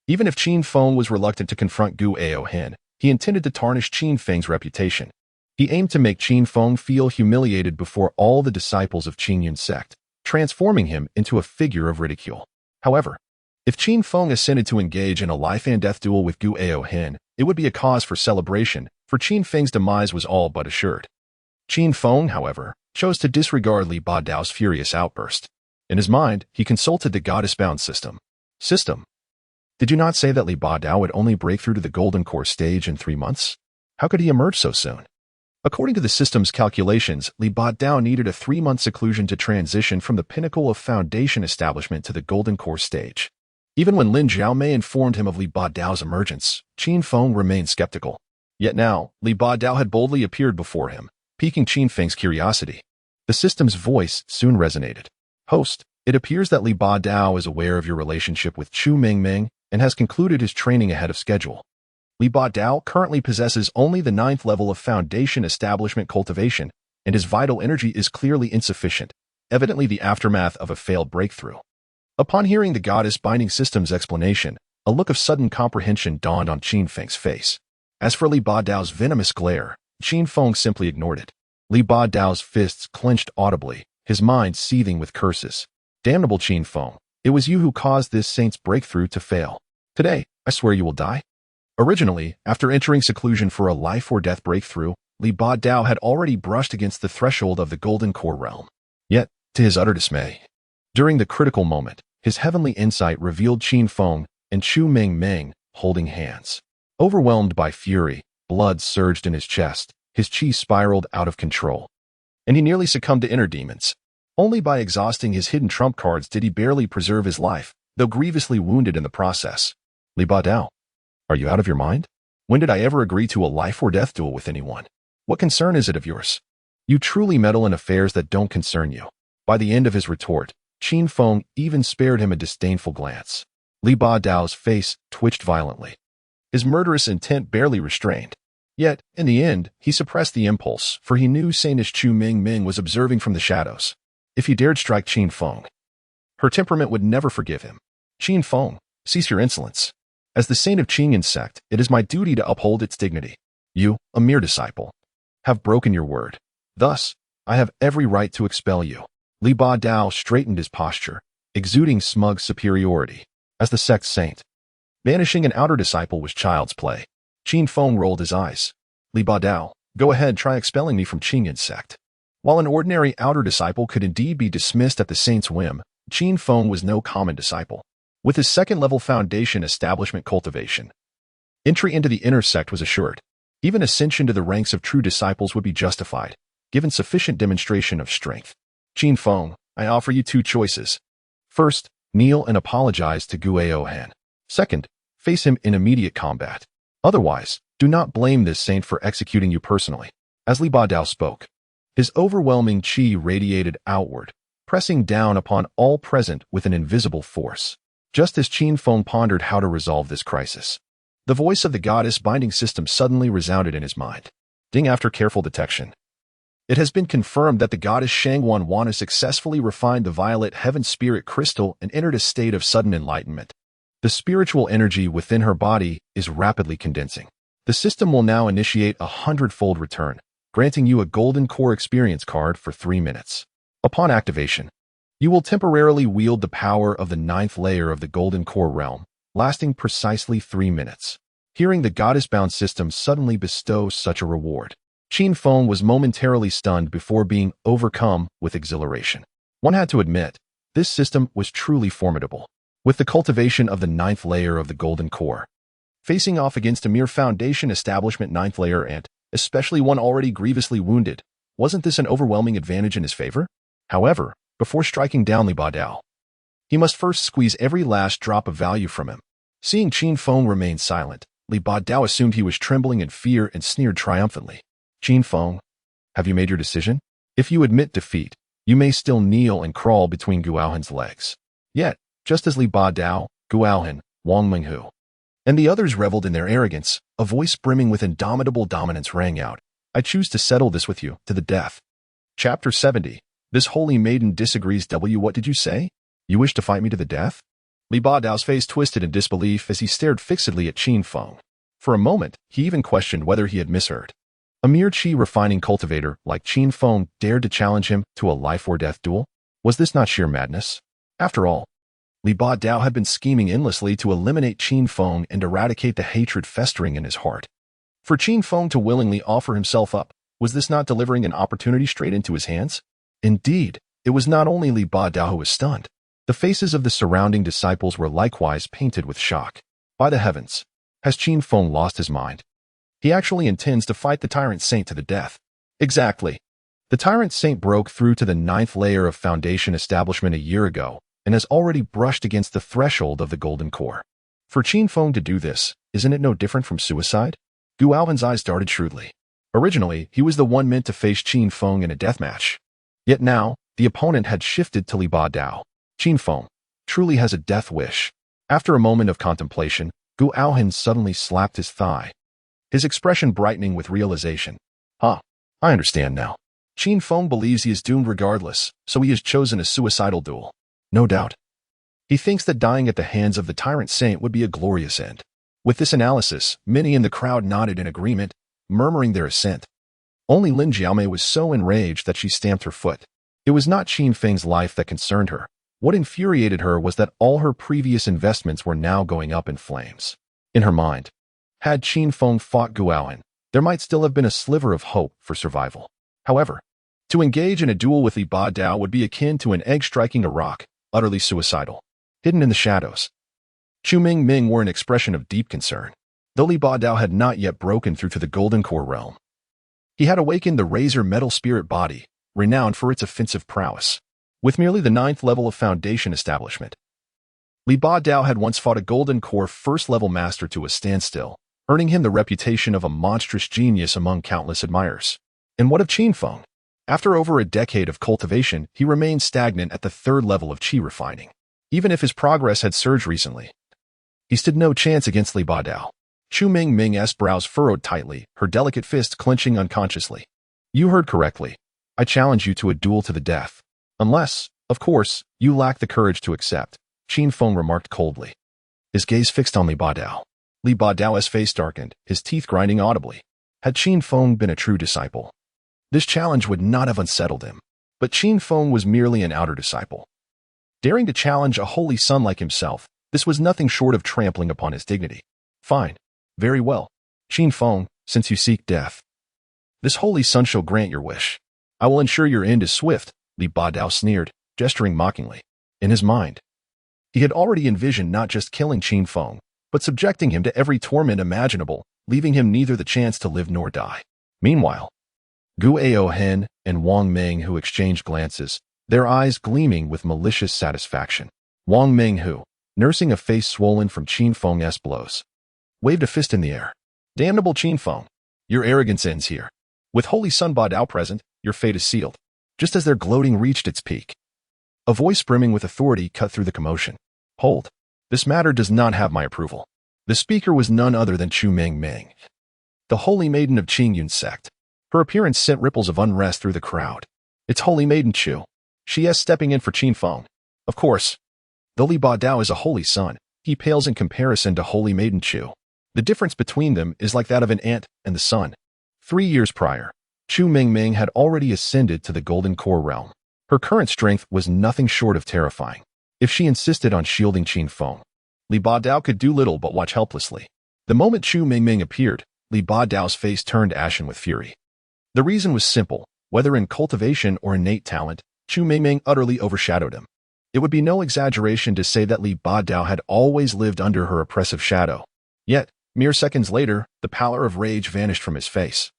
even if Qin Feng was reluctant to confront Gu Ao Hin, he intended to tarnish Qin Feng's reputation. He aimed to make Qin Feng feel humiliated before all the disciples of Qingyan sect, transforming him into a figure of ridicule. However, if Qin Feng ascended to engage in a life and death duel with Gu Ao Hin, it would be a cause for celebration, for Qin Feng's demise was all but assured. Qin Feng, however, chose to disregard Li Ba Dao's furious outburst. In his mind, he consulted the goddess-bound system. System? Did you not say that Li Ba Dao would only break through to the Golden Core stage in 3 months? How could he emerge so soon? According to the system's calculations, Li Ba Dao needed a 3-month seclusion to transition from the pinnacle of foundation establishment to the Golden Core stage. Even when Lin Xiaomei informed him of Li Ba Dao's emergence, Qin Feng remained skeptical. Yet now, Li Ba Dao had boldly appeared before him, piquing Qin Feng's curiosity. The system's voice soon resonated. Host, it appears that Li Ba Dao is aware of your relationship with Chu Mingming and has concluded his training ahead of schedule. Li Ba Dao currently possesses only the 9th level of foundation establishment cultivation, and his vital energy is clearly insufficient, evidently the aftermath of a failed breakthrough. Upon hearing the goddess binding system's explanation, a look of sudden comprehension dawned on Qin Feng's face. As for Li Ba Dao's venomous glare, Qin Feng simply ignored it. Li Ba Dao's fists clenched audibly, his mind seething with curses. Damnable Qin Feng, it was you who caused this saint's breakthrough to fail. Today, I swear you will die. Originally, after entering seclusion for a life or death breakthrough, Li Ba Dao had already brushed against the threshold of the Golden Core realm. Yet, to his utter dismay, during the critical moment, his heavenly insight revealed Qin Feng and Chu Mingming holding hands. Overwhelmed by fury, blood surged in his chest, his chi spiraled out of control. And he nearly succumbed to inner demons. Only by exhausting his hidden trump cards did he barely preserve his life, though grievously wounded in the process. Li Ba Dao, are you out of your mind? When did I ever agree to a life or death duel with anyone? What concern is it of yours? You truly meddle in affairs that don't concern you. By the end of his retort, Qin Feng even spared him a disdainful glance. Li Ba Dao's face twitched violently, his murderous intent barely restrained. Yet, in the end, he suppressed the impulse, for he knew Saintess Chu Mingming was observing from the shadows. If he dared strike Qin Feng, her temperament would never forgive him. Qin Feng, cease your insolence. As the saint of Qingyan sect, it is my duty to uphold its dignity. You, a mere disciple, have broken your word. Thus, I have every right to expel you. Li Ba Dao straightened his posture, exuding smug superiority. As the sect's saint, banishing an outer disciple was child's play. Qin Feng rolled his eyes. Li Ba Dao, go ahead, try expelling me from Qingyan sect. While an ordinary outer disciple could indeed be dismissed at the saint's whim, Qin Feng was no common disciple. With his 2nd-level foundation establishment cultivation, entry into the inner sect was assured. Even ascension to the ranks of true disciples would be justified, given sufficient demonstration of strength. Qin Feng, I offer you 2 choices. First, kneel and apologize to Gu Ao Hin. Second, face him in immediate combat. Otherwise, do not blame this saint for executing you personally. As Li Ba Dao spoke, his overwhelming qi radiated outward, pressing down upon all present with an invisible force. Just as Qin Feng pondered how to resolve this crisis, the voice of the goddess binding system suddenly resounded in his mind. Ding, after careful detection, it has been confirmed that the goddess Shangwan Wan has successfully refined the violet heaven spirit crystal and entered a state of sudden enlightenment. The spiritual energy within her body is rapidly condensing. The system will now initiate a 100-fold return, granting you a Golden Core experience card for 3 minutes. Upon activation, you will temporarily wield the power of the 9th layer of the Golden Core realm, lasting precisely 3 minutes. Hearing the goddess-bound system suddenly bestow such a reward, Qin Feng was momentarily stunned before being overcome with exhilaration. One had to admit, this system was truly formidable. With the cultivation of the 9th layer of the Golden Core, facing off against a mere foundation establishment 9th layer and, especially one already grievously wounded, wasn't this an overwhelming advantage in his favor? However, before striking down Li Ba Dao, he must first squeeze every last drop of value from him. Seeing Qin Feng remain silent, Li Ba Dao assumed he was trembling in fear and sneered triumphantly. Qin Feng, have you made your decision? If you admit defeat, you may still kneel and crawl between Guohan's legs. Yet, just as Li Ba Dao, Guohan, Wang Minghu, and the others reveled in their arrogance, a voice brimming with indomitable dominance rang out. I choose to settle this with you, to the death. Chapter 70. This holy maiden disagrees. What did you say? You wish to fight me to the death? Li Ba Dao's face twisted in disbelief as he stared fixedly at Qin Feng. For a moment, he even questioned whether he had misheard. A mere qi-refining cultivator like Qin Feng dared to challenge him to a life-or-death duel? Was this not sheer madness? After all, Li Ba Dao had been scheming endlessly to eliminate Qin Feng and eradicate the hatred festering in his heart. For Qin Feng to willingly offer himself up, was this not delivering an opportunity straight into his hands? Indeed, it was not only Li Ba Dao who was stunned. The faces of the surrounding disciples were likewise painted with shock. By the heavens, has Qin Feng lost his mind? He actually intends to fight the Tyrant Saint to the death. Exactly. The Tyrant Saint broke through to the 9th layer of Foundation establishment a year ago and has already brushed against the threshold of the Golden Core. For Qin Feng to do this, isn't it no different from suicide? Guohan's eyes darted shrewdly. Originally, he was the one meant to face Qin Feng in a deathmatch. Yet now, the opponent had shifted to Li Ba Dao. Qin Feng truly has a death wish. After a moment of contemplation, Guohan suddenly slapped his thigh, his expression brightening with realization. I understand now. Qin Feng believes he is doomed regardless, so he has chosen a suicidal duel. No doubt. He thinks that dying at the hands of the Tyrant Saint would be a glorious end. With this analysis, many in the crowd nodded in agreement, murmuring their assent. Only Lin Jiamei was so enraged that she stamped her foot. It was not Qin Feng's life that concerned her. What infuriated her was that all her previous investments were now going up in flames. In her mind, had Qin Feng fought Guohan, there might still have been a sliver of hope for survival. However, to engage in a duel with Li Ba Dao would be akin to an egg striking a rock, utterly suicidal. Hidden in the shadows, Chu Ming wore an expression of deep concern. Though Li Ba Dao had not yet broken through to the Golden Core realm, he had awakened the Razor Metal Spirit Body, renowned for its offensive prowess. With merely the 9th level of Foundation establishment, Li Ba Dao had once fought a Golden Core first-level master to a standstill, earning him the reputation of a monstrous genius among countless admirers. And what of Qin Feng? After over a decade of cultivation, he remained stagnant at the 3rd level of qi refining. Even if his progress had surged recently, he stood no chance against Li Ba Dao. Chu Ming's brows furrowed tightly, her delicate fist clenching unconsciously. You heard correctly. I challenge you to a duel to the death. Unless, of course, you lack the courage to accept, Qin Feng remarked coldly. His gaze fixed on Li Ba Dao. Li Ba Dao's face darkened, his teeth grinding audibly. Had Qin Feng been a true disciple, this challenge would not have unsettled him. But Qin Feng was merely an outer disciple. Daring to challenge a holy son like himself, this was nothing short of trampling upon his dignity. Fine. Very well. Qin Feng, since you seek death, this holy son shall grant your wish. I will ensure your end is swift, Li Ba Dao sneered, gesturing mockingly. In his mind, he had already envisioned not just killing Qin Feng, but subjecting him to every torment imaginable, leaving him neither the chance to live nor die. Meanwhile, Guohan and Wang Minghu exchanged glances, their eyes gleaming with malicious satisfaction. Wang Minghu, nursing a face swollen from Qin Feng's blows, waved a fist in the air. Damnable Qin Feng, your arrogance ends here. With Holy Sun Ba Dao present, your fate is sealed. Just as their gloating reached its peak, a voice brimming with authority cut through the commotion. Hold. This matter does not have my approval. The speaker was none other than Chu Ming, the holy maiden of Qingyun sect. Her appearance sent ripples of unrest through the crowd. It's Holy Maiden Chu. She is stepping in for Qin Feng. Of course, though Li Ba Dao is a holy son, he pales in comparison to Holy Maiden Chu. The difference between them is like that of an ant and the sun. 3 years prior, Chu Ming had already ascended to the Golden Core realm. Her current strength was nothing short of terrifying. If she insisted on shielding Qin Feng, Li Ba Dao could do little but watch helplessly. The moment Chu Ming appeared, Li Ba Dao's face turned ashen with fury. The reason was simple. Whether in cultivation or innate talent, Chu Ming utterly overshadowed him. It would be no exaggeration to say that Li Ba Dao had always lived under her oppressive shadow. Yet, mere seconds later, the pallor of rage vanished from his face,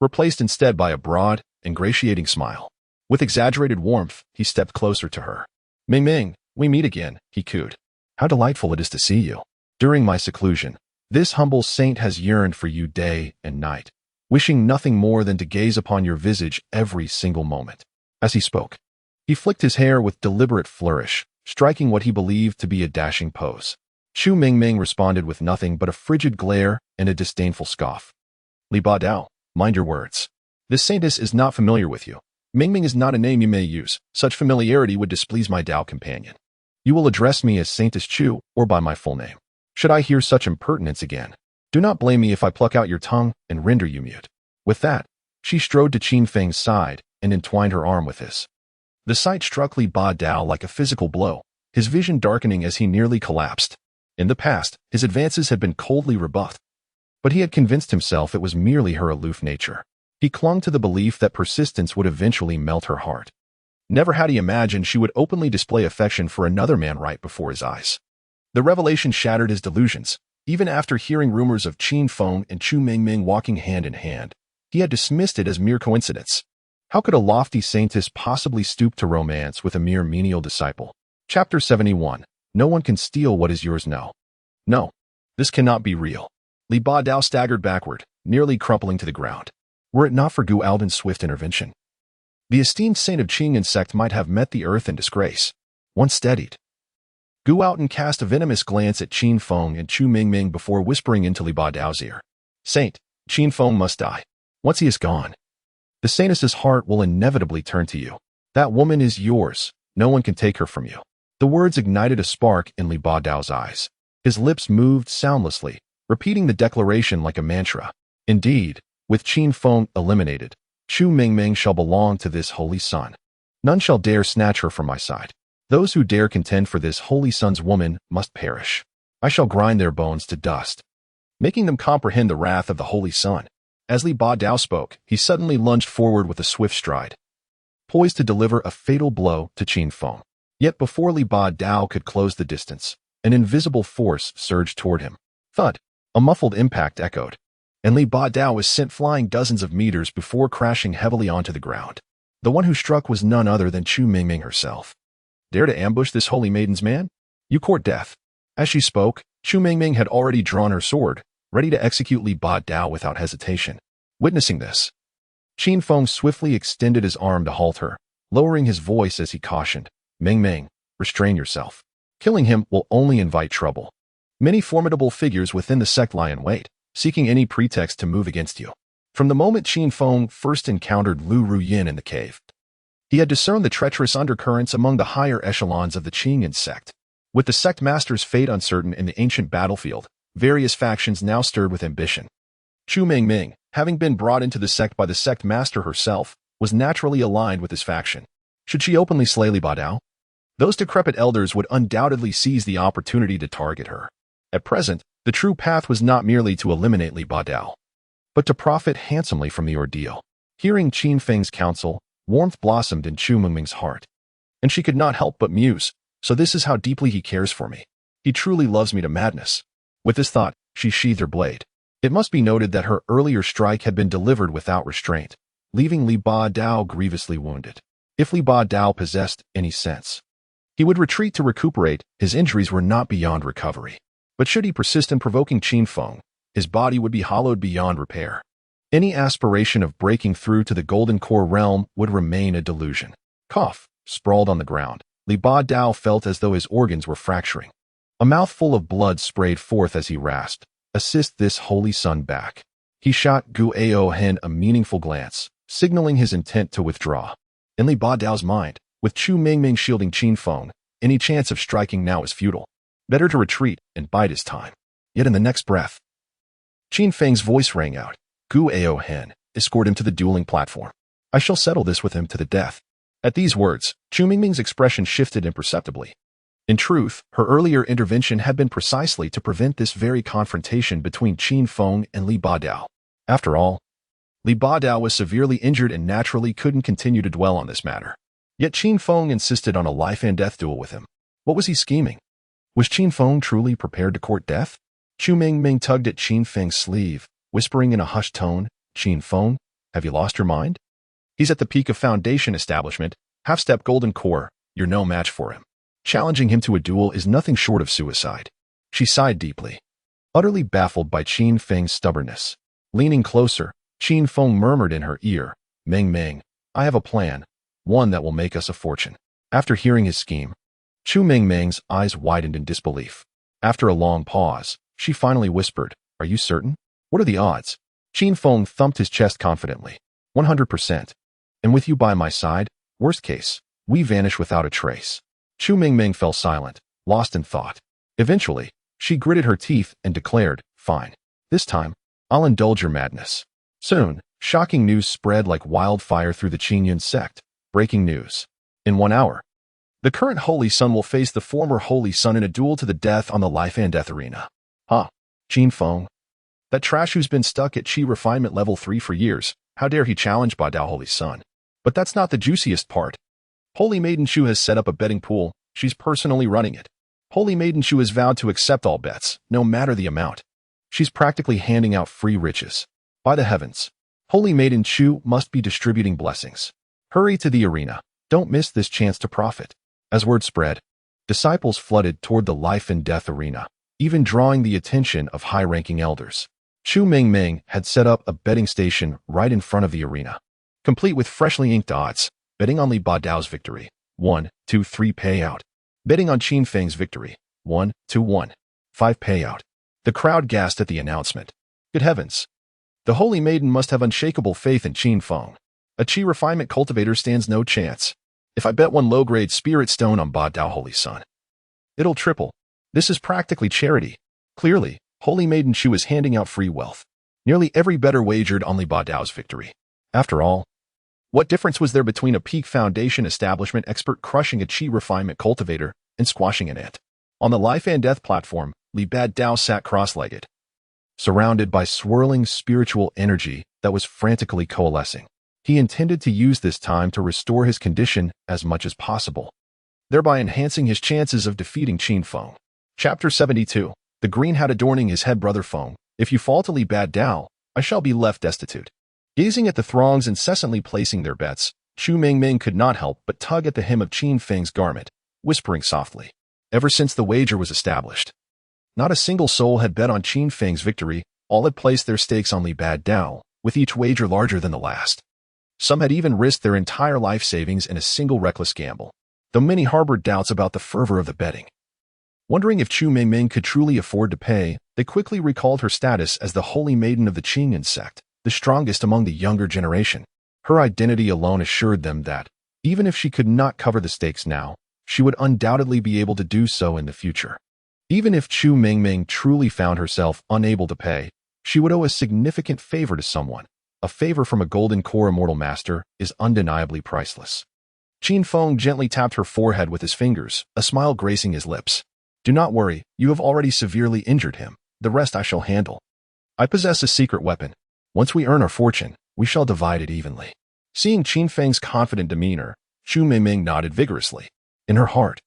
replaced instead by a broad, ingratiating smile. With exaggerated warmth, he stepped closer to her. Ming, we meet again, he cooed. How delightful it is to see you. During my seclusion, this humble saint has yearned for you day and night. wishing nothing more than to gaze upon your visage every single moment. As he spoke, he flicked his hair with deliberate flourish, striking what he believed to be a dashing pose. Chu Mingming responded with nothing but a frigid glare and a disdainful scoff. Li Ba Dao, mind your words. This saintess is not familiar with you. Mingming is not a name you may use. Such familiarity would displease my Dao companion. You will address me as Saintess Chu or by my full name. Should I hear such impertinence again, do not blame me if I pluck out your tongue and render you mute. With that, she strode to Qin Feng's side and entwined her arm with his. The sight struck Li Ba Dao like a physical blow, his vision darkening as he nearly collapsed. In the past, his advances had been coldly rebuffed, but he had convinced himself it was merely her aloof nature. He clung to the belief that persistence would eventually melt her heart. Never had he imagined she would openly display affection for another man right before his eyes. The revelation shattered his delusions. Even after hearing rumors of Qin Feng and Chu Mingming walking hand in hand, he had dismissed it as mere coincidence. How could a lofty saintess possibly stoop to romance with a mere menial disciple? Chapter 71. No one can steal what is yours now. No, this cannot be real. Li Ba Dao staggered backward, nearly crumpling to the ground. Were it not for Gu Alden's swift intervention, the esteemed saint of Qingyan sect might have met the earth in disgrace. Once steadied, Gu Alden cast a venomous glance at Qin Feng and Chu Mingming before whispering into Li Ba Dao's ear. Saint, Qin Feng must die. Once he is gone, the saintess's heart will inevitably turn to you. That woman is yours. No one can take her from you. The words ignited a spark in Li Ba Dao's eyes. His lips moved soundlessly, repeating the declaration like a mantra. Indeed, with Qin Feng eliminated, Chu Mingming shall belong to this holy son. None shall dare snatch her from my side. Those who dare contend for this holy son's woman must perish. I shall grind their bones to dust, making them comprehend the wrath of the holy son. As Li Ba Dao spoke, he suddenly lunged forward with a swift stride, poised to deliver a fatal blow to Qin Feng. Yet before Li Ba Dao could close the distance, an invisible force surged toward him. Thud! A muffled impact echoed, and Li Ba Dao was sent flying dozens of meters before crashing heavily onto the ground. The one who struck was none other than Chu Mingming herself. Dare to ambush this holy maiden's man? You court death. As she spoke, Chu Mingming had already drawn her sword, ready to execute Li Ba Dao without hesitation. Witnessing this, Qin Feng swiftly extended his arm to halt her, lowering his voice as he cautioned, Mingming, restrain yourself. Killing him will only invite trouble. Many formidable figures within the sect lie in wait, seeking any pretext to move against you. From the moment Qin Feng first encountered Lu Ruyin in the cave, he had discerned the treacherous undercurrents among the higher echelons of the Qingyan sect. With the sect master's fate uncertain in the ancient battlefield, various factions now stirred with ambition. Chu Mingming, having been brought into the sect by the sect master herself, was naturally aligned with this faction. Should she openly slay Li Ba Dao, those decrepit elders would undoubtedly seize the opportunity to target her. At present, the true path was not merely to eliminate Li Ba Dao, but to profit handsomely from the ordeal. Hearing Qin Feng's counsel, warmth blossomed in Chu Mingming's heart, and she could not help but muse, so this is how deeply he cares for me. He truly loves me to madness. With this thought, she sheathed her blade. It must be noted that her earlier strike had been delivered without restraint, leaving Li Ba Dao grievously wounded. If Li Ba Dao possessed any sense, he would retreat to recuperate. His injuries were not beyond recovery. But should he persist in provoking Qin Feng, his body would be hollowed beyond repair. Any aspiration of breaking through to the Golden Core realm would remain a delusion. Cough, sprawled on the ground, Li Ba Dao felt as though his organs were fracturing. A mouthful of blood sprayed forth as he rasped, "Assist this holy son back." He shot Gu Ao Hen a meaningful glance, signaling his intent to withdraw. In Li Ba Dao's mind, with Chu Mingming shielding Qin Feng, any chance of striking now is futile. Better to retreat and bide his time. Yet in the next breath, Qin Feng's voice rang out. Gu Ao Hen, escort him to the dueling platform. I shall settle this with him to the death. At these words, Chu Mingming's expression shifted imperceptibly. In truth, her earlier intervention had been precisely to prevent this very confrontation between Qin Feng and Li Ba Dao. After all, Li Ba Dao was severely injured and naturally couldn't continue to dwell on this matter. Yet Qin Feng insisted on a life-and-death duel with him. What was he scheming? Was Qin Feng truly prepared to court death? Chu Mingming tugged at Qin Feng's sleeve, whispering in a hushed tone, Qin Feng, have you lost your mind? He's at the peak of Foundation establishment, half-step Golden Core, you're no match for him. Challenging him to a duel is nothing short of suicide. She sighed deeply, utterly baffled by Qin Feng's stubbornness. Leaning closer, Qin Feng murmured in her ear, Meng Meng, I have a plan, one that will make us a fortune. After hearing his scheme, Chu Meng Meng's eyes widened in disbelief. After a long pause, she finally whispered, Are you certain? What are the odds? Qin Feng thumped his chest confidently. 100%. And with you by my side, worst case, we vanish without a trace. Chu Meng Meng fell silent, lost in thought. Eventually, she gritted her teeth and declared, Fine. This time, I'll indulge your madness. Soon, shocking news spread like wildfire through the Qingyun sect. Breaking news. In 1 hour, the current Holy Sun will face the former Holy Sun in a duel to the death on the life and death arena. Huh. Qin Feng. That trash who's been stuck at Qi refinement level 3 for years, how dare he challenge Ba Dao Holy Sun? But that's not the juiciest part. Holy Maiden Shu has set up a betting pool, she's personally running it. Holy Maiden Shu has vowed to accept all bets, no matter the amount. She's practically handing out free riches. By the heavens, Holy Maiden Shu must be distributing blessings. Hurry to the arena, don't miss this chance to profit. As word spread, disciples flooded toward the life and death arena, even drawing the attention of high-ranking elders. Chu Meng Meng had set up a betting station right in front of the arena, complete with freshly inked odds, betting on Li Ba Dao's victory, 1, 2, 3 payout. Betting on Qin Feng's victory, 1, 2, 1, 5 payout. The crowd gasped at the announcement. Good heavens! The Holy Maiden must have unshakable faith in Qin Feng. A Qi refinement cultivator stands no chance. If I bet 1 low-grade spirit stone on Ba Dao Holy Sun, it'll triple. This is practically charity. Clearly, Holy Maiden Shu is handing out free wealth. Nearly every bettor wagered on Li Ba Dao's victory. After all, what difference was there between a peak foundation establishment expert crushing a Qi refinement cultivator and squashing an ant? On the life and death platform, Li Ba Dao sat cross-legged, surrounded by swirling spiritual energy that was frantically coalescing. He intended to use this time to restore his condition as much as possible, thereby enhancing his chances of defeating Qin Feng. Chapter 72. The green hat adorning his head. Brother Feng, if you fall to Li Ba Dao, I shall be left destitute. Gazing at the throngs incessantly placing their bets, Chu Meng Meng could not help but tug at the hem of Qin Feng's garment, whispering softly. Ever since the wager was established, not a single soul had bet on Qin Feng's victory, all had placed their stakes on Li Ba Dao, with each wager larger than the last. Some had even risked their entire life savings in a single reckless gamble, though many harbored doubts about the fervor of the betting. Wondering if Chu Meng Meng could truly afford to pay, they quickly recalled her status as the Holy Maiden of the Qingyun sect, the strongest among the younger generation. Her identity alone assured them that, even if she could not cover the stakes now, she would undoubtedly be able to do so in the future. Even if Chu Meng Meng truly found herself unable to pay, she would owe a significant favor to someone. A favor from a golden core immortal master is undeniably priceless. Qin Feng gently tapped her forehead with his fingers, a smile gracing his lips. Do not worry, you have already severely injured him. The rest I shall handle. I possess a secret weapon. Once we earn our fortune, we shall divide it evenly. Seeing Qin Feng's confident demeanor, Chu Meng Meng nodded vigorously. In her heart,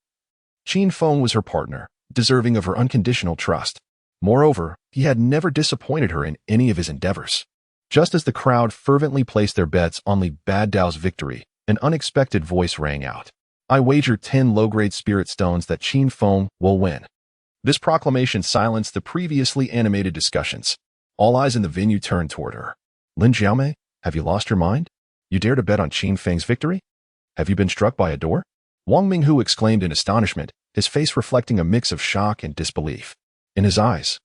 Qin Feng was her partner, deserving of her unconditional trust. Moreover, he had never disappointed her in any of his endeavors. Just as the crowd fervently placed their bets on Li Ba Dao's victory, an unexpected voice rang out. I wager 10 low-grade spirit stones that Qin Feng will win. This proclamation silenced the previously animated discussions. All eyes in the venue turned toward her. Lin Xiaomei, have you lost your mind? You dare to bet on Qin Feng's victory? Have you been struck by a door? Wang Minghu exclaimed in astonishment, his face reflecting a mix of shock and disbelief. In his eyes,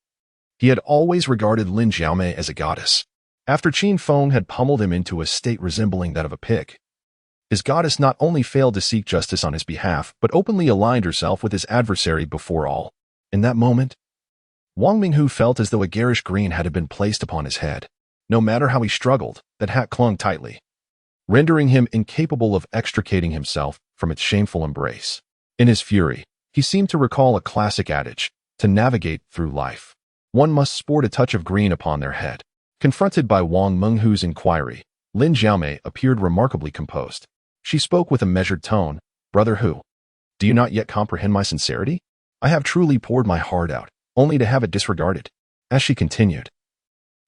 he had always regarded Lin Xiaomei as a goddess. After Qin Feng had pummeled him into a state resembling that of a pig, his goddess not only failed to seek justice on his behalf, but openly aligned herself with his adversary before all. In that moment, Wang Minghu felt as though a garish green hat had been placed upon his head. No matter how he struggled, that hat clung tightly, rendering him incapable of extricating himself from its shameful embrace. In his fury, he seemed to recall a classic adage, to navigate through life, one must sport a touch of green upon their head. Confronted by Wang Minghu's inquiry, Lin Xiaomei appeared remarkably composed. She spoke with a measured tone. Brother Hu, do you not yet comprehend my sincerity? I have truly poured my heart out, only to have it disregarded. As she continued,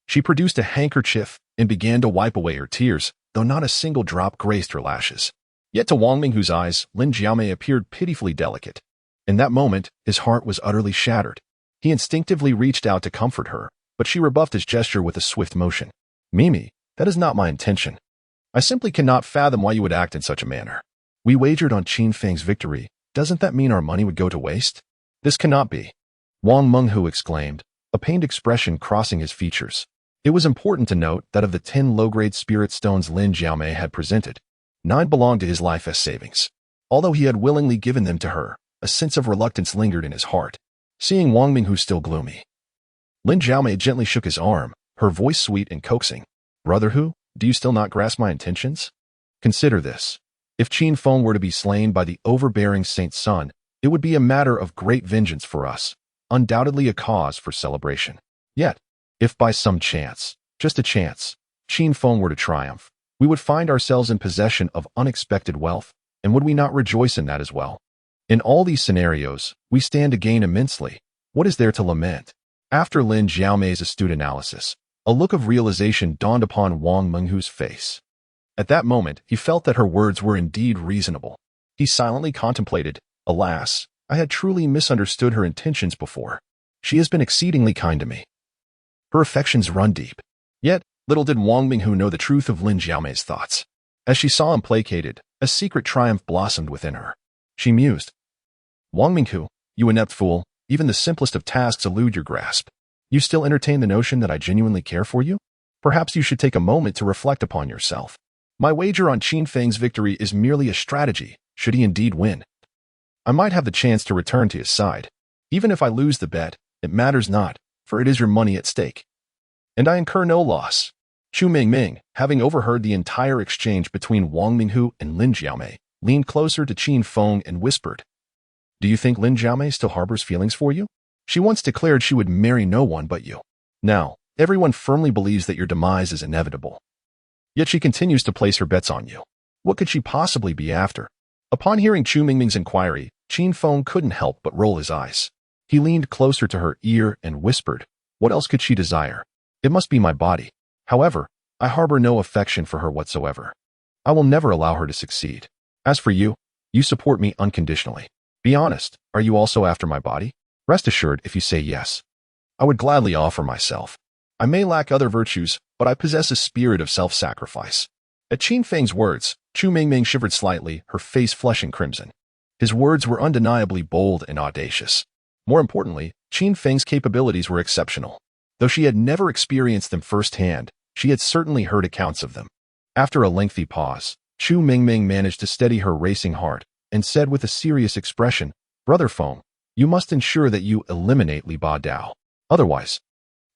she produced a handkerchief and began to wipe away her tears, though not a single drop graced her lashes. Yet to Wang Minghu's eyes, Lin Xiaomei appeared pitifully delicate. In that moment, his heart was utterly shattered. He instinctively reached out to comfort her, but she rebuffed his gesture with a swift motion. Mimi, That is not my intention. I simply cannot fathom why you would act in such a manner. We wagered on Qin Feng's victory. Doesn't that mean our money would go to waste? This cannot be. Wang Menghu exclaimed, a pained expression crossing his features. It was important to note that of the 10 low-grade spirit stones Lin Jiaomei had presented, 9 belonged to his life as savings. Although he had willingly given them to her, a sense of reluctance lingered in his heart. Seeing Wang Menghu still gloomy, Lin Jiaomei gently shook his arm, her voice sweet and coaxing. Brother Hu, do you still not grasp my intentions? Consider this. If Qin Feng were to be slain by the overbearing Saint Sun, it would be a matter of great vengeance for us, undoubtedly a cause for celebration. Yet, if by some chance, just a chance, Qin Feng were to triumph, we would find ourselves in possession of unexpected wealth, and would we not rejoice in that as well? In all these scenarios, we stand to gain immensely. What is there to lament? After Lin Jiaomei's astute analysis, a look of realization dawned upon Wang Menghu's face. At that moment, he felt that her words were indeed reasonable. He silently contemplated, alas, I had truly misunderstood her intentions before. She has been exceedingly kind to me. Her affections run deep. Yet, little did Wang Menghu know the truth of Lin Jiaomei's thoughts. As she saw him placated, a secret triumph blossomed within her. She mused, Wang Menghu, you inept fool, even the simplest of tasks elude your grasp. You still entertain the notion that I genuinely care for you? Perhaps you should take a moment to reflect upon yourself. My wager on Qin Feng's victory is merely a strategy, should he indeed win. I might have the chance to return to his side. Even if I lose the bet, it matters not, for it is your money at stake. And I incur no loss. Chu Mingming, having overheard the entire exchange between Wang Menghu and Lin Jiaomei, leaned closer to Qin Feng and whispered, Do you think Lin Jiaomei still harbors feelings for you? She once declared she would marry no one but you. Now, everyone firmly believes that your demise is inevitable. Yet she continues to place her bets on you. What could she possibly be after? Upon hearing Chu Mingming's inquiry, Qin Feng couldn't help but roll his eyes. He leaned closer to her ear and whispered, What else could she desire? It must be my body. However, I harbor no affection for her whatsoever. I will never allow her to succeed. As for you, you support me unconditionally. Be honest, are you also after my body? Rest assured if you say yes. I would gladly offer myself. I may lack other virtues, but I possess a spirit of self-sacrifice. At Qin Feng's words, Chu Mingming shivered slightly, her face flushing crimson. His words were undeniably bold and audacious. More importantly, Qin Feng's capabilities were exceptional. Though she had never experienced them firsthand, she had certainly heard accounts of them. After a lengthy pause, Chu Mingming managed to steady her racing heart and said with a serious expression, Brother Feng, you must ensure that you eliminate Li Ba Dao. Otherwise,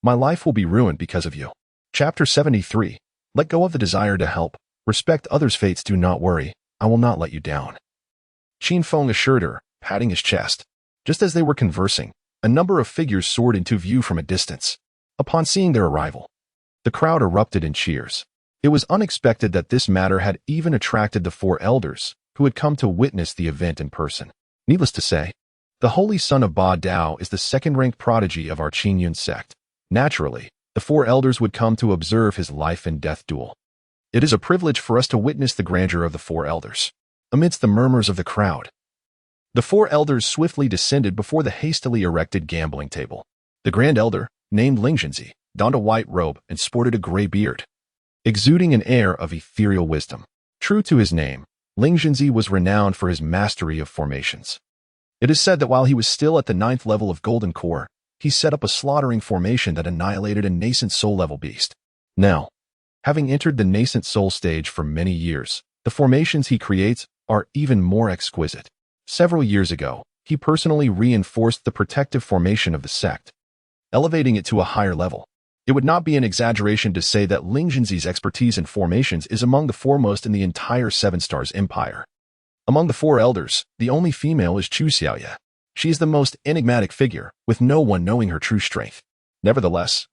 my life will be ruined because of you. Chapter 73. Let go of the desire to help. Respect others' fates. Do not worry. I will not let you down. Qin Feng assured her, patting his chest. Just as they were conversing, a number of figures soared into view from a distance. Upon seeing their arrival, the crowd erupted in cheers. It was unexpected that this matter had even attracted the 4 elders, who had come to witness the event in person. Needless to say, the Holy Son of Ba Dao is the second-ranked prodigy of our Qingyun sect. Naturally, the 4 elders would come to observe his life and death duel. It is a privilege for us to witness the grandeur of the 4 elders. Amidst the murmurs of the crowd, the 4 elders swiftly descended before the hastily erected gambling table. The Grand Elder, named Ling Zhenzi, donned a white robe and sported a gray beard, exuding an air of ethereal wisdom. True to his name, Ling Zhenzi was renowned for his mastery of formations. It is said that while he was still at the 9th level of Golden Core, he set up a slaughtering formation that annihilated a nascent soul-level beast. Now, having entered the nascent soul stage for many years, the formations he creates are even more exquisite. Several years ago, he personally reinforced the protective formation of the sect, elevating it to a higher level. It would not be an exaggeration to say that Ling Zhenzi's expertise in formations is among the foremost in the entire Seven Stars Empire. Among the 4 elders, the only female is Chu Xiaoya. She is the most enigmatic figure, with no one knowing her true strength. Nevertheless,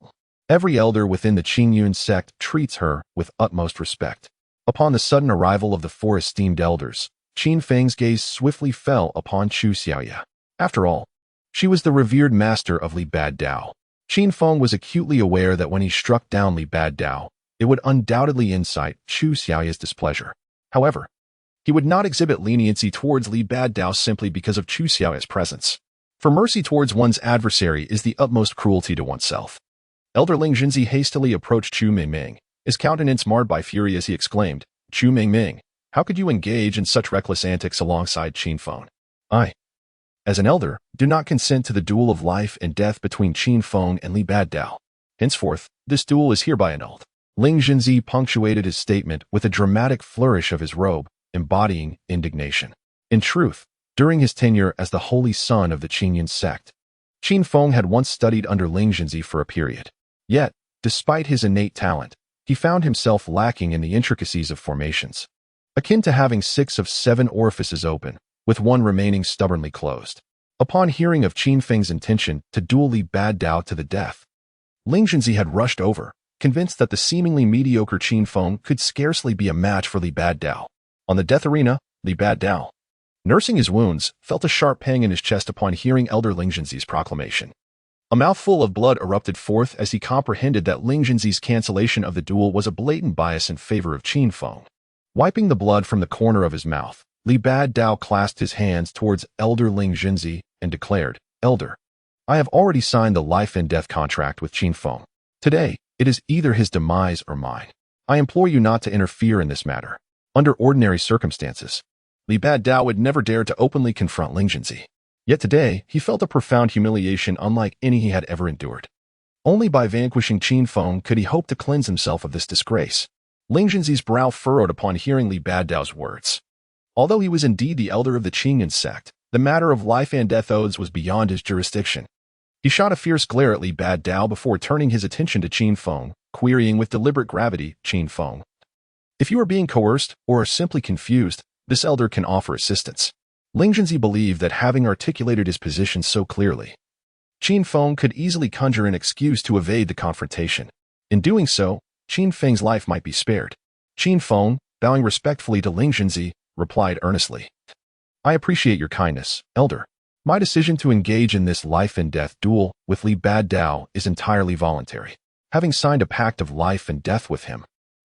every elder within the Qingyun sect treats her with utmost respect. Upon the sudden arrival of the 4 esteemed elders, Qin Feng's gaze swiftly fell upon Chu Xiaoya. After all, she was the revered master of Li Ba Dao. Qin Feng was acutely aware that when he struck down Li Ba Dao, it would undoubtedly incite Chu Xiaoya's displeasure. However, he would not exhibit leniency towards Li Ba Dao simply because of Chu Xiaoya's presence. For mercy towards one's adversary is the utmost cruelty to oneself. Elder Ling Zhenzi hastily approached Chu Mingming, his countenance marred by fury as he exclaimed, "Chu Mingming, how could you engage in such reckless antics alongside Qin Feng? I, as an elder, do not consent to the duel of life and death between Qin Feng and Li Baddao. Henceforth, this duel is hereby annulled." Ling Jinzi punctuated his statement with a dramatic flourish of his robe, embodying indignation. In truth, during his tenure as the holy son of the Qinyan sect, Qin Feng had once studied under Ling Jinzi for a period. Yet, despite his innate talent, he found himself lacking in the intricacies of formations, akin to having 6 of 7 orifices open, with one remaining stubbornly closed. Upon hearing of Qin Feng's intention to duel Li Baddao to the death, Ling Jinzi had rushed over, convinced that the seemingly mediocre Qin Feng could scarcely be a match for Li Baddao. On the death arena, Li Baddao, nursing his wounds, felt a sharp pang in his chest upon hearing Elder Ling Jinzi's proclamation. A mouthful of blood erupted forth as he comprehended that Ling Jinzi's cancellation of the duel was a blatant bias in favor of Qin Feng. Wiping the blood from the corner of his mouth, Li Baddao clasped his hands towards Elder Ling Jinzi and declared, "Elder, I have already signed the life and death contract with Qin Feng. Today, it is either his demise or mine. I implore you not to interfere in this matter." Under ordinary circumstances, Li Baddao would never dare to openly confront Ling Jinzi. Yet today, he felt a profound humiliation unlike any he had ever endured. Only by vanquishing Qin Feng could he hope to cleanse himself of this disgrace. Ling Jinzi's brow furrowed upon hearing Li Baddao's words. Although he was indeed the elder of the Qinyan sect, the matter of life and death oaths was beyond his jurisdiction. He shot a fierce glare at Li Baddao before turning his attention to Qin Feng, querying with deliberate gravity, "Qin Feng, if you are being coerced or are simply confused, this elder can offer assistance." Ling Jinzi believed that having articulated his position so clearly, Qin Feng could easily conjure an excuse to evade the confrontation. In doing so, Qin Feng's life might be spared. Qin Feng, bowing respectfully to Ling Jinzi, replied earnestly, "I appreciate your kindness, Elder. My decision to engage in this life and death duel with Li Baddao is entirely voluntary. Having signed a pact of life and death with him,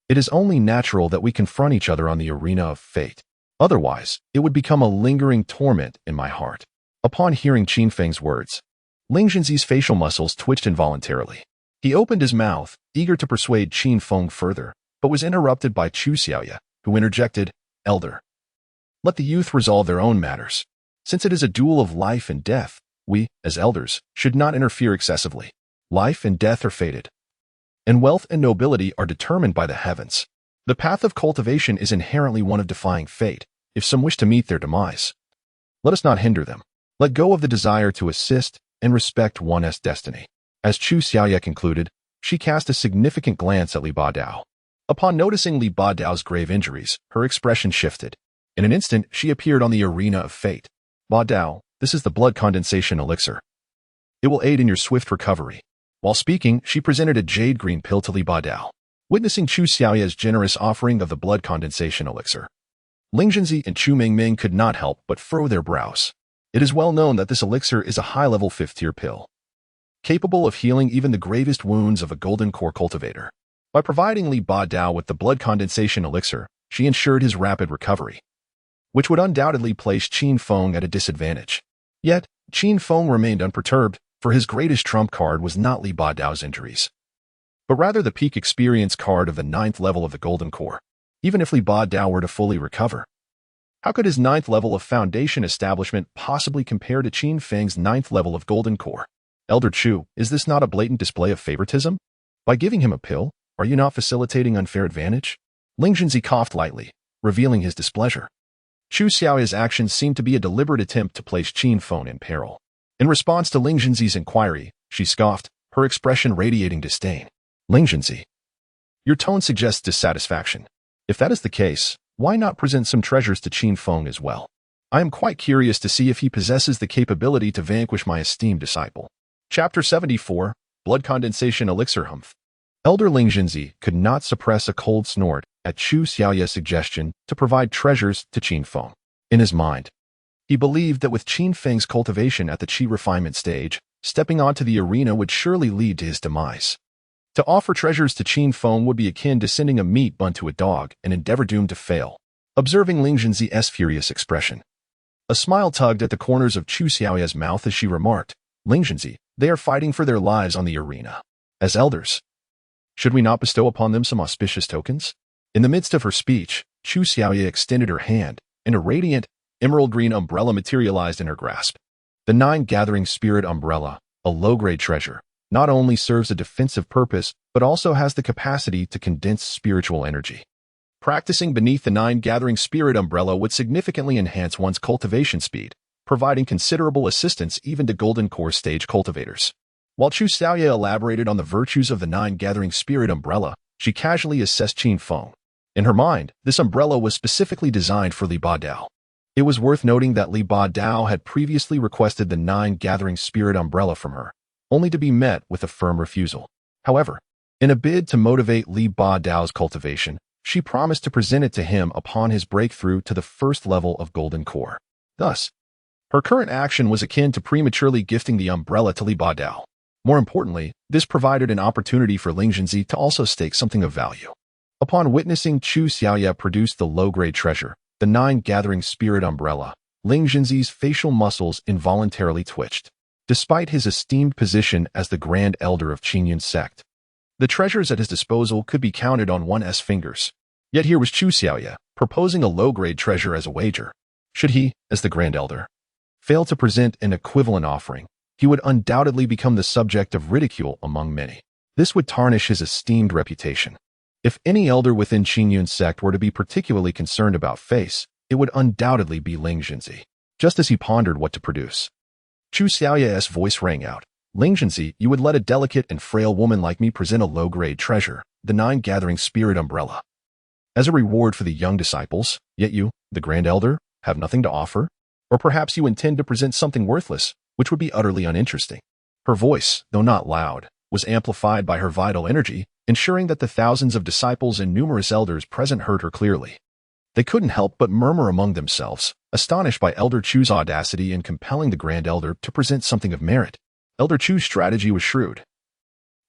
it is only natural that we confront each other on the arena of fate. Otherwise, it would become a lingering torment in my heart." Upon hearing Qin Feng's words, Ling Jinzi's facial muscles twitched involuntarily. He opened his mouth, eager to persuade Qin Feng further, but was interrupted by Chu Xiaoya, who interjected, "Elder, let the youth resolve their own matters. Since it is a duel of life and death, we, as elders, should not interfere excessively. Life and death are fated, and wealth and nobility are determined by the heavens. The path of cultivation is inherently one of defying fate, if some wish to meet their demise. Let us not hinder them. Let go of the desire to assist and respect one's destiny." As Chu Xiaoya concluded, she cast a significant glance at Li Baddao. Upon noticing Li Baddao's grave injuries, her expression shifted. In an instant, she appeared on the arena of fate. "Baddao, this is the blood condensation elixir. It will aid in your swift recovery." While speaking, she presented a jade green pill to Li Baddao. Witnessing Chu Xiaoya's generous offering of the blood condensation elixir, Ling Jinzi and Chu Mingming could not help but furrow their brows. It is well known that this elixir is a high-level 5th-tier pill, capable of healing even the gravest wounds of a golden core cultivator. By providing Li Baddao with the blood condensation elixir, she ensured his rapid recovery, which would undoubtedly place Qin Feng at a disadvantage. Yet, Qin Feng remained unperturbed, for his greatest trump card was not Li Baddao's injuries, but rather the peak experience card of the 9th level of the Golden Core. Even if Li Baddao were to fully recover, how could his 9th level of Foundation Establishment possibly compare to Qin Feng's 9th level of Golden Core? Elder Chu, is this not a blatant display of favoritism? By giving him a pill, are you not facilitating unfair advantage? Ling Jinzi coughed lightly, revealing his displeasure. Chu Xiaoya's actions seemed to be a deliberate attempt to place Qin Feng in peril. In response to Ling Jinzi's inquiry, she scoffed, her expression radiating disdain. "Ling Jinzi, your tone suggests dissatisfaction. If that is the case, why not present some treasures to Qin Feng as well? I am quite curious to see if he possesses the capability to vanquish my esteemed disciple." Chapter 74, Blood Condensation Elixir. Humph. Elder Ling Jinzi could not suppress a cold snort at Chu Xiaoya's suggestion to provide treasures to Qin Feng. In his mind, he believed that with Qin Feng's cultivation at the Qi refinement stage, stepping onto the arena would surely lead to his demise. To offer treasures to Qin Feng would be akin to sending a meat bun to a dog, an endeavor doomed to fail. Observing Ling Jinzi's furious expression, a smile tugged at the corners of Chu Xiaoya's mouth as she remarked, "Ling Jinzi, they are fighting for their lives on the arena. As elders, Should we not bestow upon them some auspicious tokens? In the midst of her speech, Chu Xiaoye extended her hand, and a radiant, emerald-green umbrella materialized in her grasp. The Nine Gathering Spirit Umbrella, a low-grade treasure, not only serves a defensive purpose, but also has the capacity to condense spiritual energy. Practicing beneath the Nine Gathering Spirit Umbrella would significantly enhance one's cultivation speed, providing considerable assistance even to Golden Core stage cultivators. While Chu Xiaoye elaborated on the virtues of the Nine Gathering Spirit Umbrella, she casually assessed Qin Feng. In her mind, this umbrella was specifically designed for Li Ba Dao. It was worth noting that Li Ba Dao had previously requested the Nine Gathering Spirit Umbrella from her, only to be met with a firm refusal. However, in a bid to motivate Li Ba Dao's cultivation, she promised to present it to him upon his breakthrough to the first level of Golden Core. Thus, her current action was akin to prematurely gifting the umbrella to Li Ba Dao. More importantly, this provided an opportunity for Ling Jinzi to also stake something of value. Upon witnessing Chu Xiaoye produce the low-grade treasure, the Nine Gathering Spirit Umbrella, Ling Jinzi's facial muscles involuntarily twitched. Despite his esteemed position as the Grand Elder of Qingyun sect, the treasures at his disposal could be counted on one's fingers. Yet here was Chu Xiaoye, proposing a low-grade treasure as a wager. Should he, as the Grand Elder, fail to present an equivalent offering, he would undoubtedly become the subject of ridicule among many. This would tarnish his esteemed reputation. If any elder within Qingyun sect were to be particularly concerned about face, it would undoubtedly be Ling Jinzi. Just as he pondered what to produce, Chu Xiaoye's voice rang out. Ling Jinzi, you would let a delicate and frail woman like me present a low-grade treasure, the Nine Gathering Spirit Umbrella, as a reward for the young disciples, yet you, the Grand Elder, have nothing to offer? Or perhaps you intend to present something worthless, which would be utterly uninteresting. Her voice, though not loud, was amplified by her vital energy, ensuring that the thousands of disciples and numerous elders present heard her clearly. They couldn't help but murmur among themselves, astonished by Elder Chu's audacity in compelling the Grand Elder to present something of merit. Elder Chu's strategy was shrewd.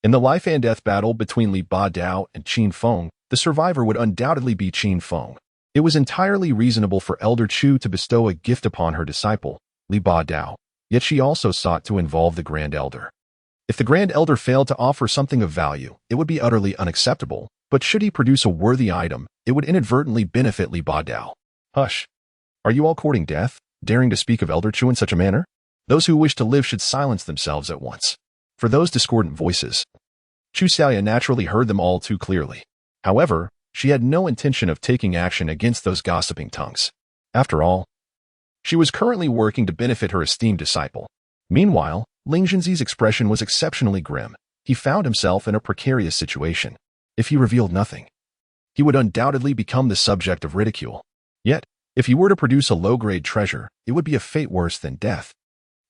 In the life and death battle between Li Ba Dao and Qin Feng, the survivor would undoubtedly be Qin Feng. It was entirely reasonable for Elder Chu to bestow a gift upon her disciple, Li Ba Dao, yet she also sought to involve the Grand Elder. If the Grand Elder failed to offer something of value, it would be utterly unacceptable, but should he produce a worthy item, it would inadvertently benefit Li Ba Dao. Hush! Are you all courting death, daring to speak of Elder Chu in such a manner? Those who wish to live should silence themselves at once. For those discordant voices, Chu Xiaoye naturally heard them all too clearly. However, she had no intention of taking action against those gossiping tongues. After all, she was currently working to benefit her esteemed disciple. Meanwhile, Ling Jinzi's expression was exceptionally grim. He found himself in a precarious situation. If he revealed nothing, he would undoubtedly become the subject of ridicule. Yet, if he were to produce a low-grade treasure, it would be a fate worse than death.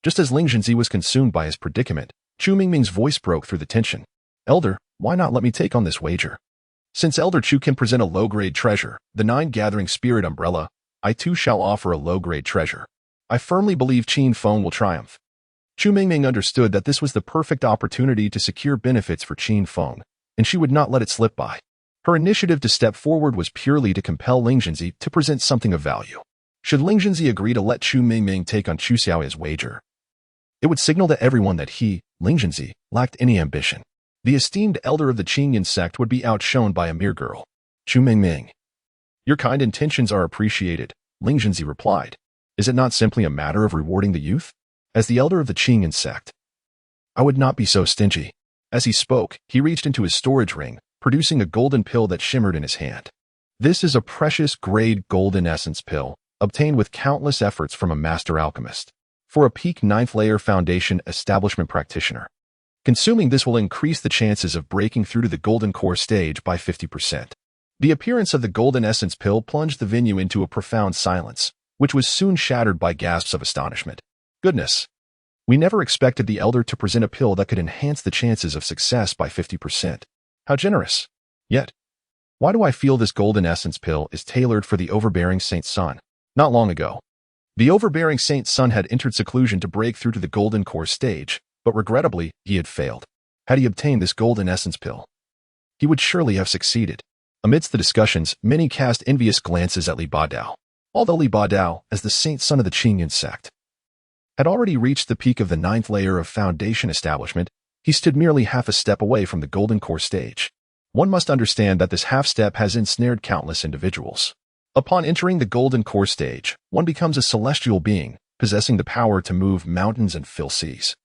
Just as Ling Jinzi was consumed by his predicament, Chu Mingming's voice broke through the tension. Elder, why not let me take on this wager? Since Elder Chu can present a low-grade treasure, the Nine Gathering Spirit Umbrella, I too shall offer a low-grade treasure. I firmly believe Qin Feng will triumph. Chu Mingming understood that this was the perfect opportunity to secure benefits for Qin Feng, and she would not let it slip by. Her initiative to step forward was purely to compel Ling Jinzi to present something of value. Should Ling Jinzi agree to let Chu Mingming take on Chu Xiaoye's wager, it would signal to everyone that he, Ling Jinzi, lacked any ambition. The esteemed elder of the Qingyun sect would be outshone by a mere girl. Chu Mingming. Your kind intentions are appreciated, Ling Jinzi replied. Is it not simply a matter of rewarding the youth? As the elder of the Qingyun sect, I would not be so stingy. As he spoke, he reached into his storage ring, producing a golden pill that shimmered in his hand. This is a precious grade golden essence pill, obtained with countless efforts from a master alchemist. For a peak 9th layer foundation establishment practitioner, consuming this will increase the chances of breaking through to the Golden Core stage by 50%. The appearance of the golden essence pill plunged the venue into a profound silence, which was soon shattered by gasps of astonishment. Goodness! We never expected the elder to present a pill that could enhance the chances of success by 50%. How generous! Yet, why do I feel this golden essence pill is tailored for the overbearing Saint Sun? Not long ago, the overbearing Saint Sun had entered seclusion to break through to the Golden Core stage, but regrettably, he had failed. Had he obtained this golden essence pill, he would surely have succeeded. Amidst the discussions, many cast envious glances at Li Ba Dao. Although Li Ba Dao, as the Saint Sun of the Qingyun sect, had already reached the peak of the 9th layer of foundation establishment, he stood merely half a step away from the Golden Core stage. One must understand that this half-step has ensnared countless individuals. Upon entering the golden core stage, one becomes a celestial being, possessing the power to move mountains and fill seas.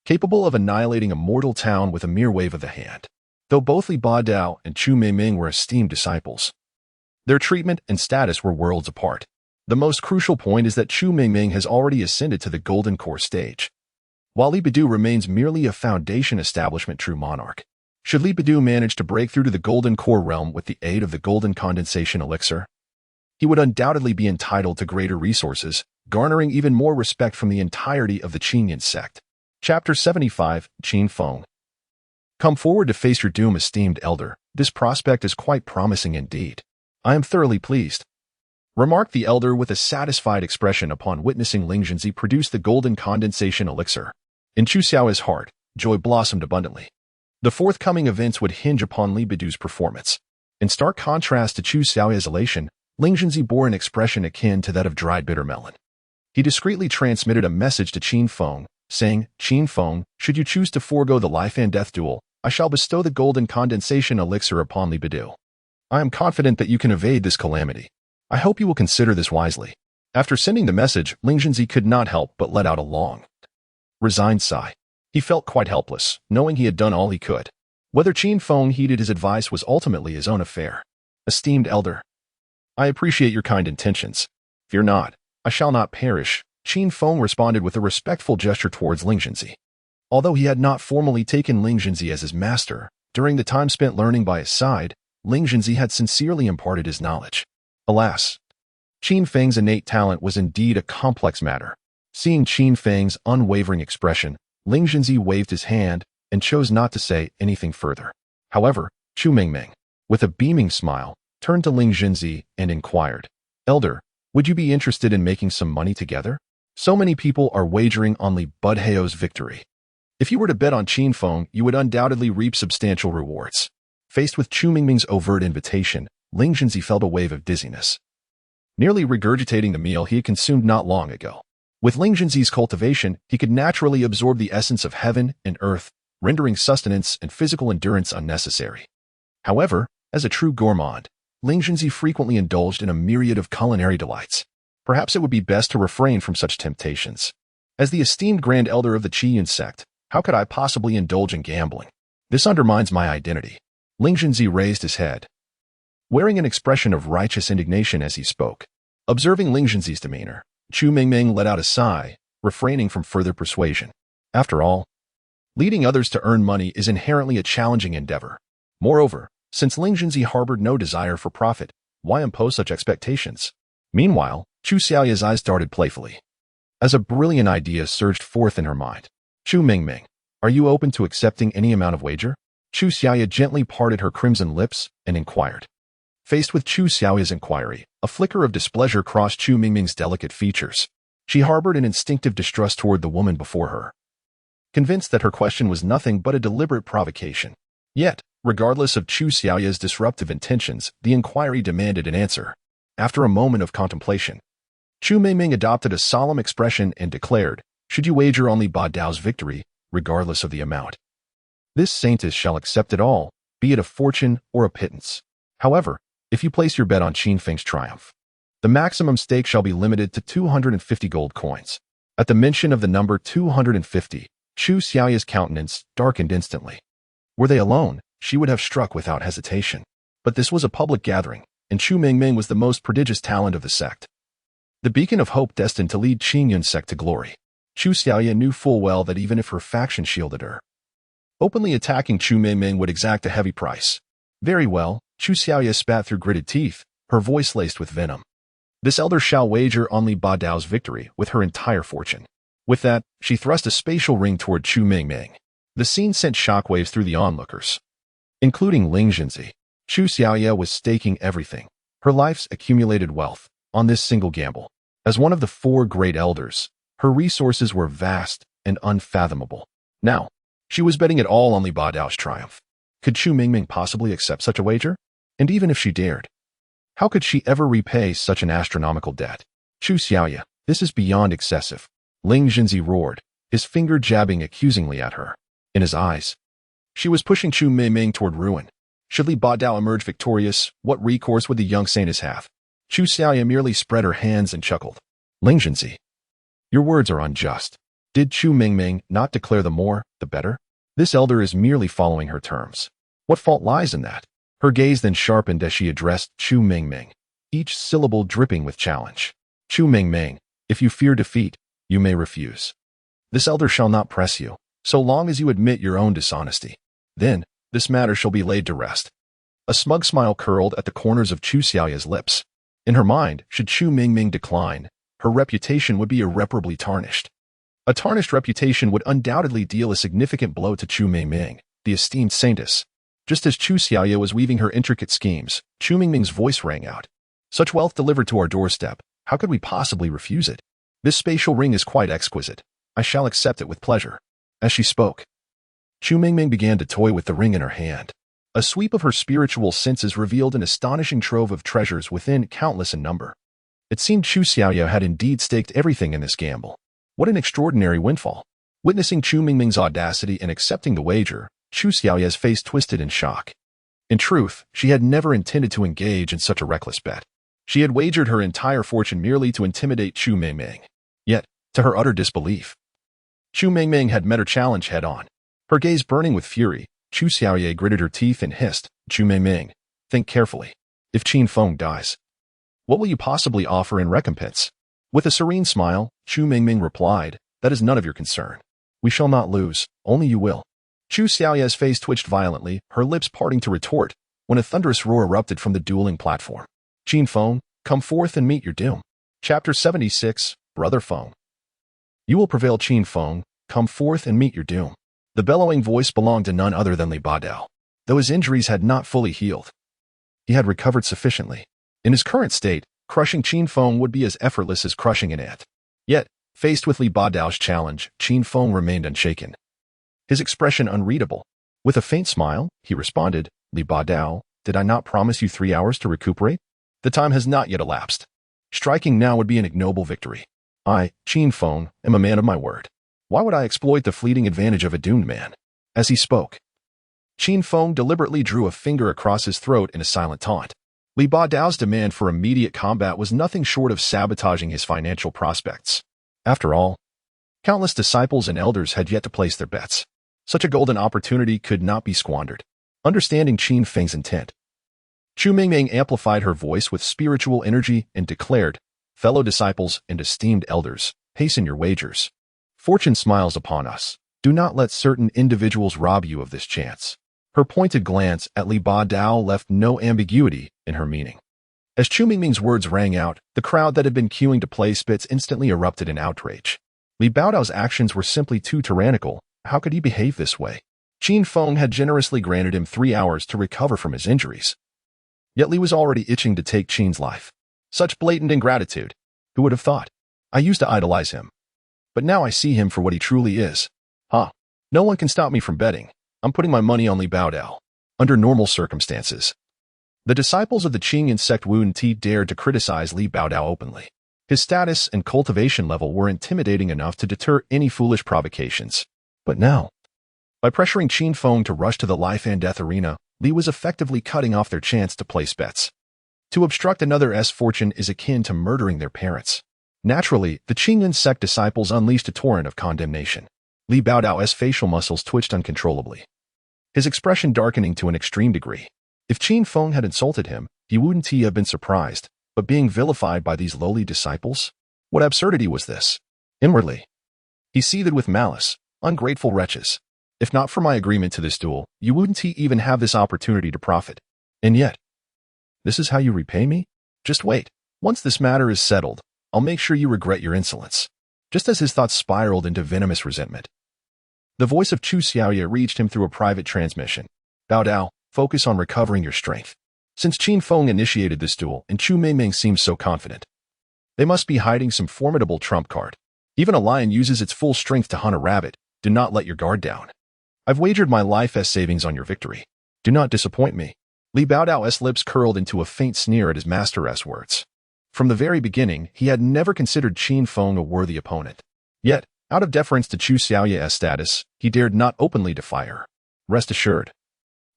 Capable of annihilating a mortal town with a mere wave of the hand. Though both Li Badao and Chu Meiming were esteemed disciples, their treatment and status were worlds apart. The most crucial point is that Chu Meiming has already ascended to the golden core stage, while Li Badu remains merely a foundation establishment true monarch. Should Li Badu manage to break through to the golden core realm with the aid of the golden condensation elixir, he would undoubtedly be entitled to greater resources, garnering even more respect from the entirety of the Qinyan sect. Chapter 75, Qin Feng. Come forward to face your doom, esteemed elder. This prospect is quite promising indeed. I am thoroughly pleased, remarked the elder with a satisfied expression upon witnessing Ling Zhenzi produce the golden condensation elixir. In Chu Xiaoya's heart, joy blossomed abundantly. The forthcoming events would hinge upon Li Badu's performance. In stark contrast to Chu Xiaoya's elation, Ling Zhenzi bore an expression akin to that of dried bitter melon. He discreetly transmitted a message to Qin Feng, saying, Qin Feng, should you choose to forego the life and death duel, I shall bestow the golden condensation elixir upon Li Badu. I am confident that you can evade this calamity. I hope you will consider this wisely. After sending the message, Ling Zhenzi could not help but let out a long, resigned sigh. He felt quite helpless, knowing he had done all he could. Whether Qin Feng heeded his advice was ultimately his own affair. Esteemed elder, I appreciate your kind intentions. Fear not, I shall not perish. Qin Feng responded with a respectful gesture towards Ling Zhenzi. Although he had not formally taken Ling Zhenzi as his master, during the time spent learning by his side, Ling Zhenzi had sincerely imparted his knowledge. Alas, Qin Feng's innate talent was indeed a complex matter. Seeing Qin Feng's unwavering expression, Ling Zhenzi waved his hand and chose not to say anything further. However, Chu Meiming, with a beaming smile, turned to Ling Zhenzi and inquired, Elder, would you be interested in making some money together? So many people are wagering on Li Budhao's victory. If you were to bet on Qin Feng, you would undoubtedly reap substantial rewards. Faced with Chu Meiming's overt invitation, Ling Zhenzi felt a wave of dizziness, nearly regurgitating the meal he had consumed not long ago. With Ling Zhenzi's cultivation, he could naturally absorb the essence of heaven and earth, rendering sustenance and physical endurance unnecessary. However, as a true gourmand, Ling Zhenzi frequently indulged in a myriad of culinary delights. Perhaps it would be best to refrain from such temptations. As the esteemed grand elder of the Qiyun sect, how could I possibly indulge in gambling? This undermines my identity. Ling Zhenzi raised his head, wearing an expression of righteous indignation as he spoke. Observing Ling Zhenzi's demeanor, Chu Meiming let out a sigh, refraining from further persuasion. After all, leading others to earn money is inherently a challenging endeavor. Moreover, since Ling Zhenzi harbored no desire for profit, why impose such expectations? Meanwhile, Chu Xiaoya's eyes darted playfully, as a brilliant idea surged forth in her mind. Chu Meiming, are you open to accepting any amount of wager? Chu Xiaoya gently parted her crimson lips and inquired. Faced with Chu Xiaoya's inquiry, a flicker of displeasure crossed Chu Meiming's delicate features. She harbored an instinctive distrust toward the woman before her, convinced that her question was nothing but a deliberate provocation. Yet, regardless of Chu Xiaoya's disruptive intentions, the inquiry demanded an answer. After a moment of contemplation, Chu Meiming adopted a solemn expression and declared, should you wager on Li Badao's victory, regardless of the amount, this saintess shall accept it all, be it a fortune or a pittance. However, if you place your bet on Qin Feng's triumph, the maximum stake shall be limited to 250 gold coins. At the mention of the number 250, Chu Xiaoya's countenance darkened instantly. Were they alone, she would have struck without hesitation. But this was a public gathering, and Chu Meiming was the most prodigious talent of the sect, the beacon of hope destined to lead Qingyun sect to glory. Chu Xiaoya knew full well that even if her faction shielded her, openly attacking Chu Meiming would exact a heavy price. Very well, Chu Xiaoya spat through gritted teeth, her voice laced with venom. This elder shall wager on Li Badao's victory with her entire fortune. With that, she thrust a spatial ring toward Chu Meiming. The scene sent shockwaves through the onlookers, including Ling Zhenzi. Chu Xiaoya was staking everything, her life's accumulated wealth, on this single gamble. As one of the four great elders, her resources were vast and unfathomable. Now, she was betting it all on Li Badao's triumph. Could Chu Meiming possibly accept such a wager? And even if she dared, how could she ever repay such an astronomical debt? Chu Xiaoya, this is beyond excessive. Ling Zhenzi roared, his finger jabbing accusingly at her. In his eyes, she was pushing Chu Meiming toward ruin. Should Li Badao emerge victorious, what recourse would the young saintess have? Chu Xiaoya merely spread her hands and chuckled. Ling Zhenzi, your words are unjust. Did Chu Mingming not declare the more, the better? This elder is merely following her terms. What fault lies in that? Her gaze then sharpened as she addressed Chu Mingming, each syllable dripping with challenge. Chu Mingming, if you fear defeat, you may refuse. This elder shall not press you, so long as you admit your own dishonesty. Then, this matter shall be laid to rest. A smug smile curled at the corners of Chu Xiaoya's lips. In her mind, should Chu Mingming decline, her reputation would be irreparably tarnished. A tarnished reputation would undoubtedly deal a significant blow to Chu Mingming, the esteemed saintess. Just as Chu Xiaoya was weaving her intricate schemes, Chu Mingming's voice rang out. Such wealth delivered to our doorstep, how could we possibly refuse it? This spatial ring is quite exquisite. I shall accept it with pleasure. As she spoke, Chu Mingming began to toy with the ring in her hand. A sweep of her spiritual senses revealed an astonishing trove of treasures within, countless in number. It seemed Chu Xiaoya had indeed staked everything in this gamble. What an extraordinary windfall. Witnessing Chu Mingming's audacity and accepting the wager, Chu Xiaoya's face twisted in shock. In truth, she had never intended to engage in such a reckless bet. She had wagered her entire fortune merely to intimidate Chu Mingming. Yet, to her utter disbelief, Chu Mingming had met her challenge head-on. Her gaze burning with fury, Chu Xiaoya gritted her teeth and hissed, Chu Mingming, think carefully. If Qin Feng dies, what will you possibly offer in recompense? With a serene smile, Chu Mingming replied, that is none of your concern. We shall not lose, only you will. Chu Xiaoya's face twitched violently, her lips parting to retort, when a thunderous roar erupted from the dueling platform. Qin Feng, come forth and meet your doom. Chapter 76, Brother Feng. You will prevail, Qin Feng, come forth and meet your doom. The bellowing voice belonged to none other than Li Badao. Though his injuries had not fully healed, he had recovered sufficiently. In his current state, crushing Qin Feng would be as effortless as crushing an ant. Yet, faced with Li Badao's challenge, Qin Feng remained unshaken. His expression unreadable. With a faint smile, he responded, Li Badao, did I not promise you 3 hours to recuperate? The time has not yet elapsed. Striking now would be an ignoble victory. I, Qin Feng, am a man of my word. Why would I exploit the fleeting advantage of a doomed man? As he spoke, Qin Feng deliberately drew a finger across his throat in a silent taunt. Li Badao's demand for immediate combat was nothing short of sabotaging his financial prospects. After all, countless disciples and elders had yet to place their bets. Such a golden opportunity could not be squandered. Understanding Qin Feng's intent, Chu Mingming amplified her voice with spiritual energy and declared, fellow disciples and esteemed elders, hasten your wagers. Fortune smiles upon us. Do not let certain individuals rob you of this chance. Her pointed glance at Li Badao left no ambiguity in her meaning. As Chu Mingming's words rang out, the crowd that had been queuing to play spits instantly erupted in outrage. Li Badao's actions were simply too tyrannical. How could he behave this way? Qin Feng had generously granted him 3 hours to recover from his injuries. Yet Li was already itching to take Qin's life. Such blatant ingratitude. Who would have thought? I used to idolize him. But now I see him for what he truly is. No one can stop me from betting. I'm putting my money on Li Badao. Under normal circumstances, the disciples of the Qing sect Wu Ti dared to criticize Li Badao openly. His status and cultivation level were intimidating enough to deter any foolish provocations. But now, by pressuring Qin Feng to rush to the life and death arena, Li was effectively cutting off their chance to place bets. To obstruct another's fortune is akin to murdering their parents. Naturally, the Qing sect disciples unleashed a torrent of condemnation. Li Badao's facial muscles twitched uncontrollably, his expression darkening to an extreme degree. If Qin Feng had insulted him, he wouldn't have been surprised, but being vilified by these lowly disciples? What absurdity was this? Inwardly, he seethed with malice. Ungrateful wretches. If not for my agreement to this duel, you wouldn't even have this opportunity to profit. And yet, this is how you repay me? Just wait. Once this matter is settled, I'll make sure you regret your insolence. Just as his thoughts spiraled into venomous resentment, the voice of Chu Xiaoya reached him through a private transmission. Badao, focus on recovering your strength. Since Qin Feng initiated this duel and Chu Mingming seems so confident, they must be hiding some formidable trump card. Even a lion uses its full strength to hunt a rabbit. Do not let your guard down. I've wagered my life as savings on your victory. Do not disappoint me. Li Badao's lips curled into a faint sneer at his master's words. From the very beginning, he had never considered Qin Feng a worthy opponent. Yet, out of deference to Chu Xiaoya's status, he dared not openly defy her. Rest assured,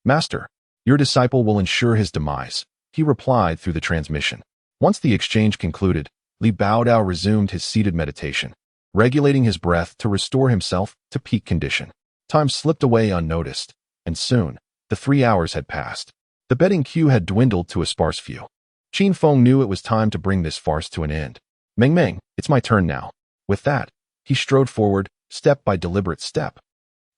Master, Your disciple will ensure his demise, he replied through the transmission. Once the exchange concluded, Li Baodao resumed his seated meditation, regulating his breath to restore himself to peak condition. Time slipped away unnoticed, and soon, the 3 hours had passed. The betting queue had dwindled to a sparse few. Qin Feng knew it was time to bring this farce to an end. Meng Meng, it's my turn now. With that, he strode forward, step by deliberate step,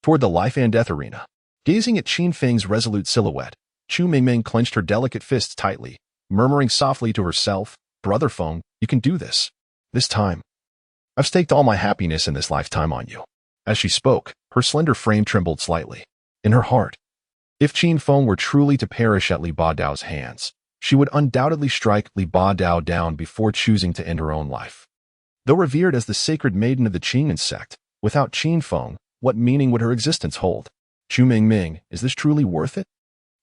toward the life and death arena. Gazing at Qin Feng's resolute silhouette, Chu Mingming clenched her delicate fists tightly, murmuring softly to herself, Brother Feng, you can do this. This time. I've staked all my happiness in this lifetime on you. As she spoke, her slender frame trembled slightly. In her heart, if Qin Feng were truly to perish at Li Baodao's hands, she would undoubtedly strike Li Baodao down before choosing to end her own life. Though revered as the sacred maiden of the Qingyan sect, without Qin Feng, what meaning would her existence hold? Chu Mingming, is this truly worth it?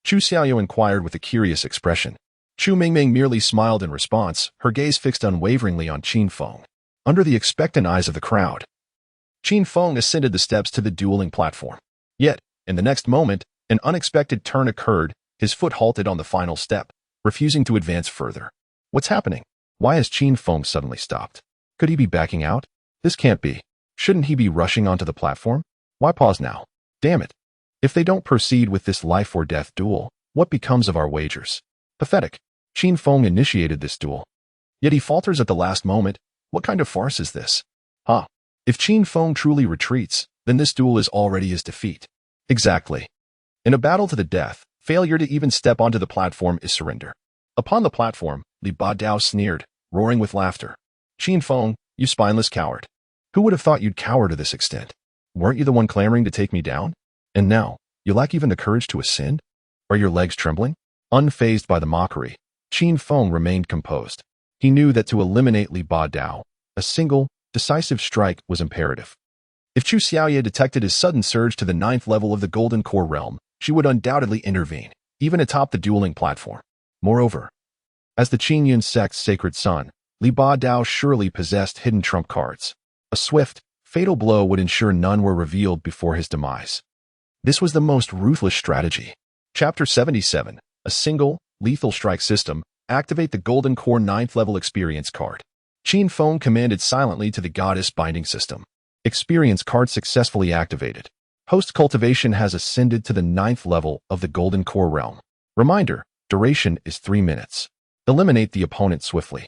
Chu Xiaoyu inquired with a curious expression. Chu Mingming merely smiled in response, her gaze fixed unwaveringly on Qin Feng. Under the expectant eyes of the crowd, Qin Feng ascended the steps to the dueling platform. Yet, in the next moment, an unexpected turn occurred. His foot halted on the final step, refusing to advance further. What's happening? Why has Qin Feng suddenly stopped? Could he be backing out? This can't be. Shouldn't he be rushing onto the platform? Why pause now? Damn it. If they don't proceed with this life or death duel, what becomes of our wagers? Pathetic. Qin Feng initiated this duel. Yet he falters at the last moment. What kind of farce is this? If Qin Feng truly retreats, then this duel is already his defeat. Exactly. In a battle to the death, failure to even step onto the platform is surrender. Upon the platform, Li Baodao sneered, roaring with laughter. Qin Feng, you spineless coward. Who would have thought you'd cower to this extent? Weren't you the one clamoring to take me down? And now, you lack even the courage to ascend? Are your legs trembling? Unfazed by the mockery, Qin Feng remained composed. He knew that to eliminate Li Baodao, a single, decisive strike was imperative. If Chu Xiaoye detected his sudden surge to the 9th level of the Golden Core realm, she would undoubtedly intervene, even atop the dueling platform. Moreover, as the Qingyan sect's sacred son, Li Baodao surely possessed hidden trump cards. A swift, fatal blow would ensure none were revealed before his demise. This was the most ruthless strategy. Chapter 77, a single, lethal strike system. Activate the Golden Core 9th level experience card. Qin Feng commanded silently to the goddess binding system. Experience card successfully activated. Host cultivation has ascended to the 9th level of the Golden Core realm. Reminder, duration is 3 minutes. Eliminate the opponent swiftly.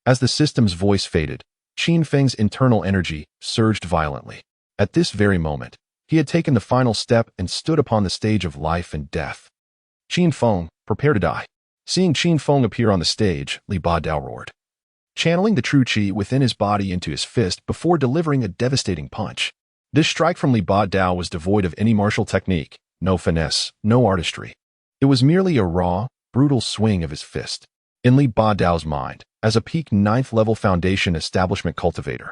As the system's voice faded, Qin Feng's internal energy surged violently. At this very moment, he had taken the final step and stood upon the stage of life and death. Qin Feng, prepare to die. Seeing Qin Feng appear on the stage, Li Baodao roared, channeling the true qi within his body into his fist before delivering a devastating punch. This strike from Li Baodao was devoid of any martial technique, no finesse, no artistry. It was merely a raw, brutal swing of his fist. In Li Baodao's mind, as a peak 9th level foundation establishment cultivator,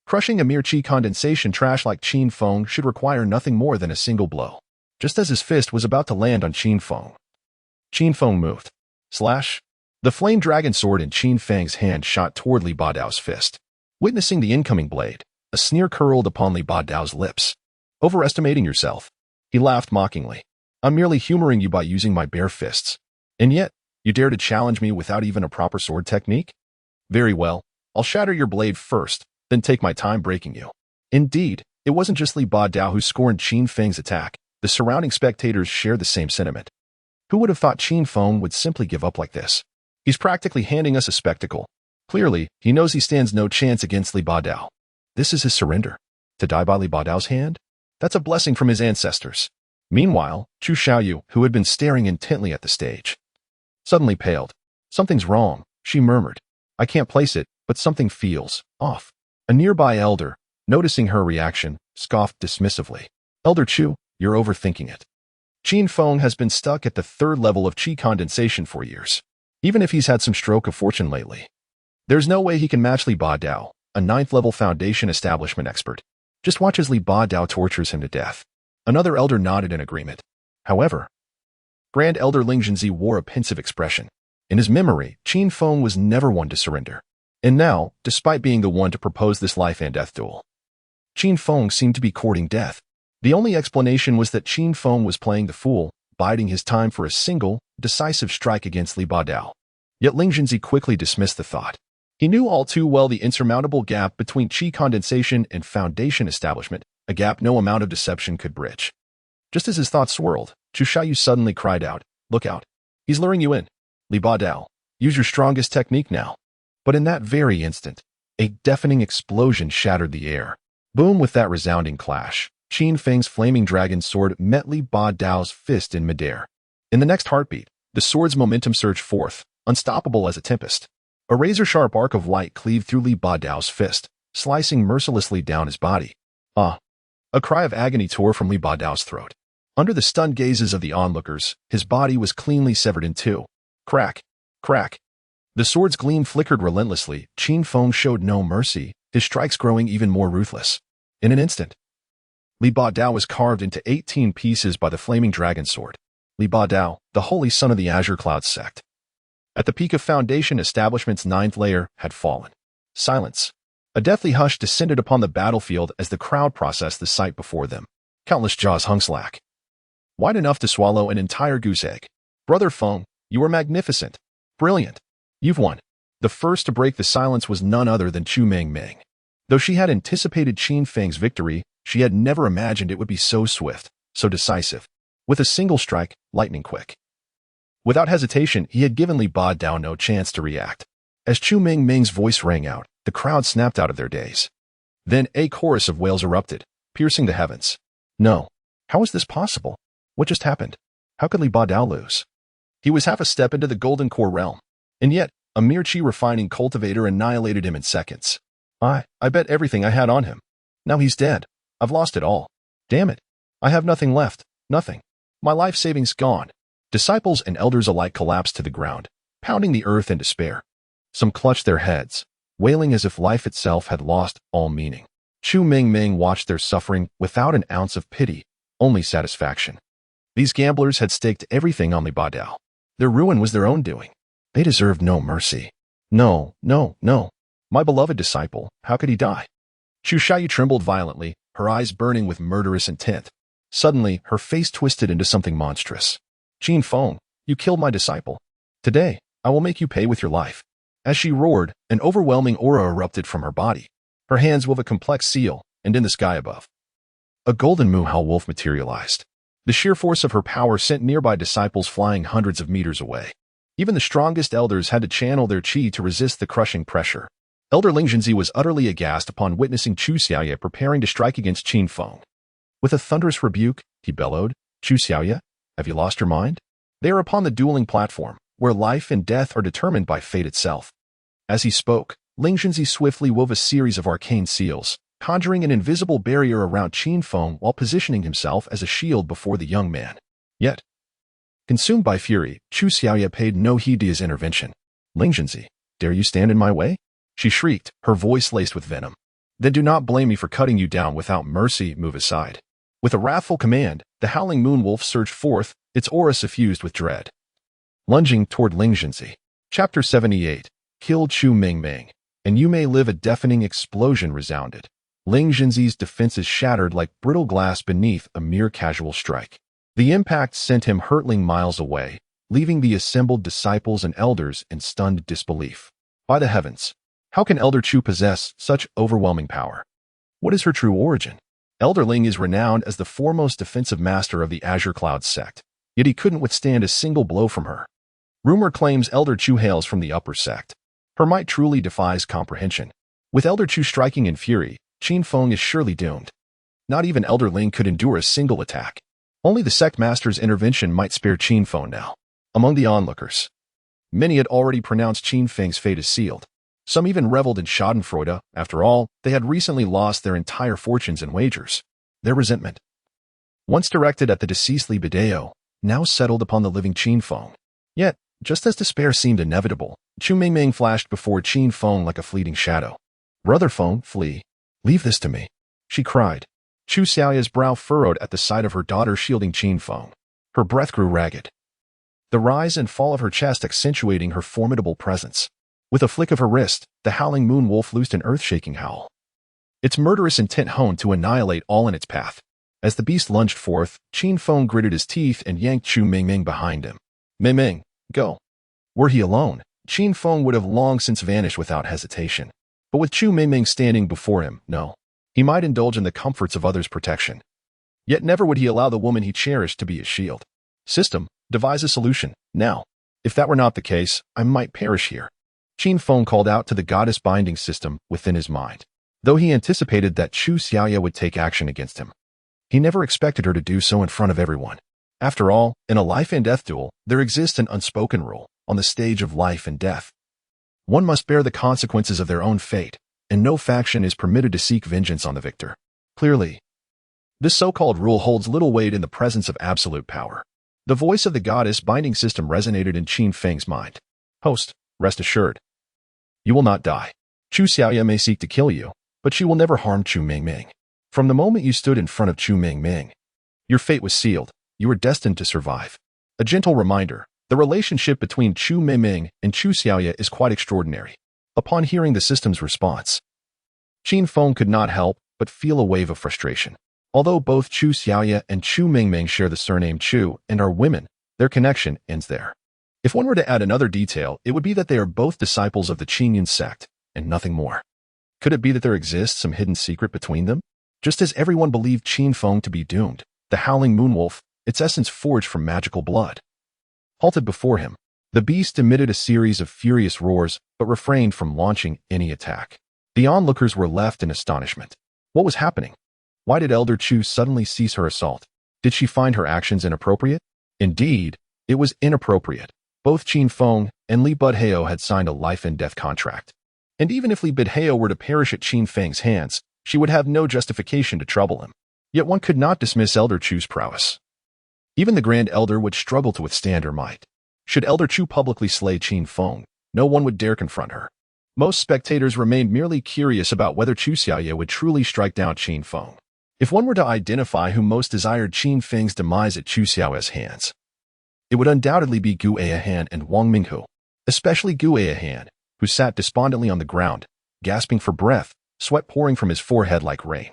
crushing a mere qi condensation trash like Qin Feng should require nothing more than a single blow. Just as his fist was about to land on Qin Feng moved. Slash. The flame dragon sword in Qin Feng's hand shot toward Li Baodao's fist. Witnessing the incoming blade, a sneer curled upon Li Baodao's lips. Overestimating yourself. He laughed mockingly. I'm merely humoring you by using my bare fists. And yet, you dare to challenge me without even a proper sword technique? Very well, I'll shatter your blade first, then take my time breaking you. Indeed, it wasn't just Li Baodao who scorned Qin Feng's attack. The surrounding spectators shared the same sentiment. Who would have thought Qin Feng would simply give up like this? He's practically handing us a spectacle. Clearly, he knows he stands no chance against Li Baodao. This is his surrender. To die by Li Baodao's hand? That's a blessing from his ancestors. Meanwhile, Chu Xiaoyu, who had been staring intently at the stage, suddenly paled. Something's wrong, she murmured. I can't place it, but something feels off. A nearby elder, noticing her reaction, scoffed dismissively. Elder Chu, you're overthinking it. Qin Feng has been stuck at the 3rd level of qi condensation for years. Even if he's had some stroke of fortune lately, there's no way he can match Li Baodao, a 9th level foundation establishment expert. Just watch as Li Baodao tortures him to death. Another elder nodded in agreement. However, Grand Elder Ling Zhenzi wore a pensive expression. In his memory, Qin Feng was never one to surrender. And now, despite being the one to propose this life and death duel, Qin Feng seemed to be courting death. The only explanation was that Qin Feng was playing the fool, biding his time for a single, decisive strike against Li Badao. Yet Ling Junzi quickly dismissed the thought. He knew all too well the insurmountable gap between qi condensation and foundation establishment, a gap no amount of deception could bridge. Just as his thoughts swirled, Chu Xiaoyu suddenly cried out, "Look out! He's luring you in. Li Badao, use your strongest technique now." But in that very instant, a deafening explosion shattered the air. Boom! With that resounding clash, Qin Feng's flaming dragon sword met Li Badao's fist in midair. In the next heartbeat, the sword's momentum surged forth, unstoppable as a tempest. A razor-sharp arc of light cleaved through Li Badao's fist, slicing mercilessly down his body. Ah! A cry of agony tore from Li Badao's throat. Under the stunned gazes of the onlookers, his body was cleanly severed in two. Crack! Crack! The sword's gleam flickered relentlessly. Qin Feng showed no mercy, his strikes growing even more ruthless. In an instant, Li Badao was carved into 18 pieces by the flaming dragon sword. Li Badao, the holy son of the Azure Cloud sect. At the peak of Foundation Establishment's 9th layer, had fallen. Silence. A deathly hush descended upon the battlefield as the crowd processed the sight before them. Countless jaws hung slack, wide enough to swallow an entire goose egg. Brother Feng, you are magnificent. Brilliant. You've won. The first to break the silence was none other than Chu Mengming. Though she had anticipated Qin Feng's victory, she had never imagined it would be so swift, so decisive. With a single strike, lightning quick. Without hesitation, he had given Li Badao no chance to react. As Chu Mengming's voice rang out, the crowd snapped out of their daze. Then a chorus of wails erupted, piercing the heavens. No. How is this possible? What just happened? How could Li Badao lose? He was half a step into the Golden Core realm, and yet a mere qi refining cultivator annihilated him in seconds. I bet everything I had on him. Now he's dead. I've lost it all. Damn it. I have nothing left. Nothing. My life savings gone. Disciples and elders alike collapsed to the ground, pounding the earth in despair. Some clutched their heads, wailing as if life itself had lost all meaning. Chu Mengming watched their suffering without an ounce of pity, only satisfaction. These gamblers had staked everything on Li Badao. Their ruin was their own doing. They deserved no mercy. No, no, no. My beloved disciple, how could he die? Chu Xiaoyu trembled violently, her eyes burning with murderous intent. Suddenly, her face twisted into something monstrous. Qin Feng, you killed my disciple. Today, I will make you pay with your life. As she roared, an overwhelming aura erupted from her body. Her hands wove a complex seal, and in the sky above, a golden Muhao wolf materialized. The sheer force of her power sent nearby disciples flying hundreds of meters away. Even the strongest elders had to channel their qi to resist the crushing pressure. Elder Ling Junzi was utterly aghast upon witnessing Chu Xiaoyu preparing to strike against Qin Feng. With a thunderous rebuke, he bellowed, "Chu Xiaoyu, have you lost your mind?" They are upon the dueling platform, where life and death are determined by fate itself. As he spoke, Ling Junzi swiftly wove a series of arcane seals, conjuring an invisible barrier around Qin Feng while positioning himself as a shield before the young man. Yet, consumed by fury, Chu Xiaoyu paid no heed to his intervention. "Ling Junzi, dare you stand in my way?" She shrieked, her voice laced with venom. "Then do not blame me for cutting you down without mercy. Move aside." With a wrathful command, the howling moon wolf surged forth, its aura suffused with dread. Lunging toward Ling Junzi. Chapter 78. Kill Chu Mengming, and you may live. A deafening explosion resounded. Ling Junzi's defenses shattered like brittle glass beneath a mere casual strike. The impact sent him hurtling miles away, leaving the assembled disciples and elders in stunned disbelief. By the heavens! How can Elder Chu possess such overwhelming power? What is her true origin? Elder Ling is renowned as the foremost defensive master of the Azure Cloud sect, yet he couldn't withstand a single blow from her. Rumor claims Elder Chu hails from the upper sect. Her might truly defies comprehension. With Elder Chu striking in fury, Qin Feng is surely doomed. Not even Elder Ling could endure a single attack. Only the sect master's intervention might spare Qin Feng now. Among the onlookers, many had already pronounced Qin Feng's fate as sealed. Some even reveled in schadenfreude. After all, they had recently lost their entire fortunes and wagers. Their resentment, once directed at the deceased Li Badao, now settled upon the living Qin Feng. Yet, just as despair seemed inevitable, Chu Mengming flashed before Qin Feng like a fleeting shadow. "Brother Feng, flee. Leave this to me," she cried. Chu Xiaoyu's brow furrowed at the sight of her daughter shielding Qin Feng. Her breath grew ragged, the rise and fall of her chest accentuating her formidable presence. With a flick of her wrist, the howling moon wolf loosed an earth-shaking howl, its murderous intent honed to annihilate all in its path. As the beast lunged forth, Qin Feng gritted his teeth and yanked Chu Mingming behind him. Mingming, go. Were he alone, Qin Feng would have long since vanished without hesitation. But with Chu Mingming standing before him, no. He might indulge in the comforts of others' protection. Yet never would he allow the woman he cherished to be his shield. System, devise a solution, now. If that were not the case, I might perish here. Qin Feng called out to the goddess binding system within his mind. Though he anticipated that Chu Xiaoya would take action against him, he never expected her to do so in front of everyone. After all, in a life and death duel, there exists an unspoken rule. On the stage of life and death, one must bear the consequences of their own fate, and no faction is permitted to seek vengeance on the victor. Clearly, this so-called rule holds little weight in the presence of absolute power. The voice of the goddess binding system resonated in Qin Feng's mind. Host, rest assured. You will not die. Chu Xiaoya may seek to kill you, but she will never harm Chu Mingming. From the moment you stood in front of Chu Mingming, your fate was sealed. You were destined to survive. A gentle reminder. The relationship between Chu Mingming and Chu Xiaoya is quite extraordinary. Upon hearing the system's response, Qin Feng could not help but feel a wave of frustration. Although both Chu Xiaoya and Chu Mingming share the surname Chu and are women, their connection ends there. If one were to add another detail, it would be that they are both disciples of the Qingyun sect, and nothing more. Could it be that there exists some hidden secret between them? Just as everyone believed Qin Feng to be doomed, the Howling Moonwolf, its essence forged from magical blood, halted before him. The beast emitted a series of furious roars, but refrained from launching any attack. The onlookers were left in astonishment. What was happening? Why did Elder Chu suddenly cease her assault? Did she find her actions inappropriate? Indeed, it was inappropriate. Both Qin Feng and Li Budheo had signed a life and death contract. And even if Li Budheo were to perish at Qin Feng's hands, she would have no justification to trouble him. Yet one could not dismiss Elder Chu's prowess. Even the Grand Elder would struggle to withstand her might. Should Elder Chu publicly slay Qin Feng, no one would dare confront her. Most spectators remained merely curious about whether Chu Xiaoya would truly strike down Qin Feng. If one were to identify who most desired Qin Feng's demise at Chu Xiaoya's hands, it would undoubtedly be Gu Ayahan and Wang Minghu, especially Gu Ayahan, who sat despondently on the ground, gasping for breath, sweat pouring from his forehead like rain.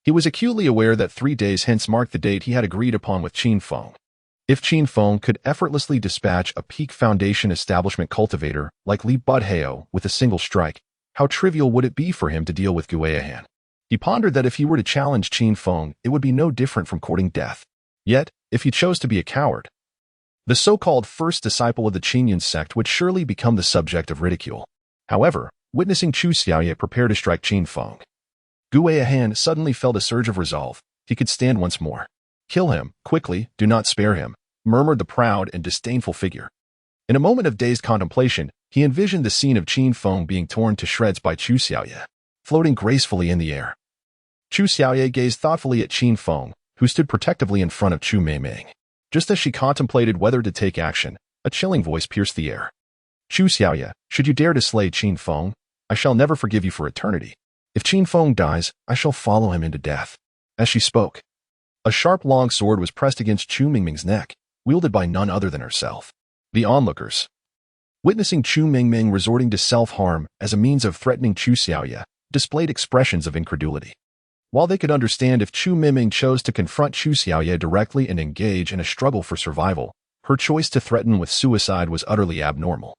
He was acutely aware that 3 days hence marked the date he had agreed upon with Qin Feng. If Qin Feng could effortlessly dispatch a Peak Foundation establishment cultivator like Li Budheo with a single strike, how trivial would it be for him to deal with Gu Ayahan? He pondered that if he were to challenge Qin Feng, it would be no different from courting death. Yet, if he chose to be a coward, the so-called first disciple of the Qingyun sect would surely become the subject of ridicule. However, witnessing Chu Xiaoya prepare to strike Qin Feng, Gu Ayahan suddenly felt a surge of resolve. He could stand once more. Kill him, quickly, do not spare him, murmured the proud and disdainful figure. In a moment of dazed contemplation, he envisioned the scene of Qin Feng being torn to shreds by Chu Xiaoya, floating gracefully in the air. Chu Xiaoya gazed thoughtfully at Qin Feng, who stood protectively in front of Chu Mingming. Just as she contemplated whether to take action, a chilling voice pierced the air. Chu Xiaoya, should you dare to slay Qin Feng, I shall never forgive you for eternity. If Qin Feng dies, I shall follow him into death. As she spoke, a sharp long sword was pressed against Chu Mingming's neck, wielded by none other than herself. The onlookers, witnessing Chu Mingming resorting to self-harm as a means of threatening Chu Xiaoya, displayed expressions of incredulity. While they could understand if Chu Mingming chose to confront Chu Xiaoya directly and engage in a struggle for survival, her choice to threaten with suicide was utterly abnormal.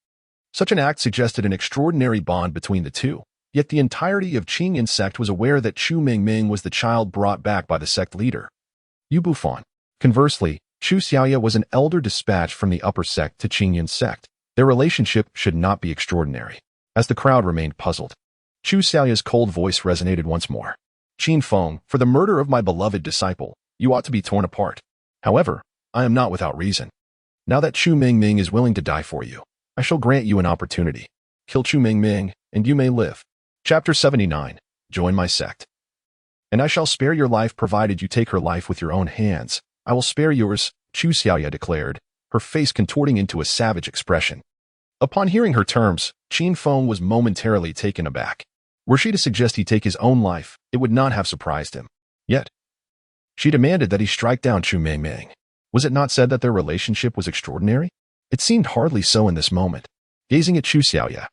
Such an act suggested an extraordinary bond between the two. Yet the entirety of Qingyun sect was aware that Chu Mingming was the child brought back by the sect leader, Yu Bufan. Conversely, Chu Xiaoya was an elder dispatched from the upper sect to Qingyun sect. Their relationship should not be extraordinary. As the crowd remained puzzled, Chu Xiaoya's cold voice resonated once more. Qin Feng, for the murder of my beloved disciple, you ought to be torn apart. However, I am not without reason. Now that Chu Mingming is willing to die for you, I shall grant you an opportunity. Kill Chu Mingming, and you may live. Chapter 79. Join my sect. And I shall spare your life provided you take her life with your own hands. I will spare yours, Chu Xiaoya declared, her face contorting into a savage expression. Upon hearing her terms, Qin Feng was momentarily taken aback. Were she to suggest he take his own life, it would not have surprised him. Yet, she demanded that he strike down Chu Mingming. Was it not said that their relationship was extraordinary? It seemed hardly so in this moment. Gazing at Chu Xiaoya,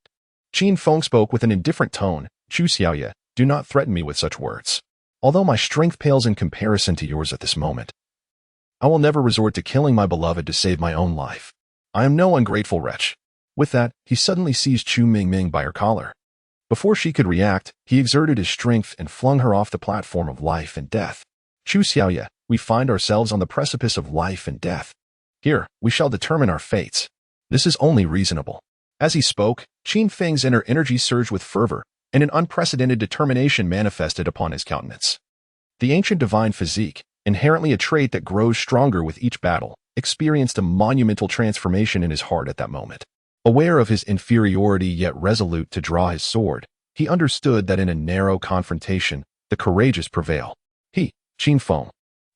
Qin Feng spoke with an indifferent tone. Chu Xiaoya, do not threaten me with such words. Although my strength pales in comparison to yours at this moment, I will never resort to killing my beloved to save my own life. I am no ungrateful wretch. With that, he suddenly seized Chu Mingming by her collar. Before she could react, he exerted his strength and flung her off the platform of life and death. Chu Xiaoya, we find ourselves on the precipice of life and death. Here, we shall determine our fates. This is only reasonable. As he spoke, Qin Feng's inner energy surged with fervor, and an unprecedented determination manifested upon his countenance. The ancient divine physique, inherently a trait that grows stronger with each battle, experienced a monumental transformation in his heart at that moment. Aware of his inferiority yet resolute to draw his sword, he understood that in a narrow confrontation, the courageous prevail. He, Qin Feng,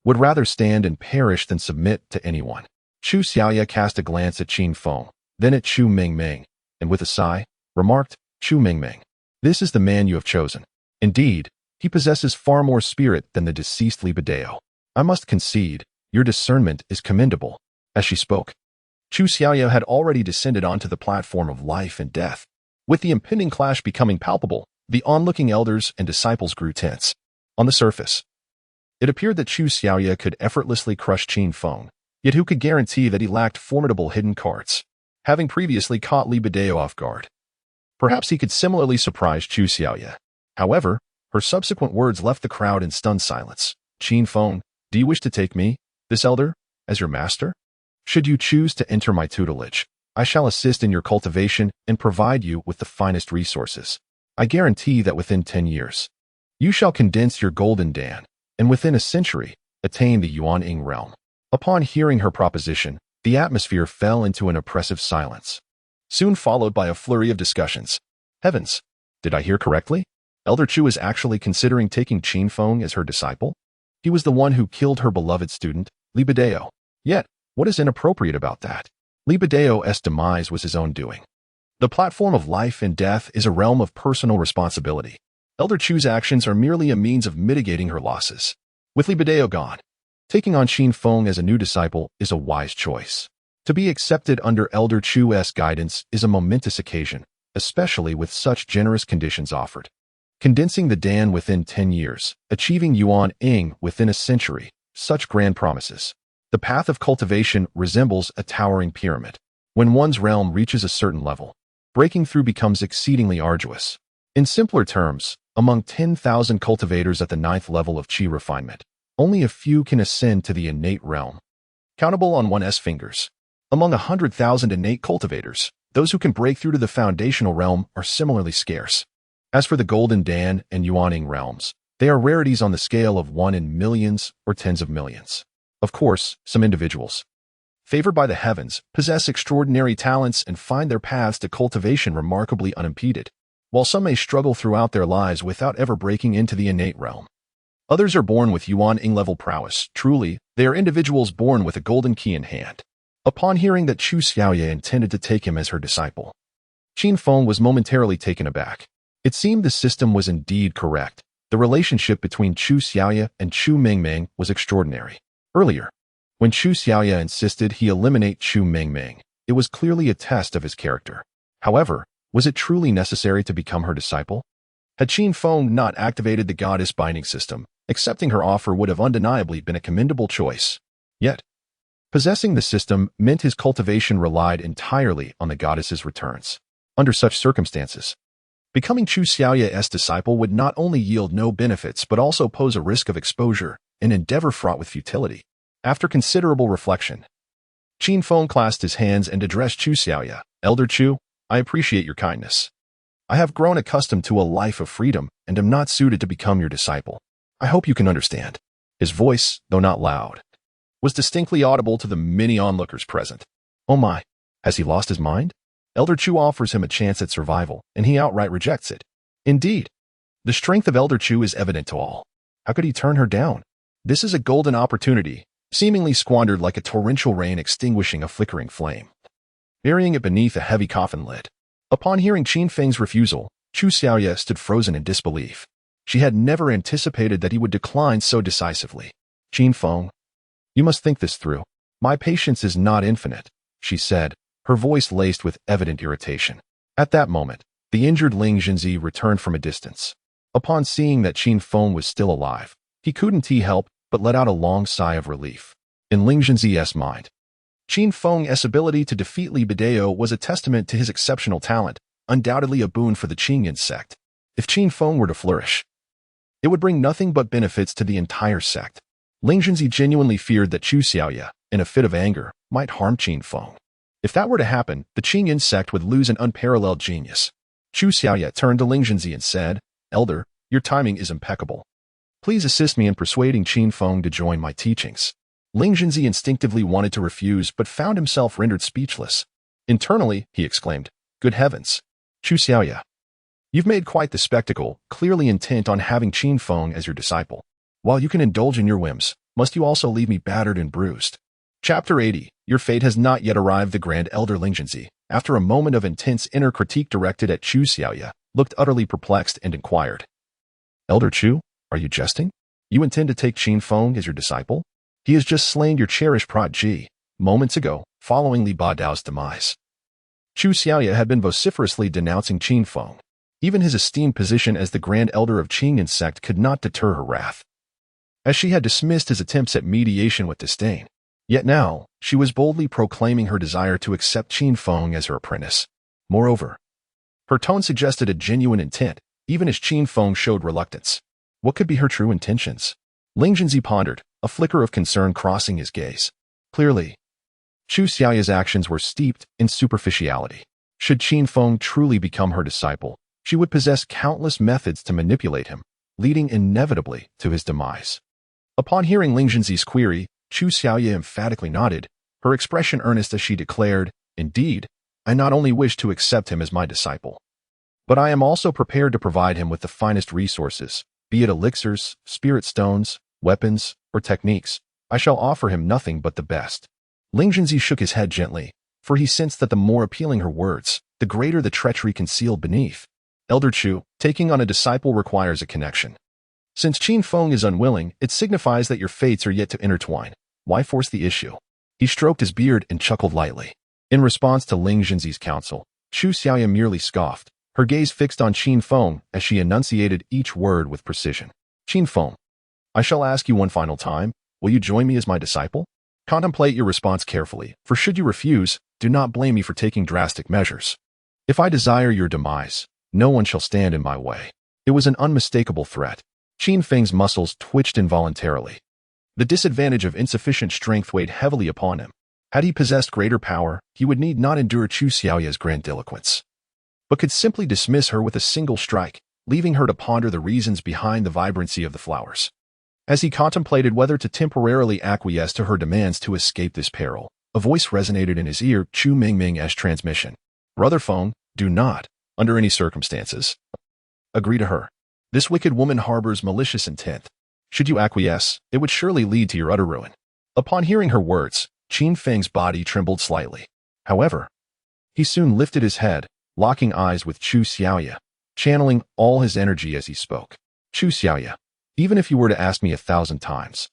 would rather stand and perish than submit to anyone. Chu Xiaoya cast a glance at Qin Feng, then at Chu Mingming, and with a sigh, remarked, Chu Mingming, this is the man you have chosen. Indeed, he possesses far more spirit than the deceased Li Bidao. I must concede, your discernment is commendable. As she spoke, Chu Xiaoya had already descended onto the platform of life and death. With the impending clash becoming palpable, the onlooking elders and disciples grew tense. On the surface, it appeared that Chu Xiaoya could effortlessly crush Qin Feng, yet who could guarantee that he lacked formidable hidden cards, having previously caught Li Bidao off guard. Perhaps he could similarly surprise Chu Xiaoya. However, her subsequent words left the crowd in stunned silence. Qin Feng, do you wish to take me, this elder, as your master? Should you choose to enter my tutelage, I shall assist in your cultivation and provide you with the finest resources. I guarantee that within 10 years, you shall condense your golden Dan, and within a century, attain the Yuanying realm. Upon hearing her proposition, the atmosphere fell into an oppressive silence, soon followed by a flurry of discussions. Heavens, did I hear correctly? Elder Chu is actually considering taking Qin Feng as her disciple? He was the one who killed her beloved student, Li Bidao. Yet, what is inappropriate about that? Li Bidao's demise was his own doing. The platform of life and death is a realm of personal responsibility. Elder Chu's actions are merely a means of mitigating her losses. With Li Bidao gone, taking on Qin Feng as a new disciple is a wise choice. To be accepted under Elder Chu's guidance is a momentous occasion, especially with such generous conditions offered. Condensing the Dan within 10 years, achieving Yuanying within a century, such grand promises. The path of cultivation resembles a towering pyramid. When one's realm reaches a certain level, breaking through becomes exceedingly arduous. In simpler terms, among 10,000 cultivators at the 9th level of Qi refinement, only a few can ascend to the innate realm, countable on one's fingers. Among 100,000 innate cultivators, those who can break through to the foundational realm are similarly scarce. As for the Golden Dan and Yuanying realms, they are rarities on the scale of 1 in millions or tens of millions. Of course, some individuals, favored by the heavens, possess extraordinary talents and find their paths to cultivation remarkably unimpeded, while some may struggle throughout their lives without ever breaking into the innate realm. Others are born with Yuanying-level prowess. Truly, they are individuals born with a golden key in hand. Upon hearing that Chu Xiaoya intended to take him as her disciple, Qin Feng was momentarily taken aback. It seemed the system was indeed correct. The relationship between Chu Xiaoya and Chu Mingming was extraordinary. Earlier, when Chu Xiaoya insisted he eliminate Chu Mingming, it was clearly a test of his character. However, was it truly necessary to become her disciple? Had Qin Feng not activated the goddess binding system, accepting her offer would have undeniably been a commendable choice. Yet, possessing the system meant his cultivation relied entirely on the goddess's returns. Under such circumstances, becoming Chu Xiaoya's disciple would not only yield no benefits but also pose a risk of exposure, an endeavor fraught with futility. After considerable reflection, Qin Feng clasped his hands and addressed Chu Xiaoya. Elder Chu, I appreciate your kindness. I have grown accustomed to a life of freedom and am not suited to become your disciple. I hope you can understand. His voice, though not loud, was distinctly audible to the many onlookers present. Oh my, has he lost his mind? Elder Chu offers him a chance at survival, and he outright rejects it. Indeed, the strength of Elder Chu is evident to all. How could he turn her down? This is a golden opportunity, seemingly squandered like a torrential rain extinguishing a flickering flame, burying it beneath a heavy coffin lid. Upon hearing Qin Feng's refusal, Chu Xiaoya stood frozen in disbelief. She had never anticipated that he would decline so decisively. Qin Feng, you must think this through. My patience is not infinite, she said, her voice laced with evident irritation. At that moment, the injured Ling Jinzi returned from a distance. Upon seeing that Qin Feng was still alive, he couldn't help but let out a long sigh of relief. In Ling Zhenzi's mind, Qin Feng's ability to defeat Li Bidao was a testament to his exceptional talent, undoubtedly a boon for the Qingyan sect. If Qin Feng were to flourish, it would bring nothing but benefits to the entire sect. Ling Zhenzi genuinely feared that Chu Xiaoya, in a fit of anger, might harm Qin Feng. If that were to happen, the Qingyan sect would lose an unparalleled genius. Chu Xiaoya turned to Ling Zhenzi and said, "Elder, your timing is impeccable. Please assist me in persuading Qin Feng to join my teachings." Ling Zhenzi instinctively wanted to refuse but found himself rendered speechless. Internally, he exclaimed, "Good heavens! Chu Xiaoya, you've made quite the spectacle, clearly intent on having Qin Feng as your disciple. While you can indulge in your whims, must you also leave me battered and bruised?" Chapter 80. Your fate has not yet arrived. The Grand Elder Ling Zhenzi, after a moment of intense inner critique directed at Chu Xiaoya, looked utterly perplexed and inquired, "Elder Chu, are you jesting? You intend to take Qin Feng as your disciple? He has just slain your cherished prodigy moments ago, following Li Bidao's demise." Chu Xiaoya had been vociferously denouncing Qin Feng. Even his esteemed position as the Grand Elder of Qingyan sect could not deter her wrath, as she had dismissed his attempts at mediation with disdain. Yet now, she was boldly proclaiming her desire to accept Qin Feng as her apprentice. Moreover, her tone suggested a genuine intent, even as Qin Feng showed reluctance. What could be her true intentions? Ling Zhenzi pondered, a flicker of concern crossing his gaze. Clearly, Chu Xiaoya's actions were steeped in superficiality. Should Qin Feng truly become her disciple, she would possess countless methods to manipulate him, leading inevitably to his demise. Upon hearing Ling Zhenzi's query, Chu Xiaoya emphatically nodded, her expression earnest as she declared, "Indeed, I not only wish to accept him as my disciple, but I am also prepared to provide him with the finest resources, be it elixirs, spirit stones, weapons, or techniques. I shall offer him nothing but the best." Ling Zhenzi shook his head gently, for he sensed that the more appealing her words, the greater the treachery concealed beneath. "Elder Chu, taking on a disciple requires a connection. Since Qin Feng is unwilling, it signifies that your fates are yet to intertwine. Why force the issue?" He stroked his beard and chuckled lightly. In response to Ling Zhenzi's counsel, Chu Xiaoya merely scoffed, her gaze fixed on Qin Feng as she enunciated each word with precision. "Qin Feng, I shall ask you one final time, will you join me as my disciple? Contemplate your response carefully, for should you refuse, do not blame me for taking drastic measures. If I desire your demise, no one shall stand in my way." It was an unmistakable threat. Qin Feng's muscles twitched involuntarily. The disadvantage of insufficient strength weighed heavily upon him. Had he possessed greater power, he would need not endure Chu Xiaoya's grandiloquence, but could simply dismiss her with a single strike, leaving her to ponder the reasons behind the vibrancy of the flowers. As he contemplated whether to temporarily acquiesce to her demands to escape this peril, a voice resonated in his ear, Chu Mingming's transmission. "Brother Feng, do not, under any circumstances, agree to her. This wicked woman harbors malicious intent. Should you acquiesce, it would surely lead to your utter ruin." Upon hearing her words, Qin Feng's body trembled slightly. However, he soon lifted his head, locking eyes with Chu Xiaoya, channeling all his energy as he spoke. "Chu Xiaoya, even if you were to ask me 1,000 times,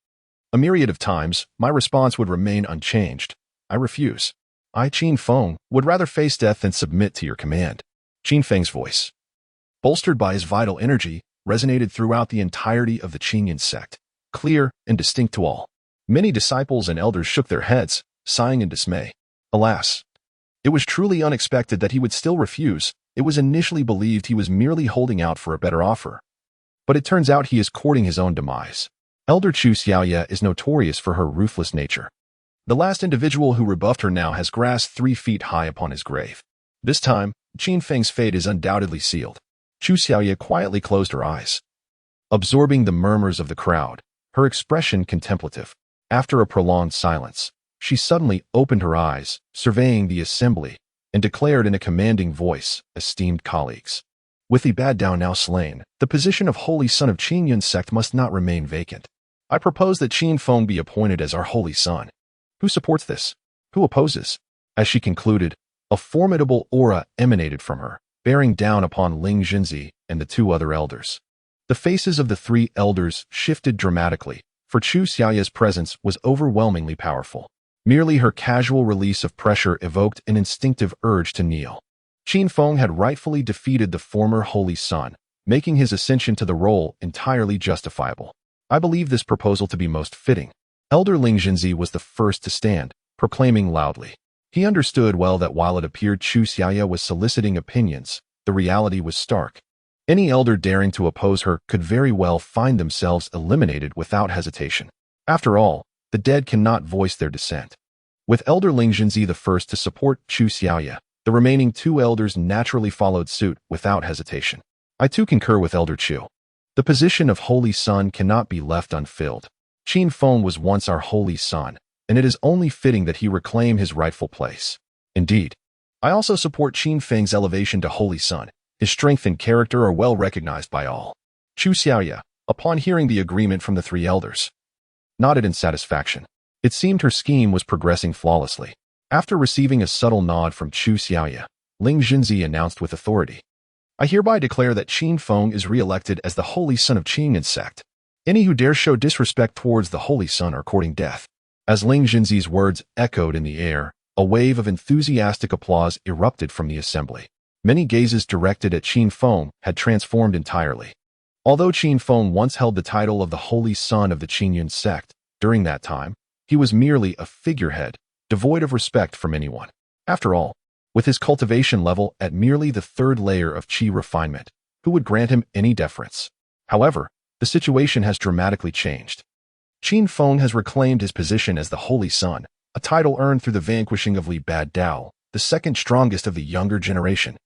a myriad of times, my response would remain unchanged. I refuse. I, Qin Feng, would rather face death than submit to your command." Qin Feng's voice, bolstered by his vital energy, resonated throughout the entirety of the Qingyan sect, clear and distinct to all. Many disciples and elders shook their heads, sighing in dismay. Alas, it was truly unexpected that he would still refuse. It was initially believed he was merely holding out for a better offer. But it turns out he is courting his own demise. Elder Chu Xiaoya is notorious for her ruthless nature. The last individual who rebuffed her now has grass 3 feet high upon his grave. This time, Qin Feng's fate is undoubtedly sealed. Chu Xiaoya quietly closed her eyes, absorbing the murmurs of the crowd, her expression contemplative. After a prolonged silence, she suddenly opened her eyes, surveying the assembly, and declared in a commanding voice, "Esteemed colleagues, with Li Bidao now slain, the position of Holy Son of Qingyan sect must not remain vacant. I propose that Qin Feng be appointed as our Holy Son. Who supports this? Who opposes?" As she concluded, a formidable aura emanated from her, bearing down upon Ling Zhenzi and the 2 other elders. The faces of the 3 elders shifted dramatically, for Chu Xiaoya's presence was overwhelmingly powerful. Merely her casual release of pressure evoked an instinctive urge to kneel. Qin Feng had rightfully defeated the former Holy Son, making his ascension to the role entirely justifiable. I believe this proposal to be most fitting. Elder Ling Jinzi was the first to stand, proclaiming loudly. He understood well that while it appeared Chu Xiaoya was soliciting opinions, the reality was stark. Any elder daring to oppose her could very well find themselves eliminated without hesitation. After all, the dead cannot voice their dissent. With Elder Ling Jinzi the first to support Chu Xiaoya, the remaining two elders naturally followed suit without hesitation. I too concur with Elder Chu. The position of Holy Son cannot be left unfilled. Qin Feng was once our Holy Son, and it is only fitting that he reclaim his rightful place. Indeed, I also support Qin Feng's elevation to Holy Son. His strength and character are well recognized by all. Chu Xiaoya, upon hearing the agreement from the three elders, nodded in satisfaction. It seemed her scheme was progressing flawlessly. After receiving a subtle nod from Chu Xiaoya, Ling Jinzi announced with authority, I hereby declare that Qin Feng is re-elected as the Holy Son of Qingyan sect. Any who dare show disrespect towards the Holy Son are courting death. As Ling Jinzi's words echoed in the air, a wave of enthusiastic applause erupted from the assembly. Many gazes directed at Qin Feng had transformed entirely. Although Qin Feng once held the title of the Holy Son of the Qingyan sect, during that time, he was merely a figurehead, devoid of respect from anyone. After all, with his cultivation level at merely the third layer of qi refinement, who would grant him any deference? However, the situation has dramatically changed. Qin Feng has reclaimed his position as the Holy Son, a title earned through the vanquishing of Li Bad-Dao, the second strongest of the younger generation.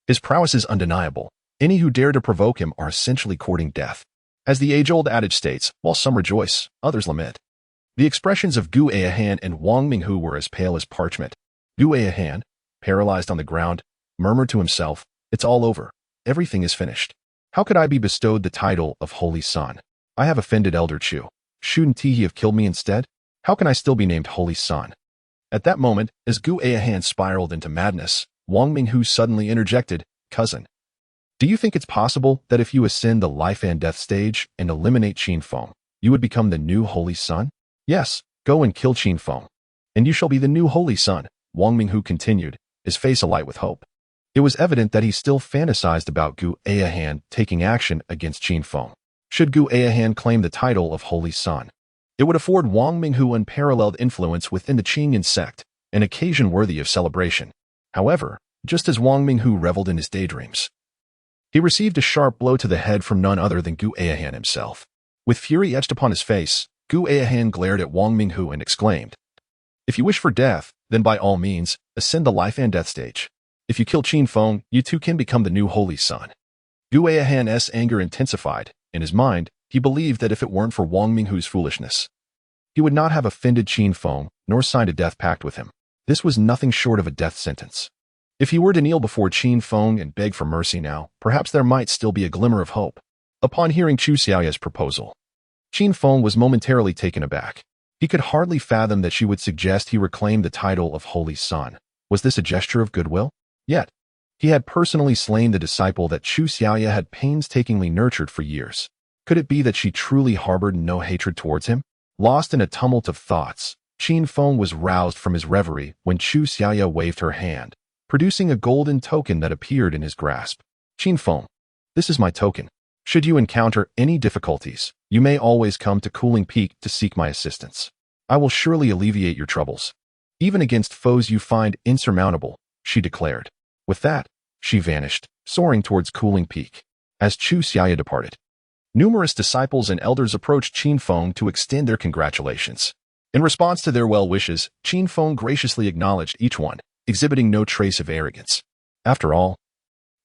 His prowess is undeniable. Any who dare to provoke him are essentially courting death. As the age-old adage states, while some rejoice, others lament. The expressions of Gu Ayahan and Wang Minghu were as pale as parchment. Gu Ayahan, paralyzed on the ground, murmured to himself, it's all over. Everything is finished. How could I be bestowed the title of Holy Son? I have offended Elder Chu. Shouldn't he have killed me instead? How can I still be named Holy Son? At that moment, as Gu Ayahan spiraled into madness, Wang Minghu suddenly interjected, Cousin, do you think it's possible that if you ascend the life and death stage and eliminate Qin Feng, you would become the new Holy Son? Yes, go and kill Qin Feng, and you shall be the new Holy Son, Wang Minghu continued, his face alight with hope. It was evident that he still fantasized about Gu Ayahan taking action against Qin Feng. Should Gu Ayahan claim the title of Holy Son, it would afford Wang Minghu unparalleled influence within the Qingyan sect, an occasion worthy of celebration. However, just as Wang Minghu reveled in his daydreams, he received a sharp blow to the head from none other than Gu Ayahan himself. With fury etched upon his face, Gu Ayahan glared at Wang Minghu and exclaimed, If you wish for death, then by all means, ascend the life and death stage. If you kill Qin Feng, you too can become the new Holy Son. Gu Ayahan's anger intensified. In his mind, he believed that if it weren't for Wang Minghu's foolishness, he would not have offended Qin Feng, nor signed a death pact with him. This was nothing short of a death sentence. If he were to kneel before Qin Feng and beg for mercy now, perhaps there might still be a glimmer of hope. Upon hearing Chu Xiaoya's proposal, Qin Feng was momentarily taken aback. He could hardly fathom that she would suggest he reclaim the title of Holy Son. Was this a gesture of goodwill? Yet, he had personally slain the disciple that Chu Xiaoya had painstakingly nurtured for years. Could it be that she truly harbored no hatred towards him? Lost in a tumult of thoughts, Qin Feng was roused from his reverie when Chu Xiaoya waved her hand, producing a golden token that appeared in his grasp. Qin Feng, this is my token. Should you encounter any difficulties, you may always come to Cooling Peak to seek my assistance. I will surely alleviate your troubles, even against foes you find insurmountable, she declared. With that, she vanished, soaring towards Cooling Peak. As Chu Xiaoya departed, numerous disciples and elders approached Qin Feng to extend their congratulations. In response to their well wishes, Qin Feng graciously acknowledged each one, exhibiting no trace of arrogance. After all,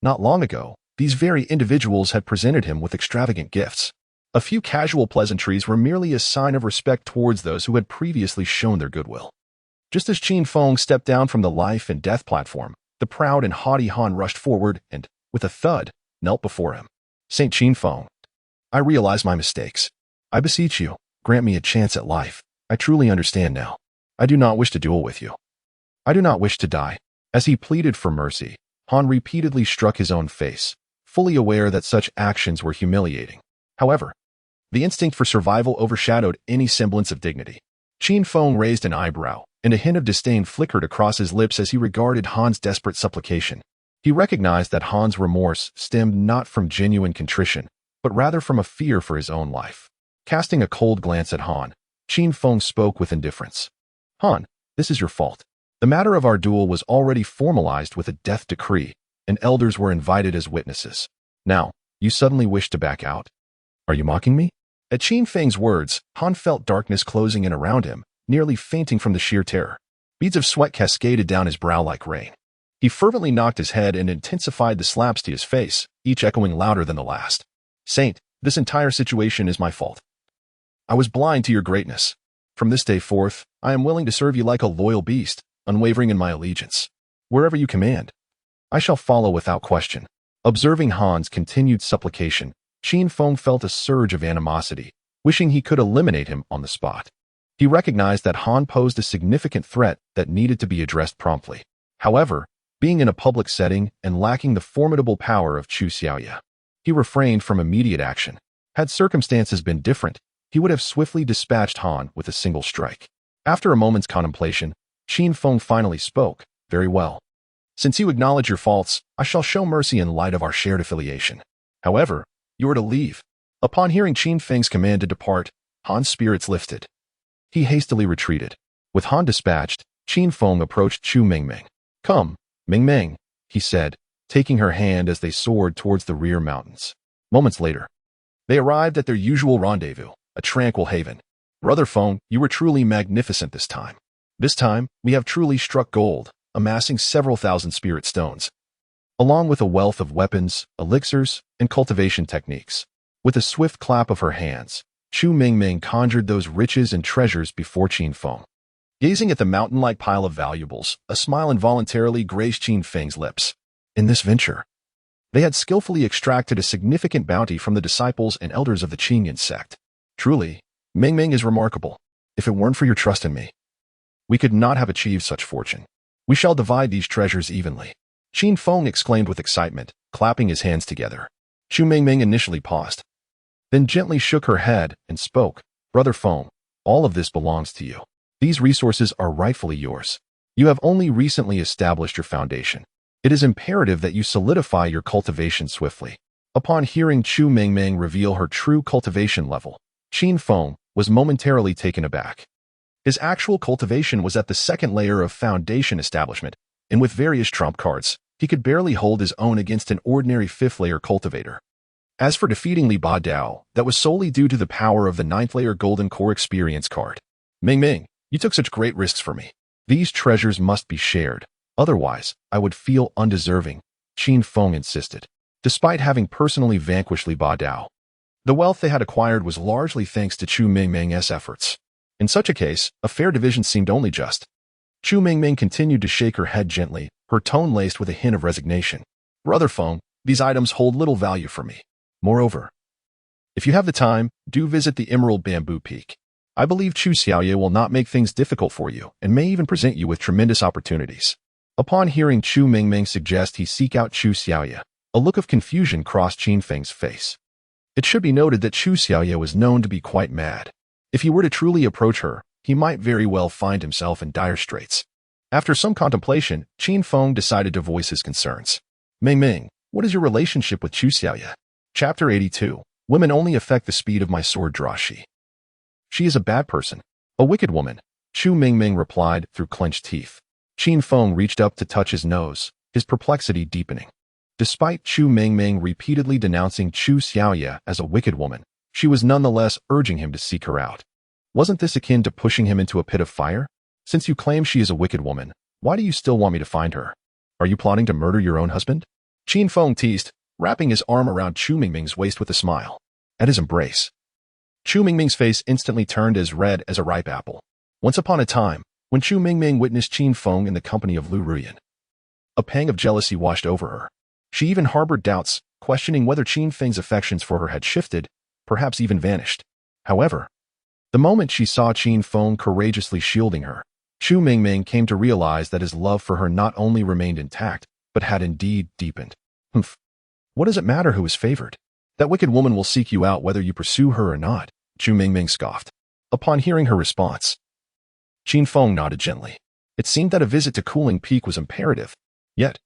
not long ago, these very individuals had presented him with extravagant gifts. A few casual pleasantries were merely a sign of respect towards those who had previously shown their goodwill. Just as Qin Feng stepped down from the life and death platform, the proud and haughty Han rushed forward and, with a thud, knelt before him. Saint Qin Feng, I realize my mistakes. I beseech you, grant me a chance at life. I truly understand now. I do not wish to duel with you. I do not wish to die. As he pleaded for mercy, Han repeatedly struck his own face, fully aware that such actions were humiliating. However, the instinct for survival overshadowed any semblance of dignity. Qin Feng raised an eyebrow, and a hint of disdain flickered across his lips as he regarded Han's desperate supplication. He recognized that Han's remorse stemmed not from genuine contrition, but rather from a fear for his own life. Casting a cold glance at Han, Qin Feng spoke with indifference. Han, this is your fault. The matter of our duel was already formalized with a death decree, and elders were invited as witnesses. Now, you suddenly wish to back out? Are you mocking me? At Qin Feng's words, Han felt darkness closing in around him, nearly fainting from the sheer terror. Beads of sweat cascaded down his brow like rain. He fervently knocked his head and intensified the slaps to his face, each echoing louder than the last. Saint, this entire situation is my fault. I was blind to your greatness. From this day forth, I am willing to serve you like a loyal beast, unwavering in my allegiance. Wherever you command, I shall follow without question. Observing Han's continued supplication, Qin Feng felt a surge of animosity, wishing he could eliminate him on the spot. He recognized that Han posed a significant threat that needed to be addressed promptly. However, being in a public setting and lacking the formidable power of Chu Xiaoye, he refrained from immediate action. Had circumstances been different, he would have swiftly dispatched Han with a single strike. After a moment's contemplation, Qin Feng finally spoke. Very well. Since you acknowledge your faults, I shall show mercy in light of our shared affiliation. However, you are to leave. Upon hearing Qin Feng's command to depart, Han's spirits lifted. He hastily retreated. With Han dispatched, Qin Feng approached Chu Mingming. Come, Mingming, he said, taking her hand as they soared towards the rear mountains. Moments later, they arrived at their usual rendezvous, a tranquil haven. Brother Feng, you were truly magnificent this time. This time, we have truly struck gold, amassing several thousand spirit stones, along with a wealth of weapons, elixirs, and cultivation techniques. With a swift clap of her hands, Chu Mingming conjured those riches and treasures before Qin Feng. Gazing at the mountain-like pile of valuables, a smile involuntarily graced Qin Feng's lips. In this venture, they had skillfully extracted a significant bounty from the disciples and elders of the Qingyan sect. Truly, Mingming is remarkable. If it weren't for your trust in me, we could not have achieved such fortune. We shall divide these treasures evenly. Qin Feng exclaimed with excitement, clapping his hands together. Chu Mingming initially paused, then gently shook her head and spoke. Brother Feng, all of this belongs to you. These resources are rightfully yours. You have only recently established your foundation. It is imperative that you solidify your cultivation swiftly. Upon hearing Chu Mingming reveal her true cultivation level, Qin Feng was momentarily taken aback. His actual cultivation was at the second layer of foundation establishment, and with various trump cards, he could barely hold his own against an ordinary fifth-layer cultivator. As for defeating Li Ba Dao, that was solely due to the power of the ninth-layer Golden Core Experience card. Mingming, you took such great risks for me. These treasures must be shared, otherwise I would feel undeserving, Qin Feng insisted. Despite having personally vanquished Li Ba Dao, the wealth they had acquired was largely thanks to Chu Mingming's efforts. In such a case, a fair division seemed only just. Chu Mingming continued to shake her head gently, her tone laced with a hint of resignation. Brother Feng, these items hold little value for me. Moreover, if you have the time, do visit the Emerald Bamboo Peak. I believe Chu Xiaoye will not make things difficult for you and may even present you with tremendous opportunities. Upon hearing Chu Mingming suggest he seek out Chu Xiaoye, a look of confusion crossed Qin Feng's face. It should be noted that Chu Xiaoye was known to be quite mad. If he were to truly approach her, he might very well find himself in dire straits. After some contemplation, Qin Feng decided to voice his concerns. Mingming, what is your relationship with Chu Xiaoye? Chapter 82. Women only affect the speed of my sword draw. She is a bad person. A wicked woman, Chu Mingming replied through clenched teeth. Qin Feng reached up to touch his nose, his perplexity deepening. Despite Chu Mingming repeatedly denouncing Chu Xiaoye as a wicked woman, she was nonetheless urging him to seek her out. Wasn't this akin to pushing him into a pit of fire? Since you claim she is a wicked woman, why do you still want me to find her? Are you plotting to murder your own husband? Qin Feng teased, wrapping his arm around Chu Mingming's waist with a smile. At his embrace, Chu Mingming's face instantly turned as red as a ripe apple. Once upon a time, when Chu Mingming witnessed Qin Feng in the company of Lu Ruyan, a pang of jealousy washed over her. She even harbored doubts, questioning whether Qin Feng's affections for her had shifted, perhaps even vanished. However, the moment she saw Qin Feng courageously shielding her, Chu Mingming came to realize that his love for her not only remained intact, but had indeed deepened. Humph. What does it matter who is favored? That wicked woman will seek you out whether you pursue her or not, Chu Mingming scoffed. Upon hearing her response, Qin Feng nodded gently. It seemed that a visit to Cooling Peak was imperative. Yet,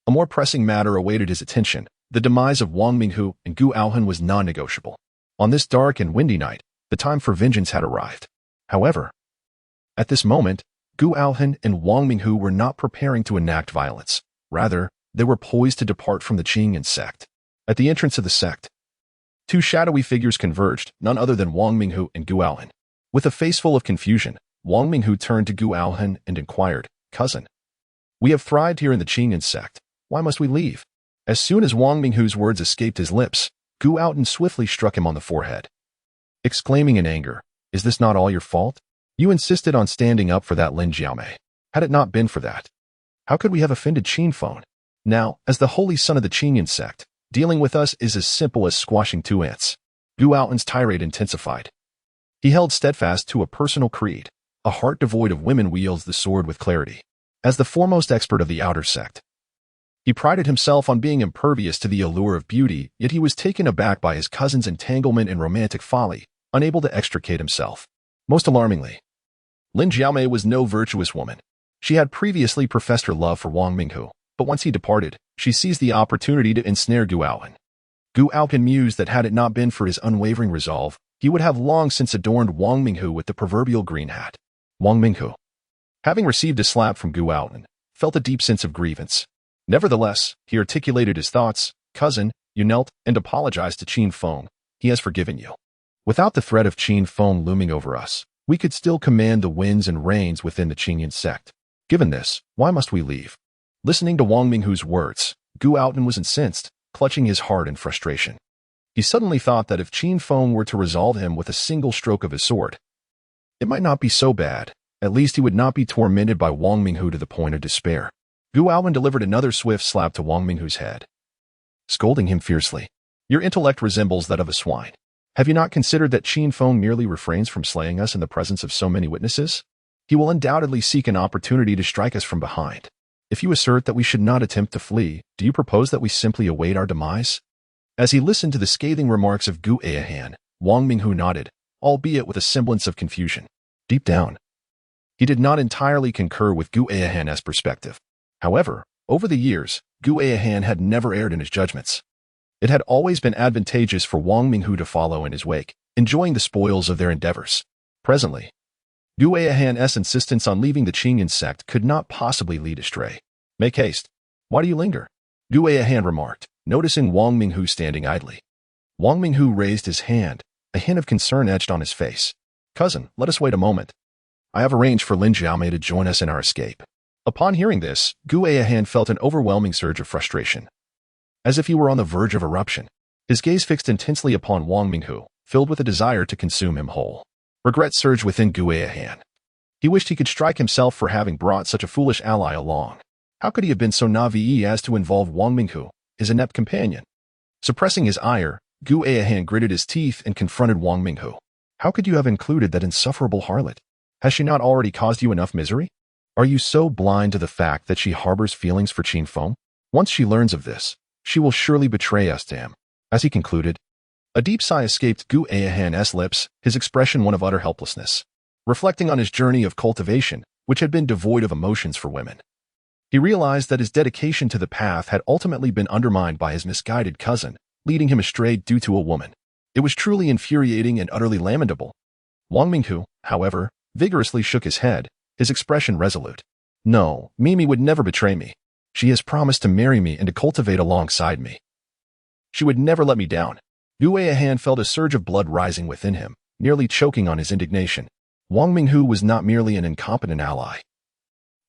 A more pressing matter awaited his attention. The demise of Wang Minghu and Gu Aohan was non-negotiable. On this dark and windy night, the time for vengeance had arrived. However, at this moment, Gu Aohan and Wang Minghu were not preparing to enact violence. Rather, they were poised to depart from the Qingyan sect. At the entrance of the sect, two shadowy figures converged, none other than Wang Minghu and Gu Aohan. With a face full of confusion, Wang Minghu turned to Gu Aohan and inquired, "Cousin, we have thrived here in the Qingyan sect. Why must we leave?" As soon as Wang Minghu's words escaped his lips, Gu Aohan swiftly struck him on the forehead, exclaiming in anger, "Is this not all your fault? You insisted on standing up for that Lin Jiamei. Had it not been for that, how could we have offended Qin Feng? Now, as the holy son of the Qingyan sect, dealing with us is as simple as squashing two ants." Gu Aohan's tirade intensified. He held steadfast to a personal creed. A heart devoid of women wields the sword with clarity. As the foremost expert of the outer sect, he prided himself on being impervious to the allure of beauty, yet he was taken aback by his cousin's entanglement in romantic folly, unable to extricate himself. Most alarmingly, Lin Jiamei was no virtuous woman. She had previously professed her love for Wang Minghu, but once he departed, she seized the opportunity to ensnare Gu Aohan. Gu Aohan mused that had it not been for his unwavering resolve, he would have long since adorned Wang Minghu with the proverbial green hat. Wang Minghu, having received a slap from Gu Aohan, felt a deep sense of grievance. Nevertheless, he articulated his thoughts. "Cousin, you knelt and apologized to Qin Feng. He has forgiven you. Without the threat of Qin Feng looming over us, we could still command the winds and rains within the Qingyan sect. Given this, why must we leave?" Listening to Wang Minghu's words, Gu Aohan was incensed, clutching his heart in frustration. He suddenly thought that if Qin Feng were to resolve him with a single stroke of his sword, it might not be so bad. At least he would not be tormented by Wang Minghu to the point of despair. Gu Aohan delivered another swift slap to Wang Minghu's head, scolding him fiercely. "Your intellect resembles that of a swine. Have you not considered that Qin Feng merely refrains from slaying us in the presence of so many witnesses? He will undoubtedly seek an opportunity to strike us from behind. If you assert that we should not attempt to flee, do you propose that we simply await our demise?" As he listened to the scathing remarks of Gu Aohan, Wang Minghu nodded, albeit with a semblance of confusion. Deep down, he did not entirely concur with Gu Aohan's perspective. However, over the years, Gu Aohan had never erred in his judgments. It had always been advantageous for Wang Minghu to follow in his wake, enjoying the spoils of their endeavors. Presently, Gu Aohan's insistence on leaving the Qingyan sect could not possibly lead astray. "Make haste. Why do you linger?" Gu Aohan remarked, noticing Wang Minghu standing idly. Wang Minghu raised his hand, a hint of concern etched on his face. "Cousin, let us wait a moment. I have arranged for Lin Jiamei to join us in our escape." Upon hearing this, Gu Aohan felt an overwhelming surge of frustration. As if he were on the verge of eruption, his gaze fixed intensely upon Wang Minghu, filled with a desire to consume him whole. Regret surged within Gu Aohan. He wished he could strike himself for having brought such a foolish ally along. How could he have been so naive as to involve Wang Minghu, his inept companion? Suppressing his ire, Gu Aohan gritted his teeth and confronted Wang Minghu. "How could you have included that insufferable harlot? Has she not already caused you enough misery? Are you so blind to the fact that she harbors feelings for Qin Feng? Once she learns of this, she will surely betray us to him." As he concluded, a deep sigh escaped Gu Aohan's lips, his expression one of utter helplessness. Reflecting on his journey of cultivation, which had been devoid of emotions for women, he realized that his dedication to the path had ultimately been undermined by his misguided cousin, leading him astray due to a woman. It was truly infuriating and utterly lamentable. Wang Minghu, however, vigorously shook his head, his expression resolute. "No, Mimi would never betray me. She has promised to marry me and to cultivate alongside me. She would never let me down." Gu Aohan felt a surge of blood rising within him, nearly choking on his indignation. Wang Minghu was not merely an incompetent ally.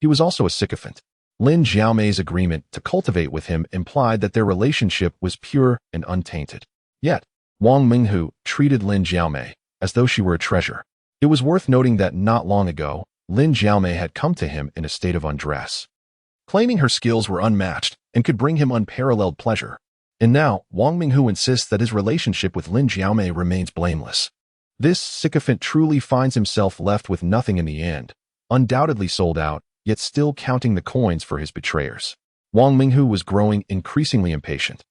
He was also a sycophant. Lin Jiamei's agreement to cultivate with him implied that their relationship was pure and untainted. Yet, Wang Minghu treated Lin Jiamei as though she were a treasure. It was worth noting that not long ago, Lin Jiamei had come to him in a state of undress, claiming her skills were unmatched and could bring him unparalleled pleasure. And now, Wang Minghu insists that his relationship with Lin Jiamei remains blameless. This sycophant truly finds himself left with nothing in the end, undoubtedly sold out, yet still counting the coins for his betrayers. Wang Minghu was growing increasingly impatient,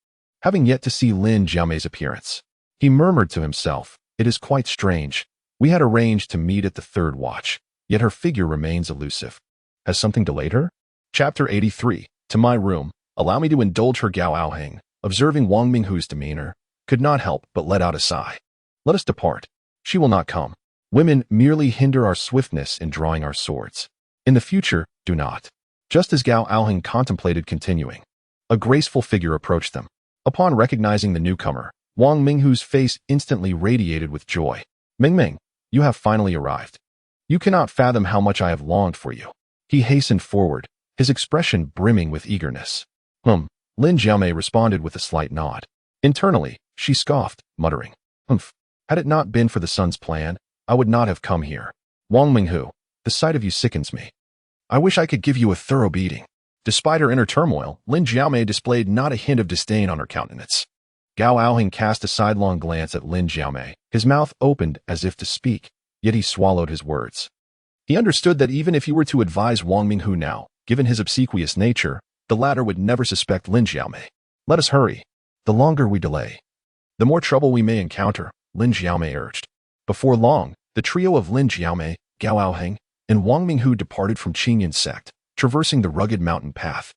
having yet to see Lin Jiamei's appearance. He murmured to himself, "It is quite strange. We had arranged to meet at the third watch, yet her figure remains elusive. Has something delayed her?" Chapter 83. To my room. Allow me to indulge her. Gao Aoheng, observing Wang Minghu's demeanor, could not help but let out a sigh. Let us depart. She will not come. Women merely hinder our swiftness in drawing our swords. In the future, do not. Just as Gao Aoheng contemplated continuing, a graceful figure approached them. Upon recognizing the newcomer, Wang Minghu's face instantly radiated with joy. Ming, you have finally arrived. You cannot fathom how much I have longed for you. He hastened forward, his expression brimming with eagerness. Lin Jiamei responded with a slight nod. Internally, she scoffed, muttering, had it not been for the sun's plan, I would not have come here. Wang Minghu, the sight of you sickens me. I wish I could give you a thorough beating. Despite her inner turmoil, Lin Jiamei displayed not a hint of disdain on her countenance. Gao Aoheng cast a sidelong glance at Lin Jiamei, his mouth opened as if to speak, yet he swallowed his words. He understood that even if he were to advise Wang Minghu now, given his obsequious nature, the latter would never suspect Lin Jiamei. Let us hurry. The longer we delay, the more trouble we may encounter, Lin Jiamei urged. Before long, the trio of Lin Jiamei, Gao Aoheng, and Wang Minghu departed from Qingyun sect, traversing the rugged mountain path.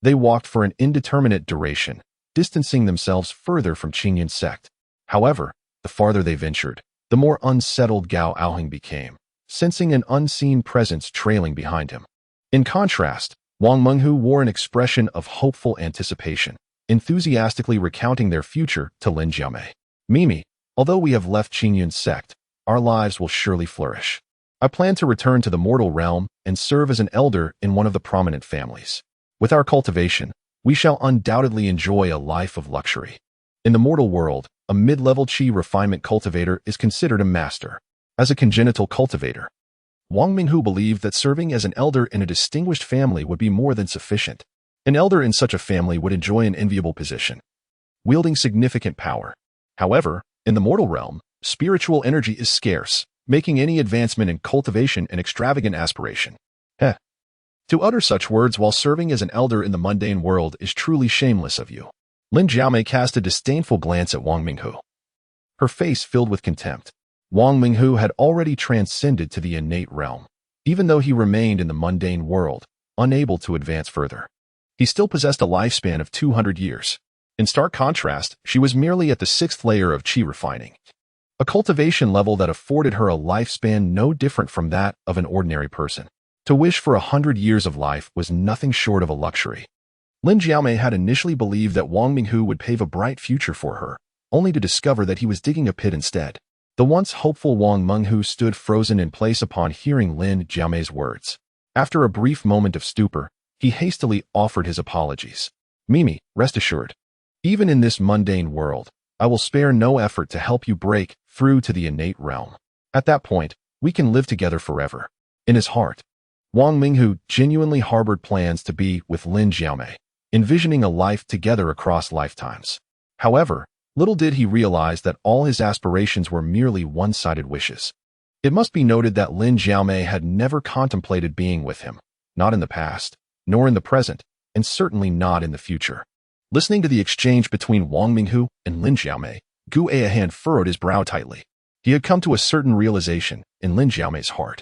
They walked for an indeterminate duration, distancing themselves further from Qingyun sect. However, the farther they ventured, the more unsettled Gao Aoheng became, sensing an unseen presence trailing behind him. In contrast, Wang Minghu wore an expression of hopeful anticipation, enthusiastically recounting their future to Lin Jiamei. Mimi, although we have left Qingyun sect, our lives will surely flourish. I plan to return to the mortal realm and serve as an elder in one of the prominent families. With our cultivation, we shall undoubtedly enjoy a life of luxury. In the mortal world, a mid-level qi refinement cultivator is considered a master. As a congenital cultivator, Wang Minghu believed that serving as an elder in a distinguished family would be more than sufficient. An elder in such a family would enjoy an enviable position, wielding significant power. However, in the mortal realm, spiritual energy is scarce, making any advancement in cultivation an extravagant aspiration. To utter such words while serving as an elder in the mundane world is truly shameless of you. Lin Jiamei cast a disdainful glance at Wang Minghu. Her face filled with contempt. Wang Minghu had already transcended to the innate realm, even though he remained in the mundane world, unable to advance further. He still possessed a lifespan of 200 years. In stark contrast, she was merely at the 6th layer of qi refining, a cultivation level that afforded her a lifespan no different from that of an ordinary person. To wish for 100 years of life was nothing short of a luxury. Lin Jiamei had initially believed that Wang Minghu would pave a bright future for her, only to discover that he was digging a pit instead. The once hopeful Wang Minghu stood frozen in place upon hearing Lin Jiamei's words. After a brief moment of stupor, he hastily offered his apologies. Mimi, rest assured, even in this mundane world, I will spare no effort to help you break through to the innate realm. At that point, we can live together forever. In his heart, Wang Minghu genuinely harbored plans to be with Lin Jiamei, envisioning a life together across lifetimes. However, little did he realize that all his aspirations were merely one-sided wishes. It must be noted that Lin Jiamei had never contemplated being with him, not in the past, nor in the present, and certainly not in the future. Listening to the exchange between Wang Minghu and Lin Jiamei, Gu Aohan furrowed his brow tightly. He had come to a certain realization in Lin Jiamei's heart.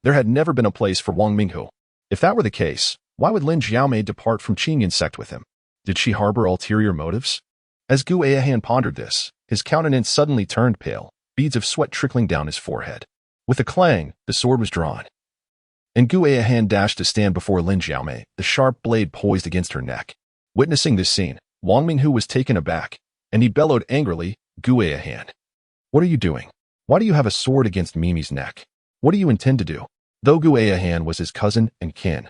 There had never been a place for Wang Minghu. If that were the case, why would Lin Jiamei depart from Qingyun sect with him? Did she harbor ulterior motives? As Gu Aohan pondered this, his countenance suddenly turned pale, beads of sweat trickling down his forehead. With a clang, the sword was drawn, and Gu Aohan dashed to stand before Lin Jiamei, the sharp blade poised against her neck. Witnessing this scene, Wang Minghu was taken aback, and he bellowed angrily, Gu Aohan, what are you doing? Why do you have a sword against Mimi's neck? What do you intend to do? Though Gu Aohan was his cousin and kin,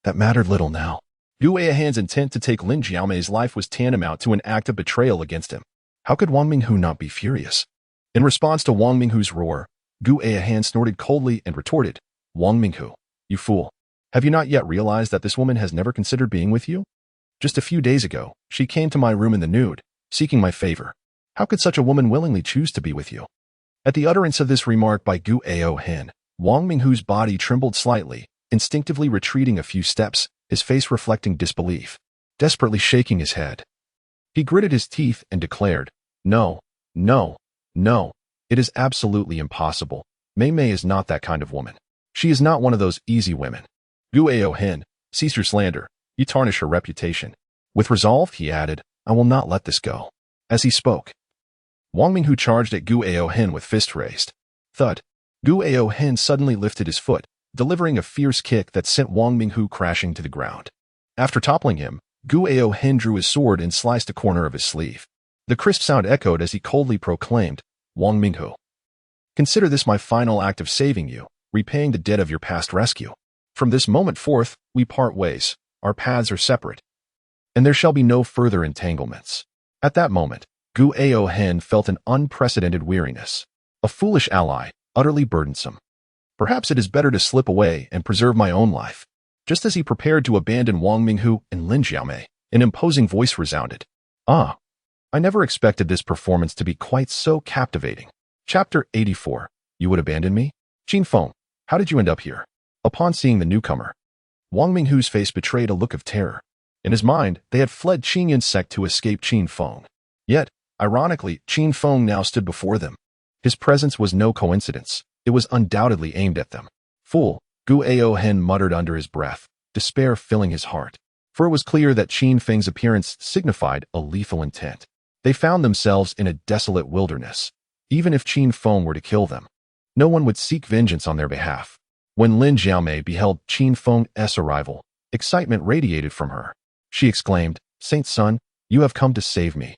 that mattered little now. Gu Aohan's intent to take Lin Jiamei's life was tantamount to an act of betrayal against him. How could Wang Minghu not be furious? In response to Wang Minghu's roar, Gu Aohan snorted coldly and retorted, Wang Minghu, you fool. Have you not yet realized that this woman has never considered being with you? Just a few days ago, she came to my room in the nude, seeking my favor. How could such a woman willingly choose to be with you? At the utterance of this remark by Gu Aohan, Wang Minghu's body trembled slightly, instinctively retreating a few steps, his face reflecting disbelief, desperately shaking his head. He gritted his teeth and declared, No, no, no, it is absolutely impossible. Mei Mei is not that kind of woman. She is not one of those easy women. Gu Aohan, cease your slander. You tarnish her reputation. With resolve, he added, I will not let this go. As he spoke, Wang Minghu charged at Gu Aohen with fist raised. Thud. Gu Aohen suddenly lifted his foot, delivering a fierce kick that sent Wang Minghu crashing to the ground. After toppling him, Gu Aohen drew his sword and sliced a corner of his sleeve. The crisp sound echoed as he coldly proclaimed, Wang Minghu, consider this my final act of saving you, repaying the debt of your past rescue. From this moment forth, we part ways, our paths are separate, and there shall be no further entanglements. At that moment, Gu Aohen felt an unprecedented weariness. A foolish ally, utterly burdensome. Perhaps it is better to slip away and preserve my own life. Just as he prepared to abandon Wang Minghu and Lin Jiamei, an imposing voice resounded. Ah, I never expected this performance to be quite so captivating. Chapter 84. You would abandon me? Qin Feng, how did you end up here? Upon seeing the newcomer, Wang Minghu's face betrayed a look of terror. In his mind, they had fled Qingyun's sect to escape Qin Feng. Yet, ironically, Qin Feng now stood before them. His presence was no coincidence. It was undoubtedly aimed at them. Fool, Gu Aohen muttered under his breath, despair filling his heart. For it was clear that Qin Feng's appearance signified a lethal intent. They found themselves in a desolate wilderness. Even if Qin Feng were to kill them, no one would seek vengeance on their behalf. When Lin Jiamei beheld Qin Feng's arrival, excitement radiated from her. She exclaimed, Saint Sun, you have come to save me.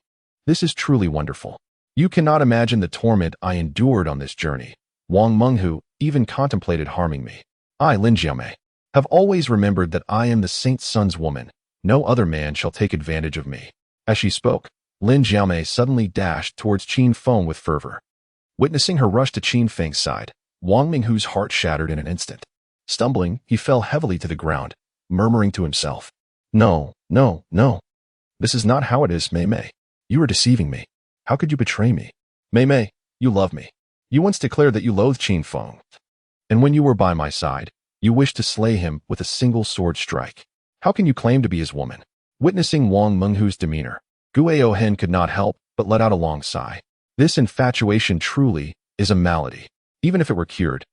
This is truly wonderful. You cannot imagine the torment I endured on this journey. Wang Minghu even contemplated harming me. I, Lin Jiamei, have always remembered that I am the Saint Sun's woman. No other man shall take advantage of me. As she spoke, Lin Jiamei suddenly dashed towards Qin Feng with fervor. Witnessing her rush to Qin Feng's side, Wang Minghu's heart shattered in an instant. Stumbling, he fell heavily to the ground, murmuring to himself, No, no, no. This is not how it is, Mei Mei. You are deceiving me. How could you betray me? Mei Mei, you love me. You once declared that you loathed Qin Feng. And when you were by my side, you wished to slay him with a single sword strike. How can you claim to be his woman? Witnessing Wang Minghu's demeanor, Gu Aohen could not help but let out a long sigh. This infatuation truly is a malady. Even if it were cured,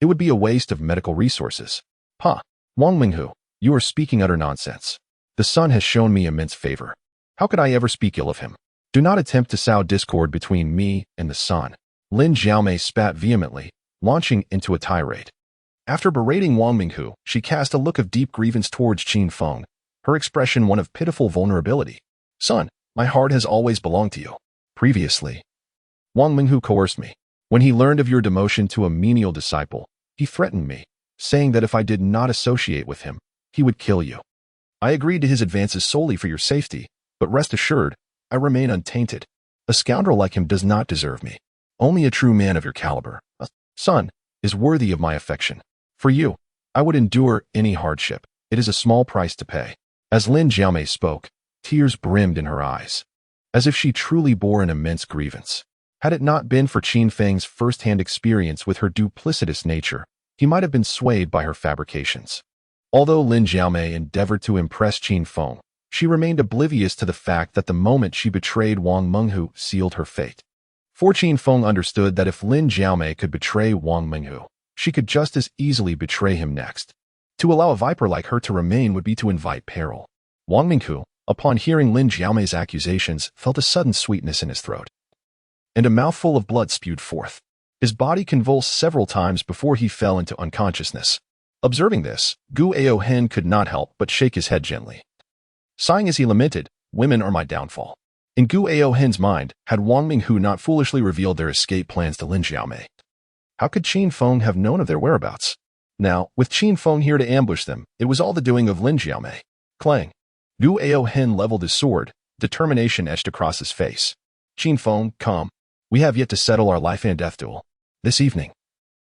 it would be a waste of medical resources. Ha! Wang Minghu, you are speaking utter nonsense. The sun has shown me immense favor. How could I ever speak ill of him? Do not attempt to sow discord between me and the sun. Lin Jiamei spat vehemently, launching into a tirade. After berating Wang Minghu, she cast a look of deep grievance towards Qin Feng, her expression one of pitiful vulnerability. Son, my heart has always belonged to you. Previously, Wang Minghu coerced me. When he learned of your demotion to a menial disciple, he threatened me, saying that if I did not associate with him, he would kill you. I agreed to his advances solely for your safety, but rest assured, I remain untainted. A scoundrel like him does not deserve me. Only a true man of your caliber, a son, is worthy of my affection. For you, I would endure any hardship. It is a small price to pay. As Lin Jiamei spoke, tears brimmed in her eyes, as if she truly bore an immense grievance. Had it not been for Qin Feng's first-hand experience with her duplicitous nature, he might have been swayed by her fabrications. Although Lin Jiamei endeavored to impress Qin Feng, she remained oblivious to the fact that the moment she betrayed Wang Minghu sealed her fate. For Qin Feng understood that if Lin Jiamei could betray Wang Minghu, she could just as easily betray him next. To allow a viper like her to remain would be to invite peril. Wang Minghu, upon hearing Lin Jiamei's accusations, felt a sudden sweetness in his throat, and a mouthful of blood spewed forth. His body convulsed several times before he fell into unconsciousness. Observing this, Gu Aohen could not help but shake his head gently, sighing as he lamented, Women are my downfall. In Gu Aohen's mind, had Wang Minghu not foolishly revealed their escape plans to Lin Jiamei, how could Qin Feng have known of their whereabouts? Now, with Qin Feng here to ambush them, it was all the doing of Lin Jiamei. Clang. Gu Aohen leveled his sword, determination etched across his face. Qin Feng, come. We have yet to settle our life and death duel. This evening,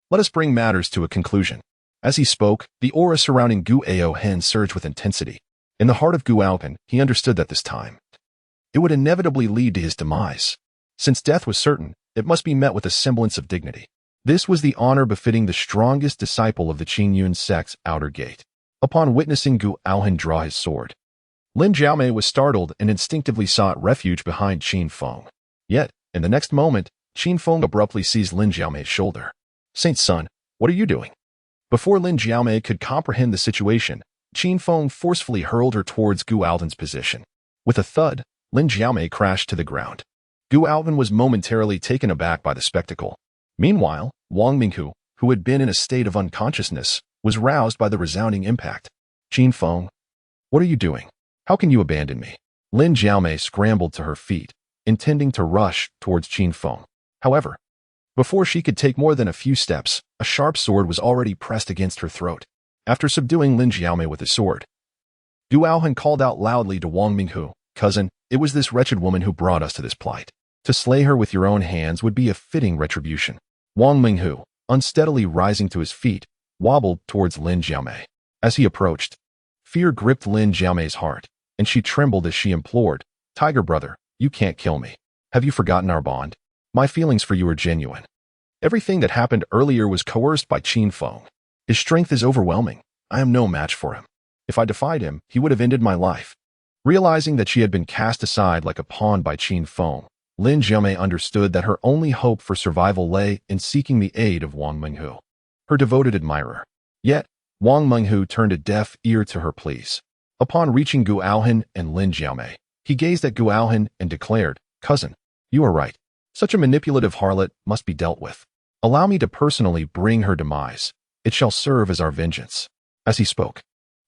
let us bring matters to a conclusion. As he spoke, the aura surrounding Gu Aohen surged with intensity. In the heart of Gu Aohen, he understood that this time, it would inevitably lead to his demise. Since death was certain, it must be met with a semblance of dignity. This was the honor befitting the strongest disciple of the Qingyun sect's outer gate. Upon witnessing Gu Aohen draw his sword, Lin Jiamei was startled and instinctively sought refuge behind Qin Feng. Yet, in the next moment, Qin Feng abruptly seized Lin Jiamei's shoulder. Saint Sun, what are you doing? Before Lin Jiamei could comprehend the situation, Qin Feng forcefully hurled her towards Gu Alden's position. With a thud, Lin Jiamei crashed to the ground. Gu Alden was momentarily taken aback by the spectacle. Meanwhile, Wang Minghu, who had been in a state of unconsciousness, was roused by the resounding impact. Qin Feng, what are you doing? How can you abandon me? Lin Jiamei scrambled to her feet, intending to rush towards Qin Feng. However, before she could take more than a few steps, a sharp sword was already pressed against her throat. After subduing Lin Jiamei with his sword, Gu Aohan called out loudly to Wang Minghu, "Cousin, it was this wretched woman who brought us to this plight. To slay her with your own hands would be a fitting retribution." Wang Minghu, unsteadily rising to his feet, wobbled towards Lin Jiamei. As he approached, fear gripped Lin Jiamei's heart, and she trembled as she implored, "Tiger brother, you can't kill me. Have you forgotten our bond? My feelings for you are genuine." Everything that happened earlier was coerced by Qin Feng. His strength is overwhelming. I am no match for him. If I defied him, he would have ended my life. Realizing that she had been cast aside like a pawn by Qin Feng, Lin Jiamei understood that her only hope for survival lay in seeking the aid of Wang Minghu, her devoted admirer. Yet, Wang Minghu turned a deaf ear to her pleas. Upon reaching Gu Aohan and Lin Jiamei, he gazed at Gu Aohan and declared, "Cousin, you are right. Such a manipulative harlot must be dealt with. Allow me to personally bring her demise. It shall serve as our vengeance." As he spoke,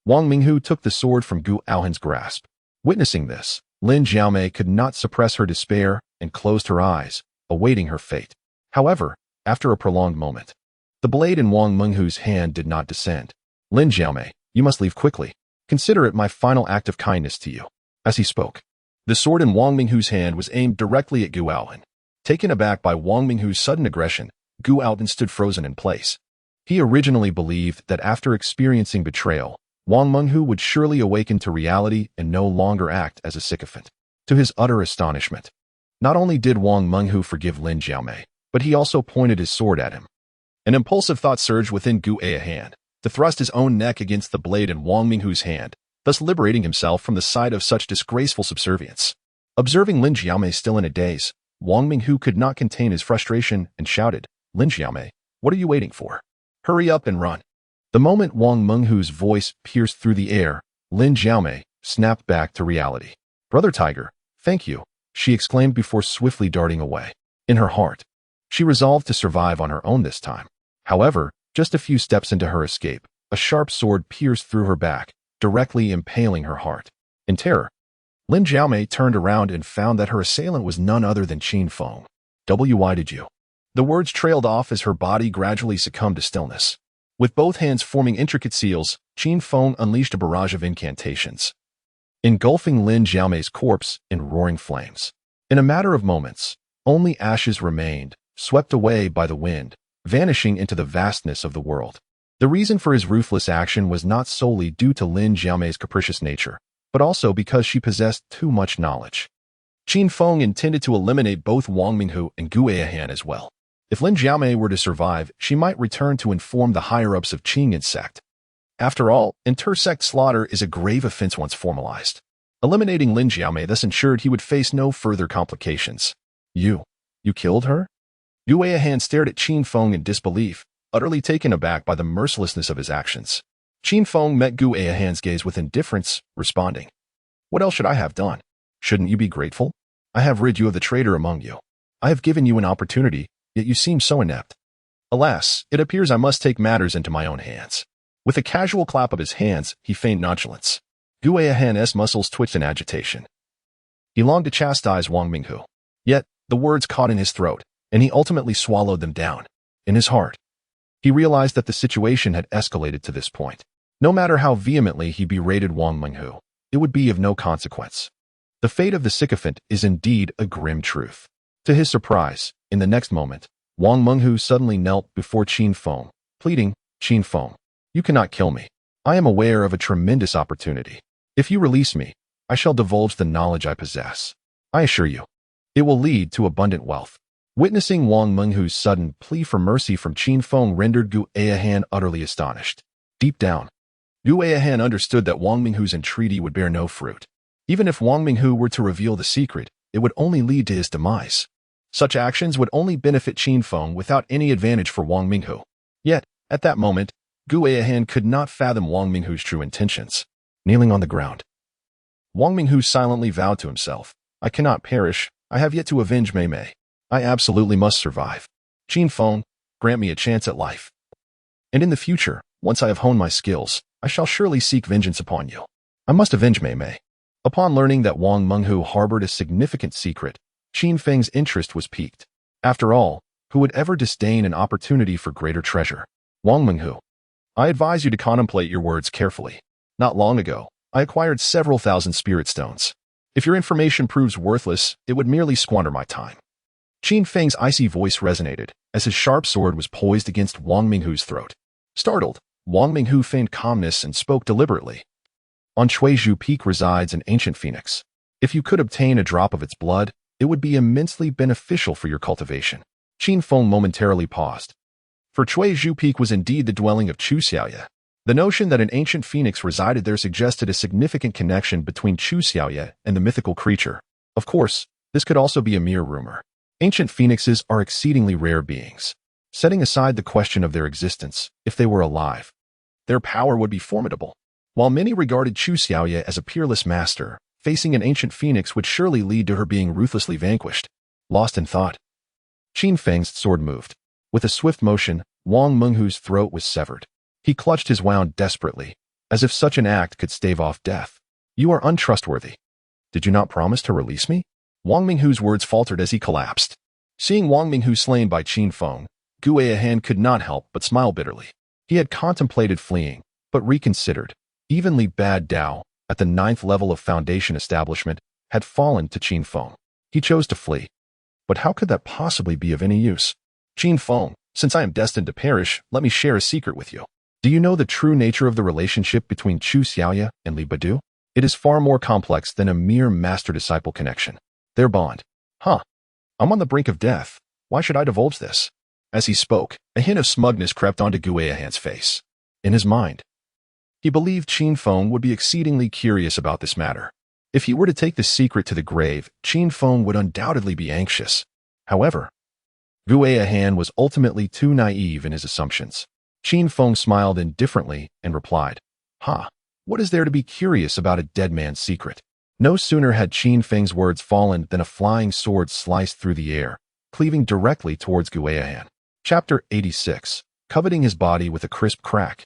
Wang Minghu took the sword from Gu Aohan's grasp. Witnessing this, Lin Jiamei could not suppress her despair and closed her eyes, awaiting her fate. However, after a prolonged moment, the blade in Wang Minghu's hand did not descend. "Lin Jiamei, you must leave quickly. Consider it my final act of kindness to you." As he spoke, the sword in Wang Minghu's hand was aimed directly at Gu Aohan. Taken aback by Wang Minghu's sudden aggression, Gu Aohan stood frozen in place. He originally believed that after experiencing betrayal, Wang Minghu would surely awaken to reality and no longer act as a sycophant. To his utter astonishment, not only did Wang Minghu forgive Lin Jiamei, but he also pointed his sword at him. An impulsive thought surged within Gu Aohan to thrust his own neck against the blade in Wang Minghu's hand, thus liberating himself from the sight of such disgraceful subservience. Observing Lin Jiamei still in a daze, Wang Minghu could not contain his frustration and shouted, "Lin Jiamei, what are you waiting for? Hurry up and run." The moment Wang Minghu's voice pierced through the air, Lin Jiamei snapped back to reality. "Brother Tiger, thank you," she exclaimed before swiftly darting away. In her heart, she resolved to survive on her own this time. However, just a few steps into her escape, a sharp sword pierced through her back, directly impaling her heart. In terror, Lin Jiamei turned around and found that her assailant was none other than Qin Feng. "Why did you?" The words trailed off as her body gradually succumbed to stillness. With both hands forming intricate seals, Qin Feng unleashed a barrage of incantations, engulfing Lin Jiamei's corpse in roaring flames. In a matter of moments, only ashes remained, swept away by the wind, vanishing into the vastness of the world. The reason for his ruthless action was not solely due to Lin Jiamei's capricious nature, but also because she possessed too much knowledge. Qin Feng intended to eliminate both Wang Minghu and Gu Aohan as well. If Lin Jiamei were to survive, she might return to inform the higher-ups of Qingyan sect. After all, intersect slaughter is a grave offense once formalized. Eliminating Lin Jiamei thus ensured he would face no further complications. You killed her?" Gu Aohan stared at Qin Feng in disbelief, utterly taken aback by the mercilessness of his actions. Qin Feng met Gu Aohan's gaze with indifference, responding, "What else should I have done? Shouldn't you be grateful? I have rid you of the traitor among you. I have given you an opportunity, yet you seem so inept. Alas, it appears I must take matters into my own hands." With a casual clap of his hands, he feigned nonchalance. Gu Aohan's muscles twitched in agitation. He longed to chastise Wang Minghu. Yet, the words caught in his throat, and he ultimately swallowed them down. In his heart, he realized that the situation had escalated to this point. No matter how vehemently he berated Wang Minghu, it would be of no consequence. The fate of the sycophant is indeed a grim truth. To his surprise, in the next moment, Wang Minghu suddenly knelt before Qin Feng, pleading, "Qin Feng, you cannot kill me. I am aware of a tremendous opportunity. If you release me, I shall divulge the knowledge I possess. I assure you, it will lead to abundant wealth." Witnessing Wang Minghu's sudden plea for mercy from Qin Feng rendered Gu Aohan utterly astonished. Deep down, Gu Aohan understood that Wang Minghu's entreaty would bear no fruit. Even if Wang Minghu were to reveal the secret, it would only lead to his demise. Such actions would only benefit Qin Feng without any advantage for Wang Minghu. Yet, at that moment, Gu Eihan could not fathom Wang Minghu's true intentions. Kneeling on the ground, Wang Minghu silently vowed to himself, I cannot perish. I have yet to avenge Mei Mei. I absolutely must survive. Qin Feng, grant me a chance at life. And in the future, once I have honed my skills, I shall surely seek vengeance upon you. I must avenge Mei Mei. Upon learning that Wang Minghu harbored a significant secret, Qin Feng's interest was piqued. After all, who would ever disdain an opportunity for greater treasure? Wang Minghu, I advise you to contemplate your words carefully. Not long ago, I acquired several thousand spirit stones. If your information proves worthless, it would merely squander my time. Qin Feng's icy voice resonated as his sharp sword was poised against Wang Minghu's throat. Startled, Wang Minghu feigned calmness and spoke deliberately. On Chuizhu Peak resides an ancient phoenix. If you could obtain a drop of its blood, it would be immensely beneficial for your cultivation. Qin Feng momentarily paused. For Chuizhu Peak was indeed the dwelling of Chu Xiaoye. The notion that an ancient phoenix resided there suggested a significant connection between Chu Xiaoye and the mythical creature. Of course, this could also be a mere rumor. Ancient phoenixes are exceedingly rare beings. Setting aside the question of their existence, if they were alive, their power would be formidable. While many regarded Chu Xiaoye as a peerless master, facing an ancient phoenix would surely lead to her being ruthlessly vanquished. Lost in thought, Qin Feng's sword moved. With a swift motion, Wang Minghu's throat was severed. He clutched his wound desperately, as if such an act could stave off death. You are untrustworthy. Did you not promise to release me? Wang Minghu's words faltered as he collapsed. Seeing Wang Minghu slain by Qin Feng, Gu Eihan could not help but smile bitterly. He had contemplated fleeing, but reconsidered. Even Li Bad Dao, at the 9th level of Foundation establishment, had fallen to Qin Feng. He chose to flee. But how could that possibly be of any use? Qin Feng, since I am destined to perish, let me share a secret with you. Do you know the true nature of the relationship between Chu Xiaoye and Li Badu? It is far more complex than a mere master-disciple connection. Their bond. I'm on the brink of death. Why should I divulge this? As he spoke, a hint of smugness crept onto Gu Eihan's face. In his mind, he believed Qin Feng would be exceedingly curious about this matter. If he were to take the secret to the grave, Qin Feng would undoubtedly be anxious. However, Gu Eihan was ultimately too naive in his assumptions. Qin Feng smiled indifferently and replied, what is there to be curious about a dead man's secret? No sooner had Qin Feng's words fallen than a flying sword sliced through the air, cleaving directly towards Gu Eihan. Chapter 86. Coveting his body with a crisp crack.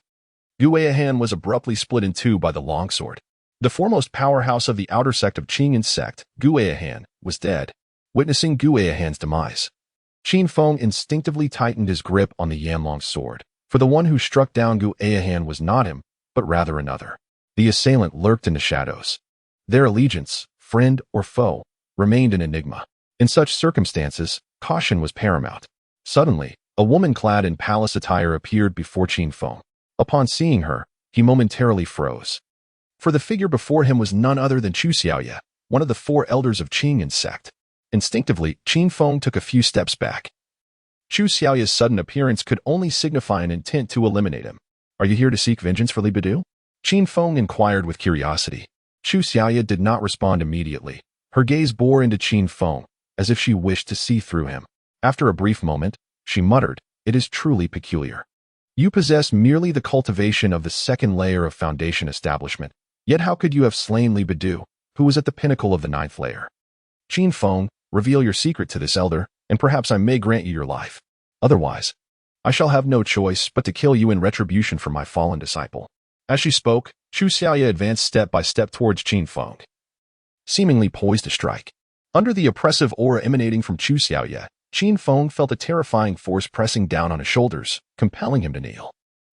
Gu Eihan was abruptly split in two by the longsword. The foremost powerhouse of the outer sect of Qingyan sect, Gu Eihan, was dead. Witnessing Gu Eihan's demise, Qin Feng instinctively tightened his grip on the Yanlong sword. For the one who struck down Gu Eihan was not him, but rather another. The assailant lurked in the shadows. Their allegiance, friend or foe, remained an enigma. In such circumstances, caution was paramount. Suddenly, a woman clad in palace attire appeared before Qin Feng. Upon seeing her, he momentarily froze. For the figure before him was none other than Chu Xiaoye, one of the 4 elders of Qingyan sect. Instinctively, Qin Feng took a few steps back. Chu Xiaoye's sudden appearance could only signify an intent to eliminate him. Are you here to seek vengeance for Li Badu? Qin Feng inquired with curiosity. Chu Xiaoye did not respond immediately. Her gaze bore into Qin Feng, as if she wished to see through him. After a brief moment, she muttered, it is truly peculiar. You possess merely the cultivation of the 2nd layer of Foundation establishment, yet how could you have slain Li Badu, who was at the pinnacle of the 9th layer? Qin Feng, reveal your secret to this elder, and perhaps I may grant you your life. Otherwise, I shall have no choice but to kill you in retribution for my fallen disciple. As she spoke, Chu Xiaoye advanced step by step towards Qin Feng, seemingly poised to strike. Under the oppressive aura emanating from Chu Xiaoye, Qin Feng felt a terrifying force pressing down on his shoulders, compelling him to kneel.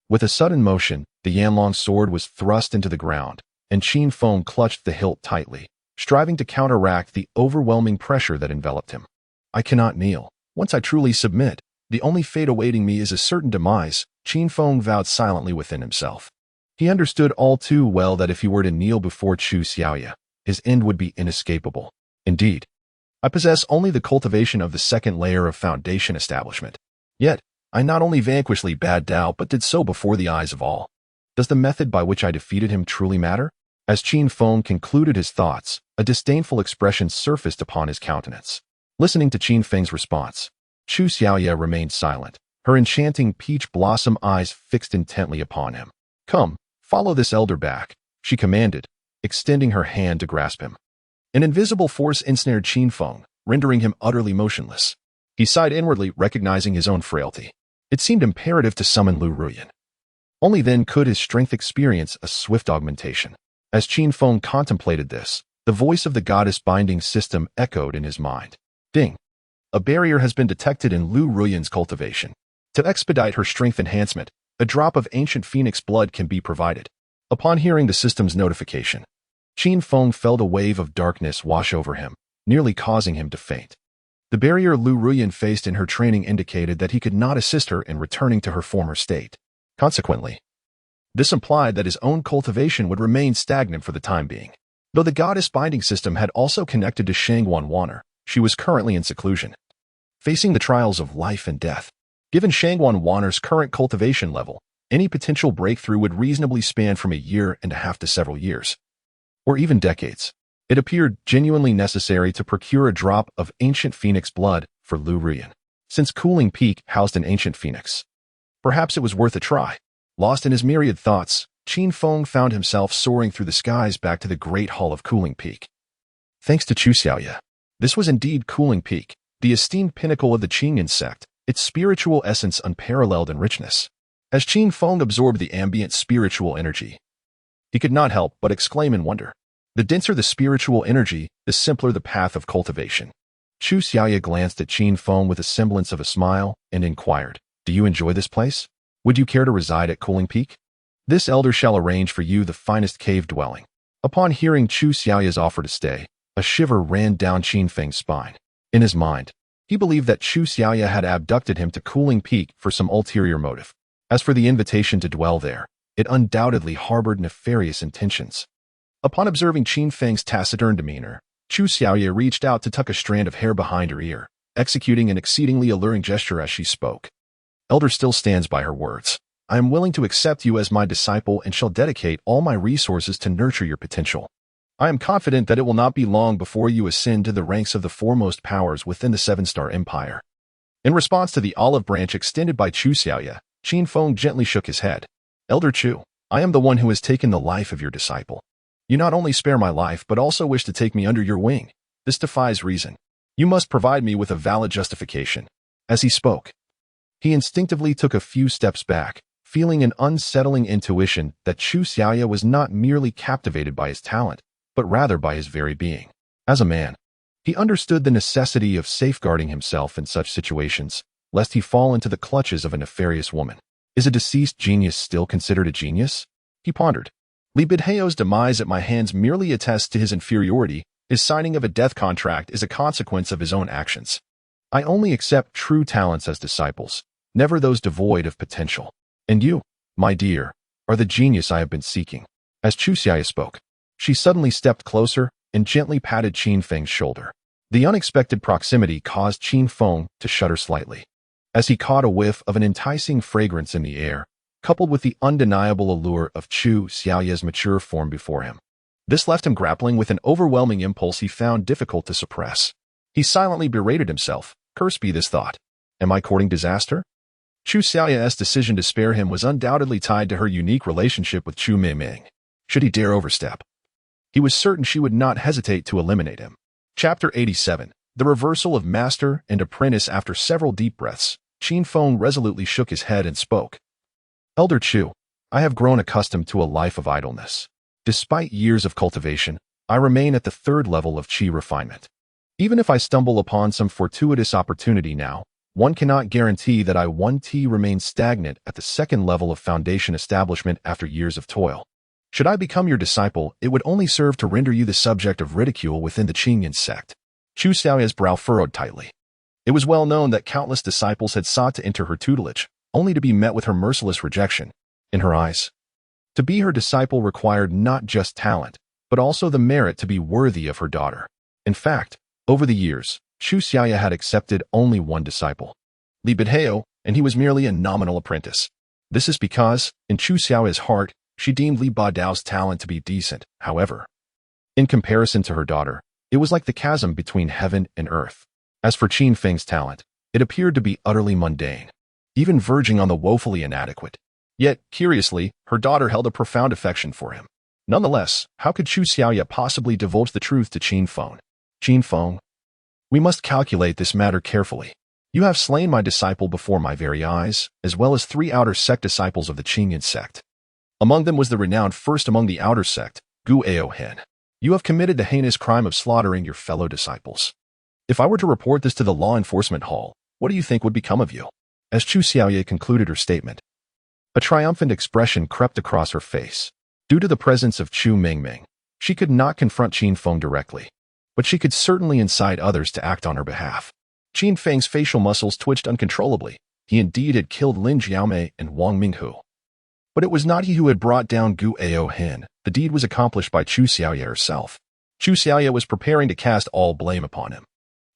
With a sudden motion, the Yanlong sword was thrust into the ground, and Qin Feng clutched the hilt tightly, striving to counteract the overwhelming pressure that enveloped him. I cannot kneel. Once I truly submit, the only fate awaiting me is a certain demise, Qin Feng vowed silently within himself. He understood all too well that if he were to kneel before Chu Xiaoye, his end would be inescapable. Indeed, I possess only the cultivation of the 2nd layer of Foundation establishment. Yet, I not only vanquished Li Bad Dao but did so before the eyes of all. Does the method by which I defeated him truly matter? As Qin Feng concluded his thoughts, a disdainful expression surfaced upon his countenance. Listening to Qin Feng's response, Chu Xiaoye remained silent, her enchanting peach blossom eyes fixed intently upon him. "Come, follow this elder back," she commanded, extending her hand to grasp him. An invisible force ensnared Qin Feng, rendering him utterly motionless. He sighed inwardly, recognizing his own frailty. It seemed imperative to summon Lu Ruyan. Only then could his strength experience a swift augmentation. As Qin Feng contemplated this, the voice of the goddess binding system echoed in his mind. Ding! A barrier has been detected in Lu Ruyan's cultivation. To expedite her strength enhancement, a drop of ancient phoenix blood can be provided. Upon hearing the system's notification, Qin Feng felt a wave of darkness wash over him, nearly causing him to faint. The barrier Lu Ruyan faced in her training indicated that he could not assist her in returning to her former state. Consequently, this implied that his own cultivation would remain stagnant for the time being. Though the goddess binding system had also connected to Shangguan Wanner, she was currently in seclusion, facing the trials of life and death. Given Shangguan Wanner's current cultivation level, any potential breakthrough would reasonably span from a year and a half to several years, or even decades. It appeared genuinely necessary to procure a drop of ancient phoenix blood for Lu Ruyan, since Cooling Peak housed an ancient phoenix. Perhaps it was worth a try. Lost in his myriad thoughts, Qin Feng found himself soaring through the skies back to the great hall of Cooling Peak. Thanks to Chu Xiaoye, this was indeed Cooling Peak, the esteemed pinnacle of the Qingyan sect, its spiritual essence unparalleled in richness. As Qin Feng absorbed the ambient spiritual energy, he could not help but exclaim in wonder. The denser the spiritual energy, the simpler the path of cultivation. Chu Xiaoye glanced at Qin Feng with a semblance of a smile and inquired, "Do you enjoy this place? Would you care to reside at Cooling Peak? This elder shall arrange for you the finest cave dwelling." Upon hearing Chu Xiaoye's offer to stay, a shiver ran down Qin Feng's spine. In his mind, he believed that Chu Xiaoye had abducted him to Cooling Peak for some ulterior motive. As for the invitation to dwell there, it undoubtedly harbored nefarious intentions. Upon observing Qin Feng's taciturn demeanor, Chu Xiaoye reached out to tuck a strand of hair behind her ear, executing an exceedingly alluring gesture as she spoke. "Elder still stands by her words. I am willing to accept you as my disciple and shall dedicate all my resources to nurture your potential. I am confident that it will not be long before you ascend to the ranks of the foremost powers within the Seven-Star Empire." In response to the olive branch extended by Chu Xiaoye, Qin Feng gently shook his head. "Elder Chu, I am the one who has taken the life of your disciple. You not only spare my life but also wish to take me under your wing. This defies reason. You must provide me with a valid justification." As he spoke, he instinctively took a few steps back, feeling an unsettling intuition that Chu Xiaoye was not merely captivated by his talent, but rather by his very being. As a man, he understood the necessity of safeguarding himself in such situations, lest he fall into the clutches of a nefarious woman. Is a deceased genius still considered a genius? He pondered. Li Bidheo's demise at my hands merely attests to his inferiority. His signing of a death contract is a consequence of his own actions. I only accept true talents as disciples, never those devoid of potential. And you, my dear, are the genius I have been seeking. As Chu Xiaoye spoke, she suddenly stepped closer and gently patted Qin Feng's shoulder. The unexpected proximity caused Qin Feng to shudder slightly. As he caught a whiff of an enticing fragrance in the air, coupled with the undeniable allure of Chu Xiaoye's mature form before him, this left him grappling with an overwhelming impulse he found difficult to suppress. He silently berated himself. Cursed be this thought. Am I courting disaster? Chu Xiaoye's decision to spare him was undoubtedly tied to her unique relationship with Chu Meiming. Should he dare overstep, he was certain she would not hesitate to eliminate him. Chapter 87. The Reversal of Master and Apprentice. After several deep breaths, Qin Feng resolutely shook his head and spoke. Elder Chu, I have grown accustomed to a life of idleness. Despite years of cultivation, I remain at the third level of Qi refinement. Even if I stumble upon some fortuitous opportunity now, one cannot guarantee that I remain stagnant at the second level of foundation establishment after years of toil. Should I become your disciple, it would only serve to render you the subject of ridicule within the Qingyan sect. Chu Xiaoye's brow furrowed tightly. It was well known that countless disciples had sought to enter her tutelage, only to be met with her merciless rejection. In her eyes, to be her disciple required not just talent, but also the merit to be worthy of her daughter. In fact, over the years, Chu Xiaoye had accepted only one disciple, Li Bidheo, and he was merely a nominal apprentice. This is because, in Chu Xiaoye's heart, she deemed Li Badao's talent to be decent. However, in comparison to her daughter, it was like the chasm between heaven and earth. As for Qin Feng's talent, it appeared to be utterly mundane. even verging on the woefully inadequate. Yet, curiously, her daughter held a profound affection for him. Nonetheless, how could Chu Xiaoya possibly divulge the truth to Qin Feng? Qin Feng, we must calculate this matter carefully. You have slain my disciple before my very eyes, as well as 3 outer sect disciples of the Qingyan sect. Among them was the renowned first among the outer sect, Gu Aohen. You have committed the heinous crime of slaughtering your fellow disciples. If I were to report this to the law enforcement hall, what do you think would become of you? As Chu Xiaoya concluded her statement, a triumphant expression crept across her face. Due to the presence of Chu Mingming, she could not confront Qin Feng directly, but she could certainly incite others to act on her behalf. Qin Feng's facial muscles twitched uncontrollably. He indeed had killed Lin Jiaomei and Wang Minghu. But it was not he who had brought down Gu Aohen. The deed was accomplished by Chu Xiaoya herself. Chu Xiaoya was preparing to cast all blame upon him.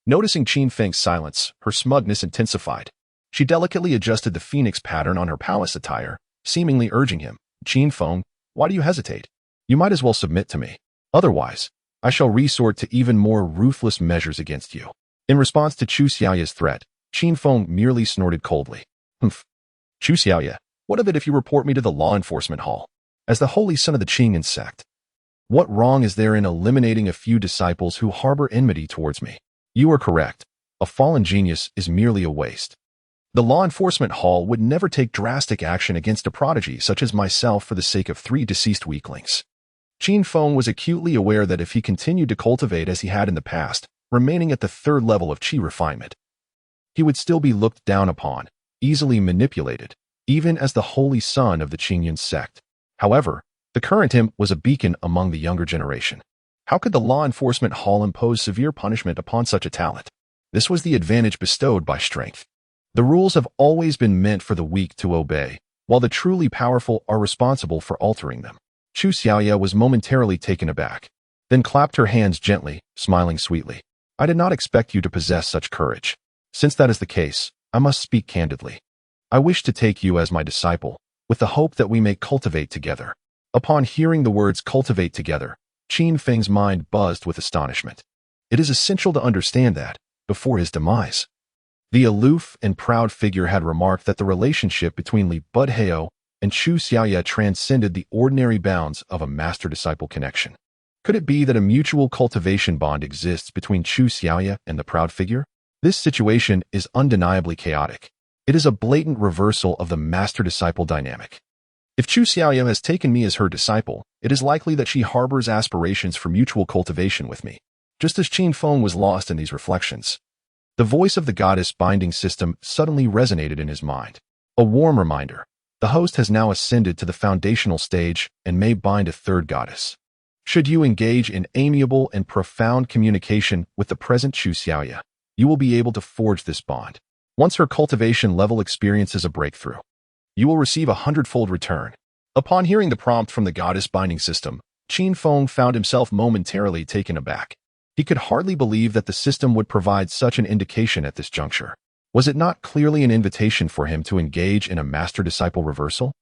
Noticing Qin Feng's silence, her smugness intensified. She delicately adjusted the phoenix pattern on her palace attire, seemingly urging him, Qin Feng, why do you hesitate? You might as well submit to me. Otherwise, I shall resort to even more ruthless measures against you. In response to Chu Xiaoya's threat, Qin Feng merely snorted coldly. Humph. Chu Xiaoya, what of it if you report me to the law enforcement hall? As the holy son of the Qingyan sect, what wrong is there in eliminating a few disciples who harbor enmity towards me? You are correct. A fallen genius is merely a waste. The law enforcement hall would never take drastic action against a prodigy such as myself for the sake of 3 deceased weaklings. Qin Feng was acutely aware that if he continued to cultivate as he had in the past, remaining at the 3rd level of qi refinement, he would still be looked down upon, easily manipulated, even as the holy son of the Qingyan sect. However, the current him was a beacon among the younger generation. How could the law enforcement hall impose severe punishment upon such a talent? This was the advantage bestowed by strength. The rules have always been meant for the weak to obey, while the truly powerful are responsible for altering them. Chu Xiaoya was momentarily taken aback, then clapped her hands gently, smiling sweetly. I did not expect you to possess such courage. Since that is the case, I must speak candidly. I wish to take you as my disciple, with the hope that we may cultivate together. Upon hearing the words cultivate together, Qin Feng's mind buzzed with astonishment. It is essential to understand that, before his demise, the aloof and proud figure had remarked that the relationship between Li Budhao and Chu Xiaoya transcended the ordinary bounds of a master-disciple connection. Could it be that a mutual cultivation bond exists between Chu Xiaoya and the proud figure? This situation is undeniably chaotic. It is a blatant reversal of the master-disciple dynamic. If Chu Xiaoya has taken me as her disciple, it is likely that she harbors aspirations for mutual cultivation with me. Just as Qin Feng was lost in these reflections, the voice of the goddess binding system suddenly resonated in his mind. A warm reminder. The host has now ascended to the foundational stage and may bind a 3rd goddess. Should you engage in amiable and profound communication with the present Chu Xiaoya, you will be able to forge this bond. Once her cultivation level experiences a breakthrough, you will receive a 100-fold return. Upon hearing the prompt from the goddess binding system, Qin Feng found himself momentarily taken aback. He could hardly believe that the system would provide such an indication at this juncture. Was it not clearly an invitation for him to engage in a master-disciple reversal?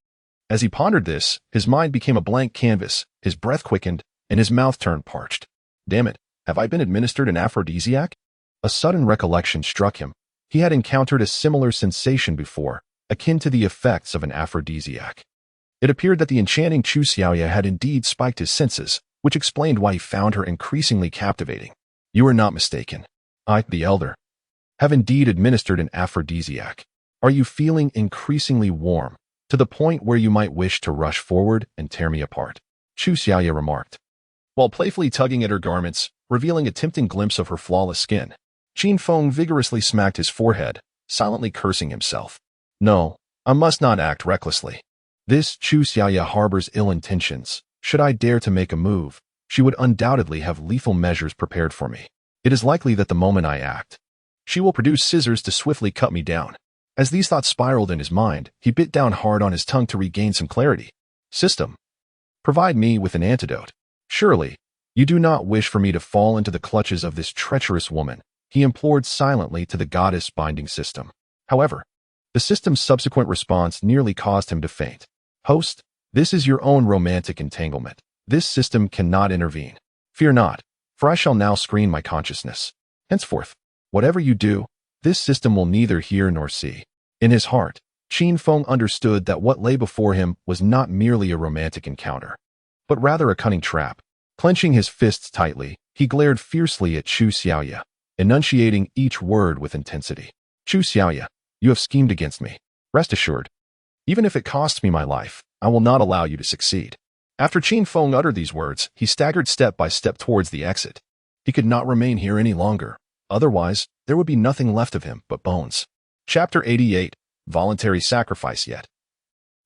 As he pondered this, his mind became a blank canvas, his breath quickened, and his mouth turned parched. Damn it, have I been administered an aphrodisiac? A sudden recollection struck him. He had encountered a similar sensation before, akin to the effects of an aphrodisiac. It appeared that the enchanting Chu Xiaoya had indeed spiked his senses, which explained why he found her increasingly captivating. You are not mistaken. I, the elder, have indeed administered an aphrodisiac. Are you feeling increasingly warm, to the point where you might wish to rush forward and tear me apart? Chu Xiaoya remarked, while playfully tugging at her garments, revealing a tempting glimpse of her flawless skin. Qin Feng vigorously smacked his forehead, silently cursing himself. No, I must not act recklessly. This Chu Xiaoya harbors ill intentions. Should I dare to make a move, she would undoubtedly have lethal measures prepared for me. It is likely that the moment I act, she will produce scissors to swiftly cut me down. As these thoughts spiraled in his mind, he bit down hard on his tongue to regain some clarity. System, provide me with an antidote. Surely, you do not wish for me to fall into the clutches of this treacherous woman, he implored silently to the goddess binding system. However, the system's subsequent response nearly caused him to faint. Host, this is your own romantic entanglement. This system cannot intervene. Fear not, for I shall now screen my consciousness. Henceforth, whatever you do, this system will neither hear nor see. In his heart, Qin Feng understood that what lay before him was not merely a romantic encounter, but rather a cunning trap. Clenching his fists tightly, he glared fiercely at Chu Xiaoya, enunciating each word with intensity. Chu Xiaoya, you have schemed against me. Rest assured, even if it costs me my life, I will not allow you to succeed. After Qin Feng uttered these words, he staggered step by step towards the exit. He could not remain here any longer. Otherwise, there would be nothing left of him but bones. Chapter 88. Voluntary Sacrifice. Yet,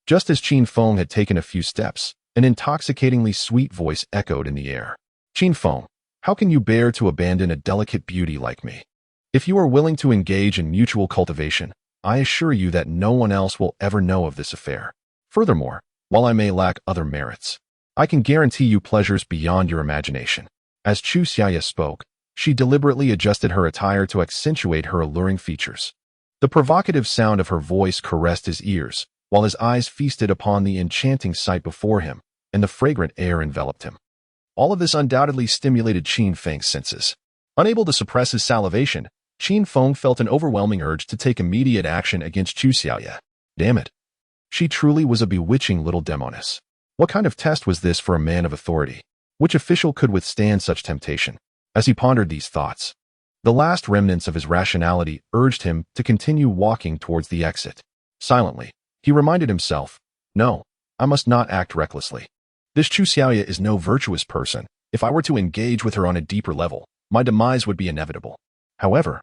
just as Qin Feng had taken a few steps, an intoxicatingly sweet voice echoed in the air. Qin Feng, how can you bear to abandon a delicate beauty like me? If you are willing to engage in mutual cultivation, I assure you that no one else will ever know of this affair. Furthermore, while I may lack other merits, I can guarantee you pleasures beyond your imagination. As Chu Xiaoya spoke, she deliberately adjusted her attire to accentuate her alluring features. The provocative sound of her voice caressed his ears, while his eyes feasted upon the enchanting sight before him, and the fragrant air enveloped him. All of this undoubtedly stimulated Qin Feng's senses. Unable to suppress his salivation, Qin Feng felt an overwhelming urge to take immediate action against Chu Xiaoya. Damn it. She truly was a bewitching little demoness. What kind of test was this for a man of authority? Which official could withstand such temptation? As he pondered these thoughts, the last remnants of his rationality urged him to continue walking towards the exit. Silently, he reminded himself, no, I must not act recklessly. This Chu Xiaoya is no virtuous person. If I were to engage with her on a deeper level, my demise would be inevitable. However,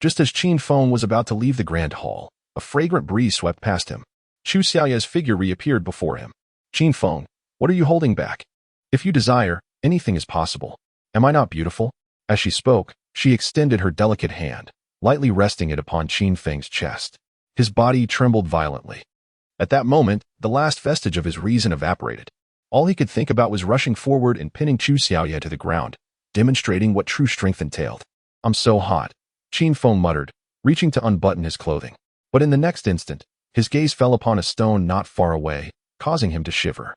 just as Qin Feng was about to leave the grand hall, a fragrant breeze swept past him. Chu Xiaoya's figure reappeared before him. Qin Feng, what are you holding back? If you desire, anything is possible. Am I not beautiful? As she spoke, she extended her delicate hand, lightly resting it upon Qin Feng's chest. His body trembled violently. At that moment, the last vestige of his reason evaporated. All he could think about was rushing forward and pinning Chu Xiaoya to the ground, demonstrating what true strength entailed. I'm so hot, Qin Feng muttered, reaching to unbutton his clothing. But in the next instant, his gaze fell upon a stone not far away, causing him to shiver.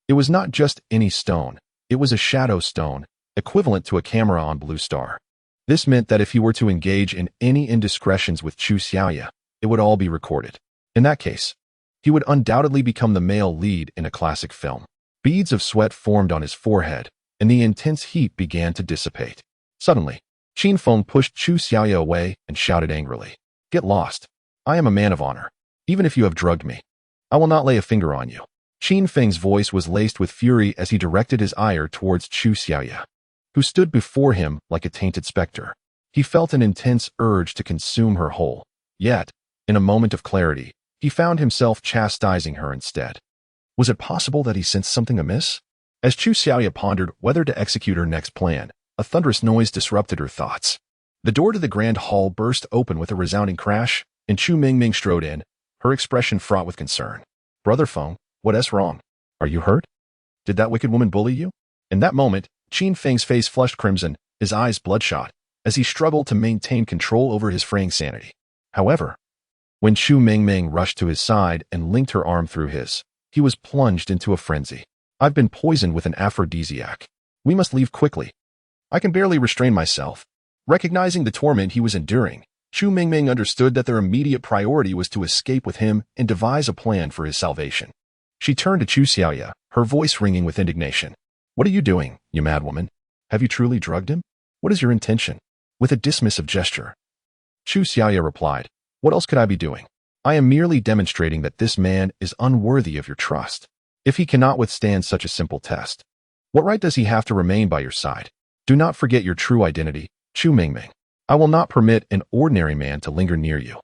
It was not just any stone, it was a shadow stone, equivalent to a camera on Blue Star. This meant that if he were to engage in any indiscretions with Chu Xiaoya, it would all be recorded. In that case, he would undoubtedly become the male lead in a classic film. Beads of sweat formed on his forehead, and the intense heat began to dissipate. Suddenly, Qin Feng pushed Chu Xiaoya away and shouted angrily, "Get lost. I am a man of honor. Even if you have drugged me, I will not lay a finger on you." Qin Feng's voice was laced with fury as he directed his ire towards Chu Xiaoya, who stood before him like a tainted specter. He felt an intense urge to consume her whole. Yet, in a moment of clarity, he found himself chastising her instead. Was it possible that he sensed something amiss? As Chu Xiaoya pondered whether to execute her next plan, a thunderous noise disrupted her thoughts. The door to the grand hall burst open with a resounding crash, and Chu Mingming strode in, her expression fraught with concern. "Brother Feng, what's wrong? Are you hurt? Did that wicked woman bully you?" In that moment, Qin Feng's face flushed crimson, his eyes bloodshot, as he struggled to maintain control over his fraying sanity. However, when Chu Mingming rushed to his side and linked her arm through his, he was plunged into a frenzy. "I've been poisoned with an aphrodisiac. We must leave quickly. I can barely restrain myself." Recognizing the torment he was enduring, Chu Mingming understood that their immediate priority was to escape with him and devise a plan for his salvation. She turned to Chu Xiaoya, her voice ringing with indignation. "What are you doing, you mad woman? Have you truly drugged him? What is your intention?" With a dismissive gesture, Chu Xiaoya replied, "What else could I be doing? I am merely demonstrating that this man is unworthy of your trust. If he cannot withstand such a simple test, what right does he have to remain by your side? Do not forget your true identity, Chu Mingming. I will not permit an ordinary man to linger near you."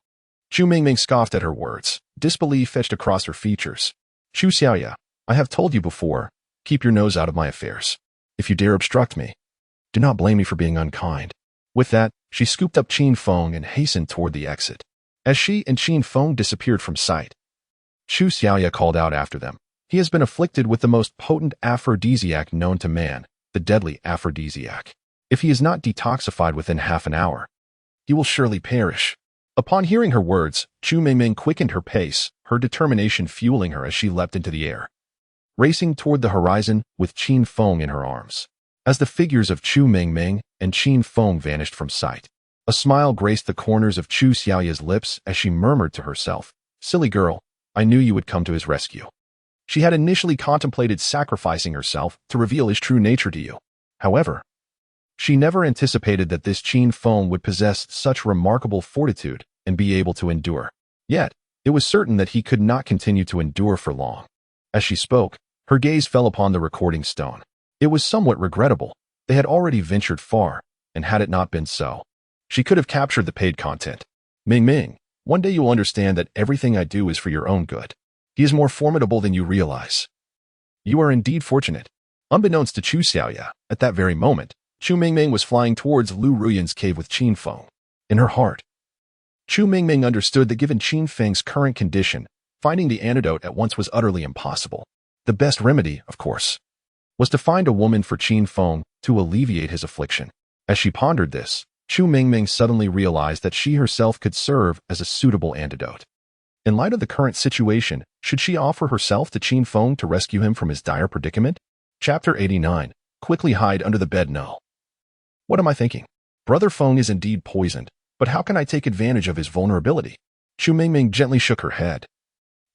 Chu Mingming scoffed at her words, disbelief etched across her features. "Chu Xiaoya, I have told you before, keep your nose out of my affairs. If you dare obstruct me, do not blame me for being unkind." With that, she scooped up Qin Feng and hastened toward the exit. As she and Qin Feng disappeared from sight, Chu Xiaoya called out after them, "He has been afflicted with the most potent aphrodisiac known to man, the deadly aphrodisiac. If he is not detoxified within half an hour, he will surely perish." Upon hearing her words, Chu Mingming quickened her pace, her determination fueling her as she leapt into the air, racing toward the horizon with Qin Feng in her arms. As the figures of Chu Mingming and Qin Feng vanished from sight, a smile graced the corners of Chu Xiaoya's lips as she murmured to herself, Silly girl, I knew you would come to his rescue. She had initially contemplated sacrificing herself to reveal his true nature to you. However, she never anticipated that this Qin Feng would possess such remarkable fortitude and be able to endure. Yet, it was certain that he could not continue to endure for long. As she spoke, her gaze fell upon the recording stone. It was somewhat regrettable. They had already ventured far, and had it not been so, she could have captured the paid content. Ming Ming, one day you will understand that everything I do is for your own good. He is more formidable than you realize. You are indeed fortunate. Unbeknownst to Chu Xiaoya, at that very moment, Chu Mingming was flying towards Lu Ruyan's cave with Qin Feng. In her heart, Chu Mingming understood that given Qin Feng's current condition, finding the antidote at once was utterly impossible. The best remedy, of course, was to find a woman for Qin Feng to alleviate his affliction. As she pondered this, Chu Mingming suddenly realized that she herself could serve as a suitable antidote. In light of the current situation, should she offer herself to Qin Feng to rescue him from his dire predicament? Chapter 89. Quickly hide under the bed. No. What am I thinking? Brother Feng is indeed poisoned, but how can I take advantage of his vulnerability? Chu Mingming gently shook her head,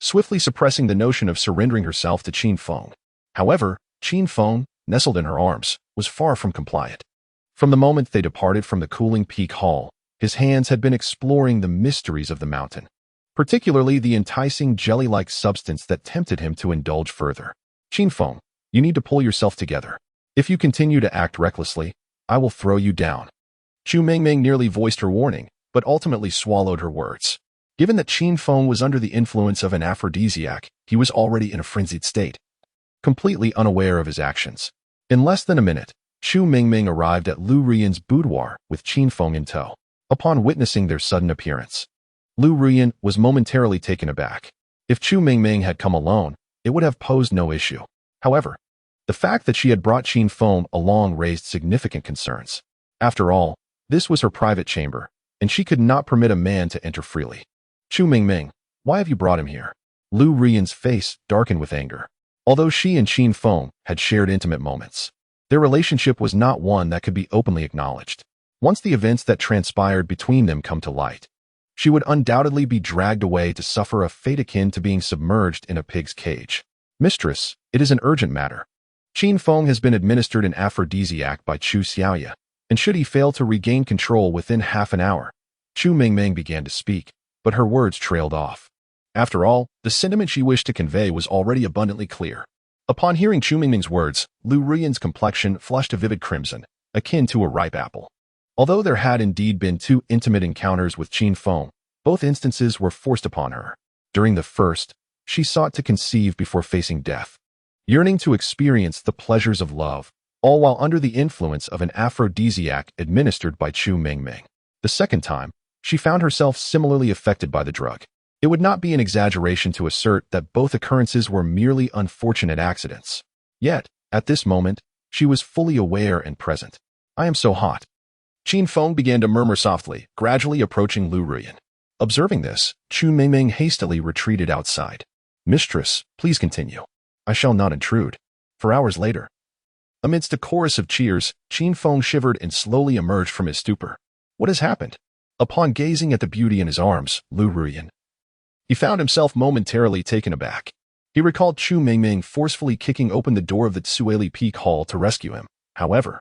swiftly suppressing the notion of surrendering herself to Qin Feng. However, Qin Feng, nestled in her arms, was far from compliant. From the moment they departed from the cooling peak hall, his hands had been exploring the mysteries of the mountain, particularly the enticing jelly-like substance that tempted him to indulge further. Qin Feng, you need to pull yourself together. If you continue to act recklessly, I will throw you down. Chu Mingming nearly voiced her warning, but ultimately swallowed her words. Given that Qin Feng was under the influence of an aphrodisiac, he was already in a frenzied state, completely unaware of his actions. In less than a minute, Chu Mingming arrived at Lu Ruyan's boudoir with Qin Feng in tow. Upon witnessing their sudden appearance, Lu Ruyan was momentarily taken aback. If Chu Mingming had come alone, it would have posed no issue. However, the fact that she had brought Qin Feng along raised significant concerns. After all, this was her private chamber, and she could not permit a man to enter freely. Chu Mingming, why have you brought him here? Lu Ruyan's face darkened with anger. Although she and Qin Feng had shared intimate moments, their relationship was not one that could be openly acknowledged. Once the events that transpired between them come to light, she would undoubtedly be dragged away to suffer a fate akin to being submerged in a pig's cage. Mistress, it is an urgent matter. Qin Feng has been administered an aphrodisiac by Chu Xiaoya, and should he fail to regain control within half an hour, Chu Mingming began to speak, but her words trailed off. After all, the sentiment she wished to convey was already abundantly clear. Upon hearing Chu Mingming's words, Lu Ruyan's complexion flushed a vivid crimson, akin to a ripe apple. Although there had indeed been 2 intimate encounters with Qin Feng, both instances were forced upon her. During the first, she sought to conceive before facing death, yearning to experience the pleasures of love, all while under the influence of an aphrodisiac administered by Chu Mingming. The second time, she found herself similarly affected by the drug. It would not be an exaggeration to assert that both occurrences were merely unfortunate accidents. Yet, at this moment, she was fully aware and present. I am so hot. Qin Feng began to murmur softly, gradually approaching Lu Ruyan. Observing this, Chu Mingming hastily retreated outside. Mistress, please continue. I shall not intrude. For hours later, amidst a chorus of cheers, Qin Feng shivered and slowly emerged from his stupor. What has happened? Upon gazing at the beauty in his arms, Lu Ruyan, he found himself momentarily taken aback. He recalled Chu Mingming forcefully kicking open the door of the Tsueli Peak Hall to rescue him. However,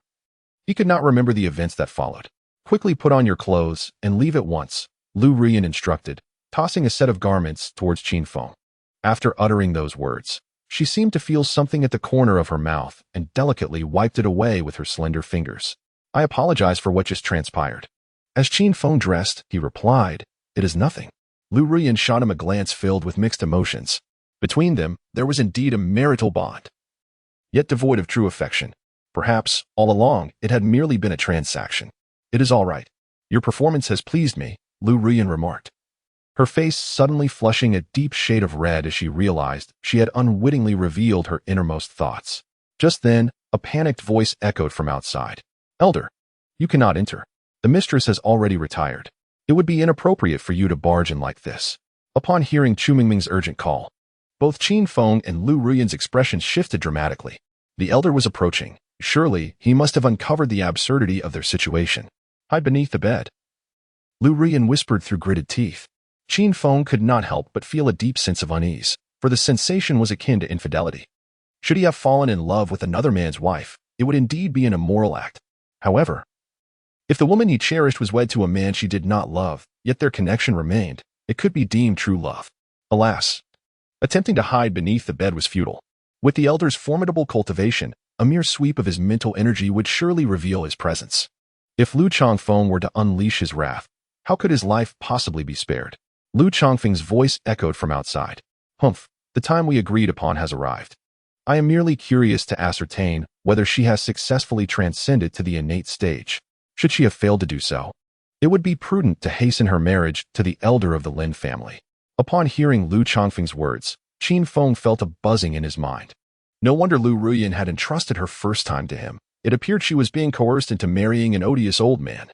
he could not remember the events that followed. Quickly put on your clothes and leave at once, Lu Ruyan instructed, tossing a set of garments towards Qin Feng. After uttering those words, she seemed to feel something at the corner of her mouth and delicately wiped it away with her slender fingers. I apologize for what just transpired. As Qin Feng dressed, he replied, it is nothing. Lu Ruyan shot him a glance filled with mixed emotions. Between them, there was indeed a marital bond, yet devoid of true affection. Perhaps, all along, it had merely been a transaction. It is all right. Your performance has pleased me, Lu Ruyan remarked, her face suddenly flushing a deep shade of red as she realized she had unwittingly revealed her innermost thoughts. Just then, a panicked voice echoed from outside. Elder, you cannot enter. The mistress has already retired. It would be inappropriate for you to barge in like this. Upon hearing Chu Mingming's urgent call, both Qin Feng and Lu Ruyan's expressions shifted dramatically. The elder was approaching. Surely, he must have uncovered the absurdity of their situation. Hide beneath the bed, Lu Ruyan whispered through gritted teeth. Qin Feng could not help but feel a deep sense of unease, for the sensation was akin to infidelity. Should he have fallen in love with another man's wife, it would indeed be an immoral act. However, if the woman he cherished was wed to a man she did not love, yet their connection remained, it could be deemed true love. Alas, attempting to hide beneath the bed was futile. With the elder's formidable cultivation, a mere sweep of his mental energy would surely reveal his presence. If Lu Changfeng were to unleash his wrath, how could his life possibly be spared? Lu Changfeng's voice echoed from outside. Humph, the time we agreed upon has arrived. I am merely curious to ascertain whether she has successfully transcended to the innate stage. Should she have failed to do so, it would be prudent to hasten her marriage to the elder of the Lin family. Upon hearing Lu Changfeng's words, Qin Feng felt a buzzing in his mind. No wonder Lu Ruyan had entrusted her first time to him. It appeared she was being coerced into marrying an odious old man.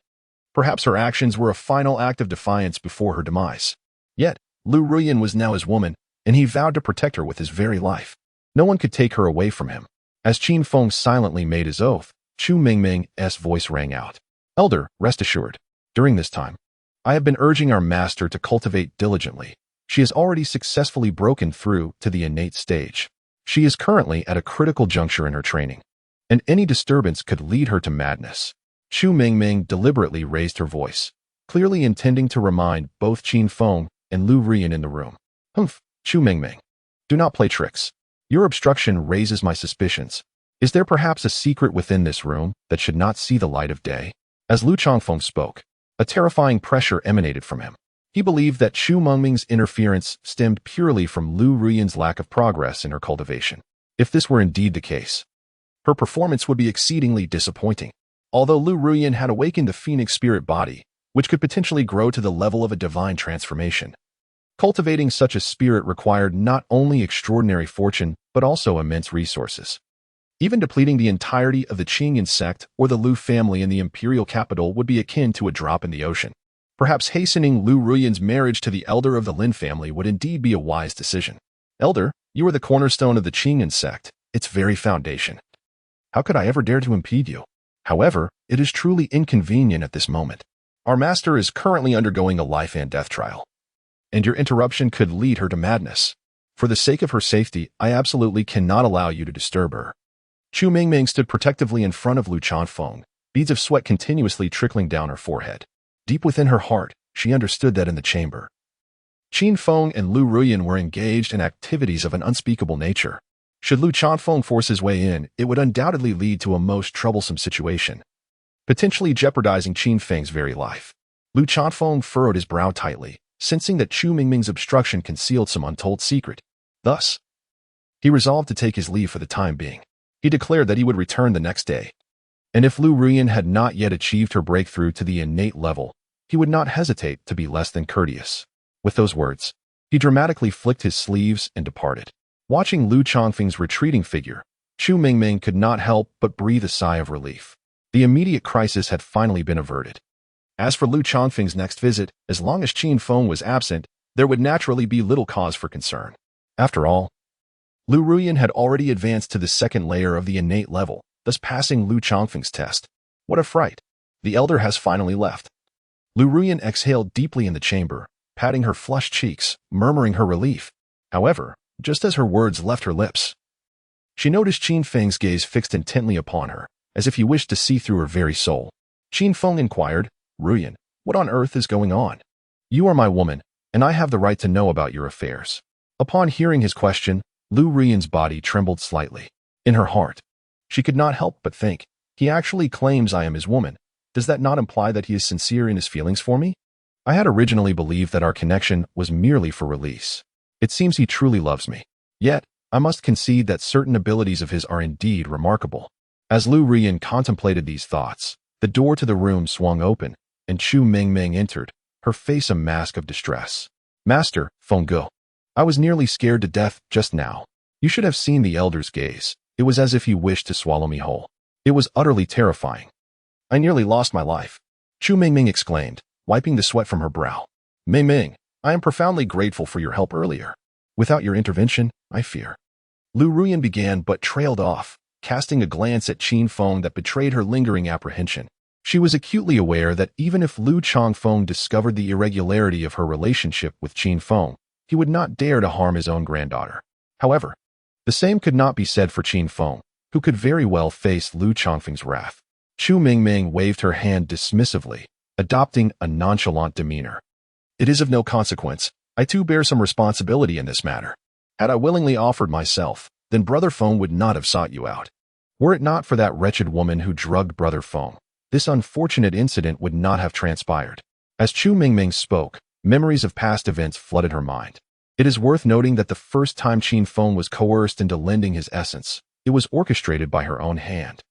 Perhaps her actions were a final act of defiance before her demise. Yet, Lu Ruyan was now his woman, and he vowed to protect her with his very life. No one could take her away from him. As Qin Feng silently made his oath, Chu Mingming's voice rang out. Elder, rest assured. During this time, I have been urging our master to cultivate diligently. She has already successfully broken through to the innate stage. She is currently at a critical juncture in her training, and any disturbance could lead her to madness. Chu Mingming deliberately raised her voice, clearly intending to remind both Qin Feng and Lu Ruyan in the room. Humph, Chu Mingming. Do not play tricks. Your obstruction raises my suspicions. Is there perhaps a secret within this room that should not see the light of day? As Lu Changfeng spoke, a terrifying pressure emanated from him. He believed that Chu Mengming's interference stemmed purely from Lu Ruyan's lack of progress in her cultivation. If this were indeed the case, her performance would be exceedingly disappointing. Although Lu Ruyan had awakened the phoenix spirit body, which could potentially grow to the level of a divine transformation, cultivating such a spirit required not only extraordinary fortune, but also immense resources. Even depleting the entirety of the Qingyan sect or the Lu family in the imperial capital would be akin to a drop in the ocean. Perhaps hastening Lu Ruyan's marriage to the elder of the Lin family would indeed be a wise decision. Elder, you are the cornerstone of the Qingyan sect, its very foundation. How could I ever dare to impede you? However, it is truly inconvenient at this moment. Our master is currently undergoing a life and death trial, and your interruption could lead her to madness. For the sake of her safety, I absolutely cannot allow you to disturb her. Chu Mingming stood protectively in front of Lu Changfeng, beads of sweat continuously trickling down her forehead. Deep within her heart, she understood that in the chamber, Qin Feng and Lu Ruyan were engaged in activities of an unspeakable nature. Should Lu Changfeng force his way in, it would undoubtedly lead to a most troublesome situation, potentially jeopardizing Qin Feng's very life. Lu Changfeng furrowed his brow tightly, sensing that Chu Mingming's obstruction concealed some untold secret. Thus, he resolved to take his leave for the time being. He declared that he would return the next day, and if Lu Ruyan had not yet achieved her breakthrough to the innate level, he would not hesitate to be less than courteous. With those words, he dramatically flicked his sleeves and departed. Watching Lu Changfeng's retreating figure, Chu Mingming could not help but breathe a sigh of relief. The immediate crisis had finally been averted. As for Lu Changfeng's next visit, as long as Qin Feng was absent, there would naturally be little cause for concern. After all, Lu Ruyan had already advanced to the second layer of the innate level, thus passing Lu Changfeng's test. What a fright! The elder has finally left. Lu Ruyan exhaled deeply in the chamber, patting her flushed cheeks, murmuring her relief. However, just as her words left her lips, she noticed Qin Feng's gaze fixed intently upon her, as if he wished to see through her very soul. Qin Feng inquired, Ruyan, what on earth is going on? You are my woman, and I have the right to know about your affairs. Upon hearing his question, Lu Ruyan's body trembled slightly. In her heart, she could not help but think, he actually claims I am his woman. Does that not imply that he is sincere in his feelings for me? I had originally believed that our connection was merely for release. It seems he truly loves me. Yet, I must concede that certain abilities of his are indeed remarkable. As Lu Ruyan contemplated these thoughts, the door to the room swung open, and Chu Mingming entered, her face a mask of distress. Master, Feng Ge. I was nearly scared to death just now. You should have seen the elder's gaze. It was as if he wished to swallow me whole. It was utterly terrifying. I nearly lost my life. Chu Mingming exclaimed, wiping the sweat from her brow. Mingming, I am profoundly grateful for your help earlier. Without your intervention, I fear. Lu Ruyan began but trailed off, casting a glance at Qin Feng that betrayed her lingering apprehension. She was acutely aware that even if Lu Changfeng discovered the irregularity of her relationship with Qin Feng, he would not dare to harm his own granddaughter. However, the same could not be said for Qin Feng, who could very well face Lu Changfeng's wrath. Chu Mingming waved her hand dismissively, adopting a nonchalant demeanor. It is of no consequence. I too bear some responsibility in this matter. Had I willingly offered myself, then Brother Feng would not have sought you out. Were it not for that wretched woman who drugged Brother Feng, this unfortunate incident would not have transpired. As Chu Mingming spoke, memories of past events flooded her mind. It is worth noting that the first time Qin Feng was coerced into lending his essence, it was orchestrated by her own hand.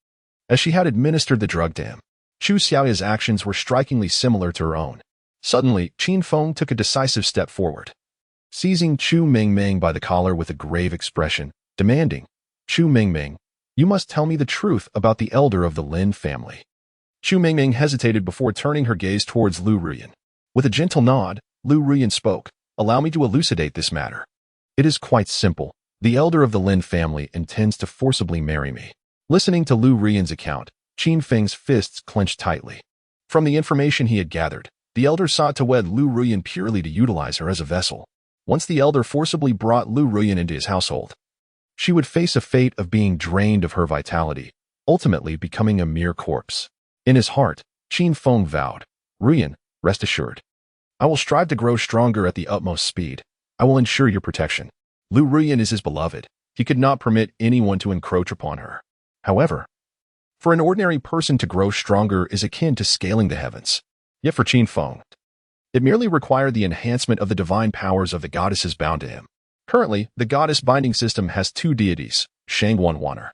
As she had administered the drug to him, Chu Xiaoya's actions were strikingly similar to her own. Suddenly, Qin Feng took a decisive step forward, seizing Chu Mingming by the collar with a grave expression, demanding, "Chu Mingming, you must tell me the truth about the elder of the Lin family." Chu Mingming hesitated before turning her gaze towards Lu Ruyan. With a gentle nod, Lu Ruyan spoke, "Allow me to elucidate this matter. It is quite simple. The elder of the Lin family intends to forcibly marry me." Listening to Lu Ruyan's account, Qin Feng's fists clenched tightly. From the information he had gathered, the elder sought to wed Lu Ruyan purely to utilize her as a vessel. Once the elder forcibly brought Lu Ruyan into his household, she would face a fate of being drained of her vitality, ultimately becoming a mere corpse. In his heart, Qin Feng vowed, "Ruyan, rest assured. I will strive to grow stronger at the utmost speed. I will ensure your protection. Lu Ruyan is his beloved. He could not permit anyone to encroach upon her." However, for an ordinary person to grow stronger is akin to scaling the heavens. Yet for Qin Feng, it merely required the enhancement of the divine powers of the goddesses bound to him. Currently, the goddess binding system has two deities, Shangguan Wan'er,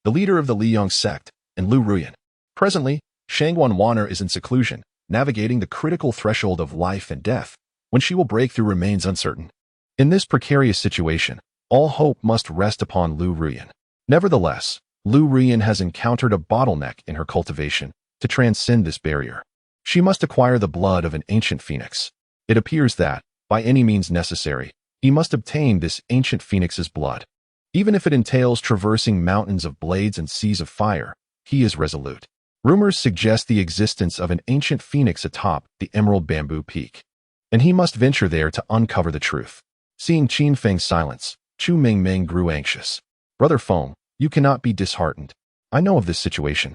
the leader of the Liyang sect, and Lu Ruyan. Presently, Shangguan Wan'er is in seclusion, navigating the critical threshold of life and death. When she will break through remains uncertain. In this precarious situation, all hope must rest upon Lu Ruyan. Nevertheless, Lu Ruyan has encountered a bottleneck in her cultivation to transcend this barrier. She must acquire the blood of an ancient phoenix. It appears that, by any means necessary, he must obtain this ancient phoenix's blood. Even if it entails traversing mountains of blades and seas of fire, he is resolute. Rumors suggest the existence of an ancient phoenix atop the Emerald Bamboo Peak, and he must venture there to uncover the truth. Seeing Qin Feng's silence, Chu Mingming grew anxious. "Brother Feng, you cannot be disheartened. I know of this situation.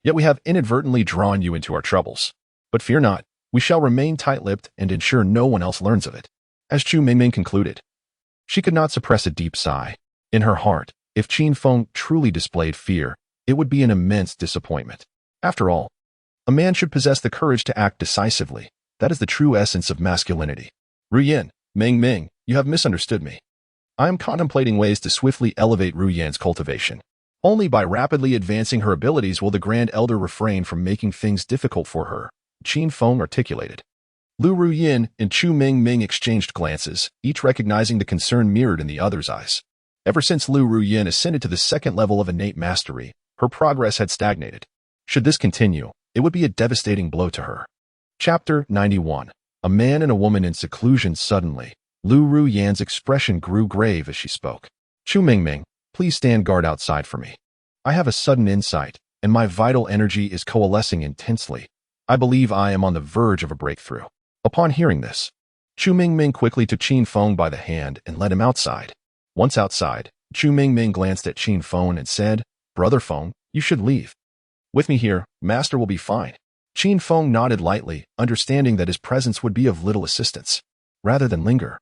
Yet we have inadvertently drawn you into our troubles. But fear not, we shall remain tight-lipped and ensure no one else learns of it." As Chu Mingming concluded, she could not suppress a deep sigh. In her heart, if Qin Feng truly displayed fear, it would be an immense disappointment. After all, a man should possess the courage to act decisively. That is the true essence of masculinity. "Ruyan, Mingming, you have misunderstood me. I am contemplating ways to swiftly elevate Ruyan's cultivation. Only by rapidly advancing her abilities will the Grand Elder refrain from making things difficult for her," Qin Feng articulated. Lu Ruyan and Chu Mingming exchanged glances, each recognizing the concern mirrored in the other's eyes. Ever since Lu Ruyan ascended to the second level of innate mastery, her progress had stagnated. Should this continue, it would be a devastating blow to her. Chapter 91. A man and a woman in seclusion. Suddenly, Lu Ruyan's expression grew grave as she spoke. "Chu Mingming, please stand guard outside for me. I have a sudden insight, and my vital energy is coalescing intensely. I believe I am on the verge of a breakthrough." Upon hearing this, Chu Mingming quickly took Qin Feng by the hand and led him outside. Once outside, Chu Mingming glanced at Qin Feng and said, "Brother Feng, you should leave. With me here, Master will be fine." Qin Feng nodded lightly, understanding that his presence would be of little assistance. Rather than linger,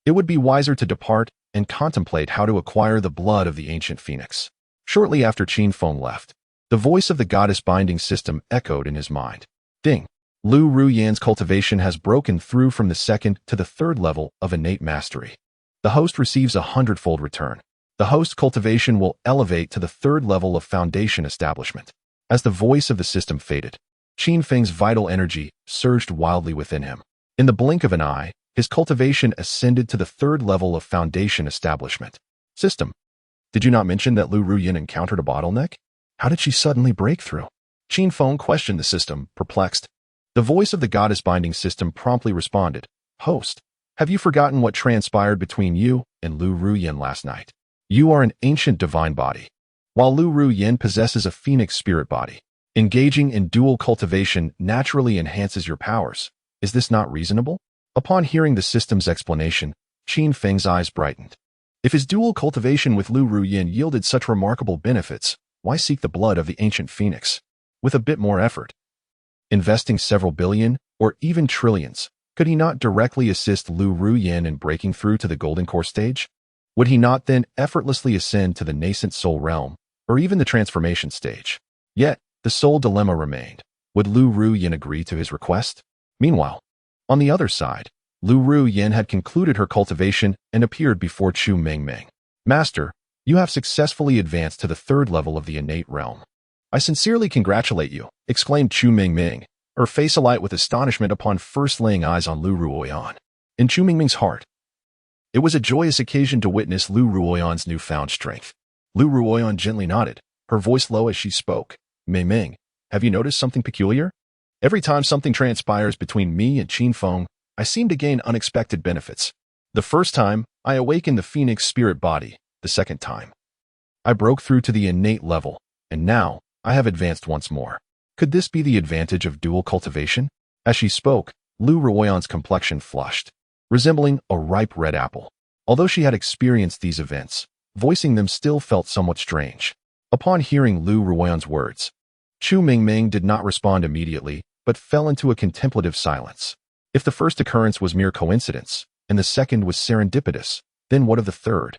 it would be wiser to depart and contemplate how to acquire the blood of the ancient phoenix. Shortly after Qin Feng left, the voice of the goddess binding system echoed in his mind. "Ding! Lu Ruyan's cultivation has broken through from the second to the third level of innate mastery. The host receives a 100-fold return. The host's cultivation will elevate to the third level of foundation establishment." As the voice of the system faded, Qin Feng's vital energy surged wildly within him. In the blink of an eye, his cultivation ascended to the third level of foundation establishment. "System, did you not mention that Lu Ruyan encountered a bottleneck? How did she suddenly break through?" Qin Feng questioned the system, perplexed. The voice of the goddess binding system promptly responded, "Host, have you forgotten what transpired between you and Lu Ruyan last night? You are an ancient divine body, while Lu Ruyan possesses a phoenix spirit body. Engaging in dual cultivation naturally enhances your powers. Is this not reasonable? Upon hearing the system's explanation, Qin Feng's eyes brightened. If his dual cultivation with Lu Ruyin yielded such remarkable benefits, why seek the blood of the ancient phoenix? With a bit more effort, investing several billion, or even trillions, could he not directly assist Lu Ruyin in breaking through to the Golden Core stage? Would he not then effortlessly ascend to the nascent soul realm, or even the transformation stage? Yet, the sole dilemma remained. Would Lu Ruyin agree to his request? Meanwhile, on the other side, Lu Ruyin had concluded her cultivation and appeared before Chu Mingming. Master, you have successfully advanced to the third level of the innate realm. I sincerely congratulate you, exclaimed Chu Mingming, her face alight with astonishment upon first laying eyes on Lu Ruoyan. In Chu Mingming's heart, it was a joyous occasion to witness Lu Ruoyan's newfound strength. Lu Ruoyan gently nodded, her voice low as she spoke. Mingming, have you noticed something peculiar? Every time something transpires between me and Qin Feng, I seem to gain unexpected benefits. The first time, I awakened the phoenix spirit body. The second time, I broke through to the innate level, and now, I have advanced once more. Could this be the advantage of dual cultivation? As she spoke, Lu Ruoyan's complexion flushed, resembling a ripe red apple. Although she had experienced these events, voicing them still felt somewhat strange. Upon hearing Lu Ruoyan's words, Chu Mingming did not respond immediately, but fell into a contemplative silence. If the first occurrence was mere coincidence, and the second was serendipitous, then what of the third?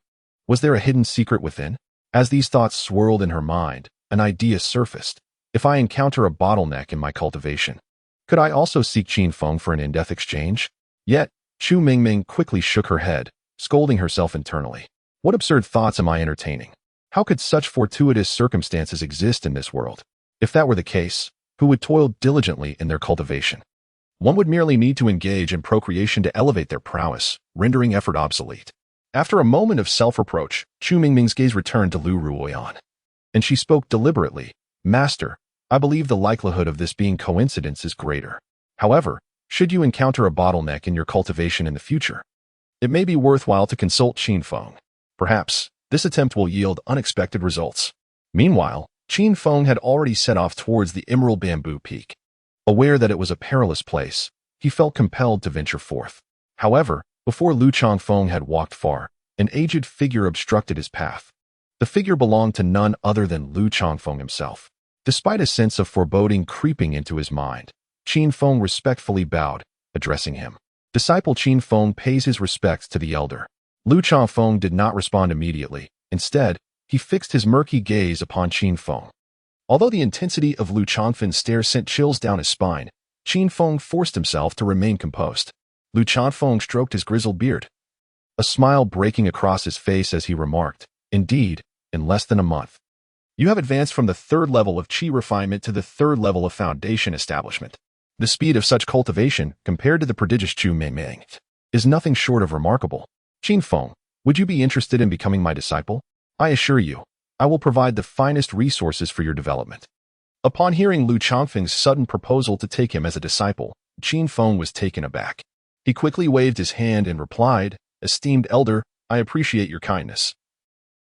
Was there a hidden secret within? As these thoughts swirled in her mind, an idea surfaced. If I encounter a bottleneck in my cultivation, could I also seek Qin Feng for an in-depth exchange? Yet, Chu Mingming quickly shook her head, scolding herself internally. What absurd thoughts am I entertaining? How could such fortuitous circumstances exist in this world? If that were the case, who would toil diligently in their cultivation? One would merely need to engage in procreation to elevate their prowess, rendering effort obsolete. After a moment of self-reproach, Chu Mingming's gaze returned to Lu Ruoyan, and she spoke deliberately. Master, I believe the likelihood of this being coincidence is greater. However, should you encounter a bottleneck in your cultivation in the future, it may be worthwhile to consult Qin Feng. Perhaps, this attempt will yield unexpected results. Meanwhile, Qin Feng had already set off towards the Emerald Bamboo Peak. Aware that it was a perilous place, he felt compelled to venture forth. However, before Lu Changfeng had walked far, an aged figure obstructed his path. The figure belonged to none other than Lu Changfeng himself. Despite a sense of foreboding creeping into his mind, Qin Feng respectfully bowed, addressing him. Disciple Qin Feng pays his respects to the elder. Lu Changfeng did not respond immediately. Instead, he fixed his murky gaze upon Qin Feng. Although the intensity of Lu Changfeng's stare sent chills down his spine, Qin Feng forced himself to remain composed. Lu Changfeng stroked his grizzled beard, a smile breaking across his face as he remarked, Indeed, in less than a month, you have advanced from the third level of qi refinement to the third level of foundation establishment. The speed of such cultivation, compared to the prodigious Chu Mingming, is nothing short of remarkable. Qin Feng, would you be interested in becoming my disciple? I assure you, I will provide the finest resources for your development. Upon hearing Lu Changfeng's sudden proposal to take him as a disciple, Qin Feng was taken aback. He quickly waved his hand and replied, Esteemed elder, I appreciate your kindness,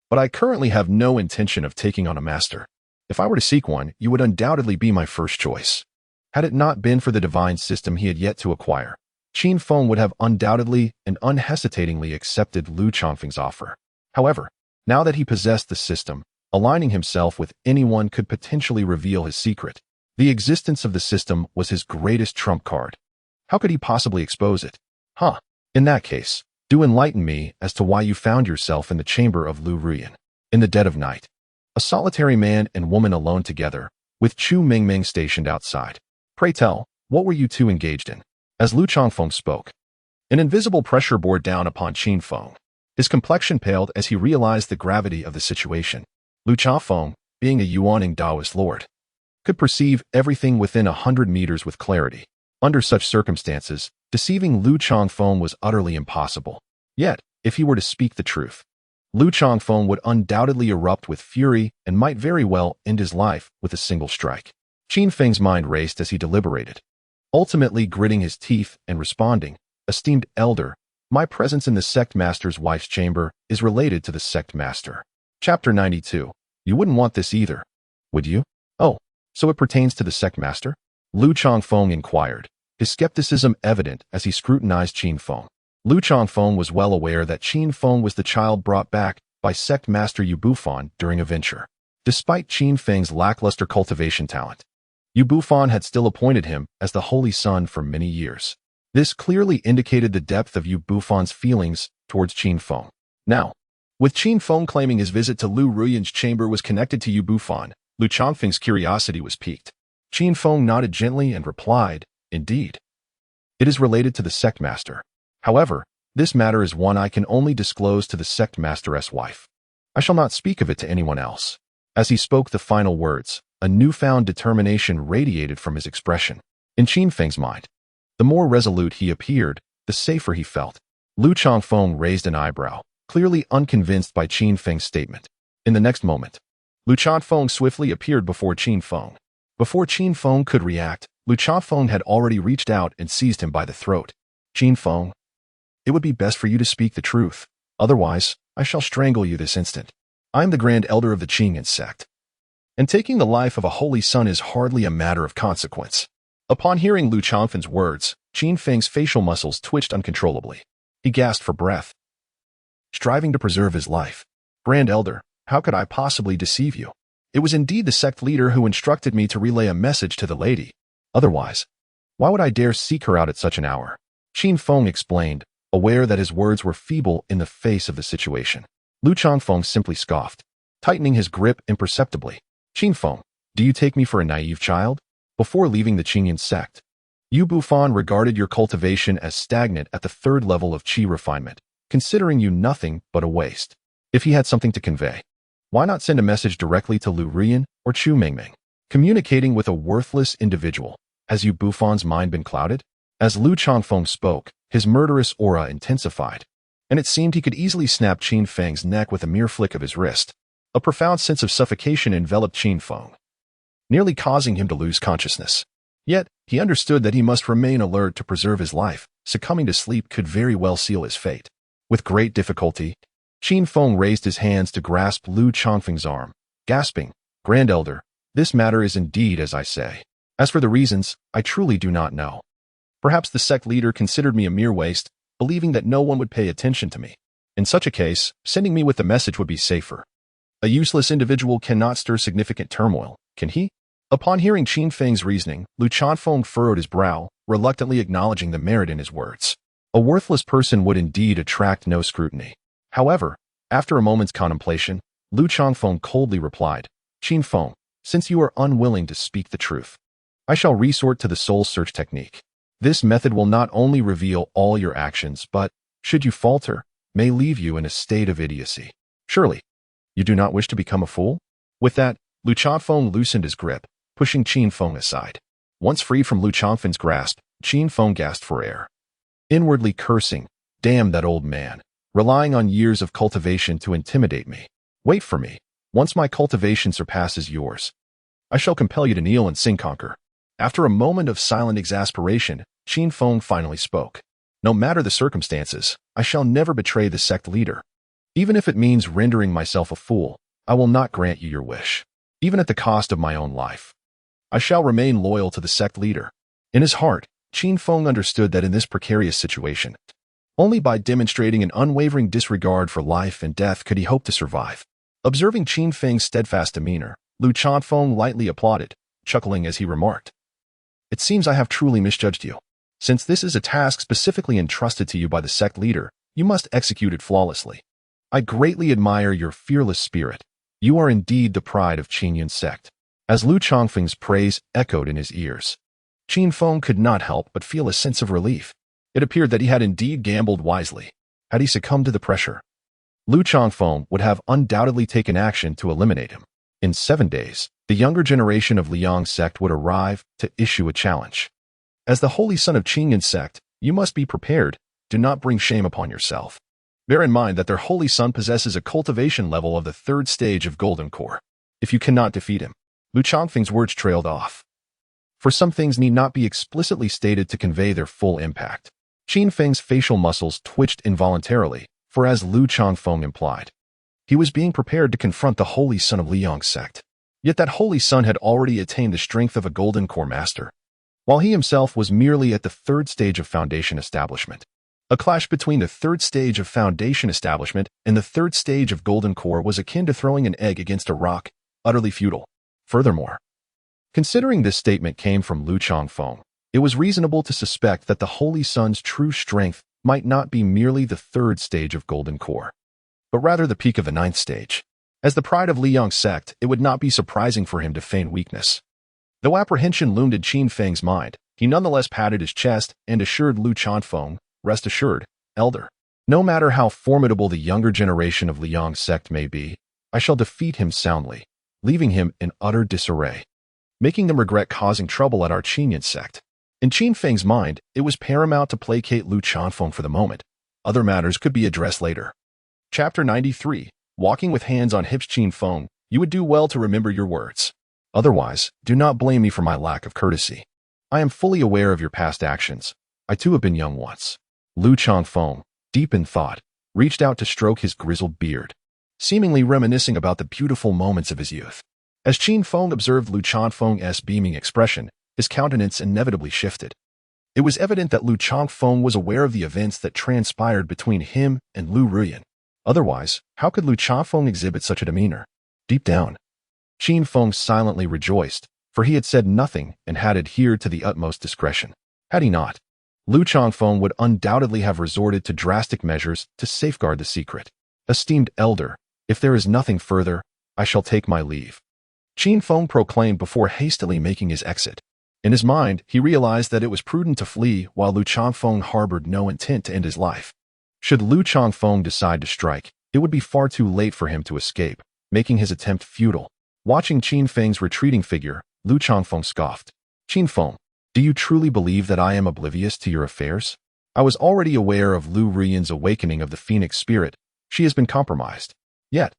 but I currently have no intention of taking on a master. If I were to seek one, you would undoubtedly be my first choice. Had it not been for the divine system he had yet to acquire, Qin Feng would have undoubtedly and unhesitatingly accepted Lu Changfeng's offer. However, now that he possessed the system, aligning himself with anyone could potentially reveal his secret. The existence of the system was his greatest trump card. How could he possibly expose it? In that case, do enlighten me as to why you found yourself in the chamber of Lu Ruyin, in the dead of night. A solitary man and woman alone together, with Chu Mingming stationed outside. Pray tell, what were you two engaged in? As Lu Changfeng spoke, an invisible pressure bore down upon Qin Feng. His complexion paled as he realized the gravity of the situation. Lu Changfeng, being a Yuaning Taoist lord, could perceive everything within 100 meters with clarity. Under such circumstances, deceiving Lu Changfeng was utterly impossible. Yet, if he were to speak the truth, Lu Changfeng would undoubtedly erupt with fury and might very well end his life with a single strike. Qin Feng's mind raced as he deliberated, ultimately gritting his teeth and responding, Esteemed elder, my presence in the sect master's wife's chamber is related to the sect master. Chapter 92. You wouldn't want this either, would you? Oh, So it pertains to the sect master? Lu Changfeng inquired, his skepticism evident as he scrutinized Qin Feng. Lu Changfeng was well aware that Qin Feng was the child brought back by sect master Yu Bufan during a venture. Despite Qin Feng's lackluster cultivation talent, Yu Bufan had still appointed him as the holy son for many years. This clearly indicated the depth of Yu Bufan's feelings towards Qin Feng. Now, with Qin Feng claiming his visit to Lu Ruyan's chamber was connected to Yu Bufan, Lu Changfeng's curiosity was piqued. Qin Feng nodded gently and replied, "Indeed. It is related to the sect master. However, this matter is one I can only disclose to the sect master's wife. I shall not speak of it to anyone else." As he spoke the final words, a newfound determination radiated from his expression. In Qin Feng's mind, the more resolute he appeared, the safer he felt. Lu Changfeng raised an eyebrow, clearly unconvinced by Qin Feng's statement. In the next moment, Lu Changfeng swiftly appeared before Qin Feng. Before Qin Feng could react, Lu Changfeng had already reached out and seized him by the throat. "Qin Feng, it would be best for you to speak the truth. Otherwise, I shall strangle you this instant. I am the Grand Elder of the Qingyan sect, and taking the life of a holy son is hardly a matter of consequence." Upon hearing Lu Changfeng's words, Qin Feng's facial muscles twitched uncontrollably. He gasped for breath, striving to preserve his life. "Grand Elder, how could I possibly deceive you? It was indeed the sect leader who instructed me to relay a message to the lady. Otherwise, why would I dare seek her out at such an hour?" Qin Feng explained, aware that his words were feeble in the face of the situation. Lu Changfeng simply scoffed, tightening his grip imperceptibly. "Qin Feng, do you take me for a naive child? Before leaving the Qingyan sect, Yu Bufan regarded your cultivation as stagnant at the third level of qi refinement, considering you nothing but a waste. If he had something to convey, why not send a message directly to Lu Ruyan or Chu Mingming? Communicating with a worthless individual, has Yu Bufan's mind been clouded?" As Lu Changfeng spoke, his murderous aura intensified, and it seemed he could easily snap Qin Feng's neck with a mere flick of his wrist. A profound sense of suffocation enveloped Qin Feng, nearly causing him to lose consciousness. Yet, he understood that he must remain alert to preserve his life. Succumbing to sleep could very well seal his fate. With great difficulty, Qin Feng raised his hands to grasp Lu Changfeng's arm, gasping, "Grand Elder, this matter is indeed as I say. As for the reasons, I truly do not know. Perhaps the sect leader considered me a mere waste, believing that no one would pay attention to me. In such a case, sending me with the message would be safer. A useless individual cannot stir significant turmoil, can he?" Upon hearing Qin Feng's reasoning, Lu Changfeng furrowed his brow, reluctantly acknowledging the merit in his words. A worthless person would indeed attract no scrutiny. However, after a moment's contemplation, Lu Changfeng coldly replied, "Qin Feng, since you are unwilling to speak the truth, I shall resort to the soul search technique. This method will not only reveal all your actions, but, should you falter, may leave you in a state of idiocy. Surely, you do not wish to become a fool?" With that, Lu Changfeng loosened his grip, pushing Qin Feng aside. Once freed from Lu Changfeng's grasp, Qin Feng gasped for air, inwardly cursing, "Damn that old man, relying on years of cultivation to intimidate me. Wait for me. Once my cultivation surpasses yours, I shall compel you to kneel and sing conquer." After a moment of silent exasperation, Qin Feng finally spoke. "No matter the circumstances, I shall never betray the sect leader. Even if it means rendering myself a fool, I will not grant you your wish, even at the cost of my own life. I shall remain loyal to the sect leader." In his heart, Qin Feng understood that in this precarious situation, only by demonstrating an unwavering disregard for life and death could he hope to survive. Observing Qin Feng's steadfast demeanor, Lu Changfeng lightly applauded, chuckling as he remarked, "It seems I have truly misjudged you. Since this is a task specifically entrusted to you by the sect leader, you must execute it flawlessly. I greatly admire your fearless spirit. You are indeed the pride of Qingyan sect." As Lu Changfeng's praise echoed in his ears, Qin Feng could not help but feel a sense of relief. It appeared that he had indeed gambled wisely. Had he succumbed to the pressure, Lu Changfeng would have undoubtedly taken action to eliminate him. In 7 days, the younger generation of Liang sect would arrive to issue a challenge. As the holy son of Qingyan sect, you must be prepared. Do not bring shame upon yourself. Bear in mind that their holy son possesses a cultivation level of the 3rd stage of Golden Core. If you cannot defeat him, Lu Changfeng's words trailed off, for some things need not be explicitly stated to convey their full impact. Qin Feng's facial muscles twitched involuntarily, for as Lu Changfeng implied, he was being prepared to confront the holy son of Liang sect. Yet that holy son had already attained the strength of a golden core master, while he himself was merely at the third stage of foundation establishment. A clash between the third stage of foundation establishment and the third stage of golden core was akin to throwing an egg against a rock, utterly futile. Furthermore, considering this statement came from Lu Changfeng, it was reasonable to suspect that the Holy Son's true strength might not be merely the third stage of golden core, but rather the peak of the ninth stage. As the pride of Liang sect, it would not be surprising for him to feign weakness. Though apprehension loomed in Qin Feng's mind, he nonetheless patted his chest and assured Lu Changfeng, "Rest assured, Elder. No matter how formidable the younger generation of Liang sect may be, I shall defeat him soundly, leaving him in utter disarray, making them regret causing trouble at our Qinyan sect." In Qin Feng's mind, it was paramount to placate Lu Changfeng for the moment. Other matters could be addressed later. Chapter 93. Walking with hands on hips. Qin Feng, you would do well to remember your words. Otherwise, do not blame me for my lack of courtesy. I am fully aware of your past actions. I too have been young once. Lu Changfeng, deep in thought, reached out to stroke his grizzled beard, seemingly reminiscing about the beautiful moments of his youth. As Qin Feng observed Lu Changfeng's beaming expression, his countenance inevitably shifted. It was evident that Lu Changfeng was aware of the events that transpired between him and Lu Ruyan. Otherwise, how could Lu Changfeng exhibit such a demeanor? Deep down, Qin Feng silently rejoiced, for he had said nothing and had adhered to the utmost discretion. Had he not, Lu Changfeng would undoubtedly have resorted to drastic measures to safeguard the secret. Esteemed elder, if there is nothing further, I shall take my leave, Qin Feng proclaimed before hastily making his exit. In his mind, he realized that it was prudent to flee while Lu Changfeng harbored no intent to end his life. Should Lu Changfeng decide to strike, it would be far too late for him to escape, making his attempt futile. Watching Qin Feng's retreating figure, Lu Changfeng scoffed. Qin Feng, do you truly believe that I am oblivious to your affairs? I was already aware of Lu Ruyan's awakening of the phoenix spirit. She has been compromised. Yet,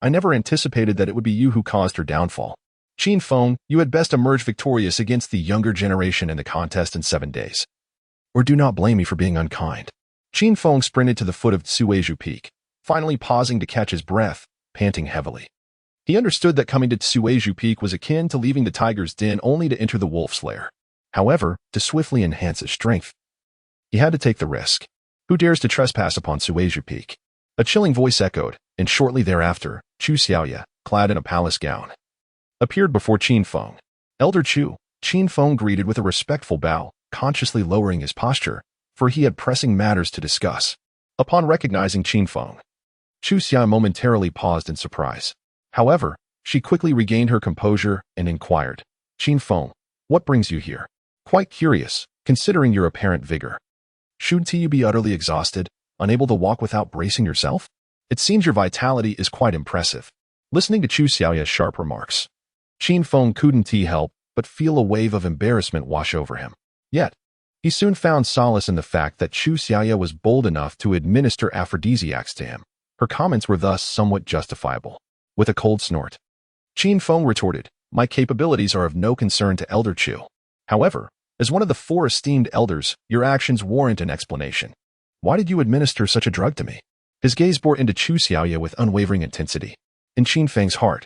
I never anticipated that it would be you who caused her downfall. Qin Feng, you had best emerge victorious against the younger generation in the contest in 7 days. Or do not blame me for being unkind. Qin Feng sprinted to the foot of Tsuizhu Peak, finally pausing to catch his breath, panting heavily. He understood that coming to Tsuizhu Peak was akin to leaving the tiger's den only to enter the wolf's lair. However, to swiftly enhance his strength, he had to take the risk. Who dares to trespass upon Tsuizhu Peak? A chilling voice echoed, and shortly thereafter, Chu Xiaoya, clad in a palace gown, appeared before Qin Feng. Elder Chu, Qin Feng greeted with a respectful bow, consciously lowering his posture, for he had pressing matters to discuss. Upon recognizing Qin Feng, Chu Xiaoya momentarily paused in surprise. However, she quickly regained her composure and inquired, Qin Feng, what brings you here? Quite curious, considering your apparent vigor. Shouldn't you be utterly exhausted, unable to walk without bracing yourself? It seems your vitality is quite impressive. Listening to Chu Xiaoya's sharp remarks, Qin Feng couldn't help but feel a wave of embarrassment wash over him. Yet, he soon found solace in the fact that Chu Xiaoya was bold enough to administer aphrodisiacs to him. Her comments were thus somewhat justifiable. With a cold snort, Qin Feng retorted, my capabilities are of no concern to Elder Chu. However, as one of the 4 esteemed elders, your actions warrant an explanation. Why did you administer such a drug to me? His gaze bore into Chu Xiaoya with unwavering intensity. In Qin Feng's heart,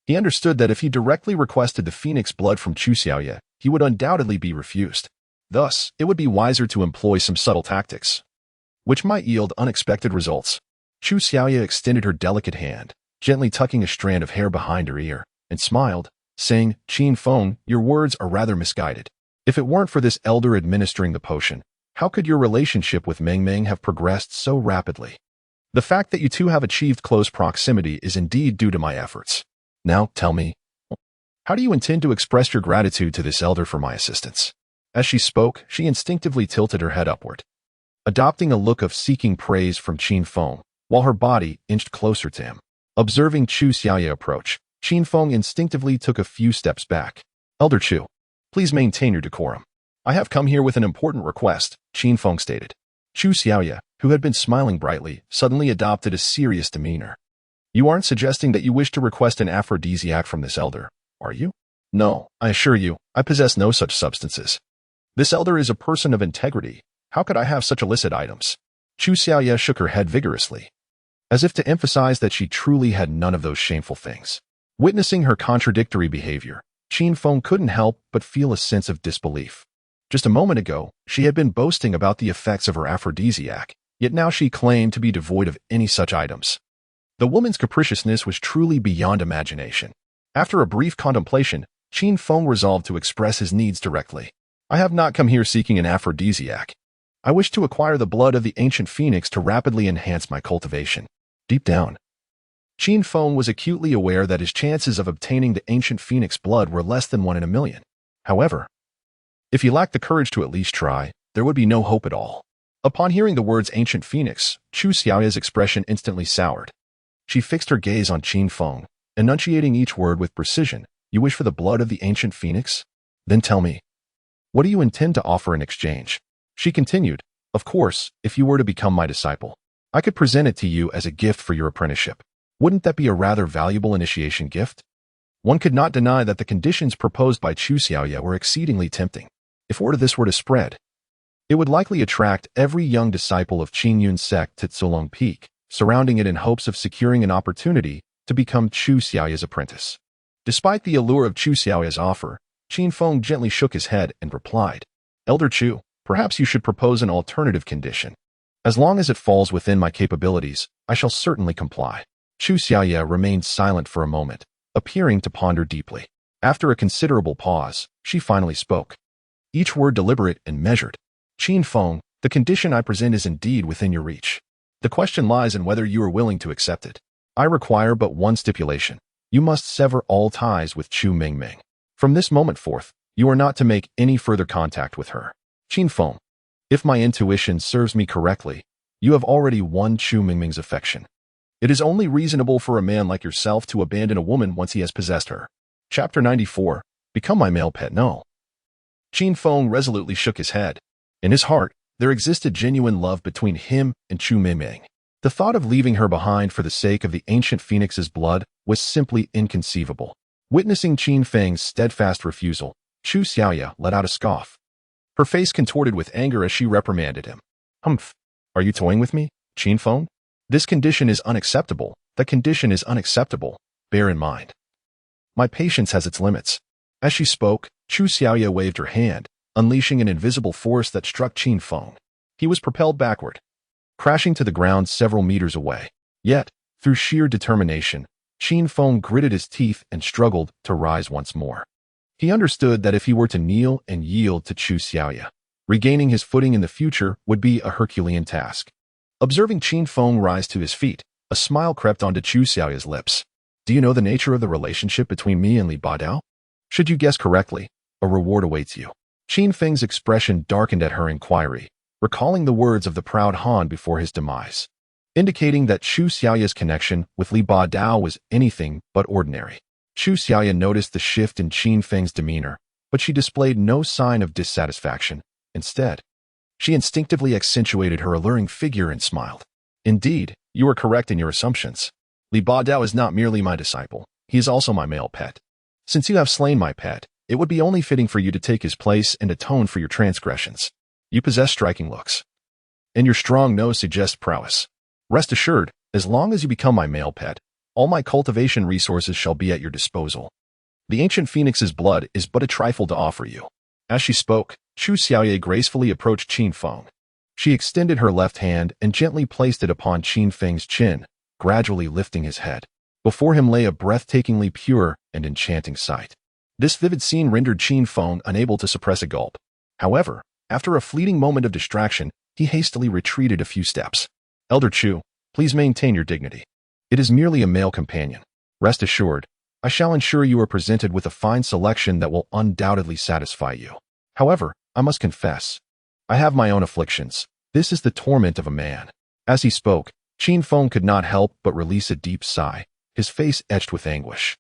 he understood that if he directly requested the phoenix blood from Chu Xiaoya, he would undoubtedly be refused. Thus, it would be wiser to employ some subtle tactics, which might yield unexpected results. Chu Xiaoya extended her delicate hand, gently tucking a strand of hair behind her ear, and smiled, saying, Qin Feng, your words are rather misguided. If it weren't for this elder administering the potion, how could your relationship with Meng Meng have progressed so rapidly? The fact that you two have achieved close proximity is indeed due to my efforts. Now, tell me, how do you intend to express your gratitude to this elder for my assistance? As she spoke, she instinctively tilted her head upward, adopting a look of seeking praise from Qin Feng, while her body inched closer to him. Observing Chu Xiaoya approach, Qin Feng instinctively took a few steps back. Elder Chu, please maintain your decorum. I have come here with an important request, Qin Feng stated. Chu Xiaoya, who had been smiling brightly, suddenly adopted a serious demeanor. You aren't suggesting that you wish to request an aphrodisiac from this elder, are you? No, I assure you, I possess no such substances. This elder is a person of integrity. How could I have such illicit items? Chu Xiaoya shook her head vigorously, as if to emphasize that she truly had none of those shameful things. Witnessing her contradictory behavior, Qin Feng couldn't help but feel a sense of disbelief. Just a moment ago, she had been boasting about the effects of her aphrodisiac, yet now she claimed to be devoid of any such items. The woman's capriciousness was truly beyond imagination. After a brief contemplation, Qin Feng resolved to express his needs directly. I have not come here seeking an aphrodisiac. I wish to acquire the blood of the ancient phoenix to rapidly enhance my cultivation. Deep down, Qin Feng was acutely aware that his chances of obtaining the ancient phoenix blood were less than 1 in a million. However, if he lacked the courage to at least try, there would be no hope at all. Upon hearing the words ancient phoenix, Chu Xiaoya's expression instantly soured. She fixed her gaze on Qin Feng, enunciating each word with precision. You wish for the blood of the ancient phoenix? Then tell me, what do you intend to offer in exchange? She continued, of course, if you were to become my disciple, I could present it to you as a gift for your apprenticeship. Wouldn't that be a rather valuable initiation gift? One could not deny that the conditions proposed by Chu Xiaoya were exceedingly tempting. If word of this were to spread, it would likely attract every young disciple of Qin Yun's sect to Tsulong Peak, surrounding it in hopes of securing an opportunity to become Chu Xiaoya's apprentice. Despite the allure of Chu Xiaoya's offer, Qin Feng gently shook his head and replied, Elder Chu, perhaps you should propose an alternative condition. As long as it falls within my capabilities, I shall certainly comply. Chu Xiaoya remained silent for a moment, appearing to ponder deeply. After a considerable pause, she finally spoke. Each word deliberate and measured. Qin Feng, the condition I present is indeed within your reach. The question lies in whether you are willing to accept it. I require but one stipulation. You must sever all ties with Chu Mingming. From this moment forth, you are not to make any further contact with her. Qin Feng, if my intuition serves me correctly, you have already won Chu Mingming's affection. It is only reasonable for a man like yourself to abandon a woman once he has possessed her. Chapter 94. Become my male pet. No. Qin Feng resolutely shook his head. In his heart, there existed genuine love between him and Chu Mingming. The thought of leaving her behind for the sake of the ancient phoenix's blood was simply inconceivable. Witnessing Qin Feng's steadfast refusal, Chu Xiaoya let out a scoff. Her face contorted with anger as she reprimanded him. Humph! Are you toying with me, Qin Feng? This condition is unacceptable. The condition is unacceptable. Bear in mind. My patience has its limits. As she spoke, Chu Xiaoya waved her hand, unleashing an invisible force that struck Qin Feng. He was propelled backward, crashing to the ground several meters away. Yet, through sheer determination, Qin Feng gritted his teeth and struggled to rise once more. He understood that if he were to kneel and yield to Chu Xiaoya, regaining his footing in the future would be a Herculean task. Observing Qin Feng rise to his feet, a smile crept onto Chu Xiaoya's lips. Do you know the nature of the relationship between me and Li Badao? Should you guess correctly, a reward awaits you. Qin Feng's expression darkened at her inquiry, recalling the words of the proud Han before his demise, indicating that Chu Xiaoya's connection with Li Badao was anything but ordinary. Chu Xiaoya noticed the shift in Qin Feng's demeanor, but she displayed no sign of dissatisfaction. Instead, she instinctively accentuated her alluring figure and smiled. Indeed, you are correct in your assumptions. Li Badao is not merely my disciple, he is also my male pet. Since you have slain my pet, it would be only fitting for you to take his place and atone for your transgressions. You possess striking looks, and your strong nose suggests prowess. Rest assured, as long as you become my male pet, all my cultivation resources shall be at your disposal. The ancient phoenix's blood is but a trifle to offer you. As she spoke, Chu Xiaoya gracefully approached Qin Feng. She extended her left hand and gently placed it upon Qin Feng's chin, gradually lifting his head. Before him lay a breathtakingly pure and enchanting sight. This vivid scene rendered Qin Feng unable to suppress a gulp. However, after a fleeting moment of distraction, he hastily retreated a few steps. Elder Chu, please maintain your dignity. It is merely a male companion. Rest assured, I shall ensure you are presented with a fine selection that will undoubtedly satisfy you. However, I must confess, I have my own afflictions. This is the torment of a man. As he spoke, Qin Feng could not help but release a deep sigh, his face etched with anguish.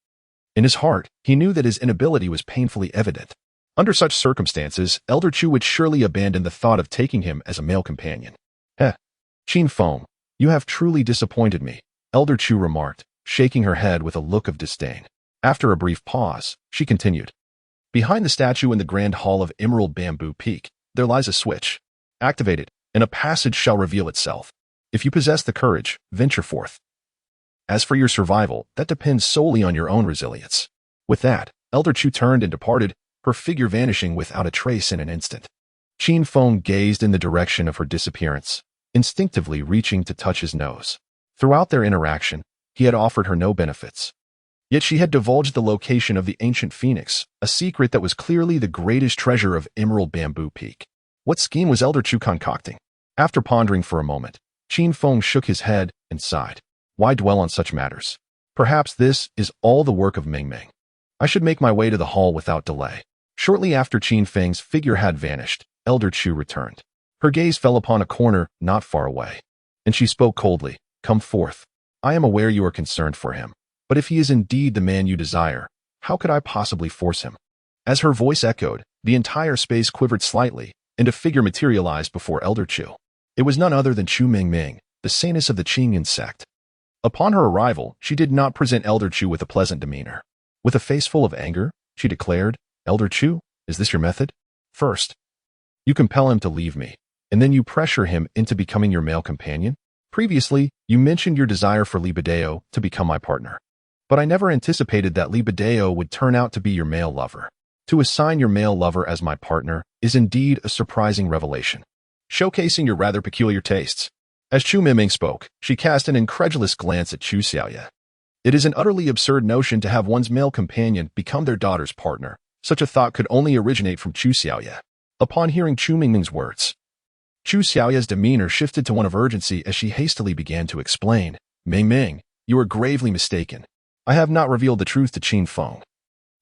In his heart, he knew that his inability was painfully evident. Under such circumstances, Elder Chu would surely abandon the thought of taking him as a male companion. Qin Feng, you have truly disappointed me, Elder Chu remarked, shaking her head with a look of disdain. After a brief pause, she continued. Behind the statue in the Grand Hall of Emerald Bamboo Peak, there lies a switch. Activate it, and a passage shall reveal itself. If you possess the courage, venture forth. As for your survival, that depends solely on your own resilience. With that, Elder Chu turned and departed, her figure vanishing without a trace in an instant. Qin Feng gazed in the direction of her disappearance, instinctively reaching to touch his nose. Throughout their interaction, he had offered her no benefits. Yet she had divulged the location of the ancient phoenix, a secret that was clearly the greatest treasure of Emerald Bamboo Peak. What scheme was Elder Chu concocting? After pondering for a moment, Qin Feng shook his head and sighed. Why dwell on such matters? Perhaps this is all the work of Ming Ming. I should make my way to the hall without delay. Shortly after Qin Feng's figure had vanished, Elder Chu returned. Her gaze fell upon a corner not far away, and she spoke coldly. Come forth. I am aware you are concerned for him, but if he is indeed the man you desire, how could I possibly force him? As her voice echoed, the entire space quivered slightly, and a figure materialized before Elder Chu. It was none other than Chu Mingming, the saintess of the Qingyan sect. Upon her arrival, she did not present Elder Chu with a pleasant demeanor. With a face full of anger, she declared, Elder Chu, is this your method? First, you compel him to leave me, and then you pressure him into becoming your male companion? Previously, you mentioned your desire for Libideo to become my partner. But I never anticipated that Libideo would turn out to be your male lover. To assign your male lover as my partner is indeed a surprising revelation, showcasing your rather peculiar tastes. As Chu Mingming spoke, she cast an incredulous glance at Chu Xiaoye. It is an utterly absurd notion to have one's male companion become their daughter's partner. Such a thought could only originate from Chu Xiaoye. Upon hearing Chu Mingming's words, Chu Xiaoye's demeanor shifted to one of urgency as she hastily began to explain. Mingming, you are gravely mistaken. I have not revealed the truth to Qin Feng.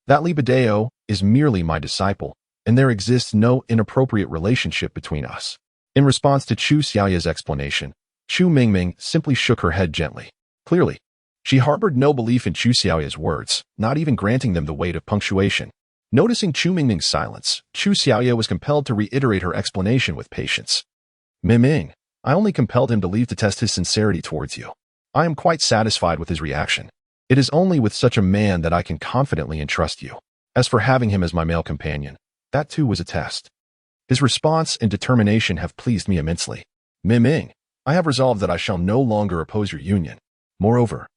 That Libideo is merely my disciple, and there exists no inappropriate relationship between us. In response to Chu Xiaoye's explanation, Chu Mingming simply shook her head gently. Clearly, she harbored no belief in Chu Xiaoye's words, not even granting them the weight of punctuation. Noticing Chu Mingming's silence, Chu Xiaoye was compelled to reiterate her explanation with patience. Mingming, I only compelled him to leave to test his sincerity towards you. I am quite satisfied with his reaction. It is only with such a man that I can confidently entrust you. As for having him as my male companion, that too was a test. His response and determination have pleased me immensely. Mingming, I have resolved that I shall no longer oppose your union. Moreover,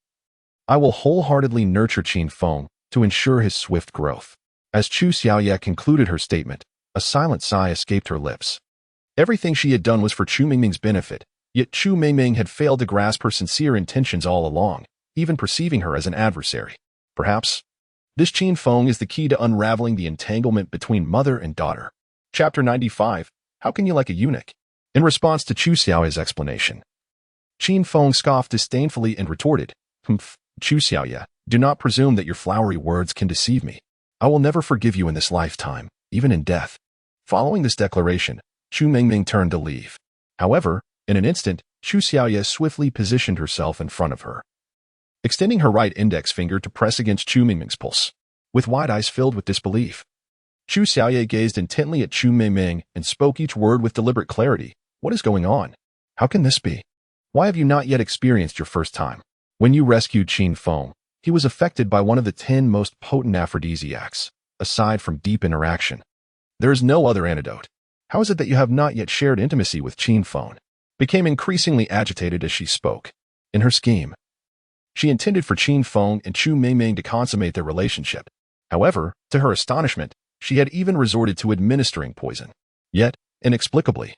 I will wholeheartedly nurture Qin Feng to ensure his swift growth. As Chu Xiaoye concluded her statement, a silent sigh escaped her lips. Everything she had done was for Chu Mingming's benefit, yet Chu Mingming had failed to grasp her sincere intentions all along, even perceiving her as an adversary. Perhaps, this Qin Feng is the key to unraveling the entanglement between mother and daughter. Chapter 95, How Can You Like a Eunuch? In response to Chu Xiaoye's explanation, Qin Feng scoffed disdainfully and retorted, Humph, Chu Xiaoye, do not presume that your flowery words can deceive me. I will never forgive you in this lifetime, even in death. Following this declaration, Chu Mingming turned to leave. However, in an instant, Chu Xiaoye swiftly positioned herself in front of her, extending her right index finger to press against Chu Mingming's pulse. With wide eyes filled with disbelief, Chu Xiaoye gazed intently at Chu Mingming and spoke each word with deliberate clarity. What is going on? How can this be? Why have you not yet experienced your first time? When you rescued Qin Feng, he was affected by one of the 10 most potent aphrodisiacs, aside from deep interaction. There is no other antidote. How is it that you have not yet shared intimacy with Qin Feng? Became increasingly agitated as she spoke. In her scheme, she intended for Qin Feng and Chu Mingming to consummate their relationship. However, to her astonishment, she had even resorted to administering poison. Yet, inexplicably,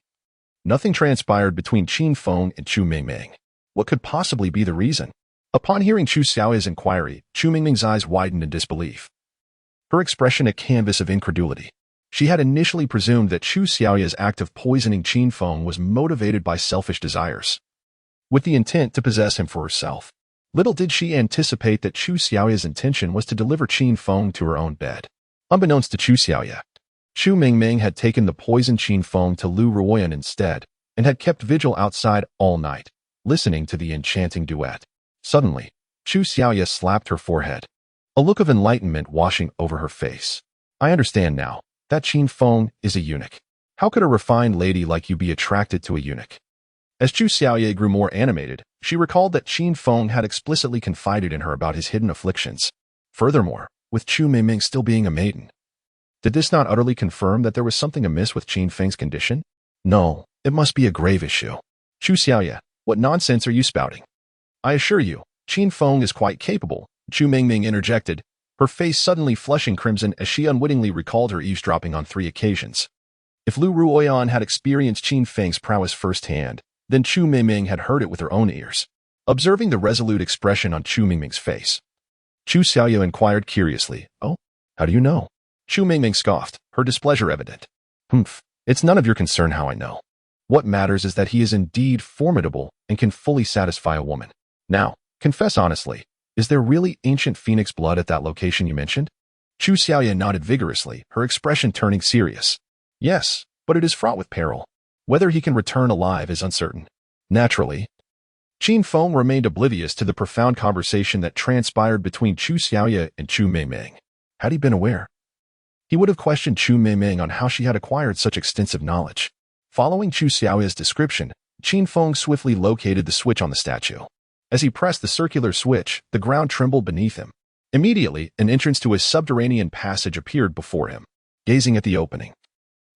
nothing transpired between Qin Feng and Chu Mingming. What could possibly be the reason? Upon hearing Chu Xiaoye's inquiry, Chu Mingming's eyes widened in disbelief, her expression a canvas of incredulity. She had initially presumed that Chu Xiaoye's act of poisoning Qin Feng was motivated by selfish desires, with the intent to possess him for herself. Little did she anticipate that Chu Xiaoye's intention was to deliver Qin Feng to her own bed. Unbeknownst to Chu Xiaoye, Chu Mingming had taken the poisoned Qin Feng to Lu Ruoyan instead, and had kept vigil outside all night, listening to the enchanting duet. Suddenly, Chu Xiaoye slapped her forehead, a look of enlightenment washing over her face. I understand now. That Qin Feng is a eunuch. How could a refined lady like you be attracted to a eunuch? As Chu Xiaoye grew more animated, she recalled that Qin Feng had explicitly confided in her about his hidden afflictions. Furthermore, with Chu Mingming still being a maiden, did this not utterly confirm that there was something amiss with Qin Feng's condition? No, it must be a grave issue. Chu Xiaoye, what nonsense are you spouting? I assure you, Qin Feng is quite capable, Chu Mingming interjected, her face suddenly flushing crimson as she unwittingly recalled her eavesdropping on 3 occasions. If Lu Ruoyan had experienced Qin Feng's prowess firsthand, then Chu Mingming had heard it with her own ears. Observing the resolute expression on Chu Mingming's face, Chu Xiaoya inquired curiously, "Oh, how do you know?" Chu Mingming scoffed, her displeasure evident. "Humph, it's none of your concern how I know. What matters is that he is indeed formidable and can fully satisfy a woman. Now, confess honestly, is there really ancient phoenix blood at that location you mentioned?" Chu Xiaoya nodded vigorously, her expression turning serious. "Yes, but it is fraught with peril. Whether he can return alive is uncertain." Naturally, Qin Feng remained oblivious to the profound conversation that transpired between Chu Xiaoya and Chu Mingming. Had he been aware, he would have questioned Chu Mingming on how she had acquired such extensive knowledge. Following Chu Xiaoya's description, Qin Feng swiftly located the switch on the statue. As he pressed the circular switch, the ground trembled beneath him. Immediately, an entrance to a subterranean passage appeared before him. Gazing at the opening,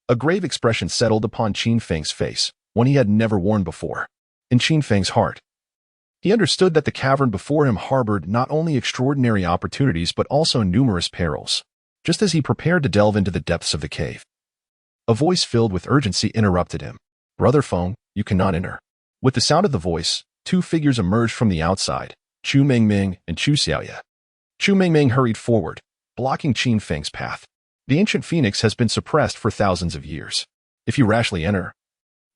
a grave expression settled upon Qin Feng's face, one he had never worn before. In Qin Feng's heart, he understood that the cavern before him harbored not only extraordinary opportunities but also numerous perils. Just as he prepared to delve into the depths of the cave, a voice filled with urgency interrupted him. "Brother Feng, you cannot enter." With the sound of the voice, 2 figures emerged from the outside, Chu Mingming and Chu Xiaoya. Chu Mingming hurried forward, blocking Qin Feng's path. "The ancient phoenix has been suppressed for thousands of years. If you rashly enter,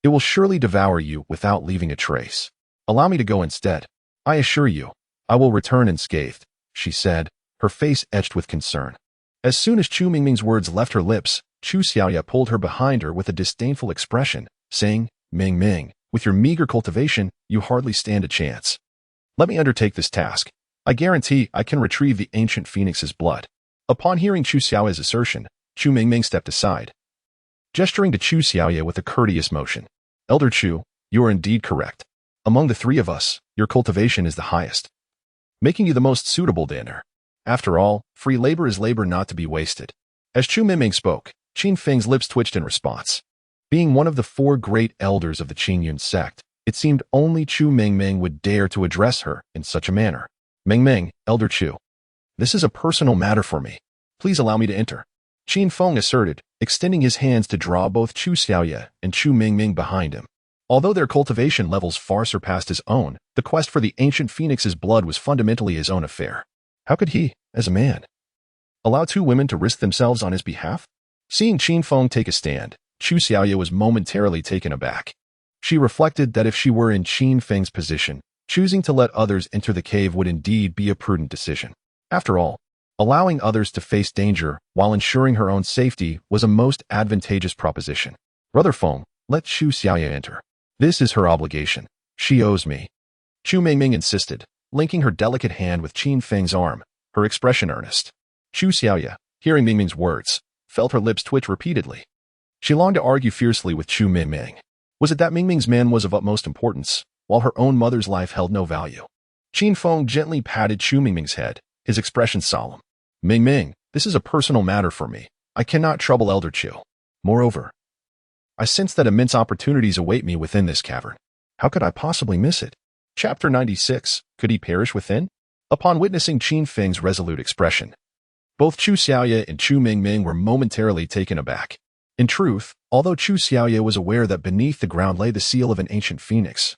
it will surely devour you without leaving a trace. Allow me to go instead. I assure you, I will return unscathed," she said, her face etched with concern. As soon as Chu Mingming's words left her lips, Chu Xiaoya pulled her behind her with a disdainful expression, saying, "Mingming, with your meager cultivation, you hardly stand a chance. Let me undertake this task. I guarantee I can retrieve the ancient phoenix's blood." Upon hearing Chu Xiaoya's assertion, Chu Mingming stepped aside, gesturing to Chu Xiaoya with a courteous motion. "Elder Chu, you are indeed correct. Among the 3 of us, your cultivation is the highest, making you the most suitable to enter. After all, free labor is labor not to be wasted." As Chu Mingming spoke, Qin Feng's lips twitched in response. Being one of the 4 great elders of the Qingyun sect, it seemed only Chu Mingming would dare to address her in such a manner. "Mingming, Elder Chu, this is a personal matter for me. Please allow me to enter," Qin Feng asserted, extending his hands to draw both Chu Xiaoya and Chu Mingming behind him. Although their cultivation levels far surpassed his own, the quest for the ancient phoenix's blood was fundamentally his own affair. How could he, as a man, allow 2 women to risk themselves on his behalf? Seeing Qin Feng take a stand, Chu Xiaoya was momentarily taken aback. She reflected that if she were in Qin Feng's position, choosing to let others enter the cave would indeed be a prudent decision. After all, allowing others to face danger while ensuring her own safety was a most advantageous proposition. "Brother Feng, let Chu Xiaoya enter. This is her obligation. She owes me," Chu Mingming insisted, linking her delicate hand with Qin Feng's arm, her expression earnest. Chu Xiaoya, hearing Mingming's words, felt her lips twitch repeatedly. She longed to argue fiercely with Chu Mingming. Was it that Mingming's man was of utmost importance, while her own mother's life held no value? Qin Feng gently patted Chu Mingming's head, his expression solemn. "Mingming, this is a personal matter for me. I cannot trouble Elder Chu. Moreover, I sense that immense opportunities await me within this cavern. How could I possibly miss it?" Chapter 96, Could he perish within? Upon witnessing Qin Feng's resolute expression, both Chu Xiaoya and Chu Mingming were momentarily taken aback. In truth, although Chu Xiaoya was aware that beneath the ground lay the seal of an ancient phoenix,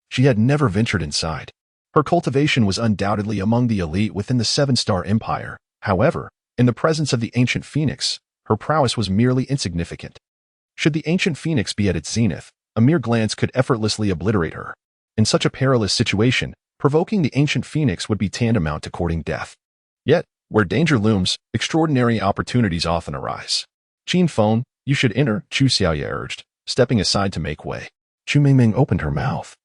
she had never ventured inside. Her cultivation was undoubtedly among the elite within the 7-star empire. However, in the presence of the ancient phoenix, her prowess was merely insignificant. Should the ancient phoenix be at its zenith, a mere glance could effortlessly obliterate her. In such a perilous situation, provoking the ancient phoenix would be tantamount to courting death. Yet, where danger looms, extraordinary opportunities often arise. "Qin Feng, you should enter," Chu Xiaoya urged, stepping aside to make way. Chu Mingming opened her mouth,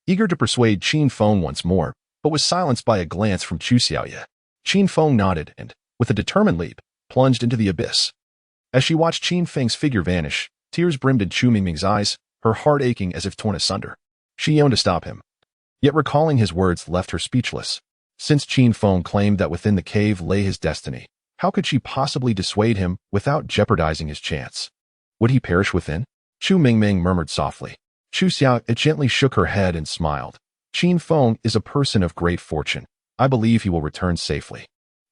eager to persuade Qin Feng once more, but was silenced by a glance from Chu Xiaoya. Qin Feng nodded and, with a determined leap, plunged into the abyss. As she watched Qin Feng's figure vanish, tears brimmed in Chu Mingming's eyes, her heart aching as if torn asunder. She yearned to stop him, yet recalling his words left her speechless. Since Qin Feng claimed that within the cave lay his destiny, how could she possibly dissuade him without jeopardizing his chance? Would he perish within? Chu Mingming murmured softly. Chu Xiaoya gently shook her head and smiled. Qin Feng is a person of great fortune. I believe he will return safely.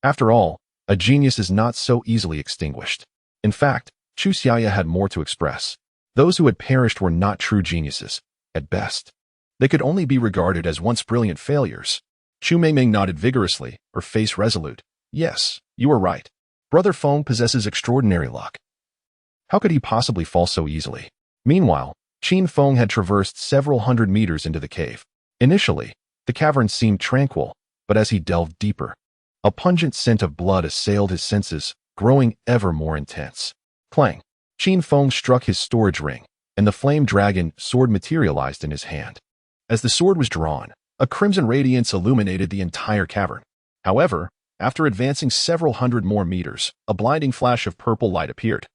After all, a genius is not so easily extinguished. In fact, Chu Xiaoya had more to express. Those who had perished were not true geniuses. At best, they could only be regarded as once brilliant failures. Chu Meiming nodded vigorously, her face resolute. Yes, you are right. Brother Feng possesses extraordinary luck. How could he possibly fall so easily? Meanwhile, Qin Feng had traversed several hundred meters into the cave. Initially, the cavern seemed tranquil, but as he delved deeper, a pungent scent of blood assailed his senses, growing ever more intense. Clang! Qin Feng struck his storage ring, and the flame dragon sword materialized in his hand. As the sword was drawn, a crimson radiance illuminated the entire cavern. However, after advancing several hundred more meters, a blinding flash of purple light appeared,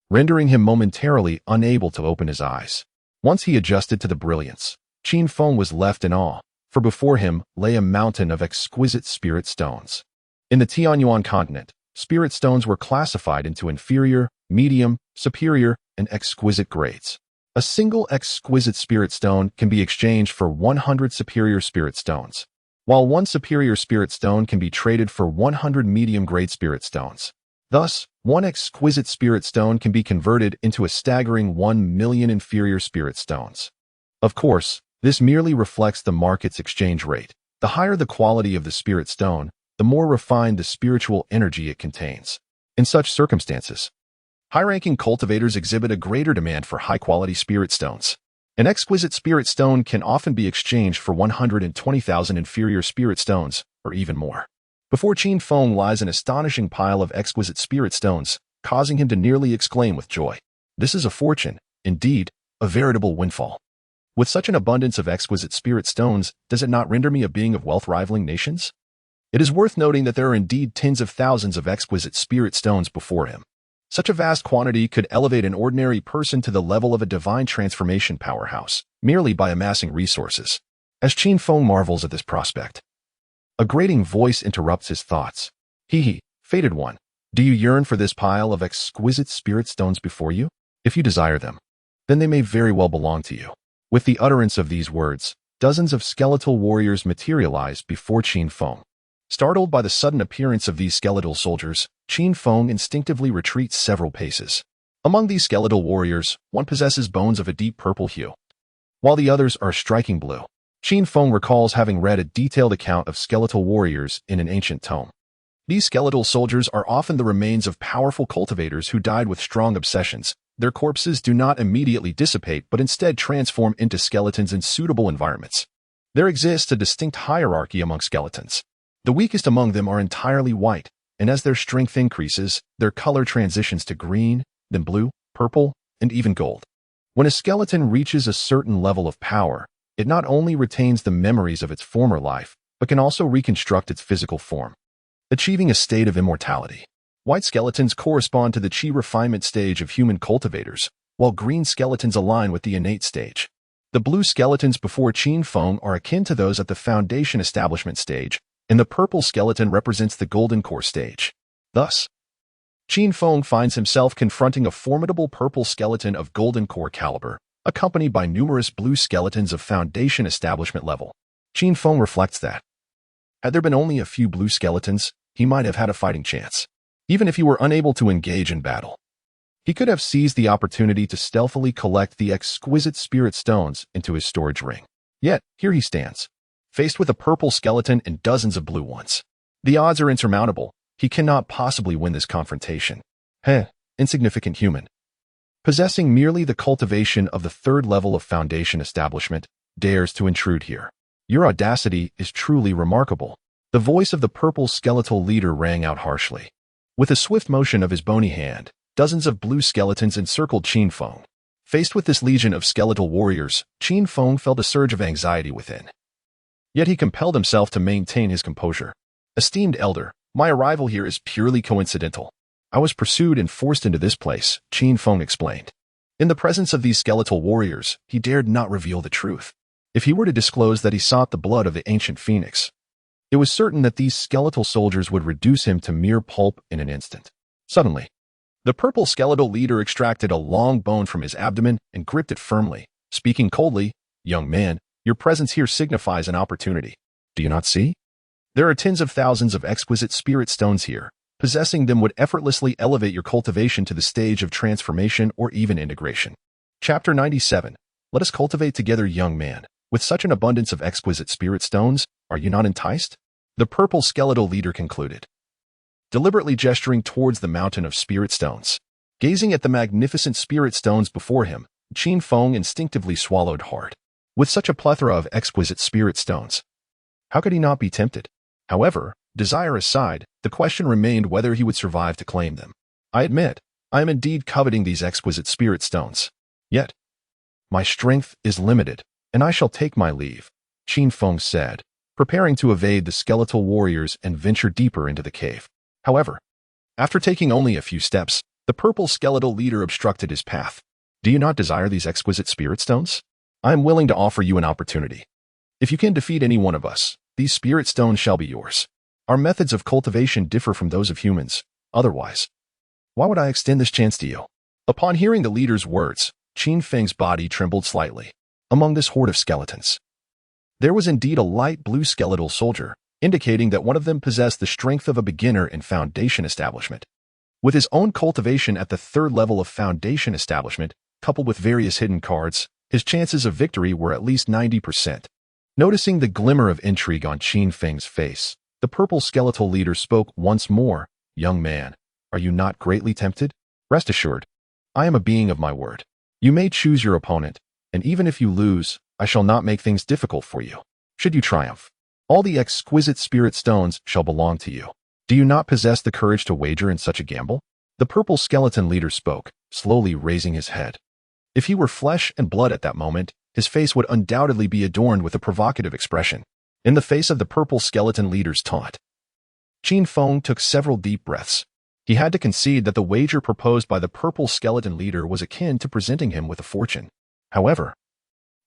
rendering him momentarily unable to open his eyes. Once he adjusted to the brilliance, Qin Feng was left in awe, for before him lay a mountain of exquisite spirit stones. In the Tianyuan continent, spirit stones were classified into inferior, medium, superior, and exquisite grades. A single exquisite spirit stone can be exchanged for 100 superior spirit stones, while one superior spirit stone can be traded for 100 medium-grade spirit stones. Thus, one exquisite spirit stone can be converted into a staggering 1 million inferior spirit stones. Of course, this merely reflects the market's exchange rate. The higher the quality of the spirit stone, the more refined the spiritual energy it contains. In such circumstances, high-ranking cultivators exhibit a greater demand for high-quality spirit stones. An exquisite spirit stone can often be exchanged for 120,000 inferior spirit stones, or even more. Before Qin Feng lies an astonishing pile of exquisite spirit stones, causing him to nearly exclaim with joy. This is a fortune, indeed, a veritable windfall. With such an abundance of exquisite spirit stones, does it not render me a being of wealth rivaling nations? It is worth noting that there are indeed tens of thousands of exquisite spirit stones before him. Such a vast quantity could elevate an ordinary person to the level of a divine transformation powerhouse, merely by amassing resources. As Qin Feng marvels at this prospect, a grating voice interrupts his thoughts. Hee, fated one, do you yearn for this pile of exquisite spirit stones before you? If you desire them, then they may very well belong to you. With the utterance of these words, dozens of skeletal warriors materialized before Qin Feng. Startled by the sudden appearance of these skeletal soldiers, Qin Feng instinctively retreats several paces. Among these skeletal warriors, one possesses bones of a deep purple hue, while the others are striking blue. Qin Feng recalls having read a detailed account of skeletal warriors in an ancient tome. These skeletal soldiers are often the remains of powerful cultivators who died with strong obsessions. Their corpses do not immediately dissipate but instead transform into skeletons in suitable environments. There exists a distinct hierarchy among skeletons. The weakest among them are entirely white, and as their strength increases, their color transitions to green, then blue, purple, and even gold. When a skeleton reaches a certain level of power, it not only retains the memories of its former life, but can also reconstruct its physical form, achieving a state of immortality. White skeletons correspond to the chi refinement stage of human cultivators, while green skeletons align with the innate stage. The blue skeletons before Qin Feng are akin to those at the foundation establishment stage, and the purple skeleton represents the golden core stage. Thus, Qin Feng finds himself confronting a formidable purple skeleton of golden core caliber, accompanied by numerous blue skeletons of foundation establishment level. Qin Feng reflects that, had there been only a few blue skeletons, he might have had a fighting chance. Even if he were unable to engage in battle, he could have seized the opportunity to stealthily collect the exquisite spirit stones into his storage ring. Yet, here he stands, faced with a purple skeleton and dozens of blue ones. The odds are insurmountable. He cannot possibly win this confrontation. Insignificant human. Possessing merely the cultivation of the third level of foundation establishment, dares to intrude here. Your audacity is truly remarkable. The voice of the purple skeletal leader rang out harshly. With a swift motion of his bony hand, dozens of blue skeletons encircled Qin Feng. Faced with this legion of skeletal warriors, Qin Feng felt a surge of anxiety within. Yet he compelled himself to maintain his composure. Esteemed elder, my arrival here is purely coincidental. I was pursued and forced into this place, Qin Feng explained. In the presence of these skeletal warriors, he dared not reveal the truth. If he were to disclose that he sought the blood of the ancient phoenix, it was certain that these skeletal soldiers would reduce him to mere pulp in an instant. Suddenly, the purple skeletal leader extracted a long bone from his abdomen and gripped it firmly, speaking coldly, "Young man, Your presence here signifies an opportunity. Do you not see? There are tens of thousands of exquisite spirit stones here. Possessing them would effortlessly elevate your cultivation to the stage of transformation or even integration. Chapter 97. Let us cultivate together, young man. With such an abundance of exquisite spirit stones, are you not enticed? The purple skeletal leader concluded, deliberately gesturing towards the mountain of spirit stones. Gazing at the magnificent spirit stones before him, Qin Feng instinctively swallowed hard. With such a plethora of exquisite spirit stones, how could he not be tempted? However, desire aside, the question remained whether he would survive to claim them. I admit, I am indeed coveting these exquisite spirit stones. Yet, my strength is limited, and I shall take my leave, Qin Feng said, preparing to evade the skeletal warriors and venture deeper into the cave. However, after taking only a few steps, the purple skeletal leader obstructed his path. Do you not desire these exquisite spirit stones? I am willing to offer you an opportunity. If you can defeat any one of us, these spirit stones shall be yours. Our methods of cultivation differ from those of humans. Otherwise, why would I extend this chance to you? Upon hearing the leader's words, Qin Feng's body trembled slightly. Among this horde of skeletons, there was indeed a light blue skeletal soldier, indicating that one of them possessed the strength of a beginner in Foundation Establishment. With his own cultivation at the third level of Foundation Establishment, coupled with various hidden cards, his chances of victory were at least 90%. Noticing the glimmer of intrigue on Qin Feng's face, the purple skeletal leader spoke once more. Young man, are you not greatly tempted? Rest assured, I am a being of my word. You may choose your opponent, and even if you lose, I shall not make things difficult for you. Should you triumph, all the exquisite spirit stones shall belong to you. Do you not possess the courage to wager in such a gamble? The purple skeleton leader spoke, slowly raising his head. If he were flesh and blood at that moment, his face would undoubtedly be adorned with a provocative expression. In the face of the purple skeleton leader's taunt, Qin Feng took several deep breaths. He had to concede that the wager proposed by the purple skeleton leader was akin to presenting him with a fortune. However,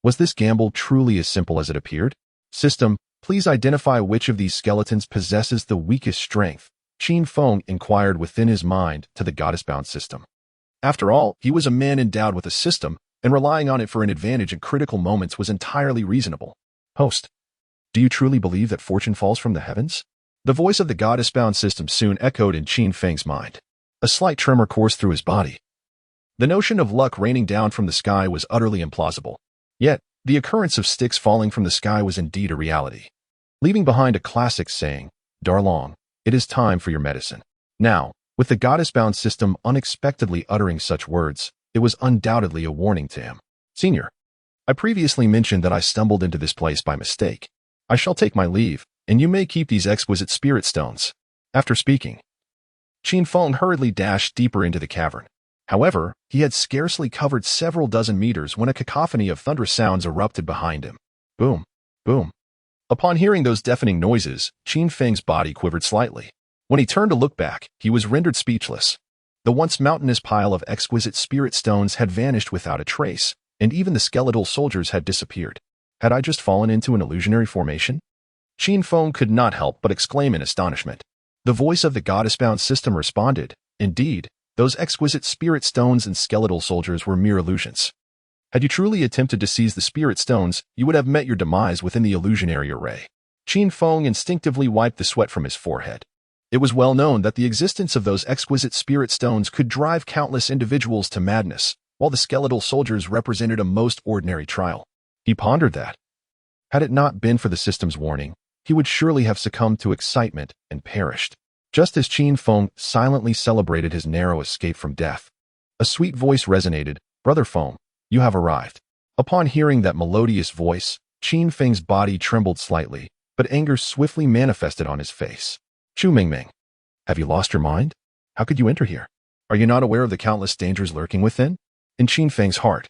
was this gamble truly as simple as it appeared? System, please identify which of these skeletons possesses the weakest strength, Qin Feng inquired within his mind to the goddess-bound system. After all, he was a man endowed with a system, and relying on it for an advantage in critical moments was entirely reasonable. Host, do you truly believe that fortune falls from the heavens? The voice of the goddess-bound system soon echoed in Qin Feng's mind. A slight tremor coursed through his body. The notion of luck raining down from the sky was utterly implausible. Yet, the occurrence of sticks falling from the sky was indeed a reality. Leaving behind a classic saying, Darlong, it is time for your medicine. Now, with the goddess-bound system unexpectedly uttering such words, it was undoubtedly a warning to him. Senior, I previously mentioned that I stumbled into this place by mistake. I shall take my leave, and you may keep these exquisite spirit stones. After speaking, Qin Feng hurriedly dashed deeper into the cavern. However, he had scarcely covered several dozen meters when a cacophony of thunderous sounds erupted behind him. Boom, boom. Upon hearing those deafening noises, Qin Feng's body quivered slightly. When he turned to look back, he was rendered speechless. The once mountainous pile of exquisite spirit stones had vanished without a trace, and even the skeletal soldiers had disappeared. Had I just fallen into an illusionary formation? Qin Feng could not help but exclaim in astonishment. The voice of the goddess-bound system responded, indeed, those exquisite spirit stones and skeletal soldiers were mere illusions. Had you truly attempted to seize the spirit stones, you would have met your demise within the illusionary array. Qin Feng instinctively wiped the sweat from his forehead. It was well known that the existence of those exquisite spirit stones could drive countless individuals to madness, while the skeletal soldiers represented a most ordinary trial. He pondered that, had it not been for the system's warning, he would surely have succumbed to excitement and perished. Just as Qin Feng silently celebrated his narrow escape from death, a sweet voice resonated, Brother Feng, you have arrived. Upon hearing that melodious voice, Qin Feng's body trembled slightly, but anger swiftly manifested on his face. Chu Mingming, have you lost your mind? How could you enter here? Are you not aware of the countless dangers lurking within? In Qin Feng's heart,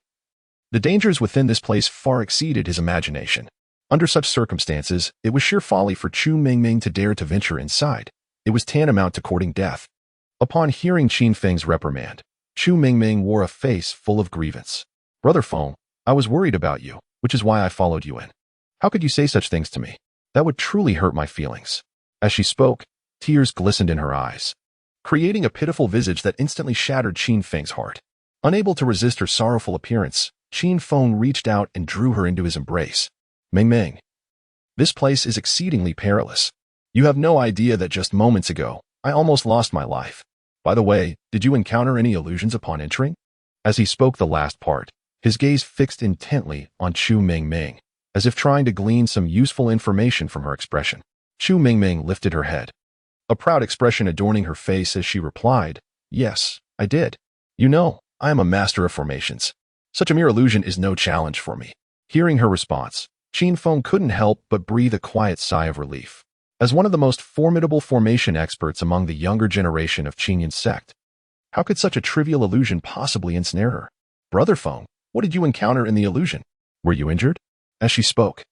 the dangers within this place far exceeded his imagination. Under such circumstances, it was sheer folly for Chu Mingming to dare to venture inside. It was tantamount to courting death. Upon hearing Qin Feng's reprimand, Chu Mingming wore a face full of grievance. Brother Feng, I was worried about you, which is why I followed you in. How could you say such things to me? That would truly hurt my feelings. As she spoke, tears glistened in her eyes, creating a pitiful visage that instantly shattered Qin Feng's heart. Unable to resist her sorrowful appearance, Qin Feng reached out and drew her into his embrace. Ming Ming, this place is exceedingly perilous. You have no idea that just moments ago, I almost lost my life. By the way, did you encounter any illusions upon entering? As he spoke the last part, his gaze fixed intently on Chu Mingming, as if trying to glean some useful information from her expression. Chu Mingming lifted her head, a proud expression adorning her face as she replied, "Yes, I did. You know, I am a master of formations. Such a mere illusion is no challenge for me." Hearing her response, Qin Feng couldn't help but breathe a quiet sigh of relief. As one of the most formidable formation experts among the younger generation of Qinyan sect, how could such a trivial illusion possibly ensnare her? "Brother Feng, what did you encounter in the illusion? Were you injured?" As she spoke,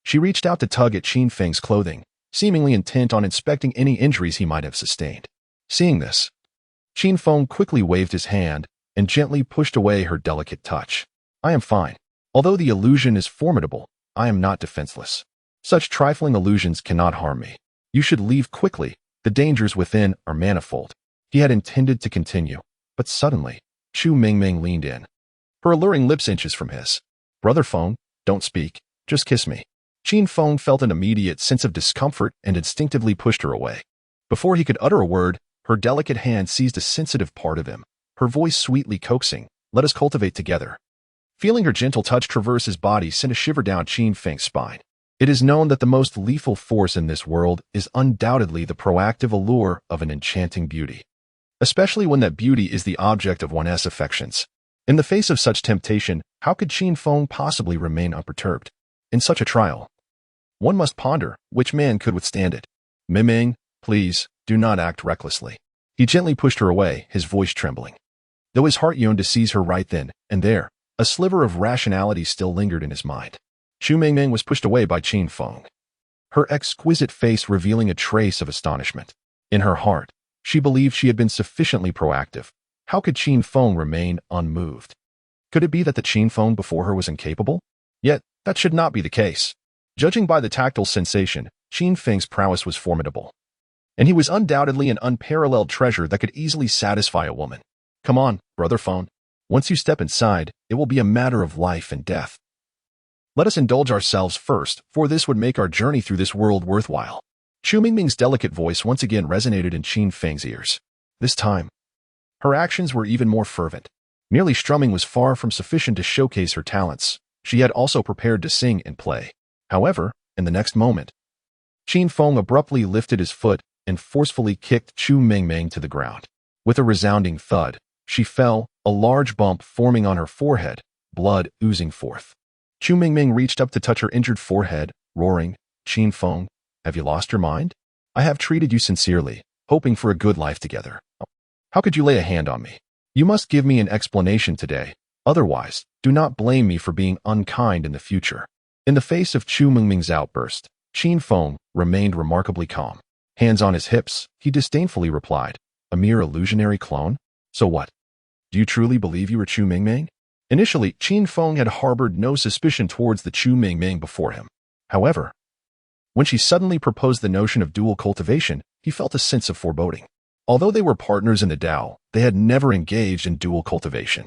she reached out to tug at Qin Feng's clothing, seemingly intent on inspecting any injuries he might have sustained. Seeing this, Qin Feng quickly waved his hand and gently pushed away her delicate touch. "I am fine. Although the illusion is formidable, I am not defenseless. Such trifling illusions cannot harm me. You should leave quickly. The dangers within are manifold." He had intended to continue, but suddenly, Chu Mingming leaned in, her alluring lips inches from his. "Brother Feng, don't speak. Just kiss me." Qin Feng felt an immediate sense of discomfort and instinctively pushed her away. Before he could utter a word, her delicate hand seized a sensitive part of him, her voice sweetly coaxing, "Let us cultivate together." Feeling her gentle touch traverse his body sent a shiver down Qin Feng's spine. It is known that the most lethal force in this world is undoubtedly the proactive allure of an enchanting beauty, especially when that beauty is the object of one's affections. In the face of such temptation, how could Qin Feng possibly remain unperturbed? In such a trial, one must ponder which man could withstand it. "Miming, please, do not act recklessly." He gently pushed her away, his voice trembling. Though his heart yearned to seize her right then and there, a sliver of rationality still lingered in his mind. Chu Mingming was pushed away by Qin Feng, her exquisite face revealing a trace of astonishment. In her heart, she believed she had been sufficiently proactive. How could Qin Feng remain unmoved? Could it be that the Qin Feng before her was incapable? Yet, that should not be the case. Judging by the tactile sensation, Qin Feng's prowess was formidable, and he was undoubtedly an unparalleled treasure that could easily satisfy a woman. "Come on, Brother Feng. Once you step inside, it will be a matter of life and death. Let us indulge ourselves first, for this would make our journey through this world worthwhile." Chu Mingming's delicate voice once again resonated in Qin Feng's ears. This time, her actions were even more fervent. Merely strumming was far from sufficient to showcase her talents. She had also prepared to sing and play. However, in the next moment, Qin Feng abruptly lifted his foot and forcefully kicked Chu Mingming to the ground. With a resounding thud, she fell, a large bump forming on her forehead, blood oozing forth. Chu Mingming reached up to touch her injured forehead, roaring, "Qin Feng, have you lost your mind? I have treated you sincerely, hoping for a good life together. How could you lay a hand on me? You must give me an explanation today. Otherwise, do not blame me for being unkind in the future." In the face of Chu Mingming's outburst, Qin Feng remained remarkably calm. Hands on his hips, he disdainfully replied, "A mere illusionary clone? So what? Do you truly believe you were Chu Mingming?" Initially, Qin Feng had harbored no suspicion towards the Chu Mingming before him. However, when she suddenly proposed the notion of dual cultivation, he felt a sense of foreboding. Although they were partners in the Dao, they had never engaged in dual cultivation.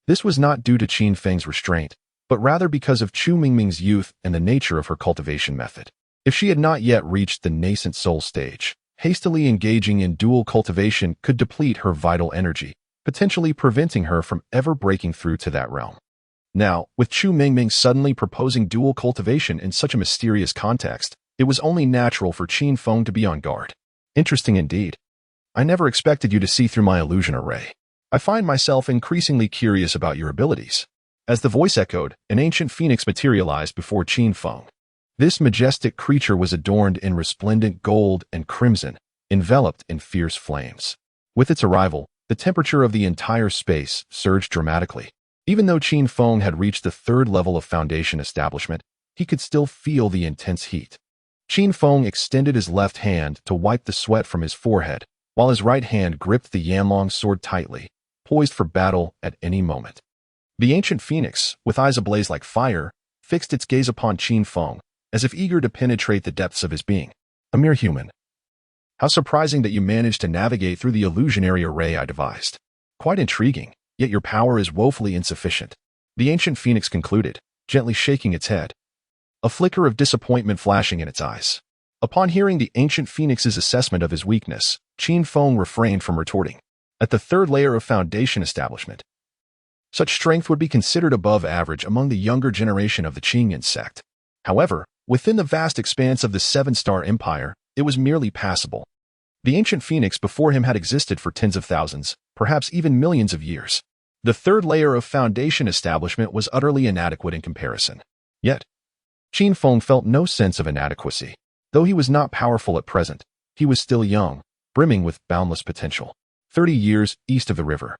This was not due to Qin Feng's restraint, but rather because of Chu Mingming's youth and the nature of her cultivation method. If she had not yet reached the nascent soul stage, hastily engaging in dual cultivation could deplete her vital energy, potentially preventing her from ever breaking through to that realm. Now, with Chu Mingming suddenly proposing dual cultivation in such a mysterious context, it was only natural for Qin Feng to be on guard. "Interesting indeed. I never expected you to see through my illusion array. I find myself increasingly curious about your abilities." As the voice echoed, an ancient phoenix materialized before Qin Feng. This majestic creature was adorned in resplendent gold and crimson, enveloped in fierce flames. With its arrival, the temperature of the entire space surged dramatically. Even though Qin Feng had reached the third level of foundation establishment, he could still feel the intense heat. Qin Feng extended his left hand to wipe the sweat from his forehead, while his right hand gripped the Yanlong sword tightly, poised for battle at any moment. The ancient phoenix, with eyes ablaze like fire, fixed its gaze upon Qin Feng, as if eager to penetrate the depths of his being. "A mere human. How surprising that you managed to navigate through the illusionary array I devised. Quite intriguing, yet your power is woefully insufficient," the ancient phoenix concluded, gently shaking its head. a flicker of disappointment flashing in its eyes. Upon hearing the ancient phoenix's assessment of his weakness, Qin Feng refrained from retorting. At the third layer of foundation establishment, such strength would be considered above average among the younger generation of the Qingyan sect. However, within the vast expanse of the Seven-Star Empire, it was merely passable. The ancient phoenix before him had existed for tens of thousands, perhaps even millions of years. The third layer of foundation establishment was utterly inadequate in comparison. Yet, Qin Feng felt no sense of inadequacy. Though he was not powerful at present, he was still young, brimming with boundless potential. 30 years east of the river.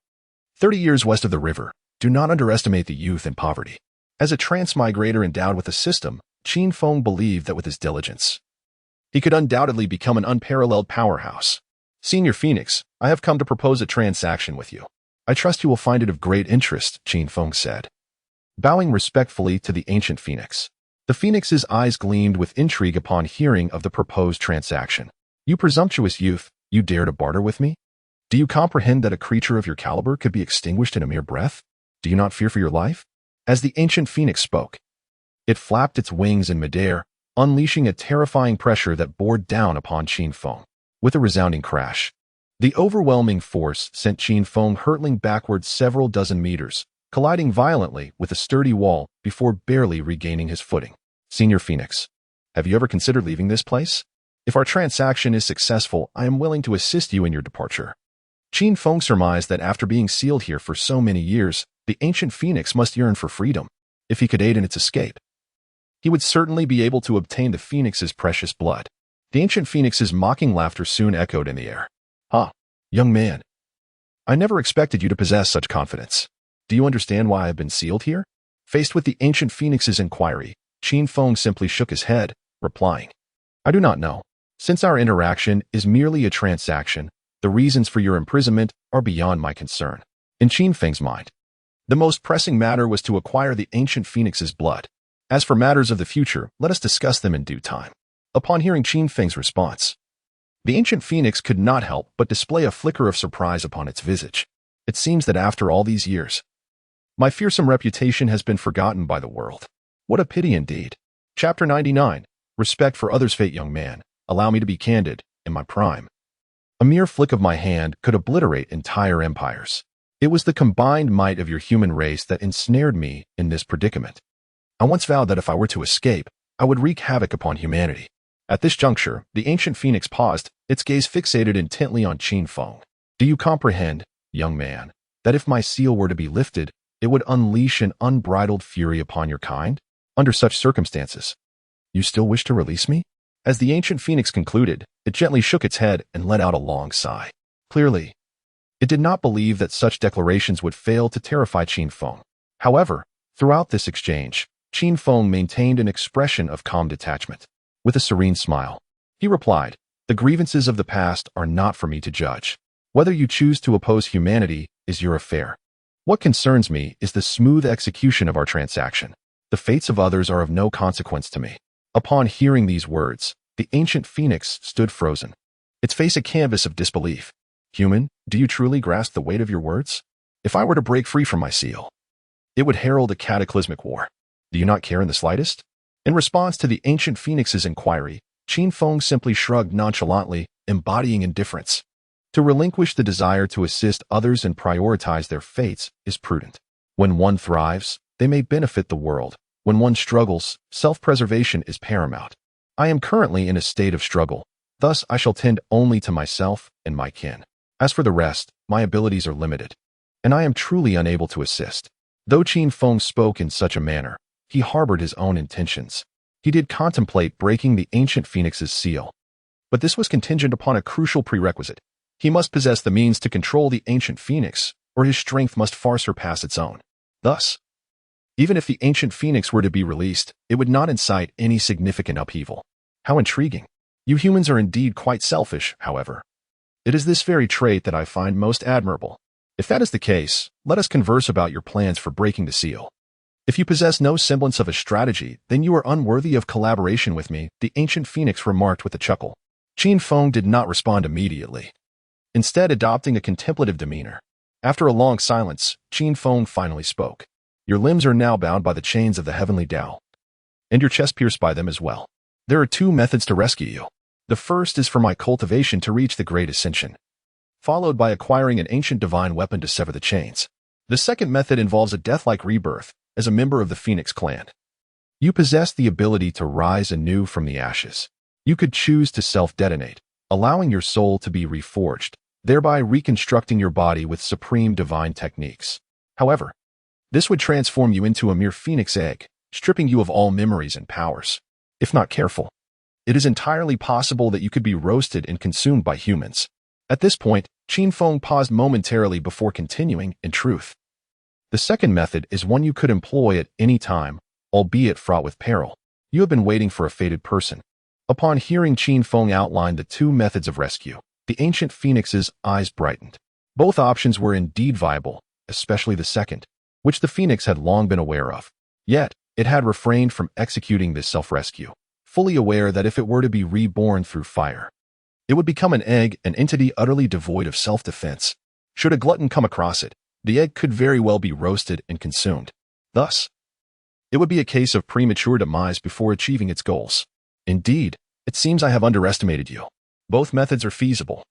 30 years west of the river. Do not underestimate the youth and poverty. As a transmigrator endowed with a system, Qin Feng believed that with his diligence, he could undoubtedly become an unparalleled powerhouse. Senior Phoenix, I have come to propose a transaction with you. I trust you will find it of great interest, Qin Feng said. Bowing respectfully to the ancient phoenix, the phoenix's eyes gleamed with intrigue upon hearing of the proposed transaction. You presumptuous youth, you dare to barter with me? Do you comprehend that a creature of your caliber could be extinguished in a mere breath? Do you not fear for your life? As the ancient phoenix spoke, it flapped its wings in midair, unleashing a terrifying pressure that bore down upon Qin Feng. With a resounding crash, the overwhelming force sent Qin Feng hurtling backwards several dozen meters, colliding violently with a sturdy wall before barely regaining his footing. Senior Phoenix, have you ever considered leaving this place? If our transaction is successful, I am willing to assist you in your departure. Qin Feng surmised that after being sealed here for so many years, the ancient phoenix must yearn for freedom. If he could aid in its escape, he would certainly be able to obtain the phoenix's precious blood. The ancient phoenix's mocking laughter soon echoed in the air. Ha, young man. I never expected you to possess such confidence. Do you understand why I have been sealed here? Faced with the ancient phoenix's inquiry, Qin Feng simply shook his head, replying, I do not know. Since our interaction is merely a transaction, the reasons for your imprisonment are beyond my concern. In Qin Feng's mind, the most pressing matter was to acquire the ancient phoenix's blood. As for matters of the future, let us discuss them in due time. Upon hearing Qin Feng's response, the ancient phoenix could not help but display a flicker of surprise upon its visage. It seems that after all these years, my fearsome reputation has been forgotten by the world. What a pity indeed. Chapter 99. Respect for others' fate, young man. Allow me to be candid. In my prime, a mere flick of my hand could obliterate entire empires. It was the combined might of your human race that ensnared me in this predicament. I once vowed that if I were to escape, I would wreak havoc upon humanity. At this juncture, the ancient phoenix paused, its gaze fixated intently on Qin Feng. Do you comprehend, young man, that if my seal were to be lifted, it would unleash an unbridled fury upon your kind? Under such circumstances, you still wish to release me? As the ancient phoenix concluded, it gently shook its head and let out a long sigh. Clearly, it did not believe that such declarations would fail to terrify Qin Feng. However, throughout this exchange, Qin Feng maintained an expression of calm detachment. With a serene smile, he replied, the grievances of the past are not for me to judge. Whether you choose to oppose humanity is your affair. What concerns me is the smooth execution of our transaction. The fates of others are of no consequence to me. Upon hearing these words, the ancient phoenix stood frozen, its face a canvas of disbelief. Human, do you truly grasp the weight of your words? If I were to break free from my seal, it would herald a cataclysmic war. Do you not care in the slightest? In response to the ancient phoenix's inquiry, Qin Feng simply shrugged nonchalantly, embodying indifference. To relinquish the desire to assist others and prioritize their fates is prudent. When one thrives, they may benefit the world. When one struggles, self-preservation is paramount. I am currently in a state of struggle, thus I shall tend only to myself and my kin. As for the rest, my abilities are limited, and I am truly unable to assist. Though Qin Feng spoke in such a manner, he harbored his own intentions. He did contemplate breaking the ancient phoenix's seal, but this was contingent upon a crucial prerequisite. He must possess the means to control the ancient phoenix, or his strength must far surpass its own. Thus, even if the ancient phoenix were to be released, it would not incite any significant upheaval. How intriguing. You humans are indeed quite selfish, however. It is this very trait that I find most admirable. If that is the case, let us converse about your plans for breaking the seal. If you possess no semblance of a strategy, then you are unworthy of collaboration with me, the ancient phoenix remarked with a chuckle. Qin Feng did not respond immediately, instead adopting a contemplative demeanor. After a long silence, Qin Feng finally spoke. Your limbs are now bound by the chains of the heavenly Tao, and your chest pierced by them as well. There are two methods to rescue you. The first is for my cultivation to reach the great ascension, followed by acquiring an ancient divine weapon to sever the chains. The second method involves a death-like rebirth as a member of the Phoenix clan. You possess the ability to rise anew from the ashes. You could choose to self-detonate, allowing your soul to be reforged, thereby reconstructing your body with supreme divine techniques. However, this would transform you into a mere phoenix egg, stripping you of all memories and powers. If not careful, it is entirely possible that you could be roasted and consumed by humans. At this point, Qin Feng paused momentarily before continuing, in truth. The second method is one you could employ at any time, albeit fraught with peril. You have been waiting for a fated person. Upon hearing Qin Feng outline the two methods of rescue, the ancient phoenix's eyes brightened. Both options were indeed viable, especially the second, which the phoenix had long been aware of. Yet, it had refrained from executing this self-rescue, fully aware that if it were to be reborn through fire, it would become an egg, an entity utterly devoid of self-defense. Should a glutton come across it, the egg could very well be roasted and consumed. Thus, it would be a case of premature demise before achieving its goals. Indeed, it seems I have underestimated you. Both methods are feasible.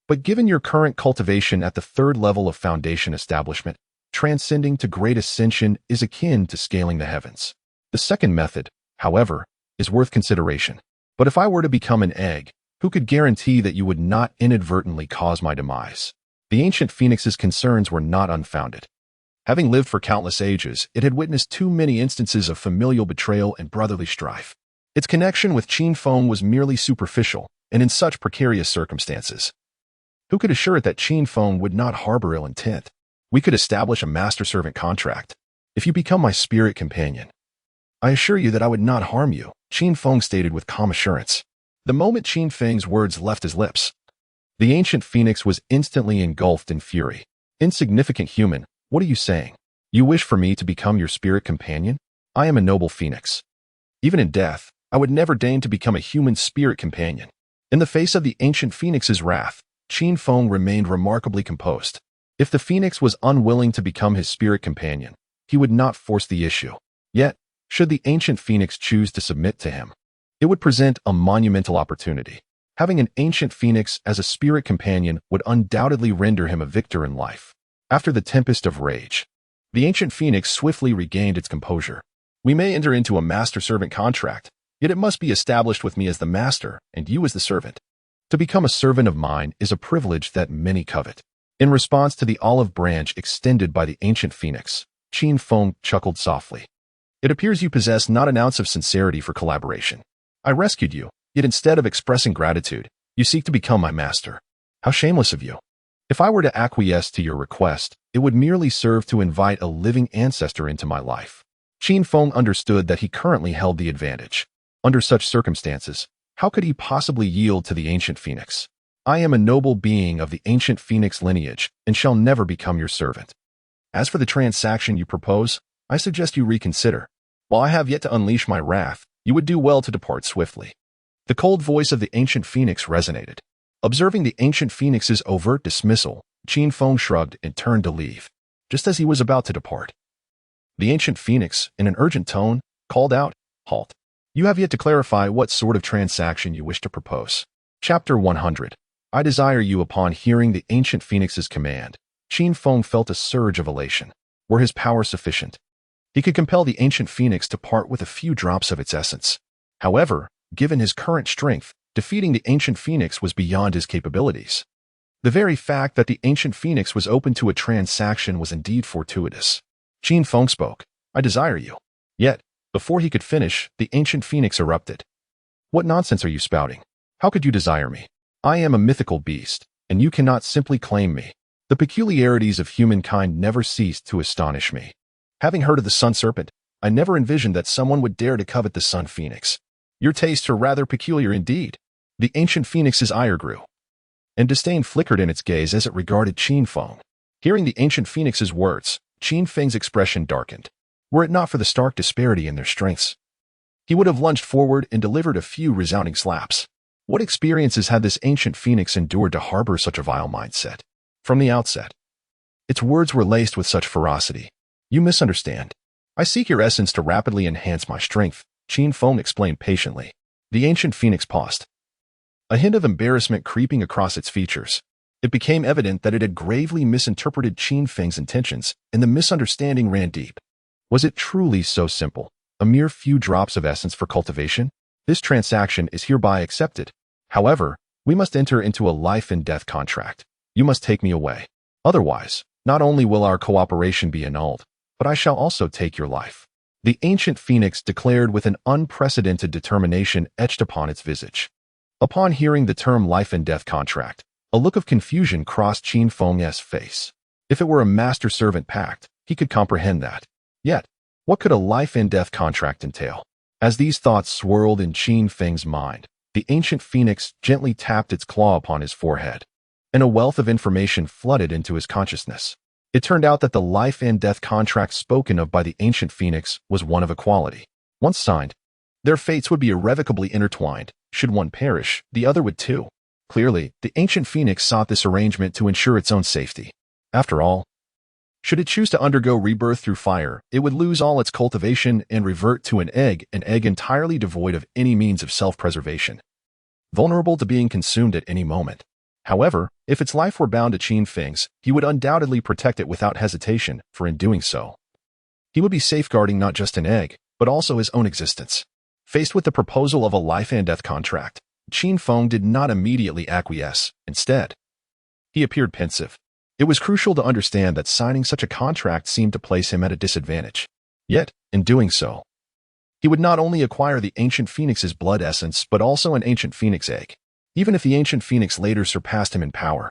But given your current cultivation at the third level of foundation establishment, transcending to great ascension is akin to scaling the heavens. The second method, however, is worth consideration. But if I were to become an egg, who could guarantee that you would not inadvertently cause my demise? The ancient phoenix's concerns were not unfounded. Having lived for countless ages, it had witnessed too many instances of familial betrayal and brotherly strife. Its connection with Qin Feng was merely superficial, and in such precarious circumstances, who could assure it that Qin Feng would not harbor ill intent? We could establish a master-servant contract. If you become my spirit companion, I assure you that I would not harm you, Qin Feng stated with calm assurance. The moment Qin Feng's words left his lips, the ancient phoenix was instantly engulfed in fury. Insignificant human, what are you saying? You wish for me to become your spirit companion? I am a noble phoenix. Even in death, I would never deign to become a human spirit companion. In the face of the ancient phoenix's wrath, Qin Feng remained remarkably composed. If the phoenix was unwilling to become his spirit companion, he would not force the issue. Yet, should the ancient phoenix choose to submit to him, it would present a monumental opportunity. Having an ancient phoenix as a spirit companion would undoubtedly render him a victor in life. After the tempest of rage, the ancient phoenix swiftly regained its composure. We may enter into a master-servant contract, yet it must be established with me as the master and you as the servant. To become a servant of mine is a privilege that many covet. In response to the olive branch extended by the ancient phoenix, Qin Feng chuckled softly. It appears you possess not an ounce of sincerity for collaboration. I rescued you, yet instead of expressing gratitude, you seek to become my master. How shameless of you. If I were to acquiesce to your request, it would merely serve to invite a living ancestor into my life. Qin Feng understood that he currently held the advantage. Under such circumstances, how could he possibly yield to the ancient phoenix? I am a noble being of the ancient phoenix lineage and shall never become your servant. As for the transaction you propose, I suggest you reconsider. While I have yet to unleash my wrath, you would do well to depart swiftly. The cold voice of the ancient phoenix resonated. Observing the ancient phoenix's overt dismissal, Qin Feng shrugged and turned to leave. Just as he was about to depart, the ancient phoenix, in an urgent tone, called out, "Halt. You have yet to clarify what sort of transaction you wish to propose." Chapter 100. I desire you. Upon hearing the ancient phoenix's command, Qin Feng felt a surge of elation. Were his power sufficient, he could compel the ancient phoenix to part with a few drops of its essence. However, given his current strength, defeating the ancient phoenix was beyond his capabilities. The very fact that the ancient phoenix was open to a transaction was indeed fortuitous. Qin Feng spoke, "I desire you." Yet, before he could finish, the ancient phoenix erupted. "What nonsense are you spouting? How could you desire me? I am a mythical beast, and you cannot simply claim me." The peculiarities of humankind never ceased to astonish me. Having heard of the sun serpent, I never envisioned that someone would dare to covet the sun phoenix. Your tastes are rather peculiar indeed. The ancient phoenix's ire grew, and disdain flickered in its gaze as it regarded Qin Feng. Hearing the ancient phoenix's words, Qin Feng's expression darkened. Were it not for the stark disparity in their strengths, he would have lunged forward and delivered a few resounding slaps. What experiences had this ancient phoenix endured to harbor such a vile mindset? From the outset, its words were laced with such ferocity. "You misunderstand. I seek your essence to rapidly enhance my strength, Qin Feng explained patiently. The ancient phoenix paused, a hint of embarrassment creeping across its features. It became evident that it had gravely misinterpreted Qin Feng's intentions, and the misunderstanding ran deep. Was it truly so simple? A mere few drops of essence for cultivation? This transaction is hereby accepted. However, we must enter into a life and death contract. You must take me away. Otherwise, not only will our cooperation be annulled, but I shall also take your life. The ancient phoenix declared with an unprecedented determination etched upon its visage. Upon hearing the term life and death contract, a look of confusion crossed Qin Feng's face. If it were a master-servant pact, he could comprehend that. Yet, what could a life and death contract entail? As these thoughts swirled in Qin Feng's mind, the ancient phoenix gently tapped its claw upon his forehead, and a wealth of information flooded into his consciousness. It turned out that the life and death contract spoken of by the ancient phoenix was one of equality. Once signed, their fates would be irrevocably intertwined. Should one perish, the other would too. Clearly, the ancient phoenix sought this arrangement to ensure its own safety. After all, should it choose to undergo rebirth through fire, it would lose all its cultivation and revert to an egg entirely devoid of any means of self-preservation, vulnerable to being consumed at any moment. However, if its life were bound to Qin Feng's, he would undoubtedly protect it without hesitation, for in doing so, he would be safeguarding not just an egg, but also his own existence. Faced with the proposal of a life and death contract, Qin Feng did not immediately acquiesce. Instead, he appeared pensive. It was crucial to understand that signing such a contract seemed to place him at a disadvantage. Yet, in doing so, he would not only acquire the ancient phoenix's blood essence but also an ancient phoenix egg. Even if the ancient phoenix later surpassed him in power,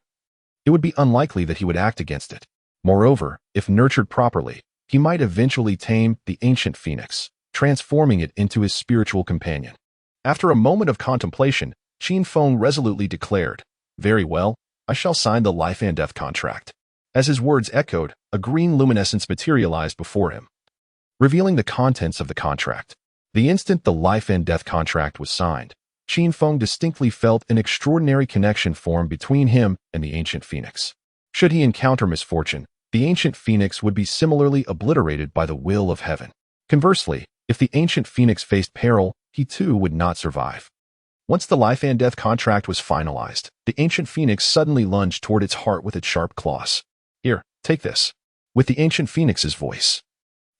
it would be unlikely that he would act against it. Moreover, if nurtured properly, he might eventually tame the ancient phoenix, transforming it into his spiritual companion. After a moment of contemplation, Qin Feng resolutely declared, "Very well, I shall sign the life and death contract." As his words echoed, a green luminescence materialized before him, revealing the contents of the contract. The instant the life and death contract was signed, Qin Feng distinctly felt an extraordinary connection form between him and the ancient phoenix. Should he encounter misfortune, the ancient phoenix would be similarly obliterated by the will of heaven. Conversely, if the ancient phoenix faced peril, he too would not survive. Once the life and death contract was finalized, the ancient phoenix suddenly lunged toward its heart with its sharp claws. "Here, take this." With the ancient phoenix's voice,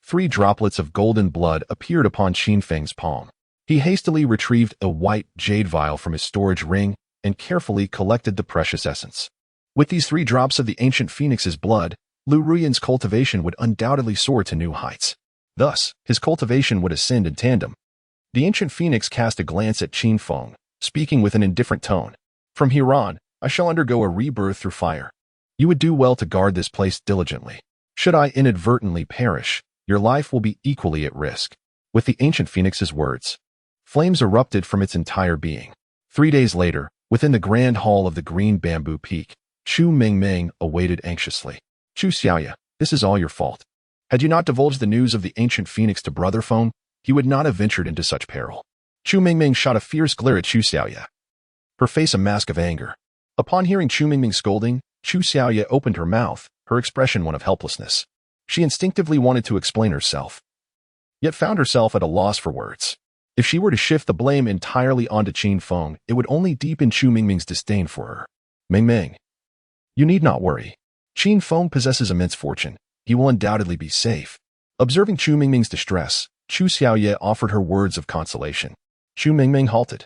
3 droplets of golden blood appeared upon Qin Feng's palm. He hastily retrieved a white jade vial from his storage ring and carefully collected the precious essence. With these 3 drops of the ancient phoenix's blood, Lu Ruyan's cultivation would undoubtedly soar to new heights. Thus, his cultivation would ascend in tandem. The ancient phoenix cast a glance at Qin Feng, speaking with an indifferent tone. "From here on, I shall undergo a rebirth through fire. You would do well to guard this place diligently. Should I inadvertently perish, your life will be equally at risk." With the ancient phoenix's words, flames erupted from its entire being. 3 days later, within the grand hall of the green bamboo peak, Chu Mingming awaited anxiously. "Chu Xiaoya, this is all your fault. Had you not divulged the news of the ancient phoenix to Brother Feng, he would not have ventured into such peril." Chu Mingming shot a fierce glare at Chu Xiaoya, her face a mask of anger. Upon hearing Chu Mingming's scolding, Chu Xiaoya opened her mouth, her expression one of helplessness. She instinctively wanted to explain herself, yet found herself at a loss for words. If she were to shift the blame entirely onto Qin Feng, it would only deepen Chu Mingming's disdain for her. "Mingming, you need not worry. Qin Feng possesses immense fortune. He will undoubtedly be safe." Observing Chu Mingming's distress, Chu Xiaoye offered her words of consolation. Chu Mingming halted,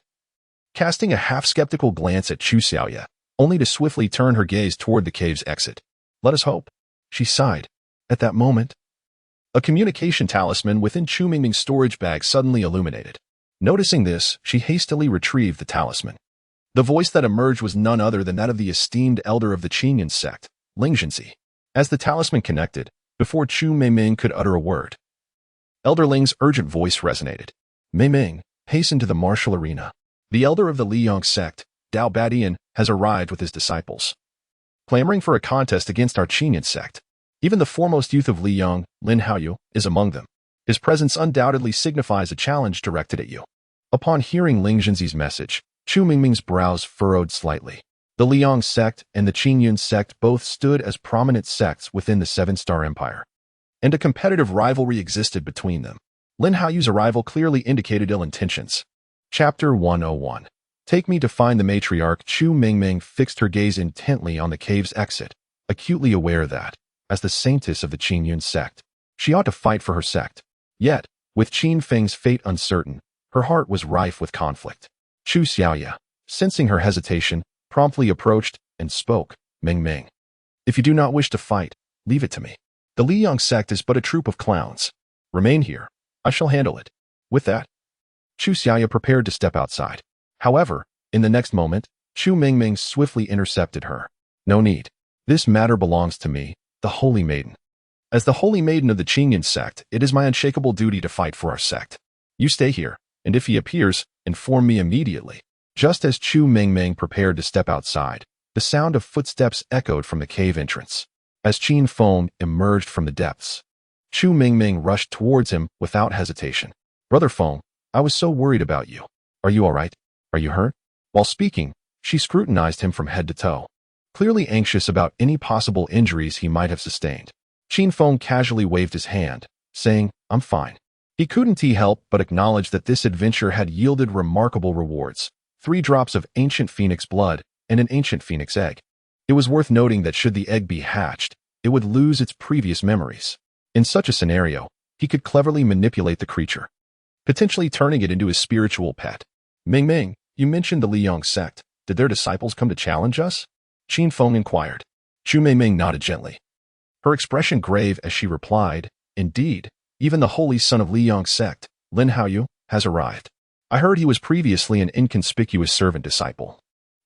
casting a half-skeptical glance at Chu Xiaoye, only to swiftly turn her gaze toward the cave's exit. "Let us hope," she sighed. At that moment, a communication talisman within Chu Mingming's storage bag suddenly illuminated. Noticing this, she hastily retrieved the talisman. The voice that emerged was none other than that of the esteemed elder of the Qinyan sect, Ling Zhenzi. As the talisman connected, before Chu Mingming could utter a word, Elder Ling's urgent voice resonated. "Mingming, hasten to the martial arena. The elder of the Liyang sect, Dao Badian, has arrived with his disciples, clamoring for a contest against our Qinyan sect. Even the foremost youth of Liyang, Lin Haoyu, is among them. His presence undoubtedly signifies a challenge directed at you." Upon hearing Ling Zhenzi's message, Chu Mingming's brows furrowed slightly. The Liyang sect and the Qinyan sect both stood as prominent sects within the Seven-Star Empire, and a competitive rivalry existed between them. Lin Haoyu's arrival clearly indicated ill intentions. Chapter 101. Take me to find the matriarch. Chu Mingming fixed her gaze intently on the cave's exit, acutely aware that, as the saintess of the Qin Yun sect, she ought to fight for her sect. Yet, with Qin Feng's fate uncertain, her heart was rife with conflict. Chu Xiaoya, sensing her hesitation, promptly approached and spoke, Mingming. If you do not wish to fight, leave it to me. The Liyang sect is but a troop of clowns. Remain here. I shall handle it. With that, Chu Xiaoya prepared to step outside. However, in the next moment, Chu Mingming swiftly intercepted her. No need. This matter belongs to me, the Holy Maiden. As the Holy Maiden of the Qingyun sect, it is my unshakable duty to fight for our sect. You stay here, and if he appears, inform me immediately. Just as Chu Mingming prepared to step outside, the sound of footsteps echoed from the cave entrance. As Qin Feng emerged from the depths, Chu Mingming rushed towards him without hesitation. Brother Feng, I was so worried about you. Are you all right? Are you hurt? While speaking, she scrutinized him from head to toe, clearly anxious about any possible injuries he might have sustained. Qin Feng casually waved his hand, saying, I'm fine. He couldn't help but acknowledge that this adventure had yielded remarkable rewards. 3 drops of ancient phoenix blood and an ancient phoenix egg. It was worth noting that should the egg be hatched, it would lose its previous memories. In such a scenario, he could cleverly manipulate the creature, potentially turning it into his spiritual pet. Mingming, you mentioned the Liyang sect. Did their disciples come to challenge us? Qin Feng inquired. Chu Mingming nodded gently, her expression grave as she replied, Indeed, even the holy son of Liyang sect, Lin Haoyu, has arrived. I heard he was previously an inconspicuous servant disciple.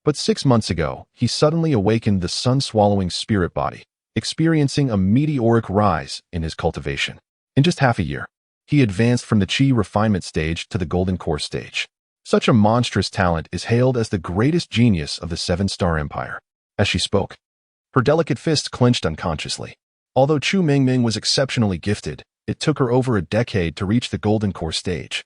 But 6 months ago, he suddenly awakened the sun-swallowing spirit body, experiencing a meteoric rise in his cultivation. In just half a year, he advanced from the Qi refinement stage to the golden core stage. Such a monstrous talent is hailed as the greatest genius of the 7-star empire. As she spoke, her delicate fists clenched unconsciously. Although Chu Mingming was exceptionally gifted, it took her over a decade to reach the golden core stage,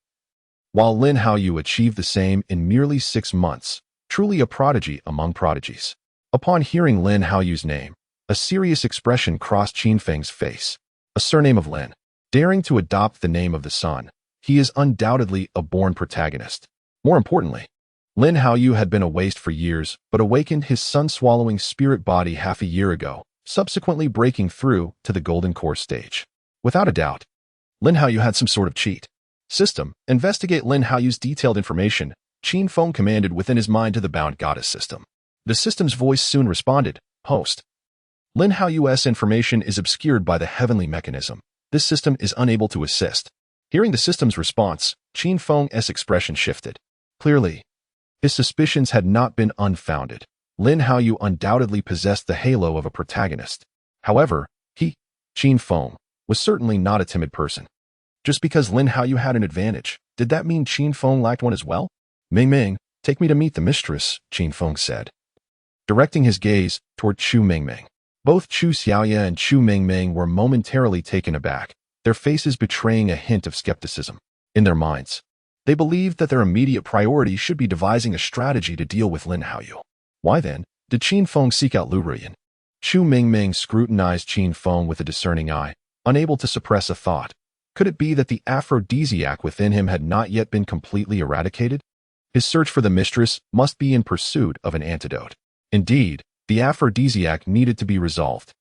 while Lin Haoyu achieved the same in merely 6 months, truly a prodigy among prodigies. Upon hearing Lin Haoyu's name, a serious expression crossed Qin Feng's face. A surname of Lin. Daring to adopt the name of the sun, he is undoubtedly a born protagonist. More importantly, Lin Haoyu had been a waste for years, but awakened his sun-swallowing spirit body half a year ago, subsequently breaking through to the golden core stage. Without a doubt, Lin Haoyu had some sort of cheat system. Investigate Lin Haoyu's detailed information, Qin Feng commanded within his mind to the bound goddess system. The system's voice soon responded, Host. Lin Haoyu's information is obscured by the heavenly mechanism. This system is unable to assist. Hearing the system's response, Qin Feng's expression shifted. Clearly, his suspicions had not been unfounded. Lin Haoyu undoubtedly possessed the halo of a protagonist. However, he, Qin Feng, was certainly not a timid person. Just because Lin Haoyu had an advantage, did that mean Qin Feng lacked one as well? Mingming, take me to meet the mistress, Qin Feng said, directing his gaze toward Chu Mingming. Both Chu Xiaoya and Chu Mingming were momentarily taken aback, their faces betraying a hint of skepticism. In their minds, they believed that their immediate priority should be devising a strategy to deal with Lin Haoyu. Why then did Qin Feng seek out Lu Ruyan? Chu Mingming scrutinized Qin Feng with a discerning eye, unable to suppress a thought. Could it be that the aphrodisiac within him had not yet been completely eradicated? His search for the mistress must be in pursuit of an antidote. Indeed, the aphrodisiac needed to be resolved.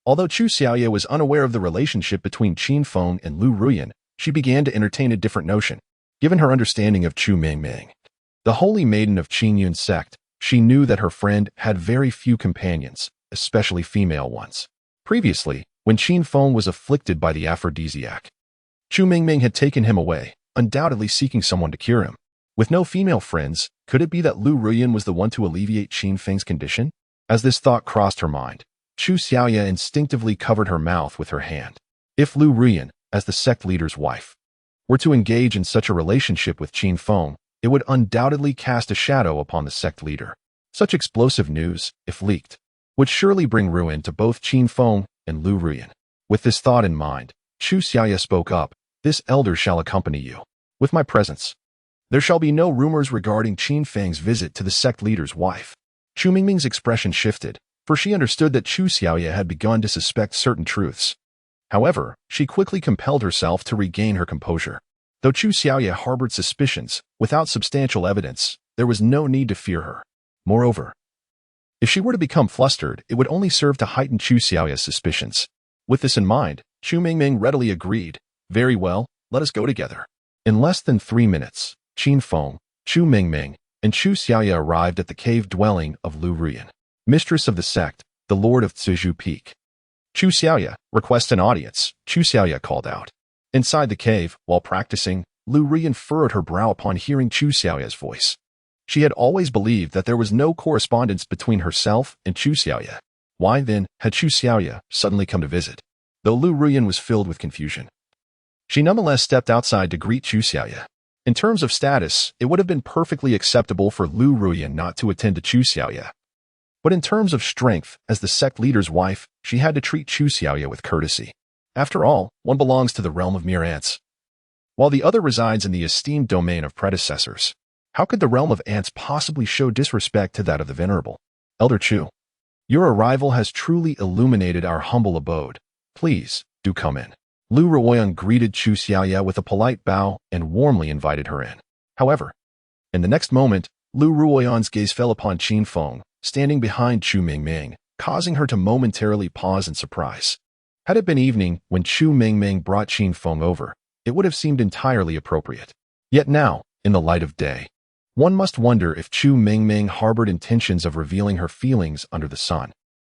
Although Chu Xiaoya was unaware of the relationship between Qin Feng and Lu Ruyan, she began to entertain a different notion. Given her understanding of Chu Mingming, the holy maiden of Qin Yun sect, she knew that her friend had very few companions, especially female ones. Previously, when Qin Feng was afflicted by the aphrodisiac, Chu Mingming had taken him away, undoubtedly seeking someone to cure him. With no female friends, could it be that Lu Ruyan was the one to alleviate Qin Feng's condition? As this thought crossed her mind, Chu Xiaoya instinctively covered her mouth with her hand. If Lu Ruyan, as the sect leader's wife, were to engage in such a relationship with Qin Feng, it would undoubtedly cast a shadow upon the sect leader. Such explosive news, if leaked, would surely bring ruin to both Qin Feng and Lu Ruyan. With this thought in mind, Chu Xiaoya spoke up, This elder shall accompany you. With my presence, there shall be no rumors regarding Qin Feng's visit to the sect leader's wife. Chu Mingming's expression shifted, for she understood that Chu Xiaoya had begun to suspect certain truths. However, she quickly compelled herself to regain her composure. Though Chu Xiaoya harbored suspicions, without substantial evidence, there was no need to fear her. Moreover, if she were to become flustered, it would only serve to heighten Chu Xiaoya's suspicions. With this in mind, Chu Mingming readily agreed. Very well, let us go together. In less than 3 minutes, Qin Feng, Chu Mingming, and Chu Xiaoya arrived at the cave dwelling of Lu Ruyan, mistress of the sect, the lord of Zizhu Peak. Chu Xiaoya, request an audience, Chu Xiaoya called out. Inside the cave, while practicing, Lu Ruyan furrowed her brow upon hearing Chu Xiaoya's voice. She had always believed that there was no correspondence between herself and Chu Xiaoya. Why, then, had Chu Xiaoya suddenly come to visit? Though Lu Ruyan was filled with confusion, she nonetheless stepped outside to greet Chu Xiaoya. In terms of status, it would have been perfectly acceptable for Lu Ruyan not to attend to Chu Xiaoya. But in terms of strength, as the sect leader's wife, she had to treat Chu Xiaoya with courtesy. After all, one belongs to the realm of mere ants, while the other resides in the esteemed domain of predecessors. How could the realm of ants possibly show disrespect to that of the venerable? Elder Chu, your arrival has truly illuminated our humble abode. Please, do come in. Lu Ruoyan greeted Chu Xiaoya with a polite bow and warmly invited her in. However, in the next moment, Lu Ruoyan's gaze fell upon Qin Feng, standing behind Chu Mingming, causing her to momentarily pause in surprise. Had it been evening when Chu Mingming brought Qin Feng over, it would have seemed entirely appropriate. Yet now, in the light of day, one must wonder if Chu Mingming harbored intentions of revealing her feelings under the sun.